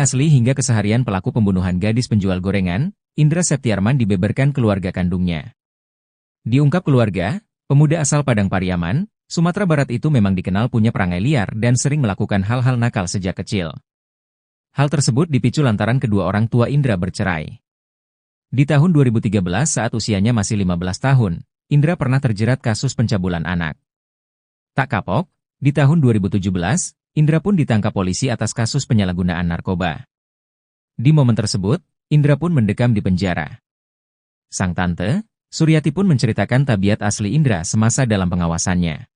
asli hingga keseharian pelaku pembunuhan gadis penjual gorengan, Indra Septiarman dibeberkan keluarga kandungnya. Diungkap keluarga, pemuda asal Padang Pariaman, Sumatera Barat itu memang dikenal punya perangai liar dan sering melakukan hal-hal nakal sejak kecil. Hal tersebut dipicu lantaran kedua orang tua Indra bercerai. Di tahun 2013 saat usianya masih 15 tahun, Indra pernah terjerat kasus pencabulan anak. Tak kapok, di tahun 2017, Indra pun ditangkap polisi atas kasus penyalahgunaan narkoba. Di momen tersebut, Indra pun mendekam di penjara. Sang tante, Suryati pun menceritakan tabiat asli Indra semasa dalam pengawasannya.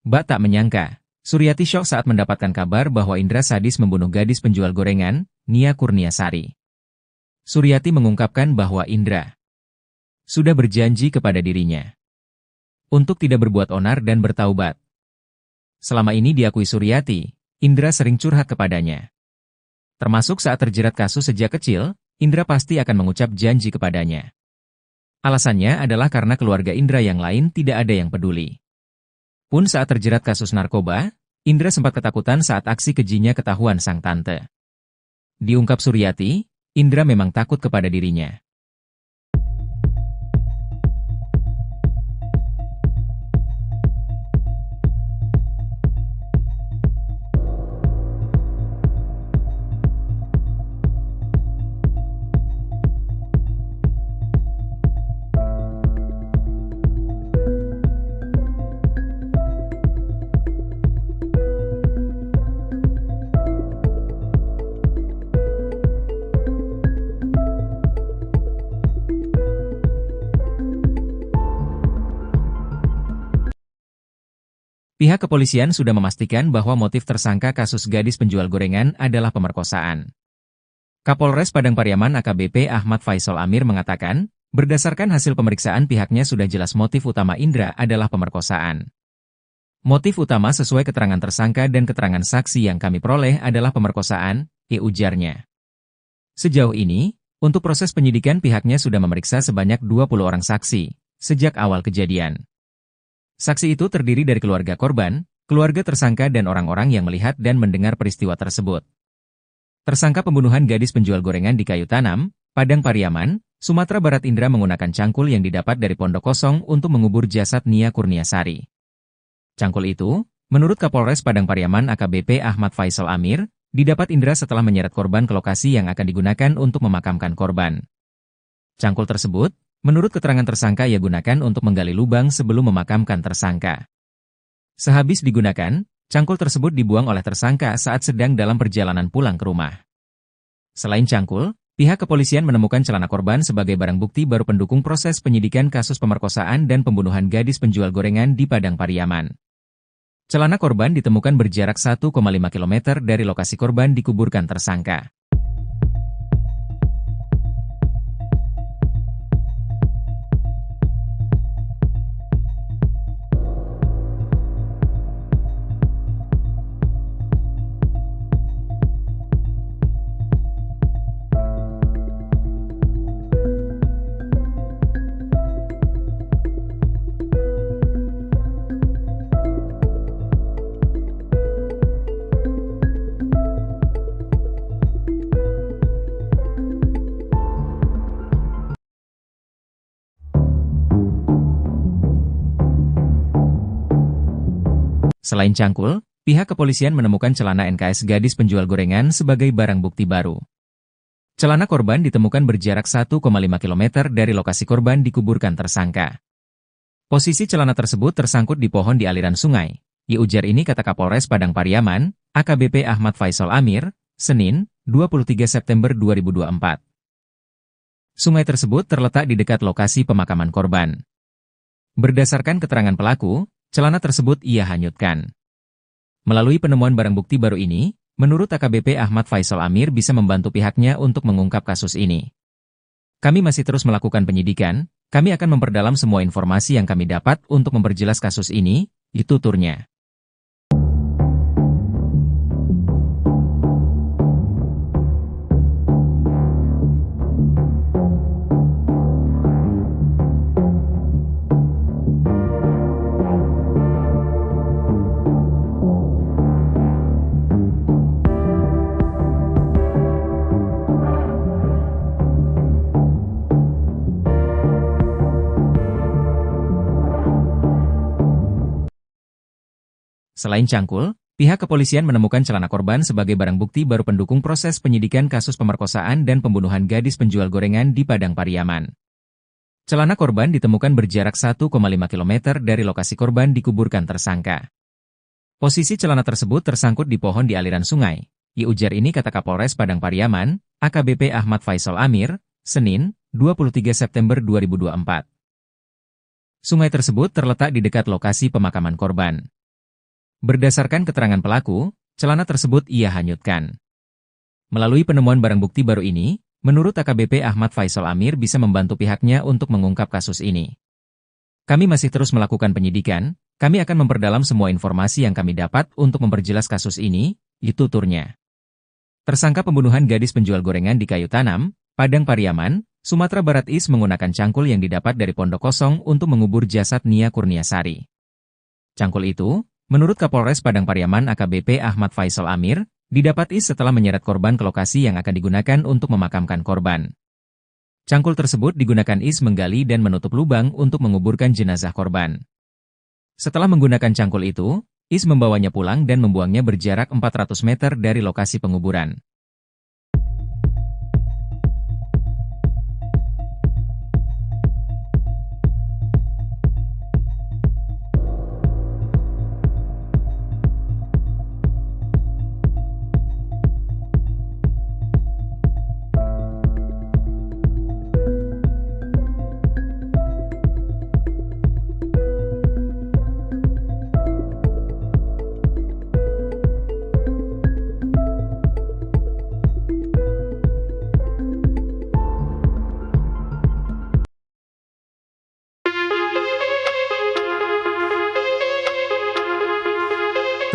Bak tak menyangka, Suryati syok saat mendapatkan kabar bahwa Indra sadis membunuh gadis penjual gorengan, Nia Kurniasari. Suryati mengungkapkan bahwa Indra sudah berjanji kepada dirinya untuk tidak berbuat onar dan bertaubat. Selama ini diakui Suryati, Indra sering curhat kepadanya. Termasuk saat terjerat kasus sejak kecil, Indra pasti akan mengucap janji kepadanya. Alasannya adalah karena keluarga Indra yang lain tidak ada yang peduli. Pun saat terjerat kasus narkoba, Indra sempat ketakutan saat aksi kejinya ketahuan sang tante. Diungkap Suryati, Indra memang takut kepada dirinya. Pihak kepolisian sudah memastikan bahwa motif tersangka kasus gadis penjual gorengan adalah pemerkosaan. Kapolres Padang Pariaman AKBP Ahmad Faisal Amir mengatakan, berdasarkan hasil pemeriksaan pihaknya sudah jelas motif utama Indra adalah pemerkosaan. Motif utama sesuai keterangan tersangka dan keterangan saksi yang kami peroleh adalah pemerkosaan, ujarnya. Sejauh ini, untuk proses penyidikan pihaknya sudah memeriksa sebanyak 20 orang saksi, sejak awal kejadian. Saksi itu terdiri dari keluarga korban, keluarga tersangka dan orang-orang yang melihat dan mendengar peristiwa tersebut. Tersangka pembunuhan gadis penjual gorengan di Kayu Tanam, Padang Pariaman, Sumatera Barat Indra menggunakan cangkul yang didapat dari pondok kosong untuk mengubur jasad Nia Kurniasari. Cangkul itu, menurut Kapolres Padang Pariaman AKBP Ahmad Faisal Amir, didapat Indra setelah menyeret korban ke lokasi yang akan digunakan untuk memakamkan korban. Cangkul tersebut, menurut keterangan tersangka ia gunakan untuk menggali lubang sebelum memakamkan tersangka. Sehabis digunakan, cangkul tersebut dibuang oleh tersangka saat sedang dalam perjalanan pulang ke rumah. Selain cangkul, pihak kepolisian menemukan celana korban sebagai barang bukti baru pendukung proses penyidikan kasus pemerkosaan dan pembunuhan gadis penjual gorengan di Padang Pariaman. Celana korban ditemukan berjarak 1,5 km dari lokasi korban dikuburkan tersangka. Selain cangkul, pihak kepolisian menemukan celana NKS gadis penjual gorengan sebagai barang bukti baru. Celana korban ditemukan berjarak 1,5 km dari lokasi korban dikuburkan tersangka. Posisi celana tersebut tersangkut di pohon di aliran sungai. Ujar ini kata Kapolres Padang Pariaman, AKBP Ahmad Faisal Amir, Senin, 23 September 2024. Sungai tersebut terletak di dekat lokasi pemakaman korban. Berdasarkan keterangan pelaku, celana tersebut ia hanyutkan. Melalui penemuan barang bukti baru ini, menurut AKBP Ahmad Faisal Amir bisa membantu pihaknya untuk mengungkap kasus ini. Kami masih terus melakukan penyidikan, kami akan memperdalam semua informasi yang kami dapat untuk memperjelas kasus ini, tuturnya. Selain cangkul, pihak kepolisian menemukan celana korban sebagai barang bukti baru pendukung proses penyidikan kasus pemerkosaan dan pembunuhan gadis penjual gorengan di Padang Pariaman. Celana korban ditemukan berjarak 1,5 km dari lokasi korban dikuburkan tersangka. Posisi celana tersebut tersangkut di pohon di aliran sungai. Ujar ini kata Kapolres Padang Pariaman, AKBP Ahmad Faisal Amir, Senin, 23 September 2024. Sungai tersebut terletak di dekat lokasi pemakaman korban. Berdasarkan keterangan pelaku, celana tersebut ia hanyutkan. Melalui penemuan barang bukti baru ini, menurut AKBP Ahmad Faisal Amir bisa membantu pihaknya untuk mengungkap kasus ini. Kami masih terus melakukan penyidikan, kami akan memperdalam semua informasi yang kami dapat untuk memperjelas kasus ini, tuturnya. Tersangka pembunuhan gadis penjual gorengan di Kayu Tanam, Padang Pariaman, Sumatera Barat Is menggunakan cangkul yang didapat dari pondok kosong untuk mengubur jasad Nia Kurniasari. Cangkul itu, menurut Kapolres Padang Pariaman AKBP Ahmad Faisal Amir, didapat Is setelah menyeret korban ke lokasi yang akan digunakan untuk memakamkan korban. Cangkul tersebut digunakan Is menggali dan menutup lubang untuk menguburkan jenazah korban. Setelah menggunakan cangkul itu, Is membawanya pulang dan membuangnya berjarak 400 meter dari lokasi penguburan.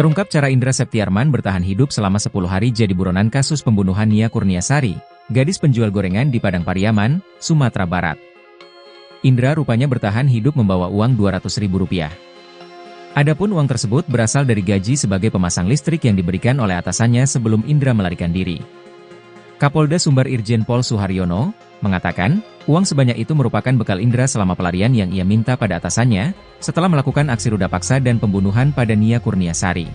Terungkap cara Indra Septiarman bertahan hidup selama 10 hari jadi buronan kasus pembunuhan Nia Kurniasari, gadis penjual gorengan di Padang Pariaman, Sumatera Barat. Indra rupanya bertahan hidup membawa uang Rp200.000. Adapun uang tersebut berasal dari gaji sebagai pemasang listrik yang diberikan oleh atasannya sebelum Indra melarikan diri. Kapolda Sumbar Irjen Pol Suharyono mengatakan, uang sebanyak itu merupakan bekal Indra selama pelarian yang ia minta pada atasannya, setelah melakukan aksi ruda paksa dan pembunuhan pada Nia Kurniasari.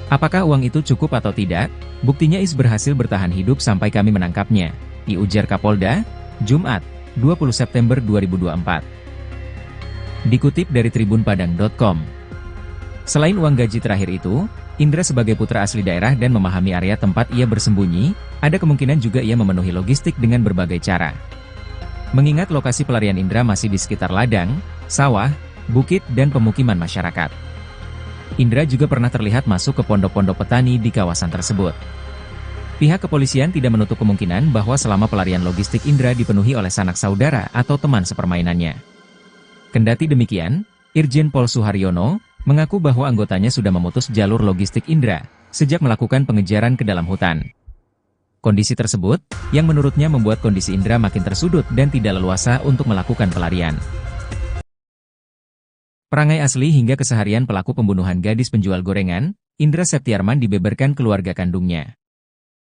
Apakah uang itu cukup atau tidak? Buktinya Is berhasil bertahan hidup sampai kami menangkapnya, ujar Kapolda, Jumat, 20 September 2024. Dikutip dari tribunpadang.com. Selain uang gaji terakhir itu, Indra sebagai putra asli daerah dan memahami area tempat ia bersembunyi, ada kemungkinan juga ia memenuhi logistik dengan berbagai cara. Mengingat lokasi pelarian Indra masih di sekitar ladang, sawah, bukit dan pemukiman masyarakat. Indra juga pernah terlihat masuk ke pondok-pondok petani di kawasan tersebut. Pihak kepolisian tidak menutup kemungkinan bahwa selama pelarian logistik Indra dipenuhi oleh sanak saudara atau teman sepermainannya. Kendati demikian, Irjen Pol Suharyono mengaku bahwa anggotanya sudah memutus jalur logistik Indra sejak melakukan pengejaran ke dalam hutan. Kondisi tersebut, yang menurutnya membuat kondisi Indra makin tersudut dan tidak leluasa untuk melakukan pelarian. Perangai asli hingga keseharian pelaku pembunuhan gadis penjual gorengan, Indra Septiarman dibeberkan keluarga kandungnya.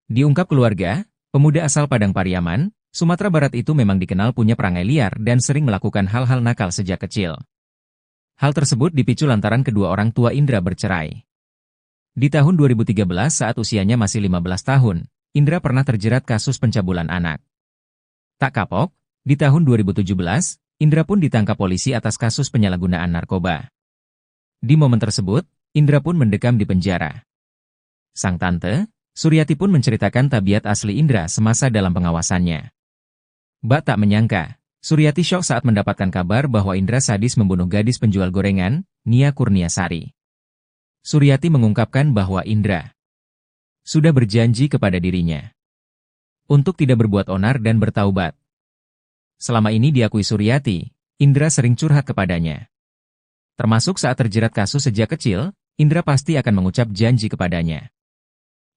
Diungkap keluarga, pemuda asal Padang Pariaman, Sumatera Barat itu memang dikenal punya perangai liar dan sering melakukan hal-hal nakal sejak kecil. Hal tersebut dipicu lantaran kedua orang tua Indra bercerai. Di tahun 2013 saat usianya masih 15 tahun, Indra pernah terjerat kasus pencabulan anak. Tak kapok, di tahun 2017, Indra pun ditangkap polisi atas kasus penyalahgunaan narkoba. Di momen tersebut, Indra pun mendekam di penjara. Sang tante, Suryati pun menceritakan tabiat asli Indra semasa dalam pengawasannya. Bak tak menyangka, Suryati syok saat mendapatkan kabar bahwa Indra sadis membunuh gadis penjual gorengan, Nia Kurniasari. Suryati mengungkapkan bahwa Indra sudah berjanji kepada dirinya untuk tidak berbuat onar dan bertaubat. Selama ini diakui Suryati, Indra sering curhat kepadanya. Termasuk saat terjerat kasus sejak kecil, Indra pasti akan mengucap janji kepadanya.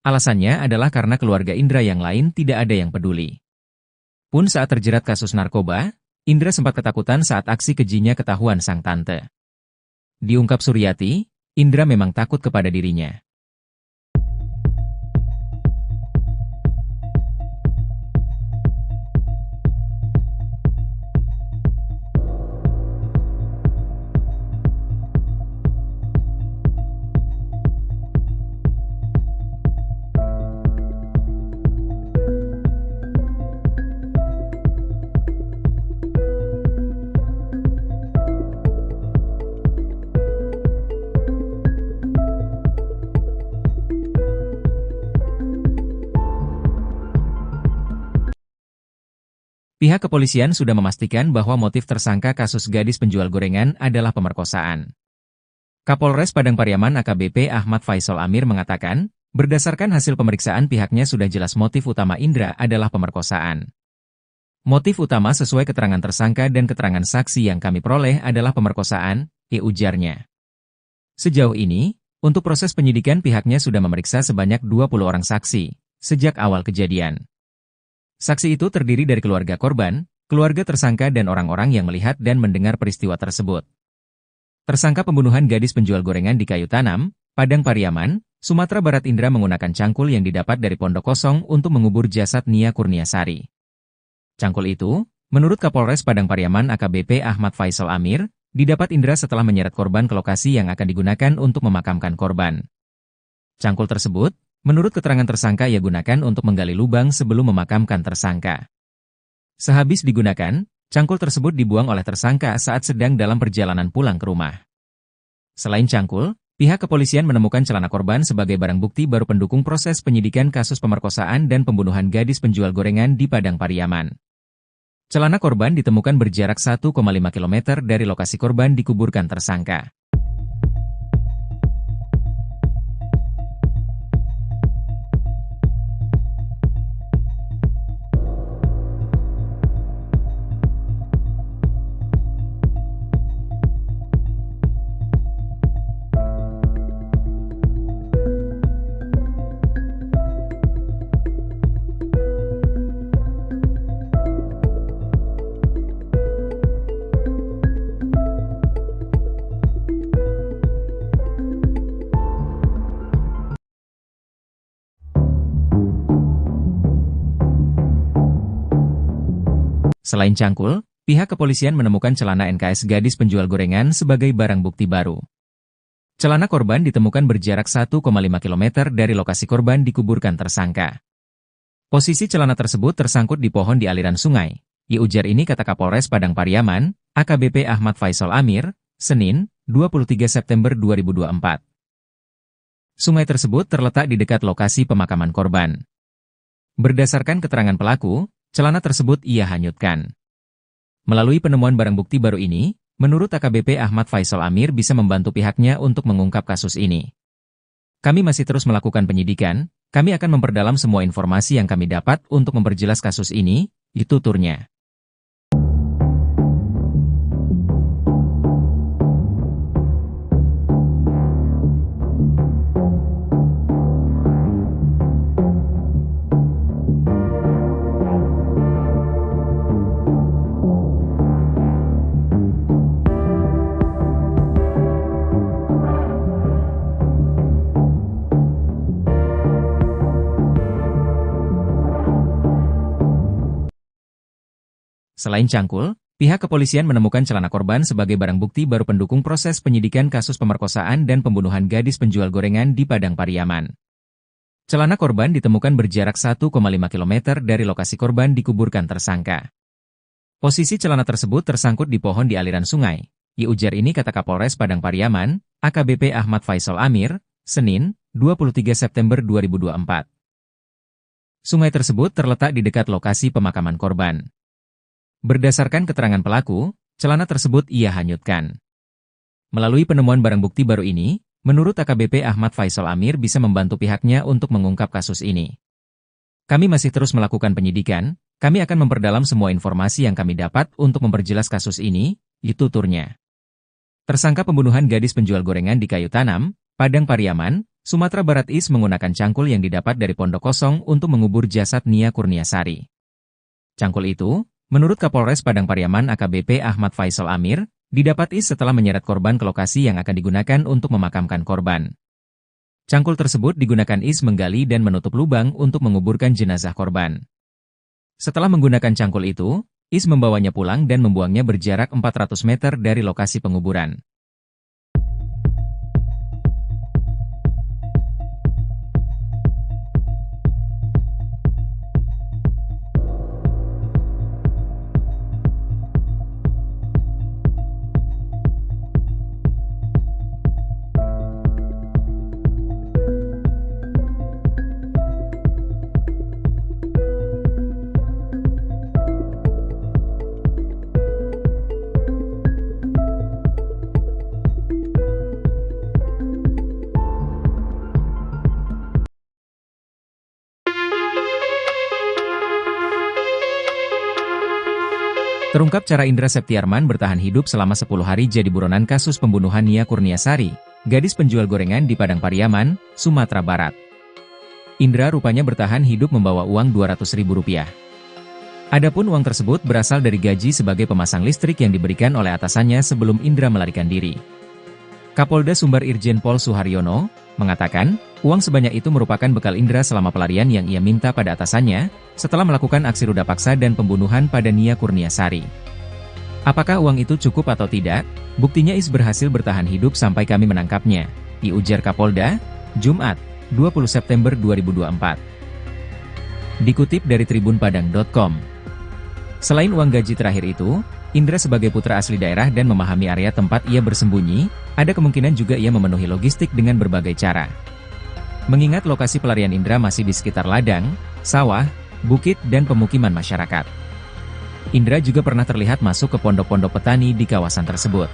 Alasannya adalah karena keluarga Indra yang lain tidak ada yang peduli. Pun saat terjerat kasus narkoba, Indra sempat ketakutan saat aksi kejinya ketahuan sang tante. Diungkap Suryati, Indra memang takut kepada dirinya. Pihak kepolisian sudah memastikan bahwa motif tersangka kasus gadis penjual gorengan adalah pemerkosaan. Kapolres Padang Pariaman AKBP Ahmad Faisal Amir mengatakan, berdasarkan hasil pemeriksaan pihaknya sudah jelas motif utama Indra adalah pemerkosaan. Motif utama sesuai keterangan tersangka dan keterangan saksi yang kami peroleh adalah pemerkosaan, ujarnya. Sejauh ini, untuk proses penyidikan pihaknya sudah memeriksa sebanyak 20 orang saksi, sejak awal kejadian. Saksi itu terdiri dari keluarga korban, keluarga tersangka dan orang-orang yang melihat dan mendengar peristiwa tersebut. Tersangka pembunuhan gadis penjual gorengan di Kayu Tanam, Padang Pariaman, Sumatera Barat Indra menggunakan cangkul yang didapat dari Pondok Kosong untuk mengubur jasad Nia Kurniasari. Cangkul itu, menurut Kapolres Padang Pariaman AKBP Ahmad Faisal Amir, didapat Indra setelah menyeret korban ke lokasi yang akan digunakan untuk memakamkan korban. Cangkul tersebut, menurut keterangan tersangka ia gunakan untuk menggali lubang sebelum memakamkan tersangka. Sehabis digunakan, cangkul tersebut dibuang oleh tersangka saat sedang dalam perjalanan pulang ke rumah. Selain cangkul, pihak kepolisian menemukan celana korban sebagai barang bukti baru pendukung proses penyidikan kasus pemerkosaan dan pembunuhan gadis penjual gorengan di Padang Pariaman. Celana korban ditemukan berjarak 1,5 km dari lokasi korban dikuburkan tersangka. Selain cangkul, pihak kepolisian menemukan celana NKS gadis penjual gorengan sebagai barang bukti baru. Celana korban ditemukan berjarak 1,5 km dari lokasi korban dikuburkan tersangka. Posisi celana tersebut tersangkut di pohon di aliran sungai. Ujar ini kata Kapolres Padang Pariaman, AKBP Ahmad Faisal Amir, Senin, 23 September 2024. Sungai tersebut terletak di dekat lokasi pemakaman korban. Berdasarkan keterangan pelaku, celana tersebut ia hanyutkan. Melalui penemuan barang bukti baru ini, menurut AKBP Ahmad Faisal Amir bisa membantu pihaknya untuk mengungkap kasus ini. Kami masih terus melakukan penyidikan, kami akan memperdalam semua informasi yang kami dapat untuk memperjelas kasus ini, tuturnya. Selain cangkul, pihak kepolisian menemukan celana korban sebagai barang bukti baru pendukung proses penyidikan kasus pemerkosaan dan pembunuhan gadis penjual gorengan di Padang Pariaman. Celana korban ditemukan berjarak 1,5 km dari lokasi korban dikuburkan tersangka. Posisi celana tersebut tersangkut di pohon di aliran sungai. Ujar ini kata Kapolres Padang Pariaman, AKBP Ahmad Faisal Amir, Senin, 23 September 2024. Sungai tersebut terletak di dekat lokasi pemakaman korban. Berdasarkan keterangan pelaku, celana tersebut ia hanyutkan. Melalui penemuan barang bukti baru ini, menurut AKBP Ahmad Faisal Amir bisa membantu pihaknya untuk mengungkap kasus ini. Kami masih terus melakukan penyidikan, kami akan memperdalam semua informasi yang kami dapat untuk memperjelas kasus ini, tuturnya. Tersangka pembunuhan gadis penjual gorengan di Kayu Tanam, Padang Pariaman, Sumatera Barat menggunakan cangkul yang didapat dari Pondok Kosong untuk mengubur jasad Nia Kurniasari. Cangkul itu, menurut Kapolres Padang Pariaman AKBP Ahmad Faisal Amir, didapat setelah menyeret korban ke lokasi yang akan digunakan untuk memakamkan korban. Cangkul tersebut digunakan menggali dan menutup lubang untuk menguburkan jenazah korban. Setelah menggunakan cangkul itu, membawanya pulang dan membuangnya berjarak 400 meter dari lokasi penguburan. Terungkap cara Indra Septiarman bertahan hidup selama 10 hari jadi buronan kasus pembunuhan Nia Kurniasari, gadis penjual gorengan di Padang Pariaman, Sumatera Barat. Indra rupanya bertahan hidup membawa uang Rp200.000. Adapun uang tersebut berasal dari gaji sebagai pemasang listrik yang diberikan oleh atasannya sebelum Indra melarikan diri. Kapolda Sumbar Irjen Pol Suharyono mengatakan, uang sebanyak itu merupakan bekal Indra selama pelarian yang ia minta pada atasannya, setelah melakukan aksi ruda paksa dan pembunuhan pada Nia Kurniasari. Apakah uang itu cukup atau tidak? Buktinya Is berhasil bertahan hidup sampai kami menangkapnya, diujar Kapolda, Jumat, 20 September 2024. Dikutip dari tribunpadang.com. Selain uang gaji terakhir itu, Indra sebagai putra asli daerah dan memahami area tempat ia bersembunyi, ada kemungkinan juga ia memenuhi logistik dengan berbagai cara. Mengingat lokasi pelarian Indra masih di sekitar ladang, sawah, bukit dan pemukiman masyarakat. Indra juga pernah terlihat masuk ke pondok-pondok petani di kawasan tersebut.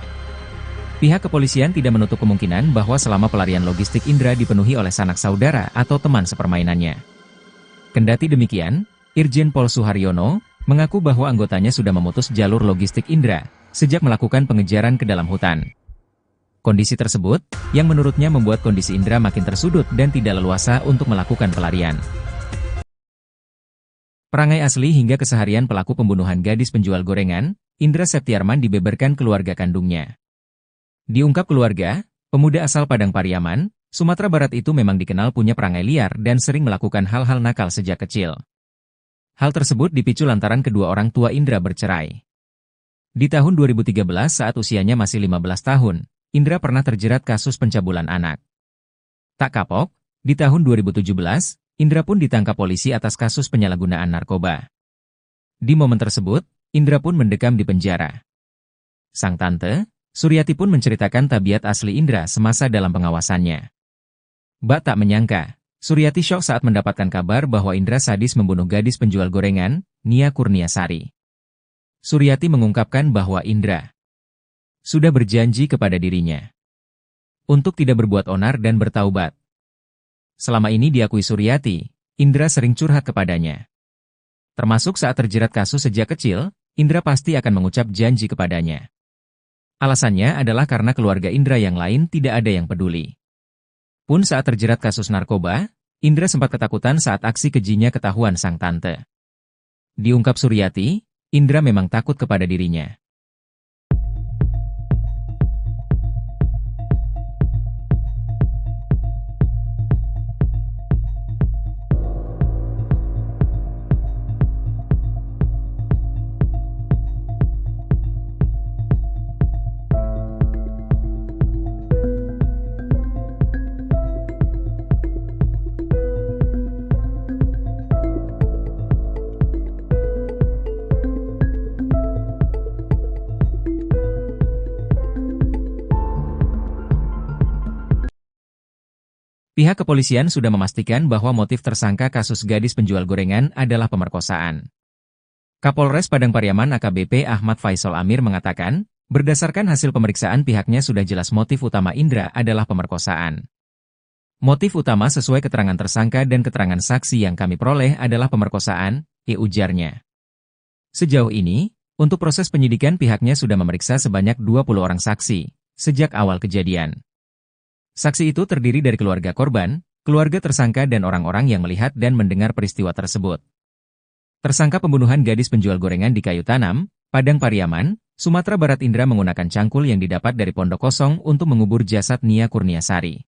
Pihak kepolisian tidak menutup kemungkinan bahwa selama pelarian logistik Indra dipenuhi oleh sanak saudara atau teman sepermainannya. Kendati demikian, Irjen Pol Suharyono mengaku bahwa anggotanya sudah memutus jalur logistik Indra sejak melakukan pengejaran ke dalam hutan. Kondisi tersebut, yang menurutnya membuat kondisi Indra makin tersudut dan tidak leluasa untuk melakukan pelarian. Perangai asli hingga keseharian pelaku pembunuhan gadis penjual gorengan, Indra Septiarman dibeberkan keluarga kandungnya. Diungkap keluarga, pemuda asal Padang Pariaman, Sumatera Barat itu memang dikenal punya perangai liar dan sering melakukan hal-hal nakal sejak kecil. Hal tersebut dipicu lantaran kedua orang tua Indra bercerai. Di tahun 2013 saat usianya masih 15 tahun, Indra pernah terjerat kasus pencabulan anak. Tak kapok, di tahun 2017, Indra pun ditangkap polisi atas kasus penyalahgunaan narkoba. Di momen tersebut, Indra pun mendekam di penjara. Sang tante, Suryati pun menceritakan tabiat asli Indra semasa dalam pengawasannya. Bak tak menyangka, Suryati syok saat mendapatkan kabar bahwa Indra sadis membunuh gadis penjual gorengan, Nia Kurniasari. Suryati mengungkapkan bahwa Indra sudah berjanji kepada dirinya untuk tidak berbuat onar dan bertaubat. Selama ini diakui Suryati, Indra sering curhat kepadanya. Termasuk saat terjerat kasus sejak kecil, Indra pasti akan mengucap janji kepadanya. Alasannya adalah karena keluarga Indra yang lain tidak ada yang peduli. Pun saat terjerat kasus narkoba, Indra sempat ketakutan saat aksi kejinya ketahuan sang tante. Diungkap Suryati, Indra memang takut kepada dirinya. Pihak kepolisian sudah memastikan bahwa motif tersangka kasus gadis penjual gorengan adalah pemerkosaan. Kapolres Padang Pariaman AKBP Ahmad Faisal Amir mengatakan, berdasarkan hasil pemeriksaan pihaknya sudah jelas motif utama Indra adalah pemerkosaan. Motif utama sesuai keterangan tersangka dan keterangan saksi yang kami peroleh adalah pemerkosaan, ujarnya. Sejauh ini, untuk proses penyidikan pihaknya sudah memeriksa sebanyak 20 orang saksi, sejak awal kejadian. Saksi itu terdiri dari keluarga korban, keluarga tersangka dan orang-orang yang melihat dan mendengar peristiwa tersebut. Tersangka pembunuhan gadis penjual gorengan di Kayu Tanam, Padang Pariaman, Sumatera Barat Indra menggunakan cangkul yang didapat dari pondok kosong untuk mengubur jasad Nia Kurniasari.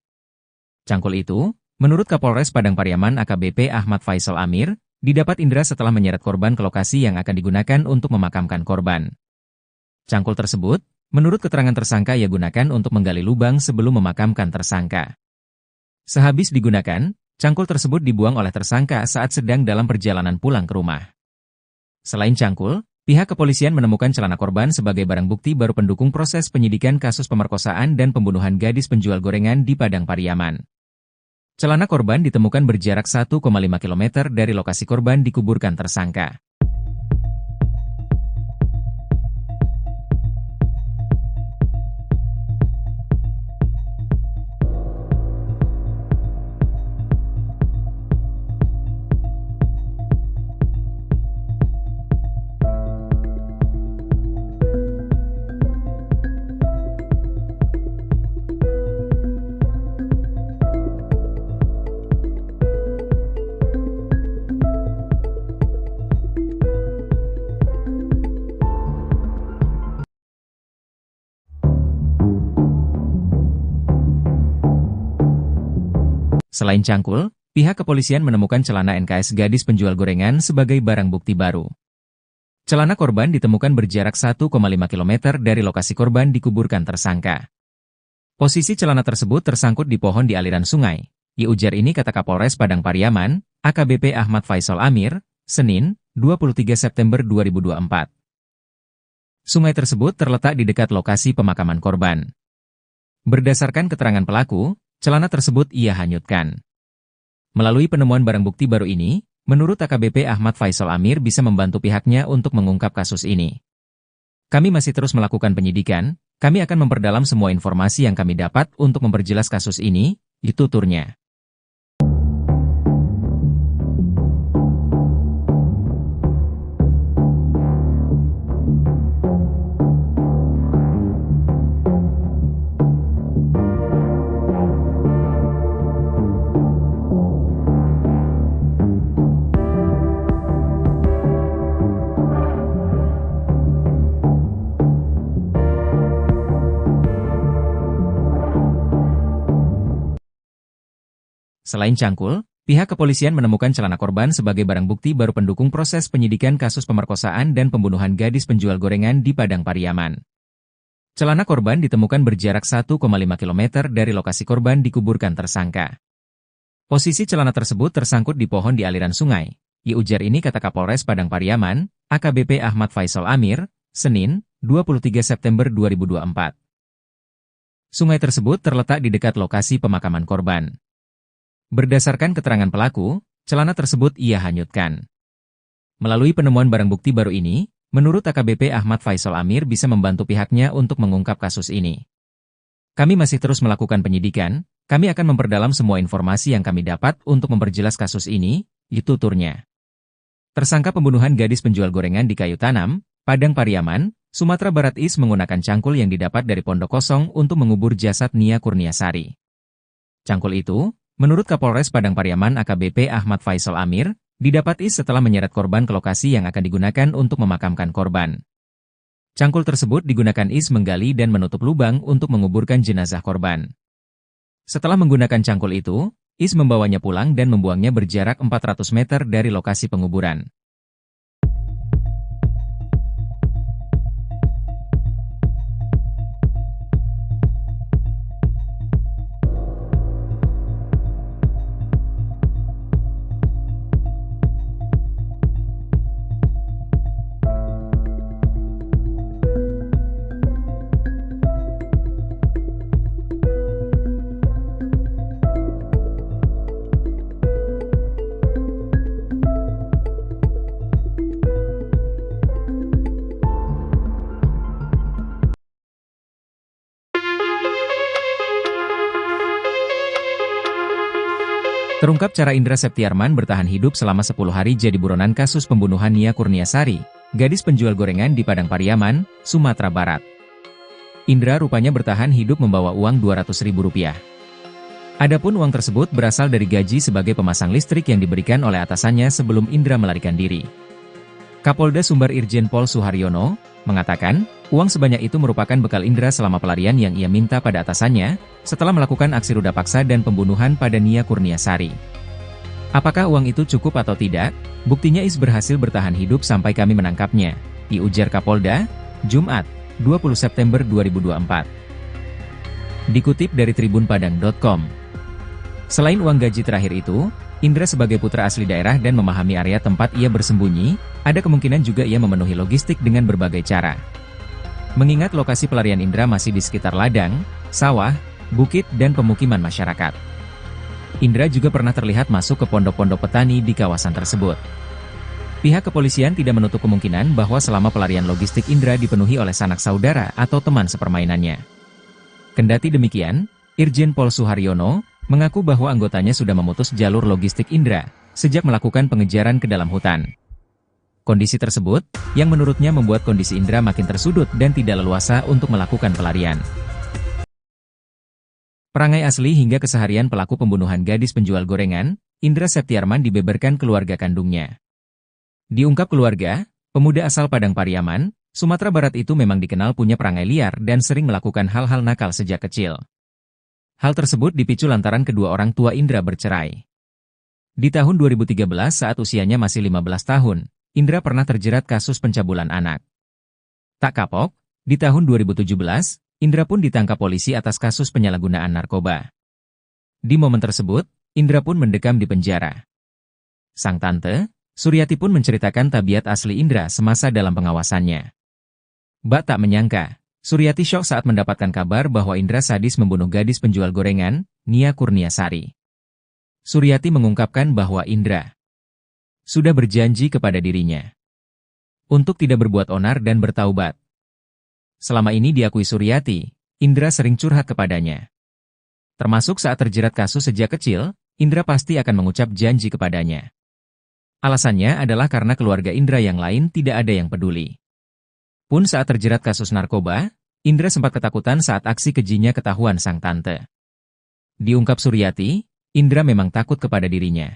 Cangkul itu, menurut Kapolres Padang Pariaman AKBP Ahmad Faisal Amir, didapat Indra setelah menyeret korban ke lokasi yang akan digunakan untuk memakamkan korban. Cangkul tersebut, menurut keterangan tersangka ia gunakan untuk menggali lubang sebelum memakamkan tersangka. Sehabis digunakan, cangkul tersebut dibuang oleh tersangka saat sedang dalam perjalanan pulang ke rumah. Selain cangkul, pihak kepolisian menemukan celana korban sebagai barang bukti baru pendukung proses penyidikan kasus pemerkosaan dan pembunuhan gadis penjual gorengan di Padang Pariaman. Celana korban ditemukan berjarak 1,5 km dari lokasi korban dikuburkan tersangka. Selain cangkul, pihak kepolisian menemukan celana NKS gadis penjual gorengan sebagai barang bukti baru. Celana korban ditemukan berjarak 1,5 km dari lokasi korban dikuburkan tersangka. Posisi celana tersebut tersangkut di pohon di aliran sungai. Ujar ini kata Kapolres Padang Pariaman, AKBP Ahmad Faisal Amir, Senin, 23 September 2024. Sungai tersebut terletak di dekat lokasi pemakaman korban. Berdasarkan keterangan pelaku, celana tersebut ia hanyutkan. Melalui penemuan barang bukti baru ini, menurut AKBP Ahmad Faisal Amir bisa membantu pihaknya untuk mengungkap kasus ini. Kami masih terus melakukan penyidikan, kami akan memperdalam semua informasi yang kami dapat untuk memperjelas kasus ini, tuturnya. Selain cangkul, pihak kepolisian menemukan celana korban sebagai barang bukti baru pendukung proses penyidikan kasus pemerkosaan dan pembunuhan gadis penjual gorengan di Padang Pariaman. Celana korban ditemukan berjarak 1,5 km dari lokasi korban dikuburkan tersangka. Posisi celana tersebut tersangkut di pohon di aliran sungai. Ujar ini kata Kapolres Padang Pariaman, AKBP Ahmad Faisal Amir, Senin, 23 September 2024. Sungai tersebut terletak di dekat lokasi pemakaman korban. Berdasarkan keterangan pelaku, celana tersebut ia hanyutkan. Melalui penemuan barang bukti baru ini, menurut AKBP Ahmad Faisal Amir bisa membantu pihaknya untuk mengungkap kasus ini. Kami masih terus melakukan penyidikan, kami akan memperdalam semua informasi yang kami dapat untuk memperjelas kasus ini, tuturnya. Tersangka pembunuhan gadis penjual gorengan di Kayu Tanam, Padang Pariaman, Sumatera Barat Is menggunakan cangkul yang didapat dari pondok kosong untuk mengubur jasad Nia Kurniasari. Cangkul itu, menurut Kapolres Padang Pariaman AKBP Ahmad Faisal Amir, didapat Is setelah menyeret korban ke lokasi yang akan digunakan untuk memakamkan korban. Cangkul tersebut digunakan Is menggali dan menutup lubang untuk menguburkan jenazah korban. Setelah menggunakan cangkul itu, Is membawanya pulang dan membuangnya berjarak 400 meter dari lokasi penguburan. Terungkap cara Indra Septiarman bertahan hidup selama 10 hari jadi buronan kasus pembunuhan Nia Kurniasari, gadis penjual gorengan di Padang Pariaman, Sumatera Barat. Indra rupanya bertahan hidup membawa uang Rp200.000. Adapun uang tersebut berasal dari gaji sebagai pemasang listrik yang diberikan oleh atasannya sebelum Indra melarikan diri. Kapolda Sumbar Irjen Pol Suharyono mengatakan, uang sebanyak itu merupakan bekal Indra selama pelarian yang ia minta pada atasannya, setelah melakukan aksi ruda paksa dan pembunuhan pada Nia Kurniasari. Apakah uang itu cukup atau tidak? Buktinya Is berhasil bertahan hidup sampai kami menangkapnya, ujar Kapolda, Jumat, 20 September 2024. Dikutip dari tribunpadang.com. Selain uang gaji terakhir itu, Indra sebagai putra asli daerah dan memahami area tempat ia bersembunyi, ada kemungkinan juga ia memenuhi logistik dengan berbagai cara. Mengingat lokasi pelarian Indra masih di sekitar ladang, sawah, bukit dan pemukiman masyarakat. Indra juga pernah terlihat masuk ke pondok-pondok petani di kawasan tersebut. Pihak kepolisian tidak menutup kemungkinan bahwa selama pelarian logistik Indra dipenuhi oleh sanak saudara atau teman sepermainannya. Kendati demikian, Irjen Pol Suharyono mengaku bahwa anggotanya sudah memutus jalur logistik Indra sejak melakukan pengejaran ke dalam hutan. Kondisi tersebut, yang menurutnya membuat kondisi Indra makin tersudut dan tidak leluasa untuk melakukan pelarian. Perangai asli hingga keseharian pelaku pembunuhan gadis penjual gorengan, Indra Septiarman dibeberkan keluarga kandungnya. Diungkap keluarga, pemuda asal Padang Pariaman, Sumatera Barat itu memang dikenal punya perangai liar dan sering melakukan hal-hal nakal sejak kecil. Hal tersebut dipicu lantaran kedua orang tua Indra bercerai. Di tahun 2013 saat usianya masih 15 tahun, Indra pernah terjerat kasus pencabulan anak. Tak kapok, di tahun 2017, Indra pun ditangkap polisi atas kasus penyalahgunaan narkoba. Di momen tersebut, Indra pun mendekam di penjara. Sang tante, Suryati pun menceritakan tabiat asli Indra semasa dalam pengawasannya. Mbak tak menyangka, Suryati syok saat mendapatkan kabar bahwa Indra sadis membunuh gadis penjual gorengan, Nia Kurniasari. Suryati mengungkapkan bahwa Indra sudah berjanji kepada dirinya untuk tidak berbuat onar dan bertaubat. Selama ini diakui Suryati, Indra sering curhat kepadanya. Termasuk saat terjerat kasus sejak kecil, Indra pasti akan mengucap janji kepadanya. Alasannya adalah karena keluarga Indra yang lain tidak ada yang peduli. Pun saat terjerat kasus narkoba, Indra sempat ketakutan saat aksi kejinya ketahuan sang tante. Diungkap Suryati, Indra memang takut kepada dirinya.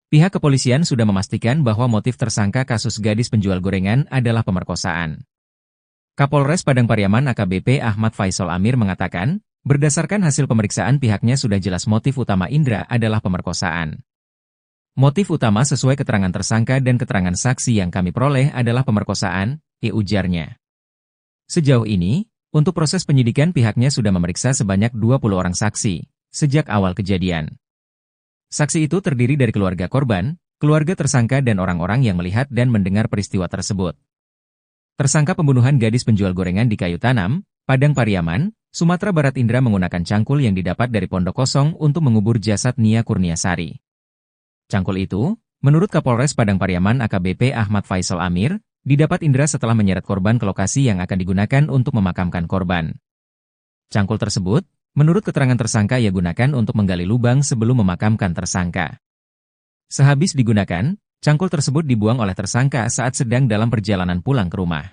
Pihak kepolisian sudah memastikan bahwa motif tersangka kasus gadis penjual gorengan adalah pemerkosaan. Kapolres Padang Pariaman AKBP Ahmad Faisal Amir mengatakan, berdasarkan hasil pemeriksaan pihaknya sudah jelas motif utama Indra adalah pemerkosaan. Motif utama sesuai keterangan tersangka dan keterangan saksi yang kami peroleh adalah pemerkosaan, ujarnya. Sejauh ini, untuk proses penyidikan pihaknya sudah memeriksa sebanyak 20 orang saksi, sejak awal kejadian. Saksi itu terdiri dari keluarga korban, keluarga tersangka dan orang-orang yang melihat dan mendengar peristiwa tersebut. Tersangka pembunuhan gadis penjual gorengan di Kayu Tanam, Padang Pariaman, Sumatera Barat Indra menggunakan cangkul yang didapat dari pondok kosong untuk mengubur jasad Nia Kurniasari. Cangkul itu, menurut Kapolres Padang Pariaman AKBP Ahmad Faisal Amir, didapat Indra setelah menyeret korban ke lokasi yang akan digunakan untuk memakamkan korban. Cangkul tersebut, menurut keterangan tersangka ia gunakan untuk menggali lubang sebelum memakamkan tersangka. Sehabis digunakan, cangkul tersebut dibuang oleh tersangka saat sedang dalam perjalanan pulang ke rumah.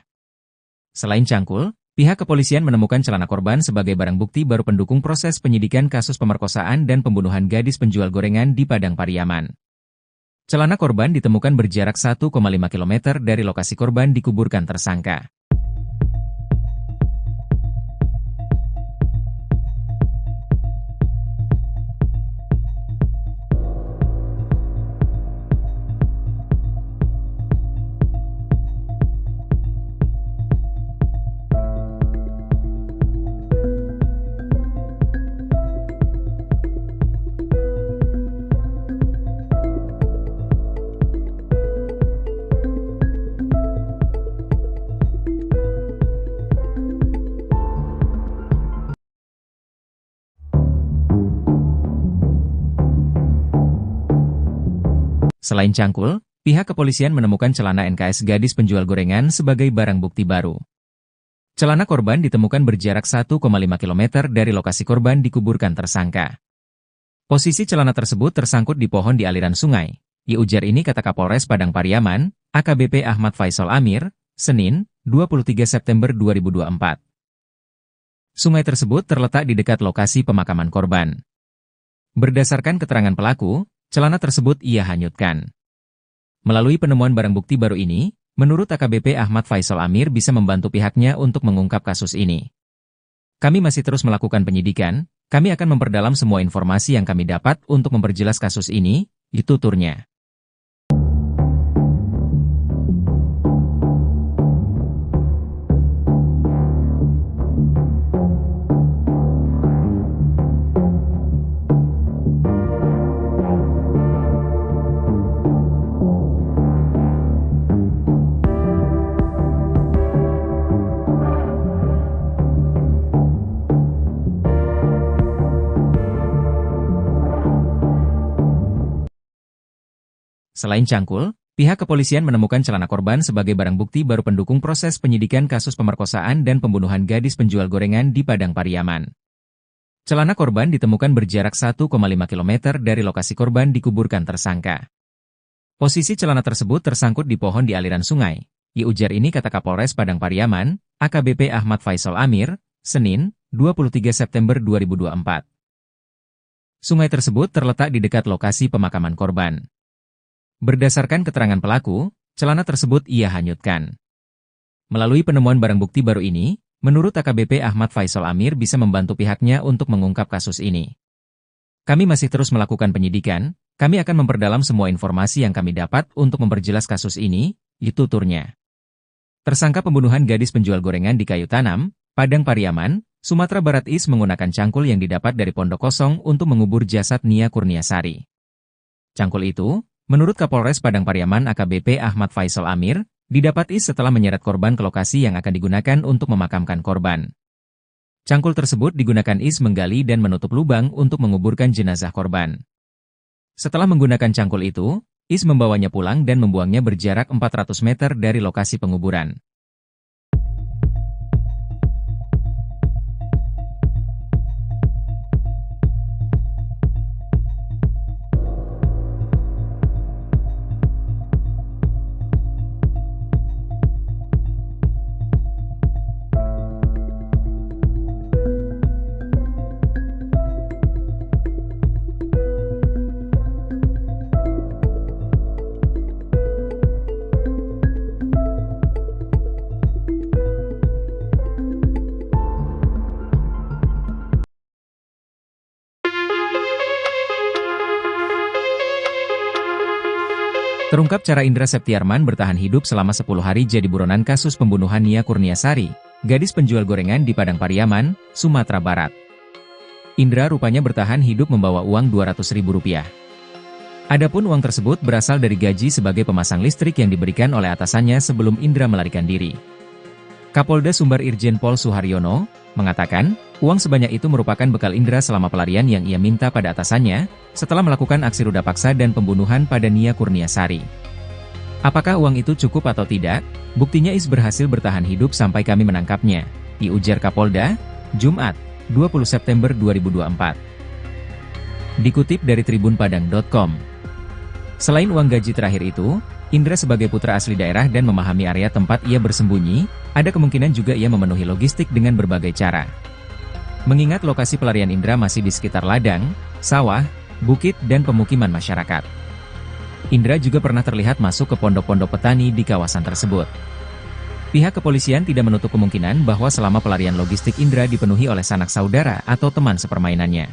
Selain cangkul, pihak kepolisian menemukan celana korban sebagai barang bukti baru pendukung proses penyidikan kasus pemerkosaan dan pembunuhan gadis penjual gorengan di Padang Pariaman. Celana korban ditemukan berjarak 1,5 km dari lokasi korban dikuburkan tersangka. Selain cangkul, pihak kepolisian menemukan celana NKS gadis penjual gorengan sebagai barang bukti baru. Celana korban ditemukan berjarak 1,5 km dari lokasi korban dikuburkan tersangka. Posisi celana tersebut tersangkut di pohon di aliran sungai. Ujar ini kata Kapolres Padang Pariaman, AKBP Ahmad Faisal Amir, Senin, 23 September 2024. Sungai tersebut terletak di dekat lokasi pemakaman korban. Berdasarkan keterangan pelaku, celana tersebut ia hanyutkan. Melalui penemuan barang bukti baru ini, menurut AKBP Ahmad Faisal Amir bisa membantu pihaknya untuk mengungkap kasus ini. Kami masih terus melakukan penyidikan, kami akan memperdalam semua informasi yang kami dapat untuk memperjelas kasus ini, tuturnya. Selain cangkul, Pihak kepolisian menemukan celana korban sebagai barang bukti baru pendukung proses penyidikan kasus pemerkosaan dan pembunuhan gadis penjual gorengan di Padang Pariaman. Celana korban ditemukan berjarak 1,5 km dari lokasi korban dikuburkan tersangka. Posisi celana tersebut tersangkut di pohon di aliran sungai. Ujar ini kata Kapolres Padang Pariaman, AKBP Ahmad Faisal Amir, Senin, 23 September 2024. Sungai tersebut terletak di dekat lokasi pemakaman korban. Berdasarkan keterangan pelaku, celana tersebut ia hanyutkan. Melalui penemuan barang bukti baru ini, menurut AKBP Ahmad Faisal Amir bisa membantu pihaknya untuk mengungkap kasus ini. Kami masih terus melakukan penyidikan, kami akan memperdalam semua informasi yang kami dapat untuk memperjelas kasus ini, tuturnya. Tersangka pembunuhan gadis penjual gorengan di Kayu Tanam, Padang Pariaman, Sumatera Barat Is menggunakan cangkul yang didapat dari pondok kosong untuk mengubur jasad Nia Kurniasari. Cangkul itu, menurut Kapolres Padang Pariaman AKBP Ahmad Faisal Amir, didapat Is setelah menyeret korban ke lokasi yang akan digunakan untuk memakamkan korban. Cangkul tersebut digunakan Is menggali dan menutup lubang untuk menguburkan jenazah korban. Setelah menggunakan cangkul itu, Is membawanya pulang dan membuangnya berjarak 400 meter dari lokasi penguburan. Terungkap cara Indra Septiarman bertahan hidup selama 10 hari jadi buronan kasus pembunuhan Nia Kurniasari, gadis penjual gorengan di Padang Pariaman, Sumatera Barat. Indra rupanya bertahan hidup membawa uang Rp200.000. Adapun uang tersebut berasal dari gaji sebagai pemasang listrik yang diberikan oleh atasannya sebelum Indra melarikan diri. Kapolda Sumbar Irjen Pol Suharyono mengatakan, uang sebanyak itu merupakan bekal Indra selama pelarian yang ia minta pada atasannya, setelah melakukan aksi ruda paksa dan pembunuhan pada Nia Kurniasari. Apakah uang itu cukup atau tidak? Buktinya Is berhasil bertahan hidup sampai kami menangkapnya, ujar Kapolda, Jumat, 20 September 2024. Dikutip dari tribunpadang.com. Selain uang gaji terakhir itu, Indra sebagai putra asli daerah dan memahami area tempat ia bersembunyi, ada kemungkinan juga ia memenuhi logistik dengan berbagai cara. Mengingat lokasi pelarian Indra masih di sekitar ladang, sawah, bukit dan pemukiman masyarakat. Indra juga pernah terlihat masuk ke pondok-pondok petani di kawasan tersebut. Pihak kepolisian tidak menutup kemungkinan bahwa selama pelarian logistik Indra dipenuhi oleh sanak saudara atau teman sepermainannya.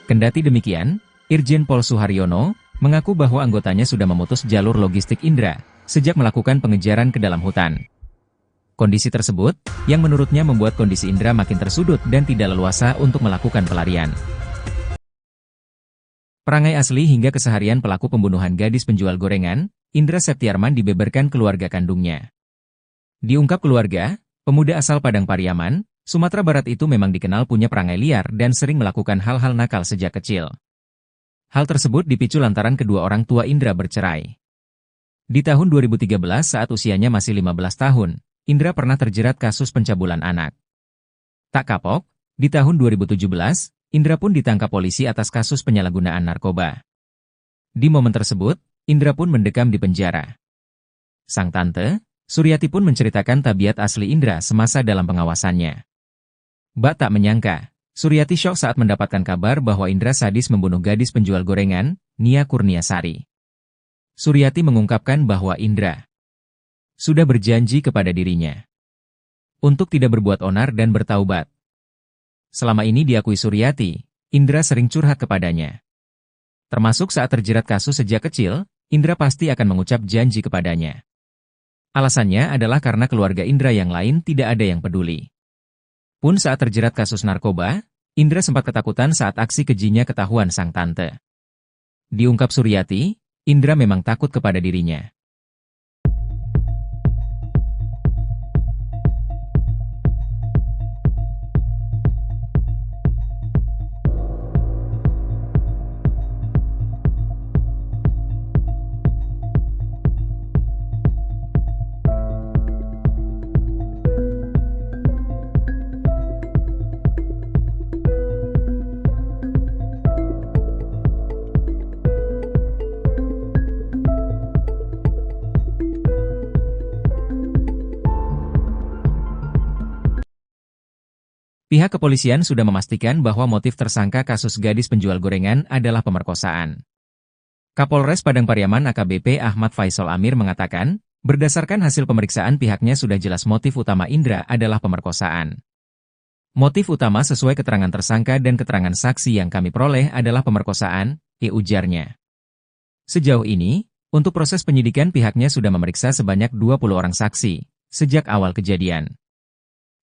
Kendati demikian, Irjen Pol Suharyono mengaku bahwa anggotanya sudah memutus jalur logistik Indra sejak melakukan pengejaran ke dalam hutan. Kondisi tersebut, yang menurutnya membuat kondisi Indra makin tersudut dan tidak leluasa untuk melakukan pelarian. Perangai asli hingga keseharian pelaku pembunuhan gadis penjual gorengan, Indra Septiarman dibeberkan keluarga kandungnya. Diungkap keluarga, pemuda asal Padang Pariaman, Sumatera Barat itu memang dikenal punya perangai liar dan sering melakukan hal-hal nakal sejak kecil. Hal tersebut dipicu lantaran kedua orang tua Indra bercerai. Di tahun 2013 saat usianya masih 15 tahun, Indra pernah terjerat kasus pencabulan anak. Tak kapok, di tahun 2017, Indra pun ditangkap polisi atas kasus penyalahgunaan narkoba. Di momen tersebut, Indra pun mendekam di penjara. Sang tante, Suryati pun menceritakan tabiat asli Indra semasa dalam pengawasannya. Bak tak menyangka, Suryati syok saat mendapatkan kabar bahwa Indra sadis membunuh gadis penjual gorengan, Nia Kurniasari. Suryati mengungkapkan bahwa Indra sudah berjanji kepada dirinya untuk tidak berbuat onar dan bertaubat. Selama ini diakui Suryati, Indra sering curhat kepadanya. Termasuk saat terjerat kasus sejak kecil, Indra pasti akan mengucap janji kepadanya. Alasannya adalah karena keluarga Indra yang lain tidak ada yang peduli. Pun saat terjerat kasus narkoba, Indra sempat ketakutan saat aksi kejinya ketahuan sang tante. Diungkap Suryati, Indra memang takut kepada dirinya. Pihak kepolisian sudah memastikan bahwa motif tersangka kasus gadis penjual gorengan adalah pemerkosaan. Kapolres Padang Pariaman AKBP Ahmad Faisal Amir mengatakan, berdasarkan hasil pemeriksaan pihaknya sudah jelas motif utama Indra adalah pemerkosaan. Motif utama sesuai keterangan tersangka dan keterangan saksi yang kami peroleh adalah pemerkosaan, ujarnya. Sejauh ini, untuk proses penyidikan pihaknya sudah memeriksa sebanyak 20 orang saksi, sejak awal kejadian.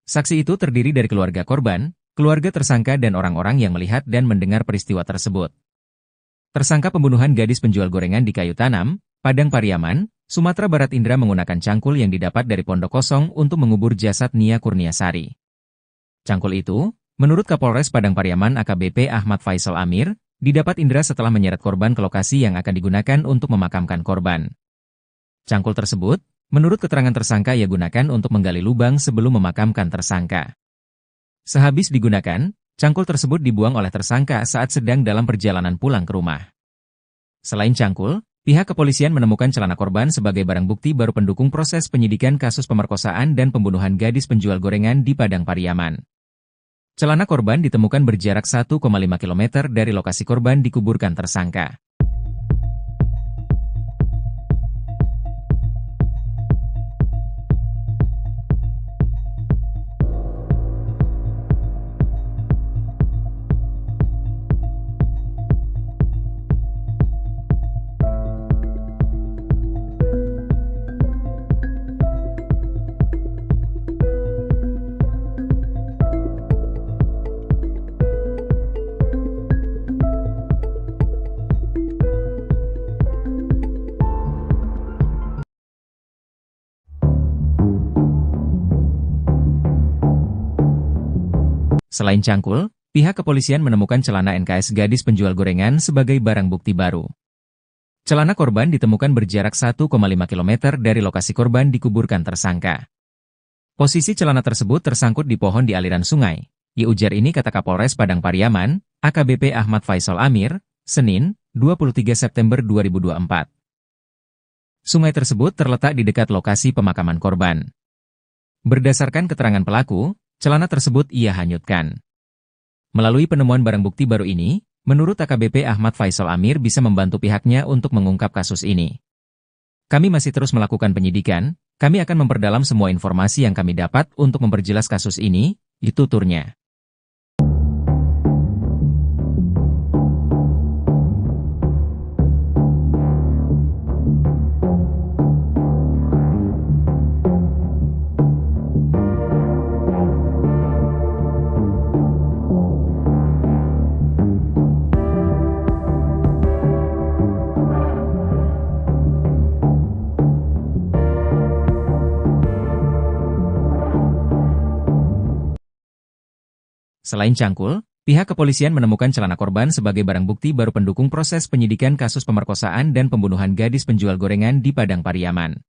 Saksi itu terdiri dari keluarga korban, keluarga tersangka dan orang-orang yang melihat dan mendengar peristiwa tersebut. Tersangka pembunuhan gadis penjual gorengan di Kayu Tanam, Padang Pariaman, Sumatera Barat Indra menggunakan cangkul yang didapat dari Pondok Kosong untuk mengubur jasad Nia Kurniasari. Cangkul itu, menurut Kapolres Padang Pariaman AKBP Ahmad Faisal Amir, didapat Indra setelah menyeret korban ke lokasi yang akan digunakan untuk memakamkan korban. Cangkul tersebut, menurut keterangan tersangka ia gunakan untuk menggali lubang sebelum memakamkan tersangka. Sehabis digunakan, cangkul tersebut dibuang oleh tersangka saat sedang dalam perjalanan pulang ke rumah. Selain cangkul, pihak kepolisian menemukan celana korban sebagai barang bukti baru pendukung proses penyidikan kasus pemerkosaan dan pembunuhan gadis penjual gorengan di Padang Pariaman. Celana korban ditemukan berjarak 1,5 km dari lokasi korban dikuburkan tersangka. Selain cangkul, pihak kepolisian menemukan celana NKS gadis penjual gorengan sebagai barang bukti baru. Celana korban ditemukan berjarak 1,5 km dari lokasi korban dikuburkan tersangka. Posisi celana tersebut tersangkut di pohon di aliran sungai. Ujar ini kata Kapolres Padang Pariaman, AKBP Ahmad Faisal Amir, Senin, 23 September 2024. Sungai tersebut terletak di dekat lokasi pemakaman korban. Berdasarkan keterangan pelaku, celana tersebut ia hanyutkan. Melalui penemuan barang bukti baru ini, menurut AKBP Ahmad Faisal Amir bisa membantu pihaknya untuk mengungkap kasus ini. Kami masih terus melakukan penyidikan, kami akan memperdalam semua informasi yang kami dapat untuk memperjelas kasus ini, tuturnya. Selain cangkul, pihak kepolisian menemukan celana korban sebagai barang bukti baru pendukung proses penyidikan kasus pemerkosaan dan pembunuhan gadis penjual gorengan di Padang Pariaman.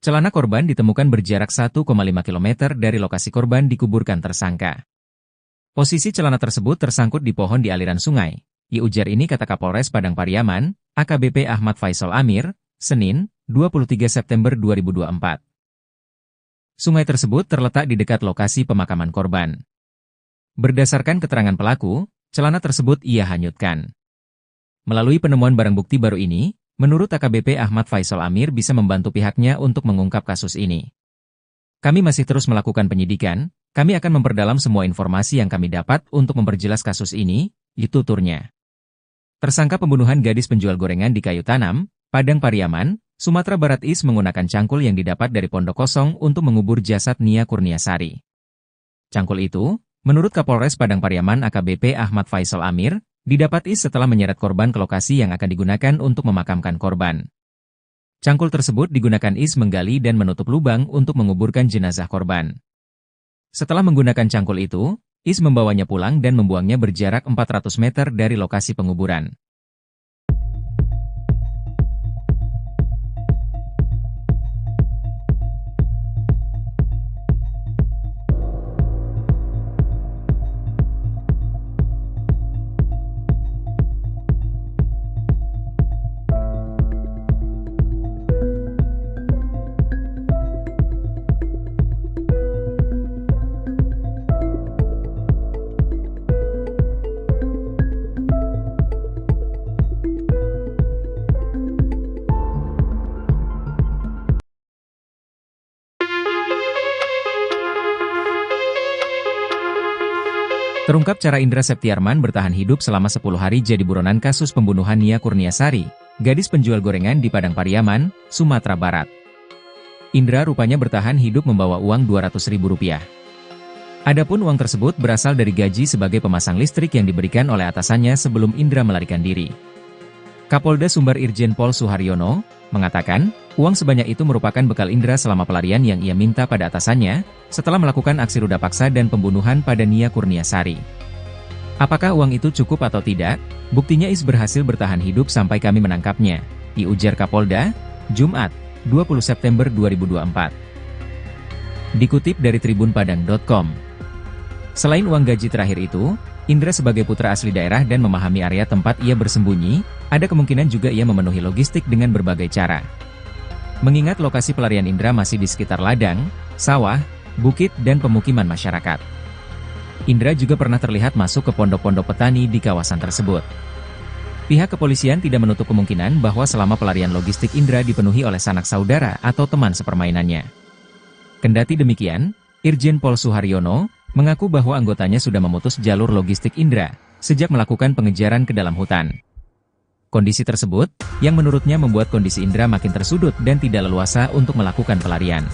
Celana korban ditemukan berjarak 1,5 km dari lokasi korban dikuburkan tersangka. Posisi celana tersebut tersangkut di pohon di aliran sungai. Ujar ini kata Kapolres Padang Pariaman, AKBP Ahmad Faisal Amir, Senin, 23 September 2024. Sungai tersebut terletak di dekat lokasi pemakaman korban. Berdasarkan keterangan pelaku, celana tersebut ia hanyutkan. Melalui penemuan barang bukti baru ini, menurut AKBP Ahmad Faisal Amir bisa membantu pihaknya untuk mengungkap kasus ini. Kami masih terus melakukan penyidikan, kami akan memperdalam semua informasi yang kami dapat untuk memperjelas kasus ini, tuturnya. Tersangka pembunuhan gadis penjual gorengan di Kayu Tanam, Padang Pariaman, Sumatera Barat menggunakan cangkul yang didapat dari Pondok Kosong untuk mengubur jasad Nia Kurniasari. Cangkul itu, menurut Kapolres Padang Pariaman AKBP Ahmad Faisal Amir, didapat setelah menyeret korban ke lokasi yang akan digunakan untuk memakamkan korban. Cangkul tersebut digunakan menggali dan menutup lubang untuk menguburkan jenazah korban. Setelah menggunakan cangkul itu, membawanya pulang dan membuangnya berjarak 400 meter dari lokasi penguburan. Terungkap cara Indra Septiarman bertahan hidup selama 10 hari jadi buronan kasus pembunuhan Nia Kurniasari, gadis penjual gorengan di Padang Pariaman, Sumatera Barat. Indra rupanya bertahan hidup membawa uang Rp200.000. Adapun uang tersebut berasal dari gaji sebagai pemasang listrik yang diberikan oleh atasannya sebelum Indra melarikan diri. Kapolda Sumbar Irjen Pol Suharyono mengatakan, uang sebanyak itu merupakan bekal Indra selama pelarian yang ia minta pada atasannya, setelah melakukan aksi ruda paksa dan pembunuhan pada Nia Kurniasari. Apakah uang itu cukup atau tidak? Buktinya Is berhasil bertahan hidup sampai kami menangkapnya, diujar Kapolda, Jumat, 20 September 2024. Dikutip dari tribunpadang.com. Selain uang gaji terakhir itu, Indra sebagai putra asli daerah dan memahami area tempat ia bersembunyi, ada kemungkinan juga ia memenuhi logistik dengan berbagai cara. Mengingat lokasi pelarian Indra masih di sekitar ladang, sawah, bukit dan pemukiman masyarakat. Indra juga pernah terlihat masuk ke pondok-pondok petani di kawasan tersebut. Pihak kepolisian tidak menutup kemungkinan bahwa selama pelarian logistik Indra dipenuhi oleh sanak saudara atau teman sepermainannya. Kendati demikian, Irjen Pol Suharyono mengaku bahwa anggotanya sudah memutus jalur logistik Indra sejak melakukan pengejaran ke dalam hutan. Kondisi tersebut, yang menurutnya membuat kondisi Indra makin tersudut dan tidak leluasa untuk melakukan pelarian.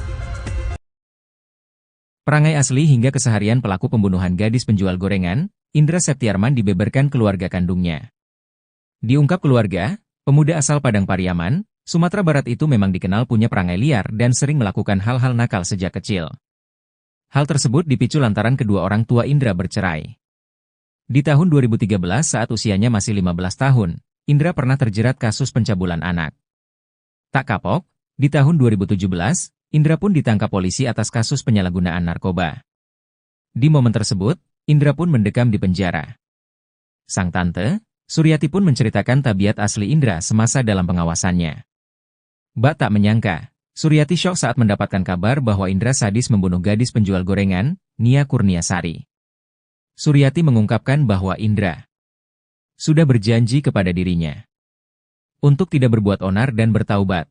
Perangai asli hingga keseharian pelaku pembunuhan gadis penjual gorengan, Indra Septiarman dibeberkan keluarga kandungnya. Diungkap keluarga, pemuda asal Padang Pariaman, Sumatera Barat itu memang dikenal punya perangai liar dan sering melakukan hal-hal nakal sejak kecil. Hal tersebut dipicu lantaran kedua orang tua Indra bercerai. Di tahun 2013 saat usianya masih 15 tahun, Indra pernah terjerat kasus pencabulan anak. Tak kapok, di tahun 2017, Indra pun ditangkap polisi atas kasus penyalahgunaan narkoba. Di momen tersebut, Indra pun mendekam di penjara. Sang tante, Suryati pun menceritakan tabiat asli Indra semasa dalam pengawasannya. Bak tak menyangka, Suryati syok saat mendapatkan kabar bahwa Indra sadis membunuh gadis penjual gorengan, Nia Kurniasari. Suryati mengungkapkan bahwa Indra sudah berjanji kepada dirinya untuk tidak berbuat onar dan bertaubat.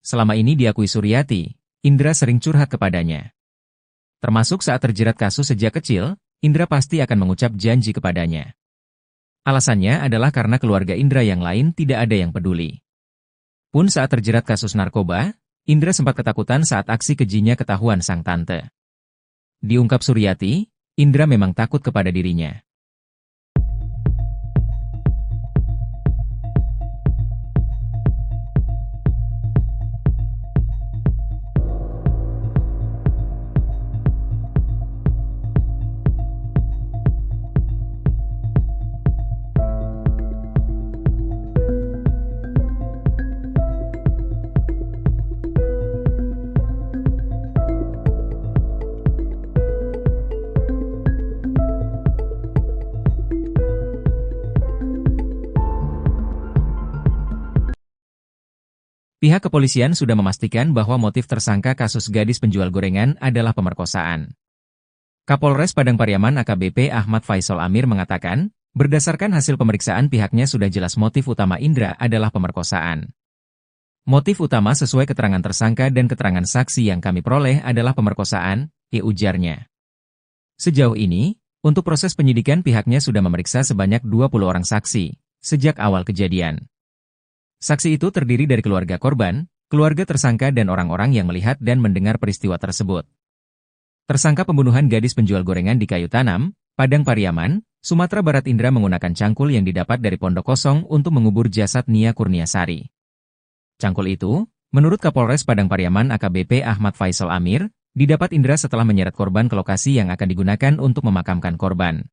Selama ini diakui Suryati, Indra sering curhat kepadanya. Termasuk saat terjerat kasus sejak kecil, Indra pasti akan mengucap janji kepadanya. Alasannya adalah karena keluarga Indra yang lain tidak ada yang peduli. Pun saat terjerat kasus narkoba, Indra sempat ketakutan saat aksi kejinya ketahuan sang tante. Diungkap Suryati, Indra memang takut kepada dirinya. Pihak kepolisian sudah memastikan bahwa motif tersangka kasus gadis penjual gorengan adalah pemerkosaan. Kapolres Padang Pariaman AKBP Ahmad Faisal Amir mengatakan, berdasarkan hasil pemeriksaan pihaknya sudah jelas motif utama Indra adalah pemerkosaan. Motif utama sesuai keterangan tersangka dan keterangan saksi yang kami peroleh adalah pemerkosaan, ujarnya. Sejauh ini, untuk proses penyidikan pihaknya sudah memeriksa sebanyak 20 orang saksi, sejak awal kejadian. Saksi itu terdiri dari keluarga korban, keluarga tersangka dan orang-orang yang melihat dan mendengar peristiwa tersebut. Tersangka pembunuhan gadis penjual gorengan di Kayu Tanam, Padang Pariaman, Sumatera Barat Indra menggunakan cangkul yang didapat dari pondok kosong untuk mengubur jasad Nia Kurniasari. Cangkul itu, menurut Kapolres Padang Pariaman AKBP Ahmad Faisal Amir, didapat Indra setelah menyeret korban ke lokasi yang akan digunakan untuk memakamkan korban.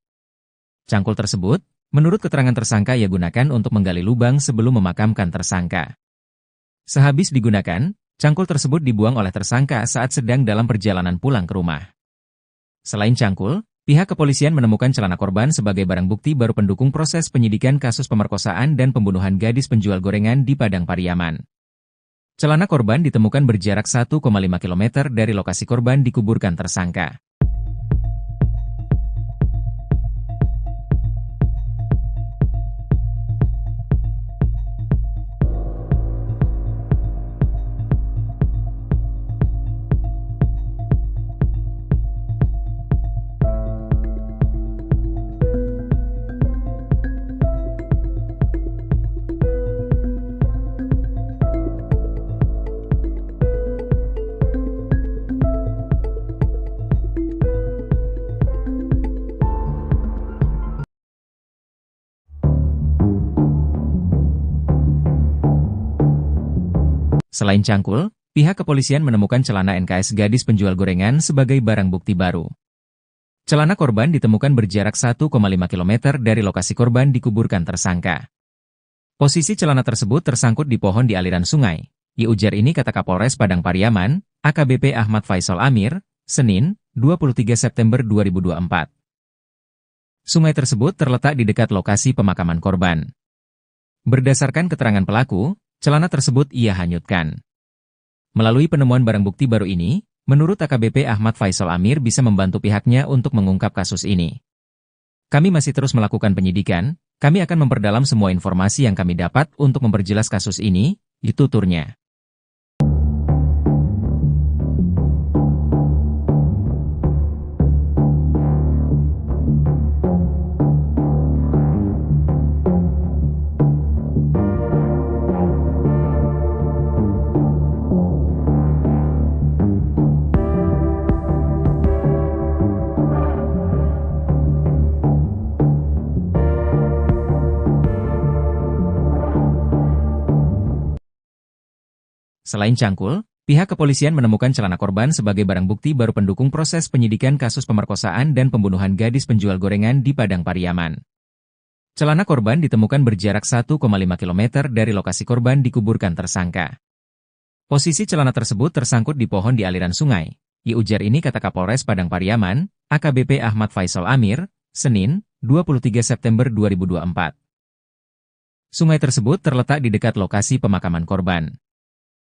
Cangkul tersebut, menurut keterangan tersangka ia gunakan untuk menggali lubang sebelum memakamkan tersangka. Sehabis digunakan, cangkul tersebut dibuang oleh tersangka saat sedang dalam perjalanan pulang ke rumah. Selain cangkul, pihak kepolisian menemukan celana korban sebagai barang bukti baru pendukung proses penyidikan kasus pemerkosaan dan pembunuhan gadis penjual gorengan di Padang Pariaman. Celana korban ditemukan berjarak 1,5 km dari lokasi korban dikuburkan tersangka. Selain cangkul, pihak kepolisian menemukan celana NKS gadis penjual gorengan sebagai barang bukti baru. Celana korban ditemukan berjarak 1,5 km dari lokasi korban dikuburkan tersangka. Posisi celana tersebut tersangkut di pohon di aliran sungai. Ujar ini kata Kapolres Padang Pariaman, AKBP Ahmad Faisal Amir, Senin, 23 September 2024. Sungai tersebut terletak di dekat lokasi pemakaman korban. Berdasarkan keterangan pelaku, celana tersebut ia hanyutkan. Melalui penemuan barang bukti baru ini, menurut AKBP Ahmad Faisal Amir bisa membantu pihaknya untuk mengungkap kasus ini. Kami masih terus melakukan penyidikan, kami akan memperdalam semua informasi yang kami dapat untuk memperjelas kasus ini, tuturnya. Selain cangkul, pihak kepolisian menemukan celana korban sebagai barang bukti baru pendukung proses penyidikan kasus pemerkosaan dan pembunuhan gadis penjual gorengan di Padang Pariaman. Celana korban ditemukan berjarak 1,5 km dari lokasi korban dikuburkan tersangka. Posisi celana tersebut tersangkut di pohon di aliran sungai. Ujar ini kata Kapolres Padang Pariaman, AKBP Ahmad Faisal Amir, Senin, 23 September 2024. Sungai tersebut terletak di dekat lokasi pemakaman korban.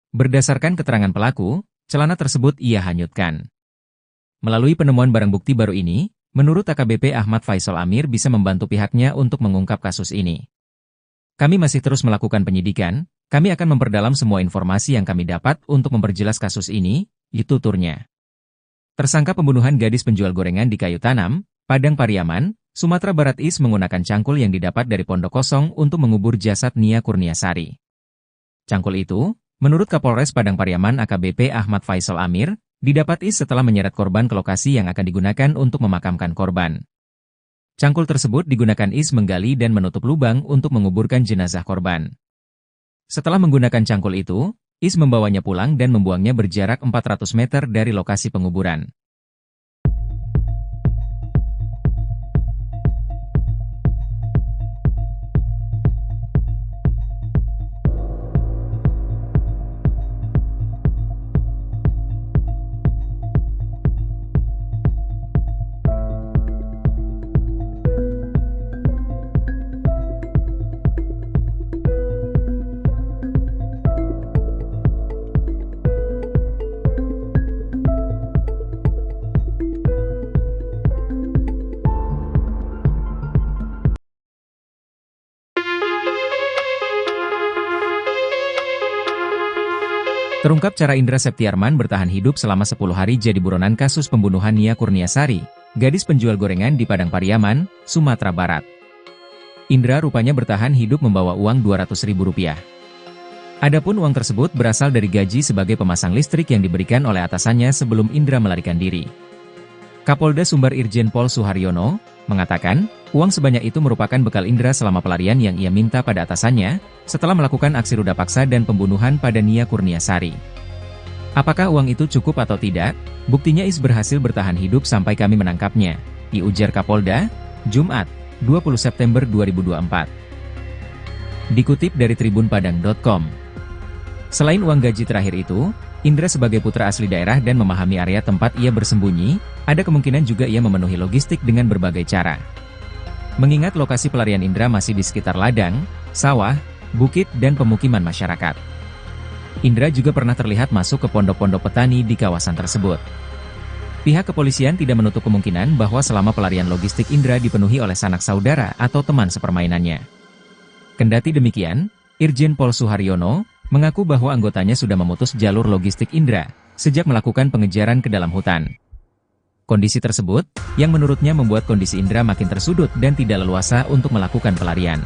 Berdasarkan keterangan pelaku, celana tersebut ia hanyutkan. Melalui penemuan barang bukti baru ini, menurut AKBP Ahmad Faisal Amir bisa membantu pihaknya untuk mengungkap kasus ini. Kami masih terus melakukan penyidikan, kami akan memperdalam semua informasi yang kami dapat untuk memperjelas kasus ini, tuturnya. Tersangka pembunuhan gadis penjual gorengan di Kayu Tanam, Padang Pariaman, Sumatera Barat Is menggunakan cangkul yang didapat dari pondok kosong untuk mengubur jasad Nia Kurniasari. Cangkul itu, menurut Kapolres Padang Pariaman AKBP Ahmad Faisal Amir, didapat Is setelah menyeret korban ke lokasi yang akan digunakan untuk memakamkan korban. Cangkul tersebut digunakan Is menggali dan menutup lubang untuk menguburkan jenazah korban. Setelah menggunakan cangkul itu, Is membawanya pulang dan membuangnya berjarak 400 meter dari lokasi penguburan. Terungkap cara Indra Septiarman bertahan hidup selama 10 hari jadi buronan kasus pembunuhan Nia Kurniasari, gadis penjual gorengan di Padang Pariaman, Sumatera Barat. Indra rupanya bertahan hidup membawa uang Rp200.000. Adapun uang tersebut berasal dari gaji sebagai pemasang listrik yang diberikan oleh atasannya sebelum Indra melarikan diri. Kapolda Sumbar Irjen Pol Suharyono mengatakan, uang sebanyak itu merupakan bekal Indra selama pelarian yang ia minta pada atasannya, setelah melakukan aksi ruda paksa dan pembunuhan pada Nia Kurniasari. Apakah uang itu cukup atau tidak? Buktinya Is berhasil bertahan hidup sampai kami menangkapnya, ujar Kapolda, Jumat, 20 September 2024. Dikutip dari tribunpadang.com. Selain uang gaji terakhir itu, Indra sebagai putra asli daerah dan memahami area tempat ia bersembunyi, ada kemungkinan juga ia memenuhi logistik dengan berbagai cara. Mengingat lokasi pelarian Indra masih di sekitar ladang, sawah, bukit dan pemukiman masyarakat. Indra juga pernah terlihat masuk ke pondok-pondok petani di kawasan tersebut. Pihak kepolisian tidak menutup kemungkinan bahwa selama pelarian logistik Indra dipenuhi oleh sanak saudara atau teman sepermainannya. Kendati demikian, Irjen Pol Suharyono mengaku bahwa anggotanya sudah memutus jalur logistik Indra sejak melakukan pengejaran ke dalam hutan. Kondisi tersebut, yang menurutnya membuat kondisi Indra makin tersudut dan tidak leluasa untuk melakukan pelarian.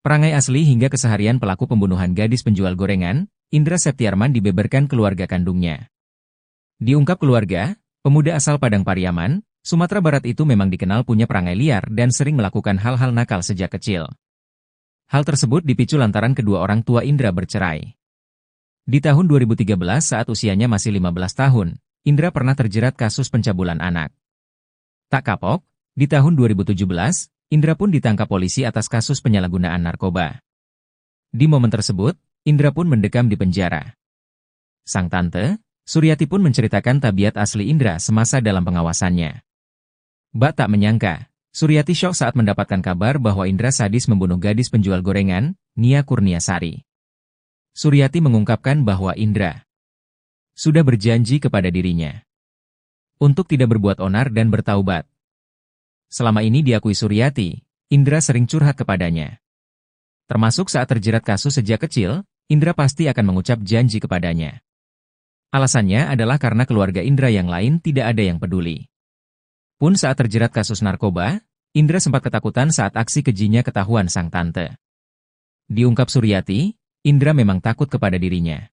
Perangai asli hingga keseharian pelaku pembunuhan gadis penjual gorengan, Indra Septiarman dibeberkan keluarga kandungnya. Diungkap keluarga, pemuda asal Padang Pariaman, Sumatera Barat itu memang dikenal punya perangai liar dan sering melakukan hal-hal nakal sejak kecil. Hal tersebut dipicu lantaran kedua orang tua Indra bercerai. Di tahun 2013 saat usianya masih 15 tahun, Indra pernah terjerat kasus pencabulan anak. Tak kapok, di tahun 2017, Indra pun ditangkap polisi atas kasus penyalahgunaan narkoba. Di momen tersebut, Indra pun mendekam di penjara. Sang tante, Suryati pun menceritakan tabiat asli Indra semasa dalam pengawasannya. Bak tak menyangka, Suryati syok saat mendapatkan kabar bahwa Indra sadis membunuh gadis penjual gorengan, Nia Kurniasari. Suryati mengungkapkan bahwa Indra sudah berjanji kepada dirinya untuk tidak berbuat onar dan bertaubat. Selama ini diakui Suryati, Indra sering curhat kepadanya. Termasuk saat terjerat kasus sejak kecil, Indra pasti akan mengucap janji kepadanya. Alasannya adalah karena keluarga Indra yang lain tidak ada yang peduli. Pun saat terjerat kasus narkoba, Indra sempat ketakutan saat aksi kejinya ketahuan sang tante. Diungkap Suryati, Indra memang takut kepada dirinya.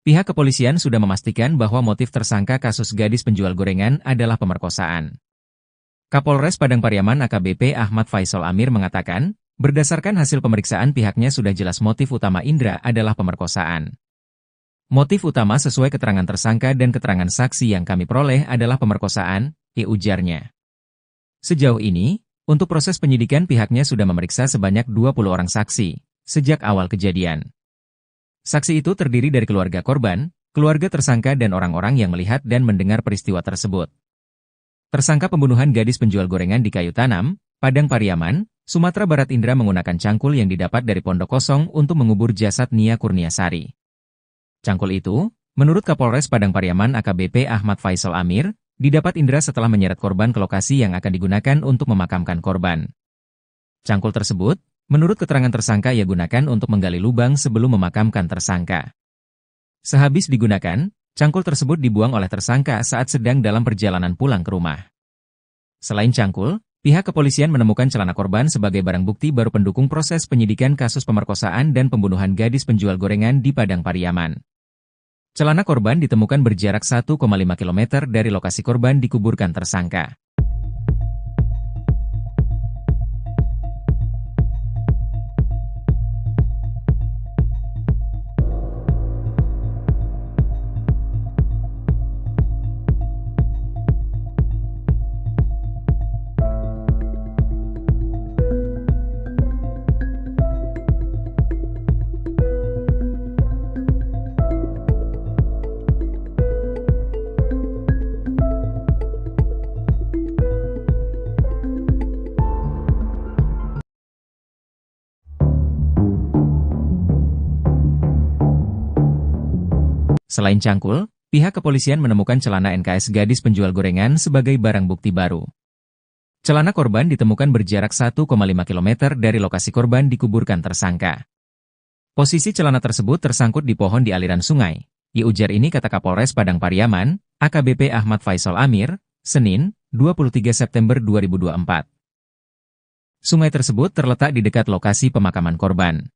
Pihak kepolisian sudah memastikan bahwa motif tersangka kasus gadis penjual gorengan adalah pemerkosaan. Kapolres Padang Pariaman AKBP Ahmad Faisal Amir mengatakan, berdasarkan hasil pemeriksaan pihaknya sudah jelas motif utama Indra adalah pemerkosaan. Motif utama sesuai keterangan tersangka dan keterangan saksi yang kami peroleh adalah pemerkosaan, ujarnya. Sejauh ini, untuk proses penyidikan pihaknya sudah memeriksa sebanyak 20 orang saksi, sejak awal kejadian. Saksi itu terdiri dari keluarga korban, keluarga tersangka dan orang-orang yang melihat dan mendengar peristiwa tersebut. Tersangka pembunuhan gadis penjual gorengan di Kayu Tanam, Padang Pariaman, Sumatera Barat Indra menggunakan cangkul yang didapat dari pondok kosong untuk mengubur jasad Nia Kurniasari. Cangkul itu, menurut Kapolres Padang Pariaman AKBP Ahmad Faisal Amir, didapat Indra setelah menyeret korban ke lokasi yang akan digunakan untuk memakamkan korban. Cangkul tersebut, menurut keterangan tersangka ia gunakan untuk menggali lubang sebelum memakamkan tersangka. Sehabis digunakan, cangkul tersebut dibuang oleh tersangka saat sedang dalam perjalanan pulang ke rumah. Selain cangkul, pihak kepolisian menemukan celana korban sebagai barang bukti baru pendukung proses penyidikan kasus pemerkosaan dan pembunuhan gadis penjual gorengan di Padang Pariaman. Celana korban ditemukan berjarak 1,5 km dari lokasi korban dikuburkan tersangka. Selain cangkul, pihak kepolisian menemukan celana NKS gadis penjual gorengan sebagai barang bukti baru. Celana korban ditemukan berjarak 1,5 km dari lokasi korban dikuburkan tersangka. Posisi celana tersebut tersangkut di pohon di aliran sungai. Ujar ini kata Kapolres Padang Pariaman, AKBP Ahmad Faisal Amir, Senin, 23 September 2024. Sungai tersebut terletak di dekat lokasi pemakaman korban.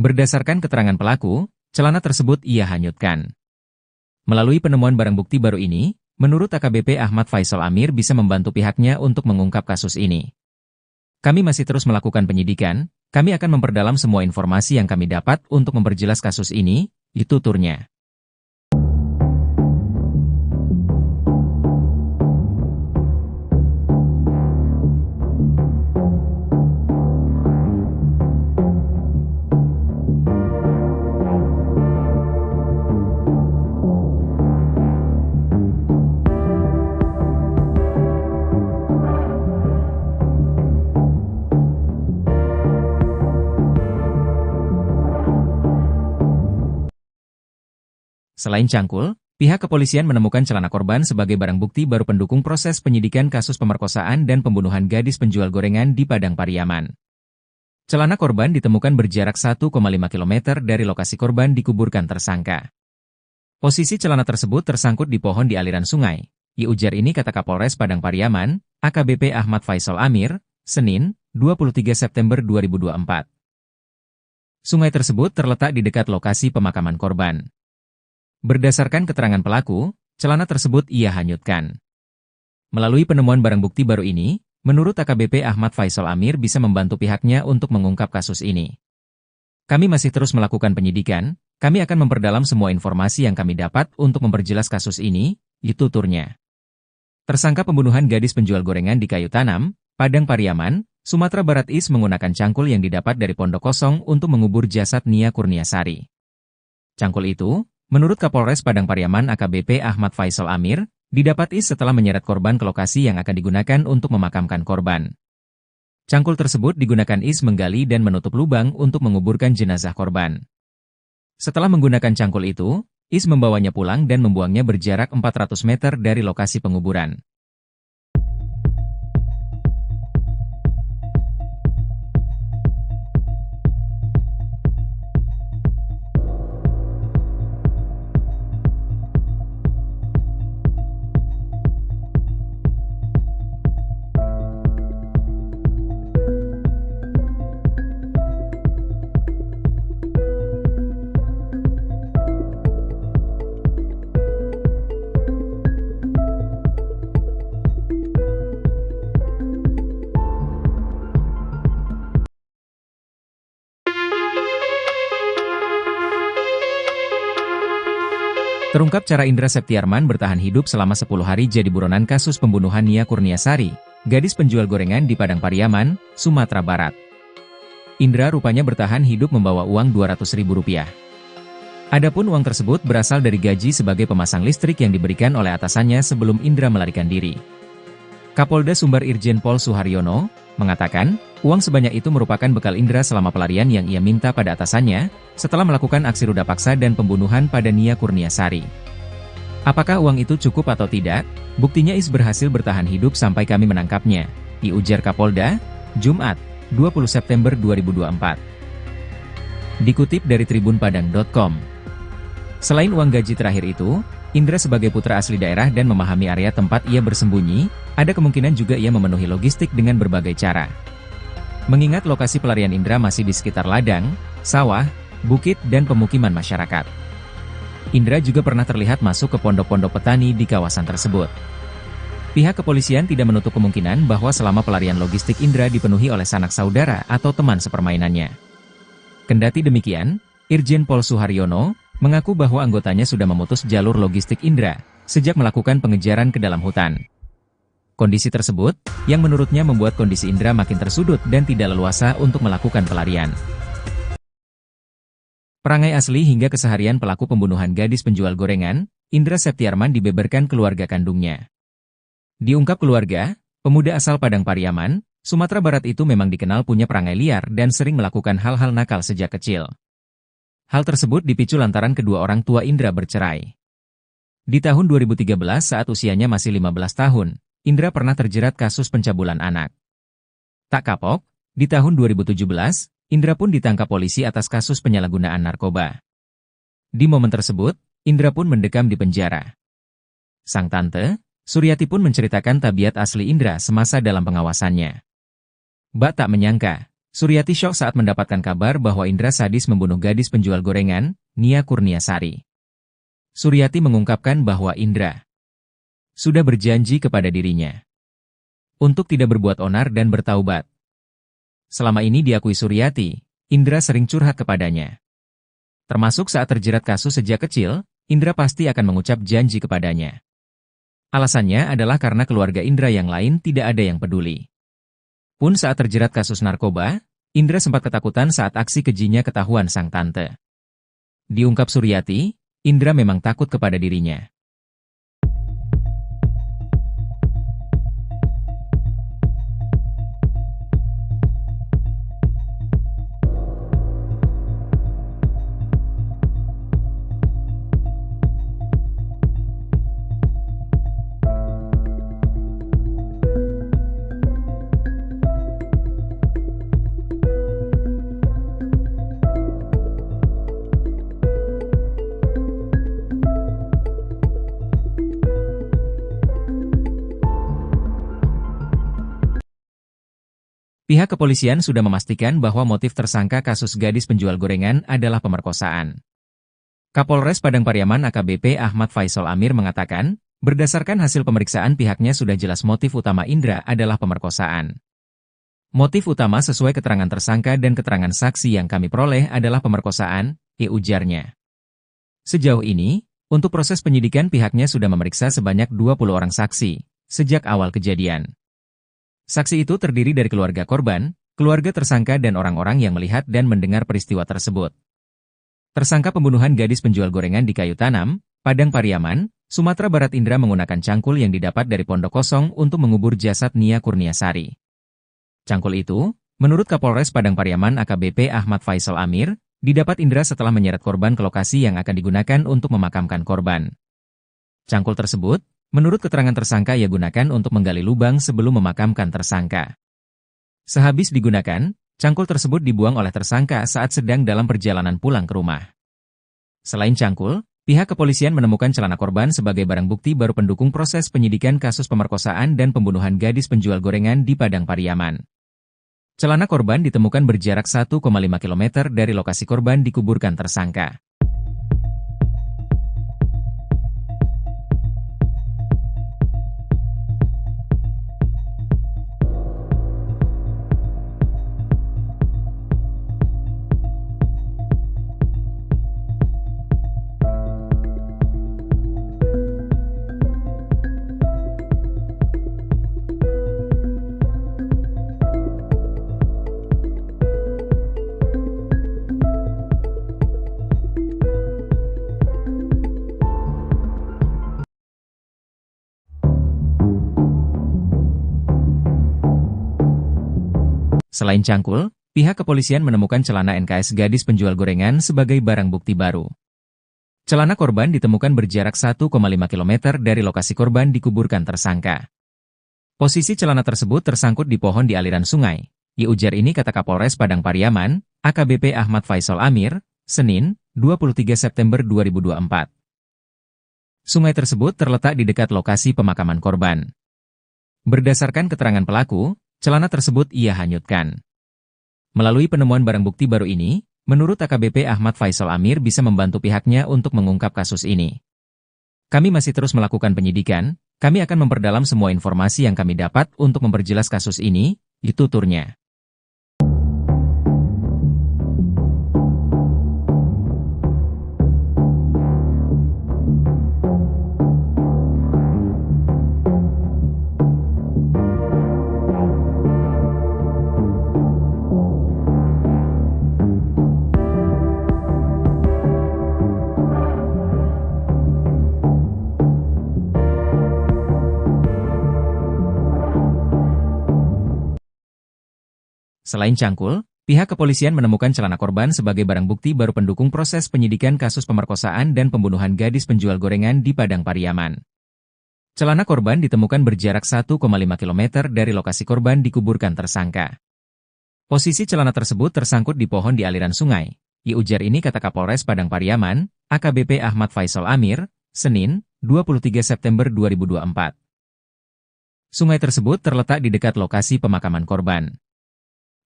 Berdasarkan keterangan pelaku, celana tersebut ia hanyutkan. Melalui penemuan barang bukti baru ini, menurut AKBP Ahmad Faisal Amir bisa membantu pihaknya untuk mengungkap kasus ini. Kami masih terus melakukan penyidikan, kami akan memperdalam semua informasi yang kami dapat untuk memperjelas kasus ini, tuturnya. Selain cangkul, Pihak kepolisian menemukan celana korban sebagai barang bukti baru pendukung proses penyidikan kasus pemerkosaan dan pembunuhan gadis penjual gorengan di Padang Pariaman. Celana korban ditemukan berjarak 1,5 km dari lokasi korban dikuburkan tersangka. Posisi celana tersebut tersangkut di pohon di aliran sungai. Ujar ini kata Kapolres Padang Pariaman, AKBP Ahmad Faisal Amir, Senin, 23 September 2024. Sungai tersebut terletak di dekat lokasi pemakaman korban. Berdasarkan keterangan pelaku, celana tersebut ia hanyutkan. Melalui penemuan barang bukti baru ini, menurut AKBP Ahmad Faisal Amir bisa membantu pihaknya untuk mengungkap kasus ini. Kami masih terus melakukan penyidikan, kami akan memperdalam semua informasi yang kami dapat untuk memperjelas kasus ini, tuturnya. Tersangka pembunuhan gadis penjual gorengan di Kayu Tanam, Padang Pariaman, Sumatera Barat Is menggunakan cangkul yang didapat dari pondok kosong untuk mengubur jasad Nia Kurniasari. Cangkul itu, menurut Kapolres Padang Pariaman AKBP Ahmad Faisal Amir, didapat Is setelah menyeret korban ke lokasi yang akan digunakan untuk memakamkan korban. Cangkul tersebut digunakan Is menggali dan menutup lubang untuk menguburkan jenazah korban. Setelah menggunakan cangkul itu, Is membawanya pulang dan membuangnya berjarak 400 meter dari lokasi penguburan. Terungkap cara Indra Septiarman bertahan hidup selama 10 hari jadi buronan kasus pembunuhan Nia Kurniasari, gadis penjual gorengan di Padang Pariaman, Sumatera Barat. Indra rupanya bertahan hidup membawa uang Rp200.000. Adapun uang tersebut berasal dari gaji sebagai pemasang listrik yang diberikan oleh atasannya sebelum Indra melarikan diri. Kapolda Sumbar Irjen Pol Suharyono mengatakan, uang sebanyak itu merupakan bekal Indra selama pelarian yang ia minta pada atasannya, setelah melakukan aksi ruda paksa dan pembunuhan pada Nia Kurniasari. Apakah uang itu cukup atau tidak? Buktinya Is berhasil bertahan hidup sampai kami menangkapnya, ujar Kapolda, Jumat, 20 September 2024. Dikutip dari tribunpadang.com. Selain uang gaji terakhir itu, Indra sebagai putra asli daerah dan memahami area tempat ia bersembunyi, ada kemungkinan juga ia memenuhi logistik dengan berbagai cara. Mengingat lokasi pelarian Indra masih di sekitar ladang, sawah, bukit dan pemukiman masyarakat. Indra juga pernah terlihat masuk ke pondok-pondok petani di kawasan tersebut. Pihak kepolisian tidak menutup kemungkinan bahwa selama pelarian logistik Indra dipenuhi oleh sanak saudara atau teman sepermainannya. Kendati demikian, Irjen Pol Suharyono mengaku bahwa anggotanya sudah memutus jalur logistik Indra sejak melakukan pengejaran ke dalam hutan. Kondisi tersebut, yang menurutnya membuat kondisi Indra makin tersudut dan tidak leluasa untuk melakukan pelarian. Perangai asli hingga keseharian pelaku pembunuhan gadis penjual gorengan, Indra Septiarman dibeberkan keluarga kandungnya. Diungkap keluarga, pemuda asal Padang Pariaman, Sumatera Barat itu memang dikenal punya perangai liar dan sering melakukan hal-hal nakal sejak kecil. Hal tersebut dipicu lantaran kedua orang tua Indra bercerai. Di tahun 2013 saat usianya masih 15 tahun, Indra pernah terjerat kasus pencabulan anak. Tak kapok, di tahun 2017, Indra pun ditangkap polisi atas kasus penyalahgunaan narkoba. Di momen tersebut, Indra pun mendekam di penjara. Sang tante, Suryati pun menceritakan tabiat asli Indra semasa dalam pengawasannya. Bak tak menyangka, Suryati syok saat mendapatkan kabar bahwa Indra sadis membunuh gadis penjual gorengan, Nia Kurniasari. Suryati mengungkapkan bahwa Indra sudah berjanji kepada dirinya untuk tidak berbuat onar dan bertaubat. Selama ini diakui Suryati, Indra sering curhat kepadanya. Termasuk saat terjerat kasus sejak kecil, Indra pasti akan mengucap janji kepadanya. Alasannya adalah karena keluarga Indra yang lain tidak ada yang peduli. Pun saat terjerat kasus narkoba, Indra sempat ketakutan saat aksi kejinya ketahuan sang tante. Diungkap Suryati, Indra memang takut kepada dirinya. Pihak kepolisian sudah memastikan bahwa motif tersangka kasus gadis penjual gorengan adalah pemerkosaan. Kapolres Padang Pariaman AKBP Ahmad Faisal Amir mengatakan, berdasarkan hasil pemeriksaan pihaknya sudah jelas motif utama Indra adalah pemerkosaan. Motif utama sesuai keterangan tersangka dan keterangan saksi yang kami peroleh adalah pemerkosaan, ujarnya. Sejauh ini, untuk proses penyidikan pihaknya sudah memeriksa sebanyak 20 orang saksi, sejak awal kejadian. Saksi itu terdiri dari keluarga korban, keluarga tersangka dan orang-orang yang melihat dan mendengar peristiwa tersebut. Tersangka pembunuhan gadis penjual gorengan di Kayu Tanam, Padang Pariaman, Sumatera Barat Indra menggunakan cangkul yang didapat dari Pondok Kosong untuk mengubur jasad Nia Kurniasari. Cangkul itu, menurut Kapolres Padang Pariaman AKBP Ahmad Faisal Amir, didapat Indra setelah menyeret korban ke lokasi yang akan digunakan untuk memakamkan korban. Cangkul tersebut, menurut keterangan tersangka ia gunakan untuk menggali lubang sebelum memakamkan tersangka. Sehabis digunakan, cangkul tersebut dibuang oleh tersangka saat sedang dalam perjalanan pulang ke rumah. Selain cangkul, pihak kepolisian menemukan celana korban sebagai barang bukti baru pendukung proses penyidikan kasus pemerkosaan dan pembunuhan gadis penjual gorengan di Padang Pariaman. Celana korban ditemukan berjarak 1,5 km dari lokasi korban dikuburkan tersangka. Selain cangkul, pihak kepolisian menemukan celana NKS gadis penjual gorengan sebagai barang bukti baru. Celana korban ditemukan berjarak 1,5 km dari lokasi korban dikuburkan tersangka. Posisi celana tersebut tersangkut di pohon di aliran sungai. Ujar ini kata Kapolres Padang Pariaman, AKBP Ahmad Faisal Amir, Senin, 23 September 2024. Sungai tersebut terletak di dekat lokasi pemakaman korban. Berdasarkan keterangan pelaku, celana tersebut ia hanyutkan. Melalui penemuan barang bukti baru ini, menurut AKBP Ahmad Faisal Amir bisa membantu pihaknya untuk mengungkap kasus ini. Kami masih terus melakukan penyidikan, kami akan memperdalam semua informasi yang kami dapat untuk memperjelas kasus ini, tuturnya. Selain cangkul, pihak kepolisian menemukan celana korban sebagai barang bukti baru pendukung proses penyidikan kasus pemerkosaan dan pembunuhan gadis penjual gorengan di Padang Pariaman. Celana korban ditemukan berjarak 1,5 km dari lokasi korban dikuburkan tersangka. Posisi celana tersebut tersangkut di pohon di aliran sungai. Ujar ini kata Kapolres Padang Pariaman, AKBP Ahmad Faisal Amir, Senin, 23 September 2024. Sungai tersebut terletak di dekat lokasi pemakaman korban.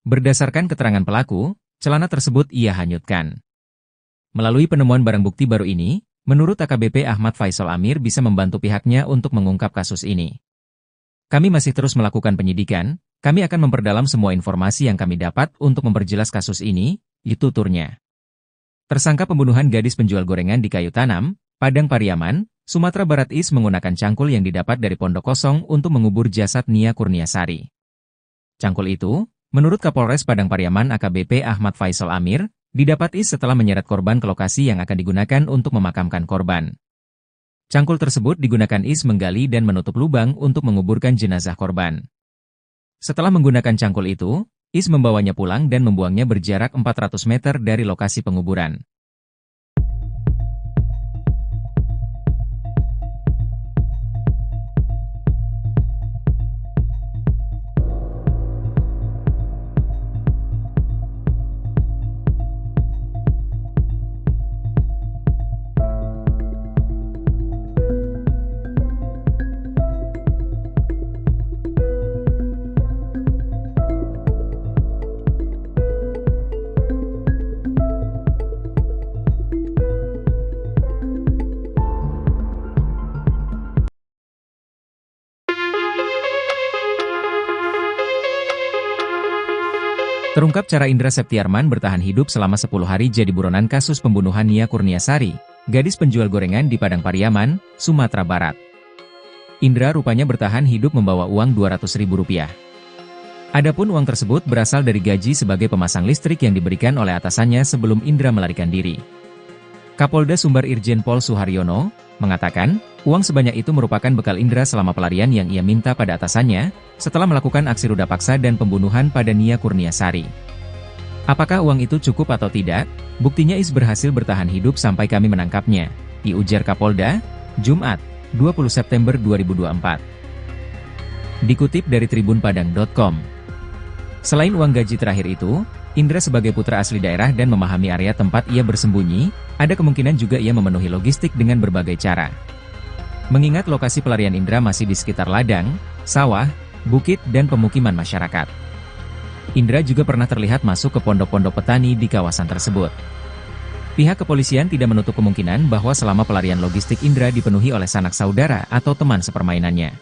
Berdasarkan keterangan pelaku, celana tersebut ia hanyutkan. Melalui penemuan barang bukti baru ini, menurut AKBP Ahmad Faisal Amir bisa membantu pihaknya untuk mengungkap kasus ini. Kami masih terus melakukan penyidikan, kami akan memperdalam semua informasi yang kami dapat untuk memperjelas kasus ini, tuturnya. Tersangka pembunuhan gadis penjual gorengan di Kayu Tanam, Padang Pariaman, Sumatera Barat menggunakan cangkul yang didapat dari Pondok Kosong untuk mengubur jasad Nia Kurniasari. Cangkul itu, menurut Kapolres Padang Pariaman AKBP Ahmad Faisal Amir, didapat setelah menyeret korban ke lokasi yang akan digunakan untuk memakamkan korban. Cangkul tersebut digunakan menggali dan menutup lubang untuk menguburkan jenazah korban. Setelah menggunakan cangkul itu, membawanya pulang dan membuangnya berjarak 400 meter dari lokasi penguburan. Terungkap cara Indra Septiarman bertahan hidup selama 10 hari jadi buronan kasus pembunuhan Nia Kurniasari, gadis penjual gorengan di Padang Pariaman, Sumatera Barat. Indra rupanya bertahan hidup membawa uang Rp200.000. Adapun uang tersebut berasal dari gaji sebagai pemasang listrik yang diberikan oleh atasannya sebelum Indra melarikan diri. Kapolda Sumbar Irjen Pol Suharyono mengatakan, uang sebanyak itu merupakan bekal Indra selama pelarian yang ia minta pada atasannya, setelah melakukan aksi ruda paksa dan pembunuhan pada Nia Kurniasari. Apakah uang itu cukup atau tidak? Buktinya Is berhasil bertahan hidup sampai kami menangkapnya, diujar Kapolda, Jumat, 20 September 2024. Dikutip dari tribunpadang.com. Selain uang gaji terakhir itu, Indra sebagai putra asli daerah dan memahami area tempat ia bersembunyi, ada kemungkinan juga ia memenuhi logistik dengan berbagai cara. Mengingat lokasi pelarian Indra masih di sekitar ladang, sawah, bukit dan pemukiman masyarakat. Indra juga pernah terlihat masuk ke pondok-pondok petani di kawasan tersebut. Pihak kepolisian tidak menutup kemungkinan bahwa selama pelarian logistik Indra dipenuhi oleh sanak saudara atau teman sepermainannya.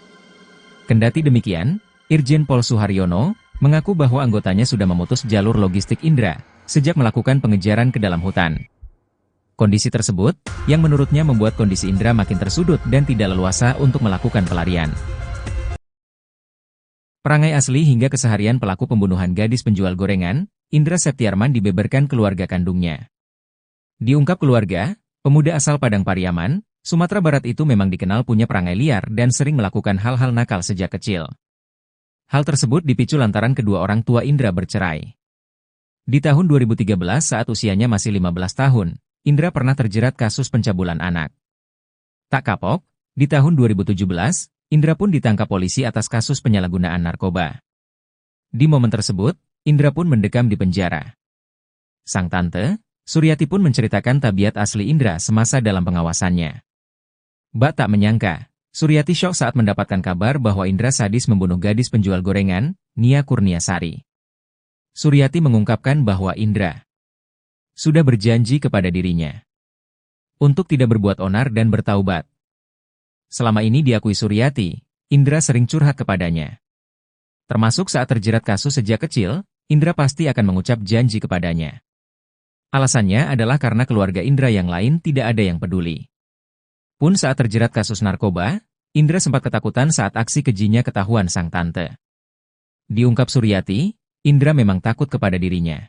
Kendati demikian, Irjen Pol Suharyono mengaku bahwa anggotanya sudah memutus jalur logistik Indra sejak melakukan pengejaran ke dalam hutan. Kondisi tersebut, yang menurutnya membuat kondisi Indra makin tersudut dan tidak leluasa untuk melakukan pelarian. Perangai asli hingga keseharian pelaku pembunuhan gadis penjual gorengan, Indra Septiarman dibeberkan keluarga kandungnya. Diungkap keluarga, pemuda asal Padang Pariaman, Sumatera Barat itu memang dikenal punya perangai liar dan sering melakukan hal-hal nakal sejak kecil. Hal tersebut dipicu lantaran kedua orang tua Indra bercerai. Di tahun 2013 saat usianya masih 15 tahun, Indra pernah terjerat kasus pencabulan anak. Tak kapok, di tahun 2017, Indra pun ditangkap polisi atas kasus penyalahgunaan narkoba. Di momen tersebut, Indra pun mendekam di penjara. Sang tante, Suryati pun menceritakan tabiat asli Indra semasa dalam pengawasannya. Bak tak menyangka, Suryati syok saat mendapatkan kabar bahwa Indra sadis membunuh gadis penjual gorengan, Nia Kurniasari. Suryati mengungkapkan bahwa Indra sudah berjanji kepada dirinya untuk tidak berbuat onar dan bertaubat. Selama ini diakui Suryati, Indra sering curhat kepadanya. Termasuk saat terjerat kasus sejak kecil, Indra pasti akan mengucap janji kepadanya. Alasannya adalah karena keluarga Indra yang lain tidak ada yang peduli. Pun saat terjerat kasus narkoba, Indra sempat ketakutan saat aksi kejinya ketahuan sang tante. Diungkap Suryati, Indra memang takut kepada dirinya.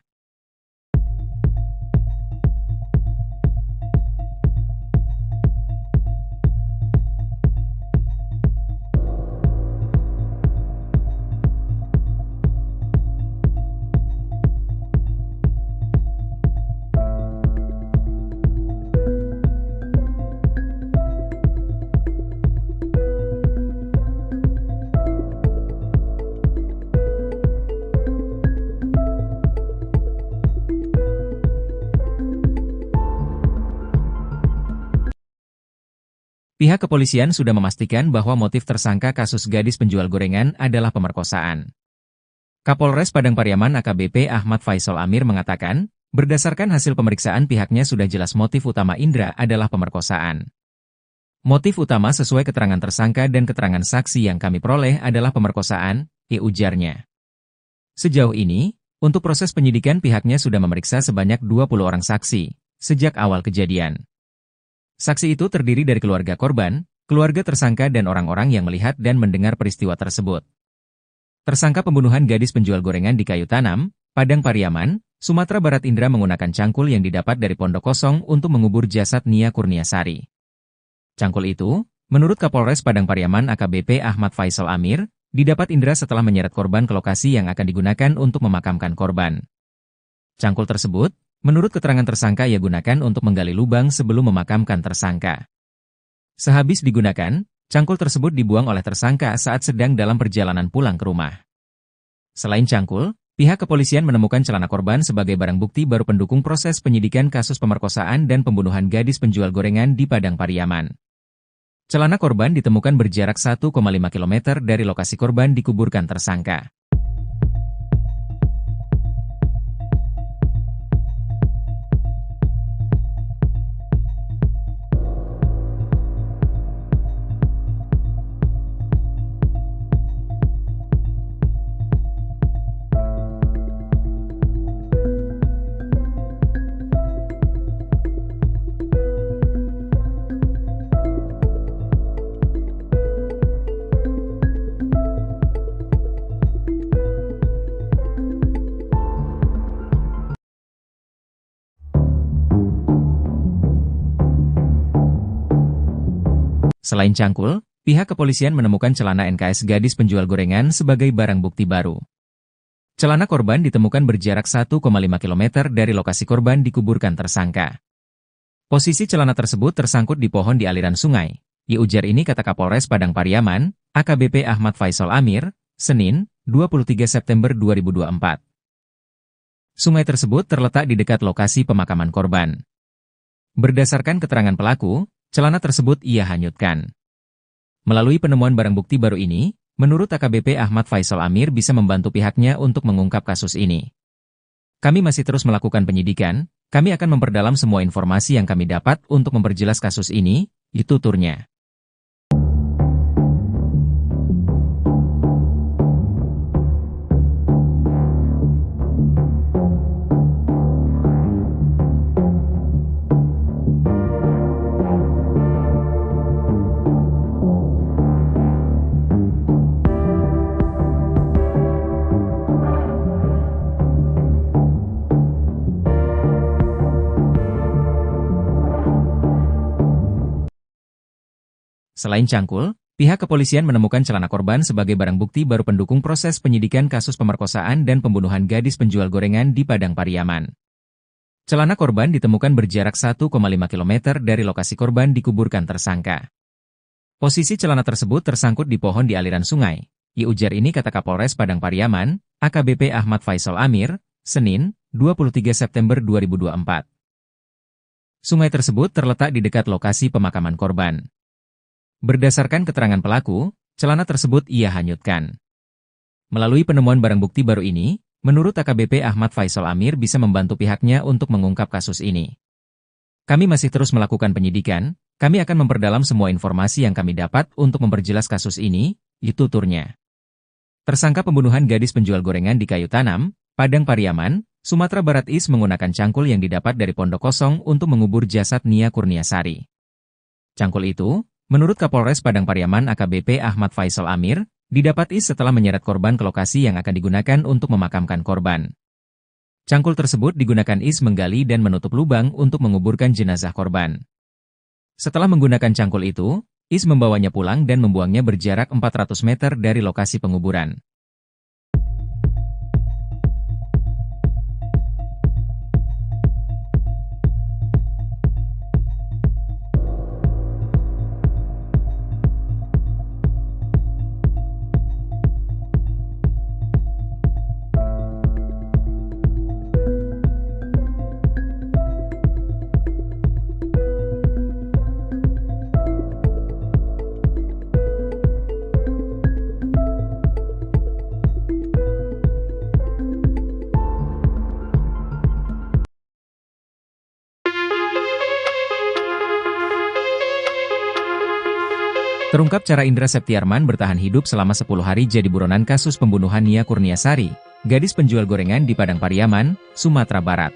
Pihak kepolisian sudah memastikan bahwa motif tersangka kasus gadis penjual gorengan adalah pemerkosaan. Kapolres Padang Pariaman AKBP Ahmad Faisal Amir mengatakan, berdasarkan hasil pemeriksaan pihaknya sudah jelas motif utama Indra adalah pemerkosaan. Motif utama sesuai keterangan tersangka dan keterangan saksi yang kami peroleh adalah pemerkosaan, ujarnya. Sejauh ini, untuk proses penyidikan pihaknya sudah memeriksa sebanyak 20 orang saksi, sejak awal kejadian. Saksi itu terdiri dari keluarga korban, keluarga tersangka dan orang-orang yang melihat dan mendengar peristiwa tersebut. Tersangka pembunuhan gadis penjual gorengan di Kayu Tanam, Padang Pariaman, Sumatera Barat Indra menggunakan cangkul yang didapat dari pondok kosong untuk mengubur jasad Nia Kurniasari. Cangkul itu, menurut Kapolres Padang Pariaman AKBP Ahmad Faisal Amir, didapat Indra setelah menyeret korban ke lokasi yang akan digunakan untuk memakamkan korban. Cangkul tersebut, menurut keterangan tersangka ia gunakan untuk menggali lubang sebelum memakamkan tersangka. Sehabis digunakan, cangkul tersebut dibuang oleh tersangka saat sedang dalam perjalanan pulang ke rumah. Selain cangkul, pihak kepolisian menemukan celana korban sebagai barang bukti baru pendukung proses penyidikan kasus pemerkosaan dan pembunuhan gadis penjual gorengan di Padang Pariaman. Celana korban ditemukan berjarak 1,5 km dari lokasi korban dikuburkan tersangka. Selain cangkul, pihak kepolisian menemukan celana NKS gadis penjual gorengan sebagai barang bukti baru. Celana korban ditemukan berjarak 1,5 km dari lokasi korban dikuburkan tersangka. Posisi celana tersebut tersangkut di pohon di aliran sungai. Ujar ini kata Kapolres Padang Pariaman, AKBP Ahmad Faisal Amir, Senin, 23 September 2024. Sungai tersebut terletak di dekat lokasi pemakaman korban. Berdasarkan keterangan pelaku, celana tersebut ia hanyutkan. Melalui penemuan barang bukti baru ini, menurut AKBP Ahmad Faisal Amir bisa membantu pihaknya untuk mengungkap kasus ini. Kami masih terus melakukan penyidikan, kami akan memperdalam semua informasi yang kami dapat untuk memperjelas kasus ini, tuturnya. Selain cangkul, pihak kepolisian menemukan celana korban sebagai barang bukti baru pendukung proses penyidikan kasus pemerkosaan dan pembunuhan gadis penjual gorengan di Padang Pariaman. Celana korban ditemukan berjarak 1,5 km dari lokasi korban dikuburkan tersangka. Posisi celana tersebut tersangkut di pohon di aliran sungai. Ujar ini kata Kapolres Padang Pariaman, AKBP Ahmad Faisal Amir, Senin, 23 September 2024. Sungai tersebut terletak di dekat lokasi pemakaman korban. Berdasarkan keterangan pelaku, celana tersebut ia hanyutkan. Melalui penemuan barang bukti baru ini, menurut AKBP Ahmad Faisal Amir bisa membantu pihaknya untuk mengungkap kasus ini. Kami masih terus melakukan penyidikan, kami akan memperdalam semua informasi yang kami dapat untuk memperjelas kasus ini, tuturnya. Tersangka pembunuhan gadis penjual gorengan di Kayu Tanam, Padang Pariaman, Sumatera Barat Is menggunakan cangkul yang didapat dari pondok kosong untuk mengubur jasad Nia Kurniasari. Cangkul itu, menurut Kapolres Padang Pariaman AKBP Ahmad Faisal Amir, didapat Is setelah menyeret korban ke lokasi yang akan digunakan untuk memakamkan korban. Cangkul tersebut digunakan Is menggali dan menutup lubang untuk menguburkan jenazah korban. Setelah menggunakan cangkul itu, Is membawanya pulang dan membuangnya berjarak 400 meter dari lokasi penguburan. Terungkap cara Indra Septiarman bertahan hidup selama 10 hari jadi buronan kasus pembunuhan Nia Kurniasari, gadis penjual gorengan di Padang Pariaman, Sumatera Barat.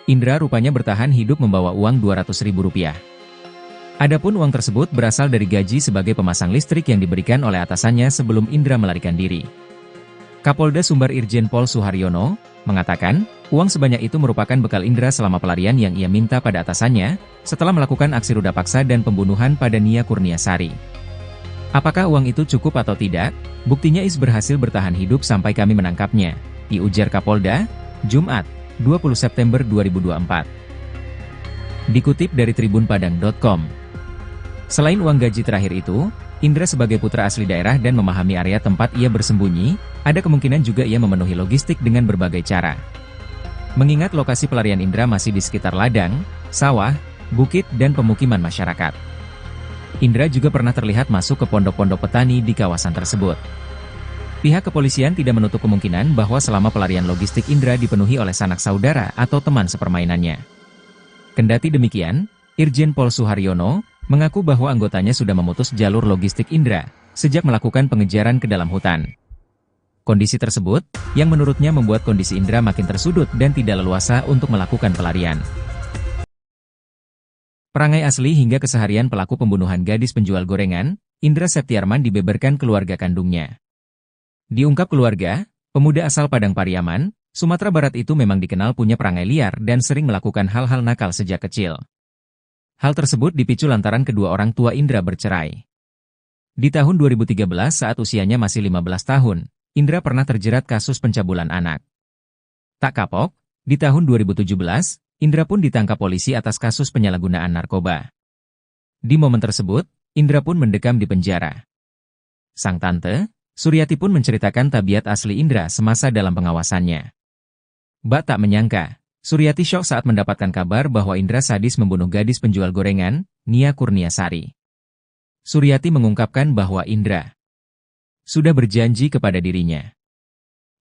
Indra rupanya bertahan hidup membawa uang Rp200.000. Adapun uang tersebut berasal dari gaji sebagai pemasang listrik yang diberikan oleh atasannya sebelum Indra melarikan diri. Kapolda Sumbar Irjen Pol Suharyono mengatakan, uang sebanyak itu merupakan bekal Indra selama pelarian yang ia minta pada atasannya, setelah melakukan aksi ruda paksa dan pembunuhan pada Nia Kurniasari. Apakah uang itu cukup atau tidak? Buktinya Is berhasil bertahan hidup sampai kami menangkapnya, diujar Kapolda, Jumat, 20 September 2024. Dikutip dari tribunpadang.com. Selain uang gaji terakhir itu, Indra sebagai putra asli daerah dan memahami area tempat ia bersembunyi, ada kemungkinan juga ia memenuhi logistik dengan berbagai cara. Mengingat lokasi pelarian Indra masih di sekitar ladang, sawah, bukit dan pemukiman masyarakat. Indra juga pernah terlihat masuk ke pondok-pondok petani di kawasan tersebut. Pihak kepolisian tidak menutup kemungkinan bahwa selama pelarian logistik Indra dipenuhi oleh sanak saudara atau teman sepermainannya. Kendati demikian, Irjen Pol Suharyono mengaku bahwa anggotanya sudah memutus jalur logistik Indra sejak melakukan pengejaran ke dalam hutan. Kondisi tersebut, yang menurutnya membuat kondisi Indra makin tersudut dan tidak leluasa untuk melakukan pelarian. Perangai asli hingga keseharian pelaku pembunuhan gadis penjual gorengan, Indra Septiarman dibeberkan keluarga kandungnya. Diungkap keluarga, pemuda asal Padang Pariaman, Sumatera Barat itu memang dikenal punya perangai liar dan sering melakukan hal-hal nakal sejak kecil. Hal tersebut dipicu lantaran kedua orang tua Indra bercerai. Di tahun 2013 saat usianya masih 15 tahun, Indra pernah terjerat kasus pencabulan anak. Tak kapok, di tahun 2017, Indra pun ditangkap polisi atas kasus penyalahgunaan narkoba. Di momen tersebut, Indra pun mendekam di penjara. Sang tante, Suryati pun menceritakan tabiat asli Indra semasa dalam pengawasannya. Bak tak menyangka, Suryati syok saat mendapatkan kabar bahwa Indra sadis membunuh gadis penjual gorengan, Nia Kurniasari. Suryati mengungkapkan bahwa Indra sudah berjanji kepada dirinya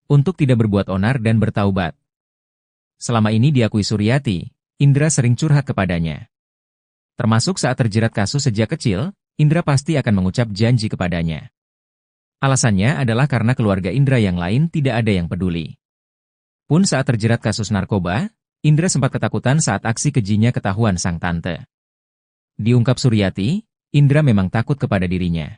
untuk tidak berbuat onar dan bertaubat. Selama ini diakui Suryati, Indra sering curhat kepadanya. Termasuk saat terjerat kasus sejak kecil, Indra pasti akan mengucap janji kepadanya. Alasannya adalah karena keluarga Indra yang lain tidak ada yang peduli. Pun saat terjerat kasus narkoba, Indra sempat ketakutan saat aksi kejinya ketahuan sang tante. Diungkap Suryati, Indra memang takut kepada dirinya.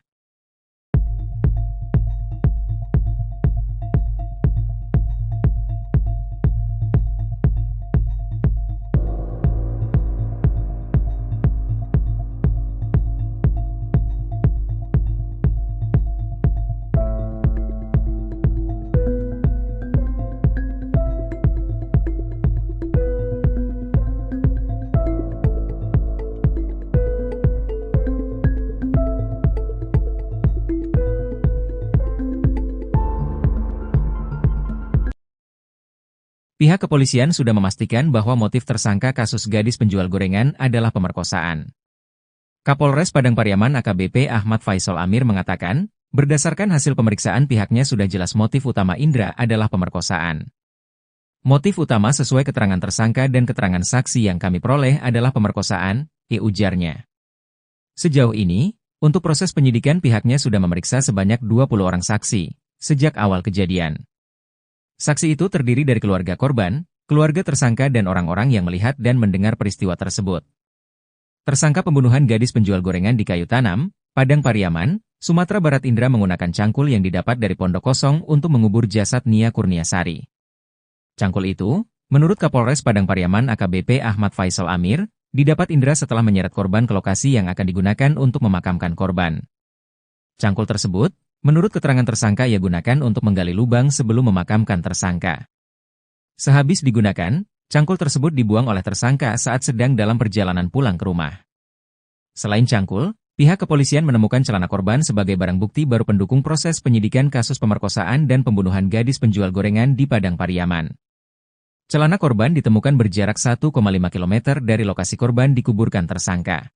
Pihak kepolisian sudah memastikan bahwa motif tersangka kasus gadis penjual gorengan adalah pemerkosaan. Kapolres Padang Pariaman AKBP Ahmad Faisal Amir mengatakan, berdasarkan hasil pemeriksaan pihaknya sudah jelas motif utama Indra adalah pemerkosaan. Motif utama sesuai keterangan tersangka dan keterangan saksi yang kami peroleh adalah pemerkosaan, ujarnya. Sejauh ini, untuk proses penyidikan pihaknya sudah memeriksa sebanyak 20 orang saksi, sejak awal kejadian. Saksi itu terdiri dari keluarga korban, keluarga tersangka dan orang-orang yang melihat dan mendengar peristiwa tersebut. Tersangka pembunuhan gadis penjual gorengan di Kayu Tanam, Padang Pariaman, Sumatera Barat Indra menggunakan cangkul yang didapat dari pondok kosong untuk mengubur jasad Nia Kurniasari. Cangkul itu, menurut Kapolres Padang Pariaman AKBP Ahmad Faisal Amir, didapat Indra setelah menyeret korban ke lokasi yang akan digunakan untuk memakamkan korban. Cangkul tersebut, menurut keterangan tersangka ia gunakan untuk menggali lubang sebelum memakamkan tersangka. Sehabis digunakan, cangkul tersebut dibuang oleh tersangka saat sedang dalam perjalanan pulang ke rumah. Selain cangkul, pihak kepolisian menemukan celana korban sebagai barang bukti baru pendukung proses penyidikan kasus pemerkosaan dan pembunuhan gadis penjual gorengan di Padang Pariaman. Celana korban ditemukan berjarak 1,5 km dari lokasi korban dikuburkan tersangka.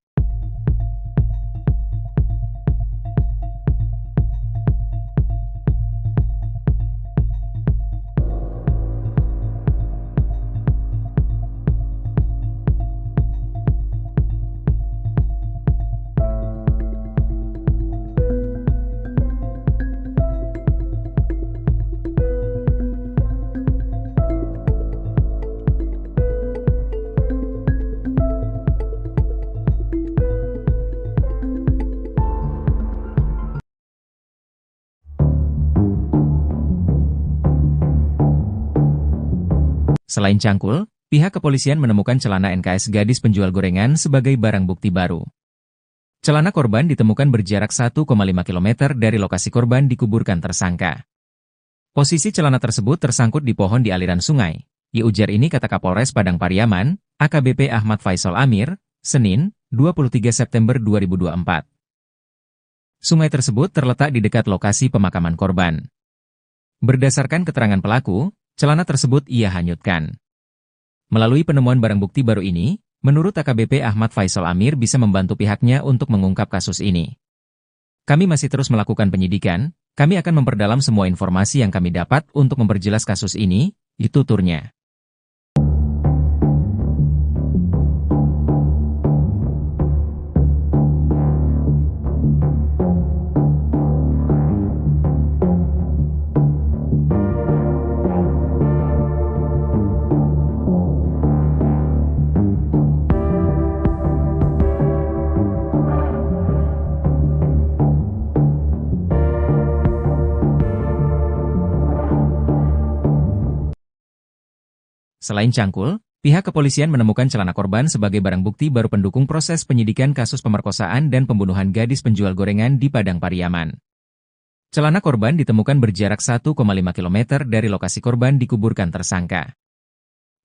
Selain cangkul, pihak kepolisian menemukan celana NKS gadis penjual gorengan sebagai barang bukti baru. Celana korban ditemukan berjarak 1,5 km dari lokasi korban dikuburkan tersangka. Posisi celana tersebut tersangkut di pohon di aliran sungai. Ujar ini kata Kapolres Padang Pariaman, AKBP Ahmad Faisal Amir, Senin, 23 September 2024. Sungai tersebut terletak di dekat lokasi pemakaman korban. Berdasarkan keterangan pelaku, celana tersebut ia hanyutkan. Melalui penemuan barang bukti baru ini, menurut AKBP Ahmad Faisal Amir bisa membantu pihaknya untuk mengungkap kasus ini. Kami masih terus melakukan penyidikan, kami akan memperdalam semua informasi yang kami dapat untuk memperjelas kasus ini, tuturnya. Selain cangkul, Pihak kepolisian menemukan celana korban sebagai barang bukti baru pendukung proses penyidikan kasus pemerkosaan dan pembunuhan gadis penjual gorengan di Padang Pariaman. Celana korban ditemukan berjarak 1,5 km dari lokasi korban dikuburkan tersangka.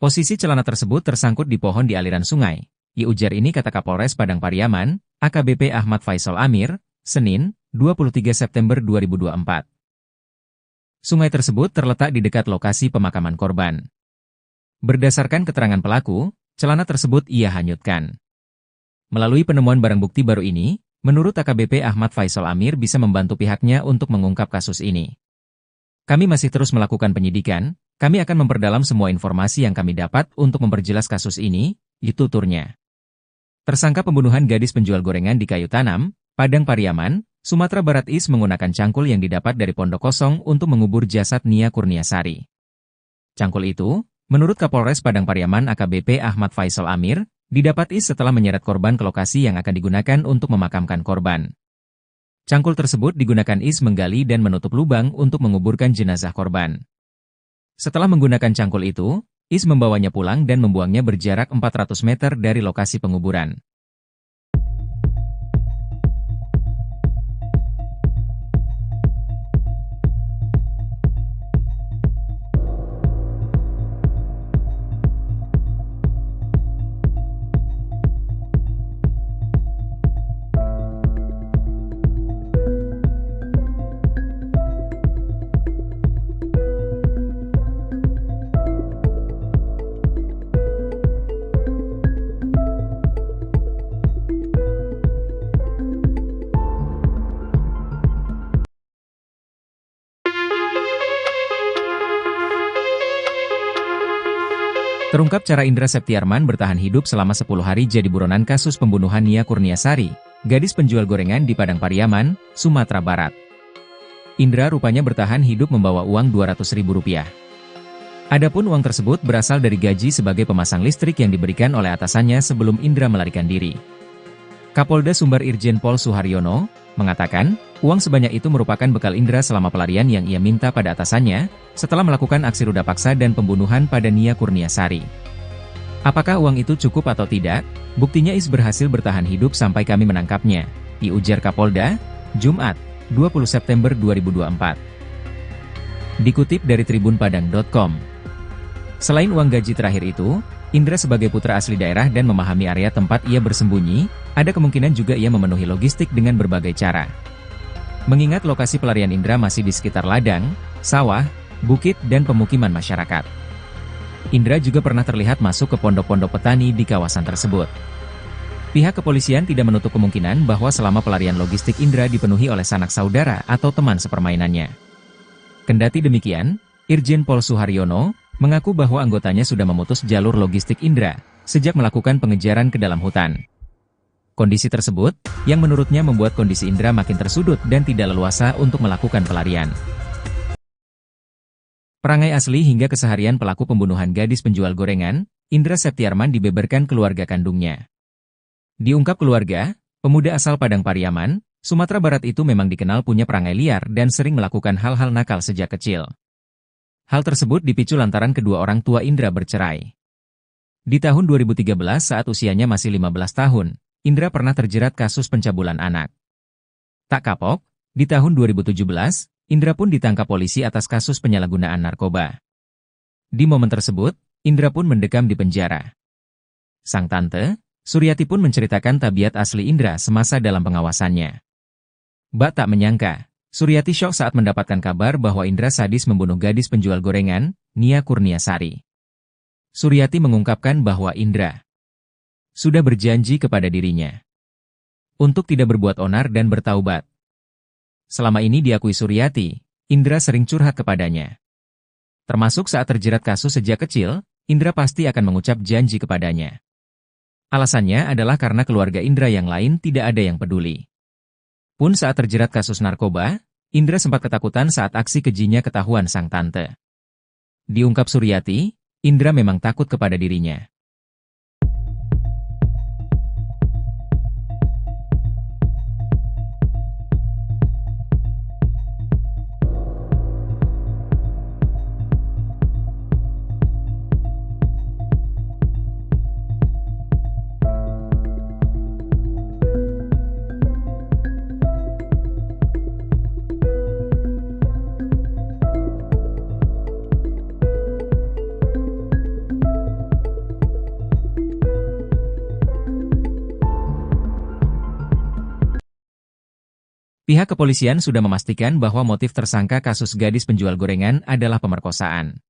Posisi celana tersebut tersangkut di pohon di aliran sungai. Ujar ini kata Kapolres Padang Pariaman, AKBP Ahmad Faisal Amir, Senin, 23 September 2024. Sungai tersebut terletak di dekat lokasi pemakaman korban. Berdasarkan keterangan pelaku, celana tersebut ia hanyutkan. Melalui penemuan barang bukti baru ini, menurut AKBP Ahmad Faisal Amir bisa membantu pihaknya untuk mengungkap kasus ini. Kami masih terus melakukan penyidikan, kami akan memperdalam semua informasi yang kami dapat untuk memperjelas kasus ini, tuturnya. Tersangka pembunuhan gadis penjual gorengan di Kayu Tanam, Padang Pariaman, Sumatera Barat Is menggunakan cangkul yang didapat dari pondok kosong untuk mengubur jasad Nia Kurniasari. Cangkul itu, menurut Kapolres Padang Pariaman AKBP Ahmad Faisal Amir, didapat Is setelah menyeret korban ke lokasi yang akan digunakan untuk memakamkan korban. Cangkul tersebut digunakan Is menggali dan menutup lubang untuk menguburkan jenazah korban. Setelah menggunakan cangkul itu, Is membawanya pulang dan membuangnya berjarak 400 meter dari lokasi penguburan. Terungkap cara Indra Septiarman bertahan hidup selama 10 hari jadi buronan kasus pembunuhan Nia Kurniasari, gadis penjual gorengan di Padang Pariaman, Sumatera Barat. Indra rupanya bertahan hidup membawa uang Rp200.000. Adapun uang tersebut berasal dari gaji sebagai pemasang listrik yang diberikan oleh atasannya sebelum Indra melarikan diri. Kapolda Sumbar Irjen Pol Suharyono mengatakan, uang sebanyak itu merupakan bekal Indra selama pelarian yang ia minta pada atasannya, setelah melakukan aksi ruda paksa dan pembunuhan pada Nia Kurniasari. Apakah uang itu cukup atau tidak? Buktinya Is berhasil bertahan hidup sampai kami menangkapnya, ujar Kapolda, Jumat, 20 September 2024. Dikutip dari tribunpadang.com. Selain uang gaji terakhir itu, Indra sebagai putra asli daerah dan memahami area tempat ia bersembunyi, ada kemungkinan juga ia memenuhi logistik dengan berbagai cara. Mengingat lokasi pelarian Indra masih di sekitar ladang, sawah, bukit dan pemukiman masyarakat. Indra juga pernah terlihat masuk ke pondok-pondok petani di kawasan tersebut. Pihak kepolisian tidak menutup kemungkinan bahwa selama pelarian logistik Indra dipenuhi oleh sanak saudara atau teman sepermainannya. Kendati demikian, Irjen Pol Suharyono mengaku bahwa anggotanya sudah memutus jalur logistik Indra sejak melakukan pengejaran ke dalam hutan. Kondisi tersebut, yang menurutnya membuat kondisi Indra makin tersudut dan tidak leluasa untuk melakukan pelarian. Perangai asli hingga keseharian pelaku pembunuhan gadis penjual gorengan, Indra Septiarman dibeberkan keluarga kandungnya. Diungkap keluarga, pemuda asal Padang Pariaman, Sumatera Barat itu memang dikenal punya perangai liar dan sering melakukan hal-hal nakal sejak kecil. Hal tersebut dipicu lantaran kedua orang tua Indra bercerai. Di tahun 2013 saat usianya masih 15 tahun, Indra pernah terjerat kasus pencabulan anak. Tak kapok, di tahun 2017, Indra pun ditangkap polisi atas kasus penyalahgunaan narkoba. Di momen tersebut, Indra pun mendekam di penjara. Sang tante, Suryati pun menceritakan tabiat asli Indra semasa dalam pengawasannya. Bak tak menyangka, Suryati syok saat mendapatkan kabar bahwa Indra sadis membunuh gadis penjual gorengan, Nia Kurniasari. Suryati mengungkapkan bahwa Indra sudah berjanji kepada dirinya untuk tidak berbuat onar dan bertaubat. Selama ini diakui Suryati, Indra sering curhat kepadanya. Termasuk saat terjerat kasus sejak kecil, Indra pasti akan mengucap janji kepadanya. Alasannya adalah karena keluarga Indra yang lain tidak ada yang peduli. Pun saat terjerat kasus narkoba, Indra sempat ketakutan saat aksi kejinya ketahuan sang tante. Diungkap Suryati, Indra memang takut kepada dirinya. pihak kepolisian sudah memastikan bahwa motif tersangka kasus gadis penjual gorengan adalah pemerkosaan.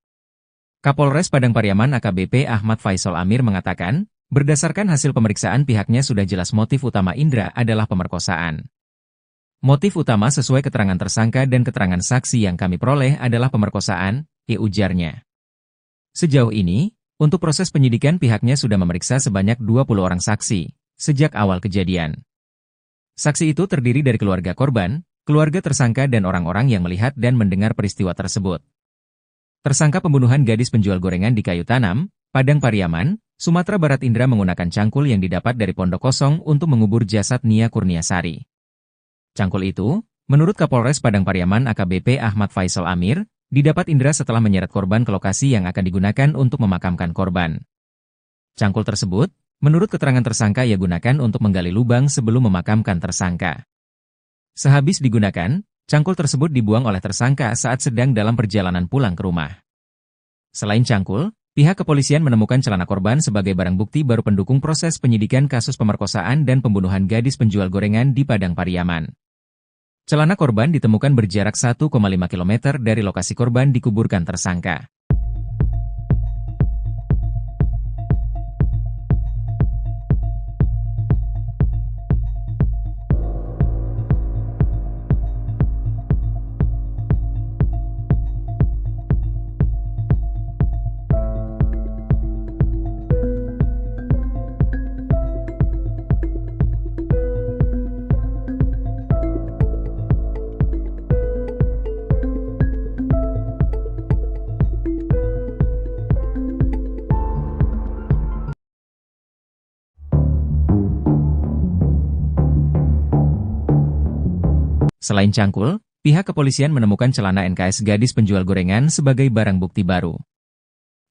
Kapolres Padang Pariaman AKBP Ahmad Faisal Amir mengatakan, berdasarkan hasil pemeriksaan pihaknya sudah jelas motif utama Indra adalah pemerkosaan. Motif utama sesuai keterangan tersangka dan keterangan saksi yang kami peroleh adalah pemerkosaan, ujarnya. Sejauh ini, untuk proses penyidikan pihaknya sudah memeriksa sebanyak 20 orang saksi, sejak awal kejadian. Saksi itu terdiri dari keluarga korban, keluarga tersangka dan orang-orang yang melihat dan mendengar peristiwa tersebut. Tersangka pembunuhan gadis penjual gorengan di Kayu Tanam, Padang Pariaman, Sumatera Barat Indra menggunakan cangkul yang didapat dari pondok kosong untuk mengubur jasad Nia Kurniasari. Cangkul itu, menurut Kapolres Padang Pariaman AKBP Ahmad Faisal Amir, didapat Indra setelah menyeret korban ke lokasi yang akan digunakan untuk memakamkan korban. Cangkul tersebut, menurut keterangan tersangka ia gunakan untuk menggali lubang sebelum memakamkan tersangka. Sehabis digunakan, cangkul tersebut dibuang oleh tersangka saat sedang dalam perjalanan pulang ke rumah. Selain cangkul, pihak kepolisian menemukan celana korban sebagai barang bukti baru pendukung proses penyidikan kasus pemerkosaan dan pembunuhan gadis penjual gorengan di Padang Pariaman. Celana korban ditemukan berjarak 1,5 km dari lokasi korban dikuburkan tersangka. Selain cangkul, pihak kepolisian menemukan celana NKS gadis penjual gorengan sebagai barang bukti baru.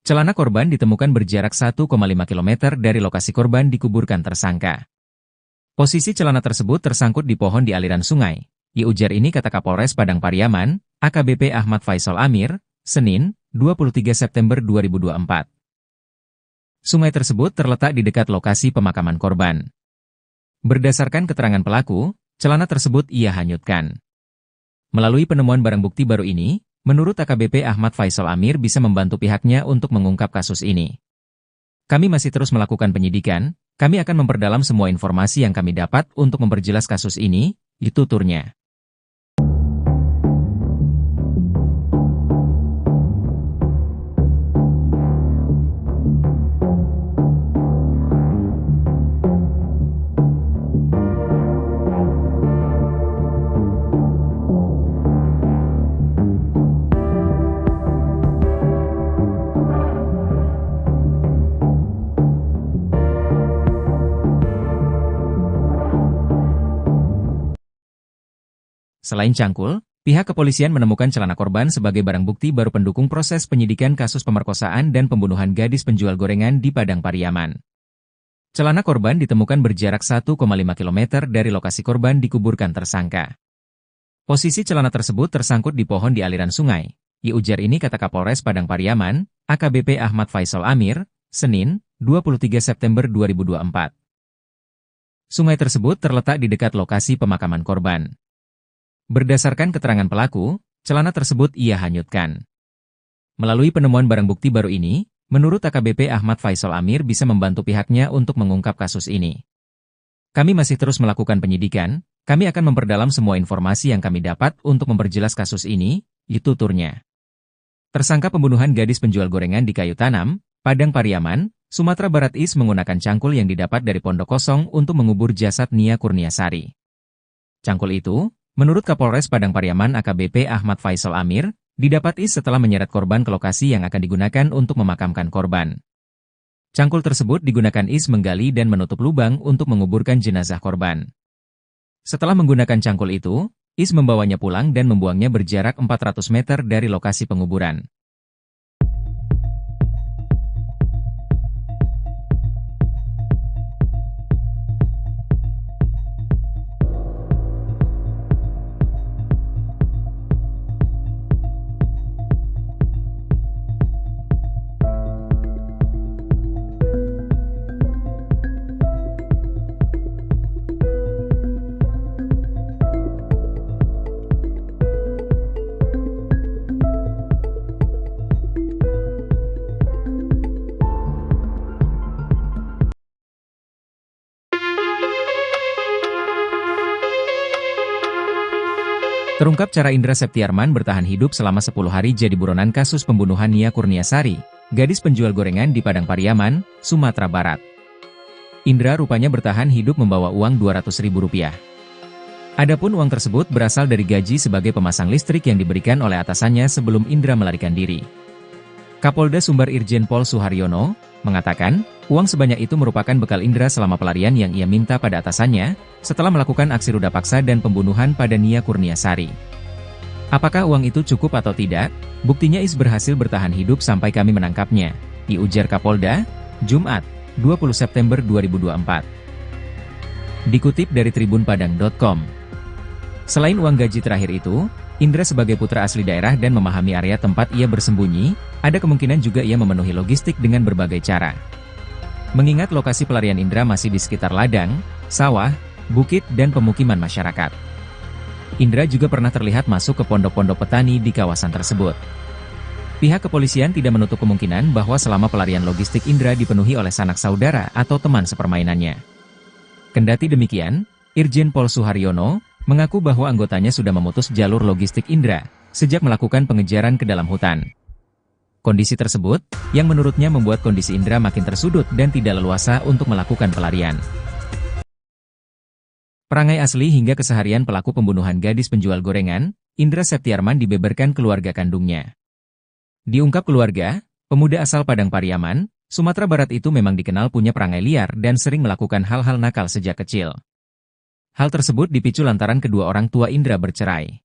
Celana korban ditemukan berjarak 1,5 km dari lokasi korban dikuburkan tersangka. Posisi celana tersebut tersangkut di pohon di aliran sungai. Ujar ini kata Kapolres Padang Pariaman, AKBP Ahmad Faisal Amir, Senin, 23 September 2024. Sungai tersebut terletak di dekat lokasi pemakaman korban. Berdasarkan keterangan pelaku, celana tersebut ia hanyutkan. Melalui penemuan barang bukti baru ini, menurut AKBP Ahmad Faisal Amir bisa membantu pihaknya untuk mengungkap kasus ini. Kami masih terus melakukan penyidikan, kami akan memperdalam semua informasi yang kami dapat untuk memperjelas kasus ini, tuturnya. Selain cangkul, pihak kepolisian menemukan celana korban sebagai barang bukti baru pendukung proses penyidikan kasus pemerkosaan dan pembunuhan gadis penjual gorengan di Padang Pariaman. Celana korban ditemukan berjarak 1,5 km dari lokasi korban dikuburkan tersangka. Posisi celana tersebut tersangkut di pohon di aliran sungai. Ujar ini kata Kapolres Padang Pariaman, AKBP Ahmad Faisal Amir, Senin, 23 September 2024. Sungai tersebut terletak di dekat lokasi pemakaman korban. Berdasarkan keterangan pelaku, celana tersebut ia hanyutkan. Melalui penemuan barang bukti baru ini, menurut AKBP Ahmad Faisal Amir bisa membantu pihaknya untuk mengungkap kasus ini. Kami masih terus melakukan penyidikan, kami akan memperdalam semua informasi yang kami dapat untuk memperjelas kasus ini, tuturnya. Tersangka pembunuhan gadis penjual gorengan di Kayu Tanam, Padang Pariaman, Sumatera Barat Is menggunakan cangkul yang didapat dari pondok kosong untuk mengubur jasad Nia Kurniasari. Cangkul itu, menurut Kapolres Padang Pariaman AKBP Ahmad Faisal Amir, didapat Is setelah menyeret korban ke lokasi yang akan digunakan untuk memakamkan korban. Cangkul tersebut digunakan Is menggali dan menutup lubang untuk menguburkan jenazah korban. Setelah menggunakan cangkul itu, Is membawanya pulang dan membuangnya berjarak 400 meter dari lokasi penguburan. Terungkap cara Indra Septiarman bertahan hidup selama 10 hari jadi buronan kasus pembunuhan Nia Kurniasari, gadis penjual gorengan di Padang Pariaman, Sumatera Barat. Indra rupanya bertahan hidup membawa uang Rp200.000. Adapun uang tersebut berasal dari gaji sebagai pemasang listrik yang diberikan oleh atasannya sebelum Indra melarikan diri. Kapolda Sumbar Irjen Pol Suharyono mengatakan, uang sebanyak itu merupakan bekal Indra selama pelarian yang ia minta pada atasannya, setelah melakukan aksi ruda paksa dan pembunuhan pada Nia Kurniasari. Apakah uang itu cukup atau tidak? Buktinya Is berhasil bertahan hidup sampai kami menangkapnya, diujar Kapolda, Jumat, 20 September 2024. Dikutip dari tribunpadang.com. Selain uang gaji terakhir itu, Indra sebagai putra asli daerah dan memahami area tempat ia bersembunyi, ada kemungkinan juga ia memenuhi logistik dengan berbagai cara. Mengingat lokasi pelarian Indra masih di sekitar ladang, sawah, bukit dan pemukiman masyarakat. Indra juga pernah terlihat masuk ke pondok-pondok petani di kawasan tersebut. Pihak kepolisian tidak menutup kemungkinan bahwa selama pelarian logistik Indra dipenuhi oleh sanak saudara atau teman sepermainannya. Kendati demikian, Irjen Pol Suharyono mengaku bahwa anggotanya sudah memutus jalur logistik Indra sejak melakukan pengejaran ke dalam hutan. Kondisi tersebut, yang menurutnya membuat kondisi Indra makin tersudut dan tidak leluasa untuk melakukan pelarian. Perangai asli hingga keseharian pelaku pembunuhan gadis penjual gorengan, Indra Septiarman dibeberkan keluarga kandungnya. Diungkap keluarga, pemuda asal Padang Pariaman, Sumatera Barat itu memang dikenal punya perangai liar dan sering melakukan hal-hal nakal sejak kecil. Hal tersebut dipicu lantaran kedua orang tua Indra bercerai.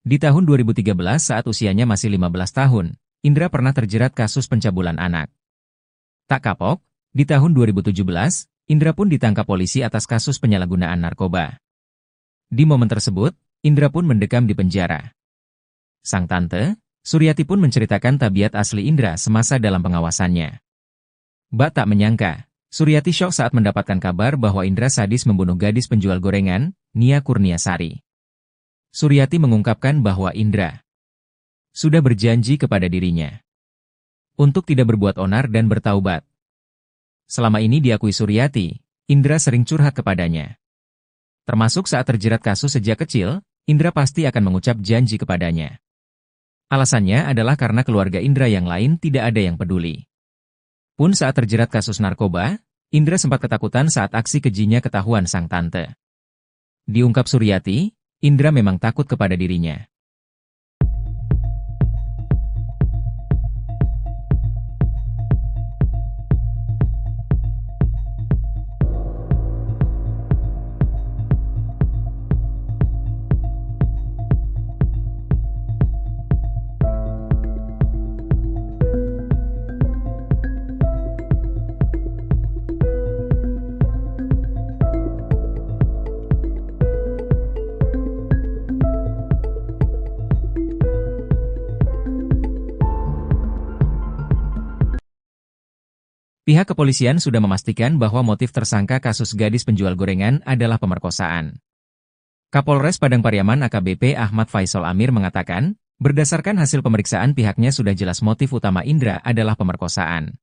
Di tahun 2013 saat usianya masih 15 tahun, Indra pernah terjerat kasus pencabulan anak. Tak kapok, di tahun 2017, Indra pun ditangkap polisi atas kasus penyalahgunaan narkoba. Di momen tersebut, Indra pun mendekam di penjara. Sang tante, Suryati pun menceritakan tabiat asli Indra semasa dalam pengawasannya. Bak tak menyangka, Suryati syok saat mendapatkan kabar bahwa Indra sadis membunuh gadis penjual gorengan, Nia Kurniasari. Suryati mengungkapkan bahwa Indra sudah berjanji kepada dirinya untuk tidak berbuat onar dan bertaubat. Selama ini diakui Suryati, Indra sering curhat kepadanya. Termasuk saat terjerat kasus sejak kecil, Indra pasti akan mengucap janji kepadanya. Alasannya adalah karena keluarga Indra yang lain tidak ada yang peduli. Pun saat terjerat kasus narkoba, Indra sempat ketakutan saat aksi kejinya ketahuan sang tante. Diungkap Suryati, Indra memang takut kepada dirinya. Pihak kepolisian sudah memastikan bahwa motif tersangka kasus gadis penjual gorengan adalah pemerkosaan. Kapolres Padang Pariaman AKBP Ahmad Faisal Amir mengatakan, berdasarkan hasil pemeriksaan pihaknya sudah jelas motif utama Indra adalah pemerkosaan.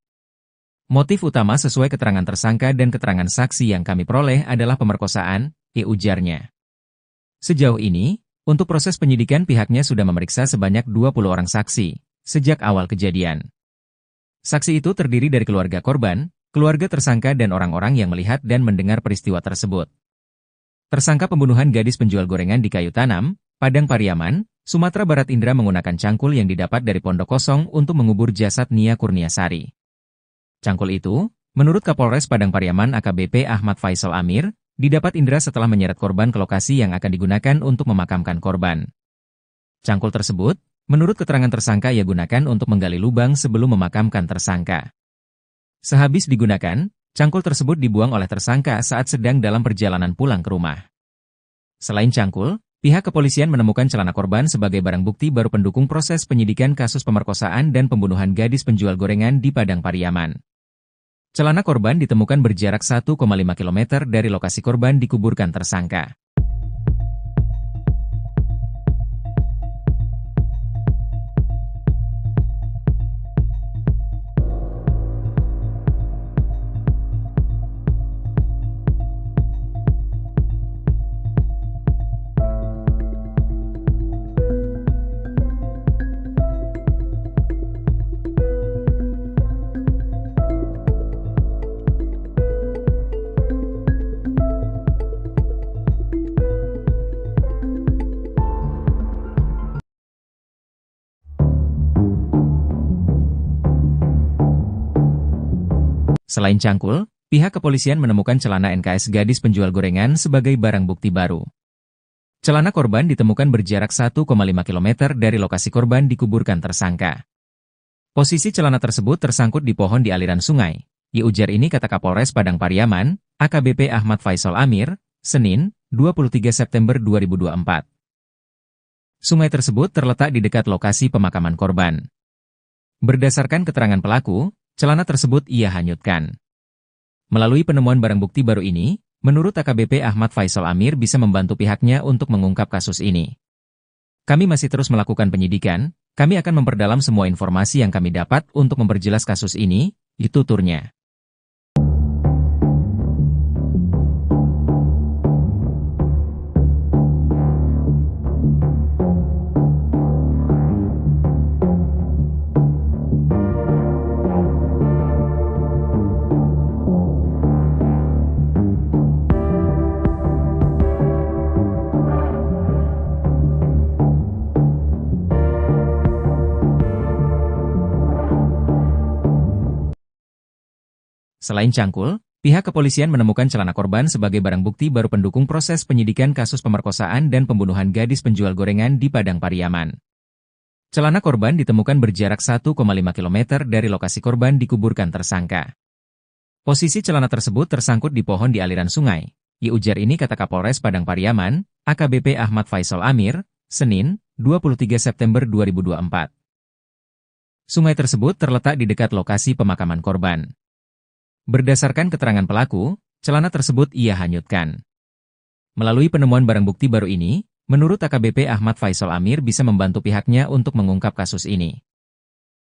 Motif utama sesuai keterangan tersangka dan keterangan saksi yang kami peroleh adalah pemerkosaan, ujarnya. Sejauh ini, untuk proses penyidikan pihaknya sudah memeriksa sebanyak 20 orang saksi, sejak awal kejadian. Saksi itu terdiri dari keluarga korban, keluarga tersangka dan orang-orang yang melihat dan mendengar peristiwa tersebut. Tersangka pembunuhan gadis penjual gorengan di Kayu Tanam, Padang Pariaman, Sumatera Barat Indra menggunakan cangkul yang didapat dari pondok kosong untuk mengubur jasad Nia Kurniasari. Cangkul itu, menurut Kapolres Padang Pariaman AKBP Ahmad Faisal Amir, didapat Indra setelah menyeret korban ke lokasi yang akan digunakan untuk memakamkan korban. Cangkul tersebut, menurut keterangan tersangka ia gunakan untuk menggali lubang sebelum memakamkan tersangka. Sehabis digunakan, cangkul tersebut dibuang oleh tersangka saat sedang dalam perjalanan pulang ke rumah. Selain cangkul, pihak kepolisian menemukan celana korban sebagai barang bukti baru pendukung proses penyidikan kasus pemerkosaan dan pembunuhan gadis penjual gorengan di Padang Pariaman. Celana korban ditemukan berjarak 1,5 km dari lokasi korban dikuburkan tersangka. Selain cangkul, pihak kepolisian menemukan celana NKS gadis penjual gorengan sebagai barang bukti baru. Celana korban ditemukan berjarak 1,5 km dari lokasi korban dikuburkan tersangka. Posisi celana tersebut tersangkut di pohon di aliran sungai. Ujar ini kata Kapolres Padang Pariaman, AKBP Ahmad Faisal Amir, Senin, 23 September 2024. Sungai tersebut terletak di dekat lokasi pemakaman korban. Berdasarkan keterangan pelaku, celana tersebut ia hanyutkan. Melalui penemuan barang bukti baru ini, menurut AKBP Ahmad Faisal Amir bisa membantu pihaknya untuk mengungkap kasus ini. Kami masih terus melakukan penyidikan, kami akan memperdalam semua informasi yang kami dapat untuk memperjelas kasus ini, tuturnya. Selain cangkul, pihak kepolisian menemukan celana korban sebagai barang bukti baru pendukung proses penyidikan kasus pemerkosaan dan pembunuhan gadis penjual gorengan di Padang Pariaman. Celana korban ditemukan berjarak 1,5 km dari lokasi korban dikuburkan tersangka. Posisi celana tersebut tersangkut di pohon di aliran sungai. Ujar ini kata Kapolres Padang Pariaman, AKBP Ahmad Faisal Amir, Senin, 23 September 2024. Sungai tersebut terletak di dekat lokasi pemakaman korban. Berdasarkan keterangan pelaku, celana tersebut ia hanyutkan. Melalui penemuan barang bukti baru ini, menurut AKBP Ahmad Faisal Amir bisa membantu pihaknya untuk mengungkap kasus ini.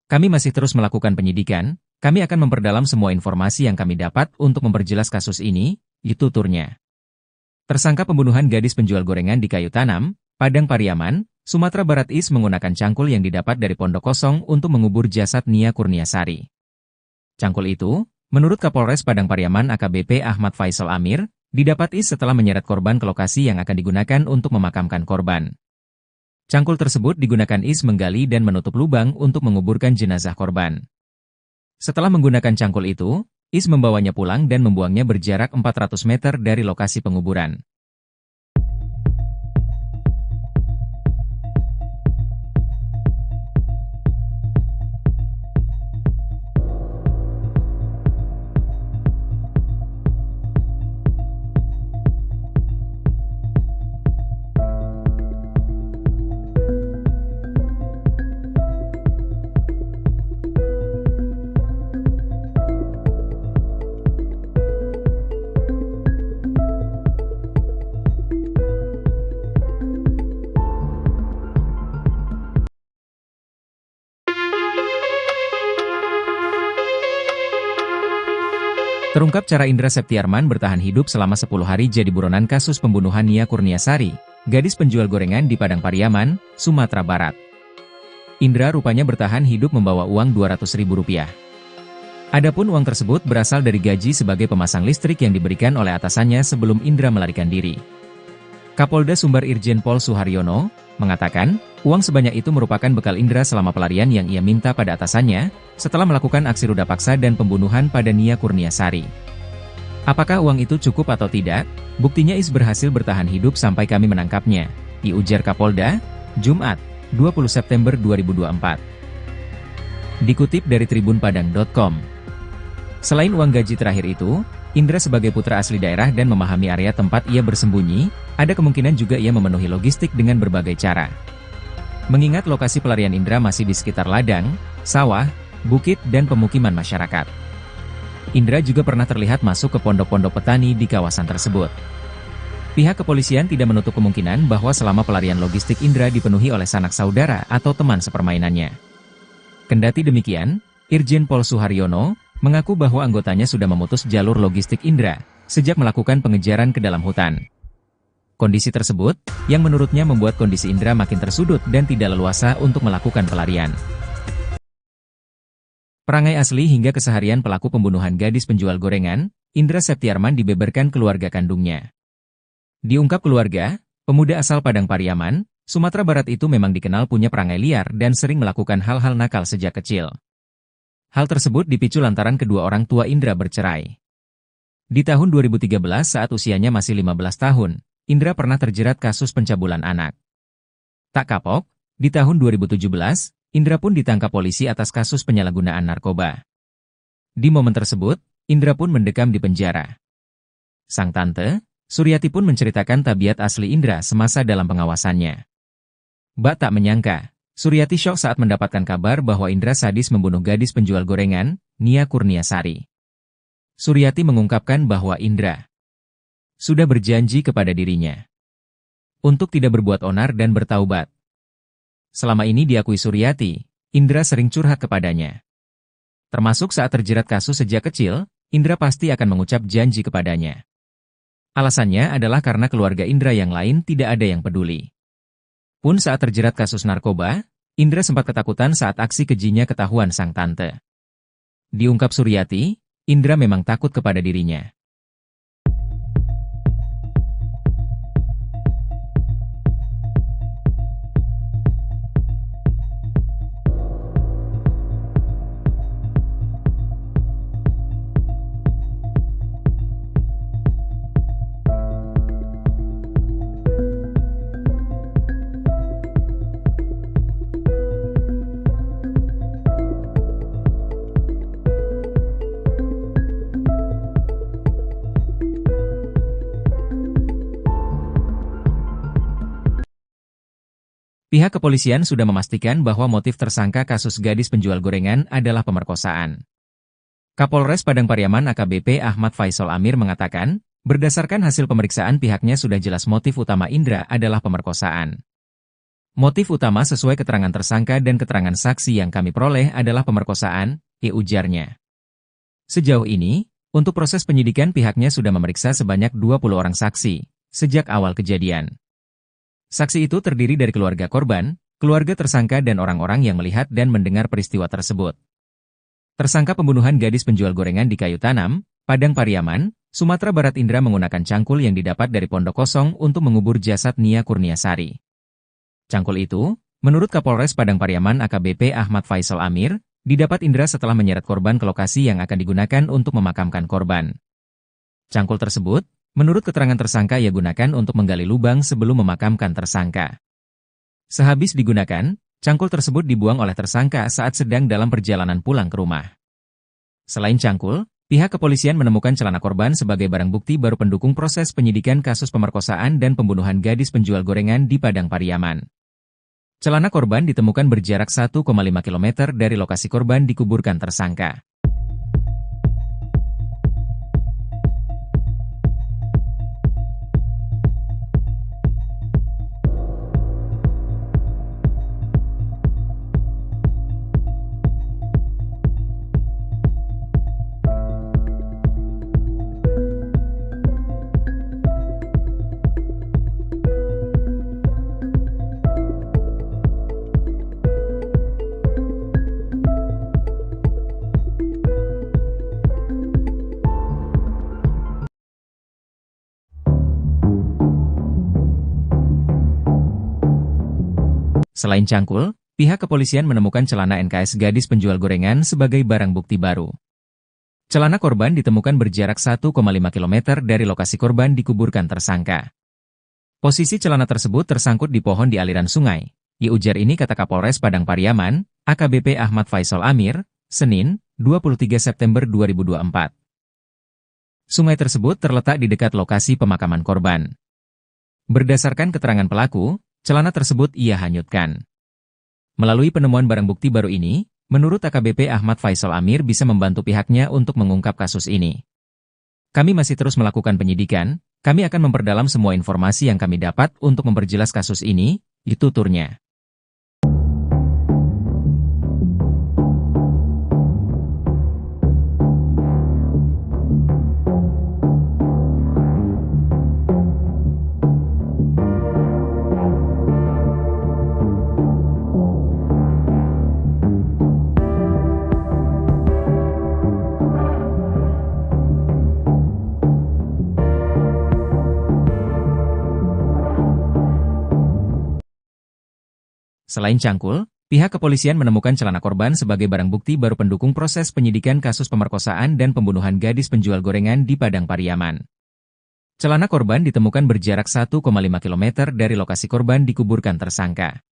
Kami masih terus melakukan penyidikan, kami akan memperdalam semua informasi yang kami dapat untuk memperjelas kasus ini, tuturnya. Tersangka pembunuhan gadis penjual gorengan di Kayu Tanam, Padang Pariaman, Sumatera Barat Is menggunakan cangkul yang didapat dari pondok kosong untuk mengubur jasad Nia Kurniasari. Cangkul itu, menurut Kapolres Padang Pariaman AKBP Ahmad Faisal Amir, didapat Is setelah menyeret korban ke lokasi yang akan digunakan untuk memakamkan korban. Cangkul tersebut digunakan Is menggali dan menutup lubang untuk menguburkan jenazah korban. Setelah menggunakan cangkul itu, Is membawanya pulang dan membuangnya berjarak 400 meter dari lokasi penguburan. Terungkap cara Indra Septiarman bertahan hidup selama 10 hari jadi buronan kasus pembunuhan Nia Kurniasari, gadis penjual gorengan di Padang Pariaman, Sumatera Barat. Indra rupanya bertahan hidup membawa uang Rp200.000. Adapun uang tersebut berasal dari gaji sebagai pemasang listrik yang diberikan oleh atasannya sebelum Indra melarikan diri. Kapolda Sumbar Irjen Pol Suharyono mengatakan, uang sebanyak itu merupakan bekal Indra selama pelarian yang ia minta pada atasannya, setelah melakukan aksi ruda paksa dan pembunuhan pada Nia Kurniasari. Apakah uang itu cukup atau tidak? Buktinya Is berhasil bertahan hidup sampai kami menangkapnya, ujar Kapolda, Jumat, 20 September 2024. Dikutip dari tribunpadang.com. Selain uang gaji terakhir itu, Indra sebagai putra asli daerah dan memahami area tempat ia bersembunyi, ada kemungkinan juga ia memenuhi logistik dengan berbagai cara. Mengingat lokasi pelarian Indra masih di sekitar ladang, sawah, bukit dan pemukiman masyarakat. Indra juga pernah terlihat masuk ke pondok-pondok petani di kawasan tersebut. Pihak kepolisian tidak menutup kemungkinan bahwa selama pelarian logistik Indra dipenuhi oleh sanak saudara atau teman sepermainannya. Kendati demikian, Irjen Pol Suharyono mengaku bahwa anggotanya sudah memutus jalur logistik Indra sejak melakukan pengejaran ke dalam hutan. Kondisi tersebut, yang menurutnya membuat kondisi Indra makin tersudut dan tidak leluasa untuk melakukan pelarian. Perangai asli hingga keseharian pelaku pembunuhan gadis penjual gorengan, Indra Septiarman dibeberkan keluarga kandungnya. Diungkap keluarga, pemuda asal Padang Pariaman, Sumatera Barat itu memang dikenal punya perangai liar dan sering melakukan hal-hal nakal sejak kecil. Hal tersebut dipicu lantaran kedua orang tua Indra bercerai. Di tahun 2013 saat usianya masih 15 tahun, Indra pernah terjerat kasus pencabulan anak. Tak kapok, di tahun 2017, Indra pun ditangkap polisi atas kasus penyalahgunaan narkoba. Di momen tersebut, Indra pun mendekam di penjara. Sang tante, Suryati pun menceritakan tabiat asli Indra semasa dalam pengawasannya. Bak tak menyangka, Suryati syok saat mendapatkan kabar bahwa Indra sadis membunuh gadis penjual gorengan, Nia Kurniasari. Suryati mengungkapkan bahwa Indra sudah berjanji kepada dirinya untuk tidak berbuat onar dan bertaubat. Selama ini diakui Suryati, Indra sering curhat kepadanya. Termasuk saat terjerat kasus sejak kecil, Indra pasti akan mengucap janji kepadanya. Alasannya adalah karena keluarga Indra yang lain tidak ada yang peduli. Pun saat terjerat kasus narkoba, Indra sempat ketakutan saat aksi kejinya ketahuan sang tante. Diungkap Suryati, Indra memang takut kepada dirinya. Pihak kepolisian sudah memastikan bahwa motif tersangka kasus gadis penjual gorengan adalah pemerkosaan. Kapolres Padang Pariaman AKBP Ahmad Faisal Amir mengatakan, berdasarkan hasil pemeriksaan pihaknya sudah jelas motif utama Indra adalah pemerkosaan. Motif utama sesuai keterangan tersangka dan keterangan saksi yang kami peroleh adalah pemerkosaan, ujarnya. Sejauh ini, untuk proses penyidikan pihaknya sudah memeriksa sebanyak 20 orang saksi, sejak awal kejadian. Saksi itu terdiri dari keluarga korban, keluarga tersangka dan orang-orang yang melihat dan mendengar peristiwa tersebut. Tersangka pembunuhan gadis penjual gorengan di Kayu Tanam, Padang Pariaman, Sumatera Barat Indra menggunakan cangkul yang didapat dari pondok kosong untuk mengubur jasad Nia Kurniasari. Cangkul itu, menurut Kapolres Padang Pariaman AKBP Ahmad Faisal Amir, didapat Indra setelah menyeret korban ke lokasi yang akan digunakan untuk memakamkan korban. Cangkul tersebut, menurut keterangan tersangka ia gunakan untuk menggali lubang sebelum memakamkan tersangka. Sehabis digunakan, cangkul tersebut dibuang oleh tersangka saat sedang dalam perjalanan pulang ke rumah. Selain cangkul, pihak kepolisian menemukan celana korban sebagai barang bukti baru pendukung proses penyidikan kasus pemerkosaan dan pembunuhan gadis penjual gorengan di Padang Pariaman. Celana korban ditemukan berjarak 1,5 km dari lokasi korban dikuburkan tersangka. Selain cangkul, pihak kepolisian menemukan celana NKS gadis penjual gorengan sebagai barang bukti baru. Celana korban ditemukan berjarak 1,5 km dari lokasi korban dikuburkan tersangka. Posisi celana tersebut tersangkut di pohon di aliran sungai. Ujar ini kata Kapolres Padang Pariaman, AKBP Ahmad Faisal Amir, Senin, 23 September 2024. Sungai tersebut terletak di dekat lokasi pemakaman korban. Berdasarkan keterangan pelaku, celana tersebut ia hanyutkan. Melalui penemuan barang bukti baru ini, menurut AKBP Ahmad Faisal Amir bisa membantu pihaknya untuk mengungkap kasus ini. Kami masih terus melakukan penyidikan, kami akan memperdalam semua informasi yang kami dapat untuk memperjelas kasus ini, tuturnya. Selain cangkul, Pihak kepolisian menemukan celana korban sebagai barang bukti baru pendukung proses penyidikan kasus pemerkosaan dan pembunuhan gadis penjual gorengan di Padang Pariaman. Celana korban ditemukan berjarak 1,5 km dari lokasi korban dikuburkan tersangka.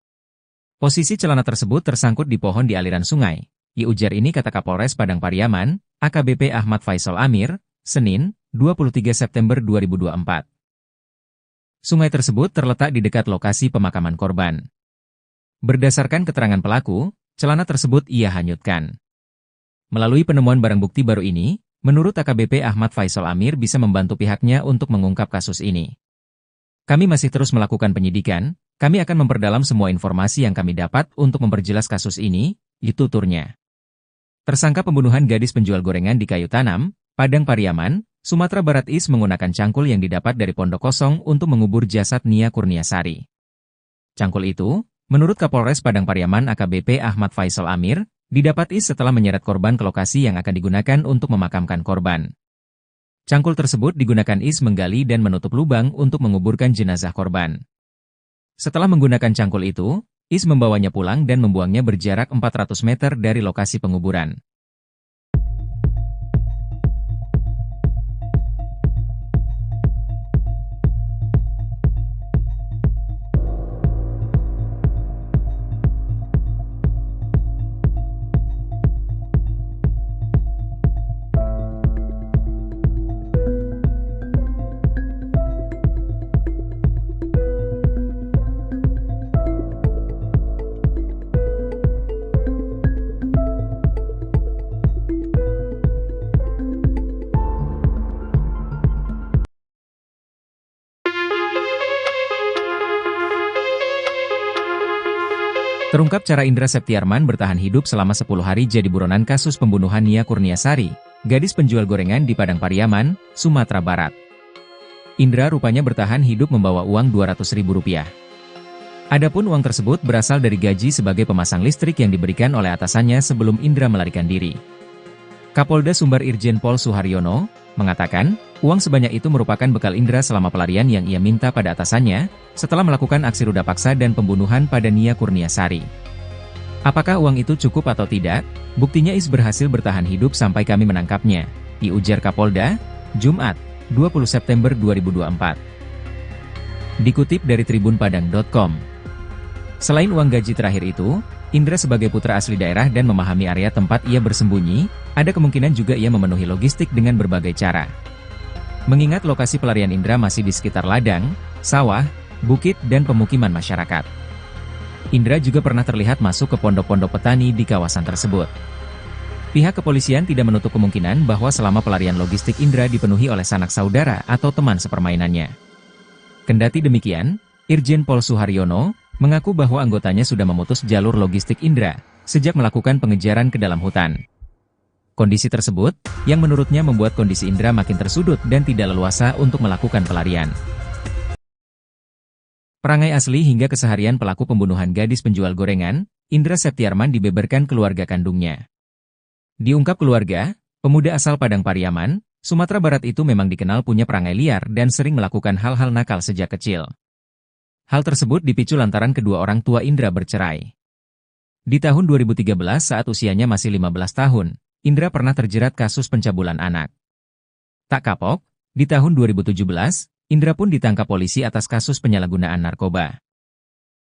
Posisi celana tersebut tersangkut di pohon di aliran sungai. Ujar ini kata Kapolres Padang Pariaman, AKBP Ahmad Faisal Amir, Senin, 23 September 2024. Sungai tersebut terletak di dekat lokasi pemakaman korban. Berdasarkan keterangan pelaku, celana tersebut ia hanyutkan. Melalui penemuan barang bukti baru ini, menurut AKBP Ahmad Faisal Amir bisa membantu pihaknya untuk mengungkap kasus ini. Kami masih terus melakukan penyidikan, kami akan memperdalam semua informasi yang kami dapat untuk memperjelas kasus ini, tuturnya. Tersangka pembunuhan gadis penjual gorengan di Kayu Tanam, Padang Pariaman, Sumatera Barat Is menggunakan cangkul yang didapat dari pondok kosong untuk mengubur jasad Nia Kurniasari. Cangkul itu, menurut Kapolres Padang Pariaman AKBP Ahmad Faisal Amir, didapat Is setelah menyeret korban ke lokasi yang akan digunakan untuk memakamkan korban. Cangkul tersebut digunakan Is menggali dan menutup lubang untuk menguburkan jenazah korban. Setelah menggunakan cangkul itu, Is membawanya pulang dan membuangnya berjarak 400 meter dari lokasi penguburan. Terungkap cara Indra Septiarman bertahan hidup selama 10 hari jadi buronan kasus pembunuhan Nia Kurniasari, gadis penjual gorengan di Padang Pariaman, Sumatera Barat. Indra rupanya bertahan hidup membawa uang Rp200.000. Adapun uang tersebut berasal dari gaji sebagai pemasang listrik yang diberikan oleh atasannya sebelum Indra melarikan diri. Kapolda Sumbar Irjen Pol Suharyono mengatakan, uang sebanyak itu merupakan bekal Indra selama pelarian yang ia minta pada atasannya, setelah melakukan aksi ruda paksa dan pembunuhan pada Nia Kurniasari. Apakah uang itu cukup atau tidak? Buktinya Is berhasil bertahan hidup sampai kami menangkapnya, ujar Kapolda, Jumat, 20 September 2024. Dikutip dari tribunpadang.com. Selain uang gaji terakhir itu, Indra sebagai putra asli daerah dan memahami area tempat ia bersembunyi, ada kemungkinan juga ia memenuhi logistik dengan berbagai cara. Mengingat lokasi pelarian Indra masih di sekitar ladang, sawah, bukit dan pemukiman masyarakat. Indra juga pernah terlihat masuk ke pondok-pondok petani di kawasan tersebut. Pihak kepolisian tidak menutup kemungkinan bahwa selama pelarian logistik Indra dipenuhi oleh sanak saudara atau teman sepermainannya. Kendati demikian, Irjen Pol Suharyono mengaku bahwa anggotanya sudah memutus jalur logistik Indra sejak melakukan pengejaran ke dalam hutan. Kondisi tersebut, yang menurutnya membuat kondisi Indra makin tersudut dan tidak leluasa untuk melakukan pelarian. Perangai asli hingga keseharian pelaku pembunuhan gadis penjual gorengan, Indra Septiarman dibeberkan keluarga kandungnya. Diungkap keluarga, pemuda asal Padang Pariaman, Sumatera Barat itu memang dikenal punya perangai liar dan sering melakukan hal-hal nakal sejak kecil. Hal tersebut dipicu lantaran kedua orang tua Indra bercerai. Di tahun 2013 saat usianya masih 15 tahun, Indra pernah terjerat kasus pencabulan anak. Tak kapok, di tahun 2017, Indra pun ditangkap polisi atas kasus penyalahgunaan narkoba.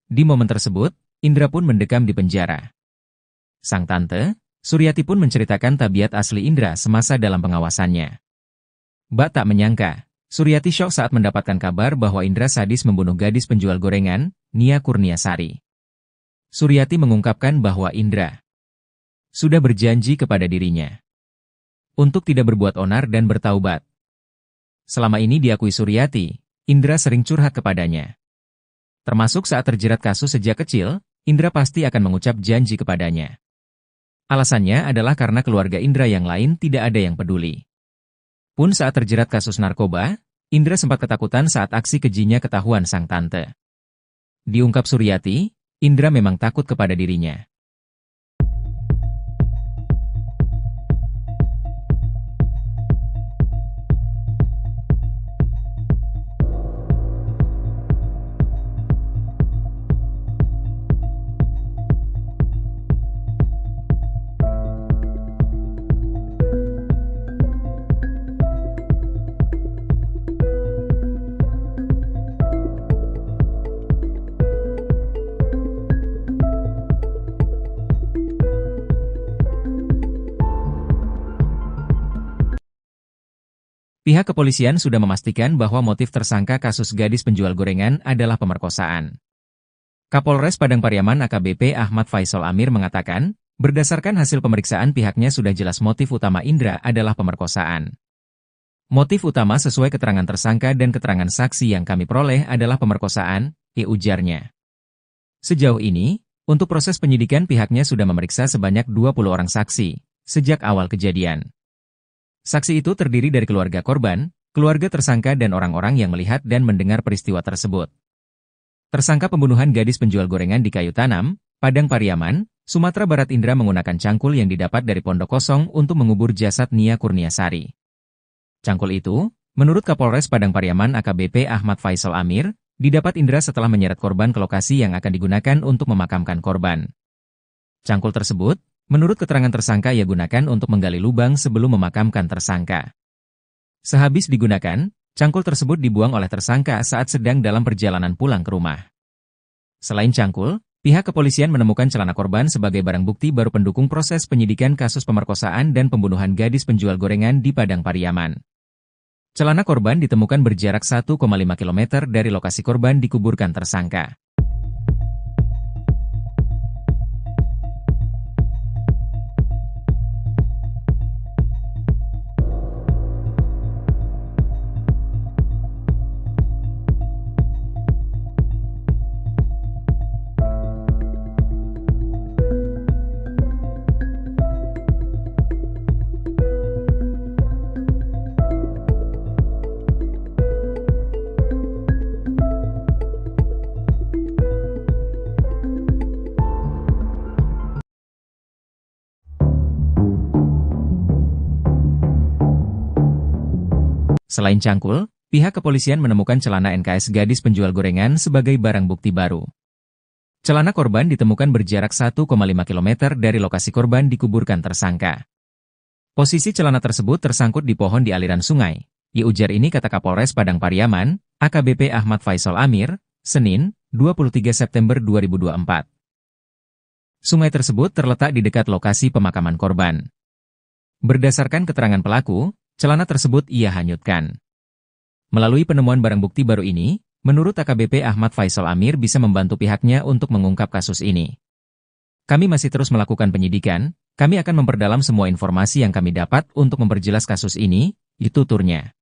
Di momen tersebut, Indra pun mendekam di penjara. Sang tante, Suryati pun menceritakan tabiat asli Indra semasa dalam pengawasannya. Bak tak menyangka, Suryati syok saat mendapatkan kabar bahwa Indra sadis membunuh gadis penjual gorengan, Nia Kurniasari. Suryati mengungkapkan bahwa Indra sudah berjanji kepada dirinya untuk tidak berbuat onar dan bertaubat. Selama ini diakui Suryati, Indra sering curhat kepadanya. Termasuk saat terjerat kasus sejak kecil, Indra pasti akan mengucap janji kepadanya. Alasannya adalah karena keluarga Indra yang lain tidak ada yang peduli. Pun saat terjerat kasus narkoba, Indra sempat ketakutan saat aksi kejinya ketahuan sang tante. Diungkap Suryati, Indra memang takut kepada dirinya. Pihak kepolisian sudah memastikan bahwa motif tersangka kasus gadis penjual gorengan adalah pemerkosaan. Kapolres Padang Pariaman AKBP Ahmad Faisal Amir mengatakan, berdasarkan hasil pemeriksaan pihaknya sudah jelas motif utama Indra adalah pemerkosaan. Motif utama sesuai keterangan tersangka dan keterangan saksi yang kami peroleh adalah pemerkosaan, ujarnya. Sejauh ini, untuk proses penyidikan pihaknya sudah memeriksa sebanyak 20 orang saksi, sejak awal kejadian. Saksi itu terdiri dari keluarga korban, keluarga tersangka dan orang-orang yang melihat dan mendengar peristiwa tersebut. Tersangka pembunuhan gadis penjual gorengan di Kayu Tanam, Padang Pariaman, Sumatera Barat Indra menggunakan cangkul yang didapat dari pondok kosong untuk mengubur jasad Nia Kurniasari. Cangkul itu, menurut Kapolres Padang Pariaman AKBP Ahmad Faisal Amir, didapat Indra setelah menyeret korban ke lokasi yang akan digunakan untuk memakamkan korban. Cangkul tersebut, menurut keterangan tersangka ia gunakan untuk menggali lubang sebelum memakamkan tersangka. Sehabis digunakan, cangkul tersebut dibuang oleh tersangka saat sedang dalam perjalanan pulang ke rumah. Selain cangkul, pihak kepolisian menemukan celana korban sebagai barang bukti baru pendukung proses penyidikan kasus pemerkosaan dan pembunuhan gadis penjual gorengan di Padang Pariaman. Celana korban ditemukan berjarak 1,5 km dari lokasi korban dikuburkan tersangka. Selain cangkul, pihak kepolisian menemukan celana NKS gadis penjual gorengan sebagai barang bukti baru. Celana korban ditemukan berjarak 1,5 km dari lokasi korban dikuburkan tersangka. Posisi celana tersebut tersangkut di pohon di aliran sungai. Ujar ini kata Kapolres Padang Pariaman, AKBP Ahmad Faisal Amir, Senin, 23 September 2024. Sungai tersebut terletak di dekat lokasi pemakaman korban. Berdasarkan keterangan pelaku, celana tersebut ia hanyutkan. Melalui penemuan barang bukti baru ini, menurut AKBP Ahmad Faisal Amir bisa membantu pihaknya untuk mengungkap kasus ini. Kami masih terus melakukan penyidikan, kami akan memperdalam semua informasi yang kami dapat untuk memperjelas kasus ini, tuturnya.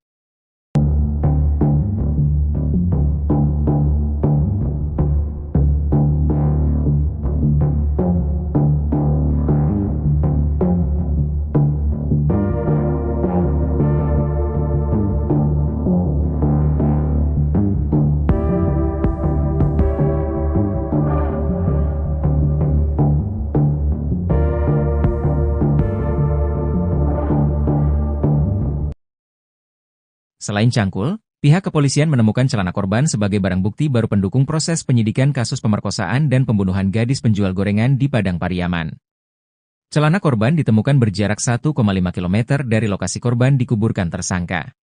Selain cangkul, pihak kepolisian menemukan celana korban sebagai barang bukti baru pendukung proses penyidikan kasus pemerkosaan dan pembunuhan gadis penjual gorengan di Padang Pariaman. Celana korban ditemukan berjarak 1,5 km dari lokasi korban dikuburkan tersangka.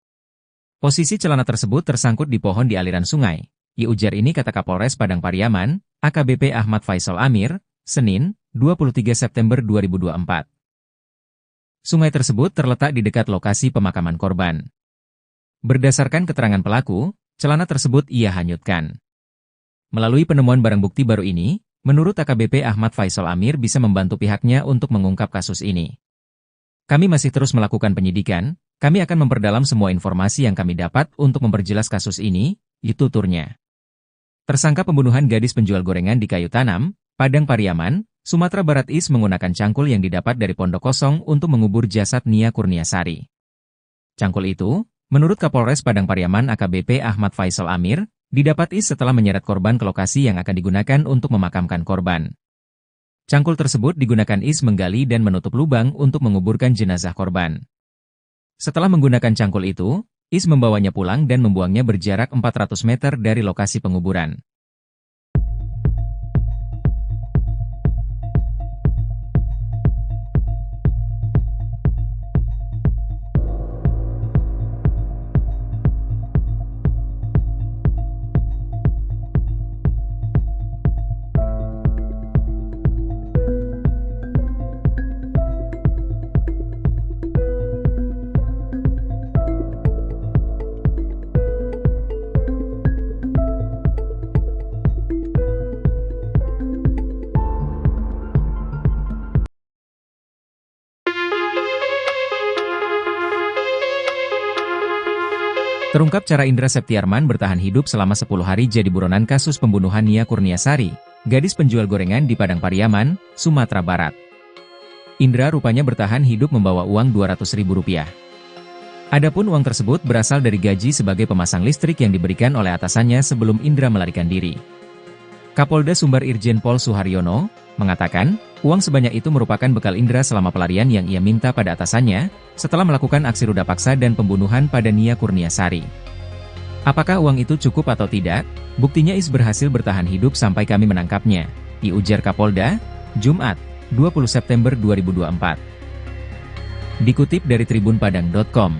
Posisi celana tersebut tersangkut di pohon di aliran sungai. Ujar ini kata Kapolres Padang Pariaman, AKBP Ahmad Faisal Amir, Senin, 23 September 2024. Sungai tersebut terletak di dekat lokasi pemakaman korban. Berdasarkan keterangan pelaku, celana tersebut ia hanyutkan. Melalui penemuan barang bukti baru ini, menurut AKBP Ahmad Faisal Amir bisa membantu pihaknya untuk mengungkap kasus ini. Kami masih terus melakukan penyidikan, kami akan memperdalam semua informasi yang kami dapat untuk memperjelas kasus ini, tuturnya. Tersangka pembunuhan gadis penjual gorengan di Kayu Tanam, Padang Pariaman, Sumatera Barat menggunakan cangkul yang didapat dari pondok kosong untuk mengubur jasad Nia Kurniasari. Cangkul itu, menurut Kapolres Padang Pariaman AKBP Ahmad Faisal Amir, didapat setelah menyeret korban ke lokasi yang akan digunakan untuk memakamkan korban. Cangkul tersebut digunakan menggali dan menutup lubang untuk menguburkan jenazah korban. Setelah menggunakan cangkul itu, membawanya pulang dan membuangnya berjarak 400 meter dari lokasi penguburan. Terungkap cara Indra Septiarman bertahan hidup selama 10 hari jadi buronan kasus pembunuhan Nia Kurniasari, gadis penjual gorengan di Padang Pariaman, Sumatera Barat. Indra rupanya bertahan hidup membawa uang Rp200.000. Adapun uang tersebut berasal dari gaji sebagai pemasang listrik yang diberikan oleh atasannya sebelum Indra melarikan diri. Kapolda Sumbar Irjen Pol Suharyono mengatakan, uang sebanyak itu merupakan bekal Indra selama pelarian yang ia minta pada atasannya, setelah melakukan aksi ruda paksa dan pembunuhan pada Nia Kurniasari. Apakah uang itu cukup atau tidak? Buktinya Is berhasil bertahan hidup sampai kami menangkapnya, diujar Kapolda, Jumat, 20 September 2024. Dikutip dari tribunpadang.com.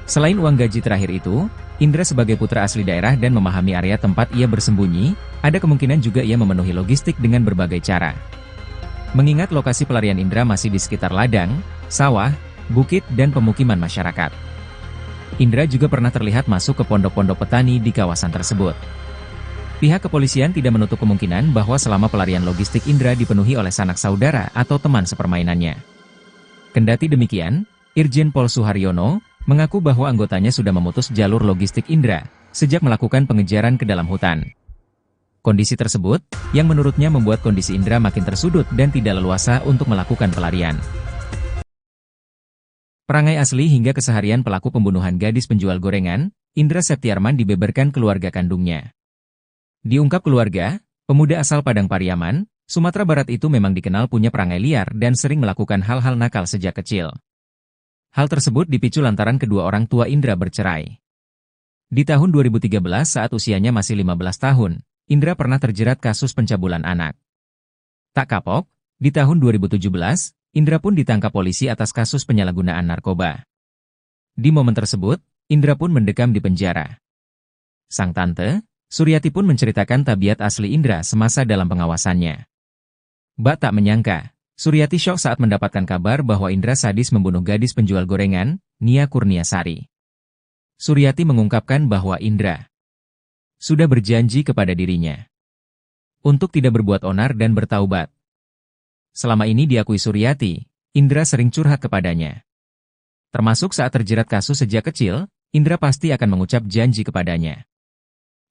Selain uang gaji terakhir itu, Indra sebagai putra asli daerah dan memahami area tempat ia bersembunyi, ada kemungkinan juga ia memenuhi logistik dengan berbagai cara. Mengingat lokasi pelarian Indra masih di sekitar ladang, sawah, bukit dan pemukiman masyarakat. Indra juga pernah terlihat masuk ke pondok-pondok petani di kawasan tersebut. Pihak kepolisian tidak menutup kemungkinan bahwa selama pelarian logistik Indra dipenuhi oleh sanak saudara atau teman sepermainannya. Kendati demikian, Irjen Pol Suharyono mengaku bahwa anggotanya sudah memutus jalur logistik Indra sejak melakukan pengejaran ke dalam hutan. Kondisi tersebut, yang menurutnya membuat kondisi Indra makin tersudut dan tidak leluasa untuk melakukan pelarian. Perangai asli hingga keseharian pelaku pembunuhan gadis penjual gorengan, Indra Septiarman dibeberkan keluarga kandungnya. Diungkap keluarga, pemuda asal Padang Pariaman, Sumatera Barat itu memang dikenal punya perangai liar dan sering melakukan hal-hal nakal sejak kecil. Hal tersebut dipicu lantaran kedua orang tua Indra bercerai. Di tahun 2013 saat usianya masih 15 tahun, Indra pernah terjerat kasus pencabulan anak. Tak kapok, di tahun 2017, Indra pun ditangkap polisi atas kasus penyalahgunaan narkoba. Di momen tersebut, Indra pun mendekam di penjara. Sang tante, Suryati pun menceritakan tabiat asli Indra semasa dalam pengawasannya. Bak tak menyangka, Suryati syok saat mendapatkan kabar bahwa Indra sadis membunuh gadis penjual gorengan, Nia Kurniasari. Suryati mengungkapkan bahwa Indra sudah berjanji kepada dirinya untuk tidak berbuat onar dan bertaubat. Selama ini diakui Suryati, Indra sering curhat kepadanya. Termasuk saat terjerat kasus sejak kecil, Indra pasti akan mengucap janji kepadanya.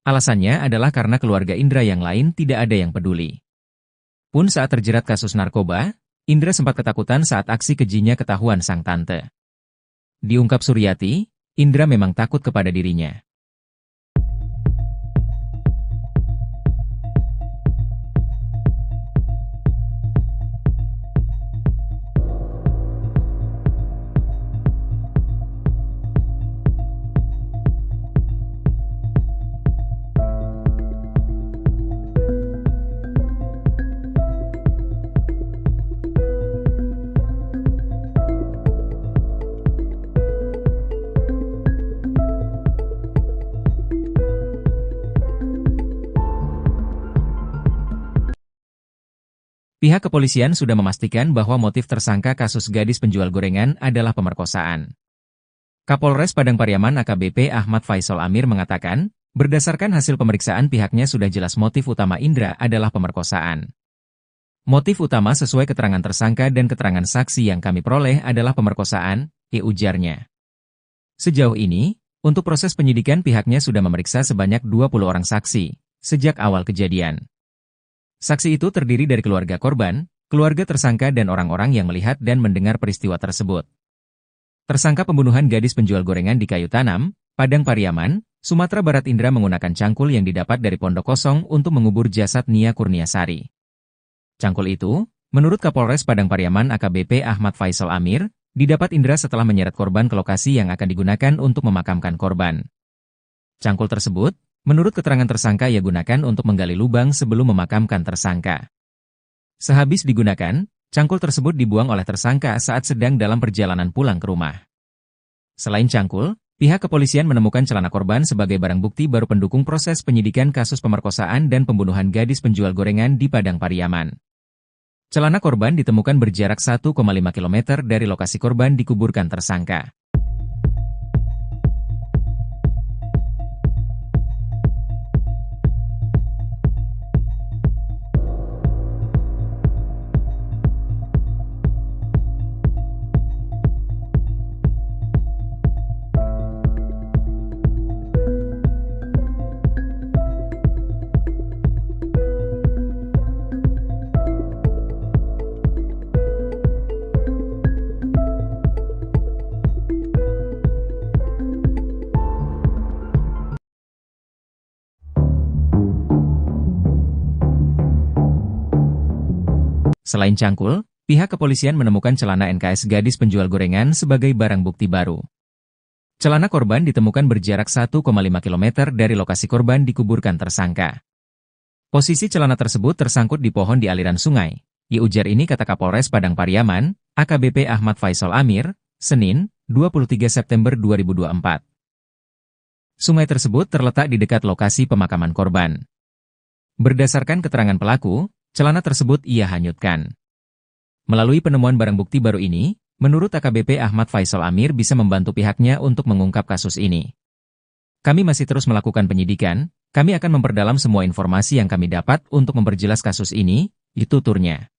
Alasannya adalah karena keluarga Indra yang lain tidak ada yang peduli. Pun saat terjerat kasus narkoba, Indra sempat ketakutan saat aksi kejinya ketahuan sang tante. Diungkap Suryati, Indra memang takut kepada dirinya. Pihak kepolisian sudah memastikan bahwa motif tersangka kasus gadis penjual gorengan adalah pemerkosaan. Kapolres Padang Pariaman AKBP Ahmad Faisal Amir mengatakan, berdasarkan hasil pemeriksaan pihaknya sudah jelas motif utama Indra adalah pemerkosaan. Motif utama sesuai keterangan tersangka dan keterangan saksi yang kami peroleh adalah pemerkosaan, ujarnya. Sejauh ini, untuk proses penyidikan pihaknya sudah memeriksa sebanyak 20 orang saksi, sejak awal kejadian. Saksi itu terdiri dari keluarga korban, keluarga tersangka dan orang-orang yang melihat dan mendengar peristiwa tersebut. Tersangka pembunuhan gadis penjual gorengan di Kayu Tanam, Padang Pariaman, Sumatera Barat Indra menggunakan cangkul yang didapat dari pondok kosong untuk mengubur jasad Nia Kurniasari. Cangkul itu, menurut Kapolres Padang Pariaman AKBP Ahmad Faisal Amir, didapat Indra setelah menyeret korban ke lokasi yang akan digunakan untuk memakamkan korban. Cangkul tersebut, menurut keterangan tersangka ia gunakan untuk menggali lubang sebelum memakamkan tersangka. Sehabis digunakan, cangkul tersebut dibuang oleh tersangka saat sedang dalam perjalanan pulang ke rumah. Selain cangkul, pihak kepolisian menemukan celana korban sebagai barang bukti baru pendukung proses penyidikan kasus pemerkosaan dan pembunuhan gadis penjual gorengan di Padang Pariaman. Celana korban ditemukan berjarak 1,5 km dari lokasi korban dikuburkan tersangka. Selain cangkul, pihak kepolisian menemukan celana NKS gadis penjual gorengan sebagai barang bukti baru. Celana korban ditemukan berjarak 1,5 km dari lokasi korban dikuburkan tersangka. Posisi celana tersebut tersangkut di pohon di aliran sungai. Ujar ini kata Kapolres Padang Pariaman, AKBP Ahmad Faisal Amir, Senin, 23 September 2024. Sungai tersebut terletak di dekat lokasi pemakaman korban. Berdasarkan keterangan pelaku, celana tersebut ia hanyutkan. Melalui penemuan barang bukti baru ini, menurut AKBP Ahmad Faisal Amir bisa membantu pihaknya untuk mengungkap kasus ini. Kami masih terus melakukan penyidikan, kami akan memperdalam semua informasi yang kami dapat untuk memperjelas kasus ini, tuturnya.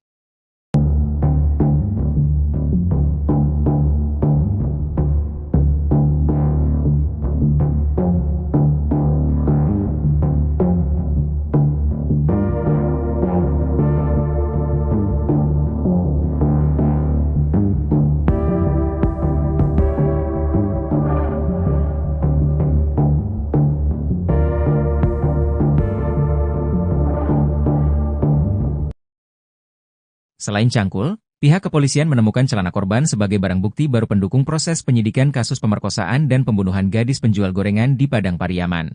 Selain cangkul, pihak kepolisian menemukan celana korban sebagai barang bukti baru pendukung proses penyidikan kasus pemerkosaan dan pembunuhan gadis penjual gorengan di Padang Pariaman.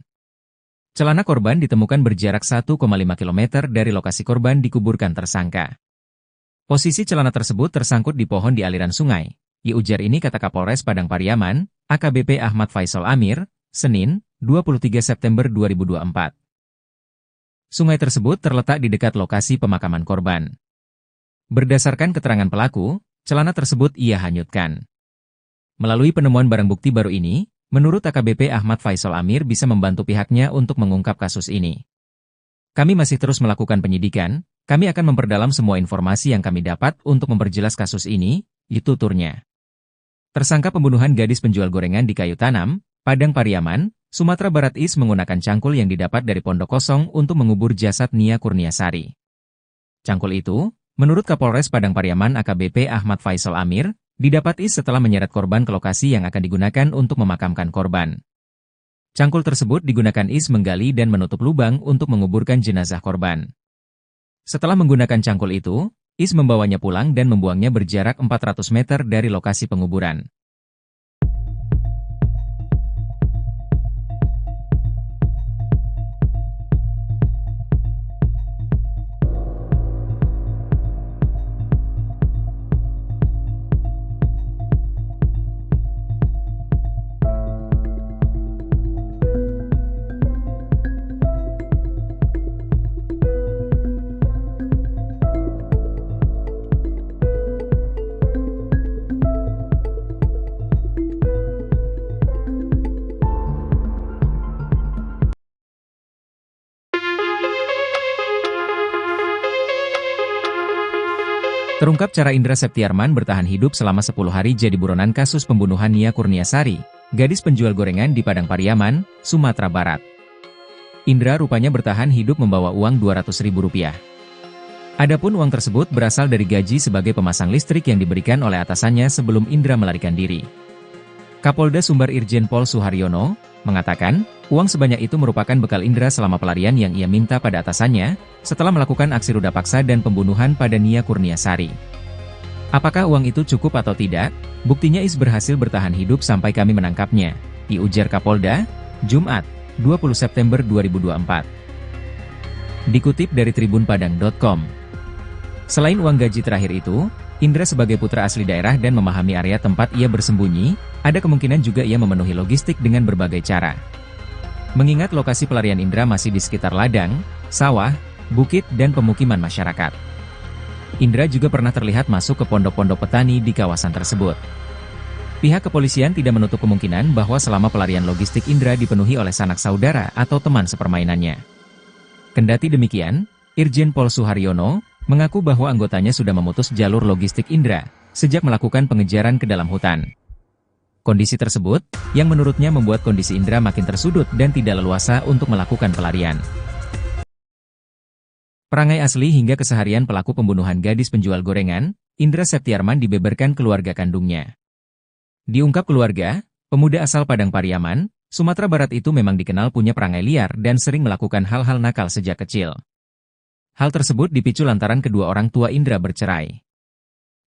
Celana korban ditemukan berjarak 1,5 km dari lokasi korban dikuburkan tersangka. Posisi celana tersebut tersangkut di pohon di aliran sungai. Ujar ini kata Kapolres Padang Pariaman, AKBP Ahmad Faisal Amir, Senin, 23 September 2024. Sungai tersebut terletak di dekat lokasi pemakaman korban. Berdasarkan keterangan pelaku, celana tersebut ia hanyutkan. Melalui penemuan barang bukti baru ini, menurut AKBP Ahmad Faisal Amir bisa membantu pihaknya untuk mengungkap kasus ini. Kami masih terus melakukan penyidikan, kami akan memperdalam semua informasi yang kami dapat untuk memperjelas kasus ini, tuturnya. Tersangka pembunuhan gadis penjual gorengan di Kayu Tanam, Padang Pariaman, Sumatera Barat Is menggunakan cangkul yang didapat dari pondok kosong untuk mengubur jasad Nia Kurniasari. Cangkul itu, menurut Kapolres Padang Pariaman AKBP Ahmad Faisal Amir, didapat Is setelah menyeret korban ke lokasi yang akan digunakan untuk memakamkan korban. Cangkul tersebut digunakan Is menggali dan menutup lubang untuk menguburkan jenazah korban. Setelah menggunakan cangkul itu, Is membawanya pulang dan membuangnya berjarak 400 meter dari lokasi penguburan. Terungkap cara Indra Septiarman bertahan hidup selama 10 hari jadi buronan kasus pembunuhan Nia Kurniasari, gadis penjual gorengan di Padang Pariaman, Sumatera Barat. Indra rupanya bertahan hidup membawa uang Rp200.000. Adapun uang tersebut berasal dari gaji sebagai pemasang listrik yang diberikan oleh atasannya sebelum Indra melarikan diri. Kapolda Sumbar Irjen Pol Suharyono mengatakan, uang sebanyak itu merupakan bekal Indra selama pelarian yang ia minta pada atasannya, setelah melakukan aksi ruda paksa dan pembunuhan pada Nia Kurniasari. Apakah uang itu cukup atau tidak? Buktinya Is berhasil bertahan hidup sampai kami menangkapnya, ujar Kapolda, Jumat, 20 September 2024. Dikutip dari tribunpadang.com. Selain uang gaji terakhir itu, Indra sebagai putra asli daerah dan memahami area tempat ia bersembunyi, ada kemungkinan juga ia memenuhi logistik dengan berbagai cara. Mengingat lokasi pelarian Indra masih di sekitar ladang, sawah, bukit dan pemukiman masyarakat. Indra juga pernah terlihat masuk ke pondok-pondok petani di kawasan tersebut. Pihak kepolisian tidak menutup kemungkinan bahwa selama pelarian logistik Indra dipenuhi oleh sanak saudara atau teman sepermainannya. Kendati demikian, Irjen Pol Suharyono mengaku bahwa anggotanya sudah memutus jalur logistik Indra sejak melakukan pengejaran ke dalam hutan. Kondisi tersebut, yang menurutnya membuat kondisi Indra makin tersudut dan tidak leluasa untuk melakukan pelarian. Perangai asli hingga keseharian pelaku pembunuhan gadis penjual gorengan, Indra Septiarman dibeberkan keluarga kandungnya. Diungkap keluarga, pemuda asal Padang Pariaman, Sumatera Barat itu memang dikenal punya perangai liar dan sering melakukan hal-hal nakal sejak kecil. Hal tersebut dipicu lantaran kedua orang tua Indra bercerai.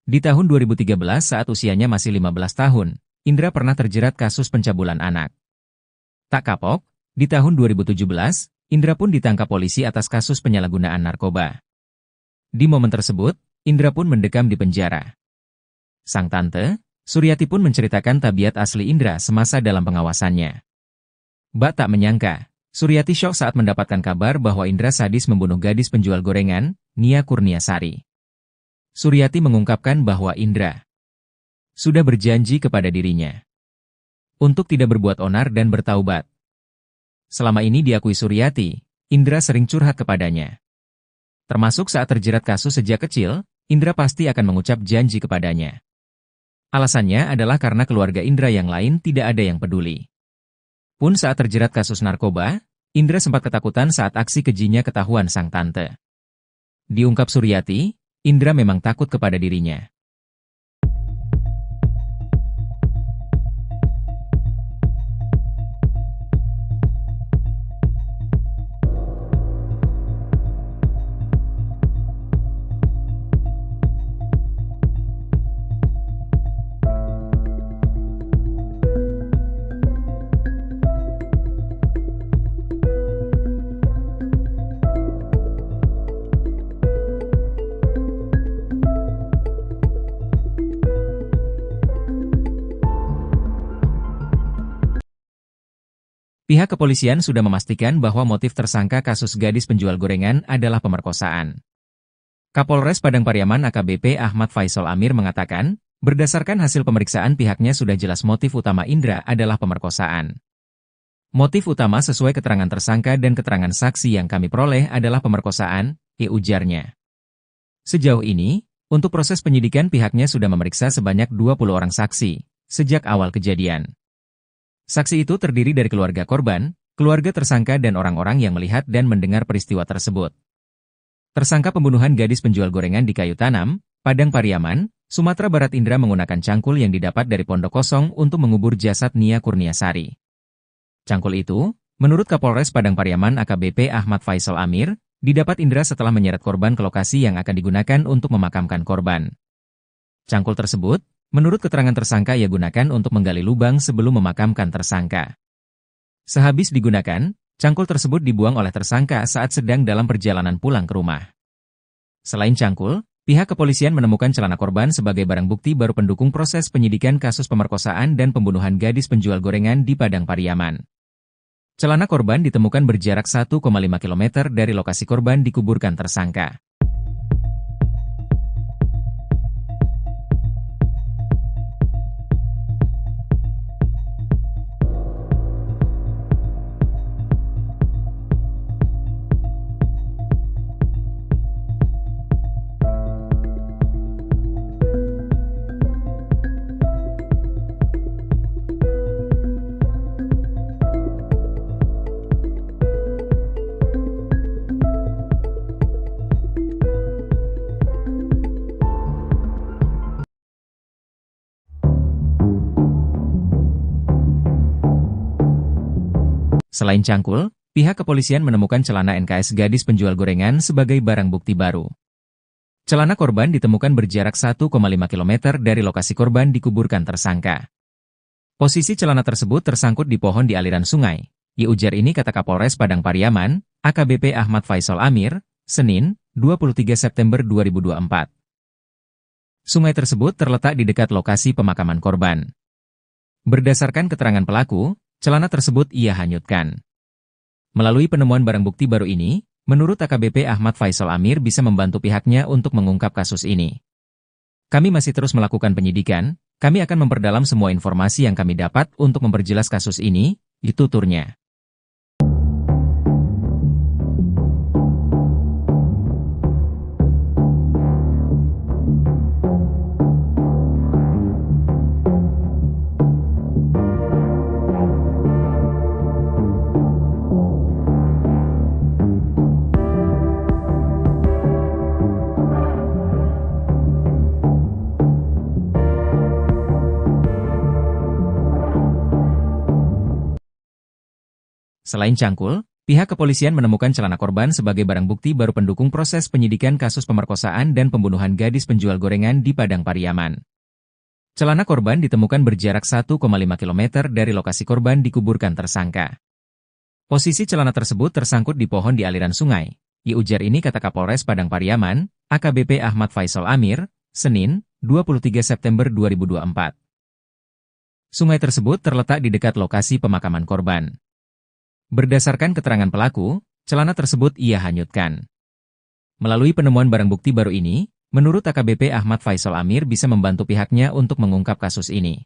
Di tahun 2013 saat usianya masih 15 tahun, Indra pernah terjerat kasus pencabulan anak. Tak kapok, di tahun 2017, Indra pun ditangkap polisi atas kasus penyalahgunaan narkoba. Di momen tersebut, Indra pun mendekam di penjara. Sang tante, Suryati pun menceritakan tabiat asli Indra semasa dalam pengawasannya. Bak tak menyangka, Suryati syok saat mendapatkan kabar bahwa Indra sadis membunuh gadis penjual gorengan, Nia Kurniasari. Suryati mengungkapkan bahwa Indra sudah berjanji kepada dirinya untuk tidak berbuat onar dan bertaubat. Selama ini diakui Suryati, Indra sering curhat kepadanya. Termasuk saat terjerat kasus sejak kecil, Indra pasti akan mengucap janji kepadanya. Alasannya adalah karena keluarga Indra yang lain tidak ada yang peduli. Pun saat terjerat kasus narkoba, Indra sempat ketakutan saat aksi kejinya ketahuan sang tante. Diungkap Suryati, Indra memang takut kepada dirinya. Pihak kepolisian sudah memastikan bahwa motif tersangka kasus gadis penjual gorengan adalah pemerkosaan. Kapolres Padang Pariaman AKBP Ahmad Faisal Amir mengatakan, berdasarkan hasil pemeriksaan pihaknya sudah jelas motif utama Indra adalah pemerkosaan. Motif utama sesuai keterangan tersangka dan keterangan saksi yang kami peroleh adalah pemerkosaan, ujarnya. Sejauh ini, untuk proses penyidikan pihaknya sudah memeriksa sebanyak 20 orang saksi, sejak awal kejadian. Saksi itu terdiri dari keluarga korban, keluarga tersangka dan orang-orang yang melihat dan mendengar peristiwa tersebut. Tersangka pembunuhan gadis penjual gorengan di Kayu Tanam, Padang Pariaman, Sumatera Barat Indra menggunakan cangkul yang didapat dari pondok kosong untuk mengubur jasad Nia Kurniasari. Cangkul itu, menurut Kapolres Padang Pariaman AKBP Ahmad Faisal Amir, didapat Indra setelah menyeret korban ke lokasi yang akan digunakan untuk memakamkan korban. Cangkul tersebut, menurut keterangan tersangka ia gunakan untuk menggali lubang sebelum memakamkan tersangka. Sehabis digunakan, cangkul tersebut dibuang oleh tersangka saat sedang dalam perjalanan pulang ke rumah. Selain cangkul, pihak kepolisian menemukan celana korban sebagai barang bukti baru pendukung proses penyidikan kasus pemerkosaan dan pembunuhan gadis penjual gorengan di Padang Pariaman. Celana korban ditemukan berjarak 1,5 km dari lokasi korban dikuburkan tersangka. Selain cangkul, pihak kepolisian menemukan celana NKS gadis penjual gorengan sebagai barang bukti baru. Celana korban ditemukan berjarak 1,5 km dari lokasi korban dikuburkan tersangka. Posisi celana tersebut tersangkut di pohon di aliran sungai. Ujar ini kata Kapolres Padang Pariaman, AKBP Ahmad Faisal Amir, Senin, 23 September 2024. Sungai tersebut terletak di dekat lokasi pemakaman korban. Berdasarkan keterangan pelaku, celana tersebut ia hanyutkan. Melalui penemuan barang bukti baru ini, menurut AKBP Ahmad Faisal Amir bisa membantu pihaknya untuk mengungkap kasus ini. Kami masih terus melakukan penyidikan, kami akan memperdalam semua informasi yang kami dapat untuk memperjelas kasus ini, tuturnya. Selain cangkul, Pihak kepolisian menemukan celana korban sebagai barang bukti baru pendukung proses penyidikan kasus pemerkosaan dan pembunuhan gadis penjual gorengan di Padang Pariaman. Celana korban ditemukan berjarak 1,5 km dari lokasi korban dikuburkan tersangka. Posisi celana tersebut tersangkut di pohon di aliran sungai. Ujar ini kata Kapolres Padang Pariaman, AKBP Ahmad Faisal Amir, Senin, 23 September 2024. Sungai tersebut terletak di dekat lokasi pemakaman korban. Berdasarkan keterangan pelaku, celana tersebut ia hanyutkan. Melalui penemuan barang bukti baru ini, menurut AKBP Ahmad Faisal Amir bisa membantu pihaknya untuk mengungkap kasus ini.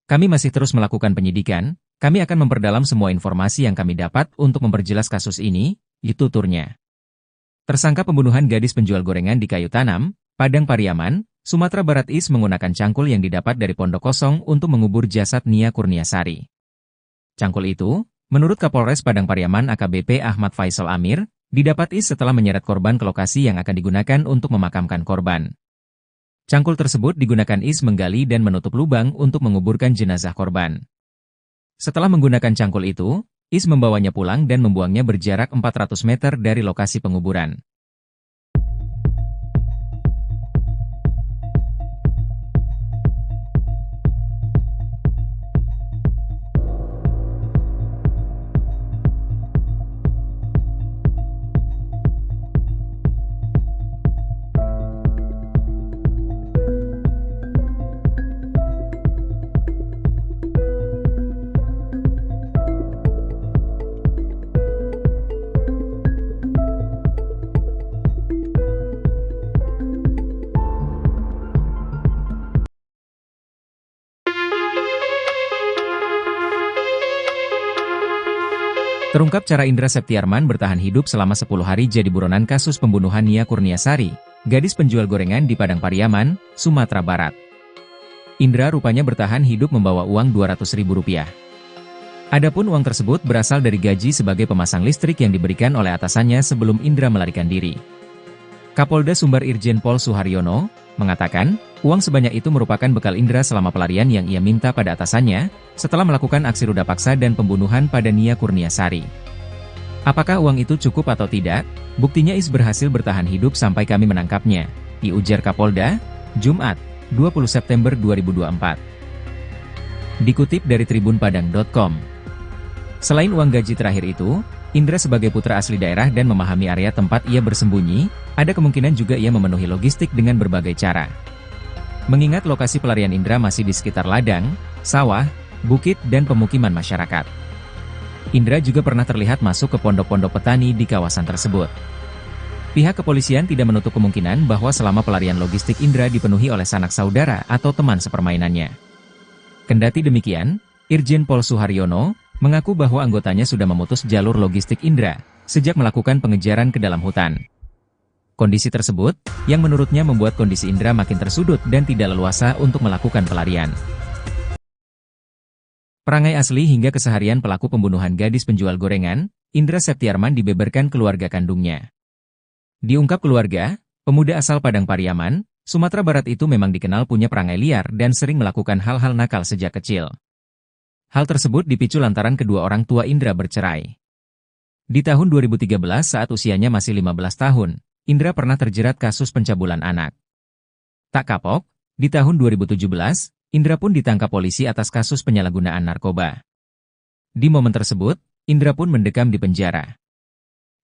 Kami masih terus melakukan penyidikan, kami akan memperdalam semua informasi yang kami dapat untuk memperjelas kasus ini, tuturnya. Tersangka pembunuhan gadis penjual gorengan di Kayu Tanam, Padang Pariaman, Sumatera Barat Is menggunakan cangkul yang didapat dari pondok kosong untuk mengubur jasad Nia Kurniasari. Cangkul itu, menurut Kapolres Padang Pariaman AKBP Ahmad Faisal Amir, didapat Is setelah menyeret korban ke lokasi yang akan digunakan untuk memakamkan korban. Cangkul tersebut digunakan Is menggali dan menutup lubang untuk menguburkan jenazah korban. Setelah menggunakan cangkul itu, Is membawanya pulang dan membuangnya berjarak 400 meter dari lokasi penguburan. Terungkap cara Indra Septiarman bertahan hidup selama 10 hari jadi buronan kasus pembunuhan Nia Kurniasari, gadis penjual gorengan di Padang Pariaman, Sumatera Barat. Indra rupanya bertahan hidup membawa uang Rp200.000. Adapun uang tersebut berasal dari gaji sebagai pemasang listrik yang diberikan oleh atasannya sebelum Indra melarikan diri. Kapolda Sumbar Irjen Pol Suharyono mengatakan, uang sebanyak itu merupakan bekal Indra selama pelarian yang ia minta pada atasannya, setelah melakukan aksi ruda paksa dan pembunuhan pada Nia Kurniasari. Apakah uang itu cukup atau tidak? Buktinya Is berhasil bertahan hidup sampai kami menangkapnya, diujar Kapolda, Jumat, 20 September 2024. Dikutip dari tribunpadang.com. Selain uang gaji terakhir itu, Indra sebagai putra asli daerah dan memahami area tempat ia bersembunyi, ada kemungkinan juga ia memenuhi logistik dengan berbagai cara. Mengingat lokasi pelarian Indra masih di sekitar ladang, sawah, bukit dan pemukiman masyarakat. Indra juga pernah terlihat masuk ke pondok-pondok petani di kawasan tersebut. Pihak kepolisian tidak menutup kemungkinan bahwa selama pelarian logistik Indra dipenuhi oleh sanak saudara atau teman sepermainannya. Kendati demikian, Irjen Pol Suharyono mengaku bahwa anggotanya sudah memutus jalur logistik Indra sejak melakukan pengejaran ke dalam hutan. Kondisi tersebut, yang menurutnya membuat kondisi Indra makin tersudut dan tidak leluasa untuk melakukan pelarian. Perangai asli hingga keseharian pelaku pembunuhan gadis penjual gorengan, Indra Septiarman dibeberkan keluarga kandungnya. Diungkap keluarga, pemuda asal Padang Pariaman, Sumatera Barat itu memang dikenal punya perangai liar dan sering melakukan hal-hal nakal sejak kecil. Hal tersebut dipicu lantaran kedua orang tua Indra bercerai. Di tahun 2013 saat usianya masih 15 tahun, Indra pernah terjerat kasus pencabulan anak. Tak kapok, di tahun 2017, Indra pun ditangkap polisi atas kasus penyalahgunaan narkoba. Di momen tersebut, Indra pun mendekam di penjara.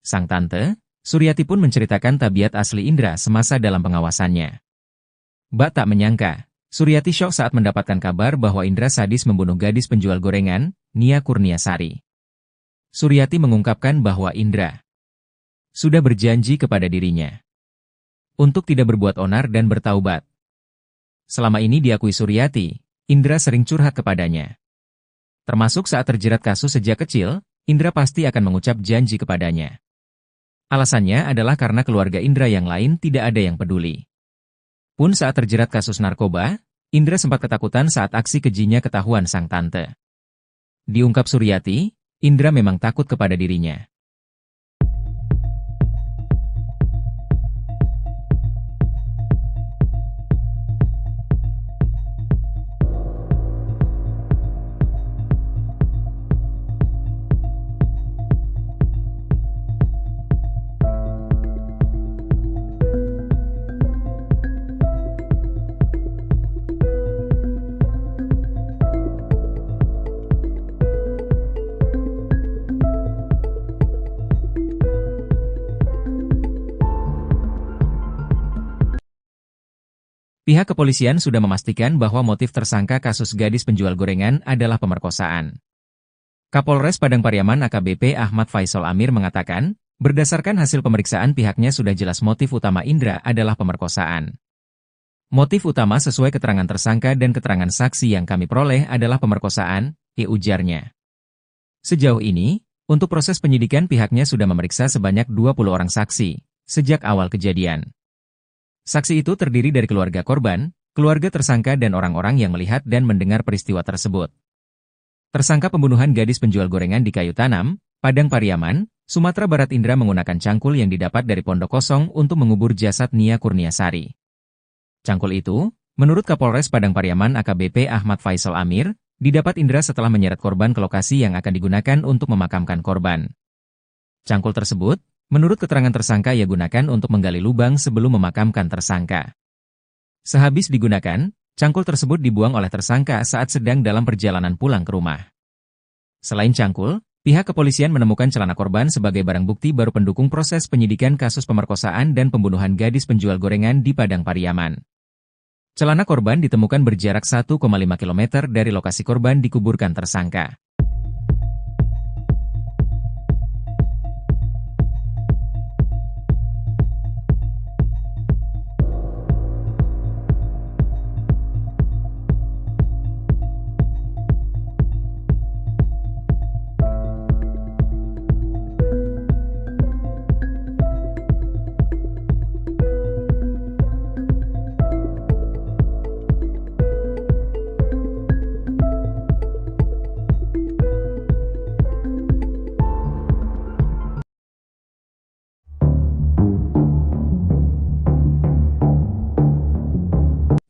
Sang tante, Suryati pun menceritakan tabiat asli Indra semasa dalam pengawasannya. Bak tak menyangka, Suryati syok saat mendapatkan kabar bahwa Indra sadis membunuh gadis penjual gorengan, Nia Kurniasari. Suryati mengungkapkan bahwa Indra sudah berjanji kepada dirinya untuk tidak berbuat onar dan bertaubat. Selama ini diakui Suryati, Indra sering curhat kepadanya. Termasuk saat terjerat kasus sejak kecil, Indra pasti akan mengucap janji kepadanya. Alasannya adalah karena keluarga Indra yang lain tidak ada yang peduli. Pun saat terjerat kasus narkoba, Indra sempat ketakutan saat aksi kejinya ketahuan sang tante. Diungkap Suryati, Indra memang takut kepada dirinya. pihak kepolisian sudah memastikan bahwa motif tersangka kasus gadis penjual gorengan adalah pemerkosaan. Kapolres Padang Pariaman AKBP Ahmad Faisal Amir mengatakan, berdasarkan hasil pemeriksaan pihaknya sudah jelas motif utama Indra adalah pemerkosaan. Motif utama sesuai keterangan tersangka dan keterangan saksi yang kami peroleh adalah pemerkosaan, ujarnya. Sejauh ini, untuk proses penyidikan pihaknya sudah memeriksa sebanyak 20 orang saksi, sejak awal kejadian. Saksi itu terdiri dari keluarga korban, keluarga tersangka dan orang-orang yang melihat dan mendengar peristiwa tersebut. Tersangka pembunuhan gadis penjual gorengan di Kayu Tanam, Padang Pariaman, Sumatera Barat Indra menggunakan cangkul yang didapat dari pondok kosong untuk mengubur jasad Nia Kurniasari. Cangkul itu, menurut Kapolres Padang Pariaman AKBP Ahmad Faisal Amir, didapat Indra setelah menyeret korban ke lokasi yang akan digunakan untuk memakamkan korban. Cangkul tersebut, menurut keterangan tersangka ia gunakan untuk menggali lubang sebelum memakamkan tersangka. Sehabis digunakan, cangkul tersebut dibuang oleh tersangka saat sedang dalam perjalanan pulang ke rumah. Selain cangkul, pihak kepolisian menemukan celana korban sebagai barang bukti baru pendukung proses penyidikan kasus pemerkosaan dan pembunuhan gadis penjual gorengan di Padang Pariaman. Celana korban ditemukan berjarak 1,5 km dari lokasi korban dikuburkan tersangka.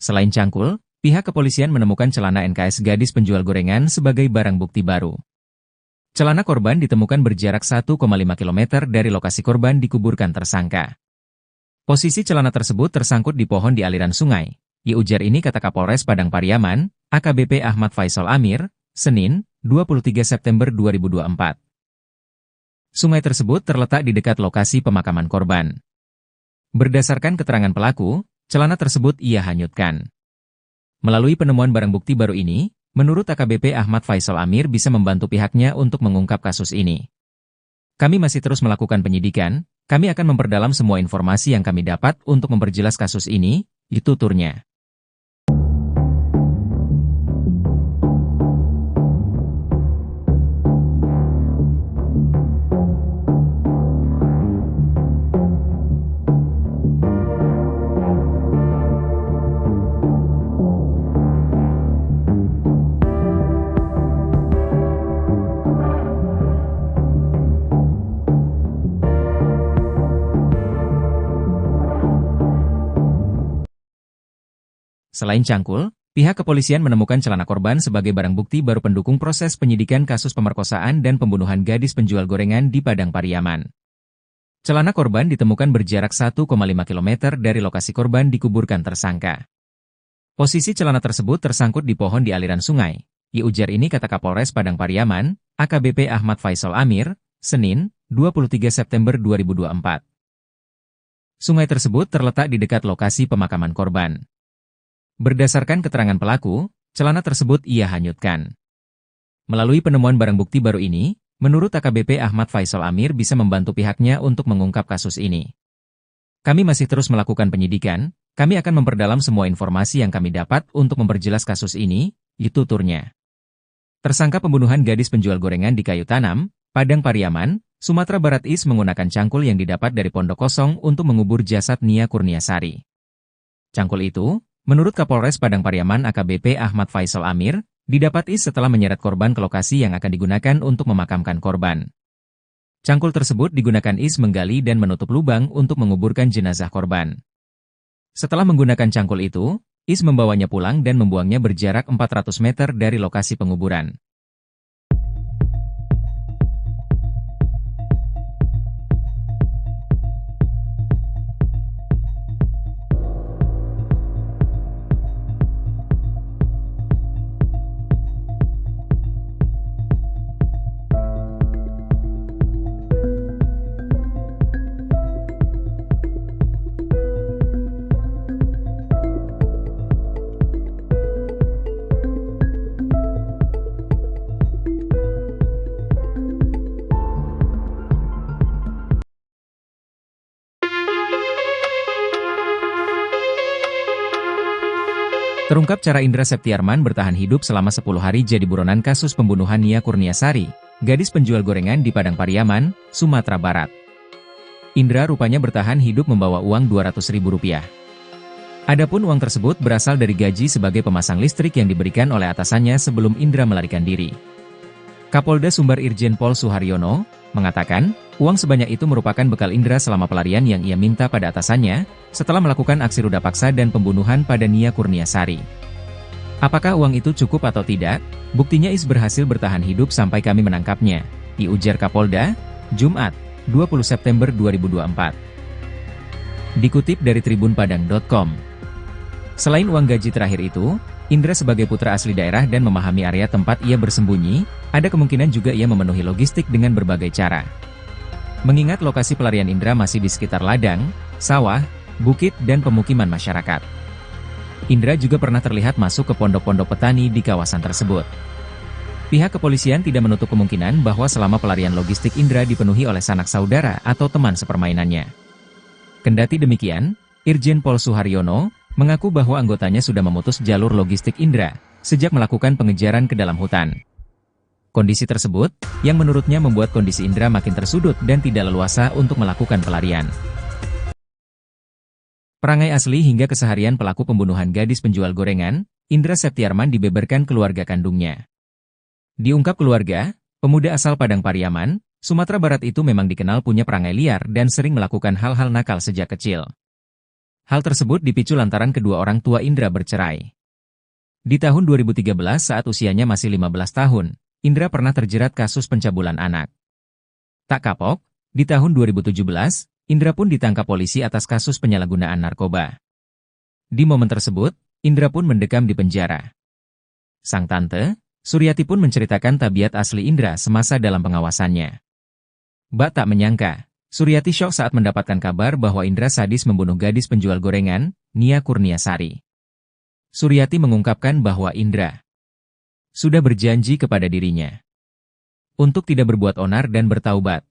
Selain cangkul, pihak kepolisian menemukan celana NKS gadis penjual gorengan sebagai barang bukti baru. Celana korban ditemukan berjarak 1,5 km dari lokasi korban dikuburkan tersangka. Posisi celana tersebut tersangkut di pohon di aliran sungai. Ujar ini kata Kapolres Padang Pariaman, AKBP Ahmad Faisal Amir, Senin, 23 September 2024. Sungai tersebut terletak di dekat lokasi pemakaman korban. Berdasarkan keterangan pelaku, celana tersebut ia hanyutkan. Melalui penemuan barang bukti baru ini, menurut AKBP Ahmad Faisal Amir bisa membantu pihaknya untuk mengungkap kasus ini. Kami masih terus melakukan penyidikan, kami akan memperdalam semua informasi yang kami dapat untuk memperjelas kasus ini, tuturnya. Selain cangkul, pihak kepolisian menemukan celana korban sebagai barang bukti baru pendukung proses penyidikan kasus pemerkosaan dan pembunuhan gadis penjual gorengan di Padang Pariaman. Celana korban ditemukan berjarak 1,5 km dari lokasi korban dikuburkan tersangka. Posisi celana tersebut tersangkut di pohon di aliran sungai. Ujar ini kata Kapolres Padang Pariaman, AKBP Ahmad Faisal Amir, Senin, 23 September 2024. Sungai tersebut terletak di dekat lokasi pemakaman korban. Berdasarkan keterangan pelaku, celana tersebut ia hanyutkan. Melalui penemuan barang bukti baru ini, menurut AKBP Ahmad Faisal Amir bisa membantu pihaknya untuk mengungkap kasus ini. Kami masih terus melakukan penyidikan, kami akan memperdalam semua informasi yang kami dapat untuk memperjelas kasus ini, tuturnya. Tersangka pembunuhan gadis penjual gorengan di Kayu Tanam, Padang Pariaman, Sumatera Barat Is menggunakan cangkul yang didapat dari pondok kosong untuk mengubur jasad Nia Kurniasari. Cangkul itu, menurut Kapolres Padang Pariaman AKBP Ahmad Faisal Amir, didapat Is setelah menyeret korban ke lokasi yang akan digunakan untuk memakamkan korban. Cangkul tersebut digunakan Is menggali dan menutup lubang untuk menguburkan jenazah korban. Setelah menggunakan cangkul itu, Is membawanya pulang dan membuangnya berjarak 400 meter dari lokasi penguburan. Terungkap cara Indra Septiarman bertahan hidup selama 10 hari jadi buronan kasus pembunuhan Nia Kurniasari, gadis penjual gorengan di Padang Pariaman, Sumatera Barat. Indra rupanya bertahan hidup membawa uang Rp200.000. Adapun uang tersebut berasal dari gaji sebagai pemasang listrik yang diberikan oleh atasannya sebelum Indra melarikan diri. Kapolda Sumbar Irjen Pol Suharyono mengatakan, uang sebanyak itu merupakan bekal Indra selama pelarian yang ia minta pada atasannya, setelah melakukan aksi ruda paksa dan pembunuhan pada Nia Kurniasari. Apakah uang itu cukup atau tidak? Buktinya Is berhasil bertahan hidup sampai kami menangkapnya, diujar Kapolda, Jumat, 20 September 2024. Dikutip dari tribunpadang.com. Selain uang gaji terakhir itu, Indra sebagai putra asli daerah dan memahami area tempat ia bersembunyi, ada kemungkinan juga ia memenuhi logistik dengan berbagai cara. Mengingat lokasi pelarian Indra masih di sekitar ladang, sawah, bukit dan pemukiman masyarakat. Indra juga pernah terlihat masuk ke pondok-pondok petani di kawasan tersebut. Pihak kepolisian tidak menutup kemungkinan bahwa selama pelarian logistik Indra dipenuhi oleh sanak saudara atau teman sepermainannya. Kendati demikian, Irjen Pol Suharyono mengaku bahwa anggotanya sudah memutus jalur logistik Indra sejak melakukan pengejaran ke dalam hutan. Kondisi tersebut, yang menurutnya membuat kondisi Indra makin tersudut dan tidak leluasa untuk melakukan pelarian. Perangai asli hingga keseharian pelaku pembunuhan gadis penjual gorengan, Indra Septiarman dibeberkan keluarga kandungnya. Diungkap keluarga, pemuda asal Padang Pariaman, Sumatera Barat itu memang dikenal punya perangai liar dan sering melakukan hal-hal nakal sejak kecil. Hal tersebut dipicu lantaran kedua orang tua Indra bercerai. Di tahun 2013 saat usianya masih 15 tahun, Indra pernah terjerat kasus pencabulan anak. Tak kapok, di tahun 2017, Indra pun ditangkap polisi atas kasus penyalahgunaan narkoba. Di momen tersebut, Indra pun mendekam di penjara. Sang tante, Suryati pun menceritakan tabiat asli Indra semasa dalam pengawasannya. Bak tak menyangka, Suryati syok saat mendapatkan kabar bahwa Indra sadis membunuh gadis penjual gorengan, Nia Kurniasari. Suryati mengungkapkan bahwa Indra sudah berjanji kepada dirinya untuk tidak berbuat onar dan bertaubat.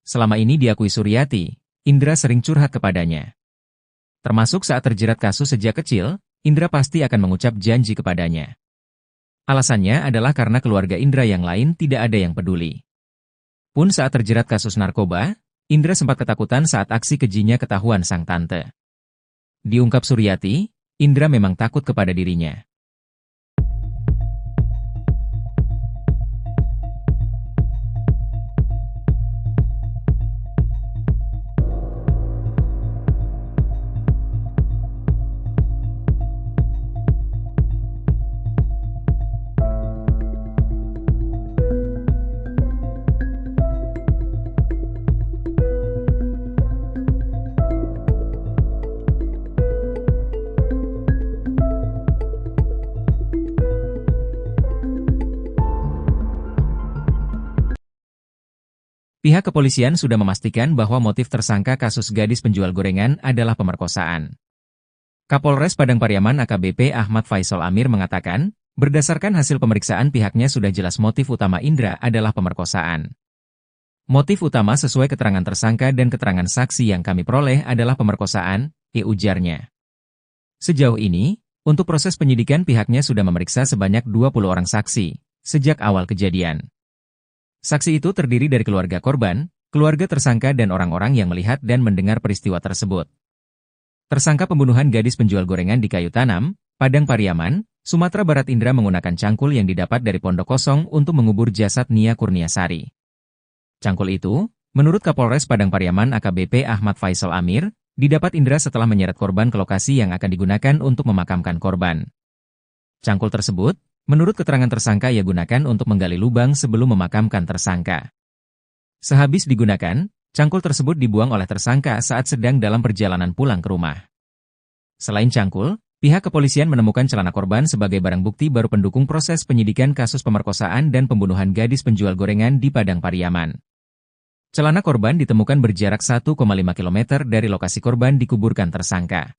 Selama ini diakui Suryati, Indra sering curhat kepadanya. Termasuk saat terjerat kasus sejak kecil, Indra pasti akan mengucap janji kepadanya. Alasannya adalah karena keluarga Indra yang lain tidak ada yang peduli. Pun saat terjerat kasus narkoba, Indra sempat ketakutan saat aksi kejinya ketahuan sang tante. Diungkap Suryati, Indra memang takut kepada dirinya. Pihak kepolisian sudah memastikan bahwa motif tersangka kasus gadis penjual gorengan adalah pemerkosaan. Kapolres Padang Pariaman AKBP Ahmad Faisal Amir mengatakan, berdasarkan hasil pemeriksaan pihaknya sudah jelas motif utama Indra adalah pemerkosaan. Motif utama sesuai keterangan tersangka dan keterangan saksi yang kami peroleh adalah pemerkosaan, ujarnya. Sejauh ini, untuk proses penyidikan pihaknya sudah memeriksa sebanyak 20 orang saksi, sejak awal kejadian. Saksi itu terdiri dari keluarga korban, keluarga tersangka dan orang-orang yang melihat dan mendengar peristiwa tersebut. Tersangka pembunuhan gadis penjual gorengan di Kayu Tanam, Padang Pariaman, Sumatera Barat Indra menggunakan cangkul yang didapat dari pondok kosong untuk mengubur jasad Nia Kurniasari. Cangkul itu, menurut Kapolres Padang Pariaman AKBP Ahmad Faisal Amir, didapat Indra setelah menyeret korban ke lokasi yang akan digunakan untuk memakamkan korban. Cangkul tersebut, menurut keterangan tersangka ia gunakan untuk menggali lubang sebelum memakamkan tersangka. Sehabis digunakan, cangkul tersebut dibuang oleh tersangka saat sedang dalam perjalanan pulang ke rumah. Selain cangkul, pihak kepolisian menemukan celana korban sebagai barang bukti baru pendukung proses penyidikan kasus pemerkosaan dan pembunuhan gadis penjual gorengan di Padang Pariaman. Celana korban ditemukan berjarak 1,5 km dari lokasi korban dikuburkan tersangka.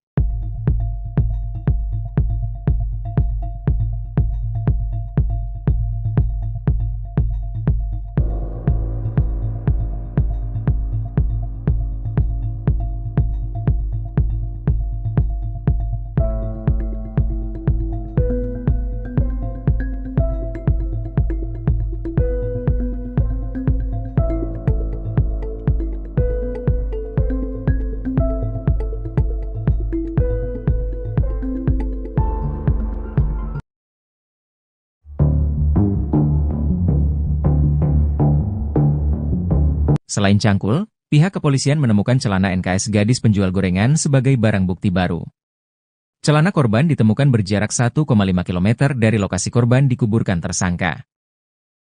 Selain cangkul, pihak kepolisian menemukan celana NKS gadis penjual gorengan sebagai barang bukti baru. Celana korban ditemukan berjarak 1,5 km dari lokasi korban dikuburkan tersangka.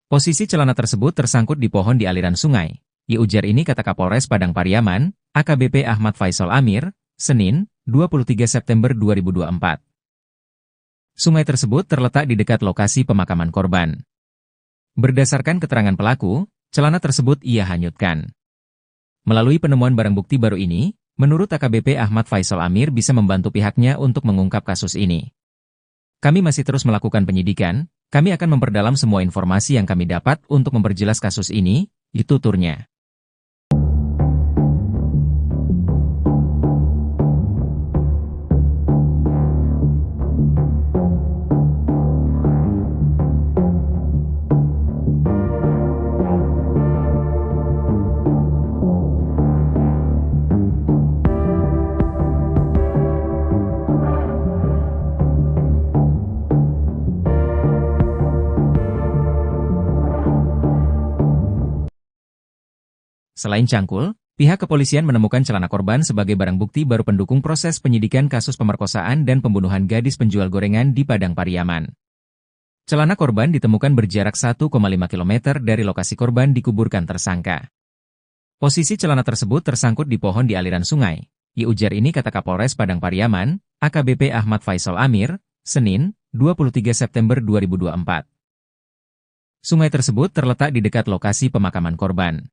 Posisi celana tersebut tersangkut di pohon di aliran sungai. Ujar ini kata Kapolres Padang Pariaman, AKBP Ahmad Faisal Amir, Senin, 23 September 2024. Sungai tersebut terletak di dekat lokasi pemakaman korban. Berdasarkan keterangan pelaku, celana tersebut ia hanyutkan. Melalui penemuan barang bukti baru ini, menurut AKBP Ahmad Faisal Amir bisa membantu pihaknya untuk mengungkap kasus ini. Kami masih terus melakukan penyidikan, kami akan memperdalam semua informasi yang kami dapat untuk memperjelas kasus ini, tuturnya. Selain cangkul, pihak kepolisian menemukan celana korban sebagai barang bukti baru pendukung proses penyidikan kasus pemerkosaan dan pembunuhan gadis penjual gorengan di Padang Pariaman. Celana korban ditemukan berjarak 1,5 km dari lokasi korban dikuburkan tersangka. Posisi celana tersebut tersangkut di pohon di aliran sungai. Ujar ini kata Kapolres Padang Pariaman, AKBP Ahmad Faisal Amir, Senin, 23 September 2024. Sungai tersebut terletak di dekat lokasi pemakaman korban.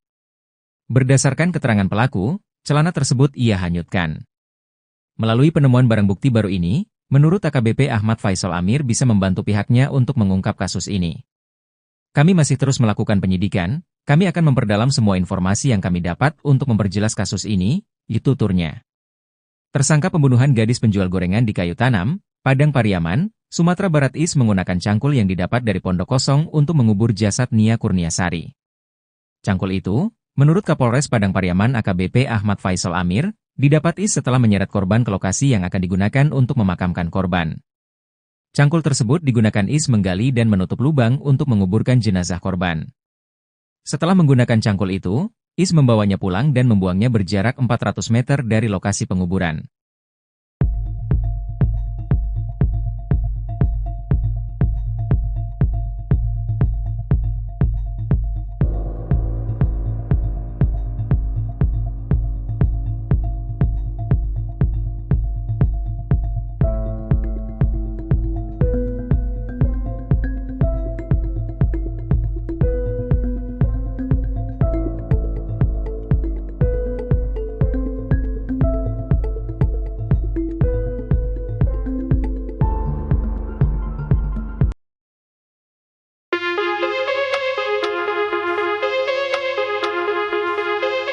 Berdasarkan keterangan pelaku, celana tersebut ia hanyutkan. Melalui penemuan barang bukti baru ini, menurut AKBP Ahmad Faisal Amir bisa membantu pihaknya untuk mengungkap kasus ini. Kami masih terus melakukan penyidikan, kami akan memperdalam semua informasi yang kami dapat untuk memperjelas kasus ini, tuturnya. Tersangka pembunuhan gadis penjual gorengan di Kayu Tanam, Padang Pariaman, Sumatera Barat Is menggunakan cangkul yang didapat dari pondok kosong untuk mengubur jasad Nia Kurniasari. Cangkul itu, menurut Kapolres Padang Pariaman AKBP Ahmad Faisal Amir, didapat Is setelah menyeret korban ke lokasi yang akan digunakan untuk memakamkan korban. Cangkul tersebut digunakan Is menggali dan menutup lubang untuk menguburkan jenazah korban. Setelah menggunakan cangkul itu, Is membawanya pulang dan membuangnya berjarak 400 meter dari lokasi penguburan.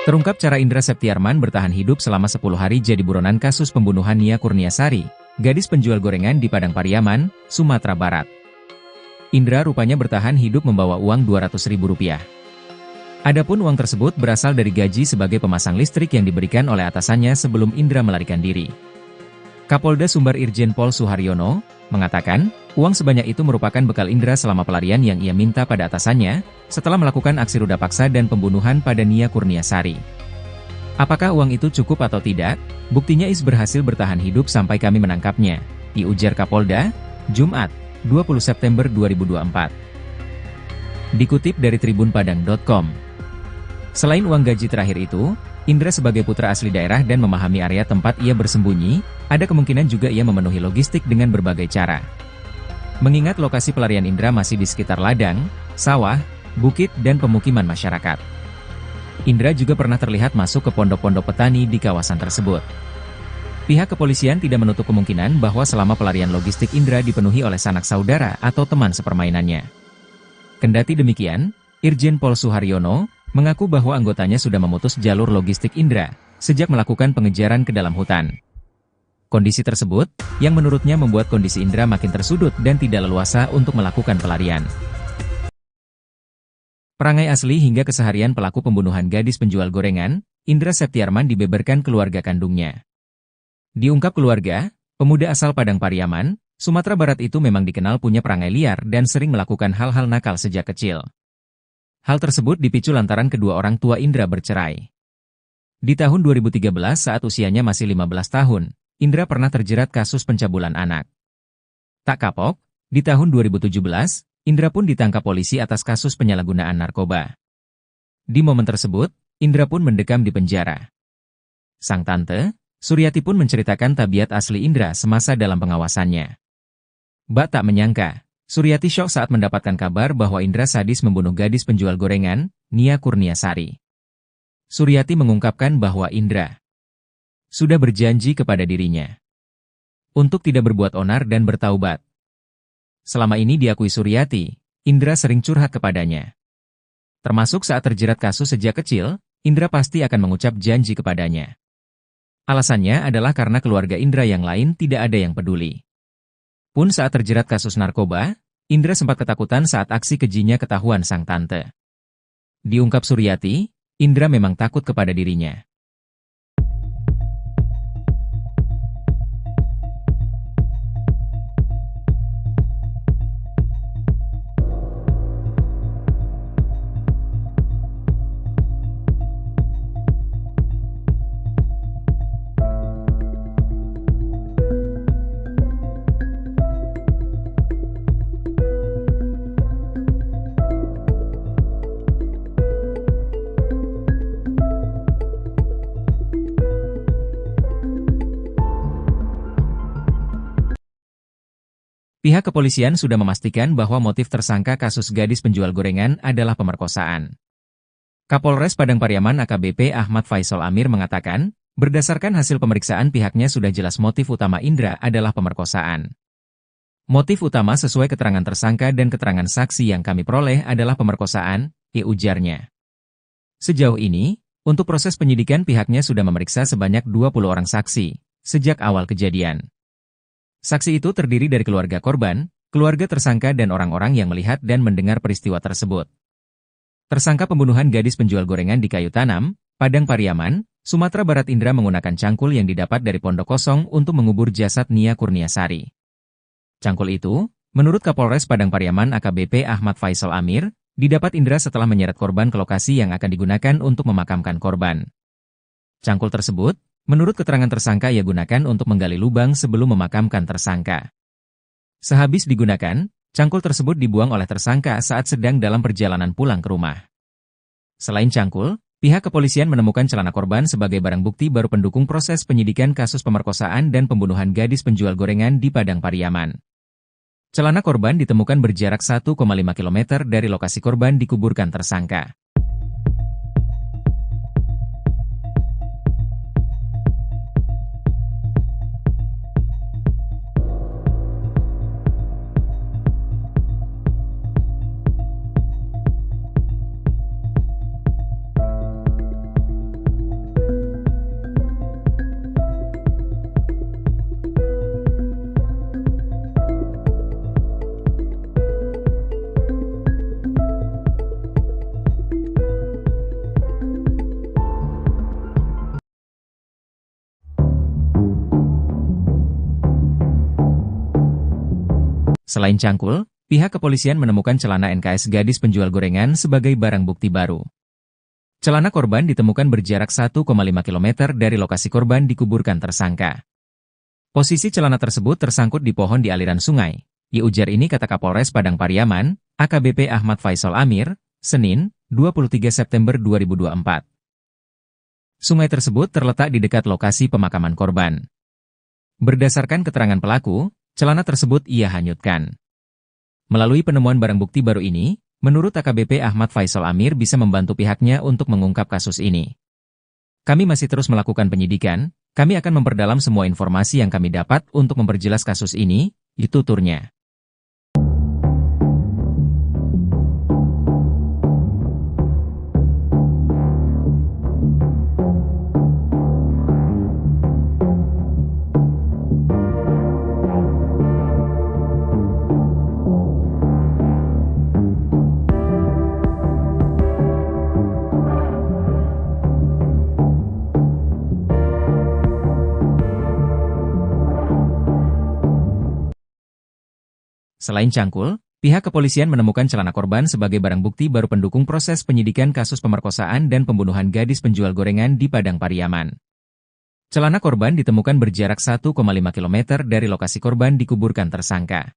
Terungkap cara Indra Septiarman bertahan hidup selama 10 hari jadi buronan kasus pembunuhan Nia Kurniasari, gadis penjual gorengan di Padang Pariaman, Sumatera Barat. Indra rupanya bertahan hidup membawa uang Rp200.000. Adapun uang tersebut berasal dari gaji sebagai pemasang listrik yang diberikan oleh atasannya sebelum Indra melarikan diri. Kapolda Sumbar Irjen Pol Suharyono mengatakan, uang sebanyak itu merupakan bekal Indra selama pelarian yang ia minta pada atasannya, setelah melakukan aksi ruda paksa dan pembunuhan pada Nia Kurniasari. Apakah uang itu cukup atau tidak? Buktinya Is berhasil bertahan hidup sampai kami menangkapnya, diujar Kapolda, Jumat, 20 September 2024. Dikutip dari tribunpadang.com. Selain uang gaji terakhir itu, Indra sebagai putra asli daerah dan memahami area tempat ia bersembunyi, ada kemungkinan juga ia memenuhi logistik dengan berbagai cara. Mengingat lokasi pelarian Indra masih di sekitar ladang, sawah, bukit dan pemukiman masyarakat. Indra juga pernah terlihat masuk ke pondok-pondok petani di kawasan tersebut. Pihak kepolisian tidak menutup kemungkinan bahwa selama pelarian logistik Indra dipenuhi oleh sanak saudara atau teman sepermainannya. Kendati demikian, Irjen Pol Suharyono mengaku bahwa anggotanya sudah memutus jalur logistik Indra sejak melakukan pengejaran ke dalam hutan. Kondisi tersebut, yang menurutnya membuat kondisi Indra makin tersudut dan tidak leluasa untuk melakukan pelarian. Perangai asli hingga keseharian pelaku pembunuhan gadis penjual gorengan, Indra Septiarman dibeberkan keluarga kandungnya. Diungkap keluarga, pemuda asal Padang Pariaman, Sumatera Barat itu memang dikenal punya perangai liar dan sering melakukan hal-hal nakal sejak kecil. Hal tersebut dipicu lantaran kedua orang tua Indra bercerai. Di tahun 2013 saat usianya masih 15 tahun, Indra pernah terjerat kasus pencabulan anak. Tak kapok, di tahun 2017, Indra pun ditangkap polisi atas kasus penyalahgunaan narkoba. Di momen tersebut, Indra pun mendekam di penjara. Sang tante, Suryati pun menceritakan tabiat asli Indra semasa dalam pengawasannya. Bak tak menyangka, Suryati syok saat mendapatkan kabar bahwa Indra sadis membunuh gadis penjual gorengan, Nia Kurniasari. Suryati mengungkapkan bahwa Indra sudah berjanji kepada dirinya untuk tidak berbuat onar dan bertaubat. Selama ini diakui Suryati, Indra sering curhat kepadanya. Termasuk saat terjerat kasus sejak kecil, Indra pasti akan mengucap janji kepadanya. Alasannya adalah karena keluarga Indra yang lain tidak ada yang peduli. Pun saat terjerat kasus narkoba, Indra sempat ketakutan saat aksi kejinya ketahuan sang tante. Diungkap Suryati, Indra memang takut kepada dirinya. Pihak kepolisian sudah memastikan bahwa motif tersangka kasus gadis penjual gorengan adalah pemerkosaan. Kapolres Padang Pariaman AKBP Ahmad Faisal Amir mengatakan, berdasarkan hasil pemeriksaan pihaknya sudah jelas motif utama Indra adalah pemerkosaan. Motif utama sesuai keterangan tersangka dan keterangan saksi yang kami peroleh adalah pemerkosaan, ujarnya. Sejauh ini, untuk proses penyidikan pihaknya sudah memeriksa sebanyak 20 orang saksi, sejak awal kejadian. Saksi itu terdiri dari keluarga korban, keluarga tersangka dan orang-orang yang melihat dan mendengar peristiwa tersebut. Tersangka pembunuhan gadis penjual gorengan di Kayu Tanam, Padang Pariaman, Sumatera Barat Indra menggunakan cangkul yang didapat dari pondok kosong untuk mengubur jasad Nia Kurniasari. Cangkul itu, menurut Kapolres Padang Pariaman AKBP Ahmad Faisal Amir, didapat Indra setelah menyeret korban ke lokasi yang akan digunakan untuk memakamkan korban. Cangkul tersebut, menurut keterangan tersangka ia gunakan untuk menggali lubang sebelum memakamkan tersangka. Sehabis digunakan, cangkul tersebut dibuang oleh tersangka saat sedang dalam perjalanan pulang ke rumah. Selain cangkul, pihak kepolisian menemukan celana korban sebagai barang bukti baru pendukung proses penyidikan kasus pemerkosaan dan pembunuhan gadis penjual gorengan di Padang Pariaman. Celana korban ditemukan berjarak 1,5 km dari lokasi korban dikuburkan tersangka. Selain cangkul, pihak kepolisian menemukan celana NKS gadis penjual gorengan sebagai barang bukti baru. Celana korban ditemukan berjarak 1,5 km dari lokasi korban dikuburkan tersangka. Posisi celana tersebut tersangkut di pohon di aliran sungai. Ujar ini kata Kapolres Padang Pariaman, AKBP Ahmad Faisal Amir, Senin, 23 September 2024. Sungai tersebut terletak di dekat lokasi pemakaman korban. Berdasarkan keterangan pelaku, celana tersebut ia hanyutkan. Melalui penemuan barang bukti baru ini, menurut AKBP Ahmad Faisal Amir bisa membantu pihaknya untuk mengungkap kasus ini. Kami masih terus melakukan penyidikan, kami akan memperdalam semua informasi yang kami dapat untuk memperjelas kasus ini, tuturnya. Selain cangkul, Pihak kepolisian menemukan celana korban sebagai barang bukti baru pendukung proses penyidikan kasus pemerkosaan dan pembunuhan gadis penjual gorengan di Padang Pariaman. Celana korban ditemukan berjarak 1,5 km dari lokasi korban dikuburkan tersangka.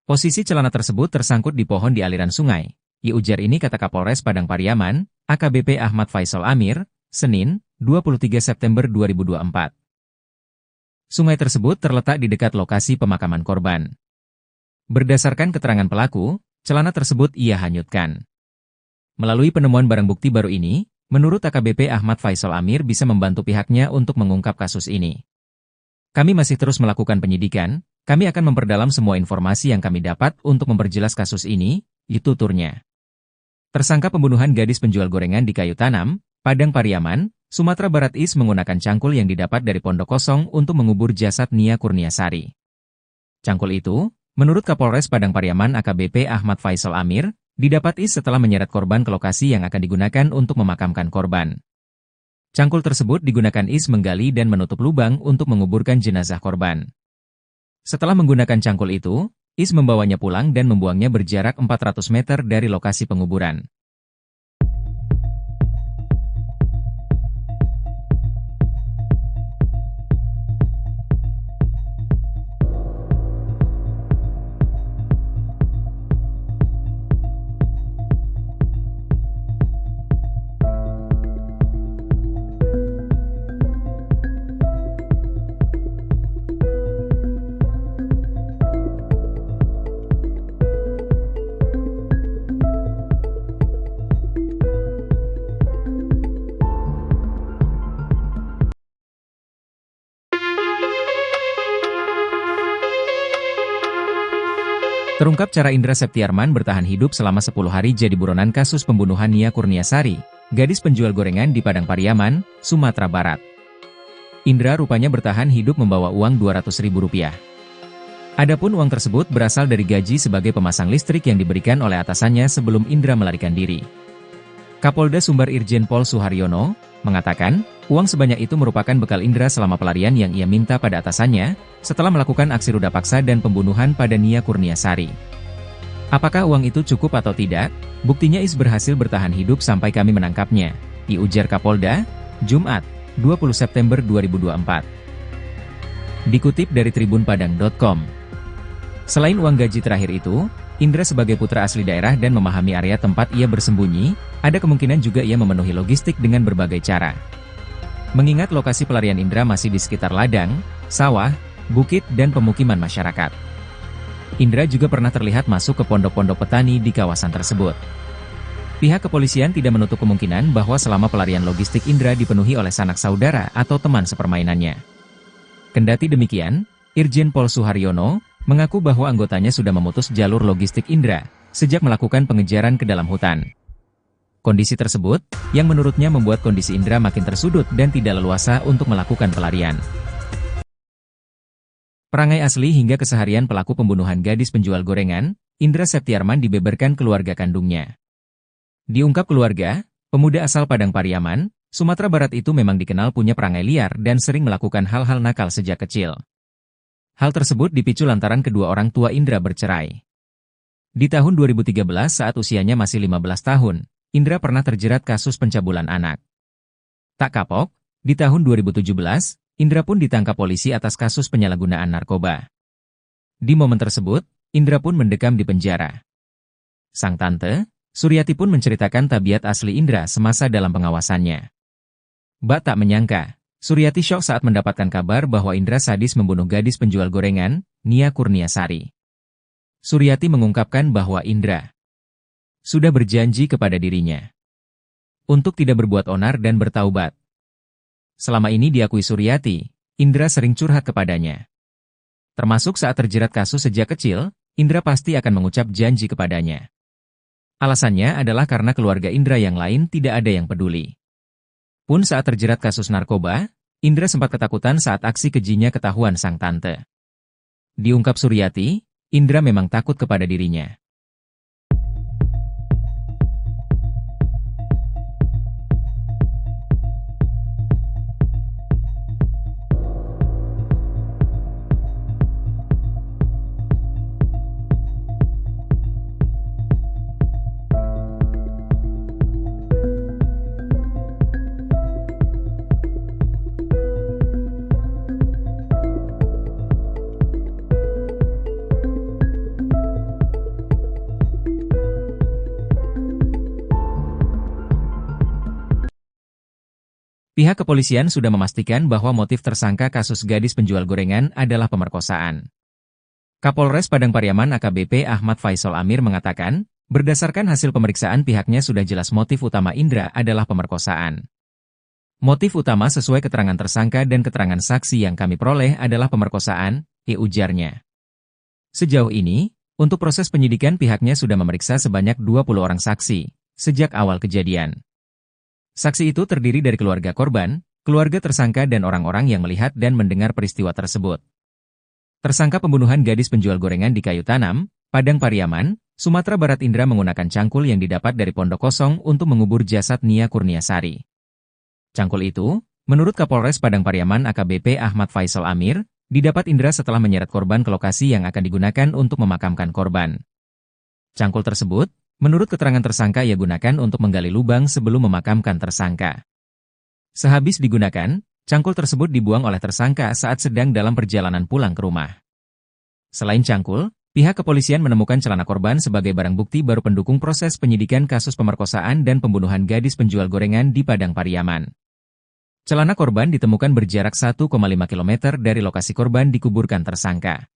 Posisi celana tersebut tersangkut di pohon di aliran sungai. Ujar ini kata Kapolres Padang Pariaman, AKBP Ahmad Faisal Amir, Senin, 23 September 2024. Sungai tersebut terletak di dekat lokasi pemakaman korban. Berdasarkan keterangan pelaku, celana tersebut ia hanyutkan. Melalui penemuan barang bukti baru ini, menurut AKBP Ahmad Faisal Amir bisa membantu pihaknya untuk mengungkap kasus ini. Kami masih terus melakukan penyidikan, kami akan memperdalam semua informasi yang kami dapat untuk memperjelas kasus ini, itu tuturnya. Tersangka pembunuhan gadis penjual gorengan di Kayu Tanam, Padang Pariaman, Sumatera Barat Is menggunakan cangkul yang didapat dari pondok kosong untuk mengubur jasad Nia Kurniasari. Cangkul itu, menurut Kapolres Padang Pariaman AKBP Ahmad Faisal Amir, didapat Is setelah menyeret korban ke lokasi yang akan digunakan untuk memakamkan korban. Cangkul tersebut digunakan Is menggali dan menutup lubang untuk menguburkan jenazah korban. Setelah menggunakan cangkul itu, Is membawanya pulang dan membuangnya berjarak 400 meter dari lokasi penguburan. Terungkap cara Indra Septiarman bertahan hidup selama 10 hari jadi buronan kasus pembunuhan Nia Kurniasari, gadis penjual gorengan di Padang Pariaman, Sumatera Barat. Indra rupanya bertahan hidup membawa uang Rp200.000. Adapun uang tersebut berasal dari gaji sebagai pemasang listrik yang diberikan oleh atasannya sebelum Indra melarikan diri. Kapolda Sumbar Irjen Pol Suharyono mengatakan, uang sebanyak itu merupakan bekal Indra selama pelarian yang ia minta pada atasannya, setelah melakukan aksi ruda paksa dan pembunuhan pada Nia Kurniasari. Apakah uang itu cukup atau tidak? Buktinya Is berhasil bertahan hidup sampai kami menangkapnya, diujar Kapolda, Jumat, 20 September 2024. Dikutip dari tribunpadang.com. Selain uang gaji terakhir itu, Indra sebagai putra asli daerah dan memahami area tempat ia bersembunyi, ada kemungkinan juga ia memenuhi logistik dengan berbagai cara. Mengingat lokasi pelarian Indra masih di sekitar ladang, sawah, bukit dan pemukiman masyarakat. Indra juga pernah terlihat masuk ke pondok-pondok petani di kawasan tersebut. Pihak kepolisian tidak menutup kemungkinan bahwa selama pelarian logistik Indra dipenuhi oleh sanak saudara atau teman sepermainannya. Kendati demikian, Irjen Pol Suharyono mengaku bahwa anggotanya sudah memutus jalur logistik Indra sejak melakukan pengejaran ke dalam hutan. Kondisi tersebut, yang menurutnya membuat kondisi Indra makin tersudut dan tidak leluasa untuk melakukan pelarian. Perangai asli hingga keseharian pelaku pembunuhan gadis penjual gorengan, Indra Septiarman dibeberkan keluarga kandungnya. Diungkap keluarga, pemuda asal Padang Pariaman, Sumatera Barat itu memang dikenal punya perangai liar dan sering melakukan hal-hal nakal sejak kecil. Hal tersebut dipicu lantaran kedua orang tua Indra bercerai. Di tahun 2013 saat usianya masih 15 tahun, Indra pernah terjerat kasus pencabulan anak. Tak kapok, di tahun 2017, Indra pun ditangkap polisi atas kasus penyalahgunaan narkoba. Di momen tersebut, Indra pun mendekam di penjara. Sang tante, Suryati pun menceritakan tabiat asli Indra semasa dalam pengawasannya. Bak tak menyangka, Suryati syok saat mendapatkan kabar bahwa Indra sadis membunuh gadis penjual gorengan, Nia Kurniasari. Suryati mengungkapkan bahwa Indra sudah berjanji kepada dirinya untuk tidak berbuat onar dan bertaubat. Selama ini diakui Suryati, Indra sering curhat kepadanya. Termasuk saat terjerat kasus sejak kecil, Indra pasti akan mengucap janji kepadanya. Alasannya adalah karena keluarga Indra yang lain tidak ada yang peduli. Pun saat terjerat kasus narkoba, Indra sempat ketakutan saat aksi kejinya ketahuan sang tante. Diungkap Suryati, Indra memang takut kepada dirinya. pihak kepolisian sudah memastikan bahwa motif tersangka kasus gadis penjual gorengan adalah pemerkosaan. Kapolres Padang Pariaman AKBP Ahmad Faisal Amir mengatakan, berdasarkan hasil pemeriksaan pihaknya sudah jelas motif utama Indra adalah pemerkosaan. Motif utama sesuai keterangan tersangka dan keterangan saksi yang kami peroleh adalah pemerkosaan, ujarnya. Sejauh ini, untuk proses penyidikan pihaknya sudah memeriksa sebanyak 20 orang saksi, sejak awal kejadian. Saksi itu terdiri dari keluarga korban, keluarga tersangka dan orang-orang yang melihat dan mendengar peristiwa tersebut. Tersangka pembunuhan gadis penjual gorengan di Kayu Tanam, Padang Pariaman, Sumatera Barat Indra menggunakan cangkul yang didapat dari pondok kosong untuk mengubur jasad Nia Kurniasari. Cangkul itu, menurut Kapolres Padang Pariaman AKBP Ahmad Faisal Amir, didapat Indra setelah menyeret korban ke lokasi yang akan digunakan untuk memakamkan korban. Cangkul tersebut, menurut keterangan tersangka ia gunakan untuk menggali lubang sebelum memakamkan tersangka. Sehabis digunakan, cangkul tersebut dibuang oleh tersangka saat sedang dalam perjalanan pulang ke rumah. Selain cangkul, pihak kepolisian menemukan celana korban sebagai barang bukti baru pendukung proses penyidikan kasus pemerkosaan dan pembunuhan gadis penjual gorengan di Padang Pariaman. Celana korban ditemukan berjarak 1,5 km dari lokasi korban dikuburkan tersangka.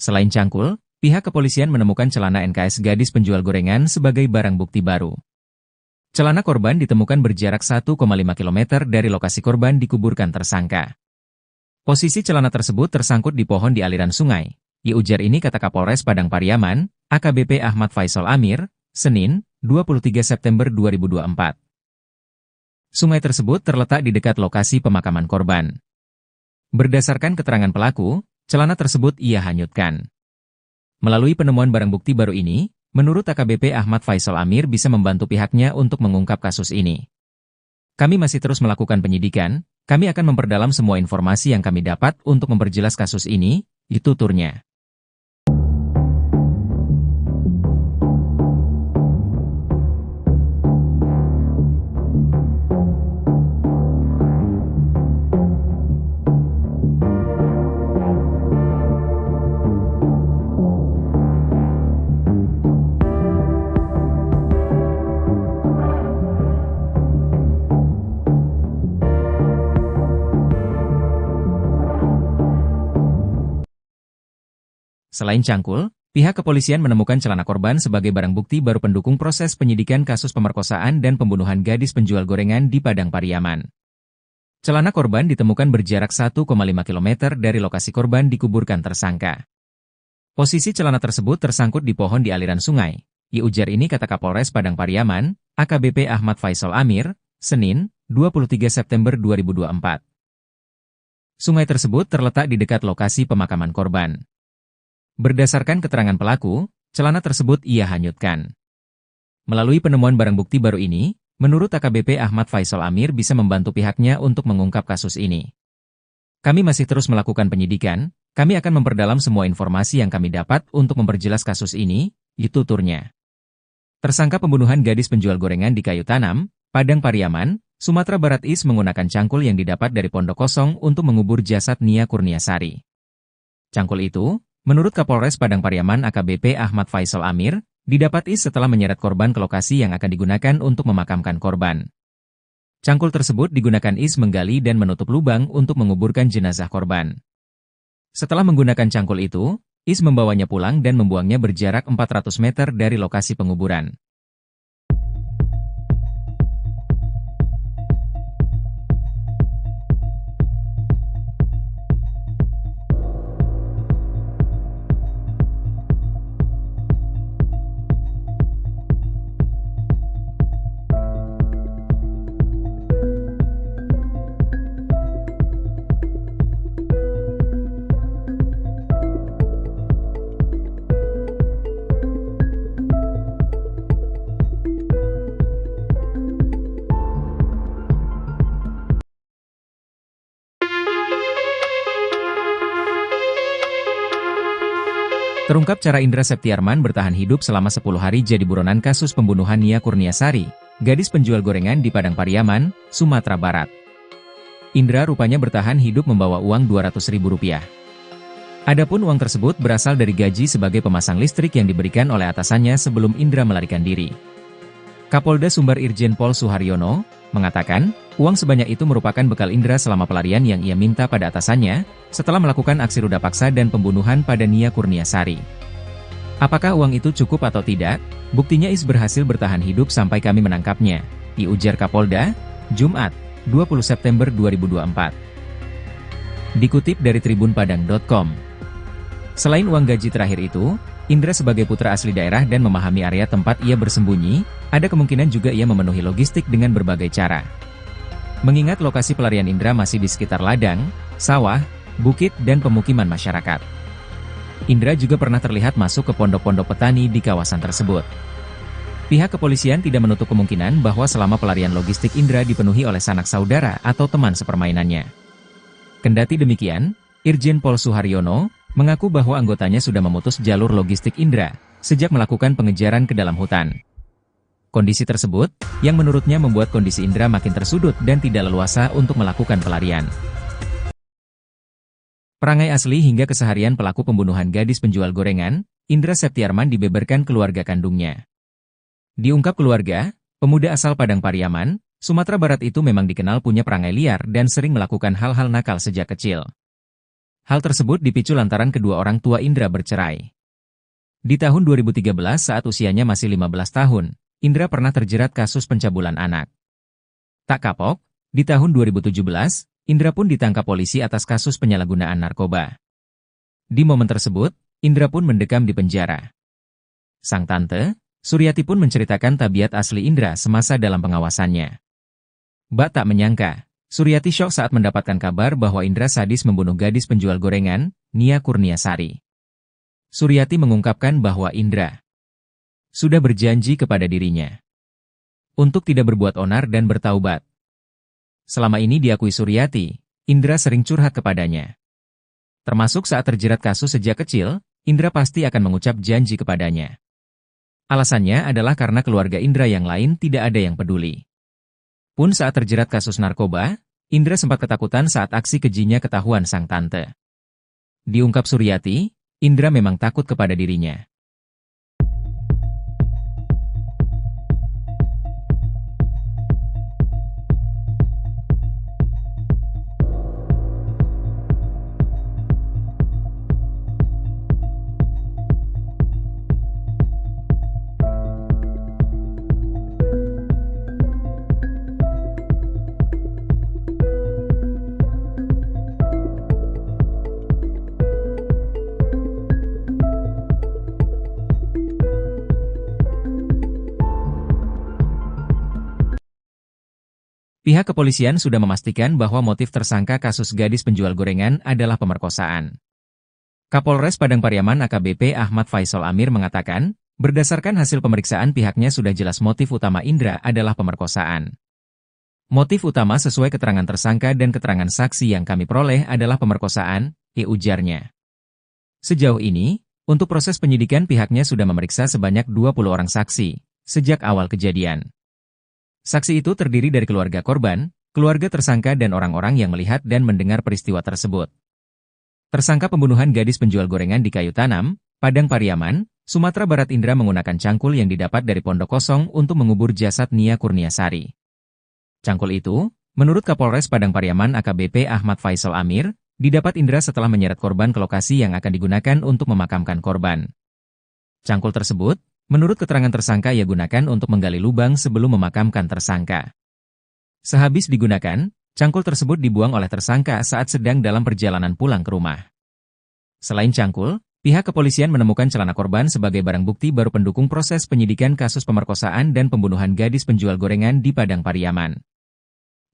Selain cangkul, pihak kepolisian menemukan celana NKS gadis penjual gorengan sebagai barang bukti baru. Celana korban ditemukan berjarak 1,5 km dari lokasi korban dikuburkan tersangka. Posisi celana tersebut tersangkut di pohon di aliran sungai. Ujar ini kata Kapolres Padang Pariaman, AKBP Ahmad Faisal Amir, Senin, 23 September 2024. Sungai tersebut terletak di dekat lokasi pemakaman korban. Berdasarkan keterangan pelaku, celana tersebut ia hanyutkan. Melalui penemuan barang bukti baru ini, menurut AKBP Ahmad Faisal Amir bisa membantu pihaknya untuk mengungkap kasus ini. Kami masih terus melakukan penyidikan, kami akan memperdalam semua informasi yang kami dapat untuk memperjelas kasus ini, tuturnya. Selain cangkul, pihak kepolisian menemukan celana korban sebagai barang bukti baru pendukung proses penyidikan kasus pemerkosaan dan pembunuhan gadis penjual gorengan di Padang Pariaman. Celana korban ditemukan berjarak 1,5 km dari lokasi korban dikuburkan tersangka. Posisi celana tersebut tersangkut di pohon di aliran sungai. Ujar ini kata Kapolres Padang Pariaman, AKBP Ahmad Faisal Amir, Senin, 23 September 2024. Sungai tersebut terletak di dekat lokasi pemakaman korban. Berdasarkan keterangan pelaku, celana tersebut ia hanyutkan. Melalui penemuan barang bukti baru ini, menurut AKBP Ahmad Faisal Amir bisa membantu pihaknya untuk mengungkap kasus ini. Kami masih terus melakukan penyidikan, kami akan memperdalam semua informasi yang kami dapat untuk memperjelas kasus ini, tuturnya. Tersangka pembunuhan gadis penjual gorengan di Kayu Tanam, Padang Pariaman, Sumatera Barat menggunakan cangkul yang didapat dari pondok kosong untuk mengubur jasad Nia Kurniasari. Cangkul itu, menurut Kapolres Padang Pariaman AKBP Ahmad Faisal Amir, didapat setelah menyeret korban ke lokasi yang akan digunakan untuk memakamkan korban. Cangkul tersebut digunakan menggali dan menutup lubang untuk menguburkan jenazah korban. Setelah menggunakan cangkul itu, membawanya pulang dan membuangnya berjarak 400 meter dari lokasi penguburan. Terungkap cara Indra Septiarman bertahan hidup selama 10 hari jadi buronan kasus pembunuhan Nia Kurniasari, gadis penjual gorengan di Padang Pariaman, Sumatera Barat. Indra rupanya bertahan hidup membawa uang Rp200.000. Adapun uang tersebut berasal dari gaji sebagai pemasang listrik yang diberikan oleh atasannya sebelum Indra melarikan diri. Kapolda Sumbar Irjen Pol Suharyono mengatakan, uang sebanyak itu merupakan bekal Indra selama pelarian yang ia minta pada atasannya, setelah melakukan aksi ruda paksa dan pembunuhan pada Nia Kurniasari. Apakah uang itu cukup atau tidak? Buktinya Is berhasil bertahan hidup sampai kami menangkapnya, diujar Kapolda, Jumat, 20 September 2024. Dikutip dari tribunpadang.com. Selain uang gaji terakhir itu, Indra sebagai putra asli daerah dan memahami area tempat ia bersembunyi, ada kemungkinan juga ia memenuhi logistik dengan berbagai cara. Mengingat lokasi pelarian Indra masih di sekitar ladang, sawah, bukit dan pemukiman masyarakat. Indra juga pernah terlihat masuk ke pondok-pondok petani di kawasan tersebut. Pihak kepolisian tidak menutup kemungkinan bahwa selama pelarian logistik Indra dipenuhi oleh sanak saudara atau teman sepermainannya. Kendati demikian, Irjen Pol Suharyono mengaku bahwa anggotanya sudah memutus jalur logistik Indra sejak melakukan pengejaran ke dalam hutan. Kondisi tersebut, yang menurutnya membuat kondisi Indra makin tersudut dan tidak leluasa untuk melakukan pelarian. Perangai asli hingga keseharian pelaku pembunuhan gadis penjual gorengan, Indra Septiarman dibeberkan keluarga kandungnya. Diungkap keluarga, pemuda asal Padang Pariaman, Sumatera Barat itu memang dikenal punya perangai liar dan sering melakukan hal-hal nakal sejak kecil. Hal tersebut dipicu lantaran kedua orang tua Indra bercerai. Di tahun 2013 saat usianya masih 15 tahun, Indra pernah terjerat kasus pencabulan anak. Tak kapok, di tahun 2017, Indra pun ditangkap polisi atas kasus penyalahgunaan narkoba. Di momen tersebut, Indra pun mendekam di penjara. Sang tante, Suryati pun menceritakan tabiat asli Indra semasa dalam pengawasannya. Bak tak menyangka, Suryati syok saat mendapatkan kabar bahwa Indra sadis membunuh gadis penjual gorengan, Nia Kurniasari. Suryati mengungkapkan bahwa Indra sudah berjanji kepada dirinya untuk tidak berbuat onar dan bertaubat. Selama ini diakui Suryati, Indra sering curhat kepadanya. Termasuk saat terjerat kasus sejak kecil, Indra pasti akan mengucap janji kepadanya. Alasannya adalah karena keluarga Indra yang lain tidak ada yang peduli. Pun saat terjerat kasus narkoba, Indra sempat ketakutan saat aksi kejinya ketahuan sang tante. Diungkap Suryati, Indra memang takut kepada dirinya. Pihak kepolisian sudah memastikan bahwa motif tersangka kasus gadis penjual gorengan adalah pemerkosaan. Kapolres Padang Pariaman AKBP Ahmad Faisal Amir mengatakan, berdasarkan hasil pemeriksaan pihaknya sudah jelas motif utama Indra adalah pemerkosaan. Motif utama sesuai keterangan tersangka dan keterangan saksi yang kami peroleh adalah pemerkosaan, ujarnya. Sejauh ini, untuk proses penyidikan pihaknya sudah memeriksa sebanyak 20 orang saksi, sejak awal kejadian. Saksi itu terdiri dari keluarga korban, keluarga tersangka dan orang-orang yang melihat dan mendengar peristiwa tersebut. Tersangka pembunuhan gadis penjual gorengan di Kayu Tanam, Padang Pariaman, Sumatera Barat Indra menggunakan cangkul yang didapat dari pondok kosong untuk mengubur jasad Nia Kurniasari. Cangkul itu, menurut Kapolres Padang Pariaman AKBP Ahmad Faisal Amir, didapat Indra setelah menyeret korban ke lokasi yang akan digunakan untuk memakamkan korban. Cangkul tersebut, menurut keterangan tersangka ia gunakan untuk menggali lubang sebelum memakamkan tersangka. Sehabis digunakan, cangkul tersebut dibuang oleh tersangka saat sedang dalam perjalanan pulang ke rumah. Selain cangkul, pihak kepolisian menemukan celana korban sebagai barang bukti baru pendukung proses penyidikan kasus pemerkosaan dan pembunuhan gadis penjual gorengan di Padang Pariaman.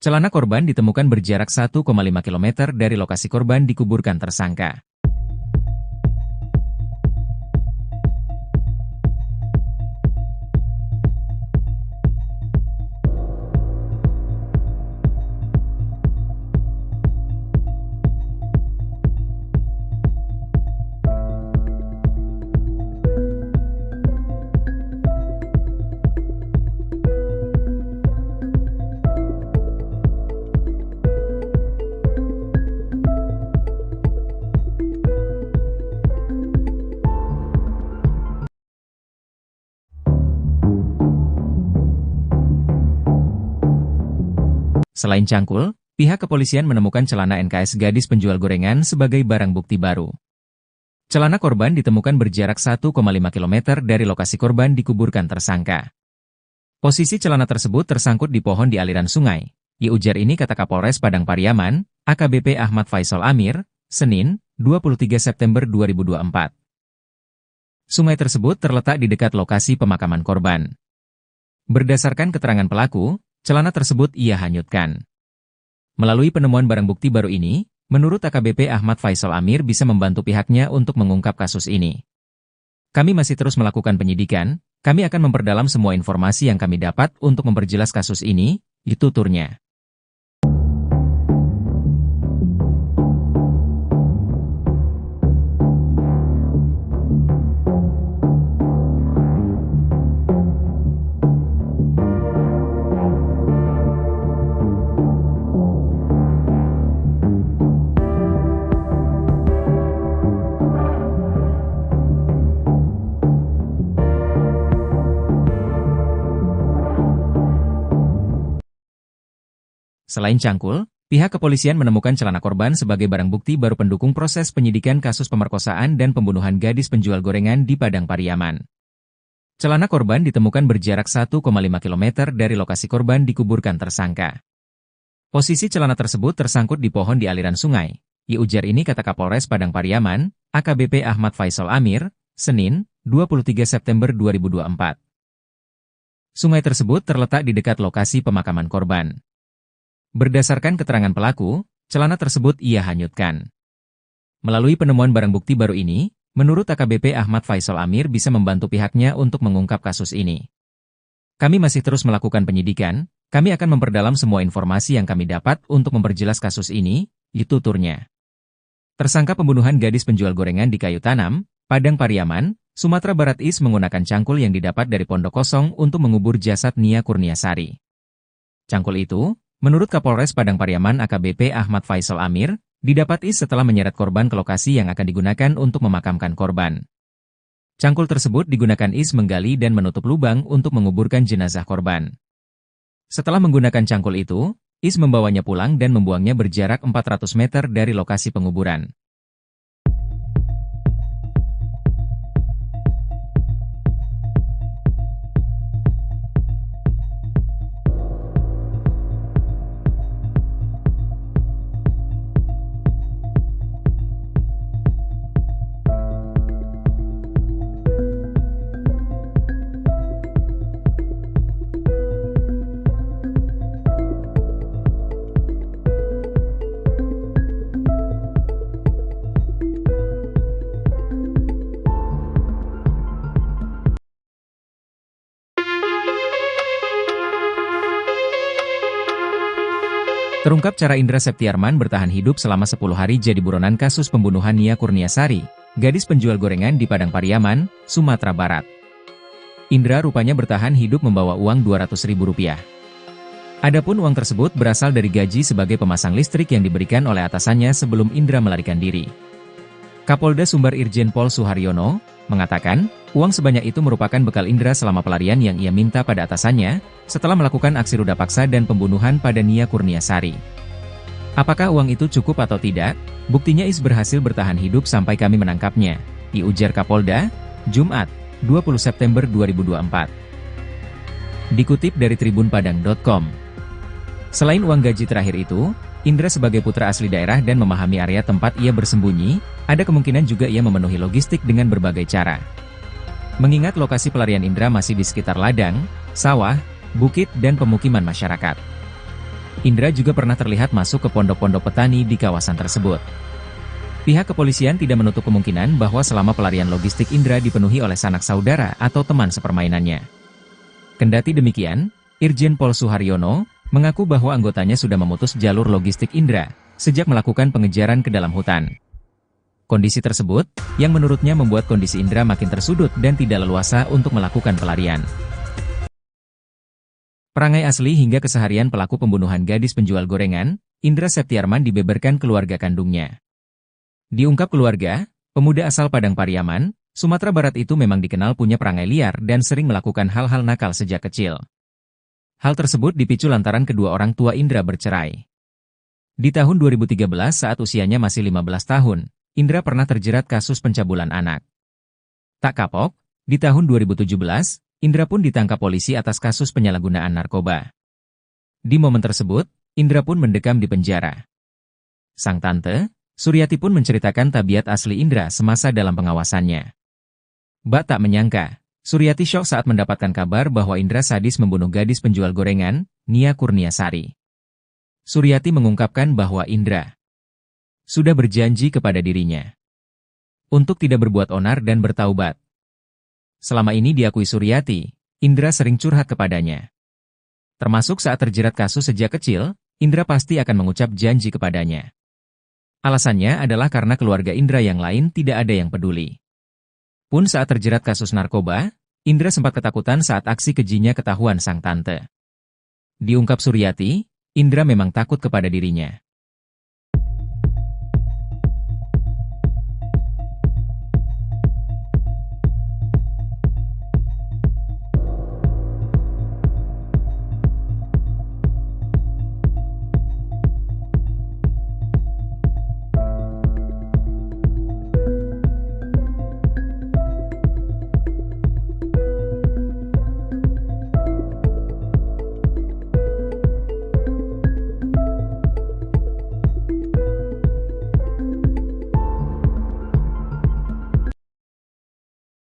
Celana korban ditemukan berjarak 1,5 km dari lokasi korban dikuburkan tersangka. Selain cangkul, pihak kepolisian menemukan celana NKS gadis penjual gorengan sebagai barang bukti baru. Celana korban ditemukan berjarak 1,5 km dari lokasi korban dikuburkan tersangka. Posisi celana tersebut tersangkut di pohon di aliran sungai. Ujar ini kata Kapolres Padang Pariaman, AKBP Ahmad Faisal Amir, Senin, 23 September 2024. Sungai tersebut terletak di dekat lokasi pemakaman korban. Berdasarkan keterangan pelaku, celana tersebut ia hanyutkan. Melalui penemuan barang bukti baru ini, menurut AKBP Ahmad Faisal Amir bisa membantu pihaknya untuk mengungkap kasus ini. Kami masih terus melakukan penyidikan, kami akan memperdalam semua informasi yang kami dapat untuk memperjelas kasus ini, tuturnya. Selain cangkul, pihak kepolisian menemukan celana korban sebagai barang bukti baru pendukung proses penyidikan kasus pemerkosaan dan pembunuhan gadis penjual gorengan di Padang Pariaman. Celana korban ditemukan berjarak 1,5 km dari lokasi korban dikuburkan tersangka. Posisi celana tersebut tersangkut di pohon di aliran sungai. Ujar ini kata Kapolres Padang Pariaman, AKBP Ahmad Faisal Amir, Senin, 23 September 2024. Sungai tersebut terletak di dekat lokasi pemakaman korban. Berdasarkan keterangan pelaku, celana tersebut ia hanyutkan. Melalui penemuan barang bukti baru ini, menurut AKBP Ahmad Faisal Amir bisa membantu pihaknya untuk mengungkap kasus ini. Kami masih terus melakukan penyidikan, kami akan memperdalam semua informasi yang kami dapat untuk memperjelas kasus ini, tuturnya. Tersangka pembunuhan gadis penjual gorengan di Kayu Tanam, Padang Pariaman, Sumatera Barat Is menggunakan cangkul yang didapat dari pondok kosong untuk mengubur jasad Nia Kurniasari. Cangkul itu, menurut Kapolres Padang Pariaman AKBP Ahmad Faisal Amir, didapat Is setelah menyeret korban ke lokasi yang akan digunakan untuk memakamkan korban. Cangkul tersebut digunakan Is menggali dan menutup lubang untuk menguburkan jenazah korban. Setelah menggunakan cangkul itu, Is membawanya pulang dan membuangnya berjarak 400 meter dari lokasi penguburan. Terungkap cara Indra Septiarman bertahan hidup selama 10 hari jadi buronan kasus pembunuhan Nia Kurniasari, gadis penjual gorengan di Padang Pariaman, Sumatera Barat. Indra rupanya bertahan hidup membawa uang Rp200.000. Adapun uang tersebut berasal dari gaji sebagai pemasang listrik yang diberikan oleh atasannya sebelum Indra melarikan diri. Kapolda Sumbar Irjen Pol Suharyono mengatakan, uang sebanyak itu merupakan bekal Indra selama pelarian yang ia minta pada atasannya, setelah melakukan aksi ruda paksa dan pembunuhan pada Nia Kurniasari. Apakah uang itu cukup atau tidak? Buktinya Is berhasil bertahan hidup sampai kami menangkapnya, diujar Kapolda, Jumat, 20 September 2024. Dikutip dari tribunpadang.com. Selain uang gaji terakhir itu, Indra sebagai putra asli daerah dan memahami area tempat ia bersembunyi, ada kemungkinan juga ia memenuhi logistik dengan berbagai cara. Mengingat lokasi pelarian Indra masih di sekitar ladang, sawah, bukit dan pemukiman masyarakat. Indra juga pernah terlihat masuk ke pondok-pondok petani di kawasan tersebut. Pihak kepolisian tidak menutup kemungkinan bahwa selama pelarian logistik Indra dipenuhi oleh sanak saudara atau teman sepermainannya. Kendati demikian, Irjen Pol Suharyono mengaku bahwa anggotanya sudah memutus jalur logistik Indra sejak melakukan pengejaran ke dalam hutan. Kondisi tersebut, yang menurutnya membuat kondisi Indra makin tersudut dan tidak leluasa untuk melakukan pelarian. Perangai asli hingga keseharian pelaku pembunuhan gadis penjual gorengan, Indra Septiarman dibeberkan keluarga kandungnya. Diungkap keluarga, pemuda asal Padang Pariaman, Sumatera Barat itu memang dikenal punya perangai liar dan sering melakukan hal-hal nakal sejak kecil. Hal tersebut dipicu lantaran kedua orang tua Indra bercerai. Di tahun 2013 saat usianya masih 15 tahun, Indra pernah terjerat kasus pencabulan anak. Tak kapok, di tahun 2017, Indra pun ditangkap polisi atas kasus penyalahgunaan narkoba. Di momen tersebut, Indra pun mendekam di penjara. Sang tante, Suryati pun menceritakan tabiat asli Indra semasa dalam pengawasannya. Bak tak menyangka, Suryati syok saat mendapatkan kabar bahwa Indra sadis membunuh gadis penjual gorengan, Nia Kurniasari. Suryati mengungkapkan bahwa Indra sudah berjanji kepada dirinya untuk tidak berbuat onar dan bertaubat. Selama ini diakui Suryati, Indra sering curhat kepadanya. Termasuk saat terjerat kasus sejak kecil, Indra pasti akan mengucap janji kepadanya. Alasannya adalah karena keluarga Indra yang lain tidak ada yang peduli. Pun saat terjerat kasus narkoba, Indra sempat ketakutan saat aksi kejinya ketahuan sang tante. Diungkap Suryati, Indra memang takut kepada dirinya.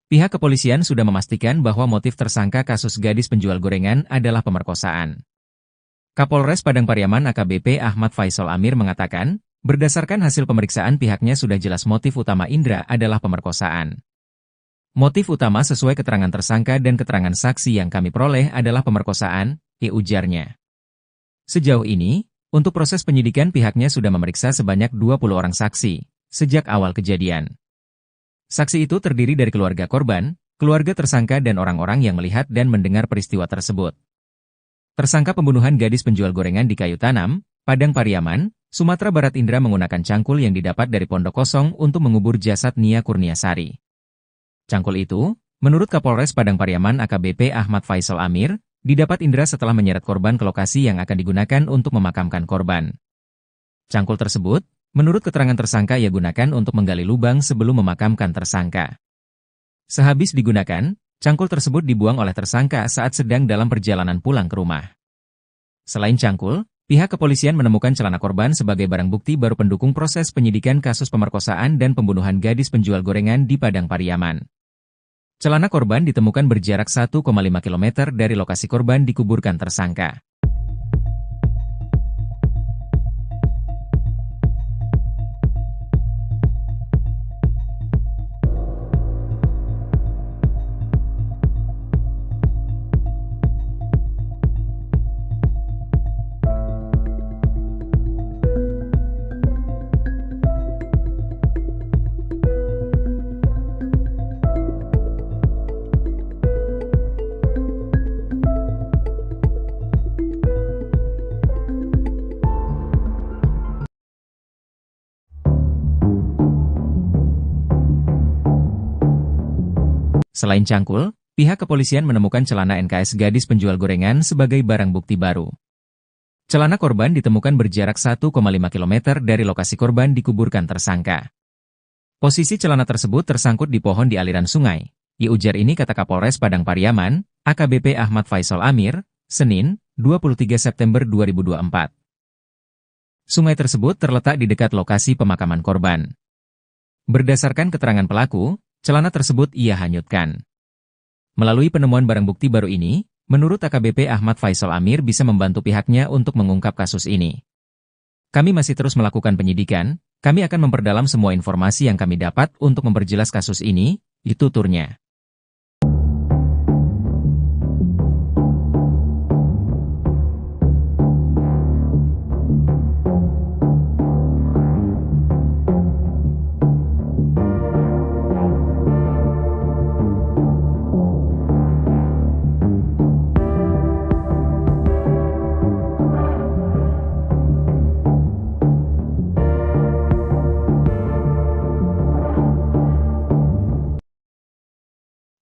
Pihak kepolisian sudah memastikan bahwa motif tersangka kasus gadis penjual gorengan adalah pemerkosaan. Kapolres Padang Pariaman AKBP Ahmad Faisal Amir mengatakan, berdasarkan hasil pemeriksaan pihaknya sudah jelas motif utama Indra adalah pemerkosaan. Motif utama sesuai keterangan tersangka dan keterangan saksi yang kami peroleh adalah pemerkosaan, ujarnya. Sejauh ini, untuk proses penyidikan pihaknya sudah memeriksa sebanyak 20 orang saksi, sejak awal kejadian. Saksi itu terdiri dari keluarga korban, keluarga tersangka dan orang-orang yang melihat dan mendengar peristiwa tersebut. Tersangka pembunuhan gadis penjual gorengan di Kayu Tanam, Padang Pariaman, Sumatera Barat Indra menggunakan cangkul yang didapat dari pondok kosong untuk mengubur jasad Nia Kurniasari. Cangkul itu, menurut Kapolres Padang Pariaman AKBP Ahmad Faisal Amir, didapat Indra setelah menyeret korban ke lokasi yang akan digunakan untuk memakamkan korban. Cangkul tersebut, menurut keterangan tersangka ia gunakan untuk menggali lubang sebelum memakamkan tersangka. Sehabis digunakan, cangkul tersebut dibuang oleh tersangka saat sedang dalam perjalanan pulang ke rumah. Selain cangkul, pihak kepolisian menemukan celana korban sebagai barang bukti baru pendukung proses penyidikan kasus pemerkosaan dan pembunuhan gadis penjual gorengan di Padang Pariaman. Celana korban ditemukan berjarak 1,5 km dari lokasi korban dikuburkan tersangka. Selain cangkul, pihak kepolisian menemukan celana NKS gadis penjual gorengan sebagai barang bukti baru. Celana korban ditemukan berjarak 1,5 km dari lokasi korban dikuburkan tersangka. Posisi celana tersebut tersangkut di pohon di aliran sungai. Ujar ini kata Kapolres Padang Pariaman, AKBP Ahmad Faisal Amir, Senin, 23 September 2024. Sungai tersebut terletak di dekat lokasi pemakaman korban. Berdasarkan keterangan pelaku, celana tersebut ia hanyutkan. Melalui penemuan barang bukti baru ini, menurut AKBP Ahmad Faisal Amir bisa membantu pihaknya untuk mengungkap kasus ini. Kami masih terus melakukan penyidikan, kami akan memperdalam semua informasi yang kami dapat untuk memperjelas kasus ini, tuturnya.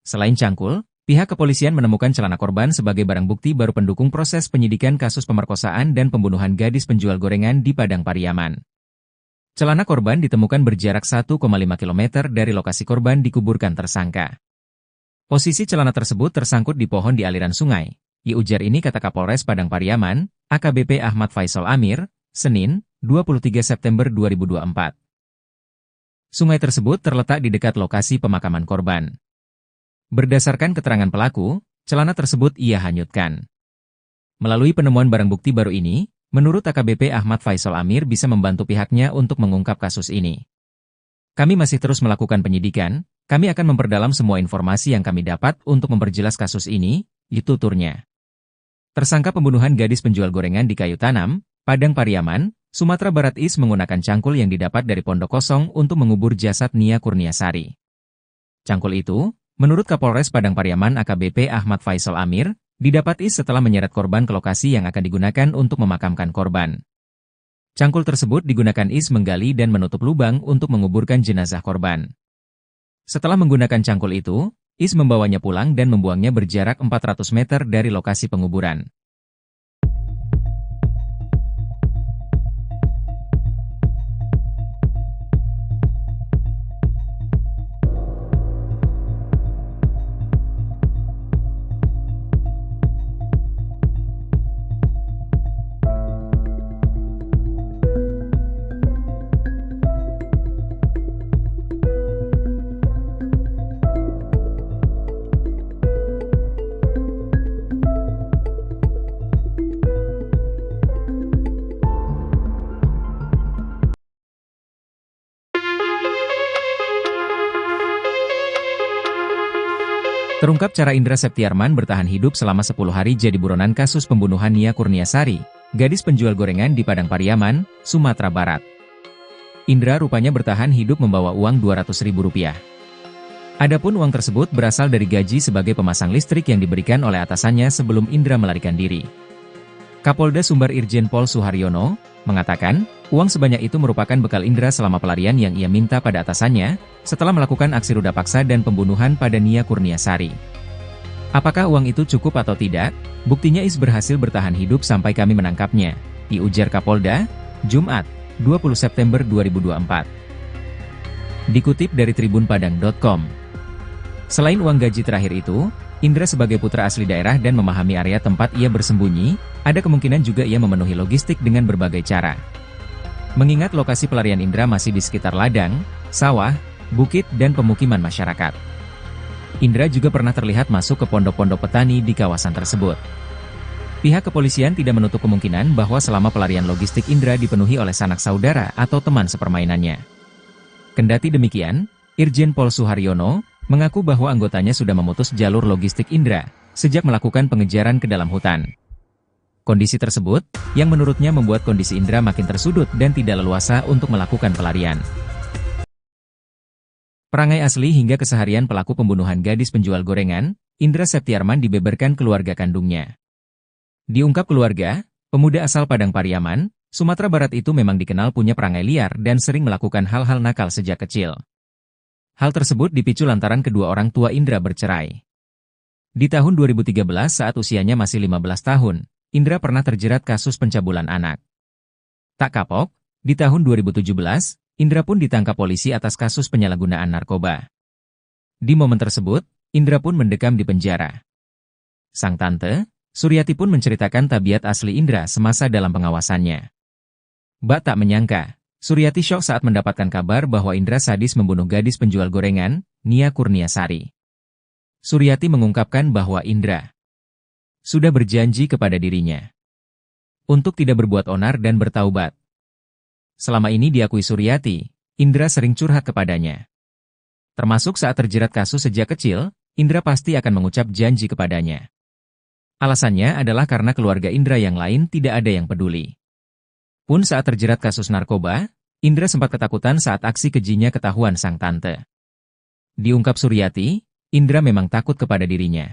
Selain cangkul, Pihak kepolisian menemukan celana korban sebagai barang bukti baru pendukung proses penyidikan kasus pemerkosaan dan pembunuhan gadis penjual gorengan di Padang Pariaman. Celana korban ditemukan berjarak 1,5 km dari lokasi korban dikuburkan tersangka. Posisi celana tersebut tersangkut di pohon di aliran sungai. Ujar ini kata Kapolres Padang Pariaman, AKBP Ahmad Faisal Amir, Senin, 23 September 2024. Sungai tersebut terletak di dekat lokasi pemakaman korban. Berdasarkan keterangan pelaku, celana tersebut ia hanyutkan. Melalui penemuan barang bukti baru ini, menurut AKBP Ahmad Faisal Amir bisa membantu pihaknya untuk mengungkap kasus ini. Kami masih terus melakukan penyidikan, kami akan memperdalam semua informasi yang kami dapat untuk memperjelas kasus ini, tuturnya. Tersangka pembunuhan gadis penjual gorengan di Kayu Tanam, Padang Pariaman, Sumatera Barat Is menggunakan cangkul yang didapat dari pondok kosong untuk mengubur jasad Nia Kurniasari. Cangkul itu, menurut Kapolres Padang Pariaman AKBP Ahmad Faisal Amir, didapat Is setelah menyeret korban ke lokasi yang akan digunakan untuk memakamkan korban. Cangkul tersebut digunakan Is menggali dan menutup lubang untuk menguburkan jenazah korban. Setelah menggunakan cangkul itu, Is membawanya pulang dan membuangnya berjarak 400 meter dari lokasi penguburan. Terungkap cara Indra Septiarman bertahan hidup selama 10 hari jadi buronan kasus pembunuhan Nia Kurniasari, gadis penjual gorengan di Padang Pariaman, Sumatera Barat. Indra rupanya bertahan hidup membawa uang Rp200.000. Adapun uang tersebut berasal dari gaji sebagai pemasang listrik yang diberikan oleh atasannya sebelum Indra melarikan diri. Kapolda Sumbar Irjen Pol Suharyono mengatakan, uang sebanyak itu merupakan bekal Indra selama pelarian yang ia minta pada atasannya, setelah melakukan aksi ruda paksa dan pembunuhan pada Nia Kurniasari. Apakah uang itu cukup atau tidak? Buktinya Is berhasil bertahan hidup sampai kami menangkapnya, ujar Kapolda, Jumat, 20 September 2024. Dikutip dari tribunpadang.com. Selain uang gaji terakhir itu, Indra sebagai putra asli daerah dan memahami area tempat ia bersembunyi, ada kemungkinan juga ia memenuhi logistik dengan berbagai cara. Mengingat lokasi pelarian Indra masih di sekitar ladang, sawah, bukit dan pemukiman masyarakat. Indra juga pernah terlihat masuk ke pondok-pondok petani di kawasan tersebut. Pihak kepolisian tidak menutup kemungkinan bahwa selama pelarian logistik Indra dipenuhi oleh sanak saudara atau teman sepermainannya. Kendati demikian, Irjen Pol Suharyono mengaku bahwa anggotanya sudah memutus jalur logistik Indra sejak melakukan pengejaran ke dalam hutan. Kondisi tersebut, yang menurutnya membuat kondisi Indra makin tersudut dan tidak leluasa untuk melakukan pelarian. Perangai asli hingga keseharian pelaku pembunuhan gadis penjual gorengan, Indra Septiarman dibeberkan keluarga kandungnya. Diungkap keluarga, pemuda asal Padang Pariaman, Sumatera Barat itu memang dikenal punya perangai liar dan sering melakukan hal-hal nakal sejak kecil. Hal tersebut dipicu lantaran kedua orang tua Indra bercerai. Di tahun 2013 saat usianya masih 15 tahun, Indra pernah terjerat kasus pencabulan anak. Tak kapok, di tahun 2017, Indra pun ditangkap polisi atas kasus penyalahgunaan narkoba. Di momen tersebut, Indra pun mendekam di penjara. Sang tante, Suryati pun menceritakan tabiat asli Indra semasa dalam pengawasannya. Bak tak menyangka, Suryati syok saat mendapatkan kabar bahwa Indra sadis membunuh gadis penjual gorengan, Nia Kurniasari. Suryati mengungkapkan bahwa Indra sudah berjanji kepada dirinya untuk tidak berbuat onar dan bertaubat. Selama ini diakui Suryati, Indra sering curhat kepadanya. Termasuk saat terjerat kasus sejak kecil, Indra pasti akan mengucap janji kepadanya. Alasannya adalah karena keluarga Indra yang lain tidak ada yang peduli. Pun saat terjerat kasus narkoba, Indra sempat ketakutan saat aksi kejinya ketahuan sang tante. Diungkap Suryati, Indra memang takut kepada dirinya.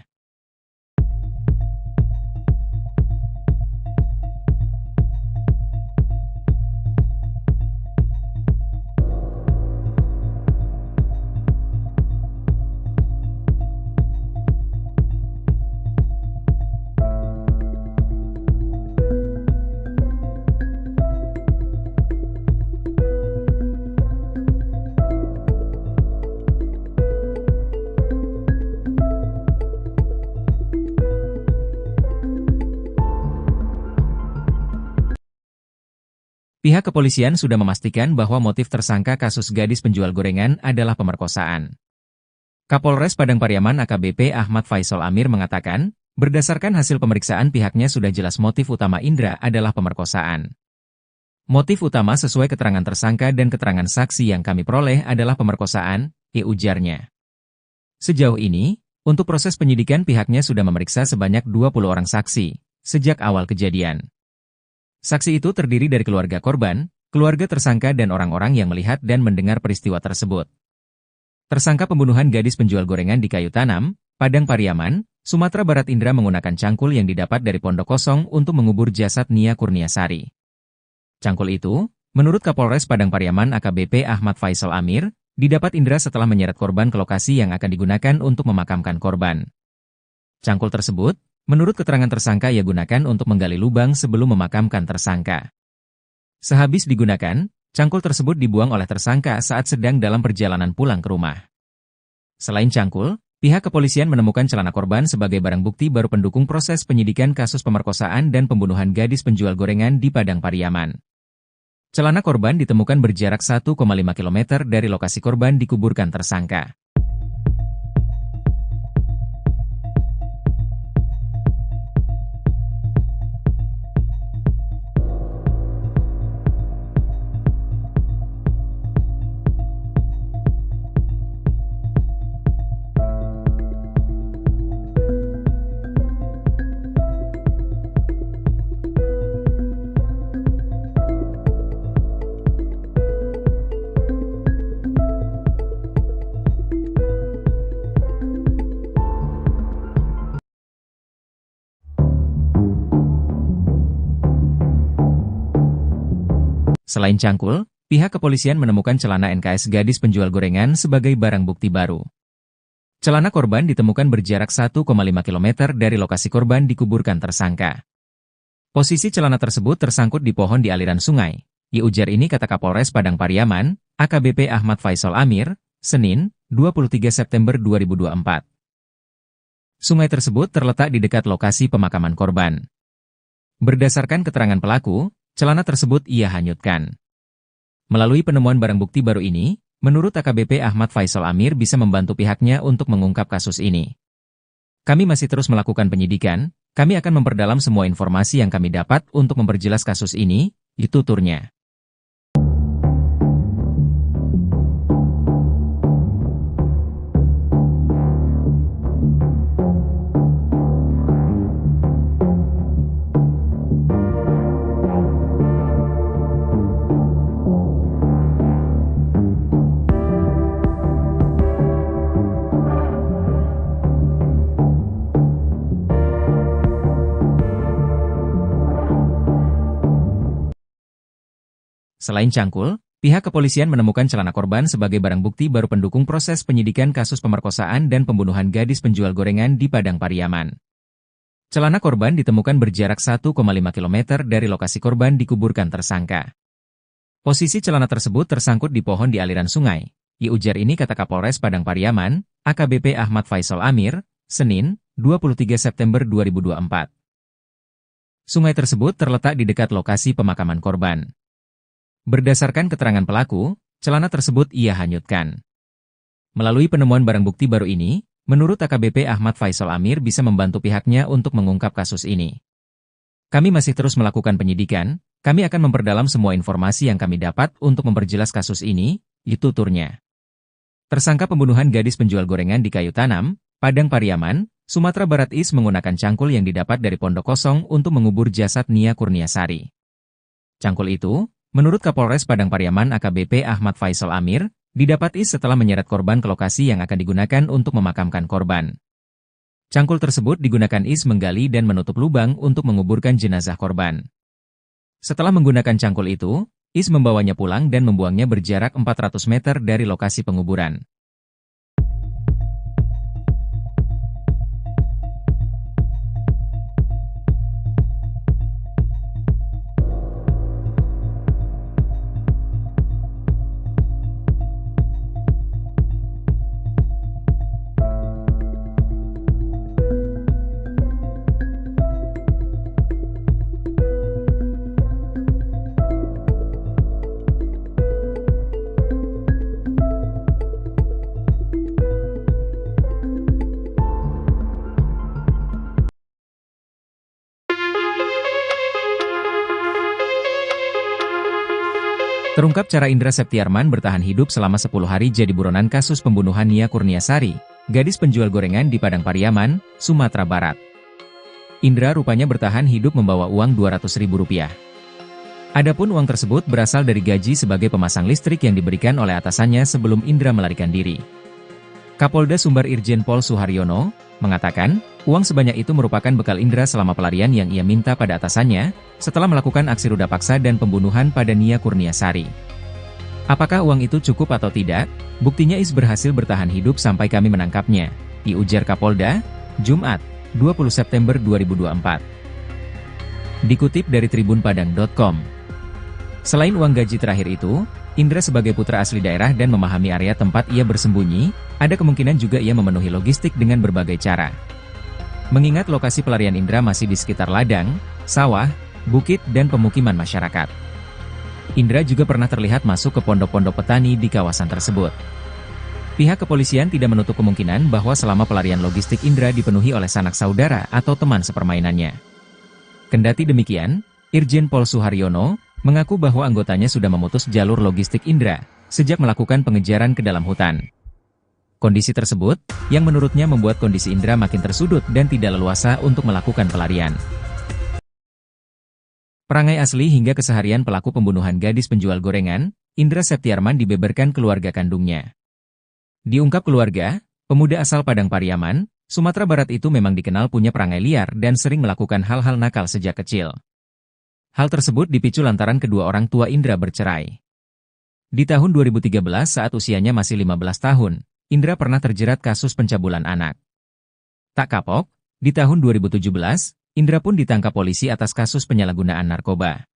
Pihak kepolisian sudah memastikan bahwa motif tersangka kasus gadis penjual gorengan adalah pemerkosaan. Kapolres Padang Pariaman AKBP Ahmad Faisal Amir mengatakan, berdasarkan hasil pemeriksaan pihaknya sudah jelas motif utama Indra adalah pemerkosaan. Motif utama sesuai keterangan tersangka dan keterangan saksi yang kami peroleh adalah pemerkosaan, ujarnya. Sejauh ini, untuk proses penyidikan pihaknya sudah memeriksa sebanyak 20 orang saksi, sejak awal kejadian. Saksi itu terdiri dari keluarga korban, keluarga tersangka dan orang-orang yang melihat dan mendengar peristiwa tersebut. Tersangka pembunuhan gadis penjual gorengan di Kayu Tanam, Padang Pariaman, Sumatera Barat Indra menggunakan cangkul yang didapat dari pondok kosong untuk mengubur jasad Nia Kurniasari. Cangkul itu, menurut Kapolres Padang Pariaman AKBP Ahmad Faisal Amir, didapat Indra setelah menyeret korban ke lokasi yang akan digunakan untuk memakamkan korban. Cangkul tersebut, menurut keterangan tersangka ia gunakan untuk menggali lubang sebelum memakamkan tersangka. Sehabis digunakan, cangkul tersebut dibuang oleh tersangka saat sedang dalam perjalanan pulang ke rumah. Selain cangkul, pihak kepolisian menemukan celana korban sebagai barang bukti baru pendukung proses penyidikan kasus pemerkosaan dan pembunuhan gadis penjual gorengan di Padang Pariaman. Celana korban ditemukan berjarak 1,5 km dari lokasi korban dikuburkan tersangka. Selain cangkul, pihak kepolisian menemukan celana NKS gadis penjual gorengan sebagai barang bukti baru. Celana korban ditemukan berjarak 1,5 km dari lokasi korban dikuburkan tersangka. Posisi celana tersebut tersangkut di pohon di aliran sungai. Ujar ini kata Kapolres Padang Pariaman, AKBP Ahmad Faisal Amir, Senin, 23 September 2024. Sungai tersebut terletak di dekat lokasi pemakaman korban. Berdasarkan keterangan pelaku, celana tersebut ia hanyutkan. Melalui penemuan barang bukti baru ini, menurut AKBP Ahmad Faisal Amir bisa membantu pihaknya untuk mengungkap kasus ini. Kami masih terus melakukan penyidikan, kami akan memperdalam semua informasi yang kami dapat untuk memperjelas kasus ini, tuturnya. Selain cangkul, pihak kepolisian menemukan celana korban sebagai barang bukti baru pendukung proses penyidikan kasus pemerkosaan dan pembunuhan gadis penjual gorengan di Padang Pariaman. Celana korban ditemukan berjarak 1,5 km dari lokasi korban dikuburkan tersangka. Posisi celana tersebut tersangkut di pohon di aliran sungai. Ujar ini kata Kapolres Padang Pariaman, AKBP Ahmad Faisal Amir, Senin, 23 September 2024. Sungai tersebut terletak di dekat lokasi pemakaman korban. Berdasarkan keterangan pelaku, celana tersebut ia hanyutkan. Melalui penemuan barang bukti baru ini, menurut AKBP Ahmad Faisal Amir bisa membantu pihaknya untuk mengungkap kasus ini. Kami masih terus melakukan penyidikan, kami akan memperdalam semua informasi yang kami dapat untuk memperjelas kasus ini, tuturnya. Tersangka pembunuhan gadis penjual gorengan di Kayu Tanam, Padang Pariaman, Sumatera Barat menggunakan cangkul yang didapat dari pondok kosong untuk mengubur jasad Nia Kurniasari. Cangkul itu, menurut Kapolres Padang Pariaman AKBP Ahmad Faisal Amir, didapat setelah menyeret korban ke lokasi yang akan digunakan untuk memakamkan korban. Cangkul tersebut digunakan menggali dan menutup lubang untuk menguburkan jenazah korban. Setelah menggunakan cangkul itu, membawanya pulang dan membuangnya berjarak 400 meter dari lokasi penguburan. Terungkap cara Indra Septiarman bertahan hidup selama 10 hari jadi buronan kasus pembunuhan Nia Kurniasari, gadis penjual gorengan di Padang Pariaman, Sumatera Barat. Indra rupanya bertahan hidup membawa uang Rp200.000. Adapun uang tersebut berasal dari gaji sebagai pemasang listrik yang diberikan oleh atasannya sebelum Indra melarikan diri. Kapolda Sumbar Irjen Pol Suharyono mengatakan, uang sebanyak itu merupakan bekal Indra selama pelarian yang ia minta pada atasannya, setelah melakukan aksi ruda paksa dan pembunuhan pada Nia Kurniasari. Apakah uang itu cukup atau tidak? Buktinya Is berhasil bertahan hidup sampai kami menangkapnya, diujar Kapolda, Jumat, 20 September 2024. Dikutip dari tribunpadang.com. Selain uang gaji terakhir itu, Indra sebagai putra asli daerah dan memahami area tempat ia bersembunyi, ada kemungkinan juga ia memenuhi logistik dengan berbagai cara. Mengingat lokasi pelarian Indra masih di sekitar ladang, sawah, bukit dan pemukiman masyarakat. Indra juga pernah terlihat masuk ke pondok-pondok petani di kawasan tersebut. Pihak kepolisian tidak menutup kemungkinan bahwa selama pelarian logistik Indra dipenuhi oleh sanak saudara atau teman sepermainannya. Kendati demikian, Irjen Pol Suharyono mengaku bahwa anggotanya sudah memutus jalur logistik Indra sejak melakukan pengejaran ke dalam hutan. Kondisi tersebut, yang menurutnya membuat kondisi Indra makin tersudut dan tidak leluasa untuk melakukan pelarian. Perangai asli hingga keseharian pelaku pembunuhan gadis penjual gorengan, Indra Septiarman dibeberkan keluarga kandungnya. Diungkap keluarga, pemuda asal Padang Pariaman, Sumatera Barat itu memang dikenal punya perangai liar dan sering melakukan hal-hal nakal sejak kecil. Hal tersebut dipicu lantaran kedua orang tua Indra bercerai. Di tahun 2013 saat usianya masih 15 tahun, Indra pernah terjerat kasus pencabulan anak. Tak kapok, di tahun 2017, Indra pun ditangkap polisi atas kasus penyalahgunaan narkoba.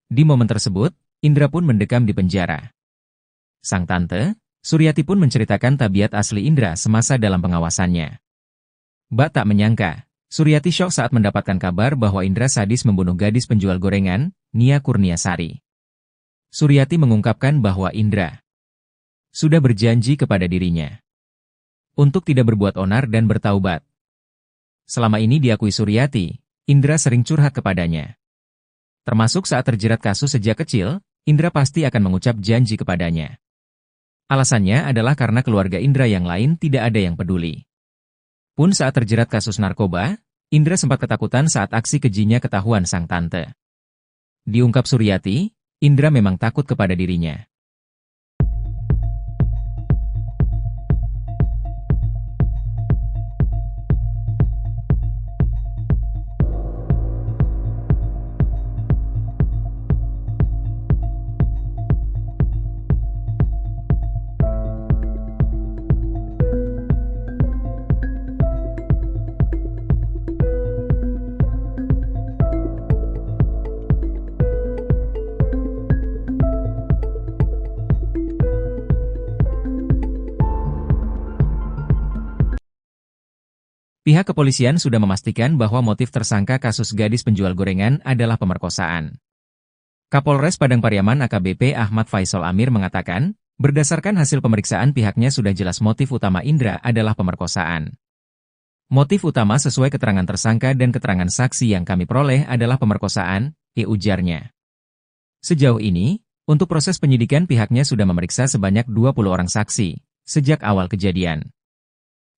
Di momen tersebut, Indra pun mendekam di penjara. Sang tante, Suryati pun menceritakan tabiat asli Indra semasa dalam pengawasannya. Bak tak menyangka, Suryati syok saat mendapatkan kabar bahwa Indra sadis membunuh gadis penjual gorengan, Nia Kurniasari. Suryati mengungkapkan bahwa Indra sudah berjanji kepada dirinya untuk tidak berbuat onar dan bertaubat. Selama ini diakui Suryati, Indra sering curhat kepadanya. Termasuk saat terjerat kasus sejak kecil, Indra pasti akan mengucap janji kepadanya. Alasannya adalah karena keluarga Indra yang lain tidak ada yang peduli. Pun saat terjerat kasus narkoba, Indra sempat ketakutan saat aksi kejinya ketahuan sang tante. Diungkap Suryati, Indra memang takut kepada dirinya. Pihak kepolisian sudah memastikan bahwa motif tersangka kasus gadis penjual gorengan adalah pemerkosaan. Kapolres Padang Pariaman AKBP Ahmad Faisal Amir mengatakan, berdasarkan hasil pemeriksaan pihaknya sudah jelas motif utama Indra adalah pemerkosaan. Motif utama sesuai keterangan tersangka dan keterangan saksi yang kami peroleh adalah pemerkosaan, ujarnya. Sejauh ini, untuk proses penyidikan pihaknya sudah memeriksa sebanyak 20 orang saksi, sejak awal kejadian.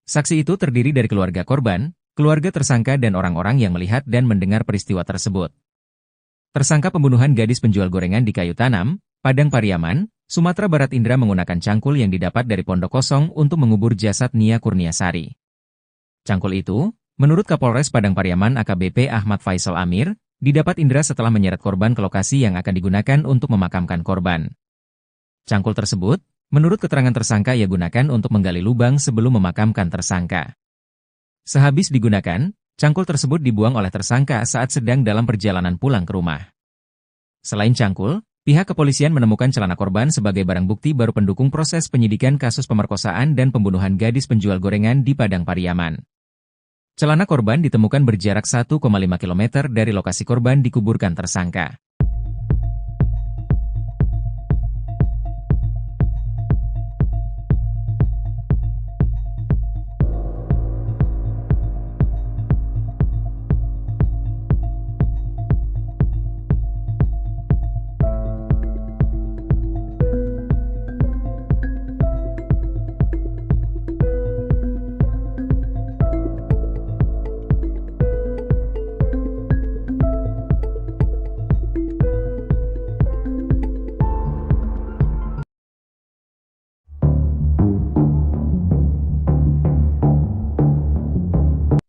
Saksi itu terdiri dari keluarga korban, keluarga tersangka dan orang-orang yang melihat dan mendengar peristiwa tersebut. Tersangka pembunuhan gadis penjual gorengan di Kayu Tanam, Padang Pariaman, Sumatera Barat Indra menggunakan cangkul yang didapat dari pondok kosong untuk mengubur jasad Nia Kurniasari. Cangkul itu, menurut Kapolres Padang Pariaman AKBP Ahmad Faisal Amir, didapat Indra setelah menyeret korban ke lokasi yang akan digunakan untuk memakamkan korban. Cangkul tersebut, menurut keterangan tersangka ia gunakan untuk menggali lubang sebelum memakamkan tersangka. Sehabis digunakan, cangkul tersebut dibuang oleh tersangka saat sedang dalam perjalanan pulang ke rumah. Selain cangkul, pihak kepolisian menemukan celana korban sebagai barang bukti baru pendukung proses penyidikan kasus pemerkosaan dan pembunuhan gadis penjual gorengan di Padang Pariaman. Celana korban ditemukan berjarak 1,5 km dari lokasi korban dikuburkan tersangka.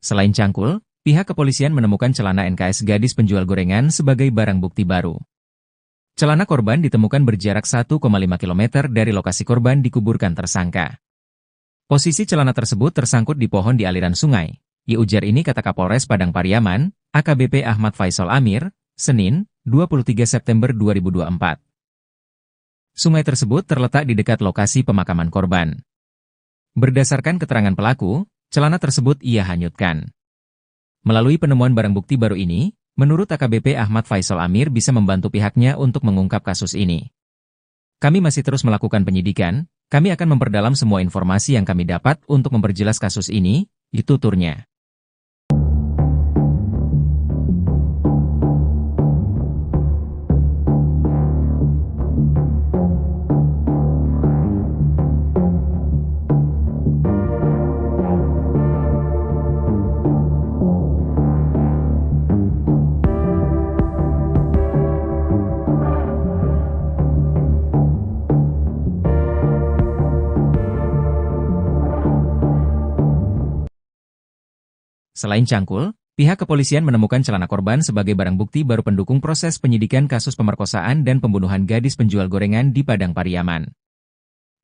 Selain cangkul, pihak kepolisian menemukan celana NKS gadis penjual gorengan sebagai barang bukti baru. Celana korban ditemukan berjarak 1,5 km dari lokasi korban dikuburkan tersangka. Posisi celana tersebut tersangkut di pohon di aliran sungai. Ujar ini kata Kapolres Padang Pariaman, AKBP Ahmad Faisal Amir, Senin, 23 September 2024. Sungai tersebut terletak di dekat lokasi pemakaman korban. Berdasarkan keterangan pelaku, celana tersebut ia hanyutkan. Melalui penemuan barang bukti baru ini, menurut AKBP Ahmad Faisal Amir bisa membantu pihaknya untuk mengungkap kasus ini. Kami masih terus melakukan penyidikan, kami akan memperdalam semua informasi yang kami dapat untuk memperjelas kasus ini, tuturnya. Selain cangkul, pihak kepolisian menemukan celana korban sebagai barang bukti baru pendukung proses penyidikan kasus pemerkosaan dan pembunuhan gadis penjual gorengan di Padang Pariaman.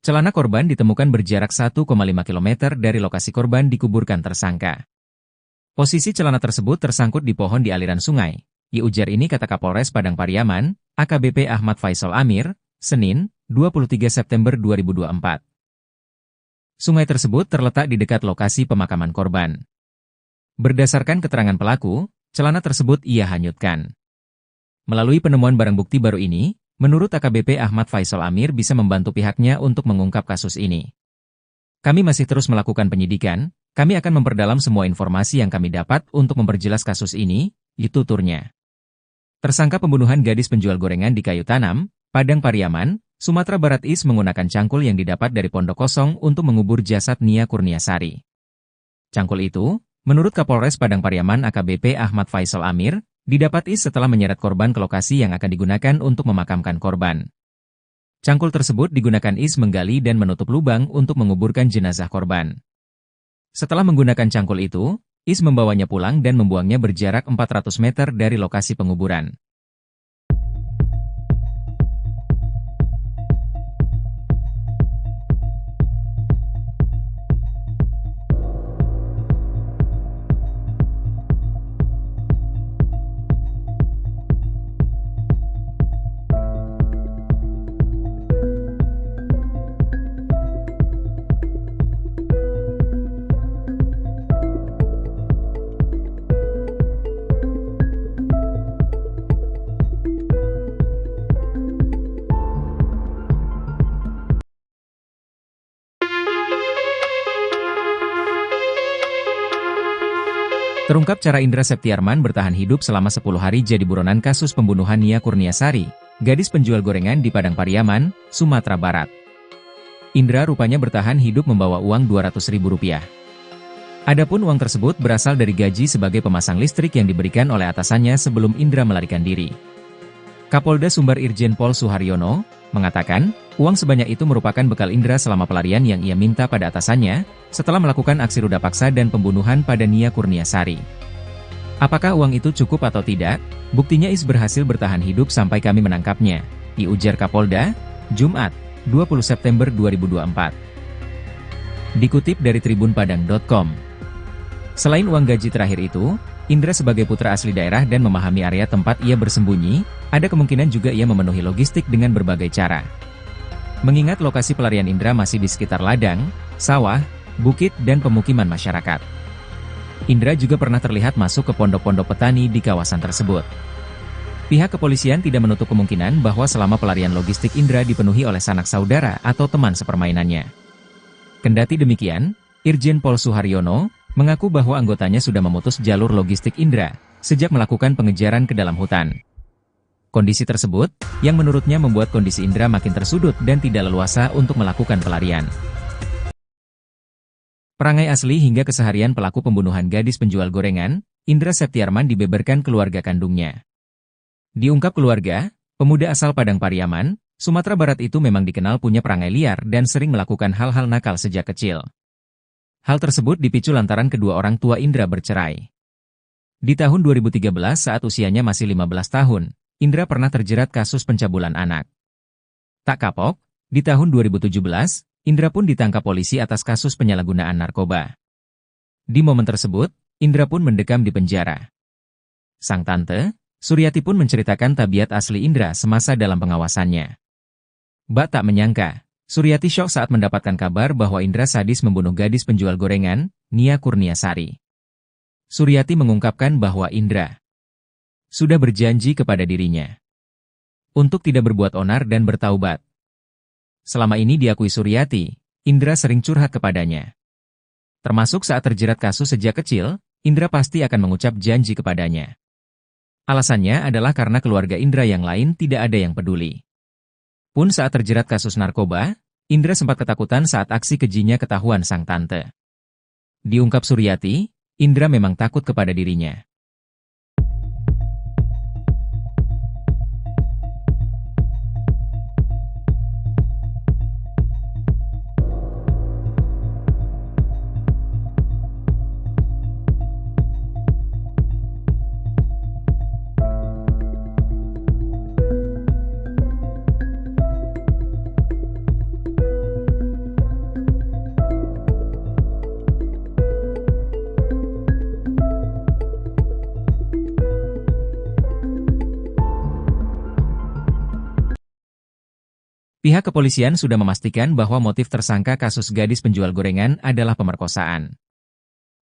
Celana korban ditemukan berjarak 1,5 km dari lokasi korban dikuburkan tersangka. Posisi celana tersebut tersangkut di pohon di aliran sungai. Ujar ini kata Kapolres Padang Pariaman, AKBP Ahmad Faisal Amir, Senin, 23 September 2024. Sungai tersebut terletak di dekat lokasi pemakaman korban. Berdasarkan keterangan pelaku, celana tersebut ia hanyutkan. Melalui penemuan barang bukti baru ini, menurut AKBP Ahmad Faisal Amir bisa membantu pihaknya untuk mengungkap kasus ini. Kami masih terus melakukan penyidikan, kami akan memperdalam semua informasi yang kami dapat untuk memperjelas kasus ini, tuturnya. Tersangka pembunuhan gadis penjual gorengan di Kayu Tanam, Padang Pariaman, Sumatera Barat Is menggunakan cangkul yang didapat dari pondok kosong untuk mengubur jasad Nia Kurniasari. Cangkul itu, menurut Kapolres Padang Pariaman AKBP Ahmad Faisal Amir, didapat Is setelah menyeret korban ke lokasi yang akan digunakan untuk memakamkan korban. Cangkul tersebut digunakan Is menggali dan menutup lubang untuk menguburkan jenazah korban. Setelah menggunakan cangkul itu, Is membawanya pulang dan membuangnya berjarak 400 meter dari lokasi penguburan. Terungkap cara Indra Septiarman bertahan hidup selama 10 hari jadi buronan kasus pembunuhan Nia Kurniasari, gadis penjual gorengan di Padang Pariaman, Sumatera Barat. Indra rupanya bertahan hidup membawa uang Rp200.000. Adapun uang tersebut berasal dari gaji sebagai pemasang listrik yang diberikan oleh atasannya sebelum Indra melarikan diri. Kapolda Sumbar Irjen Pol Suharyono mengatakan, uang sebanyak itu merupakan bekal Indra selama pelarian yang ia minta pada atasannya, setelah melakukan aksi ruda paksa dan pembunuhan pada Nia Kurniasari. Apakah uang itu cukup atau tidak? Buktinya Is berhasil bertahan hidup sampai kami menangkapnya, ujar Kapolda, Jumat, 20 September 2024. Dikutip dari tribunpadang.com. Selain uang gaji terakhir itu, Indra sebagai putra asli daerah dan memahami area tempat ia bersembunyi, ada kemungkinan juga ia memenuhi logistik dengan berbagai cara. Mengingat lokasi pelarian Indra masih di sekitar ladang, sawah, bukit dan pemukiman masyarakat. Indra juga pernah terlihat masuk ke pondok-pondok petani di kawasan tersebut. Pihak kepolisian tidak menutup kemungkinan bahwa selama pelarian logistik Indra dipenuhi oleh sanak saudara atau teman sepermainannya. Kendati demikian, Irjen Pol Suharyono mengaku bahwa anggotanya sudah memutus jalur logistik Indra sejak melakukan pengejaran ke dalam hutan. Kondisi tersebut, yang menurutnya membuat kondisi Indra makin tersudut dan tidak leluasa untuk melakukan pelarian. Perangai asli hingga keseharian pelaku pembunuhan gadis penjual gorengan, Indra Septiarman dibeberkan keluarga kandungnya. Diungkap keluarga, pemuda asal Padang Pariaman, Sumatera Barat itu memang dikenal punya perangai liar dan sering melakukan hal-hal nakal sejak kecil. Hal tersebut dipicu lantaran kedua orang tua Indra bercerai. Di tahun 2013 saat usianya masih 15 tahun, Indra pernah terjerat kasus pencabulan anak. Tak kapok, di tahun 2017, Indra pun ditangkap polisi atas kasus penyalahgunaan narkoba. Di momen tersebut, Indra pun mendekam di penjara. Sang tante, Suryati pun menceritakan tabiat asli Indra semasa dalam pengawasannya. Bak tak menyangka, Suryati syok saat mendapatkan kabar bahwa Indra sadis membunuh gadis penjual gorengan, Nia Kurniasari. Suryati mengungkapkan bahwa Indra sudah berjanji kepada dirinya untuk tidak berbuat onar dan bertaubat. Selama ini diakui Suryati, Indra sering curhat kepadanya. Termasuk saat terjerat kasus sejak kecil, Indra pasti akan mengucap janji kepadanya. Alasannya adalah karena keluarga Indra yang lain tidak ada yang peduli. Pun saat terjerat kasus narkoba, Indra sempat ketakutan saat aksi kejinya ketahuan sang tante. Diungkap Suryati, Indra memang takut kepada dirinya. Pihak kepolisian sudah memastikan bahwa motif tersangka kasus gadis penjual gorengan adalah pemerkosaan.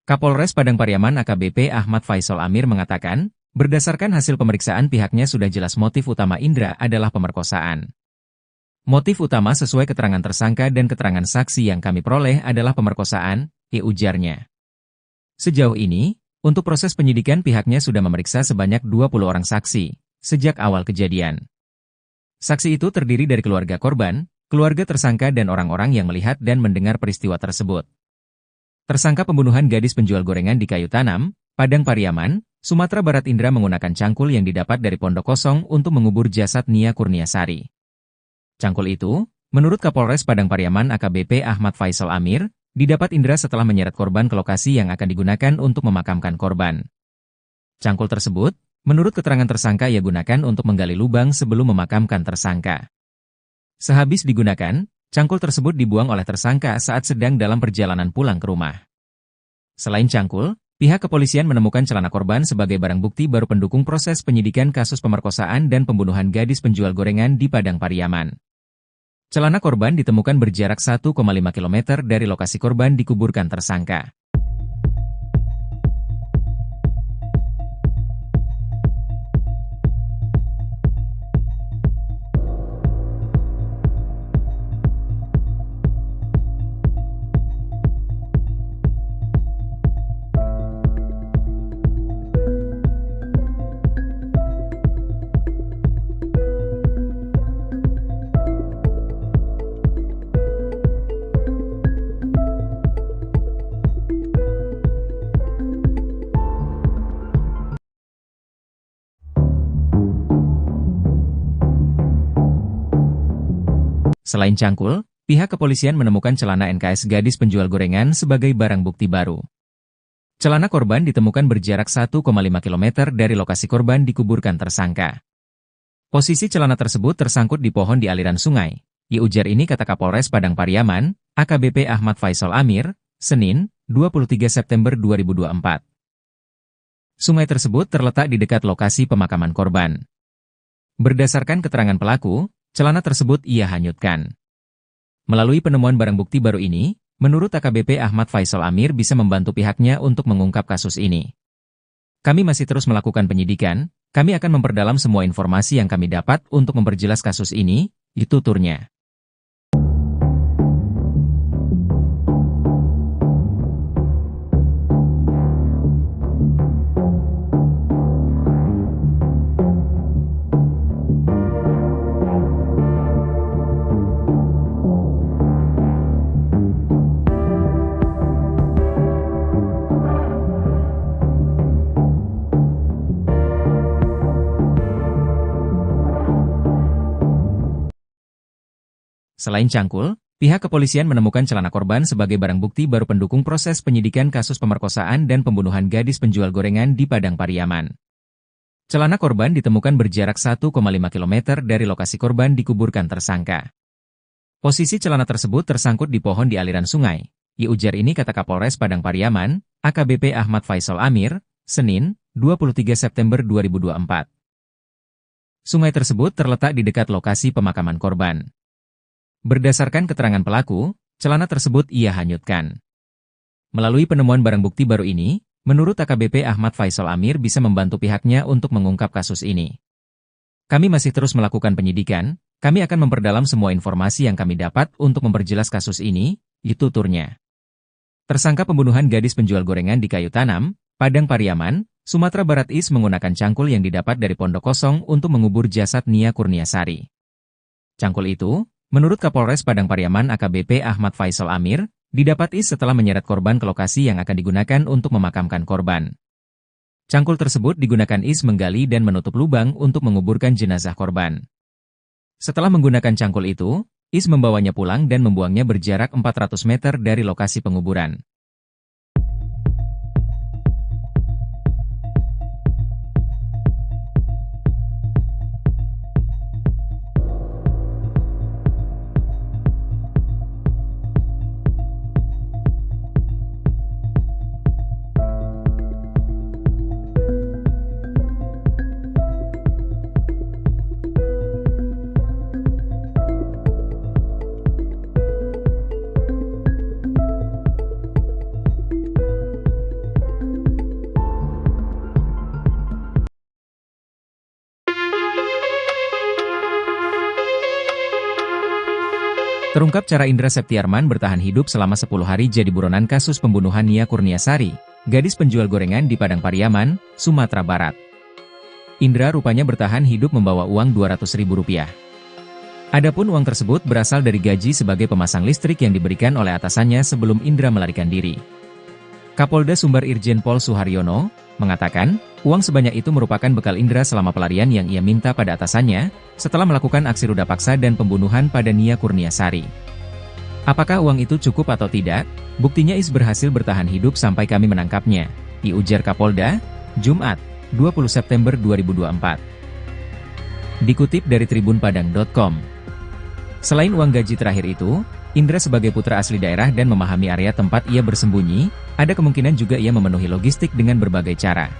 Kapolres Padang Pariaman AKBP Ahmad Faisal Amir mengatakan, berdasarkan hasil pemeriksaan pihaknya sudah jelas motif utama Indra adalah pemerkosaan. Motif utama sesuai keterangan tersangka dan keterangan saksi yang kami peroleh adalah pemerkosaan, ujarnya. Sejauh ini, untuk proses penyidikan pihaknya sudah memeriksa sebanyak 20 orang saksi, sejak awal kejadian. Saksi itu terdiri dari keluarga korban, keluarga tersangka dan orang-orang yang melihat dan mendengar peristiwa tersebut. Tersangka pembunuhan gadis penjual gorengan di Kayu Tanam, Padang Pariaman, Sumatera Barat Indra menggunakan cangkul yang didapat dari pondok kosong untuk mengubur jasad Nia Kurniasari. Cangkul itu, menurut Kapolres Padang Pariaman AKBP Ahmad Faisal Amir, didapat Indra setelah menyeret korban ke lokasi yang akan digunakan untuk memakamkan korban. Cangkul tersebut, menurut keterangan tersangka ia gunakan untuk menggali lubang sebelum memakamkan tersangka. Sehabis digunakan, cangkul tersebut dibuang oleh tersangka saat sedang dalam perjalanan pulang ke rumah. Selain cangkul, pihak kepolisian menemukan celana korban sebagai barang bukti baru pendukung proses penyidikan kasus pemerkosaan dan pembunuhan gadis penjual gorengan di Padang Pariaman. Celana korban ditemukan berjarak 1,5 km dari lokasi korban dikuburkan tersangka. Selain cangkul, pihak kepolisian menemukan celana NKS gadis penjual gorengan sebagai barang bukti baru. Celana korban ditemukan berjarak 1,5 km dari lokasi korban dikuburkan tersangka. Posisi celana tersebut tersangkut di pohon di aliran sungai. Ujar ini kata Kapolres Padang Pariaman, AKBP Ahmad Faisal Amir, Senin, 23 September 2024. Sungai tersebut terletak di dekat lokasi pemakaman korban. Berdasarkan keterangan pelaku, celana tersebut ia hanyutkan. Melalui penemuan barang bukti baru ini, menurut AKBP Ahmad Faisal Amir bisa membantu pihaknya untuk mengungkap kasus ini. Kami masih terus melakukan penyidikan, kami akan memperdalam semua informasi yang kami dapat untuk memperjelas kasus ini, tuturnya. Selain cangkul, Pihak kepolisian menemukan celana korban sebagai barang bukti baru pendukung proses penyidikan kasus pemerkosaan dan pembunuhan gadis penjual gorengan di Padang Pariaman. Celana korban ditemukan berjarak 1,5 km dari lokasi korban dikuburkan tersangka. Posisi celana tersebut tersangkut di pohon di aliran sungai. Ujar ini kata Kapolres Padang Pariaman, AKBP Ahmad Faisal Amir, Senin, 23 September 2024. Sungai tersebut terletak di dekat lokasi pemakaman korban. Berdasarkan keterangan pelaku, celana tersebut ia hanyutkan. Melalui penemuan barang bukti baru ini, menurut AKBP Ahmad Faisal Amir bisa membantu pihaknya untuk mengungkap kasus ini. Kami masih terus melakukan penyidikan, kami akan memperdalam semua informasi yang kami dapat untuk memperjelas kasus ini, tuturnya. Tersangka pembunuhan gadis penjual gorengan di Kayu Tanam, Padang Pariaman, Sumatera Barat Is menggunakan cangkul yang didapat dari pondok kosong untuk mengubur jasad Nia Kurniasari. Cangkul itu, menurut Kapolres Padang Pariaman AKBP Ahmad Faisal Amir, didapat Is setelah menyeret korban ke lokasi yang akan digunakan untuk memakamkan korban. Cangkul tersebut digunakan Is menggali dan menutup lubang untuk menguburkan jenazah korban. Setelah menggunakan cangkul itu, Is membawanya pulang dan membuangnya berjarak 400 meter dari lokasi penguburan. Terungkap cara Indra Septiarman bertahan hidup selama 10 hari jadi buronan kasus pembunuhan Nia Kurniasari, gadis penjual gorengan di Padang Pariaman, Sumatera Barat. Indra rupanya bertahan hidup membawa uang Rp200.000. Adapun uang tersebut berasal dari gaji sebagai pemasang listrik yang diberikan oleh atasannya sebelum Indra melarikan diri. Kapolda Sumbar Irjen Pol Suharyono mengatakan, uang sebanyak itu merupakan bekal Indra selama pelarian yang ia minta pada atasannya, setelah melakukan aksi ruda paksa dan pembunuhan pada Nia Kurniasari. Apakah uang itu cukup atau tidak? Buktinya Is berhasil bertahan hidup sampai kami menangkapnya, ujar Kapolda, Jumat, 20 September 2024. Dikutip dari tribunpadang.com. Selain uang gaji terakhir itu, Indra sebagai putra asli daerah dan memahami area tempat ia bersembunyi, ada kemungkinan juga ia memenuhi logistik dengan berbagai cara.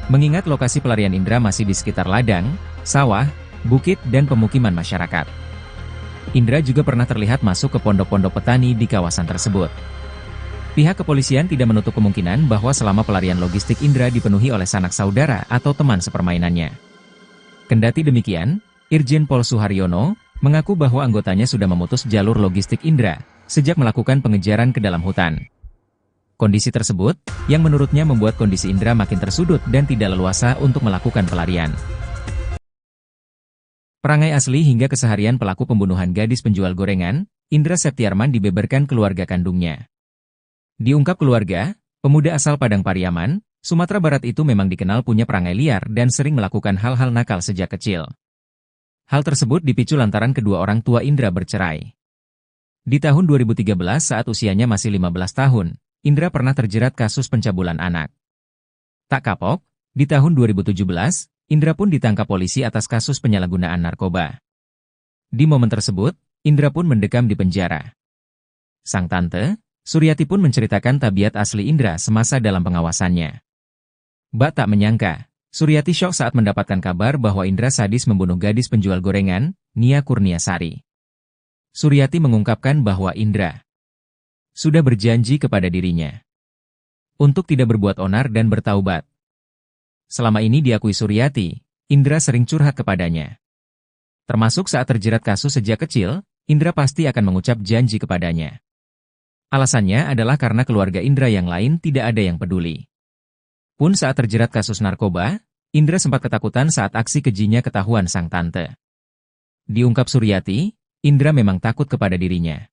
Mengingat lokasi pelarian Indra masih di sekitar ladang, sawah, bukit dan pemukiman masyarakat. Indra juga pernah terlihat masuk ke pondok-pondok petani di kawasan tersebut. Pihak kepolisian tidak menutup kemungkinan bahwa selama pelarian logistik Indra dipenuhi oleh sanak saudara atau teman sepermainannya. Kendati demikian, Irjen Pol Suharyono mengaku bahwa anggotanya sudah memutus jalur logistik Indra sejak melakukan pengejaran ke dalam hutan. Kondisi tersebut, yang menurutnya membuat kondisi Indra makin tersudut dan tidak leluasa untuk melakukan pelarian. Perangai asli hingga keseharian pelaku pembunuhan gadis penjual gorengan, Indra Septiarman dibeberkan keluarga kandungnya. Diungkap keluarga, pemuda asal Padang Pariaman, Sumatera Barat itu memang dikenal punya perangai liar dan sering melakukan hal-hal nakal sejak kecil. Hal tersebut dipicu lantaran kedua orang tua Indra bercerai. Di tahun 2013 saat usianya masih 15 tahun, Indra pernah terjerat kasus pencabulan anak. Tak kapok, di tahun 2017, Indra pun ditangkap polisi atas kasus penyalahgunaan narkoba. Di momen tersebut, Indra pun mendekam di penjara. Sang tante, Suryati pun menceritakan tabiat asli Indra semasa dalam pengawasannya. Bak tak menyangka, Suryati syok saat mendapatkan kabar bahwa Indra sadis membunuh gadis penjual gorengan, Nia Kurniasari. Suryati mengungkapkan bahwa Indra sudah berjanji kepada dirinya untuk tidak berbuat onar dan bertaubat. Selama ini diakui Suryati, Indra sering curhat kepadanya. Termasuk saat terjerat kasus sejak kecil, Indra pasti akan mengucap janji kepadanya. Alasannya adalah karena keluarga Indra yang lain tidak ada yang peduli. Pun saat terjerat kasus narkoba, Indra sempat ketakutan saat aksi kejinya ketahuan sang tante. Diungkap Suryati, Indra memang takut kepada dirinya.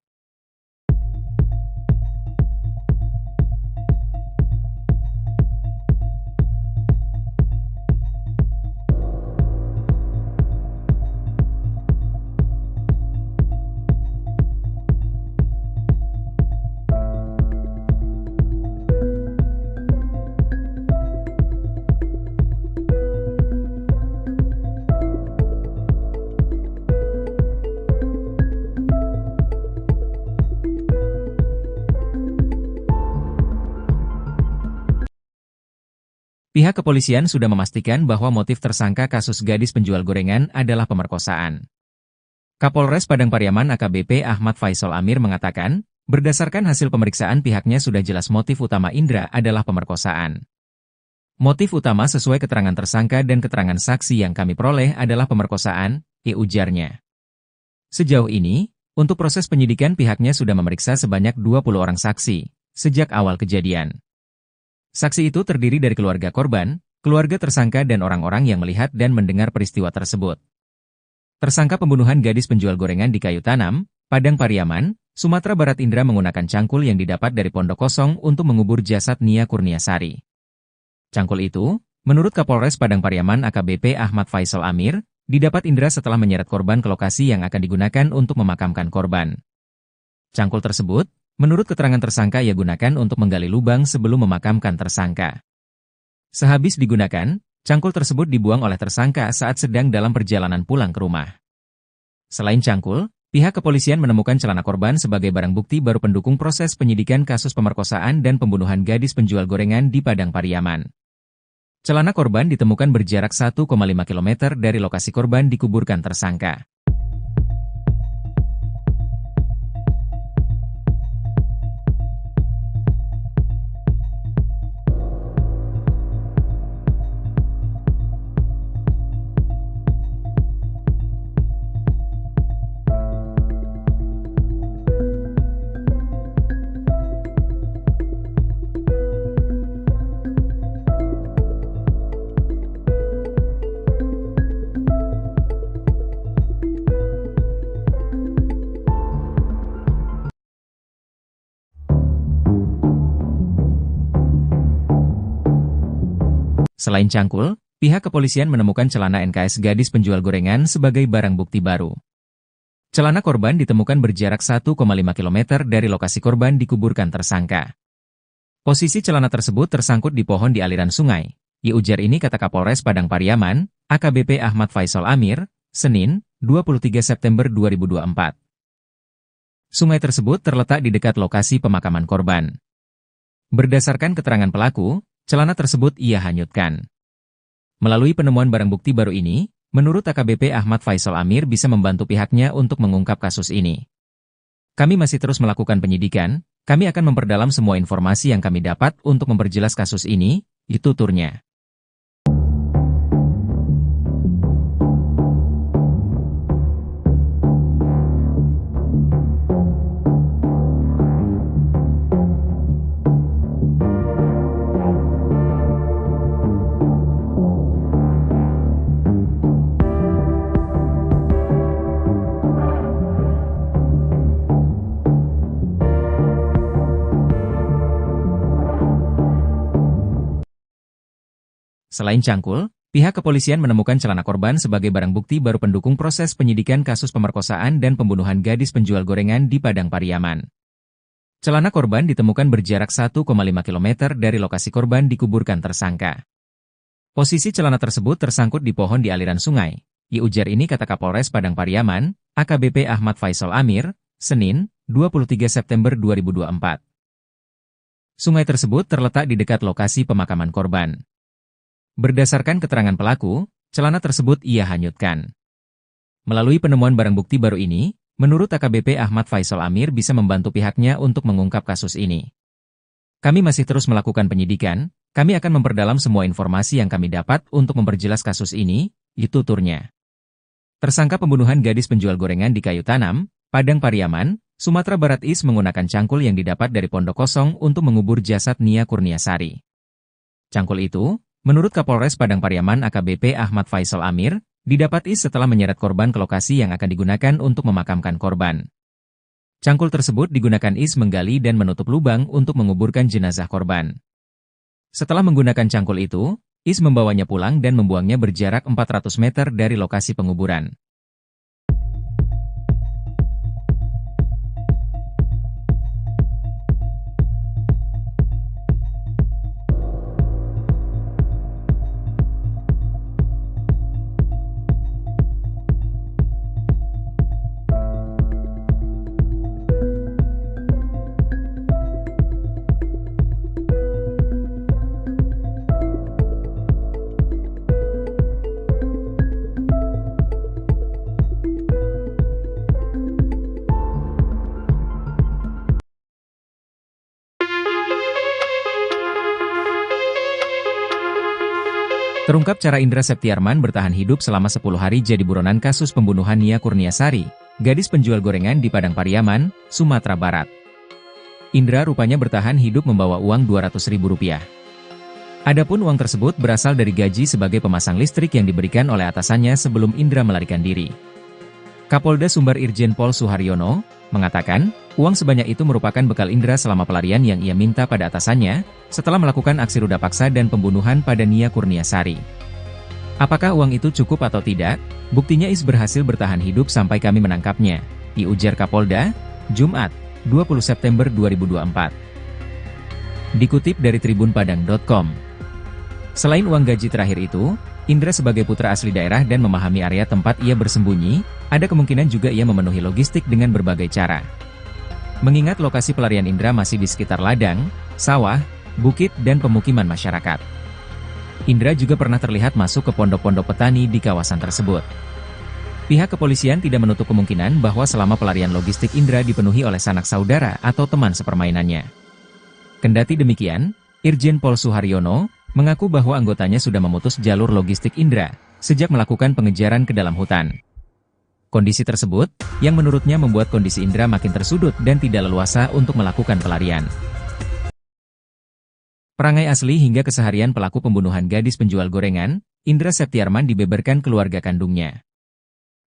pihak kepolisian sudah memastikan bahwa motif tersangka kasus gadis penjual gorengan adalah pemerkosaan. Kapolres Padang Pariaman AKBP Ahmad Faisal Amir mengatakan, berdasarkan hasil pemeriksaan pihaknya sudah jelas motif utama Indra adalah pemerkosaan. Motif utama sesuai keterangan tersangka dan keterangan saksi yang kami peroleh adalah pemerkosaan, ujarnya. Sejauh ini, untuk proses penyidikan pihaknya sudah memeriksa sebanyak 20 orang saksi, sejak awal kejadian. Saksi itu terdiri dari keluarga korban, keluarga tersangka dan orang-orang yang melihat dan mendengar peristiwa tersebut. Tersangka pembunuhan gadis penjual gorengan di Kayu Tanam, Padang Pariaman, Sumatera Barat Indra menggunakan cangkul yang didapat dari pondok kosong untuk mengubur jasad Nia Kurniasari. Cangkul itu, menurut Kapolres Padang Pariaman AKBP Ahmad Faisal Amir, didapat Indra setelah menyeret korban ke lokasi yang akan digunakan untuk memakamkan korban. Cangkul tersebut, menurut keterangan tersangka ia gunakan untuk menggali lubang sebelum memakamkan tersangka. Sehabis digunakan, cangkul tersebut dibuang oleh tersangka saat sedang dalam perjalanan pulang ke rumah. Selain cangkul, pihak kepolisian menemukan celana korban sebagai barang bukti baru pendukung proses penyidikan kasus pemerkosaan dan pembunuhan gadis penjual gorengan di Padang Pariaman. Celana korban ditemukan berjarak 1,5 km dari lokasi korban dikuburkan tersangka. Selain cangkul, pihak kepolisian menemukan celana NKS gadis penjual gorengan sebagai barang bukti baru. Celana korban ditemukan berjarak 1,5 km dari lokasi korban dikuburkan tersangka. Posisi celana tersebut tersangkut di pohon di aliran sungai. Ujar ini kata Kapolres Padang Pariaman, AKBP Ahmad Faisal Amir, Senin, 23 September 2024. Sungai tersebut terletak di dekat lokasi pemakaman korban. Berdasarkan keterangan pelaku, celana tersebut ia hanyutkan. Melalui penemuan barang bukti baru ini, menurut AKBP Ahmad Faisal Amir bisa membantu pihaknya untuk mengungkap kasus ini. Kami masih terus melakukan penyidikan, kami akan memperdalam semua informasi yang kami dapat untuk memperjelas kasus ini, tuturnya. Selain cangkul, pihak kepolisian menemukan celana korban sebagai barang bukti baru pendukung proses penyidikan kasus pemerkosaan dan pembunuhan gadis penjual gorengan di Padang Pariaman. Celana korban ditemukan berjarak 1,5 km dari lokasi korban dikuburkan tersangka. Posisi celana tersebut tersangkut di pohon di aliran sungai. Ujar ini kata Kapolres Padang Pariaman, AKBP Ahmad Faisal Amir, Senin, 23 September 2024. Sungai tersebut terletak di dekat lokasi pemakaman korban. Berdasarkan keterangan pelaku, celana tersebut ia hanyutkan. Melalui penemuan barang bukti baru ini, menurut AKBP Ahmad Faisal Amir bisa membantu pihaknya untuk mengungkap kasus ini. Kami masih terus melakukan penyidikan, kami akan memperdalam semua informasi yang kami dapat untuk memperjelas kasus ini, tuturnya. Tersangka pembunuhan gadis penjual gorengan di Kayu Tanam, Padang Pariaman, Sumatera Barat Is menggunakan cangkul yang didapat dari pondok kosong untuk mengubur jasad Nia Kurniasari. Cangkul itu, menurut Kapolres Padang Pariaman AKBP Ahmad Faisal Amir, didapat Is setelah menyeret korban ke lokasi yang akan digunakan untuk memakamkan korban. Cangkul tersebut digunakan Is menggali dan menutup lubang untuk menguburkan jenazah korban. Setelah menggunakan cangkul itu, Is membawanya pulang dan membuangnya berjarak 400 meter dari lokasi penguburan. Terungkap cara Indra Septiarman bertahan hidup selama 10 hari jadi buronan kasus pembunuhan Nia Kurniasari, gadis penjual gorengan di Padang Pariaman, Sumatera Barat. Indra rupanya bertahan hidup membawa uang Rp200.000. Adapun uang tersebut berasal dari gaji sebagai pemasang listrik yang diberikan oleh atasannya sebelum Indra melarikan diri. Kapolda Sumbar Irjen Pol Suharyono mengatakan, uang sebanyak itu merupakan bekal Indra selama pelarian yang ia minta pada atasannya, setelah melakukan aksi ruda paksa dan pembunuhan pada Nia Kurniasari. Apakah uang itu cukup atau tidak? Buktinya Is berhasil bertahan hidup sampai kami menangkapnya, diujar Kapolda, Jumat, 20 September 2024. Dikutip dari tribunpadang.com. Selain uang gaji terakhir itu, Indra sebagai putra asli daerah dan memahami area tempat ia bersembunyi, ada kemungkinan juga ia memenuhi logistik dengan berbagai cara. Mengingat lokasi pelarian Indra masih di sekitar ladang, sawah, bukit dan pemukiman masyarakat. Indra juga pernah terlihat masuk ke pondok-pondok petani di kawasan tersebut. Pihak kepolisian tidak menutup kemungkinan bahwa selama pelarian logistik Indra dipenuhi oleh sanak saudara atau teman sepermainannya. Kendati demikian, Irjen Pol Suharyono mengaku bahwa anggotanya sudah memutus jalur logistik Indra sejak melakukan pengejaran ke dalam hutan. Kondisi tersebut, yang menurutnya membuat kondisi Indra makin tersudut dan tidak leluasa untuk melakukan pelarian. Perangai asli hingga keseharian pelaku pembunuhan gadis penjual gorengan, Indra Septiarman dibeberkan keluarga kandungnya.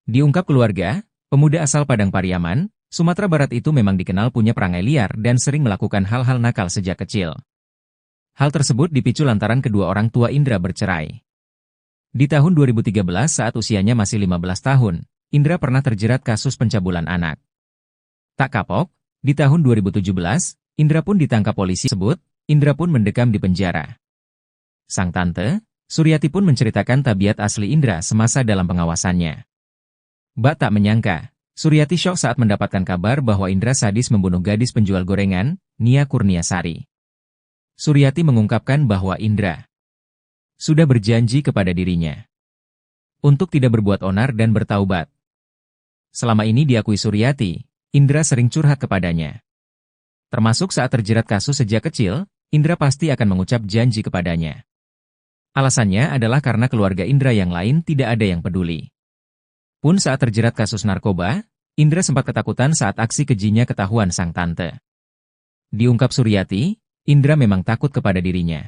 Diungkap keluarga, pemuda asal Padang Pariaman, Sumatera Barat itu memang dikenal punya perangai liar dan sering melakukan hal-hal nakal sejak kecil. Hal tersebut dipicu lantaran kedua orang tua Indra bercerai. Di tahun 2013 saat usianya masih 15 tahun, Indra pernah terjerat kasus pencabulan anak. Tak kapok, di tahun 2017, Indra pun ditangkap polisi sebut, Indra pun mendekam di penjara. Sang tante, Suryati pun menceritakan tabiat asli Indra semasa dalam pengawasannya. Bak tak menyangka, Suryati syok saat mendapatkan kabar bahwa Indra sadis membunuh gadis penjual gorengan, Nia Kurniasari. Suryati mengungkapkan bahwa Indra sudah berjanji kepada dirinya untuk tidak berbuat onar dan bertaubat. Selama ini diakui Suryati, Indra sering curhat kepadanya. Termasuk saat terjerat kasus sejak kecil, Indra pasti akan mengucap janji kepadanya. Alasannya adalah karena keluarga Indra yang lain tidak ada yang peduli. Pun saat terjerat kasus narkoba, Indra sempat ketakutan saat aksi kejinya ketahuan sang tante. Diungkap Suryati, Indra memang takut kepada dirinya.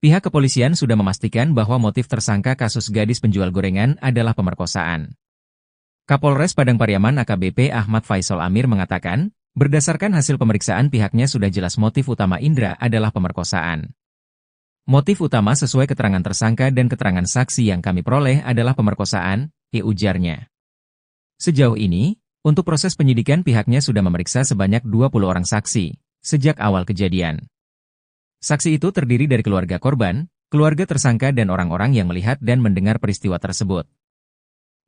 Pihak kepolisian sudah memastikan bahwa motif tersangka kasus gadis penjual gorengan adalah pemerkosaan. Kapolres Padang Pariaman AKBP Ahmad Faisal Amir mengatakan, berdasarkan hasil pemeriksaan pihaknya sudah jelas motif utama Indra adalah pemerkosaan. Motif utama sesuai keterangan tersangka dan keterangan saksi yang kami peroleh adalah pemerkosaan, ujarnya. Sejauh ini, untuk proses penyidikan pihaknya sudah memeriksa sebanyak 20 orang saksi, sejak awal kejadian. Saksi itu terdiri dari keluarga korban, keluarga tersangka dan orang-orang yang melihat dan mendengar peristiwa tersebut.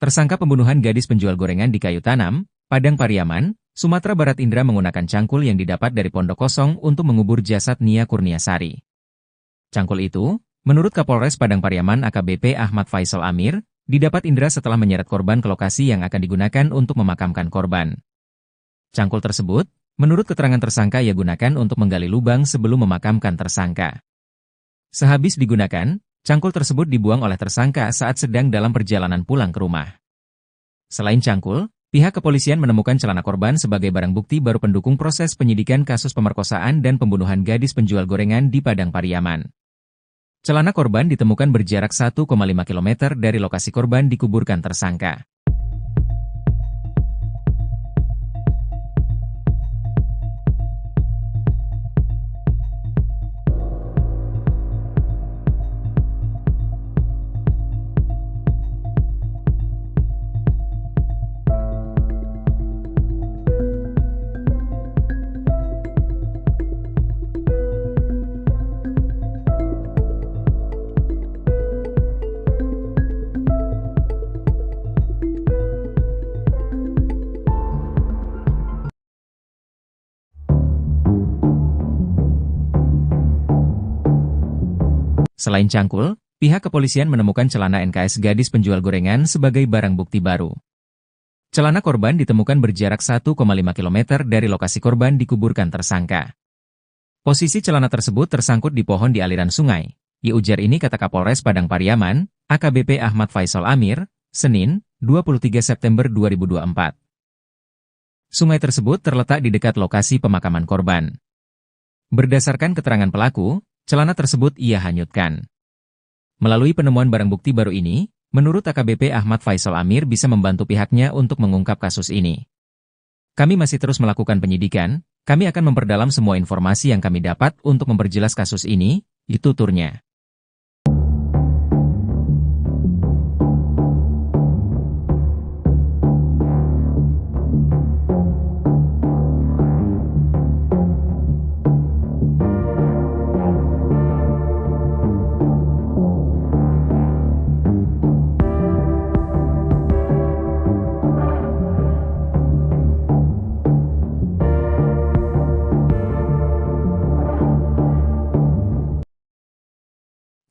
Tersangka pembunuhan gadis penjual gorengan di Kayu Tanam, Padang Pariaman, Sumatera Barat Indra menggunakan cangkul yang didapat dari pondok kosong untuk mengubur jasad Nia Kurniasari. Cangkul itu, menurut Kapolres Padang Pariaman AKBP Ahmad Faisal Amir, didapat Indra setelah menyeret korban ke lokasi yang akan digunakan untuk memakamkan korban. Cangkul tersebut, menurut keterangan tersangka ia gunakan untuk menggali lubang sebelum memakamkan tersangka. Sehabis digunakan, cangkul tersebut dibuang oleh tersangka saat sedang dalam perjalanan pulang ke rumah. Selain cangkul, pihak kepolisian menemukan celana korban sebagai barang bukti baru pendukung proses penyidikan kasus pemerkosaan dan pembunuhan gadis penjual gorengan di Padang Pariaman. Celana korban ditemukan berjarak 1,5 km dari lokasi korban dikuburkan tersangka. Selain cangkul, pihak kepolisian menemukan celana NKS gadis penjual gorengan sebagai barang bukti baru. Celana korban ditemukan berjarak 1,5 km dari lokasi korban dikuburkan tersangka. Posisi celana tersebut tersangkut di pohon di aliran sungai. Ujar ini kata Kapolres Padang Pariaman, AKBP Ahmad Faisal Amir, Senin, 23 September 2024. Sungai tersebut terletak di dekat lokasi pemakaman korban. Berdasarkan keterangan pelaku, celana tersebut ia hanyutkan. Melalui penemuan barang bukti baru ini, menurut AKBP Ahmad Faisal Amir bisa membantu pihaknya untuk mengungkap kasus ini. Kami masih terus melakukan penyidikan, kami akan memperdalam semua informasi yang kami dapat untuk memperjelas kasus ini, tuturnya.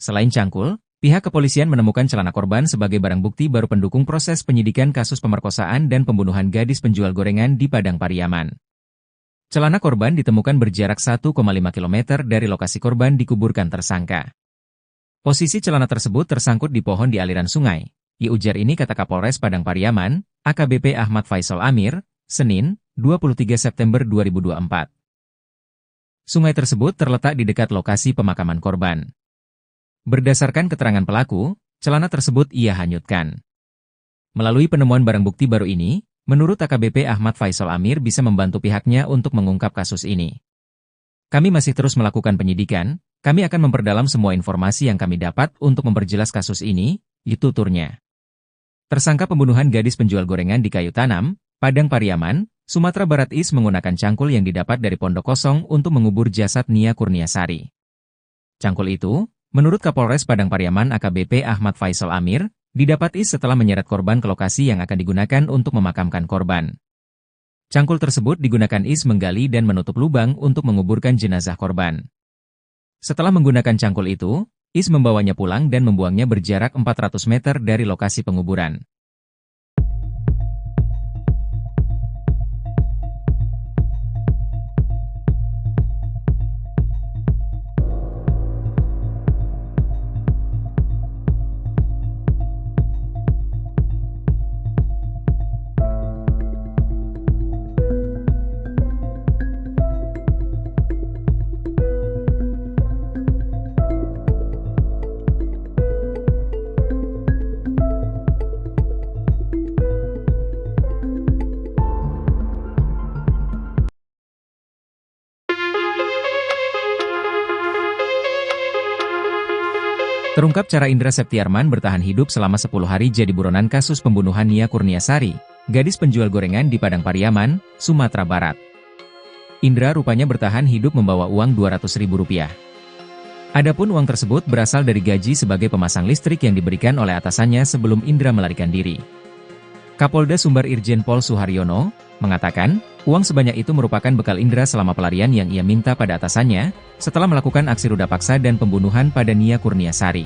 Selain cangkul, pihak kepolisian menemukan celana korban sebagai barang bukti baru pendukung proses penyidikan kasus pemerkosaan dan pembunuhan gadis penjual gorengan di Padang Pariaman. Celana korban ditemukan berjarak 1,5 km dari lokasi korban dikuburkan tersangka. Posisi celana tersebut tersangkut di pohon di aliran sungai. Ujar ini kata Kapolres Padang Pariaman, AKBP Ahmad Faisal Amir, Senin, 23 September 2024. Sungai tersebut terletak di dekat lokasi pemakaman korban. Berdasarkan keterangan pelaku, celana tersebut ia hanyutkan. Melalui penemuan barang bukti baru ini, menurut AKBP Ahmad Faisal Amir bisa membantu pihaknya untuk mengungkap kasus ini. Kami masih terus melakukan penyidikan, kami akan memperdalam semua informasi yang kami dapat untuk memperjelas kasus ini, tuturnya. Tersangka pembunuhan gadis penjual gorengan di Kayu Tanam, Padang Pariaman, Sumatera Barat Is menggunakan cangkul yang didapat dari pondok kosong untuk mengubur jasad Nia Kurniasari. Cangkul itu, menurut Kapolres Padang Pariaman AKBP Ahmad Faisal Amir, didapat Is setelah menyeret korban ke lokasi yang akan digunakan untuk memakamkan korban. Cangkul tersebut digunakan Is menggali dan menutup lubang untuk menguburkan jenazah korban. Setelah menggunakan cangkul itu, Is membawanya pulang dan membuangnya berjarak 400 meter dari lokasi penguburan. Terungkap cara Indra Septiarman bertahan hidup selama 10 hari jadi buronan kasus pembunuhan Nia Kurniasari, gadis penjual gorengan di Padang Pariaman, Sumatera Barat. Indra rupanya bertahan hidup membawa uang Rp200.000. Adapun uang tersebut berasal dari gaji sebagai pemasang listrik yang diberikan oleh atasannya sebelum Indra melarikan diri. Kapolda Sumbar Irjen Pol Suharyono mengatakan, uang sebanyak itu merupakan bekal Indra selama pelarian yang ia minta pada atasannya, setelah melakukan aksi ruda paksa dan pembunuhan pada Nia Kurniasari.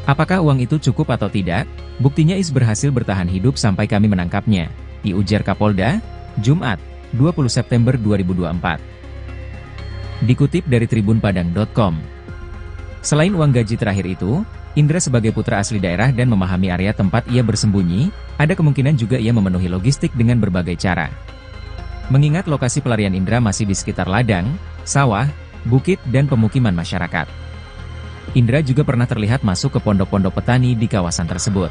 Apakah uang itu cukup atau tidak? Buktinya Is berhasil bertahan hidup sampai kami menangkapnya, diujar Kapolda, Jumat, 20 September 2024. Dikutip dari tribunpadang.com. Selain uang gaji terakhir itu, Indra sebagai putra asli daerah dan memahami area tempat ia bersembunyi, ada kemungkinan juga ia memenuhi logistik dengan berbagai cara. Mengingat lokasi pelarian Indra masih di sekitar ladang, sawah, bukit dan pemukiman masyarakat. Indra juga pernah terlihat masuk ke pondok-pondok petani di kawasan tersebut.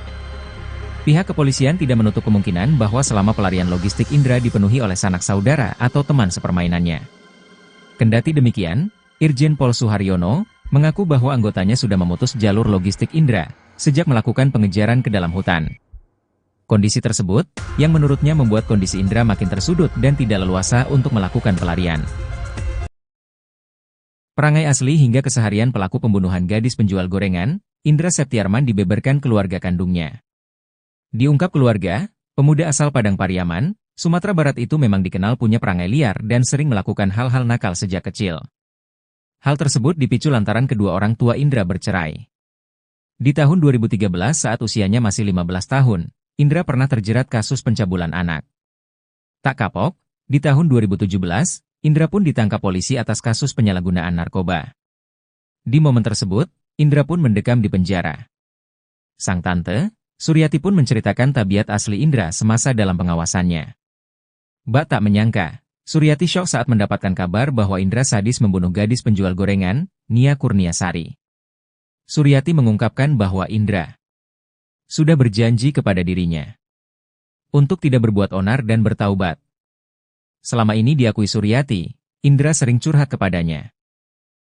Pihak kepolisian tidak menutup kemungkinan bahwa selama pelarian logistik Indra dipenuhi oleh sanak saudara atau teman sepermainannya. Kendati demikian, Irjen Pol Suharyono mengaku bahwa anggotanya sudah memutus jalur logistik Indra sejak melakukan pengejaran ke dalam hutan. Kondisi tersebut, yang menurutnya membuat kondisi Indra makin tersudut dan tidak leluasa untuk melakukan pelarian. Perangai asli hingga keseharian pelaku pembunuhan gadis penjual gorengan, Indra Septiarman dibeberkan keluarga kandungnya. Diungkap keluarga, pemuda asal Padang Pariaman, Sumatera Barat itu memang dikenal punya perangai liar dan sering melakukan hal-hal nakal sejak kecil. Hal tersebut dipicu lantaran kedua orang tua Indra bercerai. Di tahun 2013 saat usianya masih 15 tahun, Indra pernah terjerat kasus pencabulan anak. Tak kapok, di tahun 2017, Indra pun ditangkap polisi atas kasus penyalahgunaan narkoba. Di momen tersebut, Indra pun mendekam di penjara. Sang tante, Suryati pun menceritakan tabiat asli Indra semasa dalam pengawasannya. Bak tak menyangka, Suryati syok saat mendapatkan kabar bahwa Indra sadis membunuh gadis penjual gorengan, Nia Kurniasari. Suryati mengungkapkan bahwa Indra sudah berjanji kepada dirinya untuk tidak berbuat onar dan bertaubat. Selama ini diakui Suryati, Indra sering curhat kepadanya.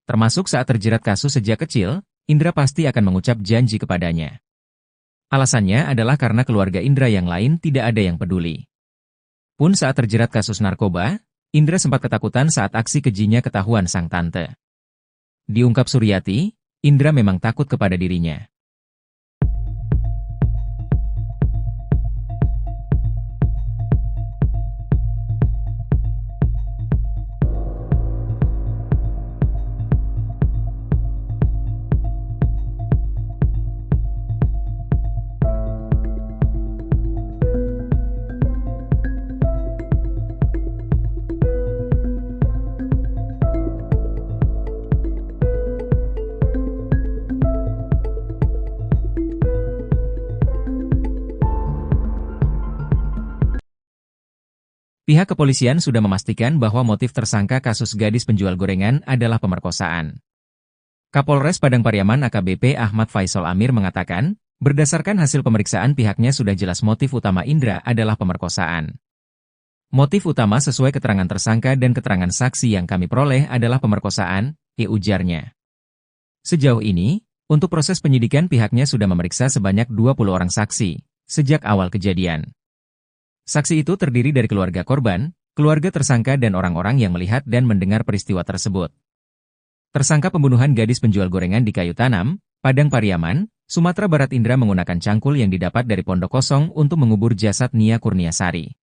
Termasuk saat terjerat kasus sejak kecil, Indra pasti akan mengucap janji kepadanya. Alasannya adalah karena keluarga Indra yang lain tidak ada yang peduli. Pun saat terjerat kasus narkoba, Indra sempat ketakutan saat aksi kejinya ketahuan sang tante. Diungkap Suryati, Indra memang takut kepada dirinya. Pihak kepolisian sudah memastikan bahwa motif tersangka kasus gadis penjual gorengan adalah pemerkosaan. Kapolres Padang Pariaman AKBP Ahmad Faisal Amir mengatakan, berdasarkan hasil pemeriksaan pihaknya sudah jelas motif utama Indra adalah pemerkosaan. Motif utama sesuai keterangan tersangka dan keterangan saksi yang kami peroleh adalah pemerkosaan, ujarnya. Sejauh ini, untuk proses penyidikan pihaknya sudah memeriksa sebanyak 20 orang saksi, sejak awal kejadian. Saksi itu terdiri dari keluarga korban, keluarga tersangka dan orang-orang yang melihat dan mendengar peristiwa tersebut. Tersangka pembunuhan gadis penjual gorengan di Kayu Tanam, Padang Pariaman, Sumatera Barat Indra menggunakan cangkul yang didapat dari pondok kosong untuk mengubur jasad Nia Kurniasari.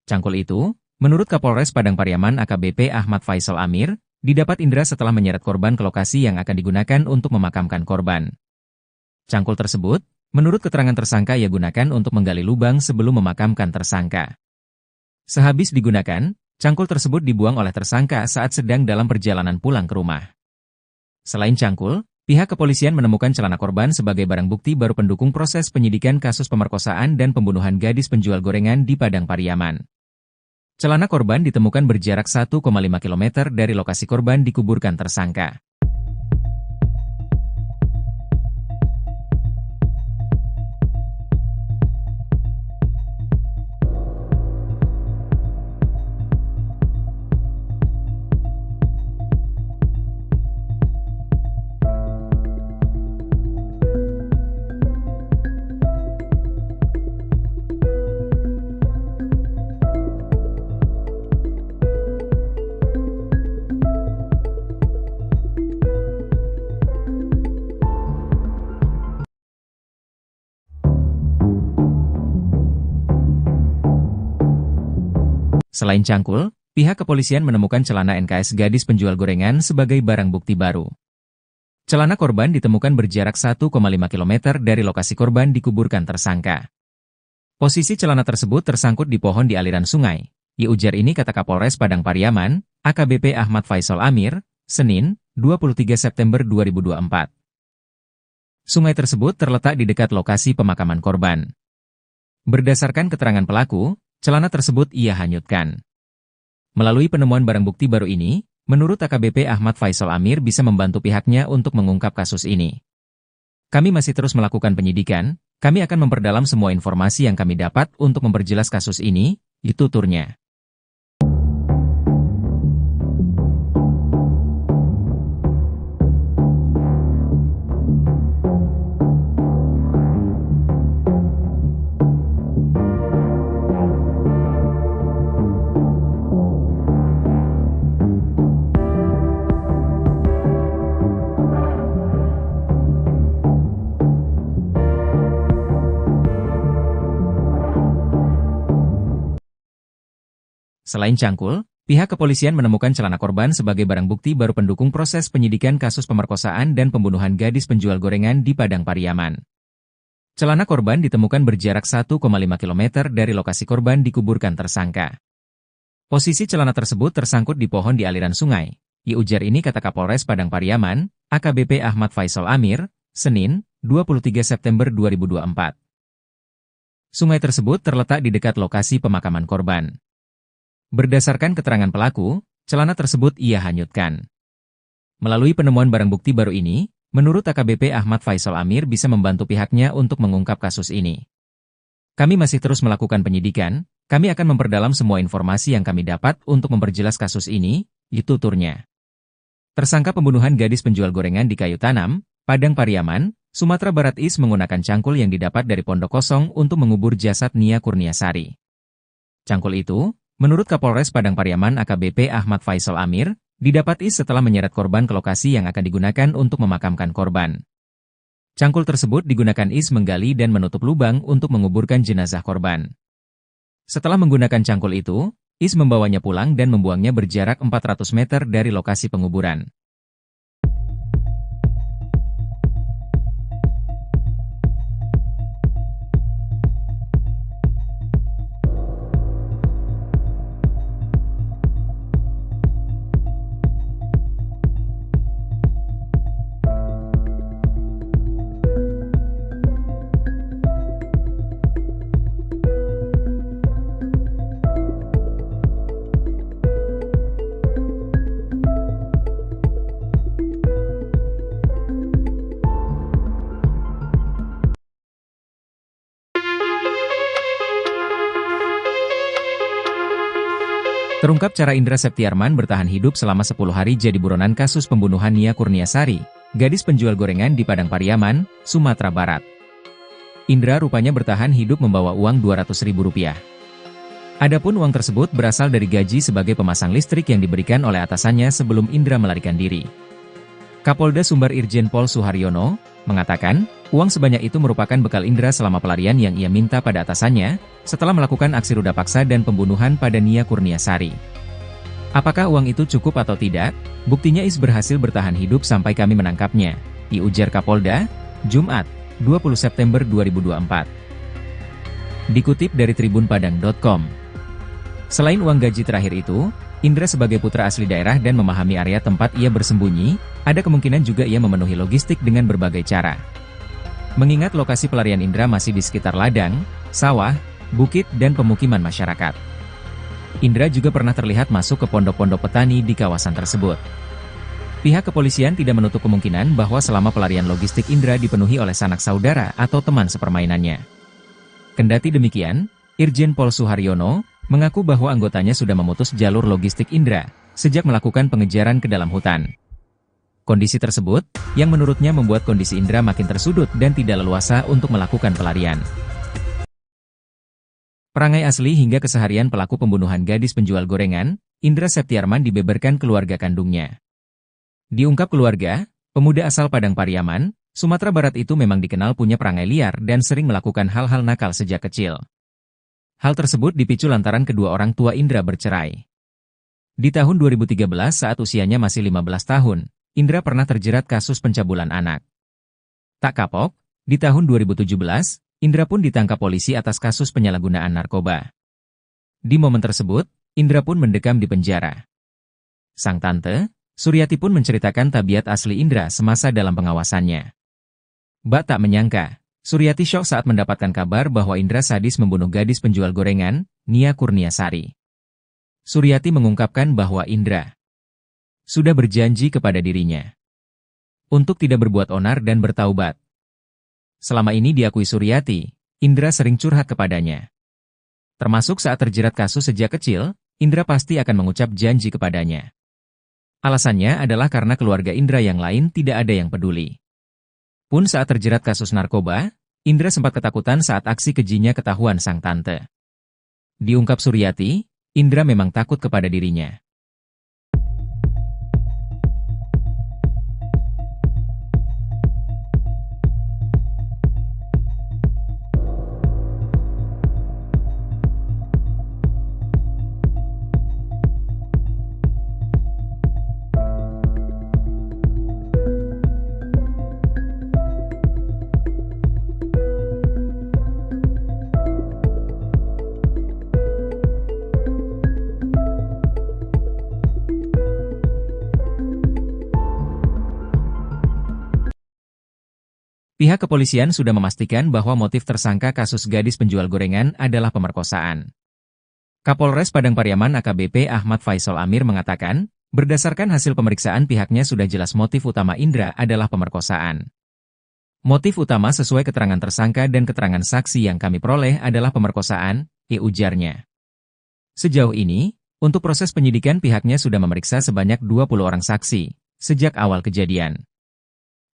Cangkul itu, menurut Kapolres Padang Pariaman AKBP Ahmad Faisal Amir, didapat Indra setelah menyeret korban ke lokasi yang akan digunakan untuk memakamkan korban. Cangkul tersebut, menurut keterangan tersangka ia gunakan untuk menggali lubang sebelum memakamkan tersangka. Sehabis digunakan, cangkul tersebut dibuang oleh tersangka saat sedang dalam perjalanan pulang ke rumah. Selain cangkul, pihak kepolisian menemukan celana korban sebagai barang bukti baru pendukung proses penyidikan kasus pemerkosaan dan pembunuhan gadis penjual gorengan di Padang Pariaman. Celana korban ditemukan berjarak 1,5 km dari lokasi korban dikuburkan tersangka. Selain cangkul, pihak kepolisian menemukan celana NKS gadis penjual gorengan sebagai barang bukti baru. Celana korban ditemukan berjarak 1,5 km dari lokasi korban dikuburkan tersangka. Posisi celana tersebut tersangkut di pohon di aliran sungai. Ujar ini kata Kapolres Padang Pariaman, AKBP Ahmad Faisal Amir, Senin, 23 September 2024. Sungai tersebut terletak di dekat lokasi pemakaman korban. Berdasarkan keterangan pelaku, celana tersebut ia hanyutkan. Melalui penemuan barang bukti baru ini, menurut AKBP Ahmad Faisal Amir bisa membantu pihaknya untuk mengungkap kasus ini. Kami masih terus melakukan penyidikan, kami akan memperdalam semua informasi yang kami dapat untuk memperjelas kasus ini, tuturnya. Selain cangkul, Pihak kepolisian menemukan celana korban sebagai barang bukti baru pendukung proses penyidikan kasus pemerkosaan dan pembunuhan gadis penjual gorengan di Padang Pariaman. Celana korban ditemukan berjarak 1,5 km dari lokasi korban dikuburkan tersangka. Posisi celana tersebut tersangkut di pohon di aliran sungai. Ujar ini kata Kapolres Padang Pariaman, AKBP Ahmad Faisal Amir, Senin, 23 September 2024. Sungai tersebut terletak di dekat lokasi pemakaman korban. Berdasarkan keterangan pelaku, celana tersebut ia hanyutkan. Melalui penemuan barang bukti baru ini, menurut AKBP Ahmad Faisal Amir bisa membantu pihaknya untuk mengungkap kasus ini. Kami masih terus melakukan penyidikan, kami akan memperdalam semua informasi yang kami dapat untuk memperjelas kasus ini, tuturnya. Tersangka pembunuhan gadis penjual gorengan di Kayu Tanam, Padang Pariaman, Sumatera Barat Is menggunakan cangkul yang didapat dari pondok kosong untuk mengubur jasad Nia Kurniasari. Cangkul itu, menurut Kapolres Padang Pariaman AKBP Ahmad Faisal Amir, didapat Is setelah menyeret korban ke lokasi yang akan digunakan untuk memakamkan korban. Cangkul tersebut digunakan Is menggali dan menutup lubang untuk menguburkan jenazah korban. Setelah menggunakan cangkul itu, Is membawanya pulang dan membuangnya berjarak 400 meter dari lokasi penguburan. Terungkap cara Indra Septiarman bertahan hidup selama 10 hari jadi buronan kasus pembunuhan Nia Kurniasari, gadis penjual gorengan di Padang Pariaman, Sumatera Barat. Indra rupanya bertahan hidup membawa uang Rp200.000. Adapun uang tersebut berasal dari gaji sebagai pemasang listrik yang diberikan oleh atasannya sebelum Indra melarikan diri. Kapolda Sumbar Irjen Pol Suharyono mengatakan, uang sebanyak itu merupakan bekal Indra selama pelarian yang ia minta pada atasannya, setelah melakukan aksi ruda paksa dan pembunuhan pada Nia Kurniasari. Apakah uang itu cukup atau tidak? Buktinya Is berhasil bertahan hidup sampai kami menangkapnya, ujar Kapolda, Jumat, 20 September 2024. Dikutip dari tribunpadang.com. Selain uang gaji terakhir itu, Indra sebagai putra asli daerah dan memahami area tempat ia bersembunyi, ada kemungkinan juga ia memenuhi logistik dengan berbagai cara. Mengingat lokasi pelarian Indra masih di sekitar ladang, sawah, bukit dan pemukiman masyarakat. Indra juga pernah terlihat masuk ke pondok-pondok petani di kawasan tersebut. Pihak kepolisian tidak menutup kemungkinan bahwa selama pelarian logistik Indra dipenuhi oleh sanak saudara atau teman sepermainannya. Kendati demikian, Irjen Pol Suharyono mengaku bahwa anggotanya sudah memutus jalur logistik Indra sejak melakukan pengejaran ke dalam hutan. Kondisi tersebut, yang menurutnya membuat kondisi Indra makin tersudut dan tidak leluasa untuk melakukan pelarian. Perangai asli hingga keseharian pelaku pembunuhan gadis penjual gorengan, Indra Septiarman dibeberkan keluarga kandungnya. Diungkap keluarga, pemuda asal Padang Pariaman, Sumatera Barat itu memang dikenal punya perangai liar dan sering melakukan hal-hal nakal sejak kecil. Hal tersebut dipicu lantaran kedua orang tua Indra bercerai. Di tahun 2013 saat usianya masih 15 tahun, Indra pernah terjerat kasus pencabulan anak. Tak kapok, di tahun 2017, Indra pun ditangkap polisi atas kasus penyalahgunaan narkoba. Di momen tersebut, Indra pun mendekam di penjara. Sang tante, Suryati pun menceritakan tabiat asli Indra semasa dalam pengawasannya. Bak tak menyangka, Suryati syok saat mendapatkan kabar bahwa Indra sadis membunuh gadis penjual gorengan, Nia Kurniasari. Suryati mengungkapkan bahwa Indra sudah berjanji kepada dirinya untuk tidak berbuat onar dan bertaubat. Selama ini diakui Suryati, Indra sering curhat kepadanya. Termasuk saat terjerat kasus sejak kecil, Indra pasti akan mengucap janji kepadanya. Alasannya adalah karena keluarga Indra yang lain tidak ada yang peduli. Pun saat terjerat kasus narkoba, Indra sempat ketakutan saat aksi kejinya ketahuan sang tante. Diungkap Suryati, Indra memang takut kepada dirinya. Pihak kepolisian sudah memastikan bahwa motif tersangka kasus gadis penjual gorengan adalah pemerkosaan. Kapolres Padang Pariaman AKBP Ahmad Faisal Amir mengatakan, berdasarkan hasil pemeriksaan pihaknya sudah jelas motif utama Indra adalah pemerkosaan. Motif utama sesuai keterangan tersangka dan keterangan saksi yang kami peroleh adalah pemerkosaan, ujarnya. Sejauh ini, untuk proses penyidikan pihaknya sudah memeriksa sebanyak 20 orang saksi, sejak awal kejadian.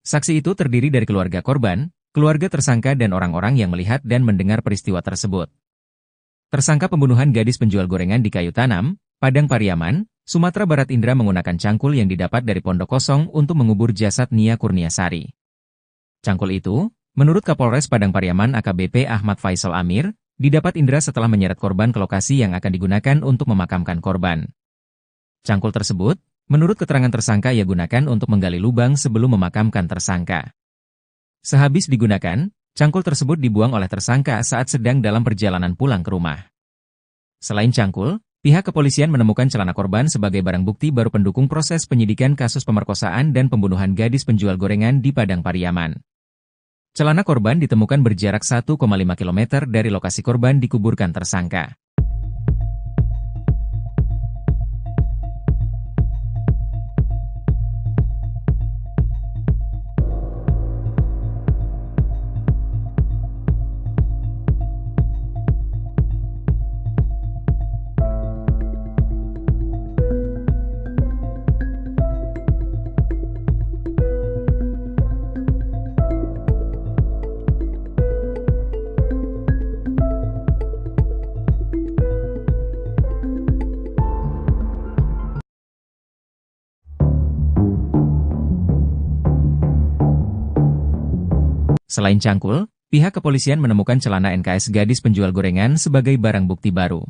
Saksi itu terdiri dari keluarga korban, keluarga tersangka dan orang-orang yang melihat dan mendengar peristiwa tersebut. Tersangka pembunuhan gadis penjual gorengan di Kayu Tanam, Padang Pariaman, Sumatera Barat Indra menggunakan cangkul yang didapat dari pondok kosong untuk mengubur jasad Nia Kurniasari. Cangkul itu, menurut Kapolres Padang Pariaman AKBP Ahmad Faisal Amir, didapat Indra setelah menyeret korban ke lokasi yang akan digunakan untuk memakamkan korban. Cangkul tersebut, menurut keterangan tersangka ia gunakan untuk menggali lubang sebelum memakamkan tersangka. Sehabis digunakan, cangkul tersebut dibuang oleh tersangka saat sedang dalam perjalanan pulang ke rumah. Selain cangkul, pihak kepolisian menemukan celana korban sebagai barang bukti baru pendukung proses penyidikan kasus pemerkosaan dan pembunuhan gadis penjual gorengan di Padang Pariaman. Celana korban ditemukan berjarak 1,5 km dari lokasi korban dikuburkan tersangka. Selain cangkul, pihak kepolisian menemukan celana NKS gadis penjual gorengan sebagai barang bukti baru.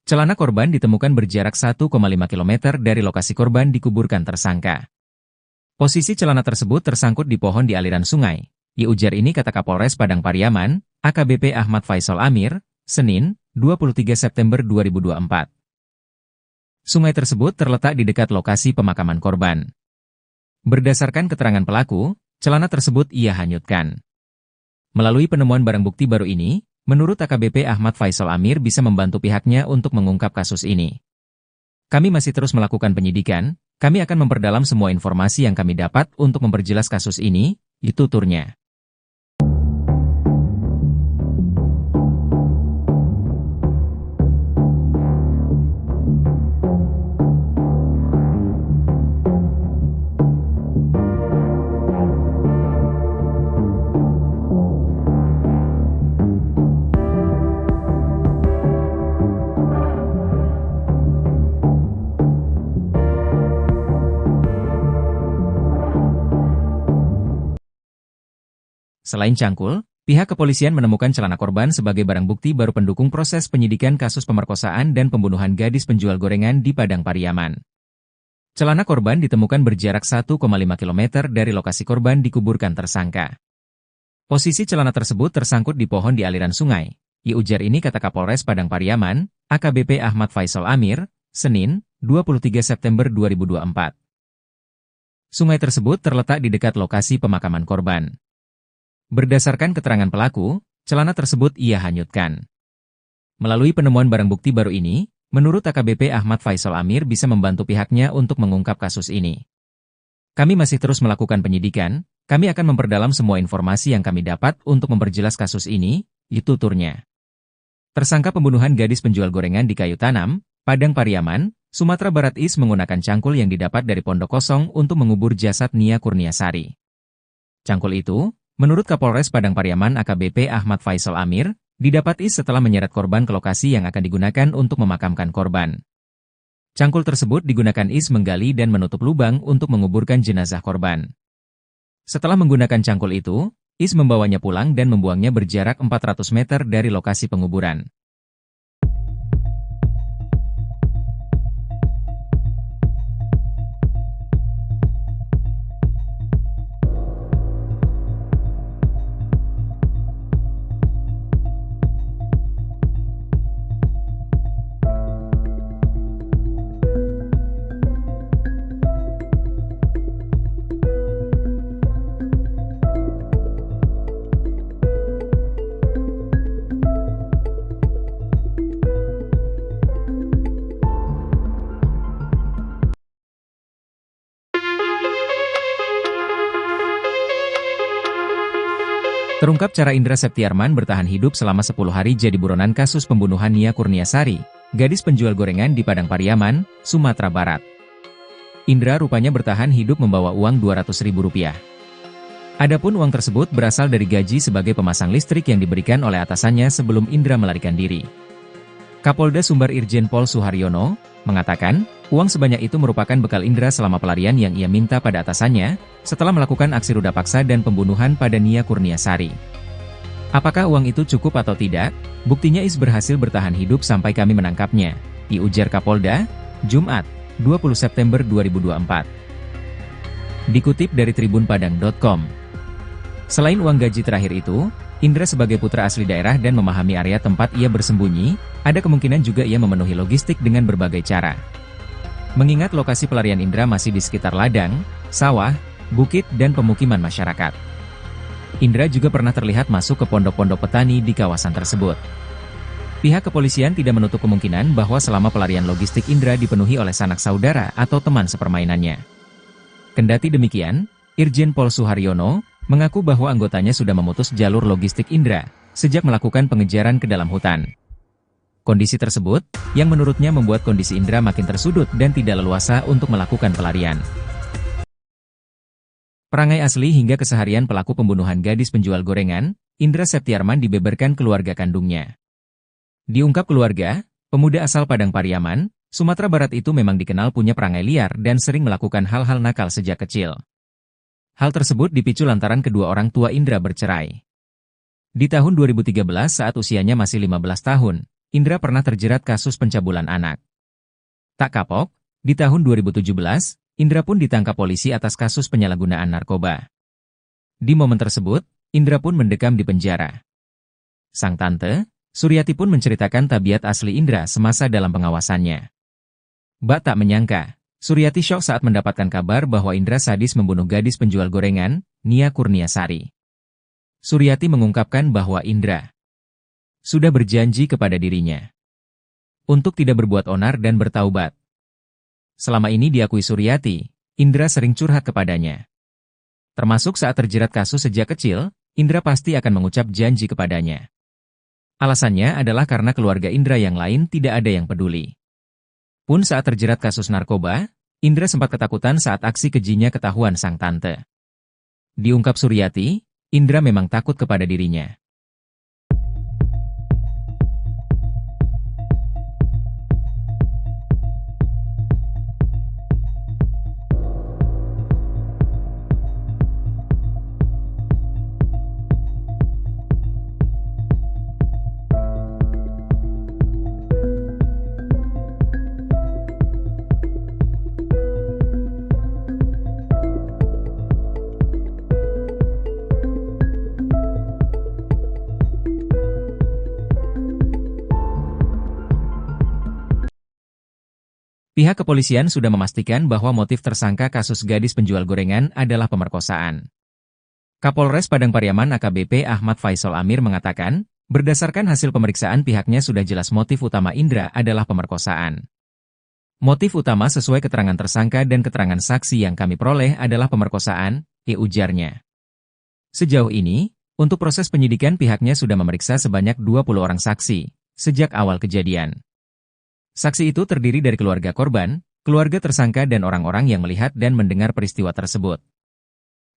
Celana korban ditemukan berjarak 1,5 km dari lokasi korban dikuburkan tersangka. Posisi celana tersebut tersangkut di pohon di aliran sungai. Ujar ini kata Kapolres Padang Pariaman, AKBP Ahmad Faisal Amir, Senin, 23 September 2024. Sungai tersebut terletak di dekat lokasi pemakaman korban. Berdasarkan keterangan pelaku, celana tersebut ia hanyutkan. Melalui penemuan barang bukti baru ini, menurut AKBP Ahmad Faisal Amir bisa membantu pihaknya untuk mengungkap kasus ini. Kami masih terus melakukan penyidikan, kami akan memperdalam semua informasi yang kami dapat untuk memperjelas kasus ini, tuturnya. Selain cangkul, pihak kepolisian menemukan celana korban sebagai barang bukti baru pendukung proses penyidikan kasus pemerkosaan dan pembunuhan gadis penjual gorengan di Padang Pariaman. Celana korban ditemukan berjarak 1,5 km dari lokasi korban dikuburkan tersangka. Posisi celana tersebut tersangkut di pohon di aliran sungai. Ujar ini kata Kapolres Padang Pariaman, AKBP Ahmad Faisal Amir, Senin, 23 September 2024. Sungai tersebut terletak di dekat lokasi pemakaman korban. Berdasarkan keterangan pelaku, celana tersebut ia hanyutkan. Melalui penemuan barang bukti baru ini, menurut AKBP Ahmad Faisal Amir bisa membantu pihaknya untuk mengungkap kasus ini. Kami masih terus melakukan penyidikan, kami akan memperdalam semua informasi yang kami dapat untuk memperjelas kasus ini, tuturnya. Tersangka pembunuhan gadis penjual gorengan di Kayu Tanam, Padang Pariaman, Sumatera Barat menggunakan cangkul yang didapat dari pondok kosong untuk mengubur jasad Nia Kurniasari. Cangkul itu, menurut Kapolres Padang Pariaman AKBP Ahmad Faisal Amir, didapat setelah menyeret korban ke lokasi yang akan digunakan untuk memakamkan korban. Cangkul tersebut digunakan menggali dan menutup lubang untuk menguburkan jenazah korban. Setelah menggunakan cangkul itu, membawanya pulang dan membuangnya berjarak 400 meter dari lokasi penguburan. Terungkap cara Indra Septiarman bertahan hidup selama 10 hari jadi buronan kasus pembunuhan Nia Kurniasari, gadis penjual gorengan di Padang Pariaman, Sumatera Barat. Indra rupanya bertahan hidup membawa uang Rp200.000. Adapun uang tersebut berasal dari gaji sebagai pemasang listrik yang diberikan oleh atasannya sebelum Indra melarikan diri. Kapolda Sumbar Irjen Pol Suharyono mengatakan, uang sebanyak itu merupakan bekal Indra selama pelarian yang ia minta pada atasannya, setelah melakukan aksi ruda paksa dan pembunuhan pada Nia Kurniasari. Apakah uang itu cukup atau tidak? Buktinya Is berhasil bertahan hidup sampai kami menangkapnya, diujar Kapolda, Jumat, 20 September 2024. Dikutip dari tribunpadang.com. Selain uang gaji terakhir itu, Indra sebagai putra asli daerah dan memahami area tempat ia bersembunyi, ada kemungkinan juga ia memenuhi logistik dengan berbagai cara. Mengingat lokasi pelarian Indra masih di sekitar ladang, sawah, bukit dan pemukiman masyarakat. Indra juga pernah terlihat masuk ke pondok-pondok petani di kawasan tersebut. Pihak kepolisian tidak menutup kemungkinan bahwa selama pelarian logistik Indra dipenuhi oleh sanak saudara atau teman sepermainannya. Kendati demikian, Irjen Pol Suharyono mengaku bahwa anggotanya sudah memutus jalur logistik Indra sejak melakukan pengejaran ke dalam hutan. Kondisi tersebut, yang menurutnya membuat kondisi Indra makin tersudut dan tidak leluasa untuk melakukan pelarian. Perangai asli hingga keseharian pelaku pembunuhan gadis penjual gorengan, Indra Septiarman dibeberkan keluarga kandungnya. Diungkap keluarga, pemuda asal Padang Pariaman, Sumatera Barat itu memang dikenal punya perangai liar dan sering melakukan hal-hal nakal sejak kecil. Hal tersebut dipicu lantaran kedua orang tua Indra bercerai. Di tahun 2013 saat usianya masih 15 tahun, Indra pernah terjerat kasus pencabulan anak. Tak kapok, di tahun 2017, Indra pun ditangkap polisi atas kasus penyalahgunaan narkoba. Di momen tersebut, Indra pun mendekam di penjara. Sang tante, Suryati pun menceritakan tabiat asli Indra semasa dalam pengawasannya. Bak tak menyangka, Suryati syok saat mendapatkan kabar bahwa Indra sadis membunuh gadis penjual gorengan, Nia Kurniasari. Suryati mengungkapkan bahwa Indra sudah berjanji kepada dirinya untuk tidak berbuat onar dan bertaubat. Selama ini diakui Suryati, Indra sering curhat kepadanya. Termasuk saat terjerat kasus sejak kecil, Indra pasti akan mengucap janji kepadanya. Alasannya adalah karena keluarga Indra yang lain tidak ada yang peduli. Pun saat terjerat kasus narkoba, Indra sempat ketakutan saat aksi kejinya ketahuan sang tante. Diungkap Suryati, Indra memang takut kepada dirinya. Pihak kepolisian sudah memastikan bahwa motif tersangka kasus gadis penjual gorengan adalah pemerkosaan. Kapolres Padang Pariaman AKBP Ahmad Faisal Amir mengatakan, berdasarkan hasil pemeriksaan pihaknya sudah jelas motif utama Indra adalah pemerkosaan. Motif utama sesuai keterangan tersangka dan keterangan saksi yang kami peroleh adalah pemerkosaan, ujarnya. Sejauh ini, untuk proses penyidikan pihaknya sudah memeriksa sebanyak 20 orang saksi, sejak awal kejadian. Saksi itu terdiri dari keluarga korban, keluarga tersangka dan orang-orang yang melihat dan mendengar peristiwa tersebut.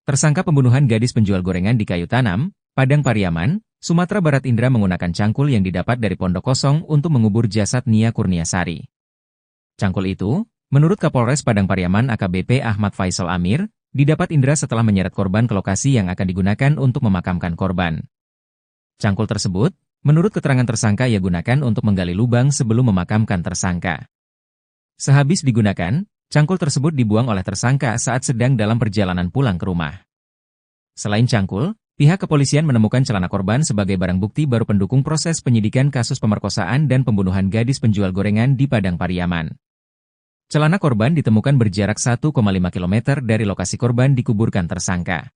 Tersangka pembunuhan gadis penjual gorengan di Kayu Tanam, Padang Pariaman, Sumatera Barat Indra menggunakan cangkul yang didapat dari pondok kosong untuk mengubur jasad Nia Kurniasari. Cangkul itu, menurut Kapolres Padang Pariaman AKBP Ahmad Faisal Amir, didapat Indra setelah menyeret korban ke lokasi yang akan digunakan untuk memakamkan korban. Cangkul tersebut, menurut keterangan tersangka ia gunakan untuk menggali lubang sebelum memakamkan tersangka. Sehabis digunakan, cangkul tersebut dibuang oleh tersangka saat sedang dalam perjalanan pulang ke rumah. Selain cangkul, pihak kepolisian menemukan celana korban sebagai barang bukti baru pendukung proses penyidikan kasus pemerkosaan dan pembunuhan gadis penjual gorengan di Padang Pariaman. Celana korban ditemukan berjarak 1,5 km dari lokasi korban dikuburkan tersangka.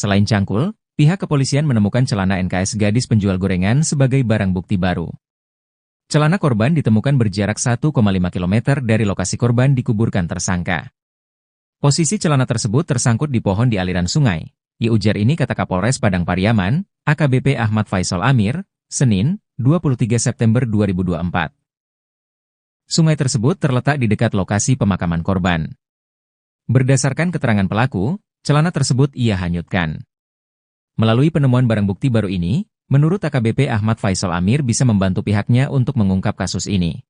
Selain cangkul, pihak kepolisian menemukan celana NKS gadis penjual gorengan sebagai barang bukti baru. Celana korban ditemukan berjarak 1,5 km dari lokasi korban dikuburkan tersangka. Posisi celana tersebut tersangkut di pohon di aliran sungai. Ujar ini kata Kapolres Padang Pariaman, AKBP Ahmad Faisal Amir, Senin, 23 September 2024. Sungai tersebut terletak di dekat lokasi pemakaman korban. Berdasarkan keterangan pelaku, celana tersebut ia hanyutkan. Melalui penemuan barang bukti baru ini, menurut AKBP Ahmad Faisal Amir bisa membantu pihaknya untuk mengungkap kasus ini.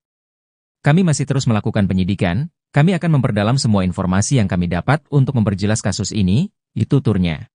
Kami masih terus melakukan penyidikan, kami akan memperdalam semua informasi yang kami dapat untuk memperjelas kasus ini, tuturnya.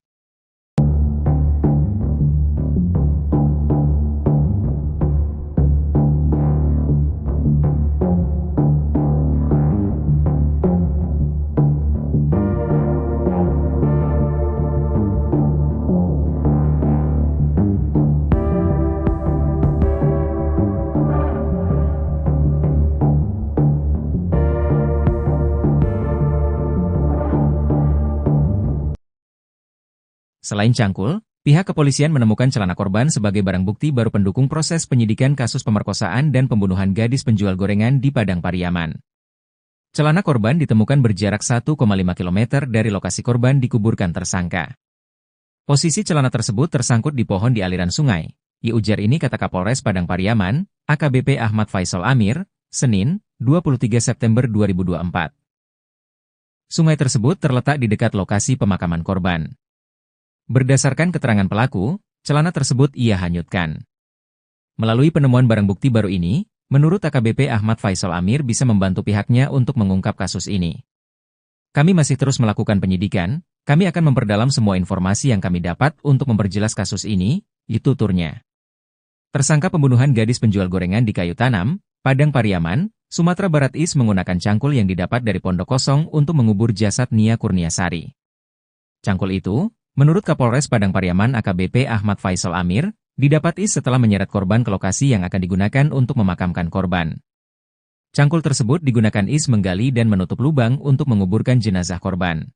Selain cangkul, pihak kepolisian menemukan celana korban sebagai barang bukti baru pendukung proses penyidikan kasus pemerkosaan dan pembunuhan gadis penjual gorengan di Padang Pariaman. Celana korban ditemukan berjarak 1,5 km dari lokasi korban dikuburkan tersangka. Posisi celana tersebut tersangkut di pohon di aliran sungai. Ujar ini kata Kapolres Padang Pariaman, AKBP Ahmad Faisal Amir, Senin, 23 September 2024. Sungai tersebut terletak di dekat lokasi pemakaman korban. Berdasarkan keterangan pelaku, celana tersebut ia hanyutkan. Melalui penemuan barang bukti baru ini, menurut AKBP Ahmad Faisal Amir bisa membantu pihaknya untuk mengungkap kasus ini. Kami masih terus melakukan penyidikan, kami akan memperdalam semua informasi yang kami dapat untuk memperjelas kasus ini, tuturnya. Tersangka pembunuhan gadis penjual gorengan di Kayu Tanam, Padang Pariaman, Sumatera Barat Is menggunakan cangkul yang didapat dari pondok kosong untuk mengubur jasad Nia Kurniasari. Cangkul itu, menurut Kapolres Padang Pariaman AKBP Ahmad Faisal Amir, didapat Is setelah menyeret korban ke lokasi yang akan digunakan untuk memakamkan korban. Cangkul tersebut digunakan Is menggali dan menutup lubang untuk menguburkan jenazah korban.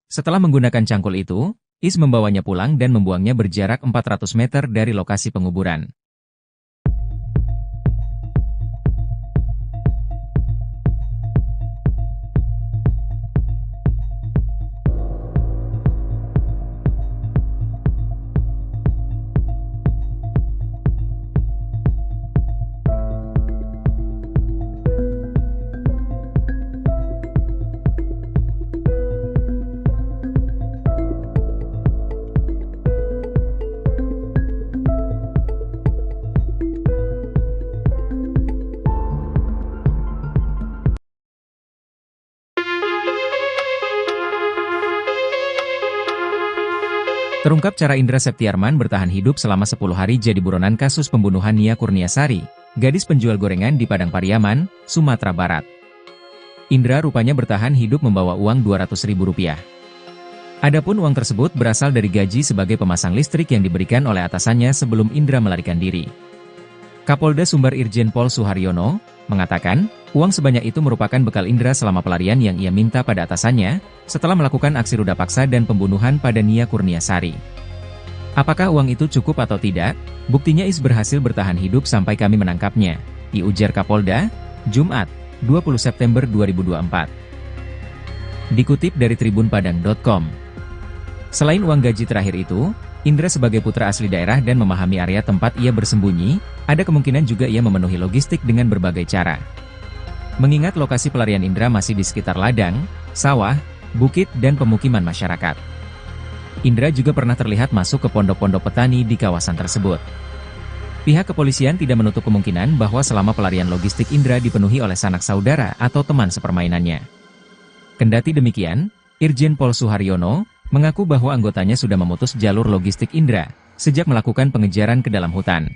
Setelah menggunakan cangkul itu, Is membawanya pulang dan membuangnya berjarak 400 meter dari lokasi penguburan. Terungkap cara Indra Septiarman bertahan hidup selama 10 hari jadi buronan kasus pembunuhan Nia Kurniasari, gadis penjual gorengan di Padang Pariaman, Sumatera Barat. Indra rupanya bertahan hidup membawa uang Rp200.000. Adapun uang tersebut berasal dari gaji sebagai pemasang listrik yang diberikan oleh atasannya sebelum Indra melarikan diri. Kapolda Sumbar Irjen Pol Suharyono mengatakan, uang sebanyak itu merupakan bekal Indra selama pelarian yang ia minta pada atasannya, setelah melakukan aksi ruda paksa dan pembunuhan pada Nia Kurniasari. Apakah uang itu cukup atau tidak? Buktinya Is berhasil bertahan hidup sampai kami menangkapnya, ujar Kapolda, Jumat, 20 September 2024. Dikutip dari tribunpadang.com. Selain uang gaji terakhir itu, Indra sebagai putra asli daerah dan memahami area tempat ia bersembunyi, ada kemungkinan juga ia memenuhi logistik dengan berbagai cara. Mengingat lokasi pelarian Indra masih di sekitar ladang, sawah, bukit dan pemukiman masyarakat. Indra juga pernah terlihat masuk ke pondok-pondok petani di kawasan tersebut. Pihak kepolisian tidak menutup kemungkinan bahwa selama pelarian logistik Indra dipenuhi oleh sanak saudara atau teman sepermainannya. Kendati demikian, Irjen Pol Suharyono mengaku bahwa anggotanya sudah memutus jalur logistik Indra sejak melakukan pengejaran ke dalam hutan.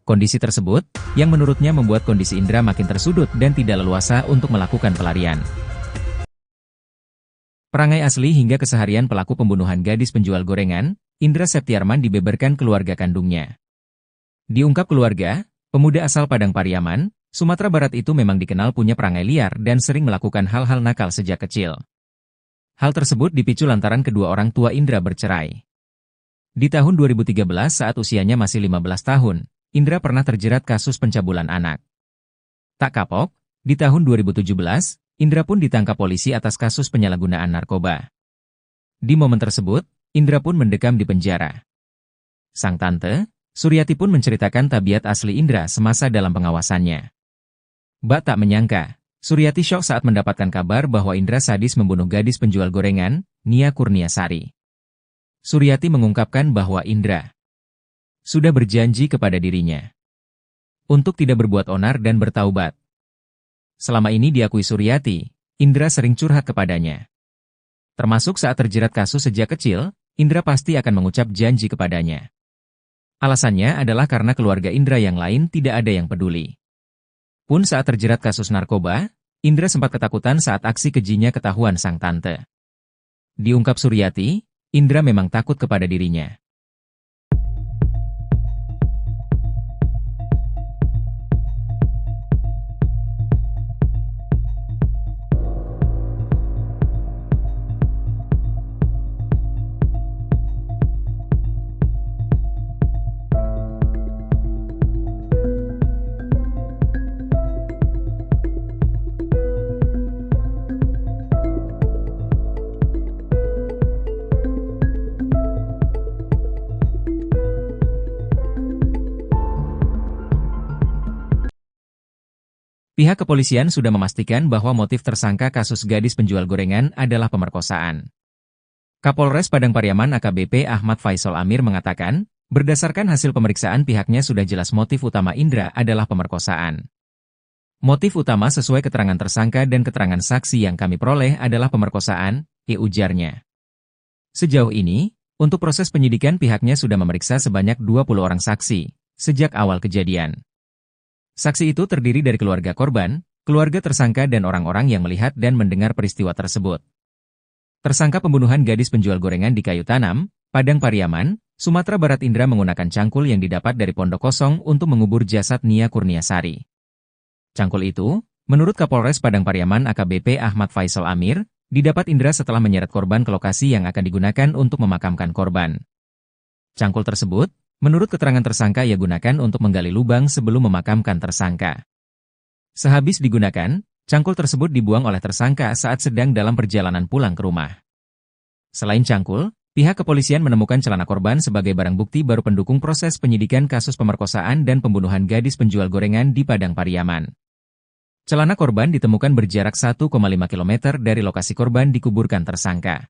Kondisi tersebut, yang menurutnya membuat kondisi Indra makin tersudut dan tidak leluasa untuk melakukan pelarian. Perangai asli hingga keseharian pelaku pembunuhan gadis penjual gorengan, Indra Septiarman dibeberkan keluarga kandungnya. Diungkap keluarga, pemuda asal Padang Pariaman, Sumatera Barat itu memang dikenal punya perangai liar dan sering melakukan hal-hal nakal sejak kecil. Hal tersebut dipicu lantaran kedua orang tua Indra bercerai. Di tahun 2013 saat usianya masih 15 tahun, Indra pernah terjerat kasus pencabulan anak. Tak kapok, di tahun 2017, Indra pun ditangkap polisi atas kasus penyalahgunaan narkoba. Di momen tersebut, Indra pun mendekam di penjara. Sang tante, Suryati pun menceritakan tabiat asli Indra semasa dalam pengawasannya. Bak tak menyangka, Suryati syok saat mendapatkan kabar bahwa Indra sadis membunuh gadis penjual gorengan, Nia Kurniasari. Suryati mengungkapkan bahwa Indra sudah berjanji kepada dirinya untuk tidak berbuat onar dan bertaubat. Selama ini diakui Suryati, Indra sering curhat kepadanya. Termasuk saat terjerat kasus sejak kecil, Indra pasti akan mengucap janji kepadanya. Alasannya adalah karena keluarga Indra yang lain tidak ada yang peduli. Pun saat terjerat kasus narkoba, Indra sempat ketakutan saat aksi kejinya ketahuan sang tante. Diungkap Suryati, Indra memang takut kepada dirinya. Pihak kepolisian sudah memastikan bahwa motif tersangka kasus gadis penjual gorengan adalah pemerkosaan. Kapolres Padang Pariaman AKBP Ahmad Faisal Amir mengatakan, berdasarkan hasil pemeriksaan pihaknya sudah jelas motif utama Indra adalah pemerkosaan. Motif utama sesuai keterangan tersangka dan keterangan saksi yang kami peroleh adalah pemerkosaan, ujarnya. Sejauh ini, untuk proses penyidikan pihaknya sudah memeriksa sebanyak 20 orang saksi, sejak awal kejadian. Saksi itu terdiri dari keluarga korban, keluarga tersangka dan orang-orang yang melihat dan mendengar peristiwa tersebut. Tersangka pembunuhan gadis penjual gorengan di Kayu Tanam, Padang Pariaman, Sumatera Barat Indra menggunakan cangkul yang didapat dari pondok kosong untuk mengubur jasad Nia Kurniasari. Cangkul itu, menurut Kapolres Padang Pariaman AKBP Ahmad Faisal Amir, didapat Indra setelah menyeret korban ke lokasi yang akan digunakan untuk memakamkan korban. Cangkul tersebut, menurut keterangan tersangka ia gunakan untuk menggali lubang sebelum memakamkan tersangka. Sehabis digunakan, cangkul tersebut dibuang oleh tersangka saat sedang dalam perjalanan pulang ke rumah. Selain cangkul, pihak kepolisian menemukan celana korban sebagai barang bukti baru pendukung proses penyidikan kasus pemerkosaan dan pembunuhan gadis penjual gorengan di Padang Pariaman. Celana korban ditemukan berjarak 1,5 km dari lokasi korban dikuburkan tersangka.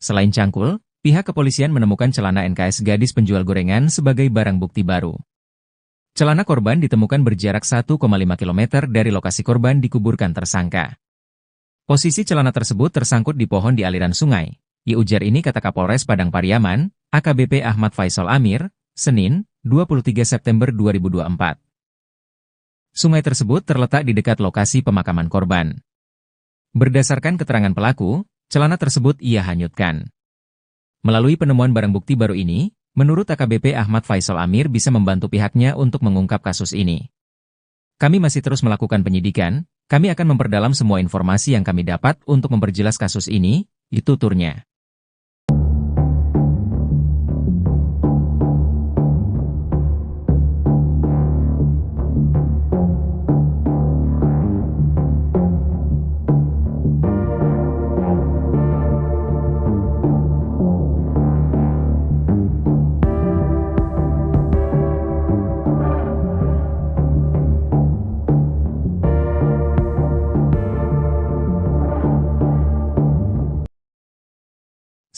Selain cangkul, pihak kepolisian menemukan celana NKS gadis penjual gorengan sebagai barang bukti baru. Celana korban ditemukan berjarak 1,5 km dari lokasi korban dikuburkan tersangka. Posisi celana tersebut tersangkut di pohon di aliran sungai. Ujar ini kata Kapolres Padang Pariaman, AKBP Ahmad Faisal Amir, Senin, 23 September 2024. Sungai tersebut terletak di dekat lokasi pemakaman korban. Berdasarkan keterangan pelaku, celana tersebut ia hanyutkan. Melalui penemuan barang bukti baru ini, menurut AKBP Ahmad Faisal Amir bisa membantu pihaknya untuk mengungkap kasus ini. Kami masih terus melakukan penyidikan, kami akan memperdalam semua informasi yang kami dapat untuk memperjelas kasus ini, tuturnya.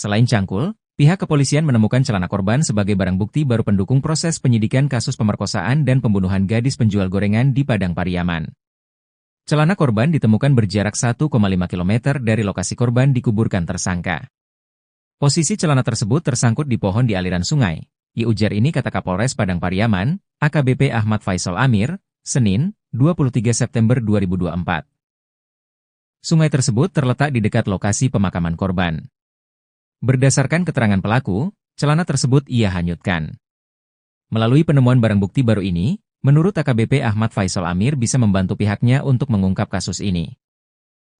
Selain cangkul, Pihak kepolisian menemukan celana korban sebagai barang bukti baru pendukung proses penyidikan kasus pemerkosaan dan pembunuhan gadis penjual gorengan di Padang Pariaman. Celana korban ditemukan berjarak 1,5 km dari lokasi korban dikuburkan tersangka. Posisi celana tersebut tersangkut di pohon di aliran sungai. Ujar ini kata Kapolres Padang Pariaman, AKBP Ahmad Faisal Amir, Senin, 23 September 2024. Sungai tersebut terletak di dekat lokasi pemakaman korban. Berdasarkan keterangan pelaku, celana tersebut ia hanyutkan. Melalui penemuan barang bukti baru ini, menurut AKBP Ahmad Faisal Amir bisa membantu pihaknya untuk mengungkap kasus ini.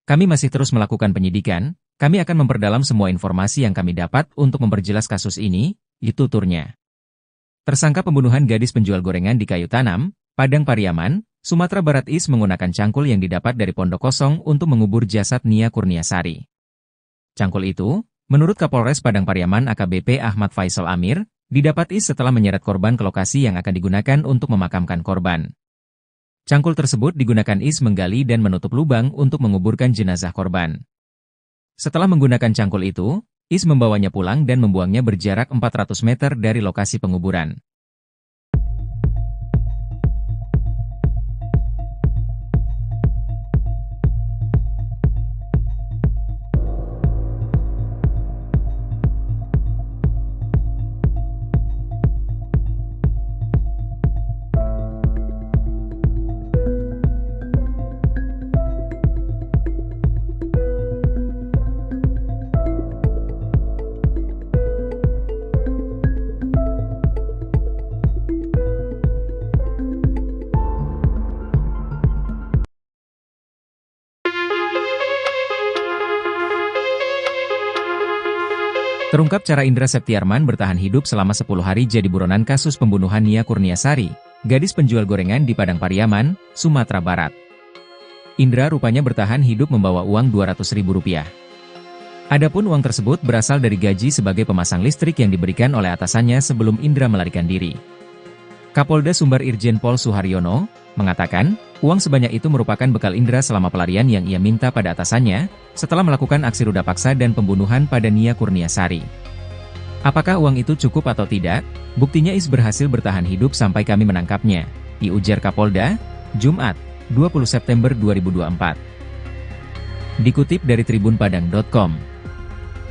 Kami masih terus melakukan penyidikan, kami akan memperdalam semua informasi yang kami dapat untuk memperjelas kasus ini, itu tuturnya. Tersangka pembunuhan gadis penjual gorengan di Kayu Tanam, Padang Pariaman, Sumatera Barat Is menggunakan cangkul yang didapat dari pondok kosong untuk mengubur jasad Nia Kurniasari. Cangkul itu, menurut Kapolres Padang Pariaman AKBP Ahmad Faisal Amir, didapat Is setelah menyeret korban ke lokasi yang akan digunakan untuk memakamkan korban. Cangkul tersebut digunakan Is menggali dan menutup lubang untuk menguburkan jenazah korban. Setelah menggunakan cangkul itu, Is membawanya pulang dan membuangnya berjarak 400 meter dari lokasi penguburan. Terungkap cara Indra Septiarman bertahan hidup selama 10 hari jadi buronan kasus pembunuhan Nia Kurniasari, gadis penjual gorengan di Padang Pariaman, Sumatera Barat. Indra rupanya bertahan hidup membawa uang Rp200.000. Adapun uang tersebut berasal dari gaji sebagai pemasang listrik yang diberikan oleh atasannya sebelum Indra melarikan diri. Kapolda Sumbar Irjen Pol Suharyono mengatakan, uang sebanyak itu merupakan bekal Indra selama pelarian yang ia minta pada atasannya, setelah melakukan aksi ruda paksa dan pembunuhan pada Nia Kurniasari. Apakah uang itu cukup atau tidak? Buktinya Is berhasil bertahan hidup sampai kami menangkapnya, diujar Kapolda, Jumat, 20 September 2024. Dikutip dari tribunpadang.com.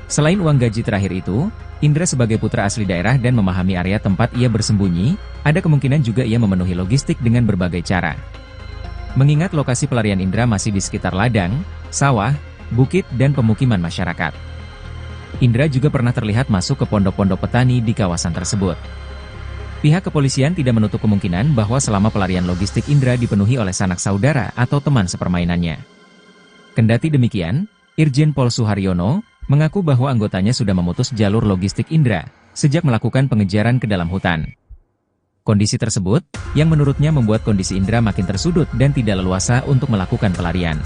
Selain uang gaji terakhir itu, Indra sebagai putra asli daerah dan memahami area tempat ia bersembunyi, ada kemungkinan juga ia memenuhi logistik dengan berbagai cara. Mengingat lokasi pelarian Indra masih di sekitar ladang, sawah, bukit dan pemukiman masyarakat. Indra juga pernah terlihat masuk ke pondok-pondok petani di kawasan tersebut. Pihak kepolisian tidak menutup kemungkinan bahwa selama pelarian logistik Indra dipenuhi oleh sanak saudara atau teman sepermainannya. Kendati demikian, Irjen Pol Suharyono mengaku bahwa anggotanya sudah memutus jalur logistik Indra sejak melakukan pengejaran ke dalam hutan. Kondisi tersebut, yang menurutnya membuat kondisi Indra makin tersudut dan tidak leluasa untuk melakukan pelarian.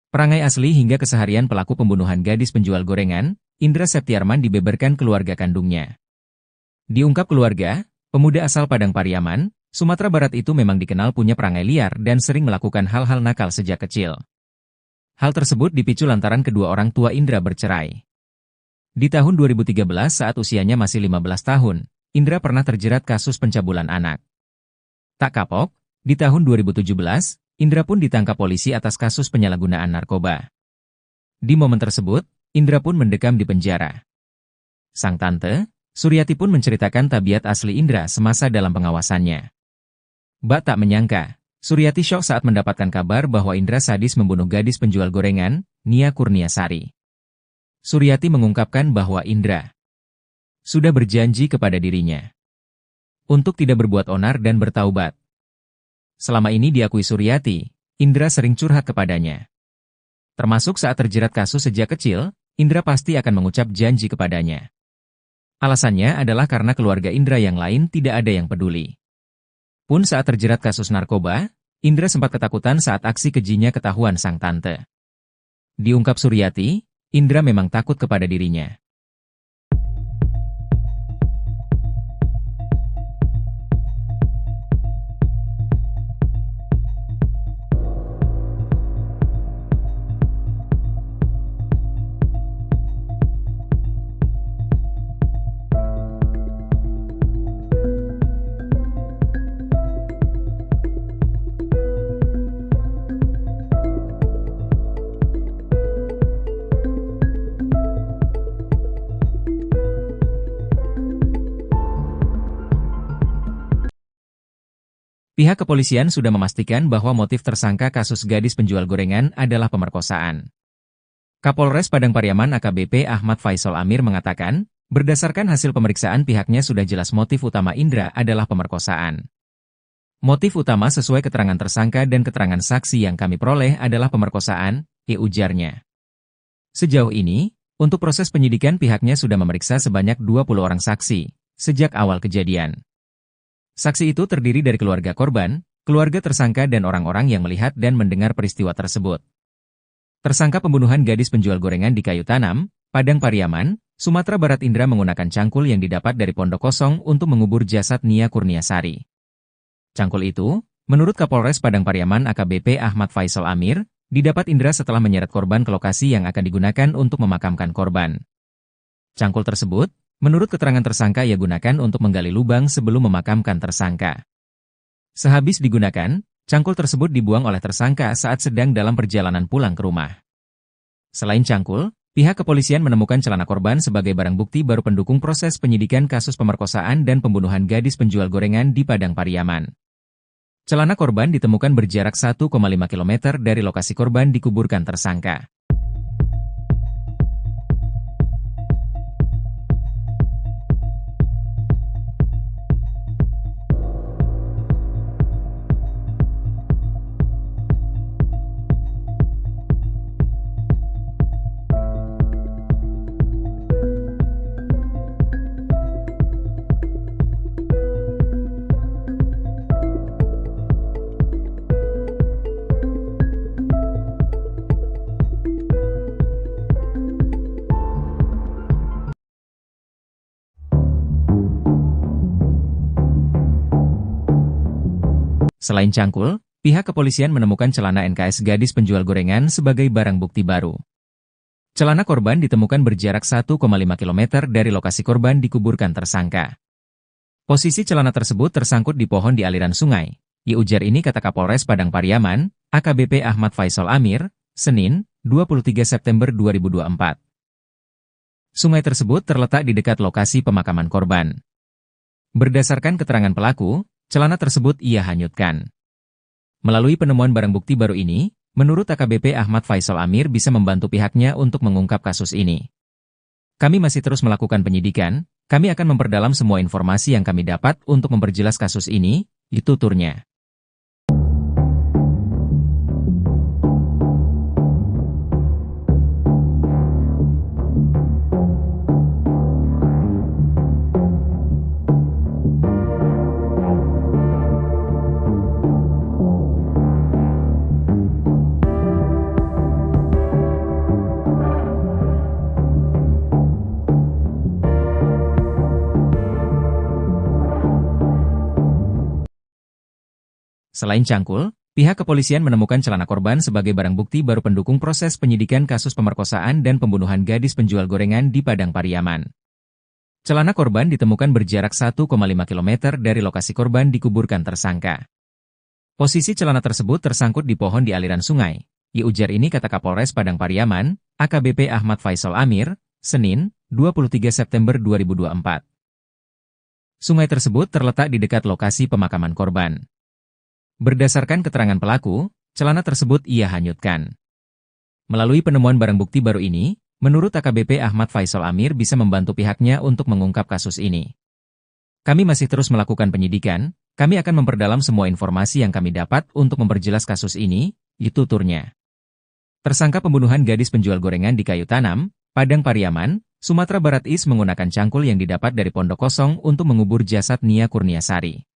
Perangai asli hingga keseharian pelaku pembunuhan gadis penjual gorengan, Indra Septiarman dibeberkan keluarga kandungnya. Diungkap keluarga, pemuda asal Padang Pariaman, Sumatera Barat itu memang dikenal punya perangai liar dan sering melakukan hal-hal nakal sejak kecil. Hal tersebut dipicu lantaran kedua orang tua Indra bercerai. Di tahun 2013 saat usianya masih 15 tahun, Indra pernah terjerat kasus pencabulan anak. Tak kapok, di tahun 2017, Indra pun ditangkap polisi atas kasus penyalahgunaan narkoba. Di momen tersebut, Indra pun mendekam di penjara. Sang tante, Suryati pun menceritakan tabiat asli Indra semasa dalam pengawasannya. Bak tak menyangka, Suryati syok saat mendapatkan kabar bahwa Indra sadis membunuh gadis penjual gorengan, Nia Kurniasari. Suryati mengungkapkan bahwa Indra sudah berjanji kepada dirinya untuk tidak berbuat onar dan bertaubat. Selama ini diakui Suryati, Indra sering curhat kepadanya. Termasuk saat terjerat kasus sejak kecil, Indra pasti akan mengucap janji kepadanya. Alasannya adalah karena keluarga Indra yang lain tidak ada yang peduli. Pun saat terjerat kasus narkoba, Indra sempat ketakutan saat aksi kejinya ketahuan sang tante. Diungkap Suryati, Indra memang takut kepada dirinya. pihak kepolisian sudah memastikan bahwa motif tersangka kasus gadis penjual gorengan adalah pemerkosaan. Kapolres Padang Pariaman AKBP Ahmad Faisal Amir mengatakan, berdasarkan hasil pemeriksaan pihaknya sudah jelas motif utama Indra adalah pemerkosaan. Motif utama sesuai keterangan tersangka dan keterangan saksi yang kami peroleh adalah pemerkosaan, ujarnya. Sejauh ini, untuk proses penyidikan pihaknya sudah memeriksa sebanyak 20 orang saksi, sejak awal kejadian. Saksi itu terdiri dari keluarga korban, keluarga tersangka dan orang-orang yang melihat dan mendengar peristiwa tersebut. Tersangka pembunuhan gadis penjual gorengan di Kayu Tanam, Padang Pariaman, Sumatera Barat Indra menggunakan cangkul yang didapat dari pondok kosong untuk mengubur jasad Nia Kurniasari. Cangkul itu, menurut Kapolres Padang Pariaman AKBP Ahmad Faisal Amir, didapat Indra setelah menyeret korban ke lokasi yang akan digunakan untuk memakamkan korban. Cangkul tersebut, menurut keterangan tersangka ia gunakan untuk menggali lubang sebelum memakamkan tersangka. Sehabis digunakan, cangkul tersebut dibuang oleh tersangka saat sedang dalam perjalanan pulang ke rumah. Selain cangkul, pihak kepolisian menemukan celana korban sebagai barang bukti baru pendukung proses penyidikan kasus pemerkosaan dan pembunuhan gadis penjual gorengan di Padang Pariaman. Celana korban ditemukan berjarak 1,5 km dari lokasi korban dikuburkan tersangka. Selain cangkul, pihak kepolisian menemukan celana NKS gadis penjual gorengan sebagai barang bukti baru. Celana korban ditemukan berjarak 1,5 km dari lokasi korban dikuburkan tersangka. Posisi celana tersebut tersangkut di pohon di aliran sungai. Ujar ini kata Kapolres Padang Pariaman, AKBP Ahmad Faisal Amir, Senin, 23 September 2024. Sungai tersebut terletak di dekat lokasi pemakaman korban. Berdasarkan keterangan pelaku, celana tersebut ia hanyutkan. Melalui penemuan barang bukti baru ini, menurut AKBP Ahmad Faisal Amir bisa membantu pihaknya untuk mengungkap kasus ini. Kami masih terus melakukan penyidikan, kami akan memperdalam semua informasi yang kami dapat untuk memperjelas kasus ini, tuturnya. Selain cangkul, pihak kepolisian menemukan celana korban sebagai barang bukti baru pendukung proses penyidikan kasus pemerkosaan dan pembunuhan gadis penjual gorengan di Padang Pariaman. Celana korban ditemukan berjarak 1,5 km dari lokasi korban dikuburkan tersangka. Posisi celana tersebut tersangkut di pohon di aliran sungai. Ujar ini kata Kapolres Padang Pariaman, AKBP Ahmad Faisal Amir, Senin, 23 September 2024. Sungai tersebut terletak di dekat lokasi pemakaman korban. Berdasarkan keterangan pelaku, celana tersebut ia hanyutkan. Melalui penemuan barang bukti baru ini, menurut AKBP Ahmad Faisal Amir bisa membantu pihaknya untuk mengungkap kasus ini. Kami masih terus melakukan penyidikan, kami akan memperdalam semua informasi yang kami dapat untuk memperjelas kasus ini, tuturnya. Tersangka pembunuhan gadis penjual gorengan di Kayu Tanam, Padang Pariaman, Sumatera Barat menggunakan cangkul yang didapat dari pondok kosong untuk mengubur jasad Nia Kurniasari.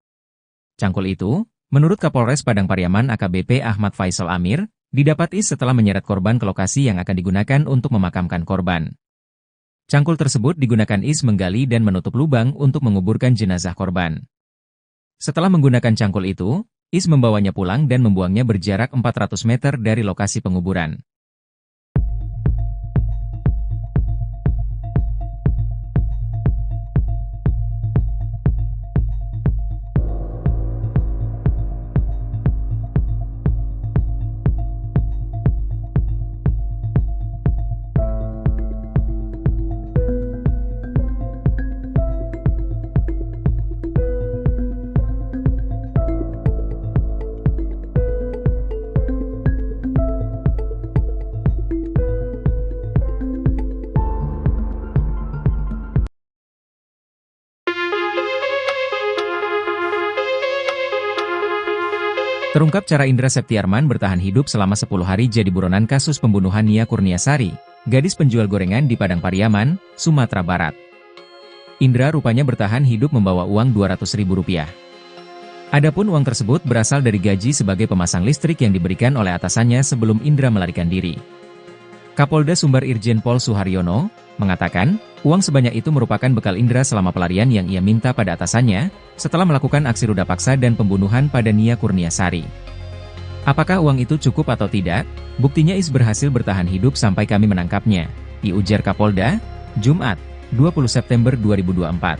Cangkul itu, menurut Kapolres Padang Pariaman AKBP Ahmad Faisal Amir, didapat setelah menyeret korban ke lokasi yang akan digunakan untuk memakamkan korban. Cangkul tersebut digunakan menggali dan menutup lubang untuk menguburkan jenazah korban. Setelah menggunakan cangkul itu, membawanya pulang dan membuangnya berjarak 400 meter dari lokasi penguburan. Terungkap cara Indra Septiarman bertahan hidup selama 10 hari jadi buronan kasus pembunuhan Nia Kurniasari, gadis penjual gorengan di Padang Pariaman, Sumatera Barat. Indra rupanya bertahan hidup membawa uang Rp200.000. Adapun uang tersebut berasal dari gaji sebagai pemasang listrik yang diberikan oleh atasannya sebelum Indra melarikan diri. Kapolda Sumbar Irjen Pol Suharyono mengatakan, uang sebanyak itu merupakan bekal Indra selama pelarian yang ia minta pada atasannya, setelah melakukan aksi ruda paksa dan pembunuhan pada Nia Kurniasari. Apakah uang itu cukup atau tidak? Buktinya Is berhasil bertahan hidup sampai kami menangkapnya, diujar Kapolda, Jumat, 20 September 2024.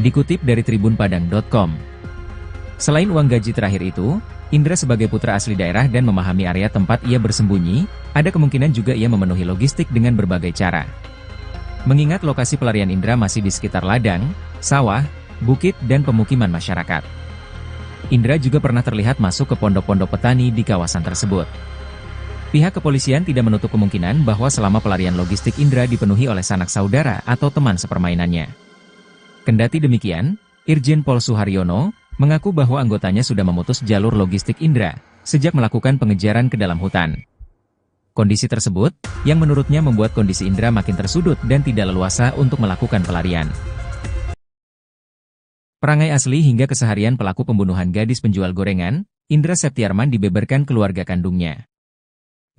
Dikutip dari tribunpadang.com. Selain uang gaji terakhir itu, Indra sebagai putra asli daerah dan memahami area tempat ia bersembunyi, ada kemungkinan juga ia memenuhi logistik dengan berbagai cara. Mengingat lokasi pelarian Indra masih di sekitar ladang, sawah, bukit dan pemukiman masyarakat. Indra juga pernah terlihat masuk ke pondok-pondok petani di kawasan tersebut. Pihak kepolisian tidak menutup kemungkinan bahwa selama pelarian logistik Indra dipenuhi oleh sanak saudara atau teman sepermainannya. Kendati demikian, Irjen Pol Suharyono mengaku bahwa anggotanya sudah memutus jalur logistik Indra sejak melakukan pengejaran ke dalam hutan. Kondisi tersebut, yang menurutnya membuat kondisi Indra makin tersudut dan tidak leluasa untuk melakukan pelarian. Perangai asli hingga keseharian pelaku pembunuhan gadis penjual gorengan, Indra Septiarman dibeberkan keluarga kandungnya.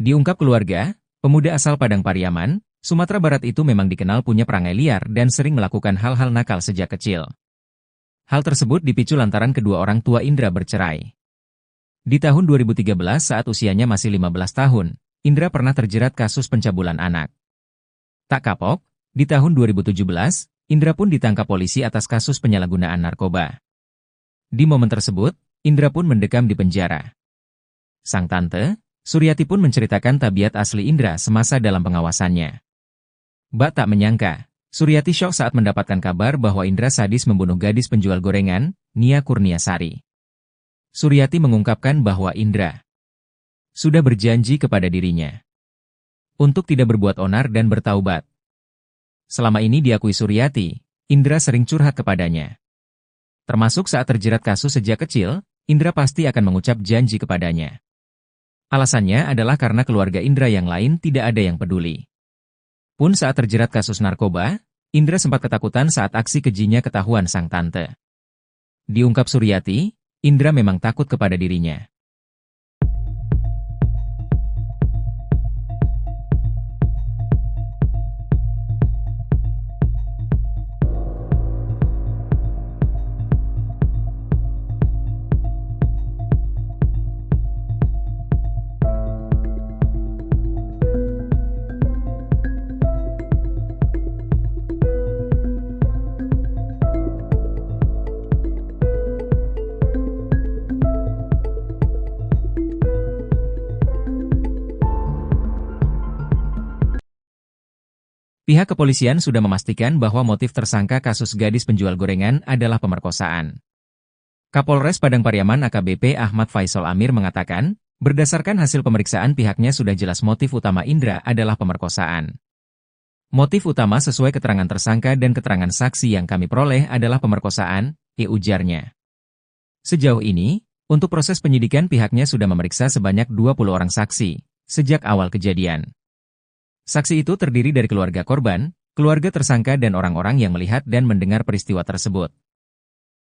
Diungkap keluarga, pemuda asal Padang Pariaman, Sumatera Barat itu memang dikenal punya perangai liar dan sering melakukan hal-hal nakal sejak kecil. Hal tersebut dipicu lantaran kedua orang tua Indra bercerai. Di tahun 2013 saat usianya masih 15 tahun, Indra pernah terjerat kasus pencabulan anak. Tak kapok, di tahun 2017, Indra pun ditangkap polisi atas kasus penyalahgunaan narkoba. Di momen tersebut, Indra pun mendekam di penjara. Sang tante, Suryati pun menceritakan tabiat asli Indra semasa dalam pengawasannya. Bak tak menyangka, Suryati syok saat mendapatkan kabar bahwa Indra sadis membunuh gadis penjual gorengan, Nia Kurniasari. Suryati mengungkapkan bahwa Indra sudah berjanji kepada dirinya untuk tidak berbuat onar dan bertaubat. Selama ini diakui Suryati, Indra sering curhat kepadanya. Termasuk saat terjerat kasus sejak kecil, Indra pasti akan mengucap janji kepadanya. Alasannya adalah karena keluarga Indra yang lain tidak ada yang peduli. Pun saat terjerat kasus narkoba, Indra sempat ketakutan saat aksi kejinya ketahuan sang tante. Diungkap Suryati, Indra memang takut kepada dirinya. Pihak kepolisian sudah memastikan bahwa motif tersangka kasus gadis penjual gorengan adalah pemerkosaan. Kapolres Padang Pariaman AKBP Ahmad Faisal Amir mengatakan, berdasarkan hasil pemeriksaan pihaknya sudah jelas motif utama Indra adalah pemerkosaan. Motif utama sesuai keterangan tersangka dan keterangan saksi yang kami peroleh adalah pemerkosaan, ujarnya. Sejauh ini, untuk proses penyidikan pihaknya sudah memeriksa sebanyak 20 orang saksi, sejak awal kejadian. Saksi itu terdiri dari keluarga korban, keluarga tersangka dan orang-orang yang melihat dan mendengar peristiwa tersebut.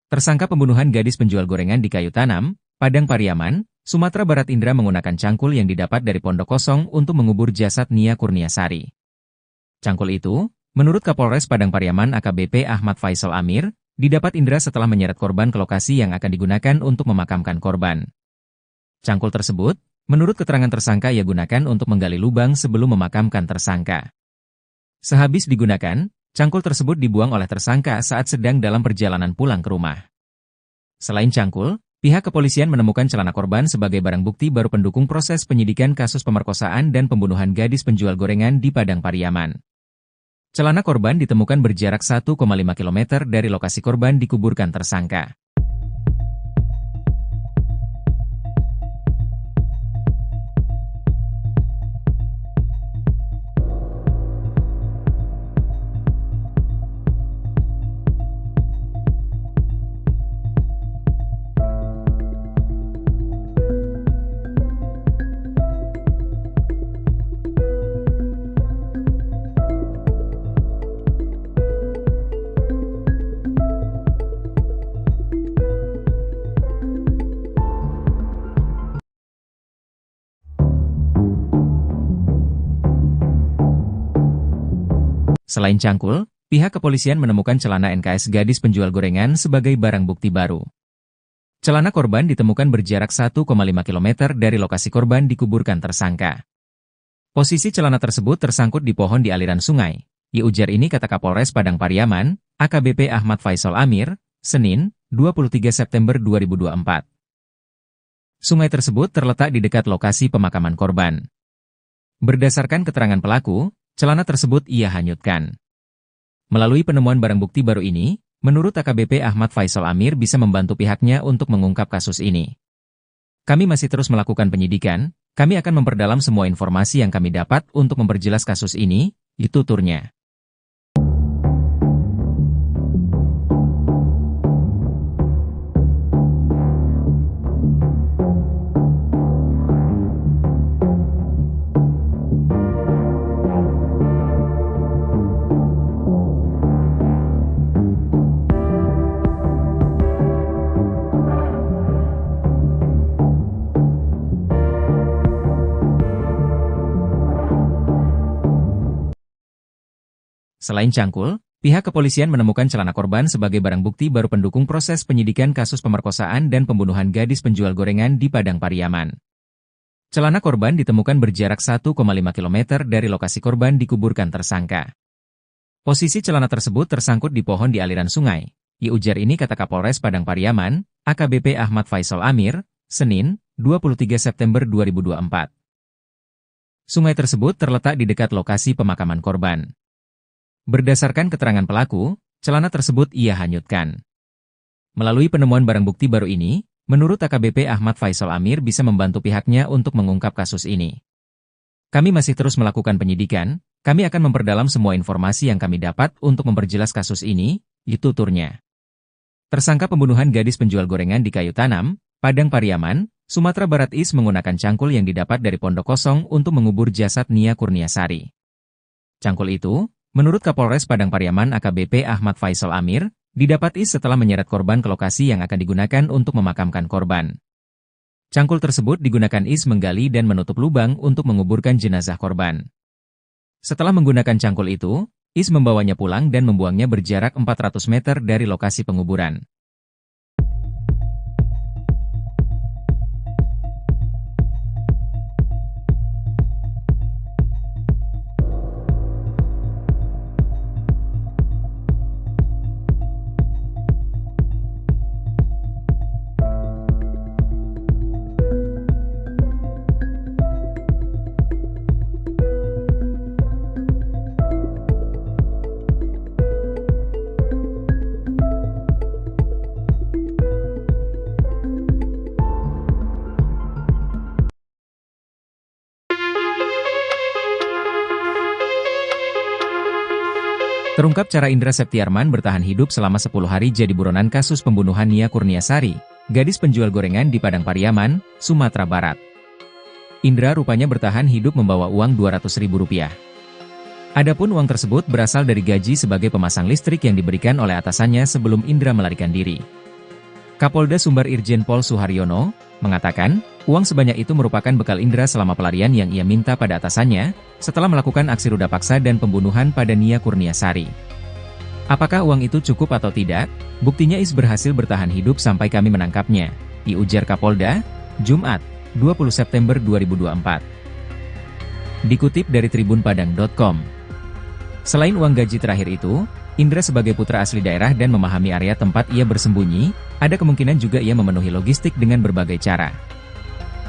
Tersangka pembunuhan gadis penjual gorengan di Kayu Tanam, Padang Pariaman, Sumatera Barat Indra menggunakan cangkul yang didapat dari pondok kosong untuk mengubur jasad Nia Kurniasari. Cangkul itu, menurut Kapolres Padang Pariaman AKBP Ahmad Faisal Amir, didapat Indra setelah menyeret korban ke lokasi yang akan digunakan untuk memakamkan korban. Cangkul tersebut, menurut keterangan tersangka ia gunakan untuk menggali lubang sebelum memakamkan tersangka. Sehabis digunakan, cangkul tersebut dibuang oleh tersangka saat sedang dalam perjalanan pulang ke rumah. Selain cangkul, pihak kepolisian menemukan celana korban sebagai barang bukti baru pendukung proses penyidikan kasus pemerkosaan dan pembunuhan gadis penjual gorengan di Padang Pariaman. Celana korban ditemukan berjarak 1,5 km dari lokasi korban dikuburkan tersangka. Selain cangkul, pihak kepolisian menemukan celana NKS gadis penjual gorengan sebagai barang bukti baru. Celana korban ditemukan berjarak 1,5 km dari lokasi korban dikuburkan tersangka. Posisi celana tersebut tersangkut di pohon di aliran sungai. Ujar ini kata Kapolres Padang Pariaman, AKBP Ahmad Faisal Amir, Senin, 23 September 2024. Sungai tersebut terletak di dekat lokasi pemakaman korban. Berdasarkan keterangan pelaku, celana tersebut ia hanyutkan. Melalui penemuan barang bukti baru ini, menurut AKBP Ahmad Faisal Amir bisa membantu pihaknya untuk mengungkap kasus ini. Kami masih terus melakukan penyidikan, kami akan memperdalam semua informasi yang kami dapat untuk memperjelas kasus ini, itu tuturnya. Selain cangkul, pihak kepolisian menemukan celana korban sebagai barang bukti baru pendukung proses penyidikan kasus pemerkosaan dan pembunuhan gadis penjual gorengan di Padang Pariaman. Celana korban ditemukan berjarak 1,5 km dari lokasi korban dikuburkan tersangka. Posisi celana tersebut tersangkut di pohon di aliran sungai. Ujar ini kata Kapolres Padang Pariaman, AKBP Ahmad Faisal Amir, Senin, 23 September 2024. Sungai tersebut terletak di dekat lokasi pemakaman korban. Berdasarkan keterangan pelaku, celana tersebut ia hanyutkan. Melalui penemuan barang bukti baru ini, menurut AKBP Ahmad Faisal Amir bisa membantu pihaknya untuk mengungkap kasus ini. Kami masih terus melakukan penyidikan, kami akan memperdalam semua informasi yang kami dapat untuk memperjelas kasus ini, itu tuturnya. Tersangka pembunuhan gadis penjual gorengan di Kayu Tanam, Padang Pariaman, Sumatera Barat Is menggunakan cangkul yang didapat dari pondok kosong untuk mengubur jasad Nia Kurniasari. Cangkul itu, menurut Kapolres Padang Pariaman AKBP Ahmad Faisal Amir, didapat Is setelah menyeret korban ke lokasi yang akan digunakan untuk memakamkan korban. Cangkul tersebut digunakan Is menggali dan menutup lubang untuk menguburkan jenazah korban. Setelah menggunakan cangkul itu, Is membawanya pulang dan membuangnya berjarak 400 meter dari lokasi penguburan. Terungkap cara Indra Septiarman bertahan hidup selama 10 hari jadi buronan kasus pembunuhan Nia Kurniasari, gadis penjual gorengan di Padang Pariaman, Sumatera Barat. Indra rupanya bertahan hidup membawa uang Rp200.000. Adapun uang tersebut berasal dari gaji sebagai pemasang listrik yang diberikan oleh atasannya sebelum Indra melarikan diri. Kapolda Sumbar Irjen Pol Suharyono mengatakan, uang sebanyak itu merupakan bekal Indra selama pelarian yang ia minta pada atasannya, setelah melakukan aksi ruda paksa dan pembunuhan pada Nia Kurniasari. Apakah uang itu cukup atau tidak? Buktinya Is berhasil bertahan hidup sampai kami menangkapnya, ujar Kapolda, Jumat, 20 September 2024. Dikutip dari tribunpadang.com. Selain uang gaji terakhir itu, Indra sebagai putra asli daerah dan memahami area tempat ia bersembunyi, ada kemungkinan juga ia memenuhi logistik dengan berbagai cara.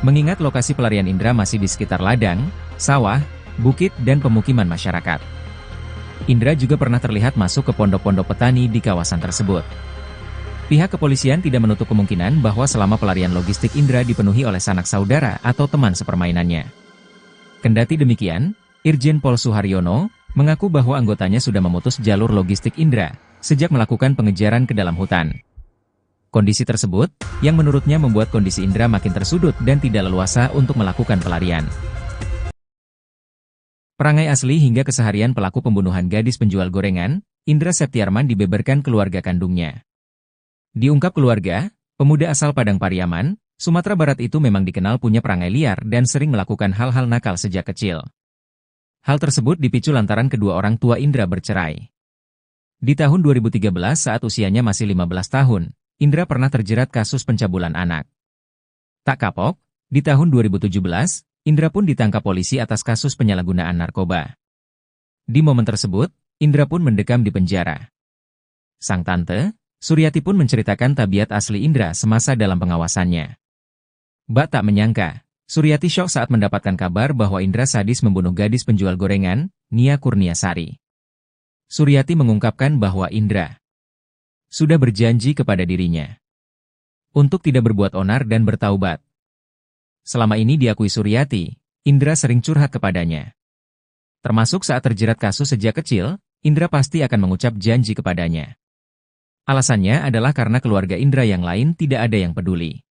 Mengingat lokasi pelarian Indra masih di sekitar ladang, sawah, bukit dan pemukiman masyarakat. Indra juga pernah terlihat masuk ke pondok-pondok petani di kawasan tersebut. Pihak kepolisian tidak menutup kemungkinan bahwa selama pelarian logistik Indra dipenuhi oleh sanak saudara atau teman sepermainannya. Kendati demikian, Irjen Pol Suharyono mengaku bahwa anggotanya sudah memutus jalur logistik Indra sejak melakukan pengejaran ke dalam hutan. Kondisi tersebut, yang menurutnya membuat kondisi Indra makin tersudut dan tidak leluasa untuk melakukan pelarian. Perangai asli hingga keseharian pelaku pembunuhan gadis penjual gorengan, Indra Septiarman dibeberkan keluarga kandungnya. Diungkap keluarga, pemuda asal Padang Pariaman, Sumatera Barat itu memang dikenal punya perangai liar dan sering melakukan hal-hal nakal sejak kecil. Hal tersebut dipicu lantaran kedua orang tua Indra bercerai. Di tahun 2013 saat usianya masih 15 tahun, Indra pernah terjerat kasus pencabulan anak. Tak kapok, di tahun 2017, Indra pun ditangkap polisi atas kasus penyalahgunaan narkoba. Di momen tersebut, Indra pun mendekam di penjara. Sang tante, Suryati pun menceritakan tabiat asli Indra semasa dalam pengawasannya. Mbak tak menyangka, Suryati syok saat mendapatkan kabar bahwa Indra sadis membunuh gadis penjual gorengan, Nia Kurniasari. Suryati mengungkapkan bahwa Indra sudah berjanji kepada dirinya untuk tidak berbuat onar dan bertaubat. Selama ini diakui Suryati, Indra sering curhat kepadanya. Termasuk saat terjerat kasus sejak kecil, Indra pasti akan mengucap janji kepadanya. Alasannya adalah karena keluarga Indra yang lain tidak ada yang peduli.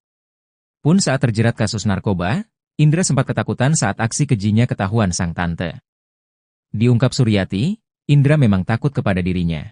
Pun saat terjerat kasus narkoba, Indra sempat ketakutan saat aksi kejinya ketahuan sang tante. Diungkap Suryati, Indra memang takut kepada dirinya.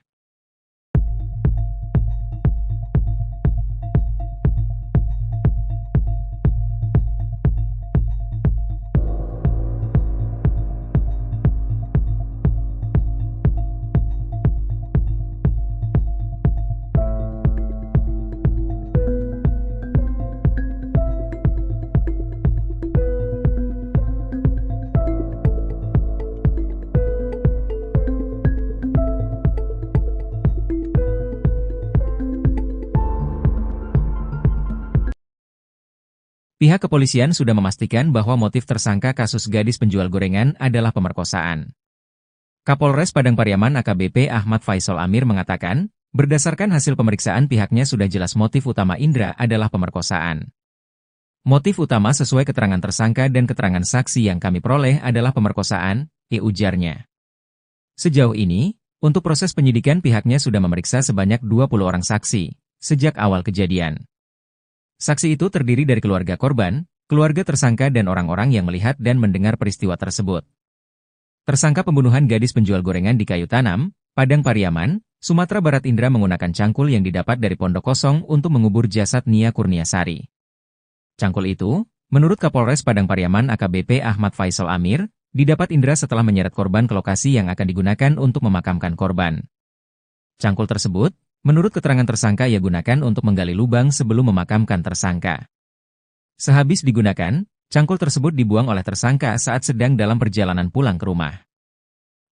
Pihak kepolisian sudah memastikan bahwa motif tersangka kasus gadis penjual gorengan adalah pemerkosaan. Kapolres Padang Pariaman AKBP Ahmad Faisal Amir mengatakan, berdasarkan hasil pemeriksaan pihaknya sudah jelas motif utama Indra adalah pemerkosaan. Motif utama sesuai keterangan tersangka dan keterangan saksi yang kami peroleh adalah pemerkosaan, ujarnya. Sejauh ini, untuk proses penyidikan pihaknya sudah memeriksa sebanyak 20 orang saksi, sejak awal kejadian. Saksi itu terdiri dari keluarga korban, keluarga tersangka dan orang-orang yang melihat dan mendengar peristiwa tersebut. Tersangka pembunuhan gadis penjual gorengan di Kayu Tanam, Padang Pariaman, Sumatera Barat Indra menggunakan cangkul yang didapat dari pondok kosong untuk mengubur jasad Nia Kurniasari. Cangkul itu, menurut Kapolres Padang Pariaman AKBP Ahmad Faisal Amir, didapat Indra setelah menyeret korban ke lokasi yang akan digunakan untuk memakamkan korban. Cangkul tersebut, menurut keterangan tersangka ia gunakan untuk menggali lubang sebelum memakamkan tersangka. Sehabis digunakan, cangkul tersebut dibuang oleh tersangka saat sedang dalam perjalanan pulang ke rumah.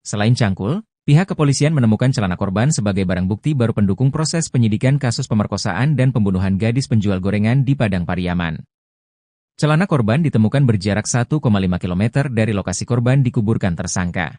Selain cangkul, pihak kepolisian menemukan celana korban sebagai barang bukti baru pendukung proses penyidikan kasus pemerkosaan dan pembunuhan gadis penjual gorengan di Padang Pariaman. Celana korban ditemukan berjarak 1,5 km dari lokasi korban dikuburkan tersangka.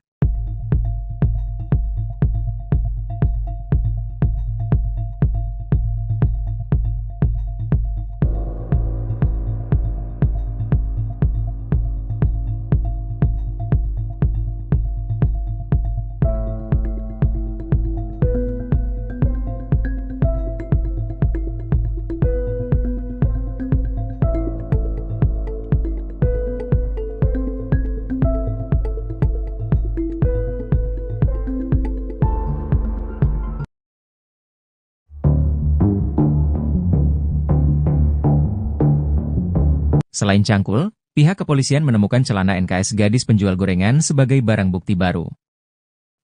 Selain cangkul, pihak kepolisian menemukan celana NKS gadis penjual gorengan sebagai barang bukti baru.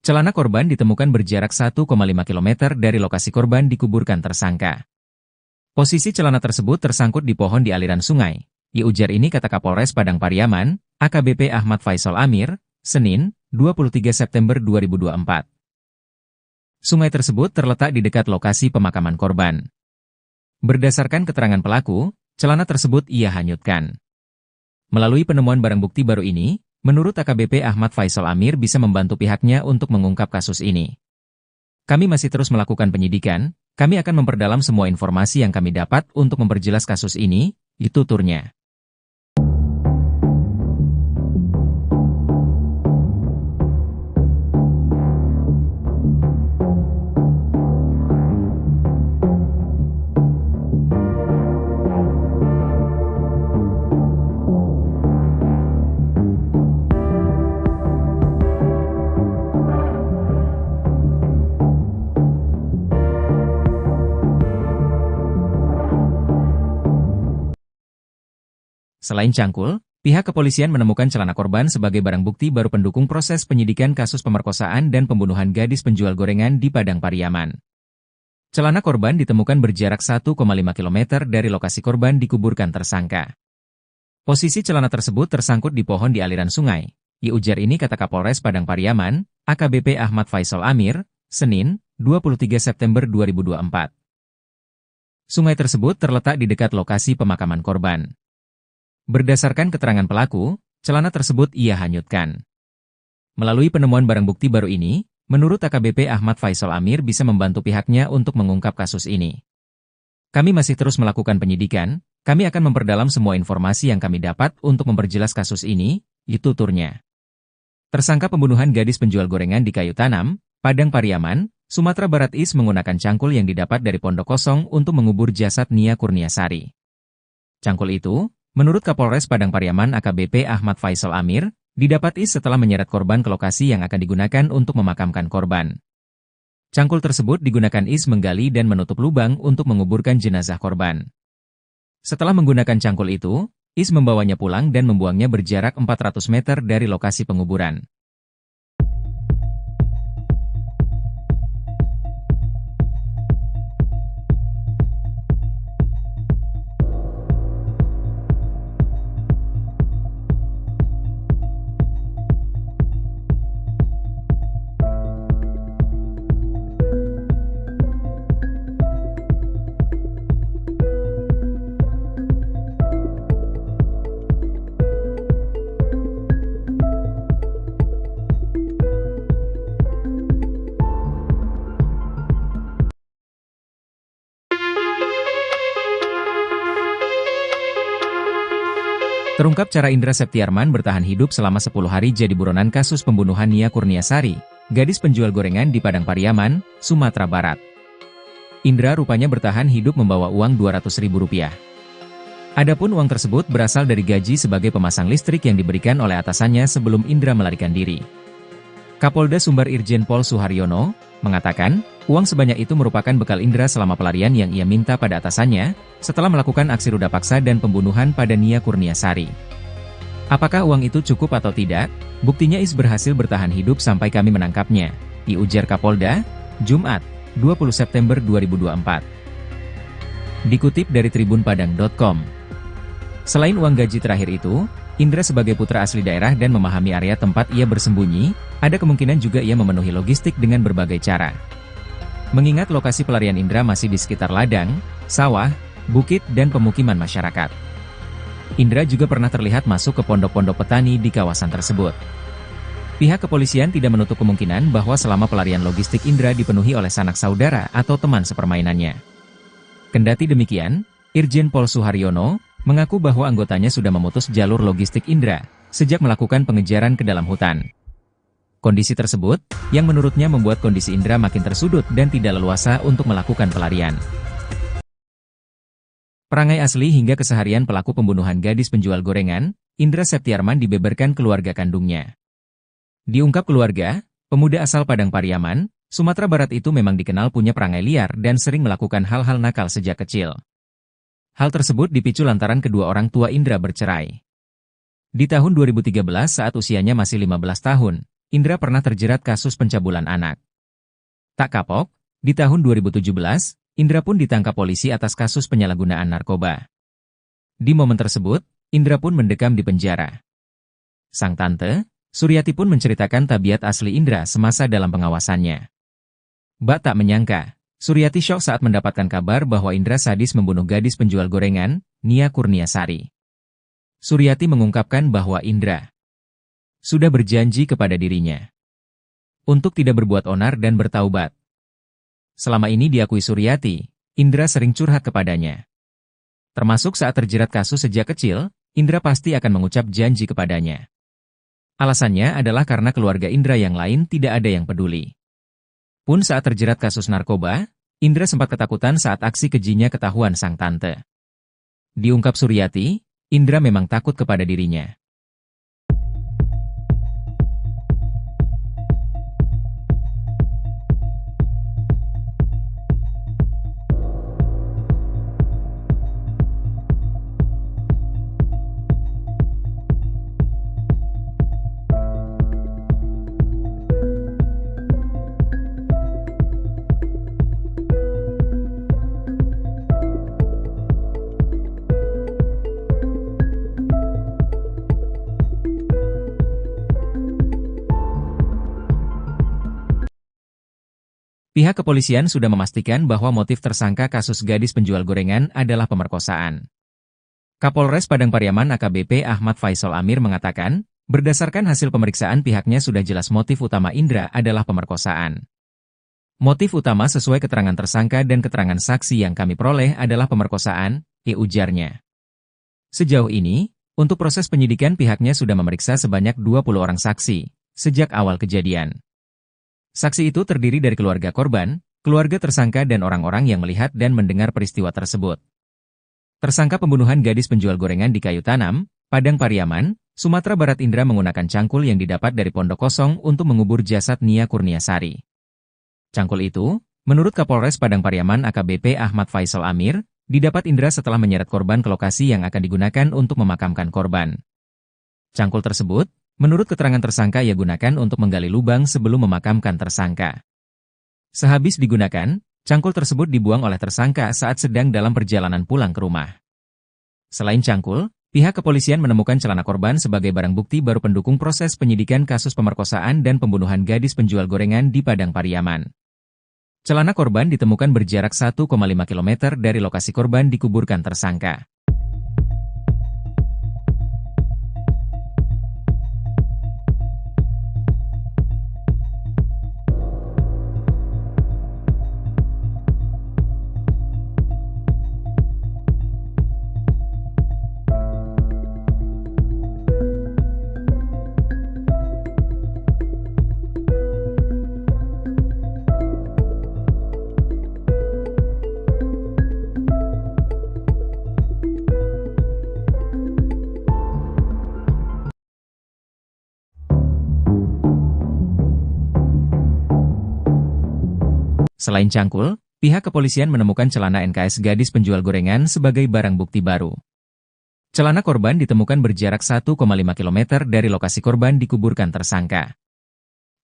Celana korban ditemukan berjarak 1,5 km dari lokasi korban dikuburkan tersangka. Posisi celana tersebut tersangkut di pohon di aliran sungai. Ujar ini kata Kapolres Padang Pariaman, AKBP Ahmad Faisal Amir, Senin, 23 September 2024. Sungai tersebut terletak di dekat lokasi pemakaman korban. Berdasarkan keterangan pelaku, celana tersebut ia hanyutkan. Melalui penemuan barang bukti baru ini, menurut AKBP Ahmad Faisal Amir bisa membantu pihaknya untuk mengungkap kasus ini. Kami masih terus melakukan penyidikan, kami akan memperdalam semua informasi yang kami dapat untuk memperjelas kasus ini, tuturnya. Selain cangkul, Pihak kepolisian menemukan celana korban sebagai barang bukti baru pendukung proses penyidikan kasus pemerkosaan dan pembunuhan gadis penjual gorengan di Padang Pariaman. Celana korban ditemukan berjarak 1,5 km dari lokasi korban dikuburkan tersangka. Posisi celana tersebut tersangkut di pohon di aliran sungai. Ujar ini kata Kapolres Padang Pariaman, AKBP Ahmad Faisal Amir, Senin, 23 September 2024. Sungai tersebut terletak di dekat lokasi pemakaman korban. Berdasarkan keterangan pelaku, celana tersebut ia hanyutkan. Melalui penemuan barang bukti baru ini, menurut AKBP Ahmad Faisal Amir bisa membantu pihaknya untuk mengungkap kasus ini. Kami masih terus melakukan penyidikan, kami akan memperdalam semua informasi yang kami dapat untuk memperjelas kasus ini, tuturnya. Tersangka pembunuhan gadis penjual gorengan di Kayu Tanam, Padang Pariaman, Sumatera Barat Is menggunakan cangkul yang didapat dari pondok kosong untuk mengubur jasad Nia Kurniasari. Cangkul itu, menurut Kapolres Padang Pariaman AKBP Ahmad Faisal Amir, didapat Is setelah menyeret korban ke lokasi yang akan digunakan untuk memakamkan korban. Cangkul tersebut digunakan Is menggali dan menutup lubang untuk menguburkan jenazah korban. Setelah menggunakan cangkul itu, Is membawanya pulang dan membuangnya berjarak 400 meter dari lokasi penguburan. Terungkap cara Indra Septiarman bertahan hidup selama 10 hari jadi buronan kasus pembunuhan Nia Kurniasari, gadis penjual gorengan di Padang Pariaman, Sumatera Barat. Indra rupanya bertahan hidup membawa uang Rp200.000. Adapun uang tersebut berasal dari gaji sebagai pemasang listrik yang diberikan oleh atasannya sebelum Indra melarikan diri. Kapolda Sumbar Irjen Pol Suharyono mengatakan, uang sebanyak itu merupakan bekal Indra selama pelarian yang ia minta pada atasannya, setelah melakukan aksi ruda paksa dan pembunuhan pada Nia Kurniasari. Apakah uang itu cukup atau tidak? Buktinya Is berhasil bertahan hidup sampai kami menangkapnya, ujar Kapolda, Jumat, 20 September 2024. Dikutip dari tribunpadang.com. Selain uang gaji terakhir itu, Indra sebagai putra asli daerah dan memahami area tempat ia bersembunyi, ada kemungkinan juga ia memenuhi logistik dengan berbagai cara. Mengingat lokasi pelarian Indra masih di sekitar ladang, sawah, bukit dan pemukiman masyarakat. Indra juga pernah terlihat masuk ke pondok-pondok petani di kawasan tersebut. Pihak kepolisian tidak menutup kemungkinan bahwa selama pelarian logistik Indra dipenuhi oleh sanak saudara atau teman sepermainannya. Kendati demikian, Irjen Pol Suharyono mengaku bahwa anggotanya sudah memutus jalur logistik Indra sejak melakukan pengejaran ke dalam hutan. Kondisi tersebut, yang menurutnya membuat kondisi Indra makin tersudut dan tidak leluasa untuk melakukan pelarian. Perangai asli hingga keseharian pelaku pembunuhan gadis penjual gorengan, Indra Septiarman dibeberkan keluarga kandungnya. Diungkap keluarga, pemuda asal Padang Pariaman, Sumatera Barat itu memang dikenal punya perangai liar dan sering melakukan hal-hal nakal sejak kecil. Hal tersebut dipicu lantaran kedua orang tua Indra bercerai. Di tahun 2013 saat usianya masih 15 tahun, Indra pernah terjerat kasus pencabulan anak. Tak kapok, di tahun 2017, Indra pun ditangkap polisi atas kasus penyalahgunaan narkoba. Di momen tersebut, Indra pun mendekam di penjara. Sang tante, Suryati pun menceritakan tabiat asli Indra semasa dalam pengawasannya. Bak tak menyangka, Suryati syok saat mendapatkan kabar bahwa Indra sadis membunuh gadis penjual gorengan, Nia Kurniasari. Suryati mengungkapkan bahwa Indra sudah berjanji kepada dirinya untuk tidak berbuat onar dan bertaubat. Selama ini diakui Suryati, Indra sering curhat kepadanya. Termasuk saat terjerat kasus sejak kecil, Indra pasti akan mengucap janji kepadanya. Alasannya adalah karena keluarga Indra yang lain tidak ada yang peduli. Pun saat terjerat kasus narkoba, Indra sempat ketakutan saat aksi kejinya ketahuan sang tante. Diungkap Suryati, Indra memang takut kepada dirinya. Pihak kepolisian sudah memastikan bahwa motif tersangka kasus gadis penjual gorengan adalah pemerkosaan. Kapolres Padang Pariaman AKBP Ahmad Faisal Amir mengatakan, berdasarkan hasil pemeriksaan pihaknya sudah jelas motif utama Indra adalah pemerkosaan. Motif utama sesuai keterangan tersangka dan keterangan saksi yang kami peroleh adalah pemerkosaan, ujarnya. Sejauh ini, untuk proses penyidikan pihaknya sudah memeriksa sebanyak 20 orang saksi, sejak awal kejadian. Saksi itu terdiri dari keluarga korban, keluarga tersangka dan orang-orang yang melihat dan mendengar peristiwa tersebut. Tersangka pembunuhan gadis penjual gorengan di Kayu Tanam, Padang Pariaman, Sumatera Barat Indra menggunakan cangkul yang didapat dari Pondok Kosong untuk mengubur jasad Nia Kurniasari. Cangkul itu, menurut Kapolres Padang Pariaman AKBP Ahmad Faisal Amir, didapat Indra setelah menyeret korban ke lokasi yang akan digunakan untuk memakamkan korban. Cangkul tersebut, menurut keterangan tersangka ia gunakan untuk menggali lubang sebelum memakamkan tersangka. Sehabis digunakan, cangkul tersebut dibuang oleh tersangka saat sedang dalam perjalanan pulang ke rumah. Selain cangkul, pihak kepolisian menemukan celana korban sebagai barang bukti baru pendukung proses penyidikan kasus pemerkosaan dan pembunuhan gadis penjual gorengan di Padang Pariaman. Celana korban ditemukan berjarak 1,5 km dari lokasi korban dikuburkan tersangka. Selain cangkul, pihak kepolisian menemukan celana NKS gadis penjual gorengan sebagai barang bukti baru. Celana korban ditemukan berjarak 1,5 km dari lokasi korban dikuburkan tersangka.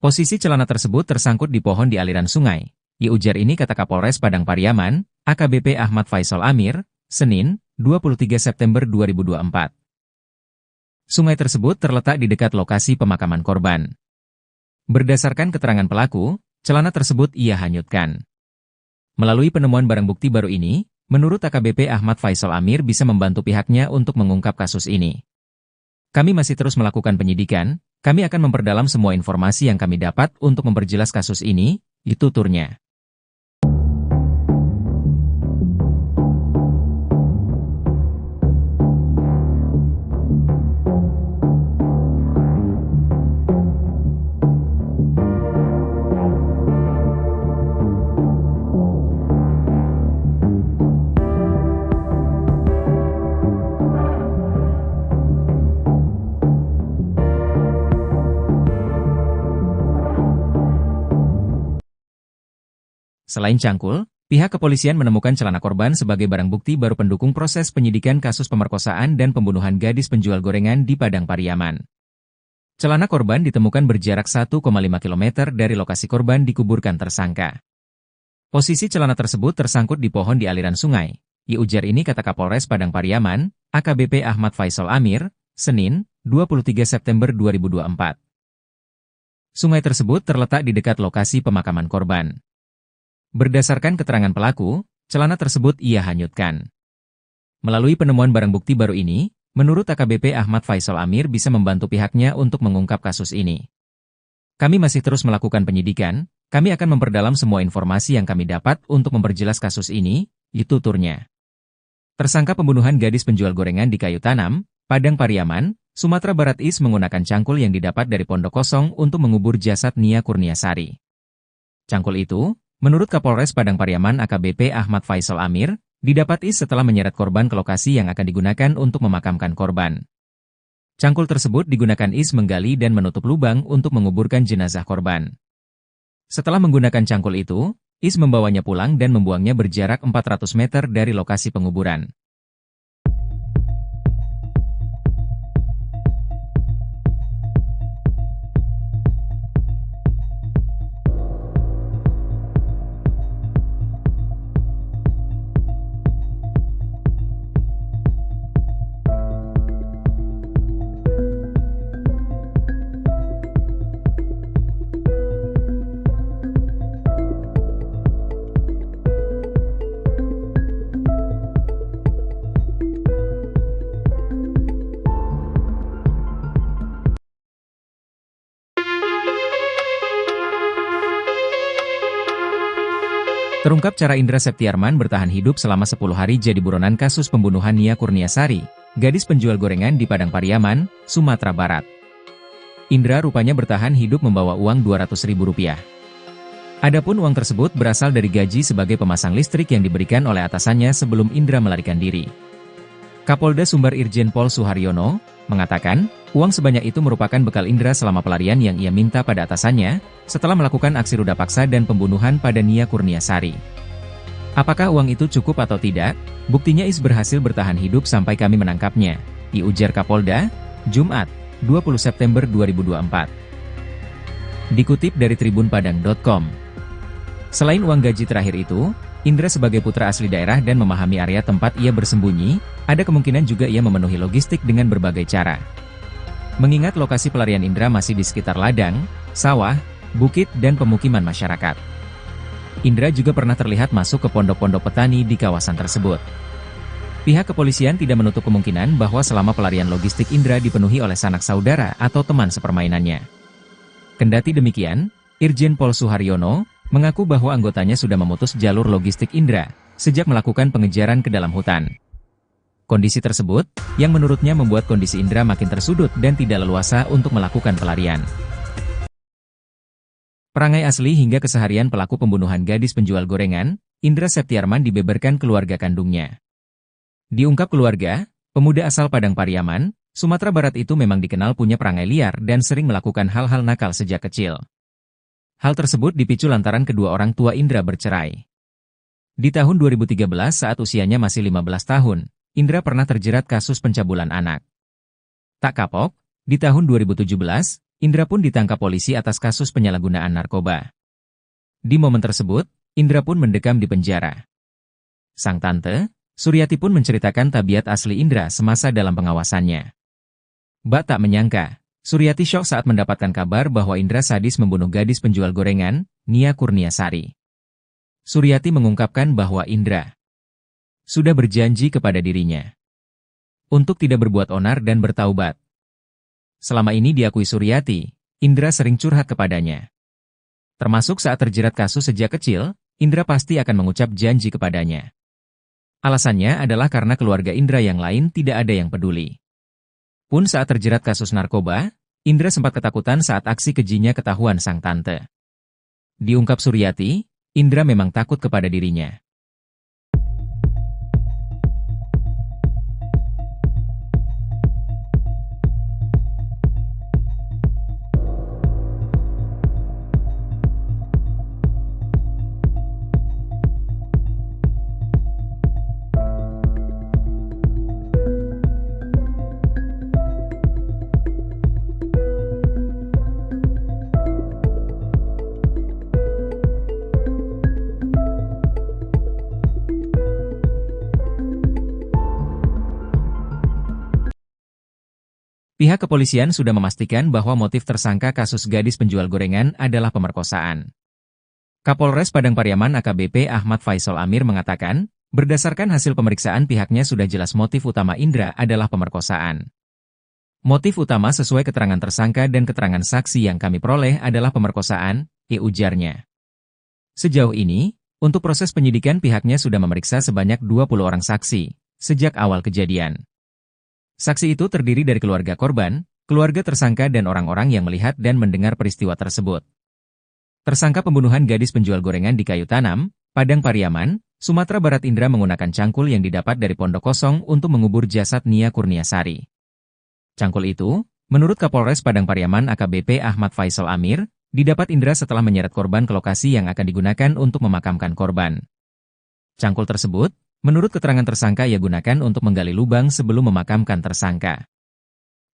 Posisi celana tersebut tersangkut di pohon di aliran sungai. Ujar ini kata Kapolres Padang Pariaman, AKBP Ahmad Faisal Amir, Senin, 23 September 2024. Sungai tersebut terletak di dekat lokasi pemakaman korban. Berdasarkan keterangan pelaku, celana tersebut ia hanyutkan. Melalui penemuan barang bukti baru ini, menurut AKBP Ahmad Faisal Amir bisa membantu pihaknya untuk mengungkap kasus ini. Kami masih terus melakukan penyidikan, kami akan memperdalam semua informasi yang kami dapat untuk memperjelas kasus ini, tuturnya. Selain cangkul, pihak kepolisian menemukan celana korban sebagai barang bukti baru pendukung proses penyidikan kasus pemerkosaan dan pembunuhan gadis penjual gorengan di Padang Pariaman. Celana korban ditemukan berjarak 1,5 km dari lokasi korban dikuburkan tersangka. Posisi celana tersebut tersangkut di pohon di aliran sungai. Ujar ini kata Kapolres Padang Pariaman, AKBP Ahmad Faisal Amir, Senin, 23 September 2024. Sungai tersebut terletak di dekat lokasi pemakaman korban. Berdasarkan keterangan pelaku, celana tersebut ia hanyutkan. Melalui penemuan barang bukti baru ini, menurut AKBP Ahmad Faisal Amir bisa membantu pihaknya untuk mengungkap kasus ini. Kami masih terus melakukan penyidikan, kami akan memperdalam semua informasi yang kami dapat untuk memperjelas kasus ini, tuturnya. Tersangka pembunuhan gadis penjual gorengan di Kayu Tanam, Padang Pariaman, Sumatera Barat menggunakan cangkul yang didapat dari Pondok Kosong untuk mengubur jasad Nia Kurniasari. Cangkul itu, menurut Kapolres Padang Pariaman AKBP Ahmad Faisal Amir, didapat setelah menyeret korban ke lokasi yang akan digunakan untuk memakamkan korban. Cangkul tersebut digunakan menggali dan menutup lubang untuk menguburkan jenazah korban. Setelah menggunakan cangkul itu, membawanya pulang dan membuangnya berjarak 400 meter dari lokasi penguburan. Terungkap cara Indra Septiarman bertahan hidup selama 10 hari jadi buronan kasus pembunuhan Nia Kurniasari, gadis penjual gorengan di Padang Pariaman, Sumatera Barat. Indra rupanya bertahan hidup membawa uang Rp200.000. Adapun uang tersebut berasal dari gaji sebagai pemasang listrik yang diberikan oleh atasannya sebelum Indra melarikan diri. Kapolda Sumbar Irjen Pol Suharyono mengatakan, uang sebanyak itu merupakan bekal Indra selama pelarian yang ia minta pada atasannya, setelah melakukan aksi ruda paksa dan pembunuhan pada Nia Kurniasari. Apakah uang itu cukup atau tidak? Buktinya Is berhasil bertahan hidup sampai kami menangkapnya, diujar Kapolda, Jumat, 20 September 2024. Dikutip dari tribunpadang.com. Selain uang gaji terakhir itu, Indra sebagai putra asli daerah dan memahami area tempat ia bersembunyi, ada kemungkinan juga ia memenuhi logistik dengan berbagai cara. Mengingat lokasi pelarian Indra masih di sekitar ladang, sawah, bukit dan pemukiman masyarakat. Indra juga pernah terlihat masuk ke pondok-pondok petani di kawasan tersebut. Pihak kepolisian tidak menutup kemungkinan bahwa selama pelarian logistik Indra dipenuhi oleh sanak saudara atau teman sepermainannya. Kendati demikian, Irjen Pol Suharyono mengaku bahwa anggotanya sudah memutus jalur logistik Indra sejak melakukan pengejaran ke dalam hutan. Kondisi tersebut, yang menurutnya membuat kondisi Indra makin tersudut dan tidak leluasa untuk melakukan pelarian. Perangai asli hingga keseharian pelaku pembunuhan gadis penjual gorengan, Indra Septiarman dibeberkan keluarga kandungnya. Diungkap keluarga, pemuda asal Padang Pariaman, Sumatera Barat itu memang dikenal punya perangai liar dan sering melakukan hal-hal nakal sejak kecil. Hal tersebut dipicu lantaran kedua orang tua Indra bercerai. Di tahun 2013 saat usianya masih 15 tahun, Indra pernah terjerat kasus pencabulan anak. Tak kapok, di tahun 2017, Indra pun ditangkap polisi atas kasus penyalahgunaan narkoba. Di momen tersebut, Indra pun mendekam di penjara. Sang tante, Suryati pun menceritakan tabiat asli Indra semasa dalam pengawasannya. Bak tak menyangka, Suryati syok saat mendapatkan kabar bahwa Indra sadis membunuh gadis penjual gorengan, Nia Kurniasari. Suryati mengungkapkan bahwa Indra sudah berjanji kepada dirinya untuk tidak berbuat onar dan bertaubat. Selama ini diakui Suryati, Indra sering curhat kepadanya. Termasuk saat terjerat kasus sejak kecil, Indra pasti akan mengucap janji kepadanya. Alasannya adalah karena keluarga Indra yang lain tidak ada yang peduli. Pun saat terjerat kasus narkoba, Indra sempat ketakutan saat aksi kejinya ketahuan sang tante. Diungkap Suryati, Indra memang takut kepada dirinya. Pihak kepolisian sudah memastikan bahwa motif tersangka kasus gadis penjual gorengan adalah pemerkosaan. Kapolres Padang Pariaman AKBP Ahmad Faisal Amir mengatakan, berdasarkan hasil pemeriksaan pihaknya sudah jelas motif utama Indra adalah pemerkosaan. Motif utama sesuai keterangan tersangka dan keterangan saksi yang kami peroleh adalah pemerkosaan, ujarnya. Sejauh ini, untuk proses penyidikan pihaknya sudah memeriksa sebanyak 20 orang saksi, sejak awal kejadian. Saksi itu terdiri dari keluarga korban, keluarga tersangka dan orang-orang yang melihat dan mendengar peristiwa tersebut. Tersangka pembunuhan gadis penjual gorengan di Kayu Tanam, Padang Pariaman, Sumatera Barat Indra menggunakan cangkul yang didapat dari pondok kosong untuk mengubur jasad Nia Kurniasari. Cangkul itu, menurut Kapolres Padang Pariaman AKBP Ahmad Faisal Amir, didapat Indra setelah menyeret korban ke lokasi yang akan digunakan untuk memakamkan korban. Cangkul tersebut, menurut keterangan tersangka ia gunakan untuk menggali lubang sebelum memakamkan tersangka.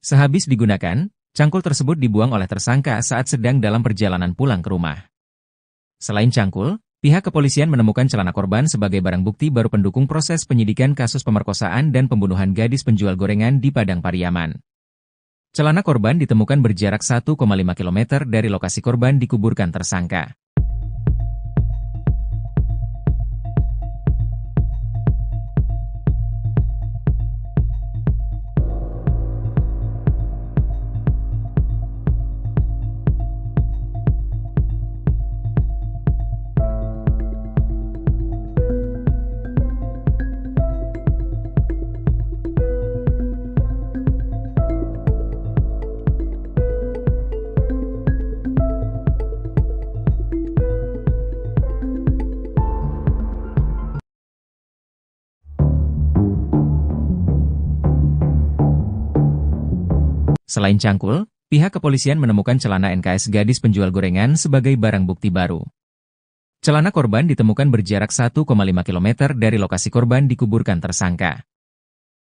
Sehabis digunakan, cangkul tersebut dibuang oleh tersangka saat sedang dalam perjalanan pulang ke rumah. Selain cangkul, pihak kepolisian menemukan celana korban sebagai barang bukti baru pendukung proses penyidikan kasus pemerkosaan dan pembunuhan gadis penjual gorengan di Padang Pariaman. Celana korban ditemukan berjarak 1,5 km dari lokasi korban dikuburkan tersangka. Selain cangkul, pihak kepolisian menemukan celana NKS gadis penjual gorengan sebagai barang bukti baru. Celana korban ditemukan berjarak 1,5 km dari lokasi korban dikuburkan tersangka.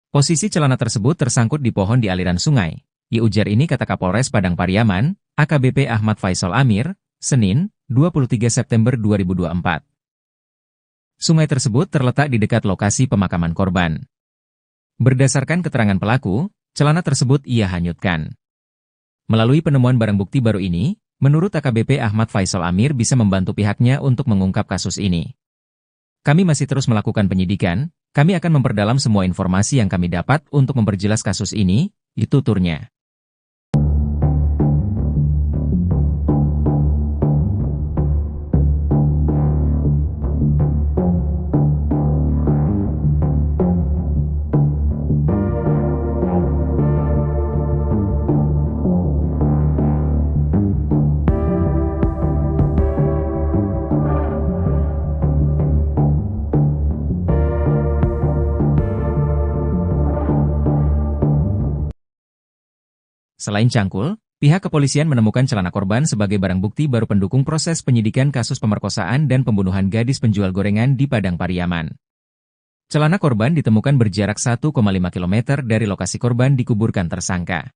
Posisi celana tersebut tersangkut di pohon di aliran sungai. Ujar ini kata Kapolres Padang Pariaman, AKBP Ahmad Faisal Amir, Senin, 23 September 2024. Sungai tersebut terletak di dekat lokasi pemakaman korban. Berdasarkan keterangan pelaku, celana tersebut ia hanyutkan. Melalui penemuan barang bukti baru ini, menurut AKBP Ahmad Faisal Amir bisa membantu pihaknya untuk mengungkap kasus ini. Kami masih terus melakukan penyidikan, kami akan memperdalam semua informasi yang kami dapat untuk memperjelas kasus ini, tuturnya. Selain cangkul, pihak kepolisian menemukan celana korban sebagai barang bukti baru pendukung proses penyidikan kasus pemerkosaan dan pembunuhan gadis penjual gorengan di Padang Pariaman. Celana korban ditemukan berjarak 1,5 km dari lokasi korban dikuburkan tersangka.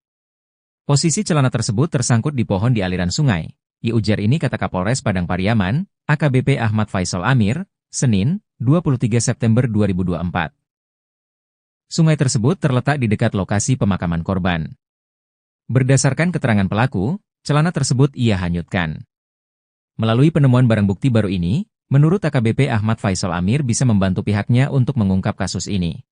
Posisi celana tersebut tersangkut di pohon di aliran sungai. Ujar ini kata Kapolres Padang Pariaman, AKBP Ahmad Faisal Amir, Senin, 23 September 2024. Sungai tersebut terletak di dekat lokasi pemakaman korban. Berdasarkan keterangan pelaku, celana tersebut ia hanyutkan. Melalui penemuan barang bukti baru ini, menurut AKBP Ahmad Faisal Amir bisa membantu pihaknya untuk mengungkap kasus ini.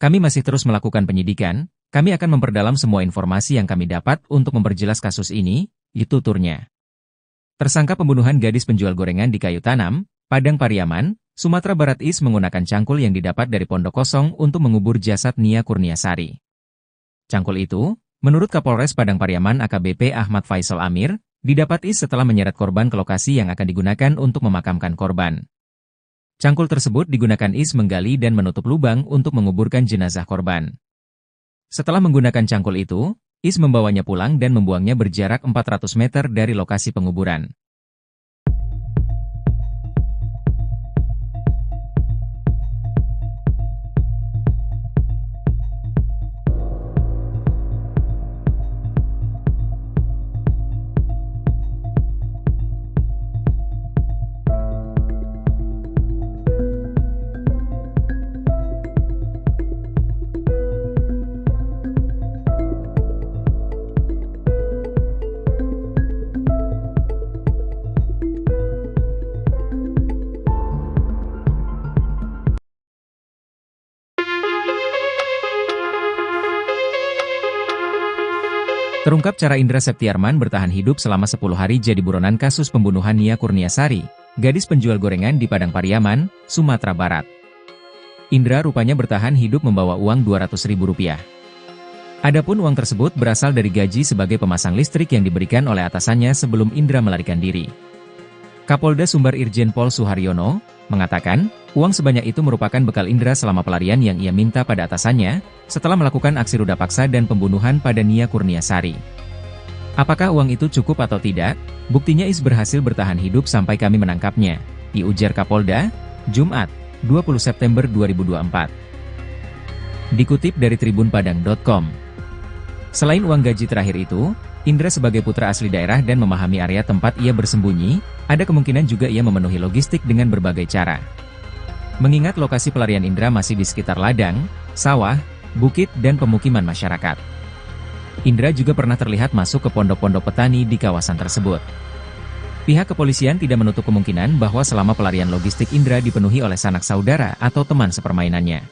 Kami masih terus melakukan penyidikan, kami akan memperdalam semua informasi yang kami dapat untuk memperjelas kasus ini, tuturnya. Tersangka pembunuhan gadis penjual gorengan di Kayu Tanam, Padang Pariaman, Sumatera Barat Is menggunakan cangkul yang didapat dari pondok kosong untuk mengubur jasad Nia Kurniasari. Cangkul itu, menurut Kapolres Padang Pariaman AKBP Ahmad Faisal Amir, didapat Is setelah menyeret korban ke lokasi yang akan digunakan untuk memakamkan korban. Cangkul tersebut digunakan Is menggali dan menutup lubang untuk menguburkan jenazah korban. Setelah menggunakan cangkul itu, Is membawanya pulang dan membuangnya berjarak 400 meter dari lokasi penguburan. Terungkap cara Indra Septiarman bertahan hidup selama 10 hari jadi buronan kasus pembunuhan Nia Kurniasari, gadis penjual gorengan di Padang Pariaman, Sumatera Barat. Indra rupanya bertahan hidup membawa uang Rp200.000. Adapun uang tersebut berasal dari gaji sebagai pemasang listrik yang diberikan oleh atasannya sebelum Indra melarikan diri. Kapolda Sumbar Irjen Pol Suharyono mengatakan, uang sebanyak itu merupakan bekal Indra selama pelarian yang ia minta pada atasannya, setelah melakukan aksi ruda paksa dan pembunuhan pada Nia Kurniasari. Apakah uang itu cukup atau tidak? Buktinya Is berhasil bertahan hidup sampai kami menangkapnya, ujar Kapolda, Jumat, 20 September 2024. Dikutip dari tribunpadang.com. Selain uang gaji terakhir itu, Indra sebagai putra asli daerah dan memahami area tempat ia bersembunyi, ada kemungkinan juga ia memenuhi logistik dengan berbagai cara. Mengingat lokasi pelarian Indra masih di sekitar ladang, sawah, bukit dan pemukiman masyarakat. Indra juga pernah terlihat masuk ke pondok-pondok petani di kawasan tersebut. Pihak kepolisian tidak menutup kemungkinan bahwa selama pelarian logistik Indra dipenuhi oleh sanak saudara atau teman sepermainannya.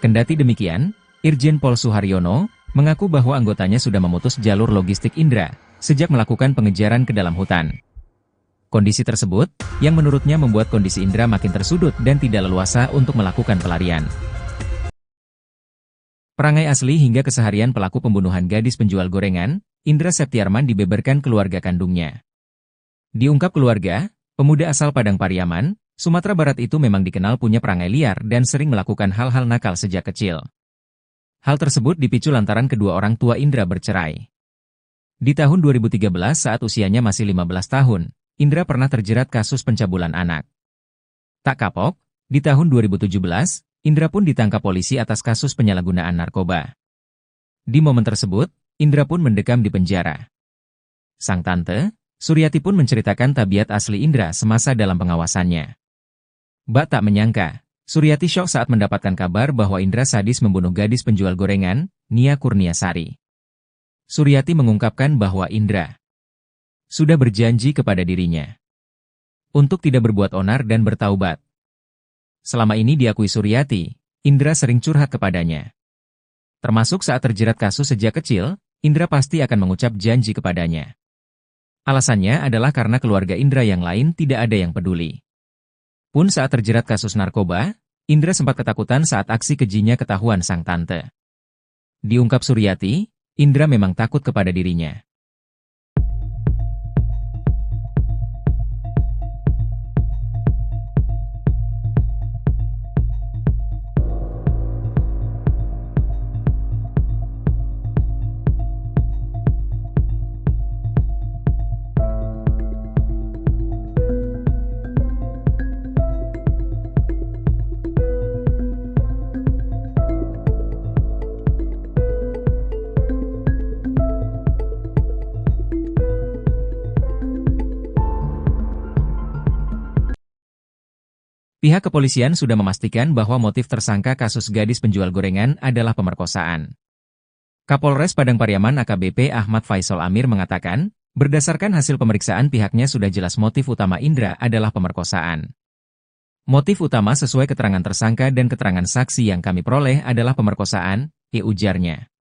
Kendati demikian, Irjen Pol Suharyono mengaku bahwa anggotanya sudah memutus jalur logistik Indra sejak melakukan pengejaran ke dalam hutan. Kondisi tersebut, yang menurutnya membuat kondisi Indra makin tersudut dan tidak leluasa untuk melakukan pelarian. Perangai asli hingga keseharian pelaku pembunuhan gadis penjual gorengan, Indra Septiarman dibeberkan keluarga kandungnya. Diungkap keluarga, pemuda asal Padang Pariaman, Sumatera Barat itu memang dikenal punya perangai liar dan sering melakukan hal-hal nakal sejak kecil. Hal tersebut dipicu lantaran kedua orang tua Indra bercerai. Di tahun 2013 saat usianya masih 15 tahun, Indra pernah terjerat kasus pencabulan anak. Tak kapok, di tahun 2017, Indra pun ditangkap polisi atas kasus penyalahgunaan narkoba. Di momen tersebut, Indra pun mendekam di penjara. Sang tante, Suryati pun menceritakan tabiat asli Indra semasa dalam pengawasannya. Bak tak menyangka, Suryati syok saat mendapatkan kabar bahwa Indra sadis membunuh gadis penjual gorengan, Nia Kurniasari. Suryati mengungkapkan bahwa Indra sudah berjanji kepada dirinya untuk tidak berbuat onar dan bertaubat. Selama ini diakui Suryati, Indra sering curhat kepadanya. Termasuk saat terjerat kasus sejak kecil, Indra pasti akan mengucap janji kepadanya. Alasannya adalah karena keluarga Indra yang lain tidak ada yang peduli. Pun saat terjerat kasus narkoba, Indra sempat ketakutan saat aksi kejinya ketahuan sang tante. Diungkap Suryati, Indra memang takut kepada dirinya. Pihak kepolisian sudah memastikan bahwa motif tersangka kasus gadis penjual gorengan adalah pemerkosaan. Kapolres Padang Pariaman AKBP Ahmad Faisal Amir mengatakan, berdasarkan hasil pemeriksaan pihaknya sudah jelas motif utama Indra adalah pemerkosaan. Motif utama sesuai keterangan tersangka dan keterangan saksi yang kami peroleh adalah pemerkosaan, ujarnya.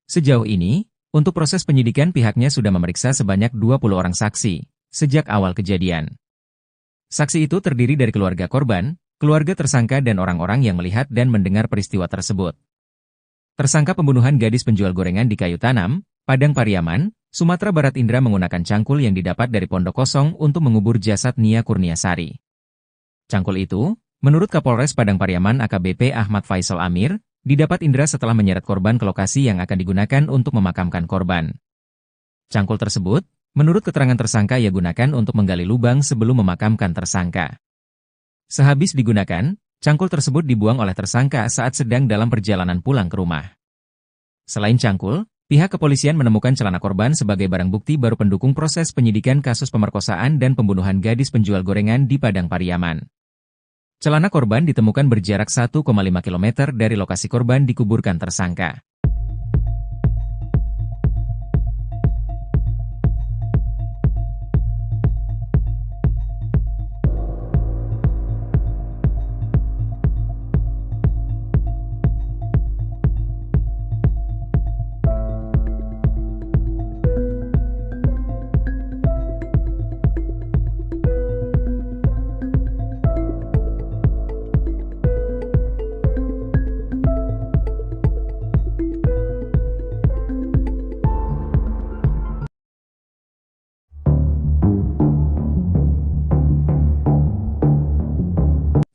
Sejauh ini, untuk proses penyidikan pihaknya sudah memeriksa sebanyak 20 orang saksi, sejak awal kejadian. Saksi itu terdiri dari keluarga korban, keluarga tersangka dan orang-orang yang melihat dan mendengar peristiwa tersebut. Tersangka pembunuhan gadis penjual gorengan di Kayu Tanam, Padang Pariaman, Sumatera Barat Indra menggunakan cangkul yang didapat dari pondok kosong untuk mengubur jasad Nia Kurniasari. Cangkul itu, menurut Kapolres Padang Pariaman AKBP Ahmad Faisal Amir, didapat Indra setelah menyeret korban ke lokasi yang akan digunakan untuk memakamkan korban. Cangkul tersebut, menurut keterangan tersangka ia gunakan untuk menggali lubang sebelum memakamkan tersangka. Sehabis digunakan, cangkul tersebut dibuang oleh tersangka saat sedang dalam perjalanan pulang ke rumah. Selain cangkul, pihak kepolisian menemukan celana korban sebagai barang bukti baru pendukung proses penyidikan kasus pemerkosaan dan pembunuhan gadis penjual gorengan di Padang Pariaman. Celana korban ditemukan berjarak 1,5 km dari lokasi korban dikuburkan tersangka.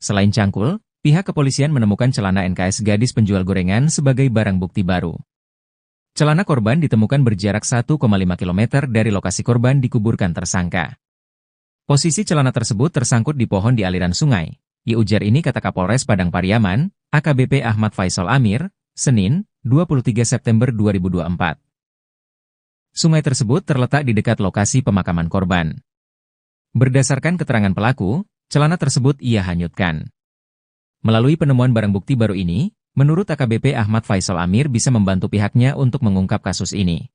Selain cangkul, pihak kepolisian menemukan celana NKS gadis penjual gorengan sebagai barang bukti baru. Celana korban ditemukan berjarak 1,5 km dari lokasi korban dikuburkan tersangka. Posisi celana tersebut tersangkut di pohon di aliran sungai. Ujar ini kata Kapolres Padang Pariaman, AKBP Ahmad Faisal Amir, Senin, 23 September 2024. Sungai tersebut terletak di dekat lokasi pemakaman korban. Berdasarkan keterangan pelaku, celana tersebut ia hanyutkan. Melalui penemuan barang bukti baru ini, menurut AKBP Ahmad Faisal Amir bisa membantu pihaknya untuk mengungkap kasus ini.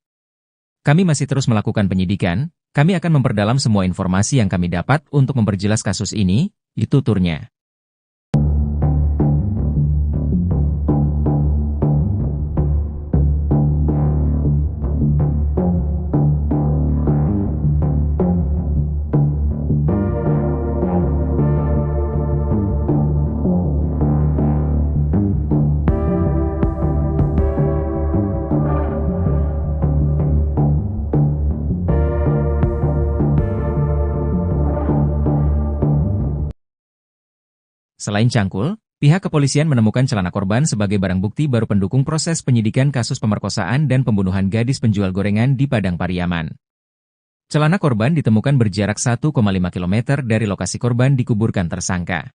Kami masih terus melakukan penyidikan, kami akan memperdalam semua informasi yang kami dapat untuk memperjelas kasus ini, tuturnya. Selain cangkul, Pihak kepolisian menemukan celana korban sebagai barang bukti baru pendukung proses penyidikan kasus pemerkosaan dan pembunuhan gadis penjual gorengan di Padang Pariaman. Celana korban ditemukan berjarak 1,5 km dari lokasi korban dikuburkan tersangka.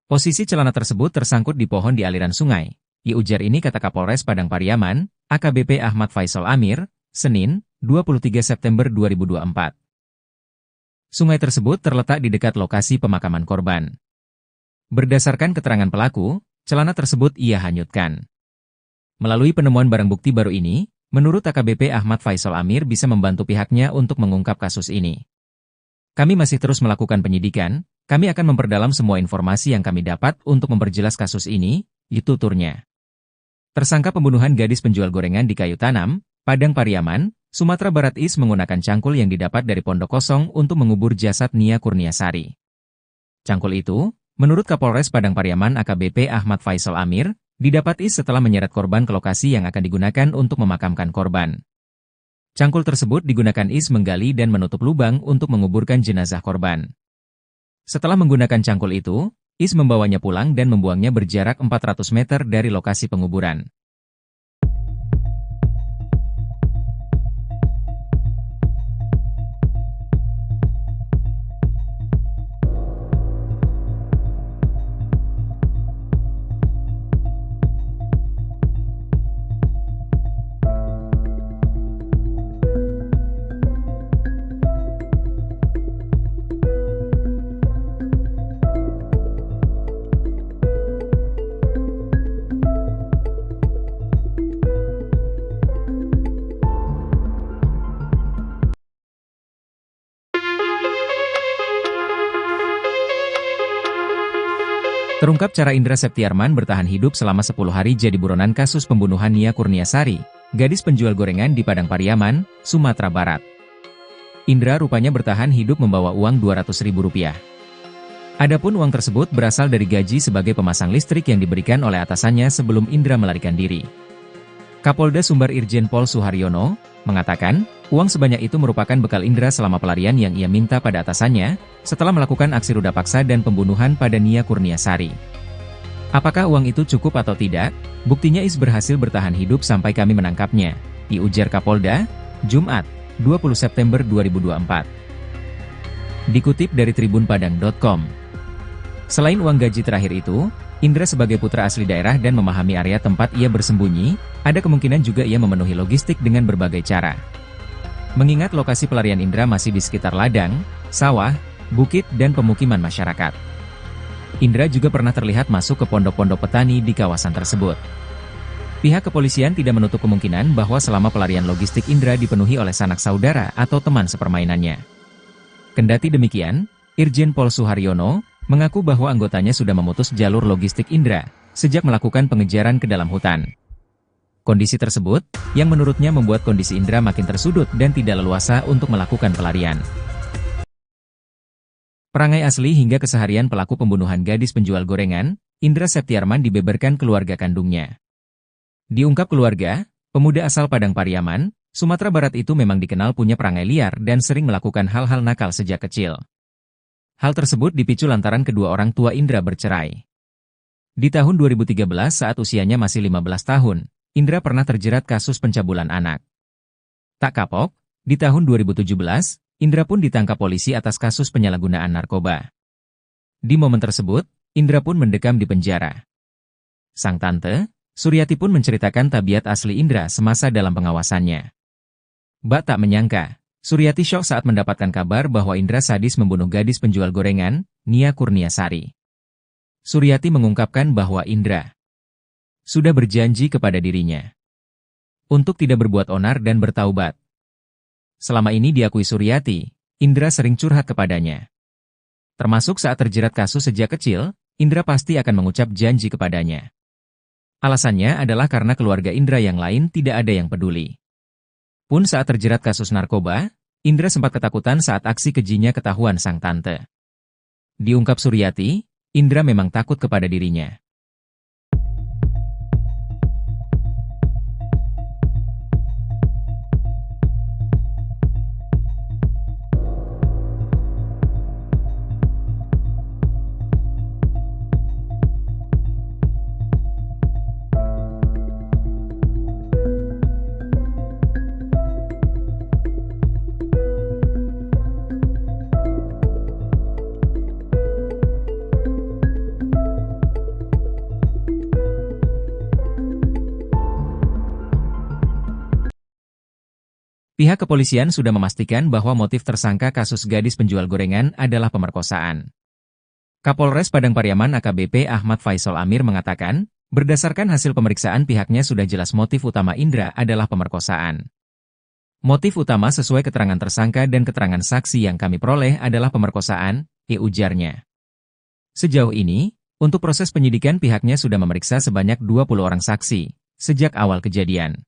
Posisi celana tersebut tersangkut di pohon di aliran sungai. Ujar ini kata Kapolres Padang Pariaman, AKBP Ahmad Faisal Amir, Senin, 23 September 2024. Sungai tersebut terletak di dekat lokasi pemakaman korban. Berdasarkan keterangan pelaku, celana tersebut ia hanyutkan. Melalui penemuan barang bukti baru ini, menurut AKBP Ahmad Faisal Amir bisa membantu pihaknya untuk mengungkap kasus ini. Kami masih terus melakukan penyidikan, kami akan memperdalam semua informasi yang kami dapat untuk memperjelas kasus ini, tuturnya. Tersangka pembunuhan gadis penjual gorengan di Kayu Tanam, Padang Pariaman, Sumatera Barat Is menggunakan cangkul yang didapat dari pondok kosong untuk mengubur jasad Nia Kurniasari. Cangkul itu, menurut Kapolres Padang Pariaman AKBP Ahmad Faisal Amir, didapat Is setelah menyeret korban ke lokasi yang akan digunakan untuk memakamkan korban. Cangkul tersebut digunakan Is menggali dan menutup lubang untuk menguburkan jenazah korban. Setelah menggunakan cangkul itu, Is membawanya pulang dan membuangnya berjarak 400 meter dari lokasi penguburan. Terungkap cara Indra Septiarman bertahan hidup selama 10 hari jadi buronan kasus pembunuhan Nia Kurniasari, gadis penjual gorengan di Padang Pariaman, Sumatera Barat. Indra rupanya bertahan hidup membawa uang Rp200.000. Adapun uang tersebut berasal dari gaji sebagai pemasang listrik yang diberikan oleh atasannya sebelum Indra melarikan diri. Kapolda Sumbar Irjen Pol Suharyono mengatakan, uang sebanyak itu merupakan bekal Indra selama pelarian yang ia minta pada atasannya, setelah melakukan aksi ruda paksa dan pembunuhan pada Nia Kurniasari. Apakah uang itu cukup atau tidak? Buktinya Is berhasil bertahan hidup sampai kami menangkapnya, ujar Kapolda, Jumat, 20 September 2024. Dikutip dari tribunpadang.com. Selain uang gaji terakhir itu, Indra sebagai putra asli daerah dan memahami area tempat ia bersembunyi, ada kemungkinan juga ia memenuhi logistik dengan berbagai cara. Mengingat lokasi pelarian Indra masih di sekitar ladang, sawah, bukit dan pemukiman masyarakat. Indra juga pernah terlihat masuk ke pondok-pondok petani di kawasan tersebut. Pihak kepolisian tidak menutup kemungkinan bahwa selama pelarian logistik Indra dipenuhi oleh sanak saudara atau teman sepermainannya. Kendati demikian, Irjen Pol Suharyono mengaku bahwa anggotanya sudah memutus jalur logistik Indra sejak melakukan pengejaran ke dalam hutan. Kondisi tersebut, yang menurutnya membuat kondisi Indra makin tersudut dan tidak leluasa untuk melakukan pelarian. Perangai asli hingga keseharian pelaku pembunuhan gadis penjual gorengan, Indra Septiarman dibeberkan keluarga kandungnya. Diungkap keluarga, pemuda asal Padang Pariaman, Sumatera Barat itu memang dikenal punya perangai liar dan sering melakukan hal-hal nakal sejak kecil. Hal tersebut dipicu lantaran kedua orang tua Indra bercerai. Di tahun 2013 saat usianya masih 15 tahun, Indra pernah terjerat kasus pencabulan anak. Tak kapok, di tahun 2017, Indra pun ditangkap polisi atas kasus penyalahgunaan narkoba. Di momen tersebut, Indra pun mendekam di penjara. Sang tante, Suryati pun menceritakan tabiat asli Indra semasa dalam pengawasannya. Bak tak menyangka, Suryati syok saat mendapatkan kabar bahwa Indra sadis membunuh gadis penjual gorengan, Nia Kurniasari. Suryati mengungkapkan bahwa Indra sudah berjanji kepada dirinya untuk tidak berbuat onar dan bertaubat. Selama ini diakui Suryati, Indra sering curhat kepadanya. Termasuk saat terjerat kasus sejak kecil, Indra pasti akan mengucap janji kepadanya. Alasannya adalah karena keluarga Indra yang lain tidak ada yang peduli. Pun saat terjerat kasus narkoba, Indra sempat ketakutan saat aksi kejinya ketahuan sang tante. Diungkap Suryati, Indra memang takut kepada dirinya. pihak kepolisian sudah memastikan bahwa motif tersangka kasus gadis penjual gorengan adalah pemerkosaan. Kapolres Padang Pariaman AKBP Ahmad Faisal Amir mengatakan, berdasarkan hasil pemeriksaan pihaknya sudah jelas motif utama Indra adalah pemerkosaan. Motif utama sesuai keterangan tersangka dan keterangan saksi yang kami peroleh adalah pemerkosaan, ujarnya. Sejauh ini, untuk proses penyidikan pihaknya sudah memeriksa sebanyak 20 orang saksi, sejak awal kejadian.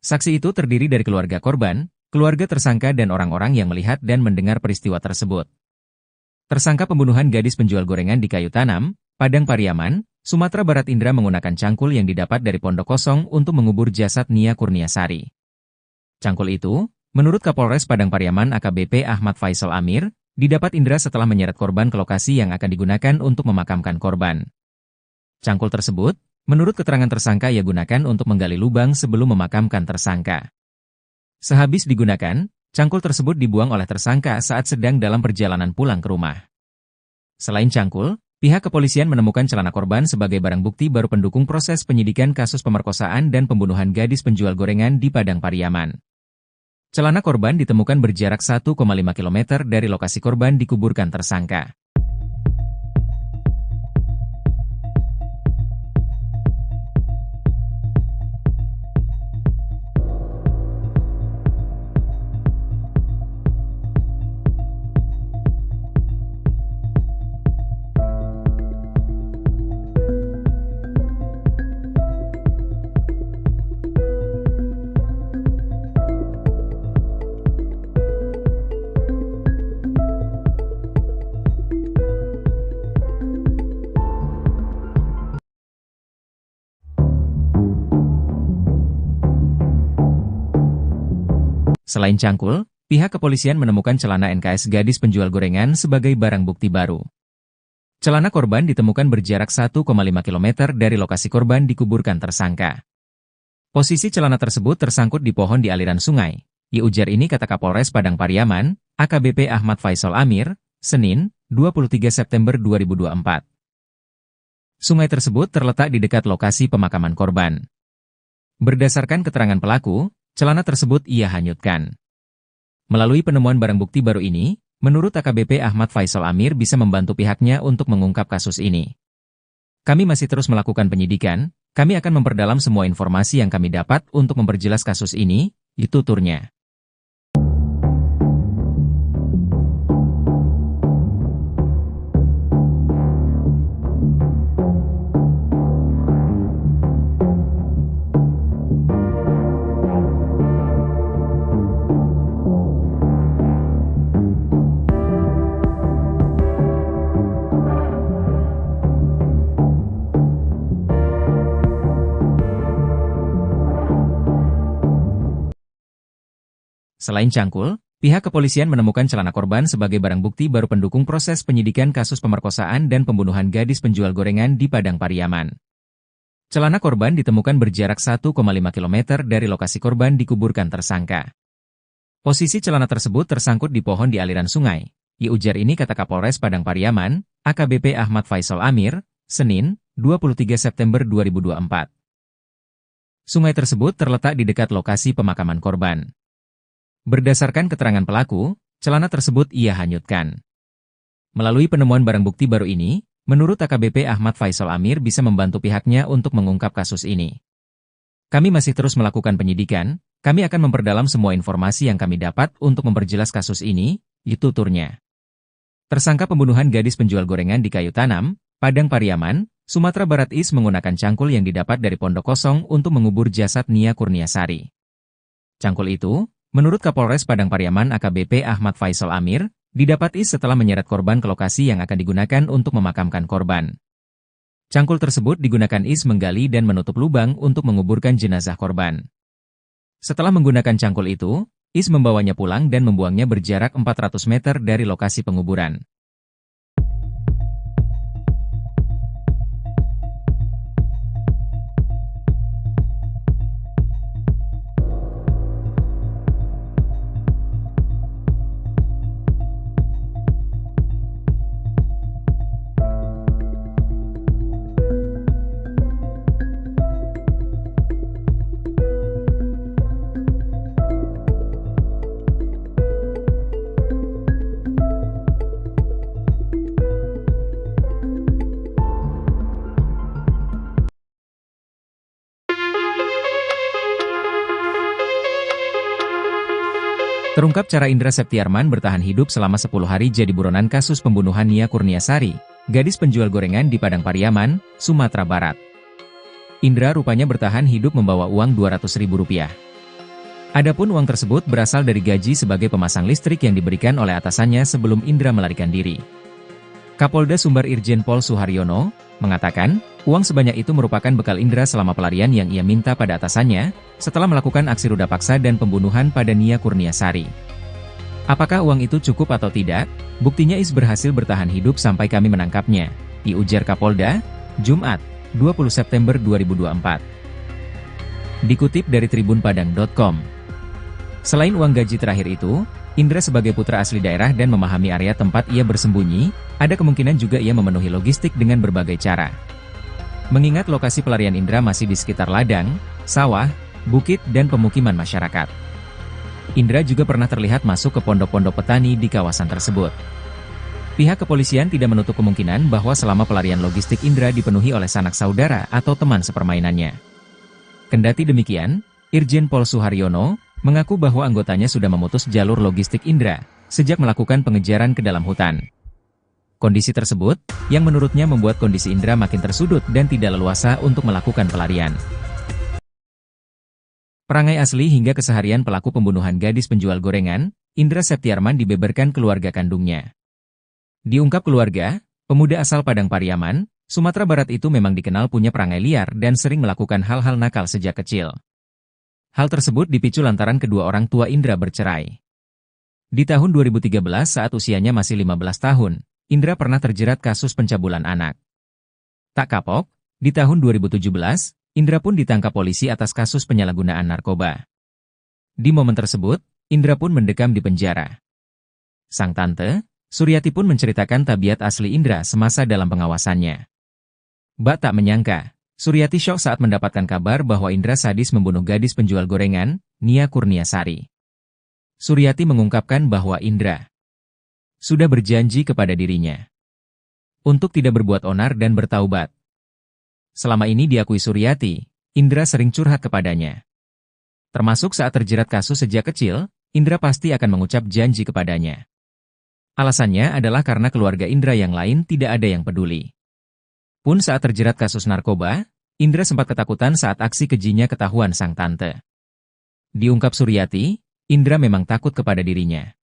Saksi itu terdiri dari keluarga korban, keluarga tersangka dan orang-orang yang melihat dan mendengar peristiwa tersebut. Tersangka pembunuhan gadis penjual gorengan di Kayu Tanam, Padang Pariaman, Sumatera Barat Indra menggunakan cangkul yang didapat dari pondok kosong untuk mengubur jasad Nia Kurniasari. Cangkul itu, menurut Kapolres Padang Pariaman AKBP Ahmad Faisal Amir, didapat Indra setelah menyeret korban ke lokasi yang akan digunakan untuk memakamkan korban. Cangkul tersebut, menurut keterangan tersangka ia gunakan untuk menggali lubang sebelum memakamkan tersangka. Sehabis digunakan, cangkul tersebut dibuang oleh tersangka saat sedang dalam perjalanan pulang ke rumah. Selain cangkul, pihak kepolisian menemukan celana korban sebagai barang bukti baru pendukung proses penyidikan kasus pemerkosaan dan pembunuhan gadis penjual gorengan di Padang Pariaman. Celana korban ditemukan berjarak 1,5 km dari lokasi korban dikuburkan tersangka. Selain cangkul, pihak kepolisian menemukan celana NKS gadis penjual gorengan sebagai barang bukti baru. Celana korban ditemukan berjarak 1,5 km dari lokasi korban dikuburkan tersangka. Posisi celana tersebut tersangkut di pohon di aliran sungai. Ujar ini kata Kapolres Padang Pariaman, AKBP Ahmad Faisal Amir, Senin, 23 September 2024. Sungai tersebut terletak di dekat lokasi pemakaman korban. Berdasarkan keterangan pelaku, celana tersebut ia hanyutkan. Melalui penemuan barang bukti baru ini, menurut AKBP Ahmad Faisal Amir bisa membantu pihaknya untuk mengungkap kasus ini. Kami masih terus melakukan penyidikan, kami akan memperdalam semua informasi yang kami dapat untuk memperjelas kasus ini, tuturnya. Selain cangkul, pihak kepolisian menemukan celana korban sebagai barang bukti baru pendukung proses penyidikan kasus pemerkosaan dan pembunuhan gadis penjual gorengan di Padang Pariaman. Celana korban ditemukan berjarak 1,5 km dari lokasi korban dikuburkan tersangka. Posisi celana tersebut tersangkut di pohon di aliran sungai. Ujar ini kata Kapolres Padang Pariaman, AKBP Ahmad Faisal Amir, Senin, 23 September 2024. Sungai tersebut terletak di dekat lokasi pemakaman korban. Berdasarkan keterangan pelaku, celana tersebut ia hanyutkan. Melalui penemuan barang bukti baru ini, menurut AKBP Ahmad Faisal Amir bisa membantu pihaknya untuk mengungkap kasus ini. Kami masih terus melakukan penyidikan, kami akan memperdalam semua informasi yang kami dapat untuk memperjelas kasus ini, tuturnya. Tersangka pembunuhan gadis penjual gorengan di Kayu Tanam, Padang Pariaman, Sumatera Barat menggunakan cangkul yang didapat dari pondok kosong untuk mengubur jasad Nia Kurniasari. Cangkul itu, menurut Kapolres Padang Pariaman AKBP Ahmad Faisal Amir, didapat setelah menyeret korban ke lokasi yang akan digunakan untuk memakamkan korban. Cangkul tersebut digunakan menggali dan menutup lubang untuk menguburkan jenazah korban. Setelah menggunakan cangkul itu, membawanya pulang dan membuangnya berjarak 400 meter dari lokasi penguburan. Terungkap cara Indra Septiarman bertahan hidup selama 10 hari jadi buronan kasus pembunuhan Nia Kurniasari, gadis penjual gorengan di Padang Pariaman, Sumatera Barat. Indra rupanya bertahan hidup membawa uang Rp200.000. Adapun uang tersebut berasal dari gaji sebagai pemasang listrik yang diberikan oleh atasannya sebelum Indra melarikan diri. Kapolda Sumbar Irjen Pol Suharyono mengatakan, uang sebanyak itu merupakan bekal Indra selama pelarian yang ia minta pada atasannya, setelah melakukan aksi ruda paksa dan pembunuhan pada Nia Kurniasari. Apakah uang itu cukup atau tidak? Buktinya Is berhasil bertahan hidup sampai kami menangkapnya, diujar Kapolda, Jumat, 20 September 2024. Dikutip dari tribunpadang.com. Selain uang gaji terakhir itu, Indra sebagai putra asli daerah dan memahami area tempat ia bersembunyi, ada kemungkinan juga ia memenuhi logistik dengan berbagai cara. Mengingat lokasi pelarian Indra masih di sekitar ladang, sawah, bukit dan pemukiman masyarakat. Indra juga pernah terlihat masuk ke pondok-pondok petani di kawasan tersebut. Pihak kepolisian tidak menutup kemungkinan bahwa selama pelarian logistik Indra dipenuhi oleh sanak saudara atau teman sepermainannya. Kendati demikian, Irjen Pol Suharyono mengaku bahwa anggotanya sudah memutus jalur logistik Indra sejak melakukan pengejaran ke dalam hutan. Kondisi tersebut, yang menurutnya membuat kondisi Indra makin tersudut dan tidak leluasa untuk melakukan pelarian. Perangai asli hingga keseharian pelaku pembunuhan gadis penjual gorengan, Indra Septiarman dibeberkan keluarga kandungnya. Diungkap keluarga, pemuda asal Padang Pariaman, Sumatera Barat itu memang dikenal punya perangai liar dan sering melakukan hal-hal nakal sejak kecil. Hal tersebut dipicu lantaran kedua orang tua Indra bercerai. Di tahun 2013 saat usianya masih 15 tahun, Indra pernah terjerat kasus pencabulan anak. Tak kapok, di tahun 2017, Indra pun ditangkap polisi atas kasus penyalahgunaan narkoba. Di momen tersebut, Indra pun mendekam di penjara. Sang tante, Suryati pun menceritakan tabiat asli Indra semasa dalam pengawasannya. Bak tak menyangka, Suryati syok saat mendapatkan kabar bahwa Indra sadis membunuh gadis penjual gorengan, Nia Kurniasari. Suryati mengungkapkan bahwa Indra sudah berjanji kepada dirinya untuk tidak berbuat onar dan bertaubat. Selama ini diakui Suryati, Indra sering curhat kepadanya. Termasuk saat terjerat kasus sejak kecil, Indra pasti akan mengucap janji kepadanya. Alasannya adalah karena keluarga Indra yang lain tidak ada yang peduli. Pun saat terjerat kasus narkoba, Indra sempat ketakutan saat aksi kejinya ketahuan sang tante. Diungkap Suryati, Indra memang takut kepada dirinya.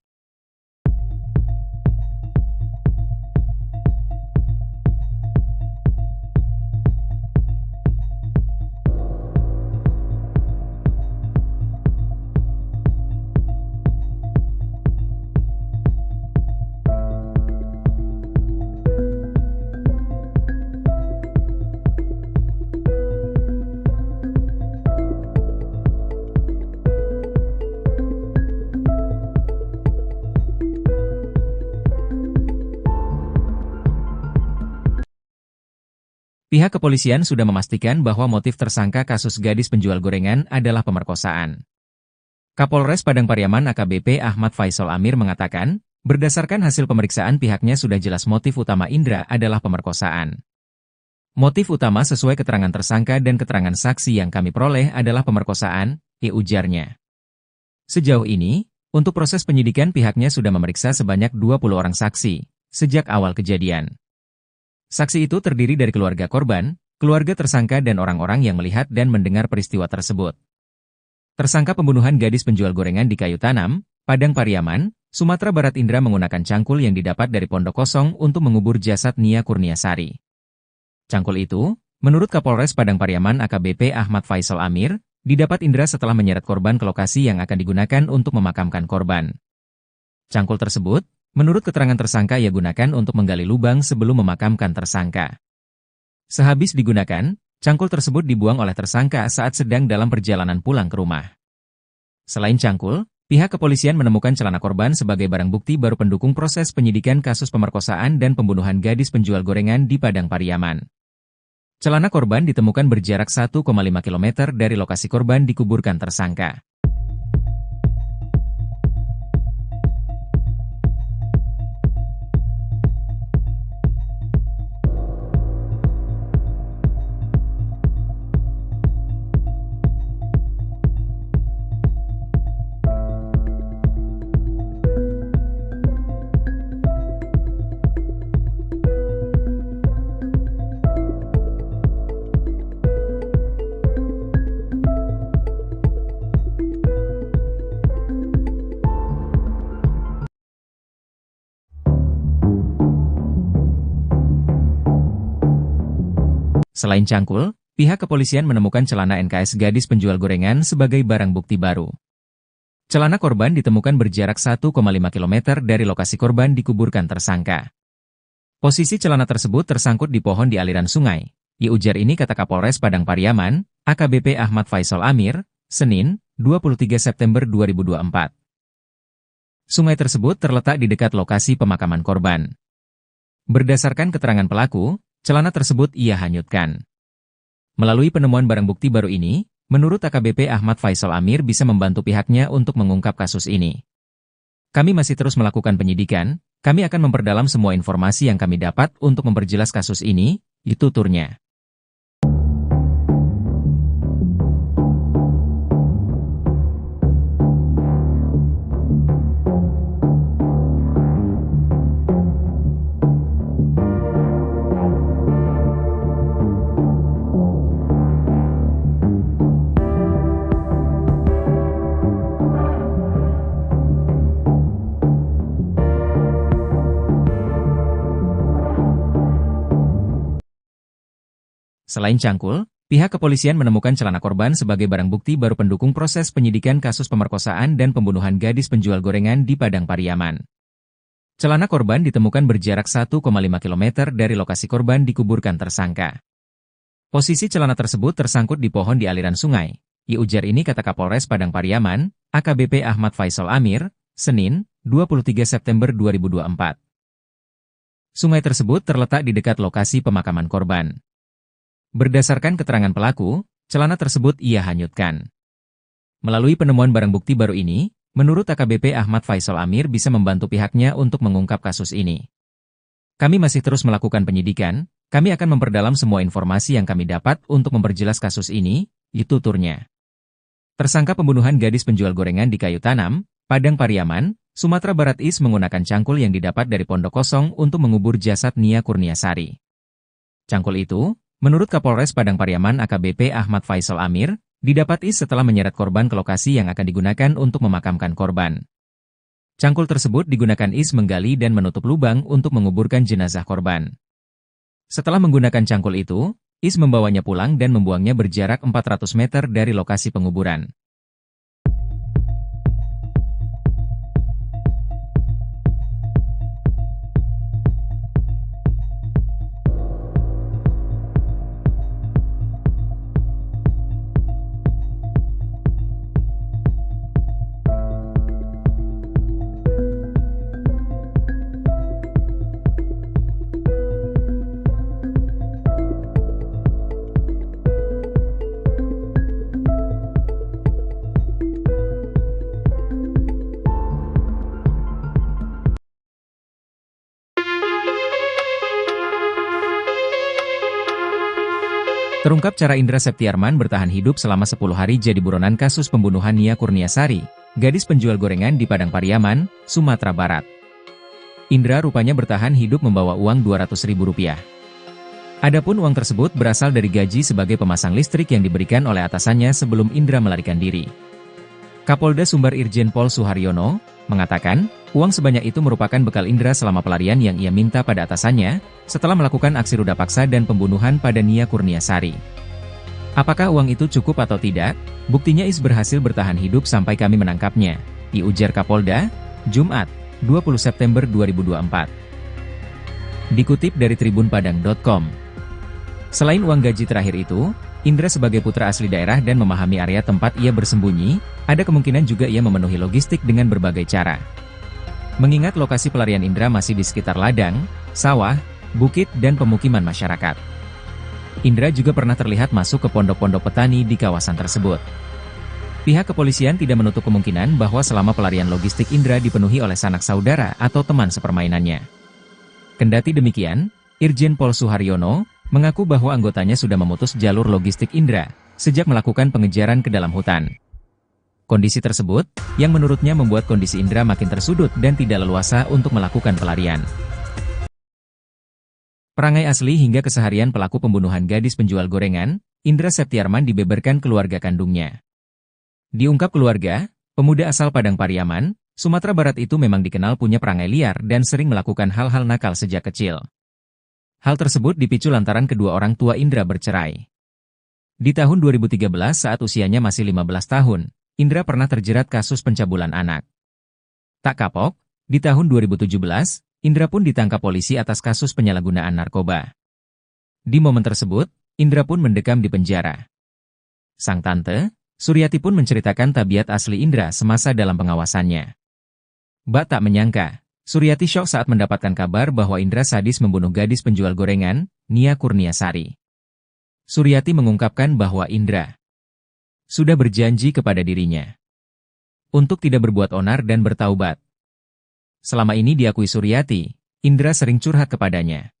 Pihak kepolisian sudah memastikan bahwa motif tersangka kasus gadis penjual gorengan adalah pemerkosaan. Kapolres Padang Pariaman AKBP Ahmad Faisal Amir mengatakan, berdasarkan hasil pemeriksaan pihaknya sudah jelas motif utama Indra adalah pemerkosaan. Motif utama sesuai keterangan tersangka dan keterangan saksi yang kami peroleh adalah pemerkosaan, ujarnya. Sejauh ini, untuk proses penyidikan pihaknya sudah memeriksa sebanyak 20 orang saksi, sejak awal kejadian. Saksi itu terdiri dari keluarga korban, keluarga tersangka dan orang-orang yang melihat dan mendengar peristiwa tersebut. Tersangka pembunuhan gadis penjual gorengan di Kayu Tanam, Padang Pariaman, Sumatera Barat Indra menggunakan cangkul yang didapat dari pondok kosong untuk mengubur jasad Nia Kurniasari. Cangkul itu, menurut Kapolres Padang Pariaman AKBP Ahmad Faisal Amir, didapat Indra setelah menyeret korban ke lokasi yang akan digunakan untuk memakamkan korban. Cangkul tersebut, menurut keterangan tersangka ia gunakan untuk menggali lubang sebelum memakamkan tersangka. Sehabis digunakan, cangkul tersebut dibuang oleh tersangka saat sedang dalam perjalanan pulang ke rumah. Selain cangkul, pihak kepolisian menemukan celana korban sebagai barang bukti baru pendukung proses penyidikan kasus pemerkosaan dan pembunuhan gadis penjual gorengan di Padang Pariaman. Celana korban ditemukan berjarak 1,5 km dari lokasi korban dikuburkan tersangka. Selain cangkul, pihak kepolisian menemukan celana NKS gadis penjual gorengan sebagai barang bukti baru. Celana korban ditemukan berjarak 1,5 km dari lokasi korban dikuburkan tersangka. Posisi celana tersebut tersangkut di pohon di aliran sungai. Ujar ini kata Kapolres Padang Pariaman, AKBP Ahmad Faisal Amir, Senin, 23 September 2024. Sungai tersebut terletak di dekat lokasi pemakaman korban. Berdasarkan keterangan pelaku, celana tersebut ia hanyutkan. Melalui penemuan barang bukti baru ini, menurut AKBP Ahmad Faisal Amir bisa membantu pihaknya untuk mengungkap kasus ini. Kami masih terus melakukan penyidikan, kami akan memperdalam semua informasi yang kami dapat untuk memperjelas kasus ini, tuturnya. Selain cangkul, pihak kepolisian menemukan celana korban sebagai barang bukti baru pendukung proses penyidikan kasus pemerkosaan dan pembunuhan gadis penjual gorengan di Padang Pariaman. Celana korban ditemukan berjarak 1,5 km dari lokasi korban dikuburkan tersangka. Posisi celana tersebut tersangkut di pohon di aliran sungai. Ujar ini kata Kapolres Padang Pariaman, AKBP Ahmad Faisal Amir, Senin, 23 September 2024. Sungai tersebut terletak di dekat lokasi pemakaman korban. Berdasarkan keterangan pelaku, celana tersebut ia hanyutkan. Melalui penemuan barang bukti baru ini, menurut AKBP Ahmad Faisal Amir bisa membantu pihaknya untuk mengungkap kasus ini. Kami masih terus melakukan penyidikan, kami akan memperdalam semua informasi yang kami dapat untuk memperjelas kasus ini, tuturnya. Tersangka pembunuhan gadis penjual gorengan di Kayu Tanam, Padang Pariaman, Sumatera Barat Is menggunakan cangkul yang didapat dari pondok kosong untuk mengubur jasad Nia Kurniasari. Cangkul itu, menurut Kapolres Padang Pariaman AKBP Ahmad Faisal Amir, didapat Is setelah menyeret korban ke lokasi yang akan digunakan untuk memakamkan korban. Cangkul tersebut digunakan Is menggali dan menutup lubang untuk menguburkan jenazah korban. Setelah menggunakan cangkul itu, Is membawanya pulang dan membuangnya berjarak 400 meter dari lokasi penguburan. Terungkap cara Indra Septiarman bertahan hidup selama 10 hari jadi buronan kasus pembunuhan Nia Kurniasari, gadis penjual gorengan di Padang Pariaman, Sumatera Barat. Indra rupanya bertahan hidup membawa uang Rp200.000. Adapun uang tersebut berasal dari gaji sebagai pemasang listrik yang diberikan oleh atasannya sebelum Indra melarikan diri. Kapolda Sumbar Irjen Pol Suharyono mengatakan, uang sebanyak itu merupakan bekal Indra selama pelarian yang ia minta pada atasannya, setelah melakukan aksi ruda paksa dan pembunuhan pada Nia Kurniasari. Apakah uang itu cukup atau tidak? Buktinya Is berhasil bertahan hidup sampai kami menangkapnya, ujar Kapolda, Jumat, 20 September 2024. Dikutip dari tribunpadang.com. Selain uang gaji terakhir itu, Indra sebagai putra asli daerah dan memahami area tempat ia bersembunyi, ada kemungkinan juga ia memenuhi logistik dengan berbagai cara. Mengingat lokasi pelarian Indra masih di sekitar ladang, sawah, bukit dan pemukiman masyarakat. Indra juga pernah terlihat masuk ke pondok-pondok petani di kawasan tersebut. Pihak kepolisian tidak menutup kemungkinan bahwa selama pelarian logistik Indra dipenuhi oleh sanak saudara atau teman sepermainannya. Kendati demikian, Irjen Pol Suharyono mengaku bahwa anggotanya sudah memutus jalur logistik Indra sejak melakukan pengejaran ke dalam hutan. Kondisi tersebut, yang menurutnya membuat kondisi Indra makin tersudut dan tidak leluasa untuk melakukan pelarian. Perangai asli hingga keseharian pelaku pembunuhan gadis penjual gorengan, Indra Septiarman dibeberkan keluarga kandungnya. Diungkap keluarga, pemuda asal Padang Pariaman, Sumatera Barat itu memang dikenal punya perangai liar dan sering melakukan hal-hal nakal sejak kecil. Hal tersebut dipicu lantaran kedua orang tua Indra bercerai. Di tahun 2013 saat usianya masih 15 tahun, Indra pernah terjerat kasus pencabulan anak. Tak kapok, di tahun 2017, Indra pun ditangkap polisi atas kasus penyalahgunaan narkoba. Di momen tersebut, Indra pun mendekam di penjara. Sang tante, Suryati pun menceritakan tabiat asli Indra semasa dalam pengawasannya. Bak tak menyangka, Suryati syok saat mendapatkan kabar bahwa Indra sadis membunuh gadis penjual gorengan, Nia Kurniasari. Suryati mengungkapkan bahwa Indra sudah berjanji kepada dirinya untuk tidak berbuat onar dan bertaubat. Selama ini diakui Suryati, Indra sering curhat kepadanya.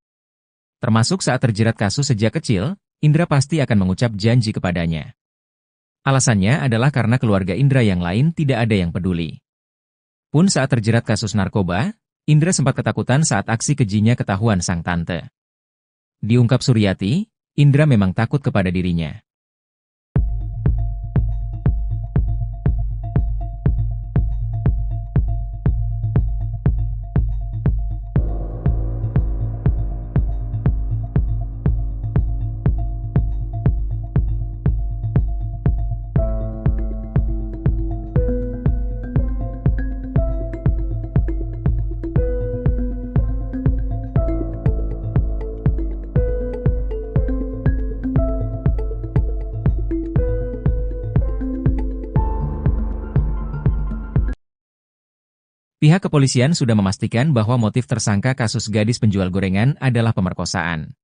Termasuk saat terjerat kasus sejak kecil, Indra pasti akan mengucap janji kepadanya. Alasannya adalah karena keluarga Indra yang lain tidak ada yang peduli. Pun saat terjerat kasus narkoba, Indra sempat ketakutan saat aksi kejinya ketahuan sang tante. Diungkap Suryati, Indra memang takut kepada dirinya. Pihak kepolisian sudah memastikan bahwa motif tersangka kasus gadis penjual gorengan adalah pemerkosaan.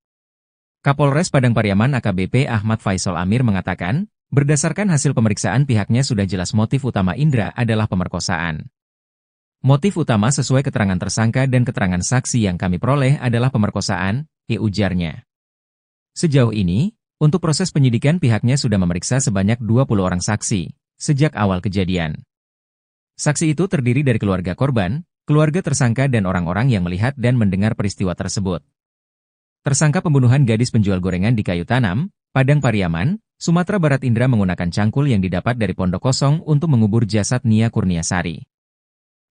Kapolres Padang Pariaman AKBP Ahmad Faisal Amir mengatakan, berdasarkan hasil pemeriksaan pihaknya sudah jelas motif utama Indra adalah pemerkosaan. Motif utama sesuai keterangan tersangka dan keterangan saksi yang kami peroleh adalah pemerkosaan, ujarnya. Sejauh ini, untuk proses penyidikan pihaknya sudah memeriksa sebanyak 20 orang saksi, sejak awal kejadian. Saksi itu terdiri dari keluarga korban, keluarga tersangka dan orang-orang yang melihat dan mendengar peristiwa tersebut. Tersangka pembunuhan gadis penjual gorengan di Kayu Tanam, Padang Pariaman, Sumatera Barat Indra menggunakan cangkul yang didapat dari pondok kosong untuk mengubur jasad Nia Kurniasari.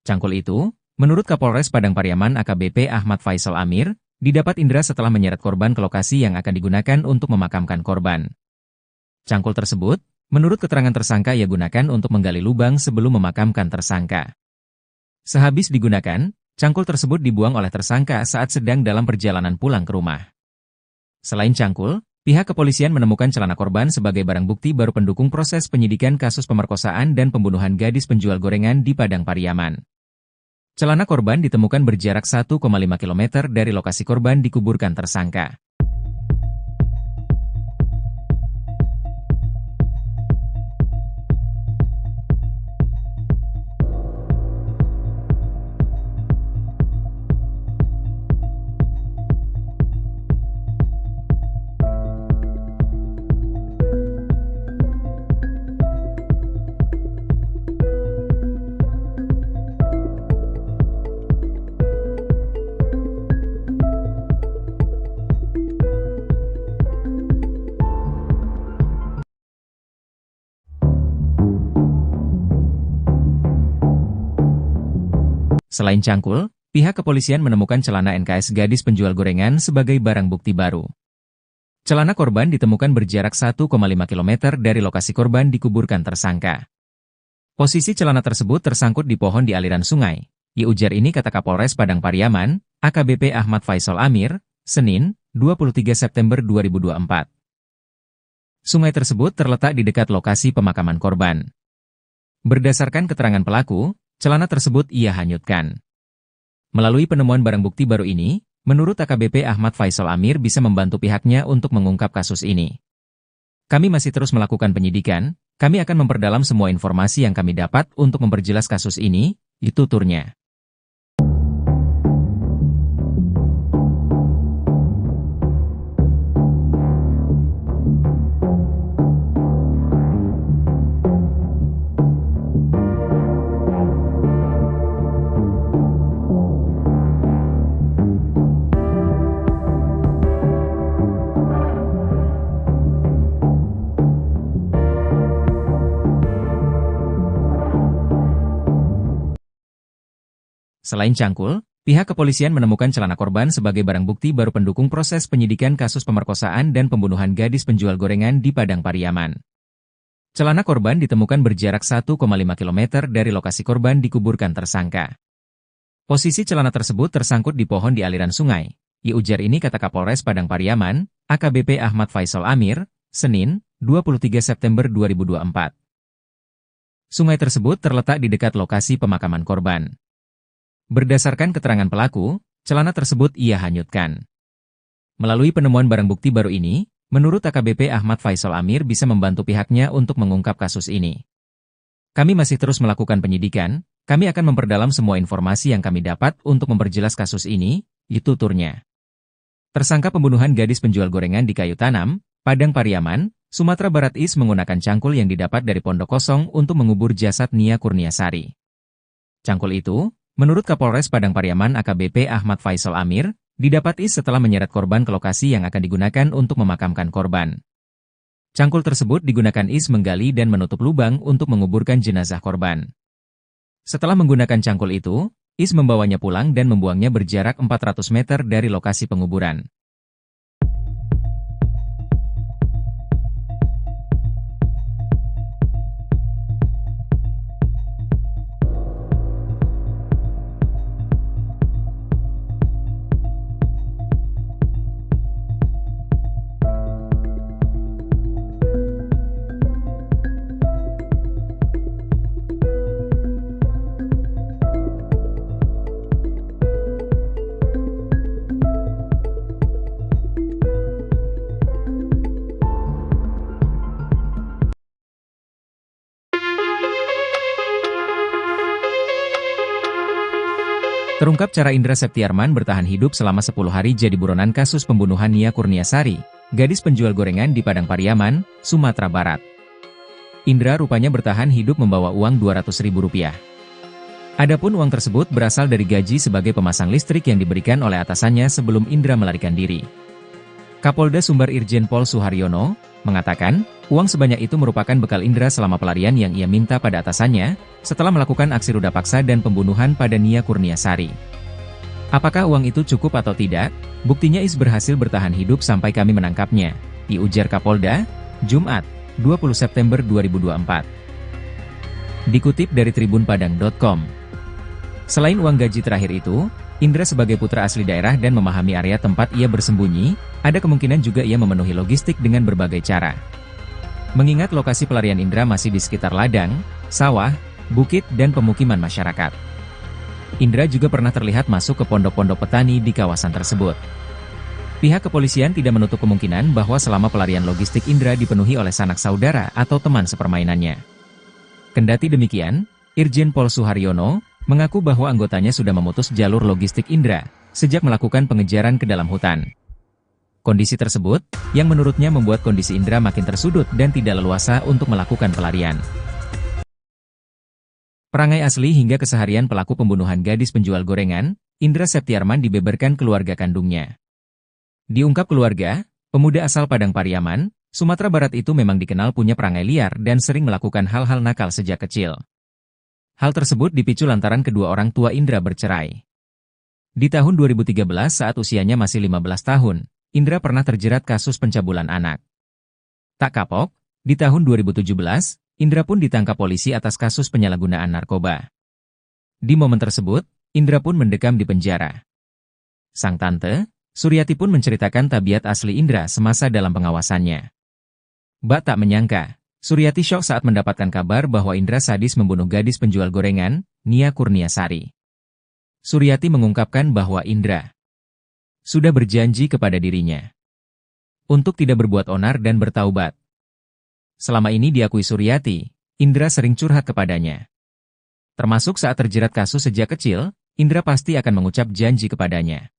Cangkul itu, menurut Kapolres Padang Pariaman AKBP Ahmad Faisal Amir, didapat Indra setelah menyeret korban ke lokasi yang akan digunakan untuk memakamkan korban. Cangkul tersebut, menurut keterangan tersangka ia gunakan untuk menggali lubang sebelum memakamkan tersangka. Sehabis digunakan, cangkul tersebut dibuang oleh tersangka saat sedang dalam perjalanan pulang ke rumah. Selain cangkul, pihak kepolisian menemukan celana korban sebagai barang bukti baru pendukung proses penyidikan kasus pemerkosaan dan pembunuhan gadis penjual gorengan di Padang Pariaman. Celana korban ditemukan berjarak 1,5 km dari lokasi korban dikuburkan tersangka. Selain cangkul, pihak kepolisian menemukan celana NKS gadis penjual gorengan sebagai barang bukti baru. Celana korban ditemukan berjarak 1,5 km dari lokasi korban dikuburkan tersangka. Posisi celana tersebut tersangkut di pohon di aliran sungai. Ujar ini kata Kapolres Padang Pariaman, AKBP Ahmad Faisal Amir, Senin, 23 September 2024. Sungai tersebut terletak di dekat lokasi pemakaman korban. Berdasarkan keterangan pelaku, celana tersebut ia hanyutkan. Melalui penemuan barang bukti baru ini, menurut AKBP Ahmad Faisal Amir bisa membantu pihaknya untuk mengungkap kasus ini. Kami masih terus melakukan penyidikan, kami akan memperdalam semua informasi yang kami dapat untuk memperjelas kasus ini, tuturnya. Selain cangkul, Pihak kepolisian menemukan celana korban sebagai barang bukti baru pendukung proses penyidikan kasus pemerkosaan dan pembunuhan gadis penjual gorengan di Padang Pariaman. Celana korban ditemukan berjarak 1,5 km dari lokasi korban dikuburkan tersangka. Posisi celana tersebut tersangkut di pohon di aliran sungai. Ujar ini kata Kapolres Padang Pariaman, AKBP Ahmad Faisal Amir, Senin, 23 September 2024. Sungai tersebut terletak di dekat lokasi pemakaman korban. Berdasarkan keterangan pelaku, celana tersebut ia hanyutkan. Melalui penemuan barang bukti baru ini, menurut AKBP Ahmad Faisal Amir bisa membantu pihaknya untuk mengungkap kasus ini. Kami masih terus melakukan penyidikan, kami akan memperdalam semua informasi yang kami dapat untuk memperjelas kasus ini, tuturnya. Tersangka pembunuhan gadis penjual gorengan di Kayu Tanam, Padang Pariaman, Sumatera Barat menggunakan cangkul yang didapat dari pondok kosong untuk mengubur jasad Nia Kurniasari. Cangkul itu, menurut Kapolres Padang Pariaman AKBP Ahmad Faisal Amir, didapat setelah menyeret korban ke lokasi yang akan digunakan untuk memakamkan korban. Cangkul tersebut digunakan menggali dan menutup lubang untuk menguburkan jenazah korban. Setelah menggunakan cangkul itu, membawanya pulang dan membuangnya berjarak 400 meter dari lokasi penguburan. Terungkap cara Indra Septiarman bertahan hidup selama 10 hari jadi buronan kasus pembunuhan Nia Kurniasari, gadis penjual gorengan di Padang Pariaman, Sumatera Barat. Indra rupanya bertahan hidup membawa uang Rp200.000. Adapun uang tersebut berasal dari gaji sebagai pemasang listrik yang diberikan oleh atasannya sebelum Indra melarikan diri. Kapolda Sumbar Irjen Pol Suharyono mengatakan, uang sebanyak itu merupakan bekal Indra selama pelarian yang ia minta pada atasannya, setelah melakukan aksi ruda paksa dan pembunuhan pada Nia Kurniasari. Apakah uang itu cukup atau tidak? Buktinya berhasil bertahan hidup sampai kami menangkapnya, ujar Kapolda, Jumat, 20 September 2024. Dikutip dari tribunpadang.com. Selain uang gaji terakhir itu, Indra sebagai putra asli daerah dan memahami area tempat ia bersembunyi, ada kemungkinan juga ia memenuhi logistik dengan berbagai cara. Mengingat lokasi pelarian Indra masih di sekitar ladang, sawah, bukit dan pemukiman masyarakat. Indra juga pernah terlihat masuk ke pondok-pondok petani di kawasan tersebut. Pihak kepolisian tidak menutup kemungkinan bahwa selama pelarian logistik Indra dipenuhi oleh sanak saudara atau teman sepermainannya. Kendati demikian, Irjen Pol Suharyono mengaku bahwa anggotanya sudah memutus jalur logistik Indra sejak melakukan pengejaran ke dalam hutan. Kondisi tersebut, yang menurutnya membuat kondisi Indra makin tersudut dan tidak leluasa untuk melakukan pelarian. Perangai asli hingga keseharian pelaku pembunuhan gadis penjual gorengan, Indra Septiarman dibeberkan keluarga kandungnya. Diungkap keluarga, pemuda asal Padang Pariaman, Sumatera Barat itu memang dikenal punya perangai liar dan sering melakukan hal-hal nakal sejak kecil. Hal tersebut dipicu lantaran kedua orang tua Indra bercerai. Di tahun 2013 saat usianya masih 15 tahun, Indra pernah terjerat kasus pencabulan anak. Tak kapok, di tahun 2017, Indra pun ditangkap polisi atas kasus penyalahgunaan narkoba. Di momen tersebut, Indra pun mendekam di penjara. Sang tante, Suryati pun menceritakan tabiat asli Indra semasa dalam pengawasannya. Bak tak menyangka, Suryati syok saat mendapatkan kabar bahwa Indra sadis membunuh gadis penjual gorengan, Nia Kurniasari. Suryati mengungkapkan bahwa Indra sudah berjanji kepada dirinya untuk tidak berbuat onar dan bertaubat. Selama ini diakui Suryati, Indra sering curhat kepadanya. Termasuk saat terjerat kasus sejak kecil, Indra pasti akan mengucap janji kepadanya.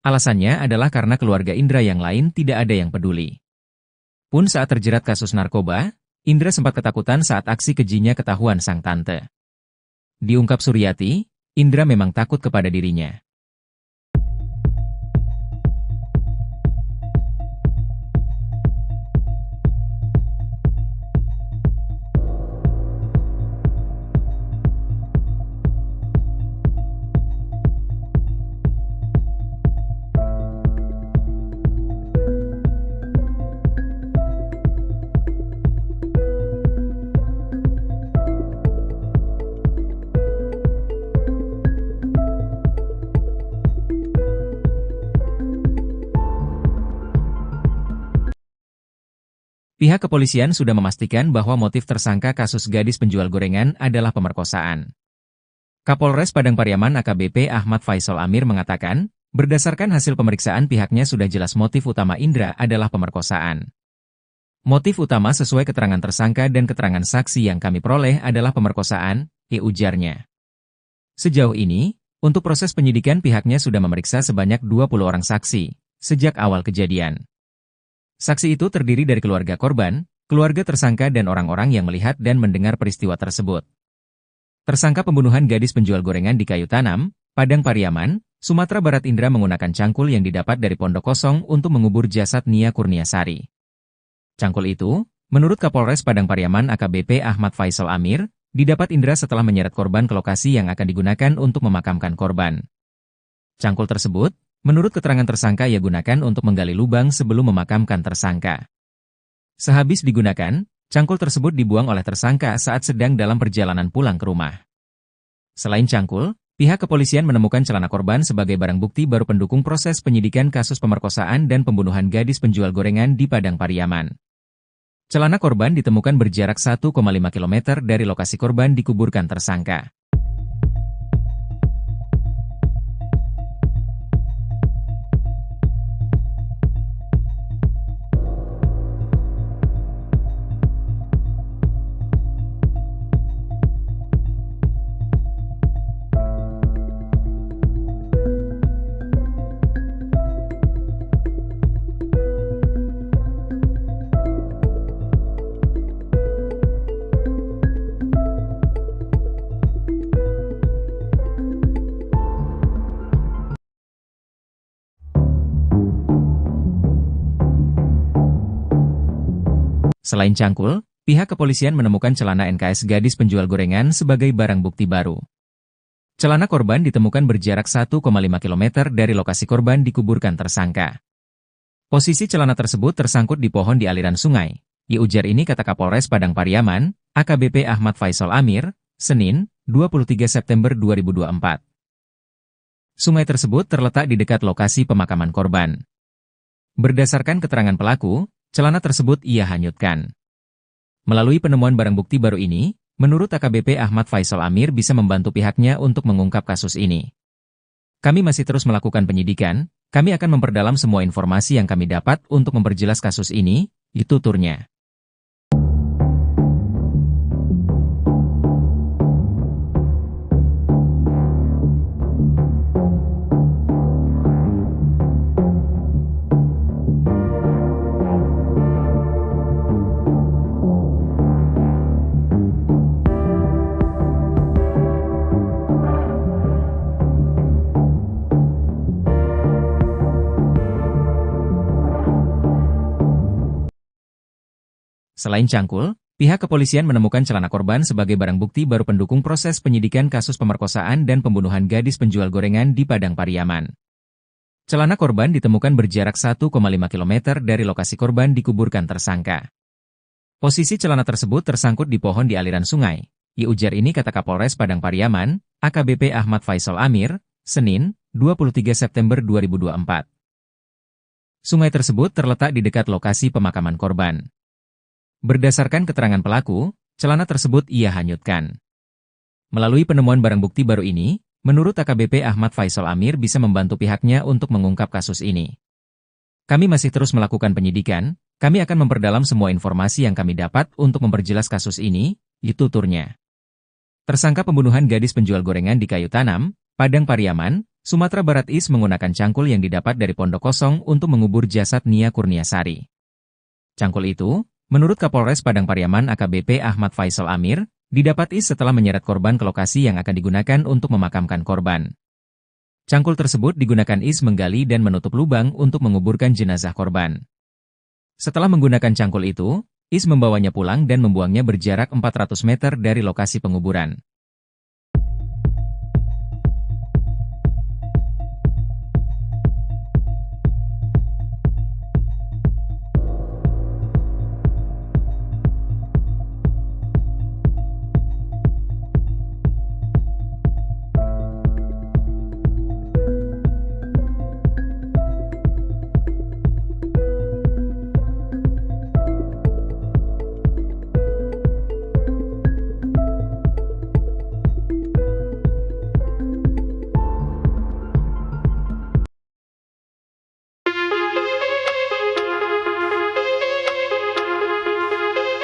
Alasannya adalah karena keluarga Indra yang lain tidak ada yang peduli. Pun saat terjerat kasus narkoba, Indra sempat ketakutan saat aksi kejinya ketahuan sang tante. Diungkap Suryati, Indra memang takut kepada dirinya. pihak kepolisian sudah memastikan bahwa motif tersangka kasus gadis penjual gorengan adalah pemerkosaan. Kapolres Padang Pariaman AKBP Ahmad Faisal Amir mengatakan, berdasarkan hasil pemeriksaan pihaknya sudah jelas motif utama Indra adalah pemerkosaan. Motif utama sesuai keterangan tersangka dan keterangan saksi yang kami peroleh adalah pemerkosaan, ujarnya. Sejauh ini, untuk proses penyidikan pihaknya sudah memeriksa sebanyak 20 orang saksi, sejak awal kejadian. Saksi itu terdiri dari keluarga korban, keluarga tersangka dan orang-orang yang melihat dan mendengar peristiwa tersebut. Tersangka pembunuhan gadis penjual gorengan di Kayu Tanam, Padang Pariaman, Sumatera Barat Indra menggunakan cangkul yang didapat dari pondok kosong untuk mengubur jasad Nia Kurniasari. Cangkul itu, menurut Kapolres Padang Pariaman AKBP Ahmad Faisal Amir, didapat Indra setelah menyeret korban ke lokasi yang akan digunakan untuk memakamkan korban. Cangkul tersebut, menurut keterangan tersangka ia gunakan untuk menggali lubang sebelum memakamkan tersangka. Sehabis digunakan, cangkul tersebut dibuang oleh tersangka saat sedang dalam perjalanan pulang ke rumah. Selain cangkul, pihak kepolisian menemukan celana korban sebagai barang bukti baru pendukung proses penyidikan kasus pemerkosaan dan pembunuhan gadis penjual gorengan di Padang Pariaman. Celana korban ditemukan berjarak 1,5 km dari lokasi korban dikuburkan tersangka. Selain cangkul, pihak kepolisian menemukan celana NKS gadis penjual gorengan sebagai barang bukti baru. Celana korban ditemukan berjarak 1,5 km dari lokasi korban dikuburkan tersangka. Posisi celana tersebut tersangkut di pohon di aliran sungai. Ujar ini kata Kapolres Padang Pariaman, AKBP Ahmad Faisal Amir, Senin, 23 September 2024. Sungai tersebut terletak di dekat lokasi pemakaman korban. Berdasarkan keterangan pelaku, celana tersebut ia hanyutkan. Melalui penemuan barang bukti baru ini, menurut AKBP Ahmad Faisal Amir bisa membantu pihaknya untuk mengungkap kasus ini. Kami masih terus melakukan penyidikan, kami akan memperdalam semua informasi yang kami dapat untuk memperjelas kasus ini, tuturnya. Selain cangkul, pihak kepolisian menemukan celana korban sebagai barang bukti baru pendukung proses penyidikan kasus pemerkosaan dan pembunuhan gadis penjual gorengan di Padang Pariaman. Celana korban ditemukan berjarak 1,5 km dari lokasi korban dikuburkan tersangka. Posisi celana tersebut tersangkut di pohon di aliran sungai. Ujar ini kata Kapolres Padang Pariaman, AKBP Ahmad Faisal Amir, Senin, 23 September 2024. Sungai tersebut terletak di dekat lokasi pemakaman korban. Berdasarkan keterangan pelaku, celana tersebut ia hanyutkan. Melalui penemuan barang bukti baru ini, menurut AKBP Ahmad Faisal Amir bisa membantu pihaknya untuk mengungkap kasus ini. Kami masih terus melakukan penyidikan, kami akan memperdalam semua informasi yang kami dapat untuk memperjelas kasus ini, tuturnya. Tersangka pembunuhan gadis penjual gorengan di Kayu Tanam, Padang Pariaman, Sumatera Barat menggunakan cangkul yang didapat dari pondok kosong untuk mengubur jasad Nia Kurniasari. Cangkul itu, menurut Kapolres Padang Pariaman AKBP Ahmad Faisal Amir, didapat setelah menyeret korban ke lokasi yang akan digunakan untuk memakamkan korban. Cangkul tersebut digunakan menggali dan menutup lubang untuk menguburkan jenazah korban. Setelah menggunakan cangkul itu, membawanya pulang dan membuangnya berjarak 400 meter dari lokasi penguburan.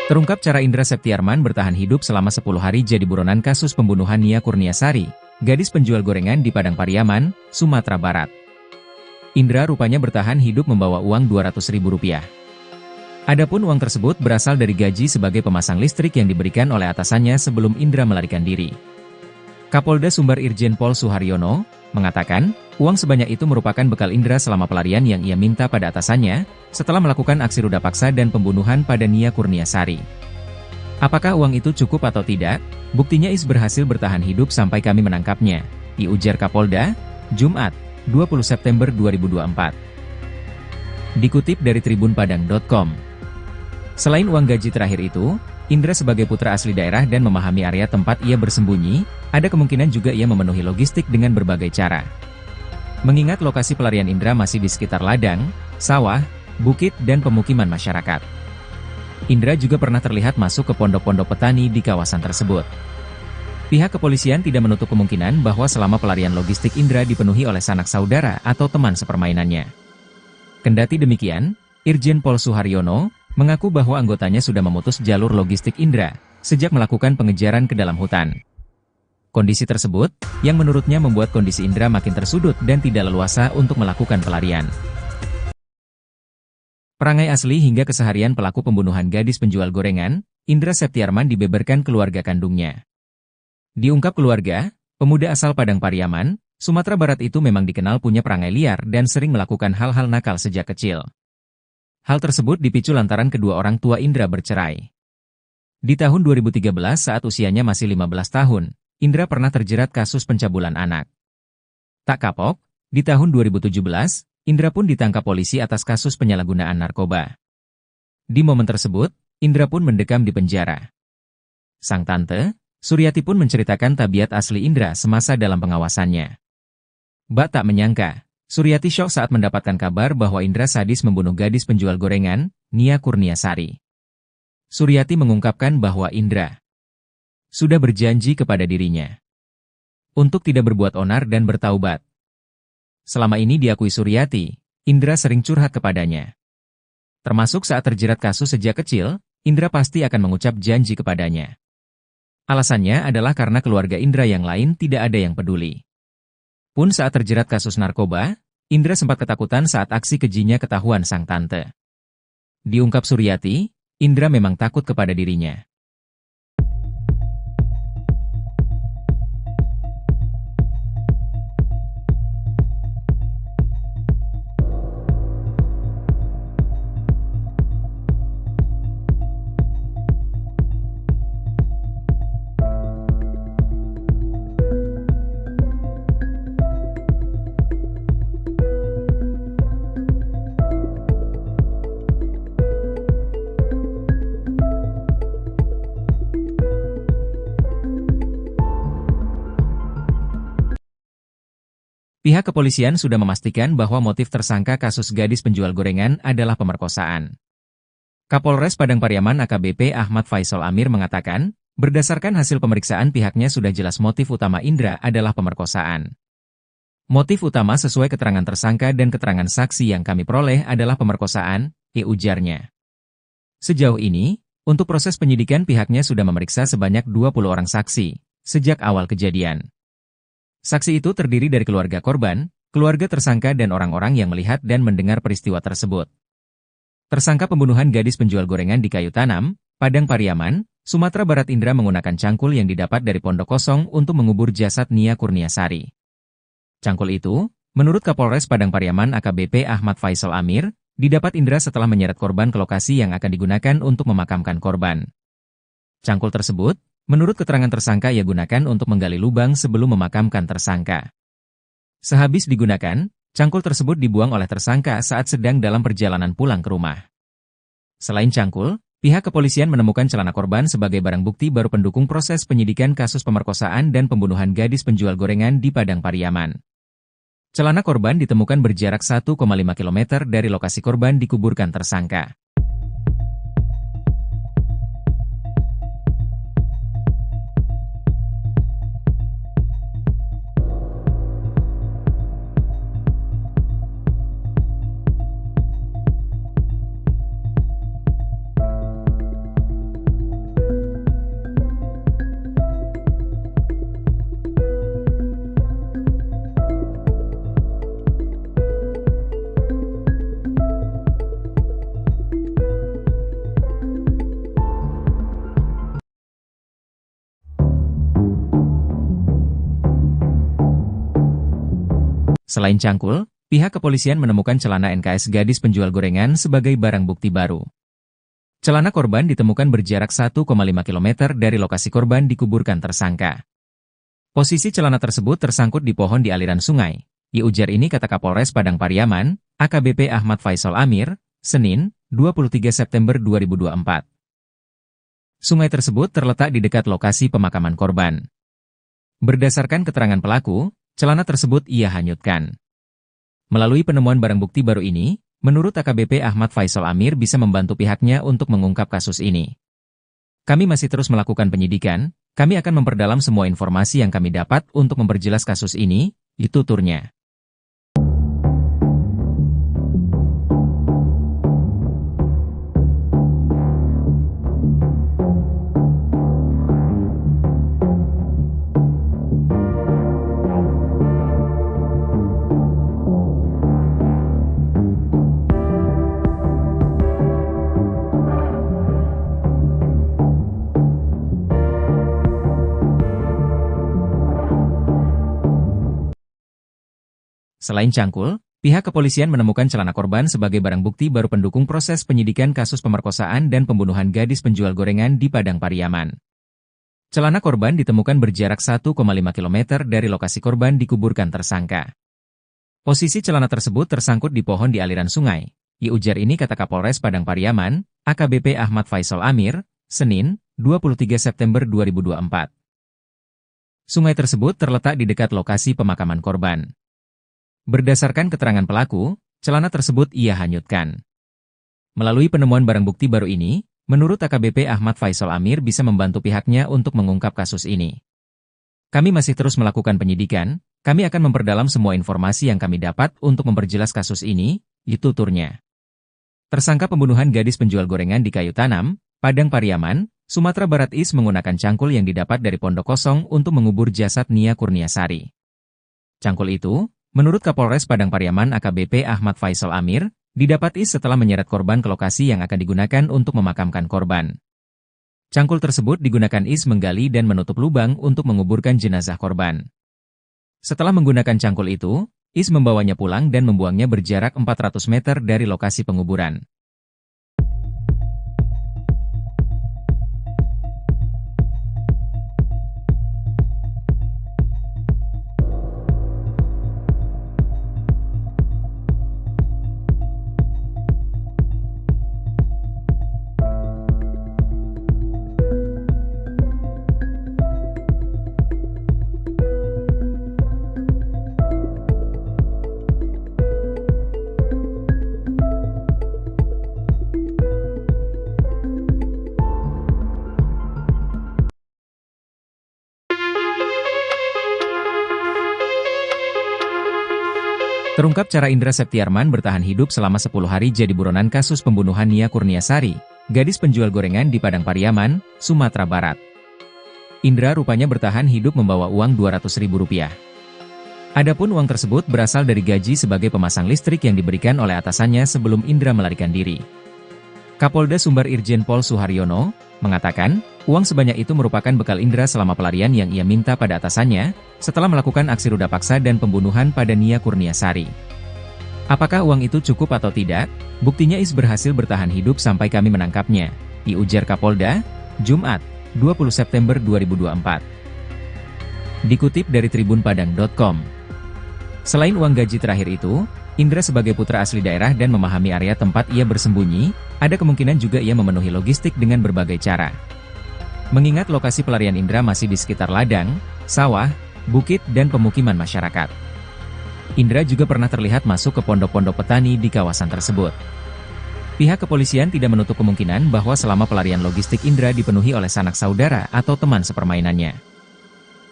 Terungkap cara Indra Septiarman bertahan hidup selama 10 hari jadi buronan kasus pembunuhan Nia Kurniasari, gadis penjual gorengan di Padang Pariaman, Sumatera Barat. Indra rupanya bertahan hidup membawa uang Rp200.000. Adapun uang tersebut berasal dari gaji sebagai pemasang listrik yang diberikan oleh atasannya sebelum Indra melarikan diri. Kapolda Sumbar Irjen Pol Suharyono mengatakan, uang sebanyak itu merupakan bekal Indra selama pelarian yang ia minta pada atasannya, setelah melakukan aksi ruda paksa dan pembunuhan pada Nia Kurniasari. Apakah uang itu cukup atau tidak? Buktinya Is berhasil bertahan hidup sampai kami menangkapnya, diujar Kapolda, Jumat, 20 September 2024. Dikutip dari tribunpadang.com. Selain uang gaji terakhir itu, Indra sebagai putra asli daerah dan memahami area tempat ia bersembunyi, ada kemungkinan juga ia memenuhi logistik dengan berbagai cara. Mengingat lokasi pelarian Indra masih di sekitar ladang, sawah, bukit dan pemukiman masyarakat. Indra juga pernah terlihat masuk ke pondok-pondok petani di kawasan tersebut. Pihak kepolisian tidak menutup kemungkinan bahwa selama pelarian logistik Indra dipenuhi oleh sanak saudara atau teman sepermainannya. Kendati demikian, Irjen Pol Suharyono mengaku bahwa anggotanya sudah memutus jalur logistik Indra sejak melakukan pengejaran ke dalam hutan. Kondisi tersebut, yang menurutnya membuat kondisi Indra makin tersudut dan tidak leluasa untuk melakukan pelarian. Perangai asli hingga keseharian pelaku pembunuhan gadis penjual gorengan, Indra Septiarman dibeberkan keluarga kandungnya. Diungkap keluarga, pemuda asal Padang Pariaman, Sumatera Barat itu memang dikenal punya perangai liar dan sering melakukan hal-hal nakal sejak kecil. Hal tersebut dipicu lantaran kedua orang tua Indra bercerai. Di tahun 2013 saat usianya masih 15 tahun, Indra pernah terjerat kasus pencabulan anak. Tak kapok, di tahun 2017, Indra pun ditangkap polisi atas kasus penyalahgunaan narkoba. Di momen tersebut, Indra pun mendekam di penjara. Sang tante, Suryati pun menceritakan tabiat asli Indra semasa dalam pengawasannya. Bak tak menyangka, Suryati syok saat mendapatkan kabar bahwa Indra sadis membunuh gadis penjual gorengan, Nia Kurniasari. Suryati mengungkapkan bahwa Indra sudah berjanji kepada dirinya untuk tidak berbuat onar dan bertaubat. Selama ini diakui Suryati, Indra sering curhat kepadanya. Termasuk saat terjerat kasus sejak kecil, Indra pasti akan mengucap janji kepadanya. Alasannya adalah karena keluarga Indra yang lain tidak ada yang peduli. Pun saat terjerat kasus narkoba, Indra sempat ketakutan saat aksi kejinya ketahuan sang tante. Diungkap Suryati, Indra memang takut kepada dirinya. Pihak kepolisian sudah memastikan bahwa motif tersangka kasus gadis penjual gorengan adalah pemerkosaan. Kapolres Padang Pariaman AKBP Ahmad Faisal Amir mengatakan, berdasarkan hasil pemeriksaan pihaknya sudah jelas motif utama Indra adalah pemerkosaan. Motif utama sesuai keterangan tersangka dan keterangan saksi yang kami peroleh adalah pemerkosaan, ujarnya. Sejauh ini, untuk proses penyidikan pihaknya sudah memeriksa sebanyak 20 orang saksi, sejak awal kejadian. Saksi itu terdiri dari keluarga korban, keluarga tersangka dan orang-orang yang melihat dan mendengar peristiwa tersebut. Tersangka pembunuhan gadis penjual gorengan di Kayu Tanam, Padang Pariaman, Sumatera Barat Indra menggunakan cangkul yang didapat dari pondok kosong untuk mengubur jasad Nia Kurniasari. Cangkul itu, menurut Kapolres Padang Pariaman AKBP Ahmad Faisal Amir, didapat Indra setelah menyeret korban ke lokasi yang akan digunakan untuk memakamkan korban. Cangkul tersebut, menurut keterangan tersangka ia gunakan untuk menggali lubang sebelum memakamkan tersangka. Sehabis digunakan, cangkul tersebut dibuang oleh tersangka saat sedang dalam perjalanan pulang ke rumah. Selain cangkul, pihak kepolisian menemukan celana korban sebagai barang bukti baru pendukung proses penyidikan kasus pemerkosaan dan pembunuhan gadis penjual gorengan di Padang Pariaman. Celana korban ditemukan berjarak 1,5 km dari lokasi korban dikuburkan tersangka. Selain cangkul, pihak kepolisian menemukan celana NKS gadis penjual gorengan sebagai barang bukti baru. Celana korban ditemukan berjarak 1,5 km dari lokasi korban dikuburkan tersangka. Posisi celana tersebut tersangkut di pohon di aliran sungai. Ujar ini kata Kapolres Padang Pariaman, AKBP Ahmad Faisal Amir, Senin, 23 September 2024. Sungai tersebut terletak di dekat lokasi pemakaman korban. Berdasarkan keterangan pelaku, celana tersebut ia hanyutkan. Melalui penemuan barang bukti baru ini, menurut AKBP Ahmad Faisal Amir bisa membantu pihaknya untuk mengungkap kasus ini. Kami masih terus melakukan penyidikan, kami akan memperdalam semua informasi yang kami dapat untuk memperjelas kasus ini, tuturnya. Selain cangkul, pihak kepolisian menemukan celana korban sebagai barang bukti baru pendukung proses penyidikan kasus pemerkosaan dan pembunuhan gadis penjual gorengan di Padang Pariaman. Celana korban ditemukan berjarak 1,5 km dari lokasi korban dikuburkan tersangka. Posisi celana tersebut tersangkut di pohon di aliran sungai. Ujar ini kata Kapolres Padang Pariaman, AKBP Ahmad Faisal Amir, Senin, 23 September 2024. Sungai tersebut terletak di dekat lokasi pemakaman korban. Berdasarkan keterangan pelaku, celana tersebut ia hanyutkan. Melalui penemuan barang bukti baru ini, menurut AKBP Ahmad Faisal Amir bisa membantu pihaknya untuk mengungkap kasus ini. Kami masih terus melakukan penyidikan, kami akan memperdalam semua informasi yang kami dapat untuk memperjelas kasus ini, tuturnya. Tersangka pembunuhan gadis penjual gorengan di Kayu Tanam, Padang Pariaman, Sumatera Barat Is menggunakan cangkul yang didapat dari pondok kosong untuk mengubur jasad Nia Kurniasari. Cangkul itu, menurut Kapolres Padang Pariaman AKBP Ahmad Faisal Amir, didapat Is setelah menyeret korban ke lokasi yang akan digunakan untuk memakamkan korban. Cangkul tersebut digunakan Is menggali dan menutup lubang untuk menguburkan jenazah korban. Setelah menggunakan cangkul itu, Is membawanya pulang dan membuangnya berjarak 400 meter dari lokasi penguburan. Terungkap cara Indra Septiarman bertahan hidup selama 10 hari jadi buronan kasus pembunuhan Nia Kurniasari, gadis penjual gorengan di Padang Pariaman, Sumatera Barat. Indra rupanya bertahan hidup membawa uang Rp200.000. Adapun uang tersebut berasal dari gaji sebagai pemasang listrik yang diberikan oleh atasannya sebelum Indra melarikan diri. Kapolda Sumbar Irjen Pol Suharyono mengatakan, uang sebanyak itu merupakan bekal Indra selama pelarian yang ia minta pada atasannya, setelah melakukan aksi ruda paksa dan pembunuhan pada Nia Kurniasari. Apakah uang itu cukup atau tidak? Buktinya Is berhasil bertahan hidup sampai kami menangkapnya, diujar Kapolda, Jumat, 20 September 2024. Dikutip dari tribunpadang.com. Selain uang gaji terakhir itu, Indra sebagai putra asli daerah dan memahami area tempat ia bersembunyi, ada kemungkinan juga ia memenuhi logistik dengan berbagai cara. Mengingat lokasi pelarian Indra masih di sekitar ladang, sawah, bukit dan pemukiman masyarakat. Indra juga pernah terlihat masuk ke pondok-pondok petani di kawasan tersebut. Pihak kepolisian tidak menutup kemungkinan bahwa selama pelarian logistik Indra dipenuhi oleh sanak saudara atau teman sepermainannya.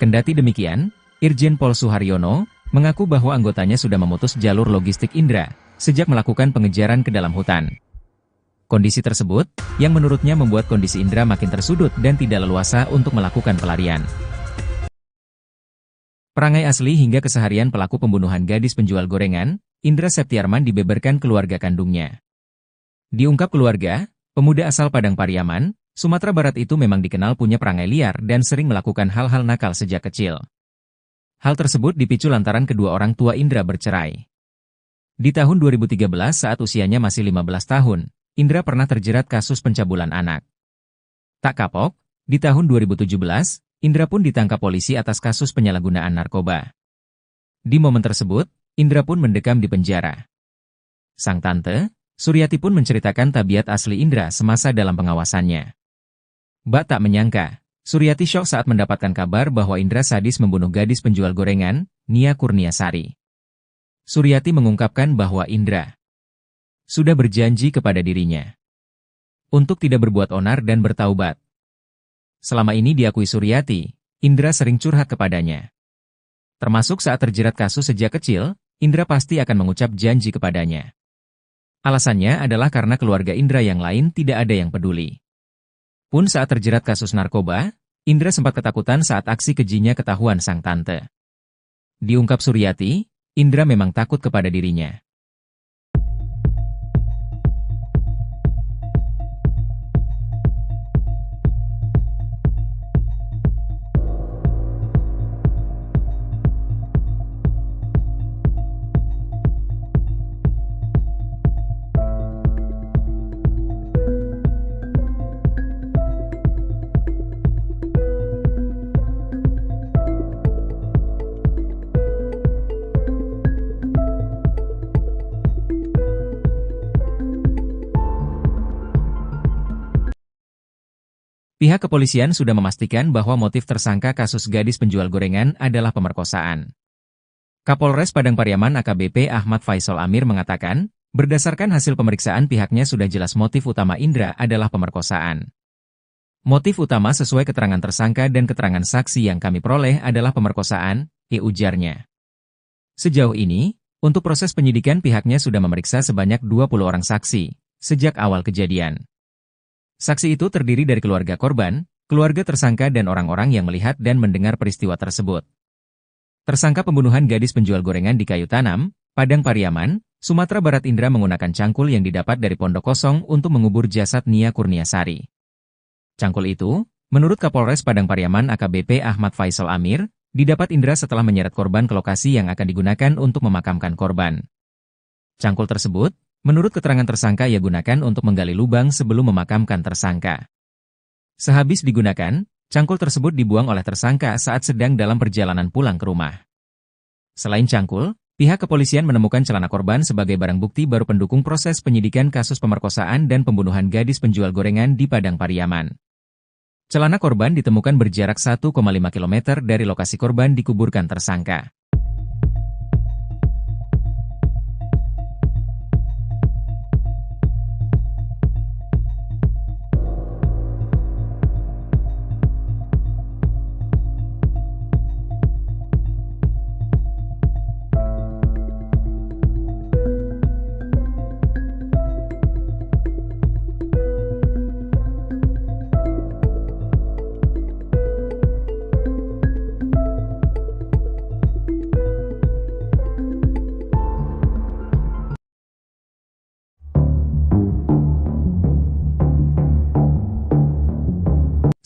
Kendati demikian, Irjen Pol Suharyono mengaku bahwa anggotanya sudah memutus jalur logistik Indra sejak melakukan pengejaran ke dalam hutan. Kondisi tersebut, yang menurutnya membuat kondisi Indra makin tersudut dan tidak leluasa untuk melakukan pelarian. Perangai asli hingga keseharian pelaku pembunuhan gadis penjual gorengan, Indra Septiarman dibeberkan keluarga kandungnya. Diungkap keluarga, pemuda asal Padang Pariaman, Sumatera Barat itu memang dikenal punya perangai liar dan sering melakukan hal-hal nakal sejak kecil. Hal tersebut dipicu lantaran kedua orang tua Indra bercerai. Di tahun 2013 saat usianya masih 15 tahun, Indra pernah terjerat kasus pencabulan anak. Tak kapok, di tahun 2017, Indra pun ditangkap polisi atas kasus penyalahgunaan narkoba. Di momen tersebut, Indra pun mendekam di penjara. Sang tante, Suryati pun menceritakan tabiat asli Indra semasa dalam pengawasannya. Bak tak menyangka, Suryati syok saat mendapatkan kabar bahwa Indra sadis membunuh gadis penjual gorengan, Nia Kurniasari. Suryati mengungkapkan bahwa Indra sudah berjanji kepada dirinya untuk tidak berbuat onar dan bertaubat. Selama ini diakui Suryati, Indra sering curhat kepadanya. Termasuk saat terjerat kasus sejak kecil, Indra pasti akan mengucap janji kepadanya. Alasannya adalah karena keluarga Indra yang lain tidak ada yang peduli. Pun saat terjerat kasus narkoba, Indra sempat ketakutan saat aksi kejinya ketahuan sang tante. Diungkap Suryati, Indra memang takut kepada dirinya. Pihak kepolisian sudah memastikan bahwa motif tersangka kasus gadis penjual gorengan adalah pemerkosaan. Kapolres Padang Pariaman AKBP Ahmad Faisal Amir mengatakan, berdasarkan hasil pemeriksaan pihaknya sudah jelas motif utama Indra adalah pemerkosaan. Motif utama sesuai keterangan tersangka dan keterangan saksi yang kami peroleh adalah pemerkosaan, ujarnya. Sejauh ini, untuk proses penyidikan pihaknya sudah memeriksa sebanyak 20 orang saksi, sejak awal kejadian. Saksi itu terdiri dari keluarga korban, keluarga tersangka dan orang-orang yang melihat dan mendengar peristiwa tersebut. Tersangka pembunuhan gadis penjual gorengan di Kayu Tanam, Padang Pariaman, Sumatera Barat Indra menggunakan cangkul yang didapat dari pondok kosong untuk mengubur jasad Nia Kurniasari. Cangkul itu, menurut Kapolres Padang Pariaman AKBP Ahmad Faisal Amir, didapat Indra setelah menyeret korban ke lokasi yang akan digunakan untuk memakamkan korban. Cangkul tersebut, menurut keterangan tersangka ia gunakan untuk menggali lubang sebelum memakamkan tersangka. Sehabis digunakan, cangkul tersebut dibuang oleh tersangka saat sedang dalam perjalanan pulang ke rumah. Selain cangkul, pihak kepolisian menemukan celana korban sebagai barang bukti baru pendukung proses penyidikan kasus pemerkosaan dan pembunuhan gadis penjual gorengan di Padang Pariaman. Celana korban ditemukan berjarak 1,5 km dari lokasi korban dikuburkan tersangka.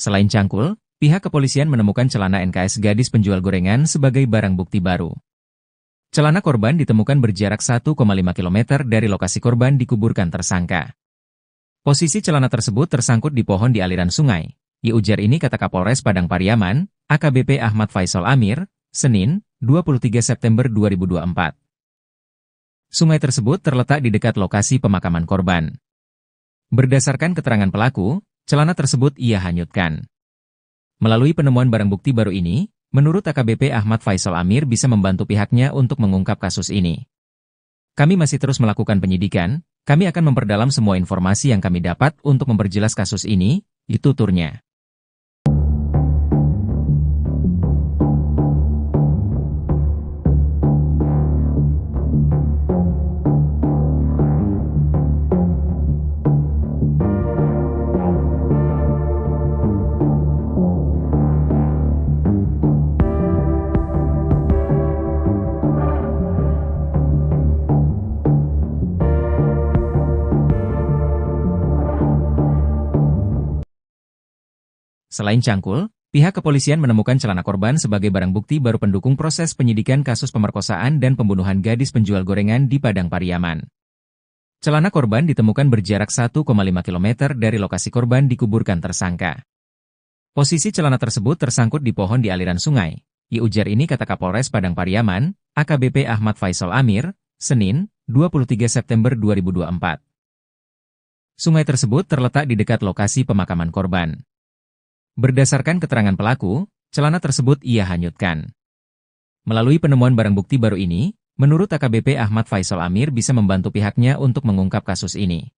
Selain cangkul, pihak kepolisian menemukan celana NKS gadis penjual gorengan sebagai barang bukti baru. Celana korban ditemukan berjarak 1,5 km dari lokasi korban dikuburkan tersangka. Posisi celana tersebut tersangkut di pohon di aliran sungai. Ujar ini kata Kapolres Padang Pariaman, AKBP Ahmad Faisal Amir, Senin, 23 September 2024. Sungai tersebut terletak di dekat lokasi pemakaman korban. Berdasarkan keterangan pelaku, celana tersebut ia hanyutkan. Melalui penemuan barang bukti baru ini, menurut AKBP Ahmad Faisal Amir bisa membantu pihaknya untuk mengungkap kasus ini. Kami masih terus melakukan penyidikan, kami akan memperdalam semua informasi yang kami dapat untuk memperjelas kasus ini, itu tuturnya. Selain cangkul, Pihak kepolisian menemukan celana korban sebagai barang bukti baru pendukung proses penyidikan kasus pemerkosaan dan pembunuhan gadis penjual gorengan di Padang Pariaman. Celana korban ditemukan berjarak 1,5 km dari lokasi korban dikuburkan tersangka. Posisi celana tersebut tersangkut di pohon di aliran sungai. Ujar ini kata Kapolres Padang Pariaman, AKBP Ahmad Faisal Amir, Senin, 23 September 2024. Sungai tersebut terletak di dekat lokasi pemakaman korban. Berdasarkan keterangan pelaku, celana tersebut ia hanyutkan. Melalui penemuan barang bukti baru ini, menurut AKBP Ahmad Faisal Amir bisa membantu pihaknya untuk mengungkap kasus ini.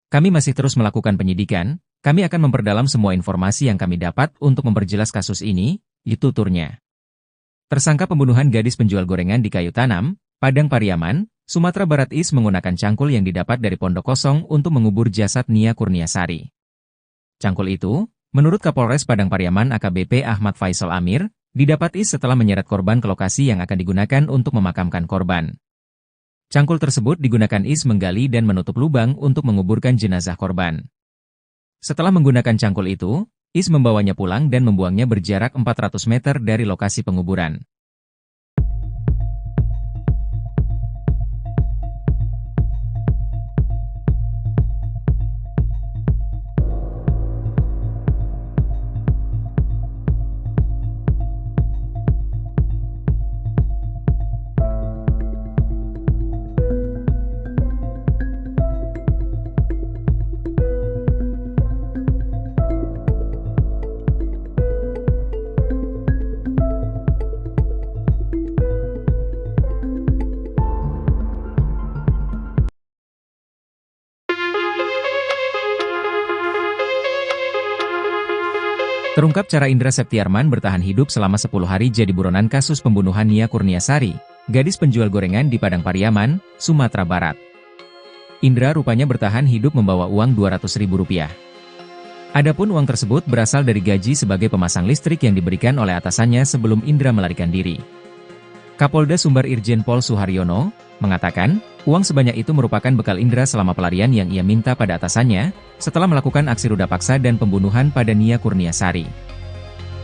Kami masih terus melakukan penyidikan, kami akan memperdalam semua informasi yang kami dapat untuk memperjelas kasus ini, tuturnya. Tersangka pembunuhan gadis penjual gorengan di Kayu Tanam, Padang Pariaman, Sumatera Barat Is menggunakan cangkul yang didapat dari pondok kosong untuk mengubur jasad Nia Kurniasari. Cangkul itu, menurut Kapolres Padang Pariaman AKBP Ahmad Faisal Amir, didapat Is setelah menyeret korban ke lokasi yang akan digunakan untuk memakamkan korban. Cangkul tersebut digunakan Is menggali dan menutup lubang untuk menguburkan jenazah korban. Setelah menggunakan cangkul itu, Is membawanya pulang dan membuangnya berjarak 400 meter dari lokasi penguburan. Terungkap cara Indra Septiarman bertahan hidup selama 10 hari jadi buronan kasus pembunuhan Nia Kurniasari, gadis penjual gorengan di Padang Pariaman, Sumatera Barat. Indra rupanya bertahan hidup membawa uang Rp200.000. Adapun uang tersebut berasal dari gaji sebagai pemasang listrik yang diberikan oleh atasannya sebelum Indra melarikan diri. Kapolda Sumbar Irjen Pol Suharyono mengatakan, uang sebanyak itu merupakan bekal Indra selama pelarian yang ia minta pada atasannya, setelah melakukan aksi ruda paksa dan pembunuhan pada Nia Kurniasari.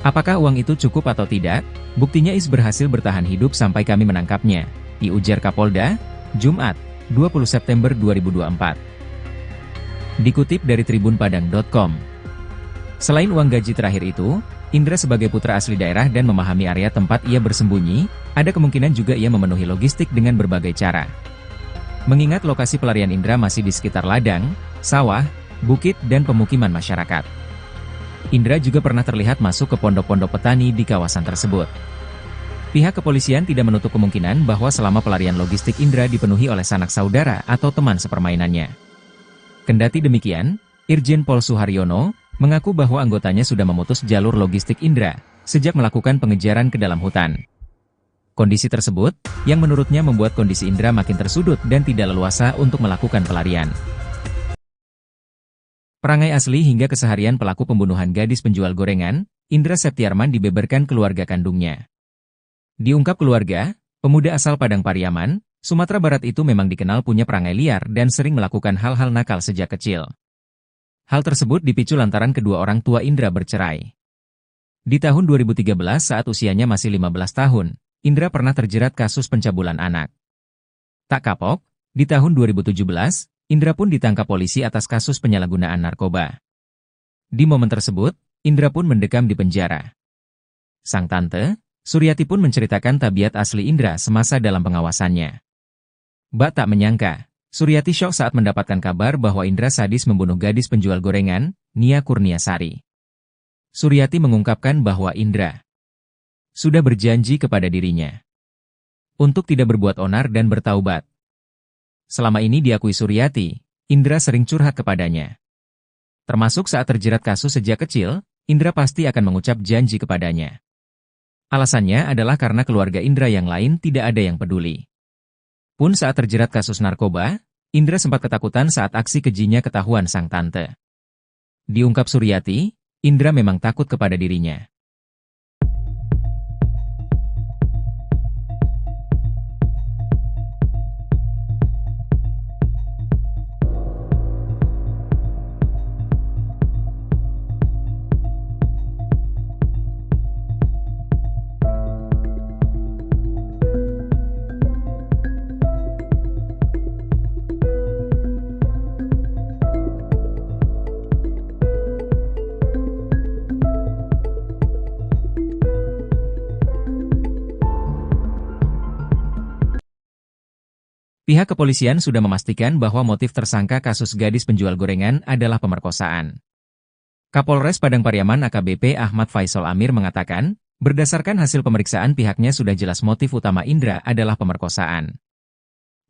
Apakah uang itu cukup atau tidak? Buktinya Is berhasil bertahan hidup sampai kami menangkapnya, ujar Kapolda, Jumat, 20 September 2024. Dikutip dari tribunpadang.com. Selain uang gaji terakhir itu, Indra sebagai putra asli daerah dan memahami area tempat ia bersembunyi, ada kemungkinan juga ia memenuhi logistik dengan berbagai cara. Mengingat lokasi pelarian Indra masih di sekitar ladang, sawah, bukit dan pemukiman masyarakat. Indra juga pernah terlihat masuk ke pondok-pondok petani di kawasan tersebut. Pihak kepolisian tidak menutup kemungkinan bahwa selama pelarian logistik Indra dipenuhi oleh sanak saudara atau teman sepermainannya. Kendati demikian, Irjen Pol Suharyono mengaku bahwa anggotanya sudah memutus jalur logistik Indra sejak melakukan pengejaran ke dalam hutan. Kondisi tersebut, yang menurutnya membuat kondisi Indra makin tersudut dan tidak leluasa untuk melakukan pelarian. Perangai asli hingga keseharian pelaku pembunuhan gadis penjual gorengan, Indra Septiarman dibeberkan keluarga kandungnya. Diungkap keluarga, pemuda asal Padang Pariaman, Sumatera Barat itu memang dikenal punya perangai liar dan sering melakukan hal-hal nakal sejak kecil. Hal tersebut dipicu lantaran kedua orang tua Indra bercerai. Di tahun 2013 saat usianya masih 15 tahun, Indra pernah terjerat kasus pencabulan anak. Tak kapok, di tahun 2017, Indra pun ditangkap polisi atas kasus penyalahgunaan narkoba. Di momen tersebut, Indra pun mendekam di penjara. Sang tante, Suryati pun menceritakan tabiat asli Indra semasa dalam pengawasannya. Bak tak menyangka, Suryati syok saat mendapatkan kabar bahwa Indra sadis membunuh gadis penjual gorengan, Nia Kurniasari. Suryati mengungkapkan bahwa Indra sudah berjanji kepada dirinya untuk tidak berbuat onar dan bertaubat. Selama ini diakui Suryati, Indra sering curhat kepadanya. Termasuk saat terjerat kasus sejak kecil, Indra pasti akan mengucap janji kepadanya. Alasannya adalah karena keluarga Indra yang lain tidak ada yang peduli. Pun saat terjerat kasus narkoba, Indra sempat ketakutan saat aksi kejinya ketahuan sang tante. Diungkap Suryati, Indra memang takut kepada dirinya. Pihak kepolisian sudah memastikan bahwa motif tersangka kasus gadis penjual gorengan adalah pemerkosaan. Kapolres Padang Pariaman AKBP Ahmad Faisal Amir mengatakan, berdasarkan hasil pemeriksaan pihaknya sudah jelas motif utama Indra adalah pemerkosaan.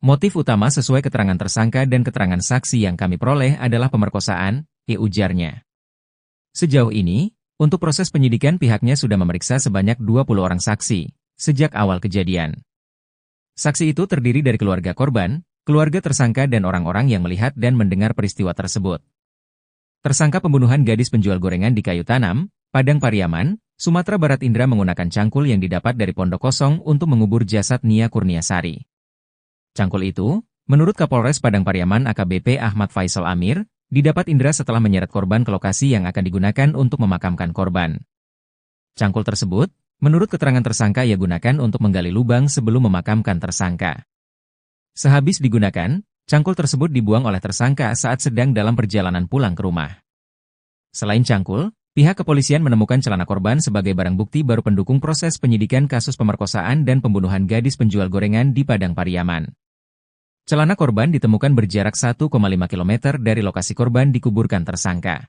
Motif utama sesuai keterangan tersangka dan keterangan saksi yang kami peroleh adalah pemerkosaan, ujarnya. Sejauh ini, untuk proses penyidikan pihaknya sudah memeriksa sebanyak 20 orang saksi, sejak awal kejadian. Saksi itu terdiri dari keluarga korban, keluarga tersangka dan orang-orang yang melihat dan mendengar peristiwa tersebut. Tersangka pembunuhan gadis penjual gorengan di Kayu Tanam, Padang Pariaman, Sumatera Barat Indra menggunakan cangkul yang didapat dari Pondok Kosong untuk mengubur jasad Nia Kurniasari. Cangkul itu, menurut Kapolres Padang Pariaman AKBP Ahmad Faisal Amir, didapat Indra setelah menyeret korban ke lokasi yang akan digunakan untuk memakamkan korban. Cangkul tersebut, menurut keterangan tersangka ia gunakan untuk menggali lubang sebelum memakamkan tersangka. Sehabis digunakan, cangkul tersebut dibuang oleh tersangka saat sedang dalam perjalanan pulang ke rumah. Selain cangkul, pihak kepolisian menemukan celana korban sebagai barang bukti baru pendukung proses penyidikan kasus pemerkosaan dan pembunuhan gadis penjual gorengan di Padang Pariaman. Celana korban ditemukan berjarak 1,5 km dari lokasi korban dikuburkan tersangka.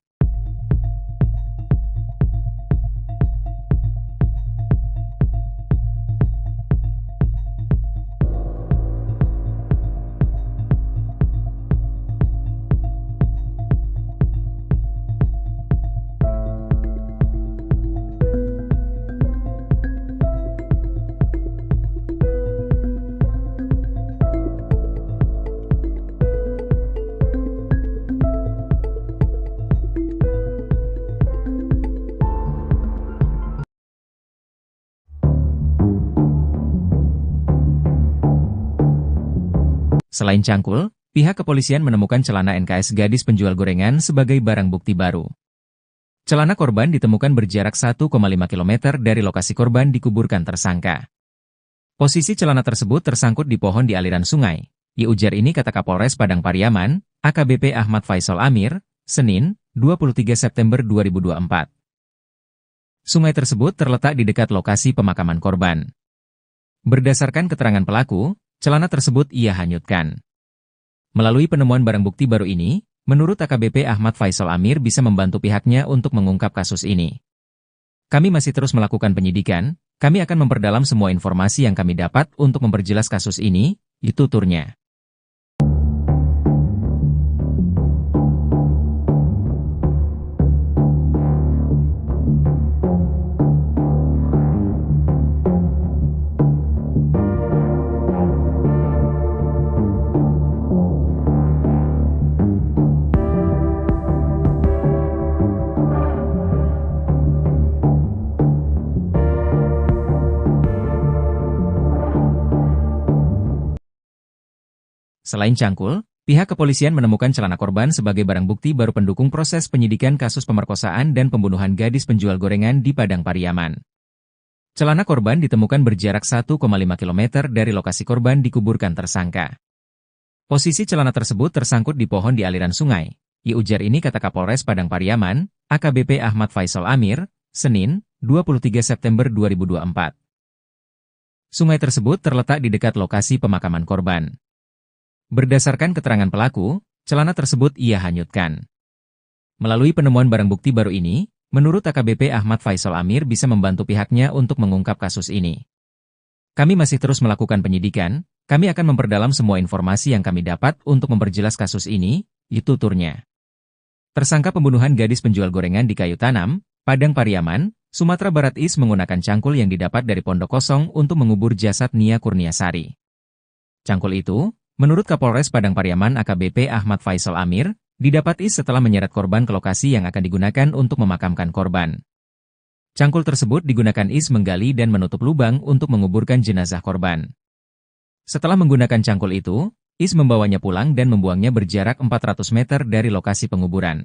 Selain cangkul, pihak kepolisian menemukan celana NKS gadis penjual gorengan sebagai barang bukti baru. Celana korban ditemukan berjarak 1,5 km dari lokasi korban dikuburkan tersangka. Posisi celana tersebut tersangkut di pohon di aliran sungai. Ujar ini kata Kapolres Padang Pariaman, AKBP Ahmad Faisal Amir, Senin, 23 September 2024. Sungai tersebut terletak di dekat lokasi pemakaman korban. Berdasarkan keterangan pelaku, celana tersebut ia hanyutkan. Melalui penemuan barang bukti baru ini, menurut AKBP Ahmad Faisal Amir bisa membantu pihaknya untuk mengungkap kasus ini. Kami masih terus melakukan penyidikan, kami akan memperdalam semua informasi yang kami dapat untuk memperjelas kasus ini, tuturnya. Selain cangkul, pihak kepolisian menemukan celana korban sebagai barang bukti baru pendukung proses penyidikan kasus pemerkosaan dan pembunuhan gadis penjual gorengan di Padang Pariaman. Celana korban ditemukan berjarak 1,5 km dari lokasi korban dikuburkan tersangka. Posisi celana tersebut tersangkut di pohon di aliran sungai. Ujar ini kata Kapolres Padang Pariaman, AKBP Ahmad Faisal Amir, Senin, 23 September 2024. Sungai tersebut terletak di dekat lokasi pemakaman korban. Berdasarkan keterangan pelaku, celana tersebut ia hanyutkan. Melalui penemuan barang bukti baru ini, menurut AKBP Ahmad Faisal Amir bisa membantu pihaknya untuk mengungkap kasus ini. Kami masih terus melakukan penyidikan, kami akan memperdalam semua informasi yang kami dapat untuk memperjelas kasus ini, tuturnya. Tersangka pembunuhan gadis penjual gorengan di Kayu Tanam, Padang Pariaman, Sumatera Barat menggunakan cangkul yang didapat dari Pondok Kosong untuk mengubur jasad Nia Kurniasari. Cangkul itu, menurut Kapolres Padang Pariaman AKBP Ahmad Faisal Amir, didapat setelah menyeret korban ke lokasi yang akan digunakan untuk memakamkan korban. Cangkul tersebut digunakan menggali dan menutup lubang untuk menguburkan jenazah korban. Setelah menggunakan cangkul itu, membawanya pulang dan membuangnya berjarak 400 meter dari lokasi penguburan.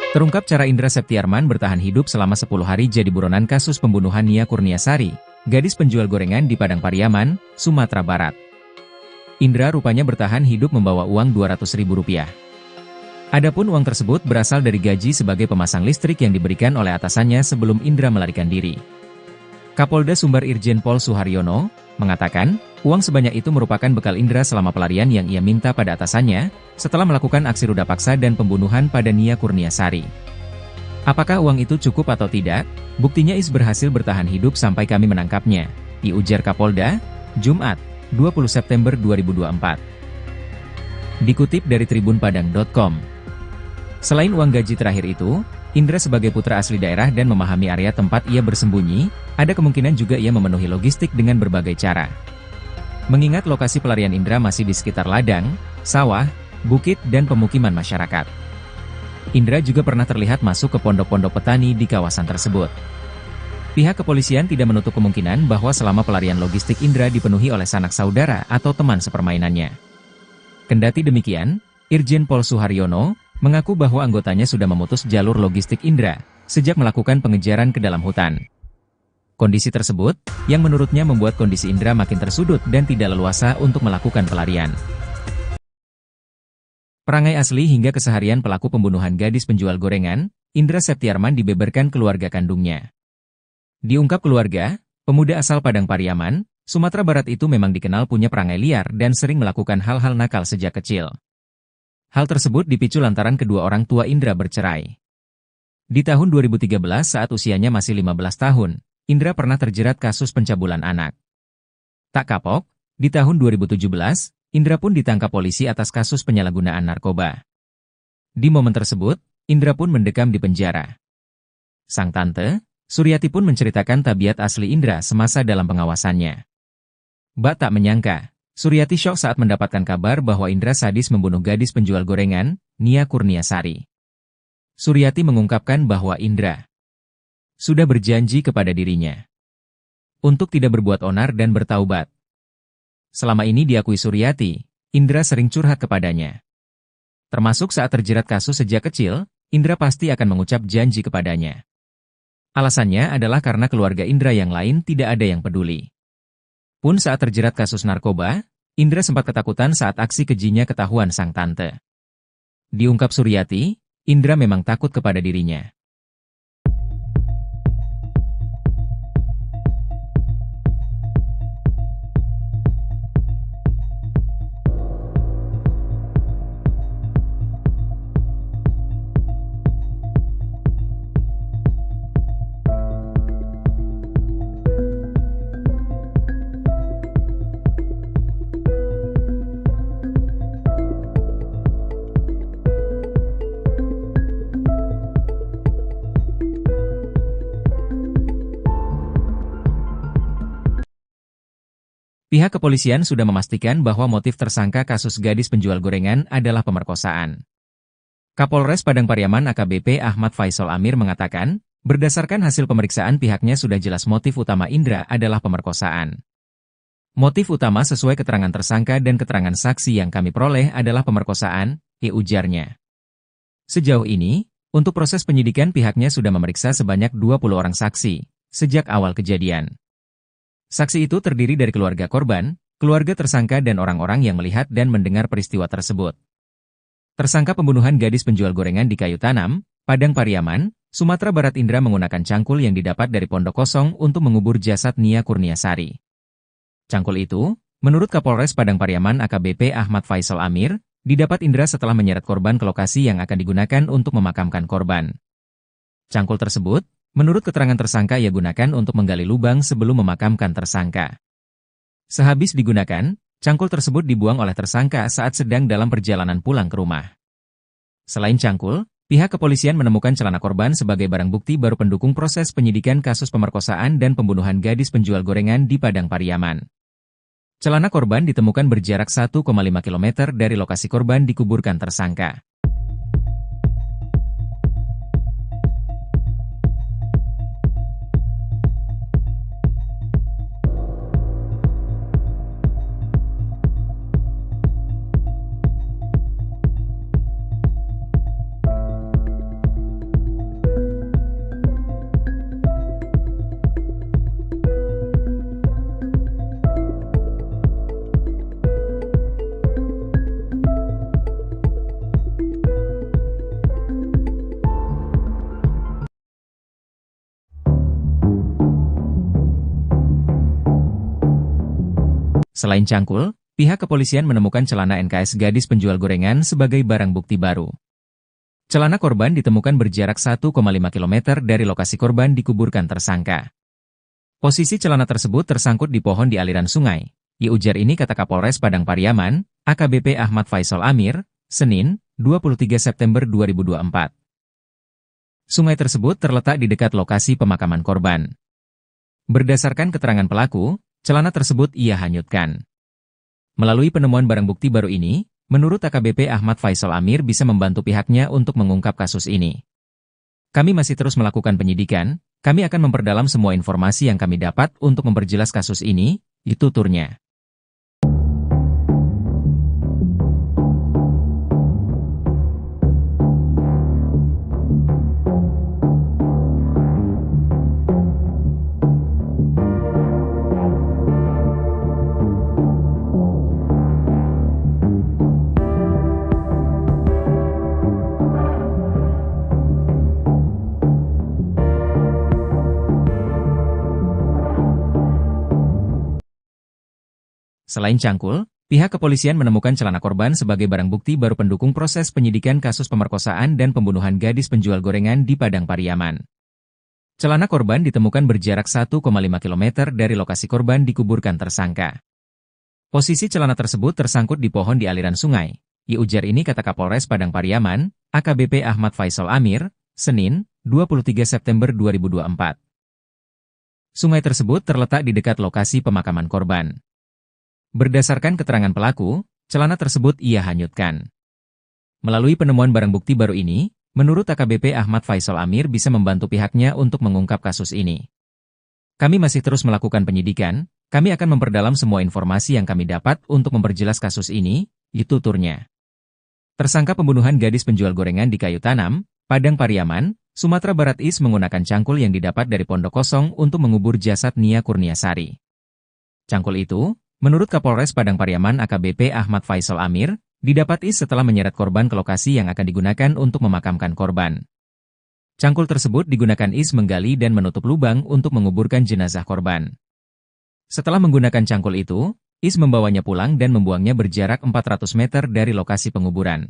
Terungkap cara Indra Septiarman bertahan hidup selama 10 hari jadi buronan kasus pembunuhan Nia Kurniasari, gadis penjual gorengan di Padang Pariaman, Sumatera Barat. Indra rupanya bertahan hidup membawa uang Rp200.000. Adapun uang tersebut berasal dari gaji sebagai pemasang listrik yang diberikan oleh atasannya sebelum Indra melarikan diri. Kapolda Sumbar Irjen Pol Suharyono mengatakan, uang sebanyak itu merupakan bekal Indra selama pelarian yang ia minta pada atasannya, setelah melakukan aksi ruda paksa dan pembunuhan pada Nia Kurniasari. Apakah uang itu cukup atau tidak? Buktinya Is berhasil bertahan hidup sampai kami menangkapnya, diujar Kapolda, Jumat, 20 September 2024. Dikutip dari tribunpadang.com. Selain uang gaji terakhir itu, Indra sebagai putra asli daerah dan memahami area tempat ia bersembunyi, ada kemungkinan juga ia memenuhi logistik dengan berbagai cara. Mengingat lokasi pelarian Indra masih di sekitar ladang, sawah, bukit dan pemukiman masyarakat. Indra juga pernah terlihat masuk ke pondok-pondok petani di kawasan tersebut. Pihak kepolisian tidak menutup kemungkinan bahwa selama pelarian logistik Indra dipenuhi oleh sanak saudara atau teman sepermainannya. Kendati demikian, Irjen Pol Suharyono mengaku bahwa anggotanya sudah memutus jalur logistik Indra sejak melakukan pengejaran ke dalam hutan. Kondisi tersebut, yang menurutnya membuat kondisi Indra makin tersudut dan tidak leluasa untuk melakukan pelarian. Perangai asli hingga keseharian pelaku pembunuhan gadis penjual gorengan, Indra Septiarman dibeberkan keluarga kandungnya. Diungkap keluarga, pemuda asal Padang Pariaman, Sumatera Barat itu memang dikenal punya perangai liar dan sering melakukan hal-hal nakal sejak kecil. Hal tersebut dipicu lantaran kedua orang tua Indra bercerai. Di tahun 2013 saat usianya masih 15 tahun, Indra pernah terjerat kasus pencabulan anak. Tak kapok, di tahun 2017, Indra pun ditangkap polisi atas kasus penyalahgunaan narkoba. Di momen tersebut, Indra pun mendekam di penjara. Sang tante, Suryati pun menceritakan tabiat asli Indra semasa dalam pengawasannya. Bak tak menyangka, Suryati syok saat mendapatkan kabar bahwa Indra sadis membunuh gadis penjual gorengan, Nia Kurniasari. Suryati mengungkapkan bahwa Indra sudah berjanji kepada dirinya untuk tidak berbuat onar dan bertaubat. Selama ini diakui Suryati, Indra sering curhat kepadanya. Termasuk saat terjerat kasus sejak kecil, Indra pasti akan mengucap janji kepadanya. Alasannya adalah karena keluarga Indra yang lain tidak ada yang peduli. Pun saat terjerat kasus narkoba, Indra sempat ketakutan saat aksi kejinya ketahuan sang tante. Diungkap Suryati, Indra memang takut kepada dirinya. Pihak kepolisian sudah memastikan bahwa motif tersangka kasus gadis penjual gorengan adalah pemerkosaan. Kapolres Padang Pariaman AKBP Ahmad Faisal Amir mengatakan, berdasarkan hasil pemeriksaan pihaknya sudah jelas motif utama Indra adalah pemerkosaan. Motif utama sesuai keterangan tersangka dan keterangan saksi yang kami peroleh adalah pemerkosaan, ujarnya. Sejauh ini, untuk proses penyidikan pihaknya sudah memeriksa sebanyak 20 orang saksi, sejak awal kejadian. Saksi itu terdiri dari keluarga korban, keluarga tersangka dan orang-orang yang melihat dan mendengar peristiwa tersebut. Tersangka pembunuhan gadis penjual gorengan di Kayu Tanam, Padang Pariaman, Sumatera Barat Indra menggunakan cangkul yang didapat dari pondok kosong untuk mengubur jasad Nia Kurniasari. Cangkul itu, menurut Kapolres Padang Pariaman AKBP Ahmad Faisal Amir, didapat Indra setelah menyeret korban ke lokasi yang akan digunakan untuk memakamkan korban. Cangkul tersebut, menurut keterangan tersangka ia gunakan untuk menggali lubang sebelum memakamkan tersangka. Sehabis digunakan, cangkul tersebut dibuang oleh tersangka saat sedang dalam perjalanan pulang ke rumah. Selain cangkul, pihak kepolisian menemukan celana korban sebagai barang bukti baru pendukung proses penyidikan kasus pemerkosaan dan pembunuhan gadis penjual gorengan di Padang Pariaman. Celana korban ditemukan berjarak 1,5 km dari lokasi korban dikuburkan tersangka. Selain cangkul, pihak kepolisian menemukan celana NKS gadis penjual gorengan sebagai barang bukti baru. Celana korban ditemukan berjarak 1,5 km dari lokasi korban dikuburkan tersangka. Posisi celana tersebut tersangkut di pohon di aliran sungai. Ujar ini kata Kapolres Padang Pariaman, AKBP Ahmad Faisal Amir, Senin, 23 September 2024. Sungai tersebut terletak di dekat lokasi pemakaman korban. Berdasarkan keterangan pelaku, celana tersebut ia hanyutkan. Melalui penemuan barang bukti baru ini, menurut AKBP Ahmad Faisal Amir bisa membantu pihaknya untuk mengungkap kasus ini. Kami masih terus melakukan penyidikan, kami akan memperdalam semua informasi yang kami dapat untuk memperjelas kasus ini, itu tuturnya. Selain cangkul, pihak kepolisian menemukan celana korban sebagai barang bukti baru pendukung proses penyidikan kasus pemerkosaan dan pembunuhan gadis penjual gorengan di Padang Pariaman. Celana korban ditemukan berjarak 1,5 km dari lokasi korban dikuburkan tersangka. Posisi celana tersebut tersangkut di pohon di aliran sungai. Ujar ini kata Kapolres Padang Pariaman, AKBP Ahmad Faisal Amir, Senin, 23 September 2024. Sungai tersebut terletak di dekat lokasi pemakaman korban. Berdasarkan keterangan pelaku, celana tersebut ia hanyutkan. Melalui penemuan barang bukti baru ini, menurut AKBP Ahmad Faisal Amir bisa membantu pihaknya untuk mengungkap kasus ini. Kami masih terus melakukan penyidikan, kami akan memperdalam semua informasi yang kami dapat untuk memperjelas kasus ini, itu tuturnya. Tersangka pembunuhan gadis penjual gorengan di Kayu Tanam, Padang Pariaman, Sumatera Barat Is menggunakan cangkul yang didapat dari pondok kosong untuk mengubur jasad Nia Kurniasari. Cangkul itu, menurut Kapolres Padang Pariaman AKBP Ahmad Faisal Amir, didapat Is setelah menyeret korban ke lokasi yang akan digunakan untuk memakamkan korban. Cangkul tersebut digunakan Is menggali dan menutup lubang untuk menguburkan jenazah korban. Setelah menggunakan cangkul itu, Is membawanya pulang dan membuangnya berjarak 400 meter dari lokasi penguburan.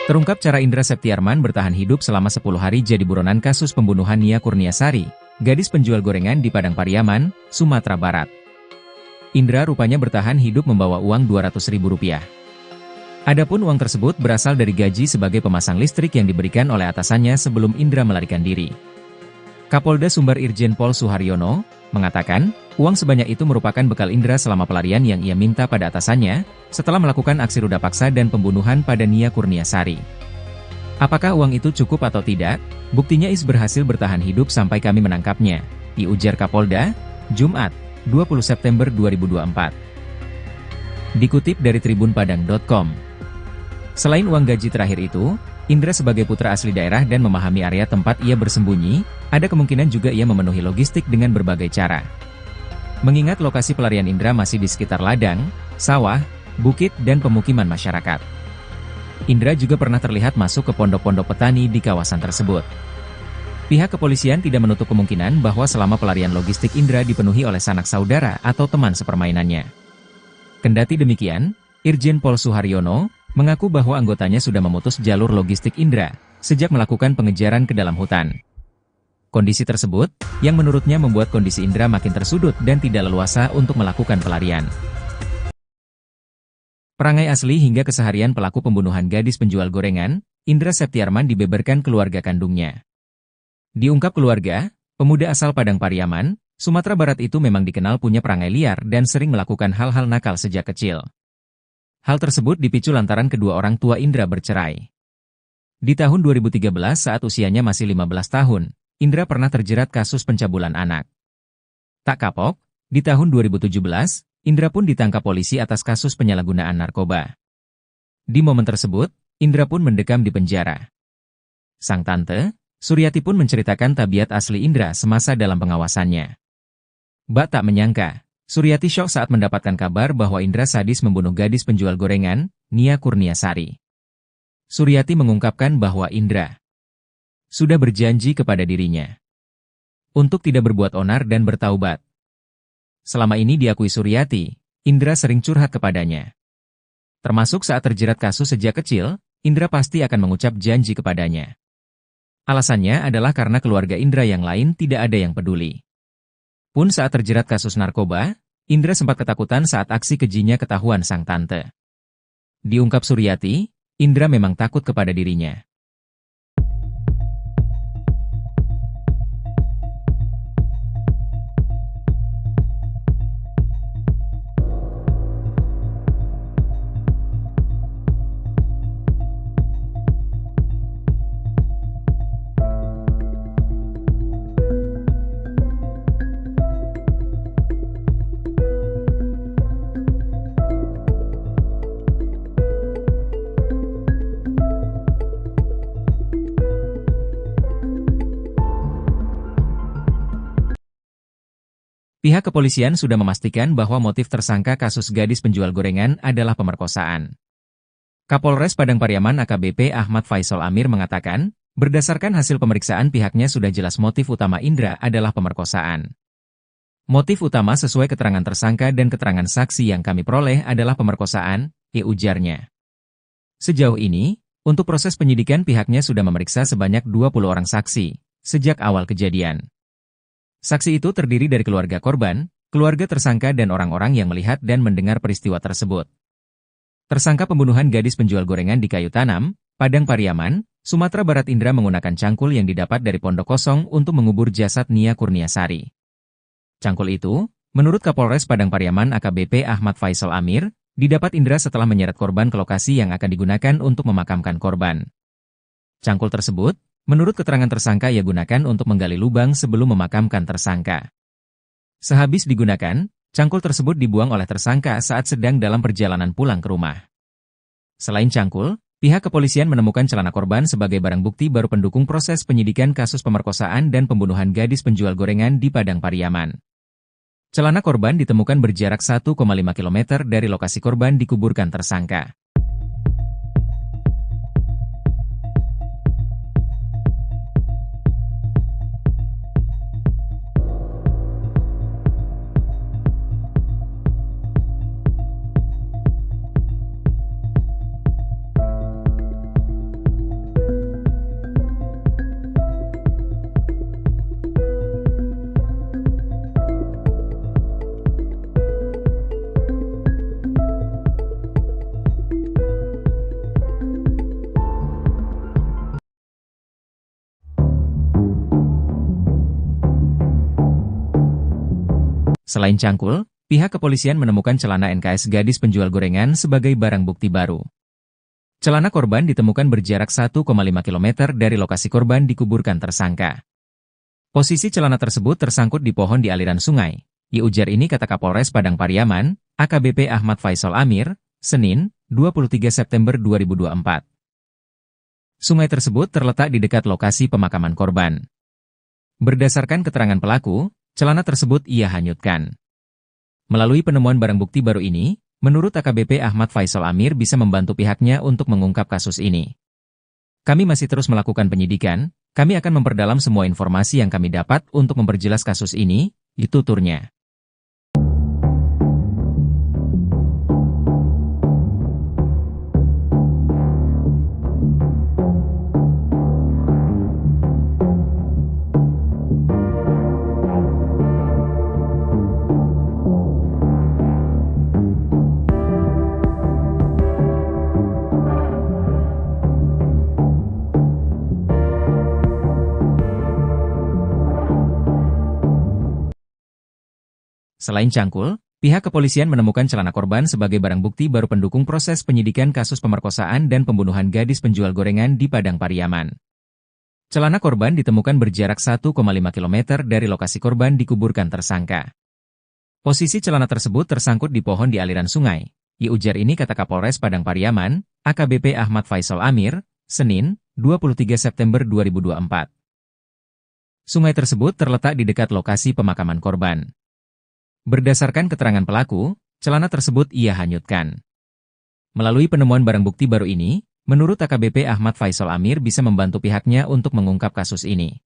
Terungkap cara Indra Septiarman bertahan hidup selama 10 hari jadi buronan kasus pembunuhan Nia Kurniasari, gadis penjual gorengan di Padang Pariaman, Sumatera Barat. Indra rupanya bertahan hidup membawa uang Rp200.000. Adapun uang tersebut berasal dari gaji sebagai pemasang listrik yang diberikan oleh atasannya sebelum Indra melarikan diri. Kapolda Sumbar Irjen Pol Suharyono mengatakan, uang sebanyak itu merupakan bekal Indra selama pelarian yang ia minta pada atasannya, setelah melakukan aksi ruda paksa dan pembunuhan pada Nia Kurniasari. Apakah uang itu cukup atau tidak? Buktinya Is berhasil bertahan hidup sampai kami menangkapnya, diujar Kapolda, Jumat, 20 September 2024. Dikutip dari tribunpadang.com. Selain uang gaji terakhir itu, Indra sebagai putra asli daerah dan memahami area tempat ia bersembunyi, ada kemungkinan juga ia memenuhi logistik dengan berbagai cara. Mengingat lokasi pelarian Indra masih di sekitar ladang, sawah, bukit dan pemukiman masyarakat. Indra juga pernah terlihat masuk ke pondok-pondok petani di kawasan tersebut. Pihak kepolisian tidak menutup kemungkinan bahwa selama pelarian logistik Indra dipenuhi oleh sanak saudara atau teman sepermainannya. Kendati demikian, Irjen Pol Suharyono mengaku bahwa anggotanya sudah memutus jalur logistik Indra sejak melakukan pengejaran ke dalam hutan. Kondisi tersebut, yang menurutnya membuat kondisi Indra makin tersudut dan tidak leluasa untuk melakukan pelarian. Perangai asli hingga keseharian pelaku pembunuhan gadis penjual gorengan, Indra Septiarman dibeberkan keluarga kandungnya. Diungkap keluarga, pemuda asal Padang Pariaman, Sumatera Barat itu memang dikenal punya perangai liar dan sering melakukan hal-hal nakal sejak kecil. Hal tersebut dipicu lantaran kedua orang tua Indra bercerai. Di tahun 2013 saat usianya masih 15 tahun, Indra pernah terjerat kasus pencabulan anak. Tak kapok, di tahun 2017, Indra pun ditangkap polisi atas kasus penyalahgunaan narkoba. Di momen tersebut, Indra pun mendekam di penjara. Sang tante, Suryati pun menceritakan tabiat asli Indra semasa dalam pengawasannya. Bak tak menyangka, Suryati syok saat mendapatkan kabar bahwa Indra sadis membunuh gadis penjual gorengan, Nia Kurniasari. Suryati mengungkapkan bahwa Indra sudah berjanji kepada dirinya untuk tidak berbuat onar dan bertaubat. Selama ini diakui Suryati, Indra sering curhat kepadanya. Termasuk saat terjerat kasus sejak kecil, Indra pasti akan mengucap janji kepadanya. Alasannya adalah karena keluarga Indra yang lain tidak ada yang peduli. Pun saat terjerat kasus narkoba, Indra sempat ketakutan saat aksi kejinya ketahuan sang tante. Diungkap Suryati, Indra memang takut kepada dirinya. Pihak kepolisian sudah memastikan bahwa motif tersangka kasus gadis penjual gorengan adalah pemerkosaan. Kapolres Padang Pariaman AKBP Ahmad Faisal Amir mengatakan, berdasarkan hasil pemeriksaan pihaknya sudah jelas motif utama Indra adalah pemerkosaan. Motif utama sesuai keterangan tersangka dan keterangan saksi yang kami peroleh adalah pemerkosaan, ujarnya. Sejauh ini, untuk proses penyidikan pihaknya sudah memeriksa sebanyak 20 orang saksi, sejak awal kejadian. Saksi itu terdiri dari keluarga korban, keluarga tersangka dan orang-orang yang melihat dan mendengar peristiwa tersebut. Tersangka pembunuhan gadis penjual gorengan di Kayu Tanam, Padang Pariaman, Sumatera Barat Indra menggunakan cangkul yang didapat dari pondok kosong untuk mengubur jasad Nia Kurniasari. Cangkul itu, menurut Kapolres Padang Pariaman AKBP Ahmad Faisal Amir, didapat Indra setelah menyeret korban ke lokasi yang akan digunakan untuk memakamkan korban. Cangkul tersebut, menurut keterangan tersangka ia gunakan untuk menggali lubang sebelum memakamkan tersangka. Sehabis digunakan, cangkul tersebut dibuang oleh tersangka saat sedang dalam perjalanan pulang ke rumah. Selain cangkul, pihak kepolisian menemukan celana korban sebagai barang bukti baru pendukung proses penyidikan kasus pemerkosaan dan pembunuhan gadis penjual gorengan di Padang Pariaman. Celana korban ditemukan berjarak 1,5 km dari lokasi korban dikuburkan tersangka. Selain cangkul, pihak kepolisian menemukan celana NKS gadis penjual gorengan sebagai barang bukti baru. Celana korban ditemukan berjarak 1,5 km dari lokasi korban dikuburkan tersangka. Posisi celana tersebut tersangkut di pohon di aliran sungai. Ujar ini kata Kapolres Padang Pariaman, AKBP Ahmad Faisal Amir, Senin, 23 September 2024. Sungai tersebut terletak di dekat lokasi pemakaman korban. Berdasarkan keterangan pelaku, celana tersebut ia hanyutkan. Melalui penemuan barang bukti baru ini, menurut AKBP Ahmad Faisal Amir bisa membantu pihaknya untuk mengungkap kasus ini. Kami masih terus melakukan penyidikan, kami akan memperdalam semua informasi yang kami dapat untuk memperjelas kasus ini, tuturnya. Selain cangkul, Pihak kepolisian menemukan celana korban sebagai barang bukti baru pendukung proses penyidikan kasus pemerkosaan dan pembunuhan gadis penjual gorengan di Padang Pariaman. Celana korban ditemukan berjarak 1,5 km dari lokasi korban dikuburkan tersangka. Posisi celana tersebut tersangkut di pohon di aliran sungai. Ujar ini kata Kapolres Padang Pariaman, AKBP Ahmad Faisal Amir, Senin, 23 September 2024. Sungai tersebut terletak di dekat lokasi pemakaman korban. Berdasarkan keterangan pelaku, celana tersebut ia hanyutkan. Melalui penemuan barang bukti baru ini, menurut AKBP Ahmad Faisal Amir bisa membantu pihaknya untuk mengungkap kasus ini.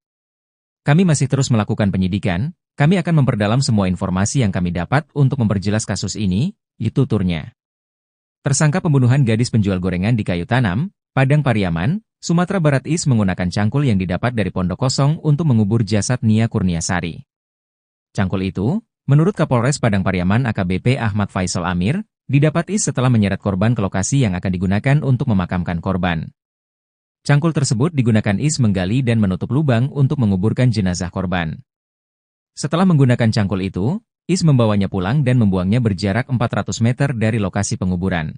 Kami masih terus melakukan penyidikan, kami akan memperdalam semua informasi yang kami dapat untuk memperjelas kasus ini, tuturnya. Tersangka pembunuhan gadis penjual gorengan di Kayu Tanam, Padang Pariaman, Sumatera Barat Is menggunakan cangkul yang didapat dari pondok kosong untuk mengubur jasad Nia Kurniasari. Cangkul itu, menurut Kapolres Padang Pariaman AKBP Ahmad Faisal Amir, didapat Is setelah menyeret korban ke lokasi yang akan digunakan untuk memakamkan korban. Cangkul tersebut digunakan Is menggali dan menutup lubang untuk menguburkan jenazah korban. Setelah menggunakan cangkul itu, Is membawanya pulang dan membuangnya berjarak 400 meter dari lokasi penguburan.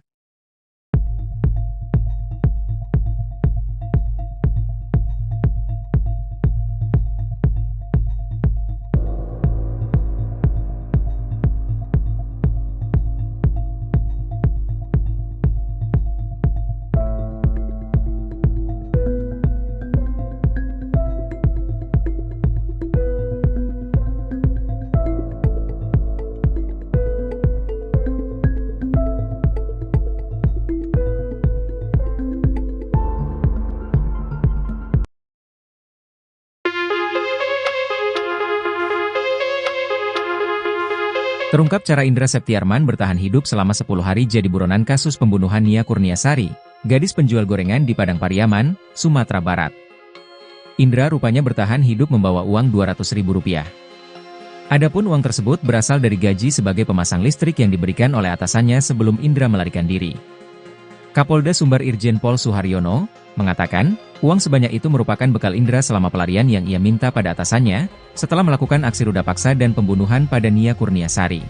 Terungkap cara Indra Septiarman bertahan hidup selama 10 hari jadi buronan kasus pembunuhan Nia Kurniasari, gadis penjual gorengan di Padang Pariaman, Sumatera Barat. Indra rupanya bertahan hidup membawa uang Rp200.000. Adapun uang tersebut berasal dari gaji sebagai pemasang listrik yang diberikan oleh atasannya sebelum Indra melarikan diri. Kapolda Sumbar Irjen Pol Suharyono mengatakan, uang sebanyak itu merupakan bekal Indra selama pelarian yang ia minta pada atasannya, setelah melakukan aksi ruda paksa dan pembunuhan pada Nia Kurniasari.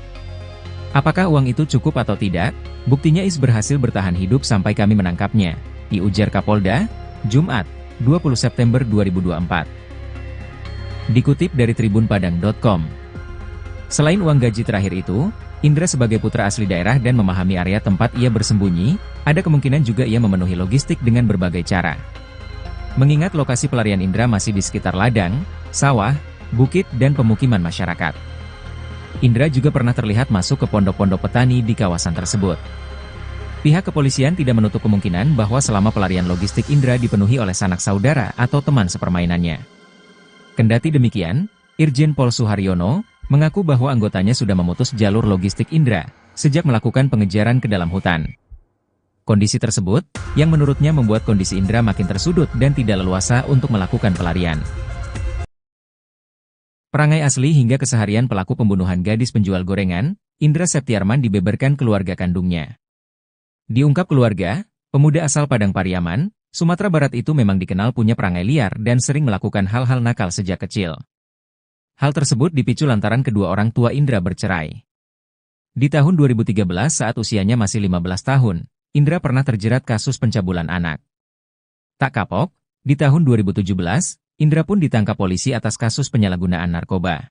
Apakah uang itu cukup atau tidak? Buktinya Is berhasil bertahan hidup sampai kami menangkapnya, ujar Kapolda, Jumat, 20 September 2024. Dikutip dari tribunpadang.com. Selain uang gaji terakhir itu, Indra sebagai putra asli daerah dan memahami area tempat ia bersembunyi, ada kemungkinan juga ia memenuhi logistik dengan berbagai cara. Mengingat lokasi pelarian Indra masih di sekitar ladang, sawah, bukit dan pemukiman masyarakat. Indra juga pernah terlihat masuk ke pondok-pondok petani di kawasan tersebut. Pihak kepolisian tidak menutup kemungkinan bahwa selama pelarian logistik Indra dipenuhi oleh sanak saudara atau teman sepermainannya. Kendati demikian, Irjen Pol Suharyono mengaku bahwa anggotanya sudah memutus jalur logistik Indra sejak melakukan pengejaran ke dalam hutan. Kondisi tersebut, yang menurutnya membuat kondisi Indra makin tersudut dan tidak leluasa untuk melakukan pelarian. Perangai asli hingga keseharian pelaku pembunuhan gadis penjual gorengan, Indra Septiarman dibeberkan keluarga kandungnya. Diungkap keluarga, pemuda asal Padang Pariaman, Sumatera Barat itu memang dikenal punya perangai liar dan sering melakukan hal-hal nakal sejak kecil. Hal tersebut dipicu lantaran kedua orang tua Indra bercerai. Di tahun 2013 saat usianya masih 15 tahun, Indra pernah terjerat kasus pencabulan anak. Tak kapok, di tahun 2017, Indra pun ditangkap polisi atas kasus penyalahgunaan narkoba.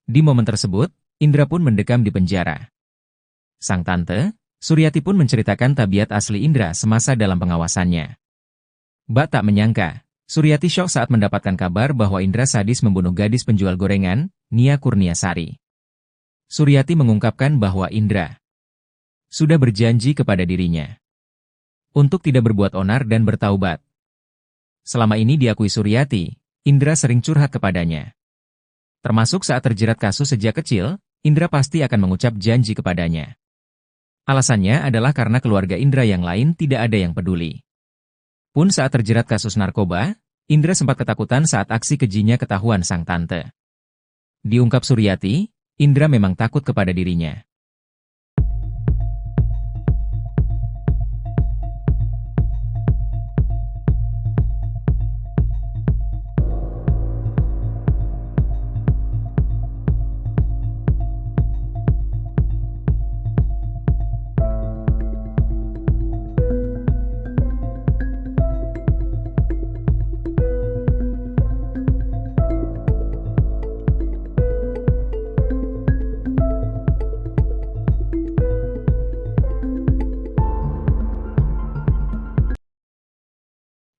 Di momen tersebut, Indra pun mendekam di penjara. Sang tante, Suryati pun menceritakan tabiat asli Indra semasa dalam pengawasannya. Bak tak menyangka, Suryati syok saat mendapatkan kabar bahwa Indra sadis membunuh gadis penjual gorengan, Nia Kurniasari. Suryati mengungkapkan bahwa Indra sudah berjanji kepada dirinya untuk tidak berbuat onar dan bertaubat. Selama ini diakui Suryati, Indra sering curhat kepadanya. Termasuk saat terjerat kasus sejak kecil, Indra pasti akan mengucap janji kepadanya. Alasannya adalah karena keluarga Indra yang lain tidak ada yang peduli. Pun saat terjerat kasus narkoba, Indra sempat ketakutan saat aksi kejinya ketahuan sang tante. Diungkap Suryati, Indra memang takut kepada dirinya.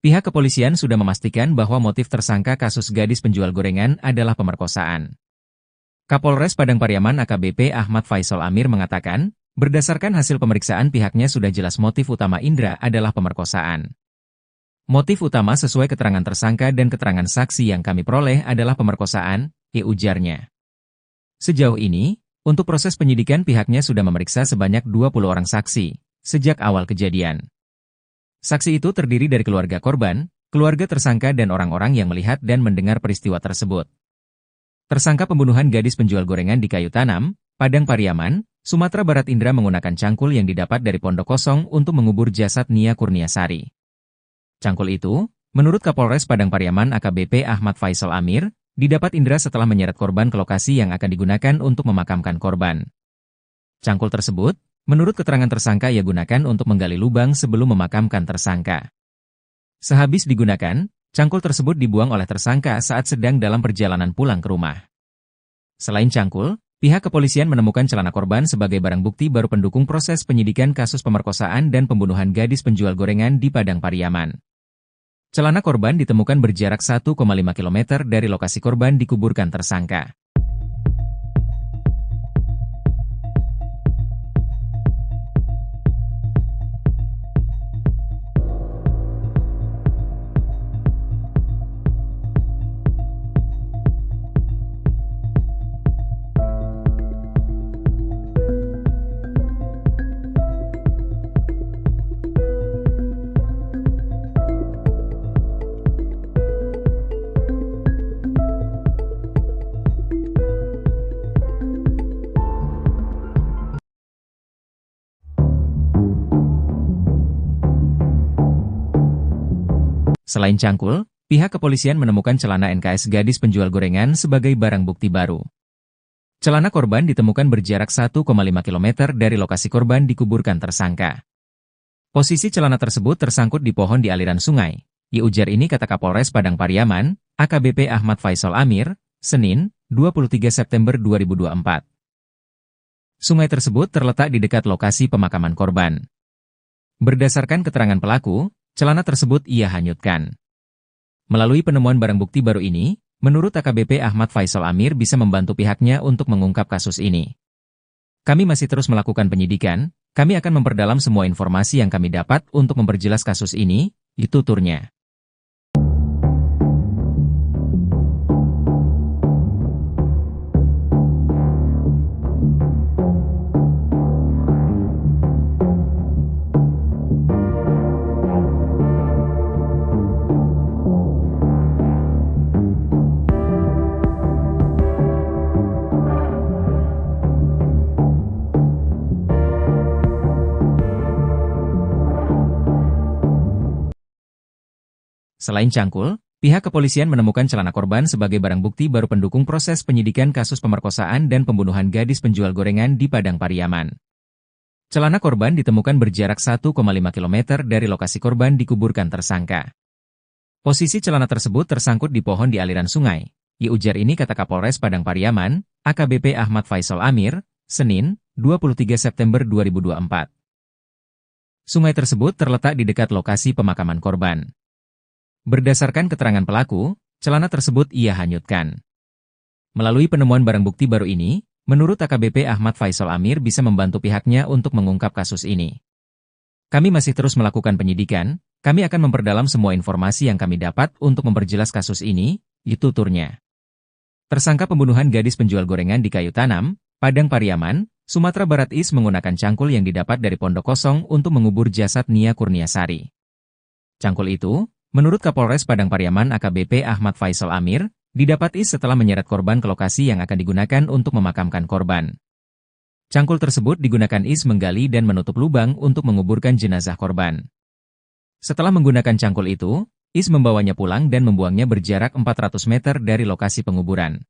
pihak kepolisian sudah memastikan bahwa motif tersangka kasus gadis penjual gorengan adalah pemerkosaan. Kapolres Padang Pariaman AKBP Ahmad Faisal Amir mengatakan, berdasarkan hasil pemeriksaan pihaknya sudah jelas motif utama Indra adalah pemerkosaan. Motif utama sesuai keterangan tersangka dan keterangan saksi yang kami peroleh adalah pemerkosaan, ujarnya. Sejauh ini, untuk proses penyidikan pihaknya sudah memeriksa sebanyak 20 orang saksi, sejak awal kejadian. Saksi itu terdiri dari keluarga korban, keluarga tersangka dan orang-orang yang melihat dan mendengar peristiwa tersebut. Tersangka pembunuhan gadis penjual gorengan di Kayu Tanam, Padang Pariaman, Sumatera Barat Indra menggunakan cangkul yang didapat dari pondok kosong untuk mengubur jasad Nia Kurniasari. Cangkul itu, menurut Kapolres Padang Pariaman AKBP Ahmad Faisal Amir, didapat Indra setelah menyeret korban ke lokasi yang akan digunakan untuk memakamkan korban. Cangkul tersebut, menurut keterangan tersangka ia gunakan untuk menggali lubang sebelum memakamkan tersangka. Sehabis digunakan, cangkul tersebut dibuang oleh tersangka saat sedang dalam perjalanan pulang ke rumah. Selain cangkul, pihak kepolisian menemukan celana korban sebagai barang bukti baru pendukung proses penyidikan kasus pemerkosaan dan pembunuhan gadis penjual gorengan di Padang Pariaman. Celana korban ditemukan berjarak 1,5 km dari lokasi korban dikuburkan tersangka. Selain cangkul, pihak kepolisian menemukan celana NKS gadis penjual gorengan sebagai barang bukti baru. Celana korban ditemukan berjarak 1,5 km dari lokasi korban dikuburkan tersangka. Posisi celana tersebut tersangkut di pohon di aliran sungai. Ujar ini kata Kapolres Padang Pariaman, AKBP Ahmad Faisal Amir, Senin, 23 September 2024. Sungai tersebut terletak di dekat lokasi pemakaman korban. Berdasarkan keterangan pelaku, celana tersebut ia hanyutkan. Melalui penemuan barang bukti baru ini, menurut AKBP Ahmad Faisal Amir bisa membantu pihaknya untuk mengungkap kasus ini. Kami masih terus melakukan penyidikan, kami akan memperdalam semua informasi yang kami dapat untuk memperjelas kasus ini, tuturnya. Selain cangkul, pihak kepolisian menemukan celana korban sebagai barang bukti baru pendukung proses penyidikan kasus pemerkosaan dan pembunuhan gadis penjual gorengan di Padang Pariaman. Celana korban ditemukan berjarak 1,5 km dari lokasi korban dikuburkan tersangka. Posisi celana tersebut tersangkut di pohon di aliran sungai. Ujar ini kata Kapolres Padang Pariaman, AKBP Ahmad Faisal Amir, Senin, 23 September 2024. Sungai tersebut terletak di dekat lokasi pemakaman korban. Berdasarkan keterangan pelaku, celana tersebut ia hanyutkan. Melalui penemuan barang bukti baru ini, menurut AKBP Ahmad Faisal Amir bisa membantu pihaknya untuk mengungkap kasus ini. Kami masih terus melakukan penyidikan, kami akan memperdalam semua informasi yang kami dapat untuk memperjelas kasus ini, tuturnya. Tersangka pembunuhan gadis penjual gorengan di Kayu Tanam, Padang Pariaman, Sumatera Barat menggunakan cangkul yang didapat dari pondok kosong untuk mengubur jasad Nia Kurniasari. Cangkul itu, menurut Kapolres Padang Pariaman AKBP Ahmad Faisal Amir, didapat setelah menyeret korban ke lokasi yang akan digunakan untuk memakamkan korban. Cangkul tersebut digunakan menggali dan menutup lubang untuk menguburkan jenazah korban. Setelah menggunakan cangkul itu, membawanya pulang dan membuangnya berjarak 400 meter dari lokasi penguburan.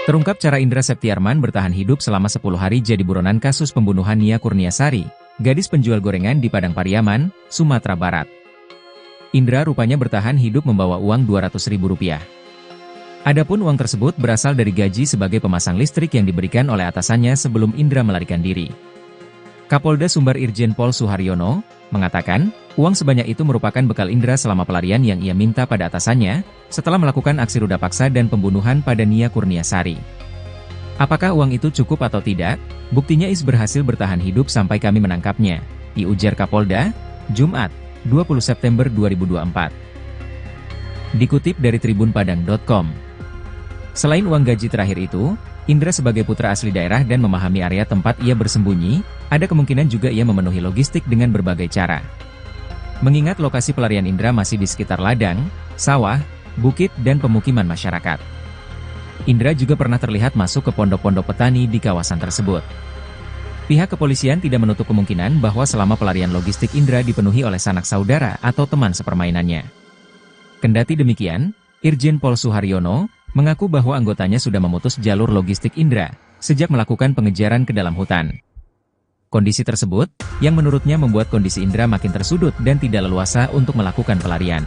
Terungkap cara Indra Septiarman bertahan hidup selama 10 hari jadi buronan kasus pembunuhan Nia Kurniasari, gadis penjual gorengan di Padang Pariaman, Sumatera Barat. Indra rupanya bertahan hidup membawa uang Rp200.000. Adapun uang tersebut berasal dari gaji sebagai pemasang listrik yang diberikan oleh atasannya sebelum Indra melarikan diri. Kapolda Sumbar Irjen Pol Suharyono mengatakan, uang sebanyak itu merupakan bekal Indra selama pelarian yang ia minta pada atasannya, setelah melakukan aksi ruda paksa dan pembunuhan pada Nia Kurniasari. Apakah uang itu cukup atau tidak? Buktinya Is berhasil bertahan hidup sampai kami menangkapnya, diujar Kapolda, Jumat, 20 September 2024. Dikutip dari tribunpadang.com. Selain uang gaji terakhir itu, Indra sebagai putra asli daerah dan memahami area tempat ia bersembunyi, ada kemungkinan juga ia memenuhi logistik dengan berbagai cara. Mengingat lokasi pelarian Indra masih di sekitar ladang, sawah, bukit dan pemukiman masyarakat. Indra juga pernah terlihat masuk ke pondok-pondok petani di kawasan tersebut. Pihak kepolisian tidak menutup kemungkinan bahwa selama pelarian logistik Indra dipenuhi oleh sanak saudara atau teman sepermainannya. Kendati demikian, Irjen Pol Suharyono mengaku bahwa anggotanya sudah memutus jalur logistik Indra sejak melakukan pengejaran ke dalam hutan. Kondisi tersebut, yang menurutnya membuat kondisi Indra makin tersudut dan tidak leluasa untuk melakukan pelarian.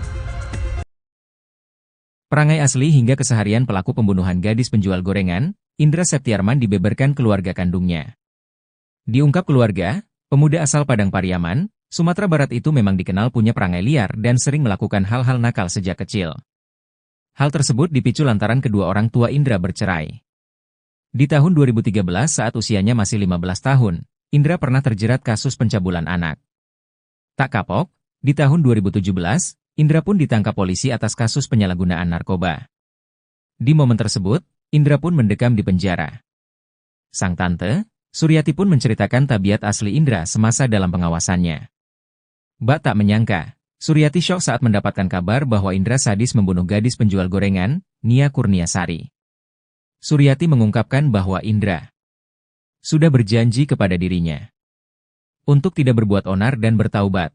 Perangai asli hingga keseharian pelaku pembunuhan gadis penjual gorengan, Indra Septiarman dibeberkan keluarga kandungnya. Diungkap keluarga, pemuda asal Padang Pariaman, Sumatera Barat itu memang dikenal punya perangai liar dan sering melakukan hal-hal nakal sejak kecil. Hal tersebut dipicu lantaran kedua orang tua Indra bercerai. Di tahun 2013 saat usianya masih 15 tahun, Indra pernah terjerat kasus pencabulan anak. Tak kapok, di tahun 2017, Indra pun ditangkap polisi atas kasus penyalahgunaan narkoba. Di momen tersebut, Indra pun mendekam di penjara. Sang tante, Suryati pun menceritakan tabiat asli Indra semasa dalam pengawasannya. Bak tak menyangka, Suryati syok saat mendapatkan kabar bahwa Indra sadis membunuh gadis penjual gorengan, Nia Kurniasari. Suryati mengungkapkan bahwa Indra sudah berjanji kepada dirinya untuk tidak berbuat onar dan bertaubat.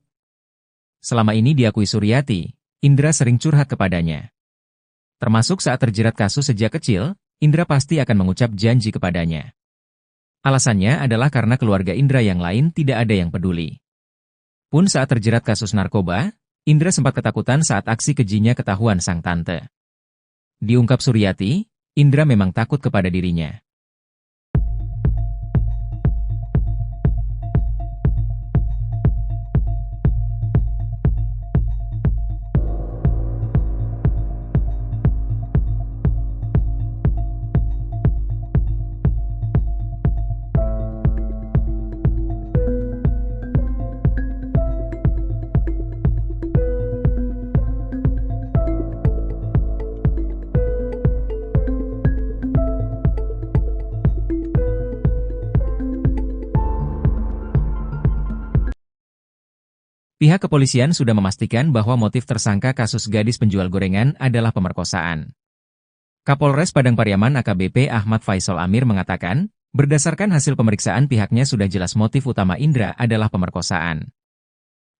Selama ini diakui Suryati, Indra sering curhat kepadanya. Termasuk saat terjerat kasus sejak kecil, Indra pasti akan mengucap janji kepadanya. Alasannya adalah karena keluarga Indra yang lain tidak ada yang peduli. Pun saat terjerat kasus narkoba, Indra sempat ketakutan saat aksi kejinya ketahuan sang tante. Diungkap Suryati, Indra memang takut kepada dirinya. Pihak kepolisian sudah memastikan bahwa motif tersangka kasus gadis penjual gorengan adalah pemerkosaan. Kapolres Padang Pariaman AKBP Ahmad Faisal Amir mengatakan, berdasarkan hasil pemeriksaan pihaknya sudah jelas motif utama Indra adalah pemerkosaan.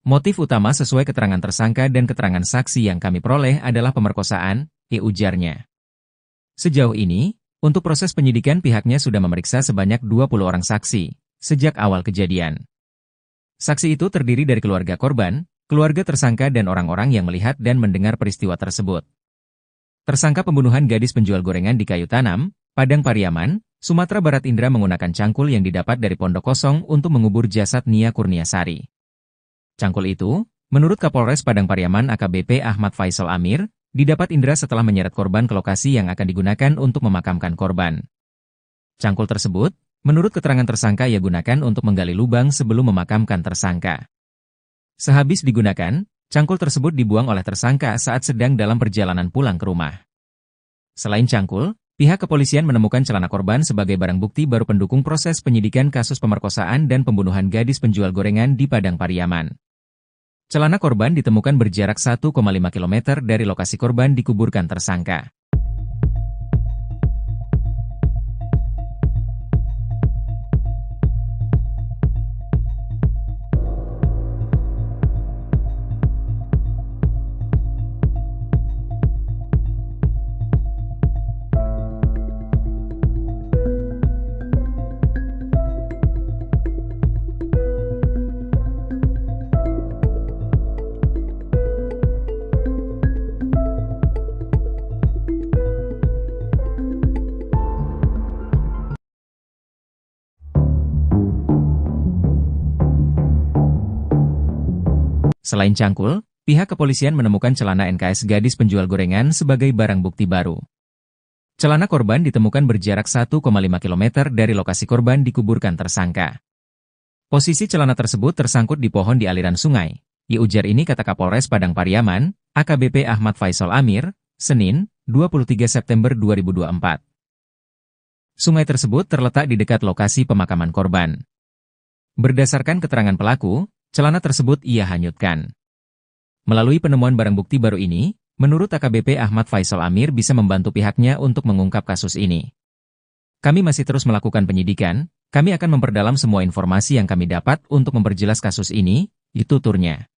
Motif utama sesuai keterangan tersangka dan keterangan saksi yang kami peroleh adalah pemerkosaan, ujarnya. Sejauh ini, untuk proses penyidikan pihaknya sudah memeriksa sebanyak 20 orang saksi, sejak awal kejadian. Saksi itu terdiri dari keluarga korban, keluarga tersangka dan orang-orang yang melihat dan mendengar peristiwa tersebut. Tersangka pembunuhan gadis penjual gorengan di Kayu Tanam, Padang Pariaman, Sumatera Barat Indra menggunakan cangkul yang didapat dari pondok kosong untuk mengubur jasad Nia Kurniasari. Cangkul itu, menurut Kapolres Padang Pariaman AKBP Ahmad Faisal Amir, didapat Indra setelah menyeret korban ke lokasi yang akan digunakan untuk memakamkan korban. Cangkul tersebut, menurut keterangan tersangka ia gunakan untuk menggali lubang sebelum memakamkan tersangka. Sehabis digunakan, cangkul tersebut dibuang oleh tersangka saat sedang dalam perjalanan pulang ke rumah. Selain cangkul, pihak kepolisian menemukan celana korban sebagai barang bukti baru pendukung proses penyidikan kasus pemerkosaan dan pembunuhan gadis penjual gorengan di Padang Pariaman. Celana korban ditemukan berjarak 1,5 km dari lokasi korban dikuburkan tersangka. Selain cangkul, pihak kepolisian menemukan celana NKS gadis penjual gorengan sebagai barang bukti baru. Celana korban ditemukan berjarak 1,5 km dari lokasi korban dikuburkan tersangka. Posisi celana tersebut tersangkut di pohon di aliran sungai. Ujar ini kata Kapolres Padang Pariaman, AKBP Ahmad Faisal Amir, Senin, 23 September 2024. Sungai tersebut terletak di dekat lokasi pemakaman korban. Berdasarkan keterangan pelaku, celana tersebut ia hanyutkan. Melalui penemuan barang bukti baru ini, menurut AKBP Ahmad Faisal Amir bisa membantu pihaknya untuk mengungkap kasus ini. Kami masih terus melakukan penyidikan, kami akan memperdalam semua informasi yang kami dapat untuk memperjelas kasus ini, tuturnya.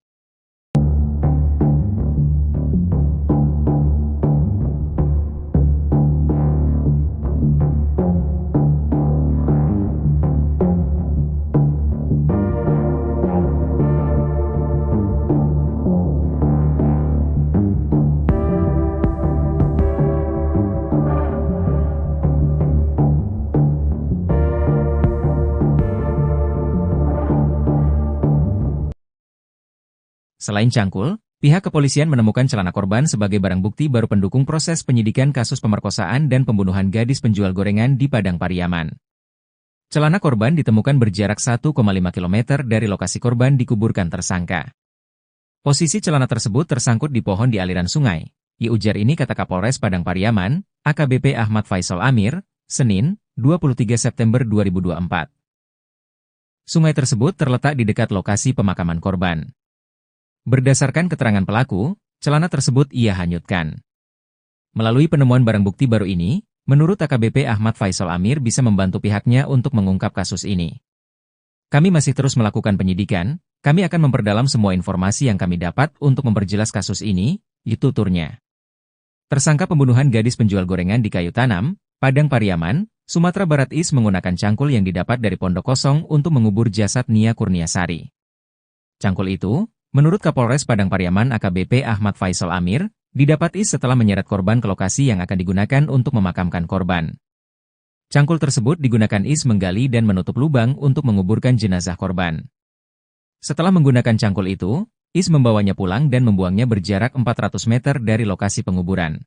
Selain cangkul, pihak kepolisian menemukan celana korban sebagai barang bukti baru pendukung proses penyidikan kasus pemerkosaan dan pembunuhan gadis penjual gorengan di Padang Pariaman. Celana korban ditemukan berjarak 1,5 km dari lokasi korban dikuburkan tersangka. Posisi celana tersebut tersangkut di pohon di aliran sungai. Ujar ini kata Kapolres Padang Pariaman, AKBP Ahmad Faisal Amir, Senin, 23 September 2024. Sungai tersebut terletak di dekat lokasi pemakaman korban. Berdasarkan keterangan pelaku, celana tersebut ia hanyutkan. Melalui penemuan barang bukti baru ini, menurut AKBP Ahmad Faisal Amir bisa membantu pihaknya untuk mengungkap kasus ini. Kami masih terus melakukan penyidikan, kami akan memperdalam semua informasi yang kami dapat untuk memperjelas kasus ini, tuturnya. Tersangka pembunuhan gadis penjual gorengan di Kayu Tanam, Padang Pariaman, Sumatera Barat Is menggunakan cangkul yang didapat dari pondok kosong untuk mengubur jasad Nia Kurniasari. Cangkul itu, menurut Kapolres Padang Pariaman AKBP Ahmad Faisal Amir, didapat Is setelah menyeret korban ke lokasi yang akan digunakan untuk memakamkan korban. Cangkul tersebut digunakan Is menggali dan menutup lubang untuk menguburkan jenazah korban. Setelah menggunakan cangkul itu, Is membawanya pulang dan membuangnya berjarak 400 meter dari lokasi penguburan.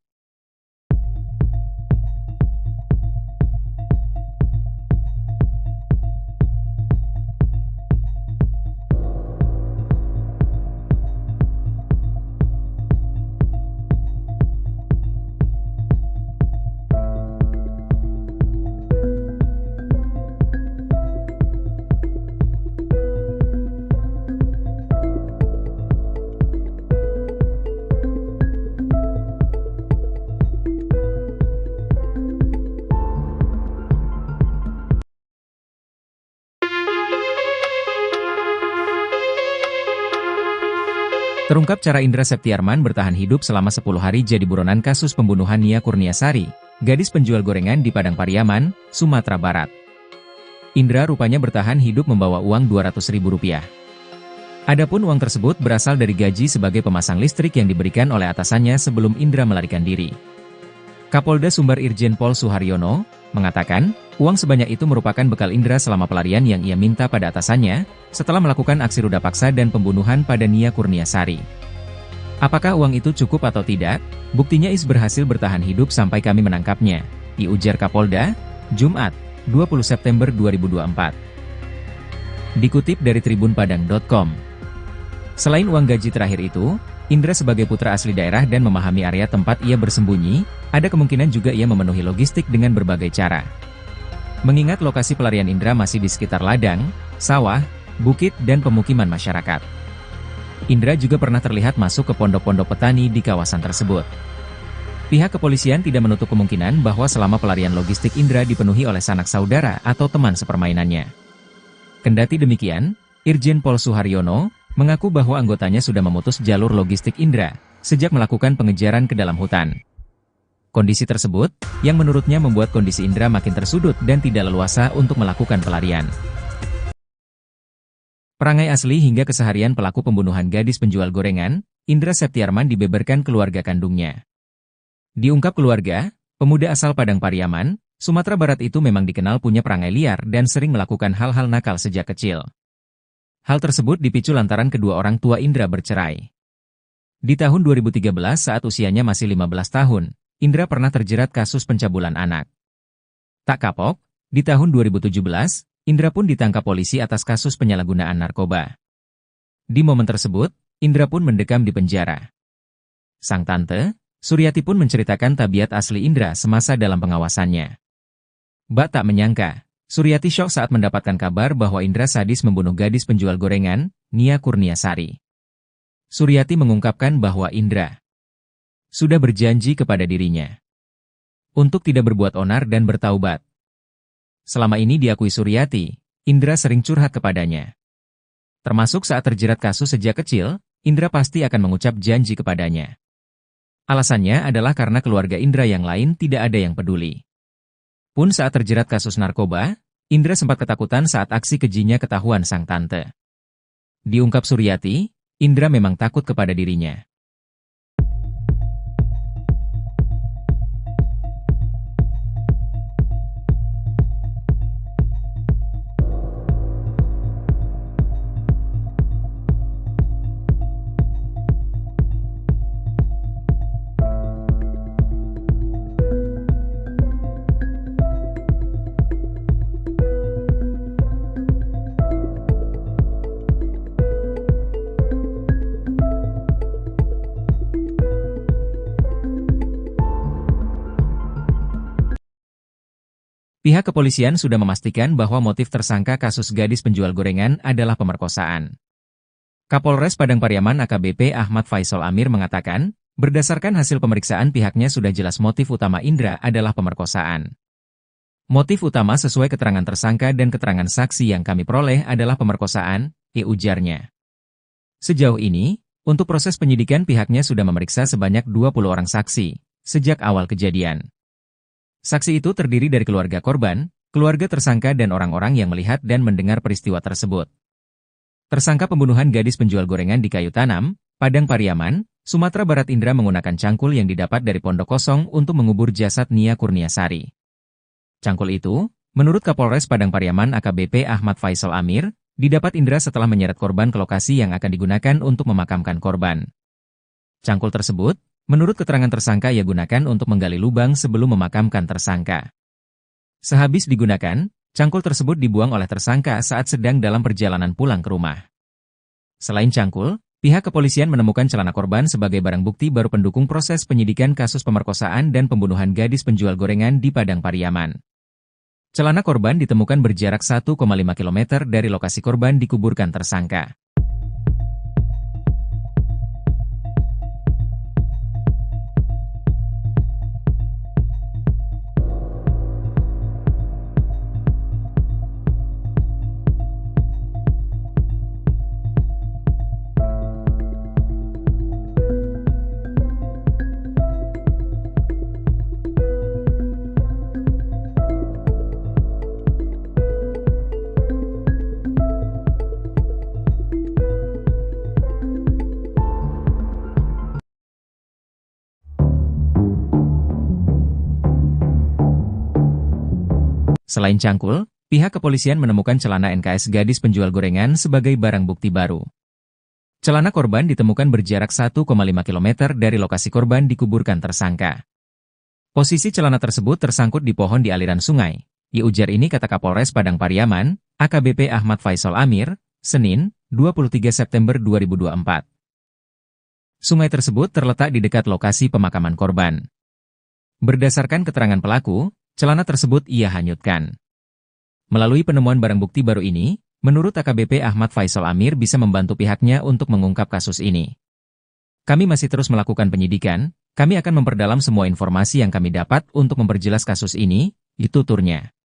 Terungkap cara Indra Septiarman bertahan hidup selama 10 hari jadi buronan kasus pembunuhan Nia Kurniasari, gadis penjual gorengan di Padang Pariaman, Sumatera Barat. Indra rupanya bertahan hidup membawa uang Rp200.000. Adapun uang tersebut berasal dari gaji sebagai pemasang listrik yang diberikan oleh atasannya sebelum Indra melarikan diri. Kapolda Sumbar Irjen Pol Suharyono mengatakan, uang sebanyak itu merupakan bekal Indra selama pelarian yang ia minta pada atasannya, setelah melakukan aksi ruda paksa dan pembunuhan pada Nia Kurniasari. Apakah uang itu cukup atau tidak? Buktinya Is berhasil bertahan hidup sampai kami menangkapnya, diujar Kapolda, Jumat, 20 September 2024. Dikutip dari tribunpadang.com. Selain uang gaji terakhir itu, Indra sebagai putra asli daerah dan memahami area tempat ia bersembunyi, ada kemungkinan juga ia memenuhi logistik dengan berbagai cara. Mengingat lokasi pelarian Indra masih di sekitar ladang, sawah, bukit dan pemukiman masyarakat. Indra juga pernah terlihat masuk ke pondok-pondok petani di kawasan tersebut. Pihak kepolisian tidak menutup kemungkinan bahwa selama pelarian logistik Indra dipenuhi oleh sanak saudara atau teman sepermainannya. Kendati demikian, Irjen Pol Suharyono mengaku bahwa anggotanya sudah memutus jalur logistik Indra sejak melakukan pengejaran ke dalam hutan. Kondisi tersebut, yang menurutnya membuat kondisi Indra makin tersudut dan tidak leluasa untuk melakukan pelarian. Perangai asli hingga keseharian pelaku pembunuhan gadis penjual gorengan, Indra Septiarman dibeberkan keluarga kandungnya. Diungkap keluarga, pemuda asal Padang Pariaman, Sumatera Barat itu memang dikenal punya perangai liar dan sering melakukan hal-hal nakal sejak kecil. Hal tersebut dipicu lantaran kedua orang tua Indra bercerai. Di tahun 2013 saat usianya masih 15 tahun, Indra pernah terjerat kasus pencabulan anak. Tak kapok, di tahun 2017, Indra pun ditangkap polisi atas kasus penyalahgunaan narkoba. Di momen tersebut, Indra pun mendekam di penjara. Sang tante, Suryati pun menceritakan tabiat asli Indra semasa dalam pengawasannya. Bak tak menyangka, Suryati syok saat mendapatkan kabar bahwa Indra sadis membunuh gadis penjual gorengan, Nia Kurniasari. Suryati mengungkapkan bahwa Indra sudah berjanji kepada dirinya untuk tidak berbuat onar dan bertaubat. Selama ini diakui Suryati, Indra sering curhat kepadanya. Termasuk saat terjerat kasus sejak kecil, Indra pasti akan mengucap janji kepadanya. Alasannya adalah karena keluarga Indra yang lain tidak ada yang peduli. Pun saat terjerat kasus narkoba, Indra sempat ketakutan saat aksi kejinya ketahuan sang tante. Diungkap Suryati, Indra memang takut kepada dirinya. Pihak kepolisian sudah memastikan bahwa motif tersangka kasus gadis penjual gorengan adalah pemerkosaan. Kapolres Padang Pariaman AKBP Ahmad Faisal Amir mengatakan, berdasarkan hasil pemeriksaan pihaknya sudah jelas motif utama Indra adalah pemerkosaan. Motif utama sesuai keterangan tersangka dan keterangan saksi yang kami peroleh adalah pemerkosaan, ujarnya. Sejauh ini, untuk proses penyidikan pihaknya sudah memeriksa sebanyak 20 orang saksi, sejak awal kejadian. Saksi itu terdiri dari keluarga korban, keluarga tersangka dan orang-orang yang melihat dan mendengar peristiwa tersebut. Tersangka pembunuhan gadis penjual gorengan di Kayu Tanam, Padang Pariaman, Sumatera Barat Indra menggunakan cangkul yang didapat dari pondok kosong untuk mengubur jasad Nia Kurniasari. Cangkul itu, menurut Kapolres Padang Pariaman AKBP Ahmad Faisal Amir, didapat Indra setelah menyeret korban ke lokasi yang akan digunakan untuk memakamkan korban. Cangkul tersebut, menurut keterangan tersangka ia gunakan untuk menggali lubang sebelum memakamkan tersangka. Sehabis digunakan, cangkul tersebut dibuang oleh tersangka saat sedang dalam perjalanan pulang ke rumah. Selain cangkul, pihak kepolisian menemukan celana korban sebagai barang bukti baru pendukung proses penyidikan kasus pemerkosaan dan pembunuhan gadis penjual gorengan di Padang Pariaman. Celana korban ditemukan berjarak 1,5 km dari lokasi korban dikuburkan tersangka. Selain cangkul, pihak kepolisian menemukan celana NKS gadis penjual gorengan sebagai barang bukti baru. Celana korban ditemukan berjarak 1,5 km dari lokasi korban dikuburkan tersangka. Posisi celana tersebut tersangkut di pohon di aliran sungai. Ujar ini kata Kapolres Padang Pariaman, AKBP Ahmad Faisal Amir, Senin, 23 September 2024. Sungai tersebut terletak di dekat lokasi pemakaman korban. Berdasarkan keterangan pelaku, celana tersebut ia hanyutkan. Melalui penemuan barang bukti baru ini, menurut AKBP Ahmad Faisal Amir bisa membantu pihaknya untuk mengungkap kasus ini. Kami masih terus melakukan penyidikan, kami akan memperdalam semua informasi yang kami dapat untuk memperjelas kasus ini, itu tuturnya.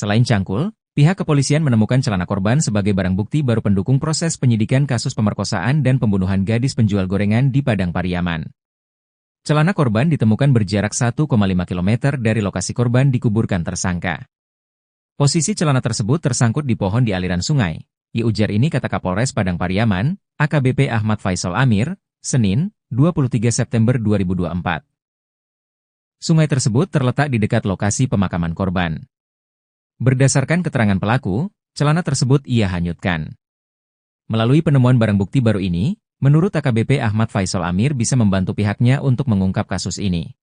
Selain cangkul, Pihak kepolisian menemukan celana korban sebagai barang bukti baru pendukung proses penyidikan kasus pemerkosaan dan pembunuhan gadis penjual gorengan di Padang Pariaman. Celana korban ditemukan berjarak 1,5 km dari lokasi korban dikuburkan tersangka. Posisi celana tersebut tersangkut di pohon di aliran sungai. Ujar ini kata Kapolres Padang Pariaman, AKBP Ahmad Faisal Amir, Senin, 23 September 2024. Sungai tersebut terletak di dekat lokasi pemakaman korban. Berdasarkan keterangan pelaku, celana tersebut ia hanyutkan. Melalui penemuan barang bukti baru ini, menurut AKBP Ahmad Faisal Amir bisa membantu pihaknya untuk mengungkap kasus ini.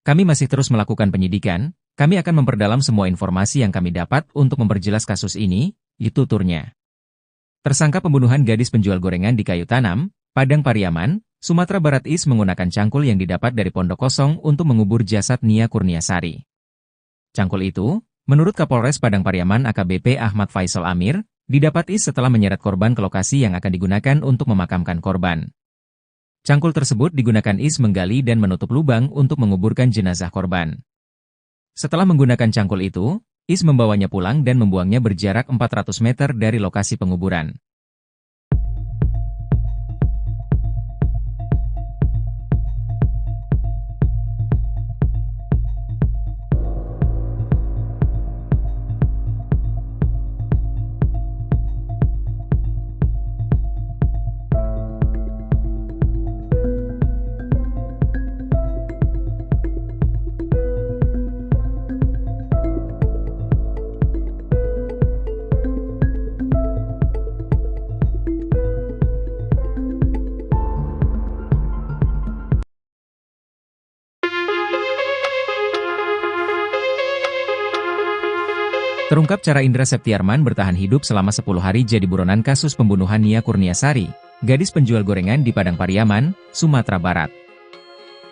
Kami masih terus melakukan penyidikan, kami akan memperdalam semua informasi yang kami dapat untuk memperjelas kasus ini, tuturnya. Tersangka pembunuhan gadis penjual gorengan di Kayu Tanam, Padang Pariaman, Sumatera Barat Is menggunakan cangkul yang didapat dari pondok kosong untuk mengubur jasad Nia Kurniasari. Cangkul itu, menurut Kapolres Padang Pariaman AKBP Ahmad Faisal Amir, didapat Is setelah menyeret korban ke lokasi yang akan digunakan untuk memakamkan korban. Cangkul tersebut digunakan Is menggali dan menutup lubang untuk menguburkan jenazah korban. Setelah menggunakan cangkul itu, Is membawanya pulang dan membuangnya berjarak 400 meter dari lokasi penguburan. Terungkap cara Indra Septiarman bertahan hidup selama 10 hari jadi buronan kasus pembunuhan Nia Kurniasari, gadis penjual gorengan di Padang Pariaman, Sumatera Barat.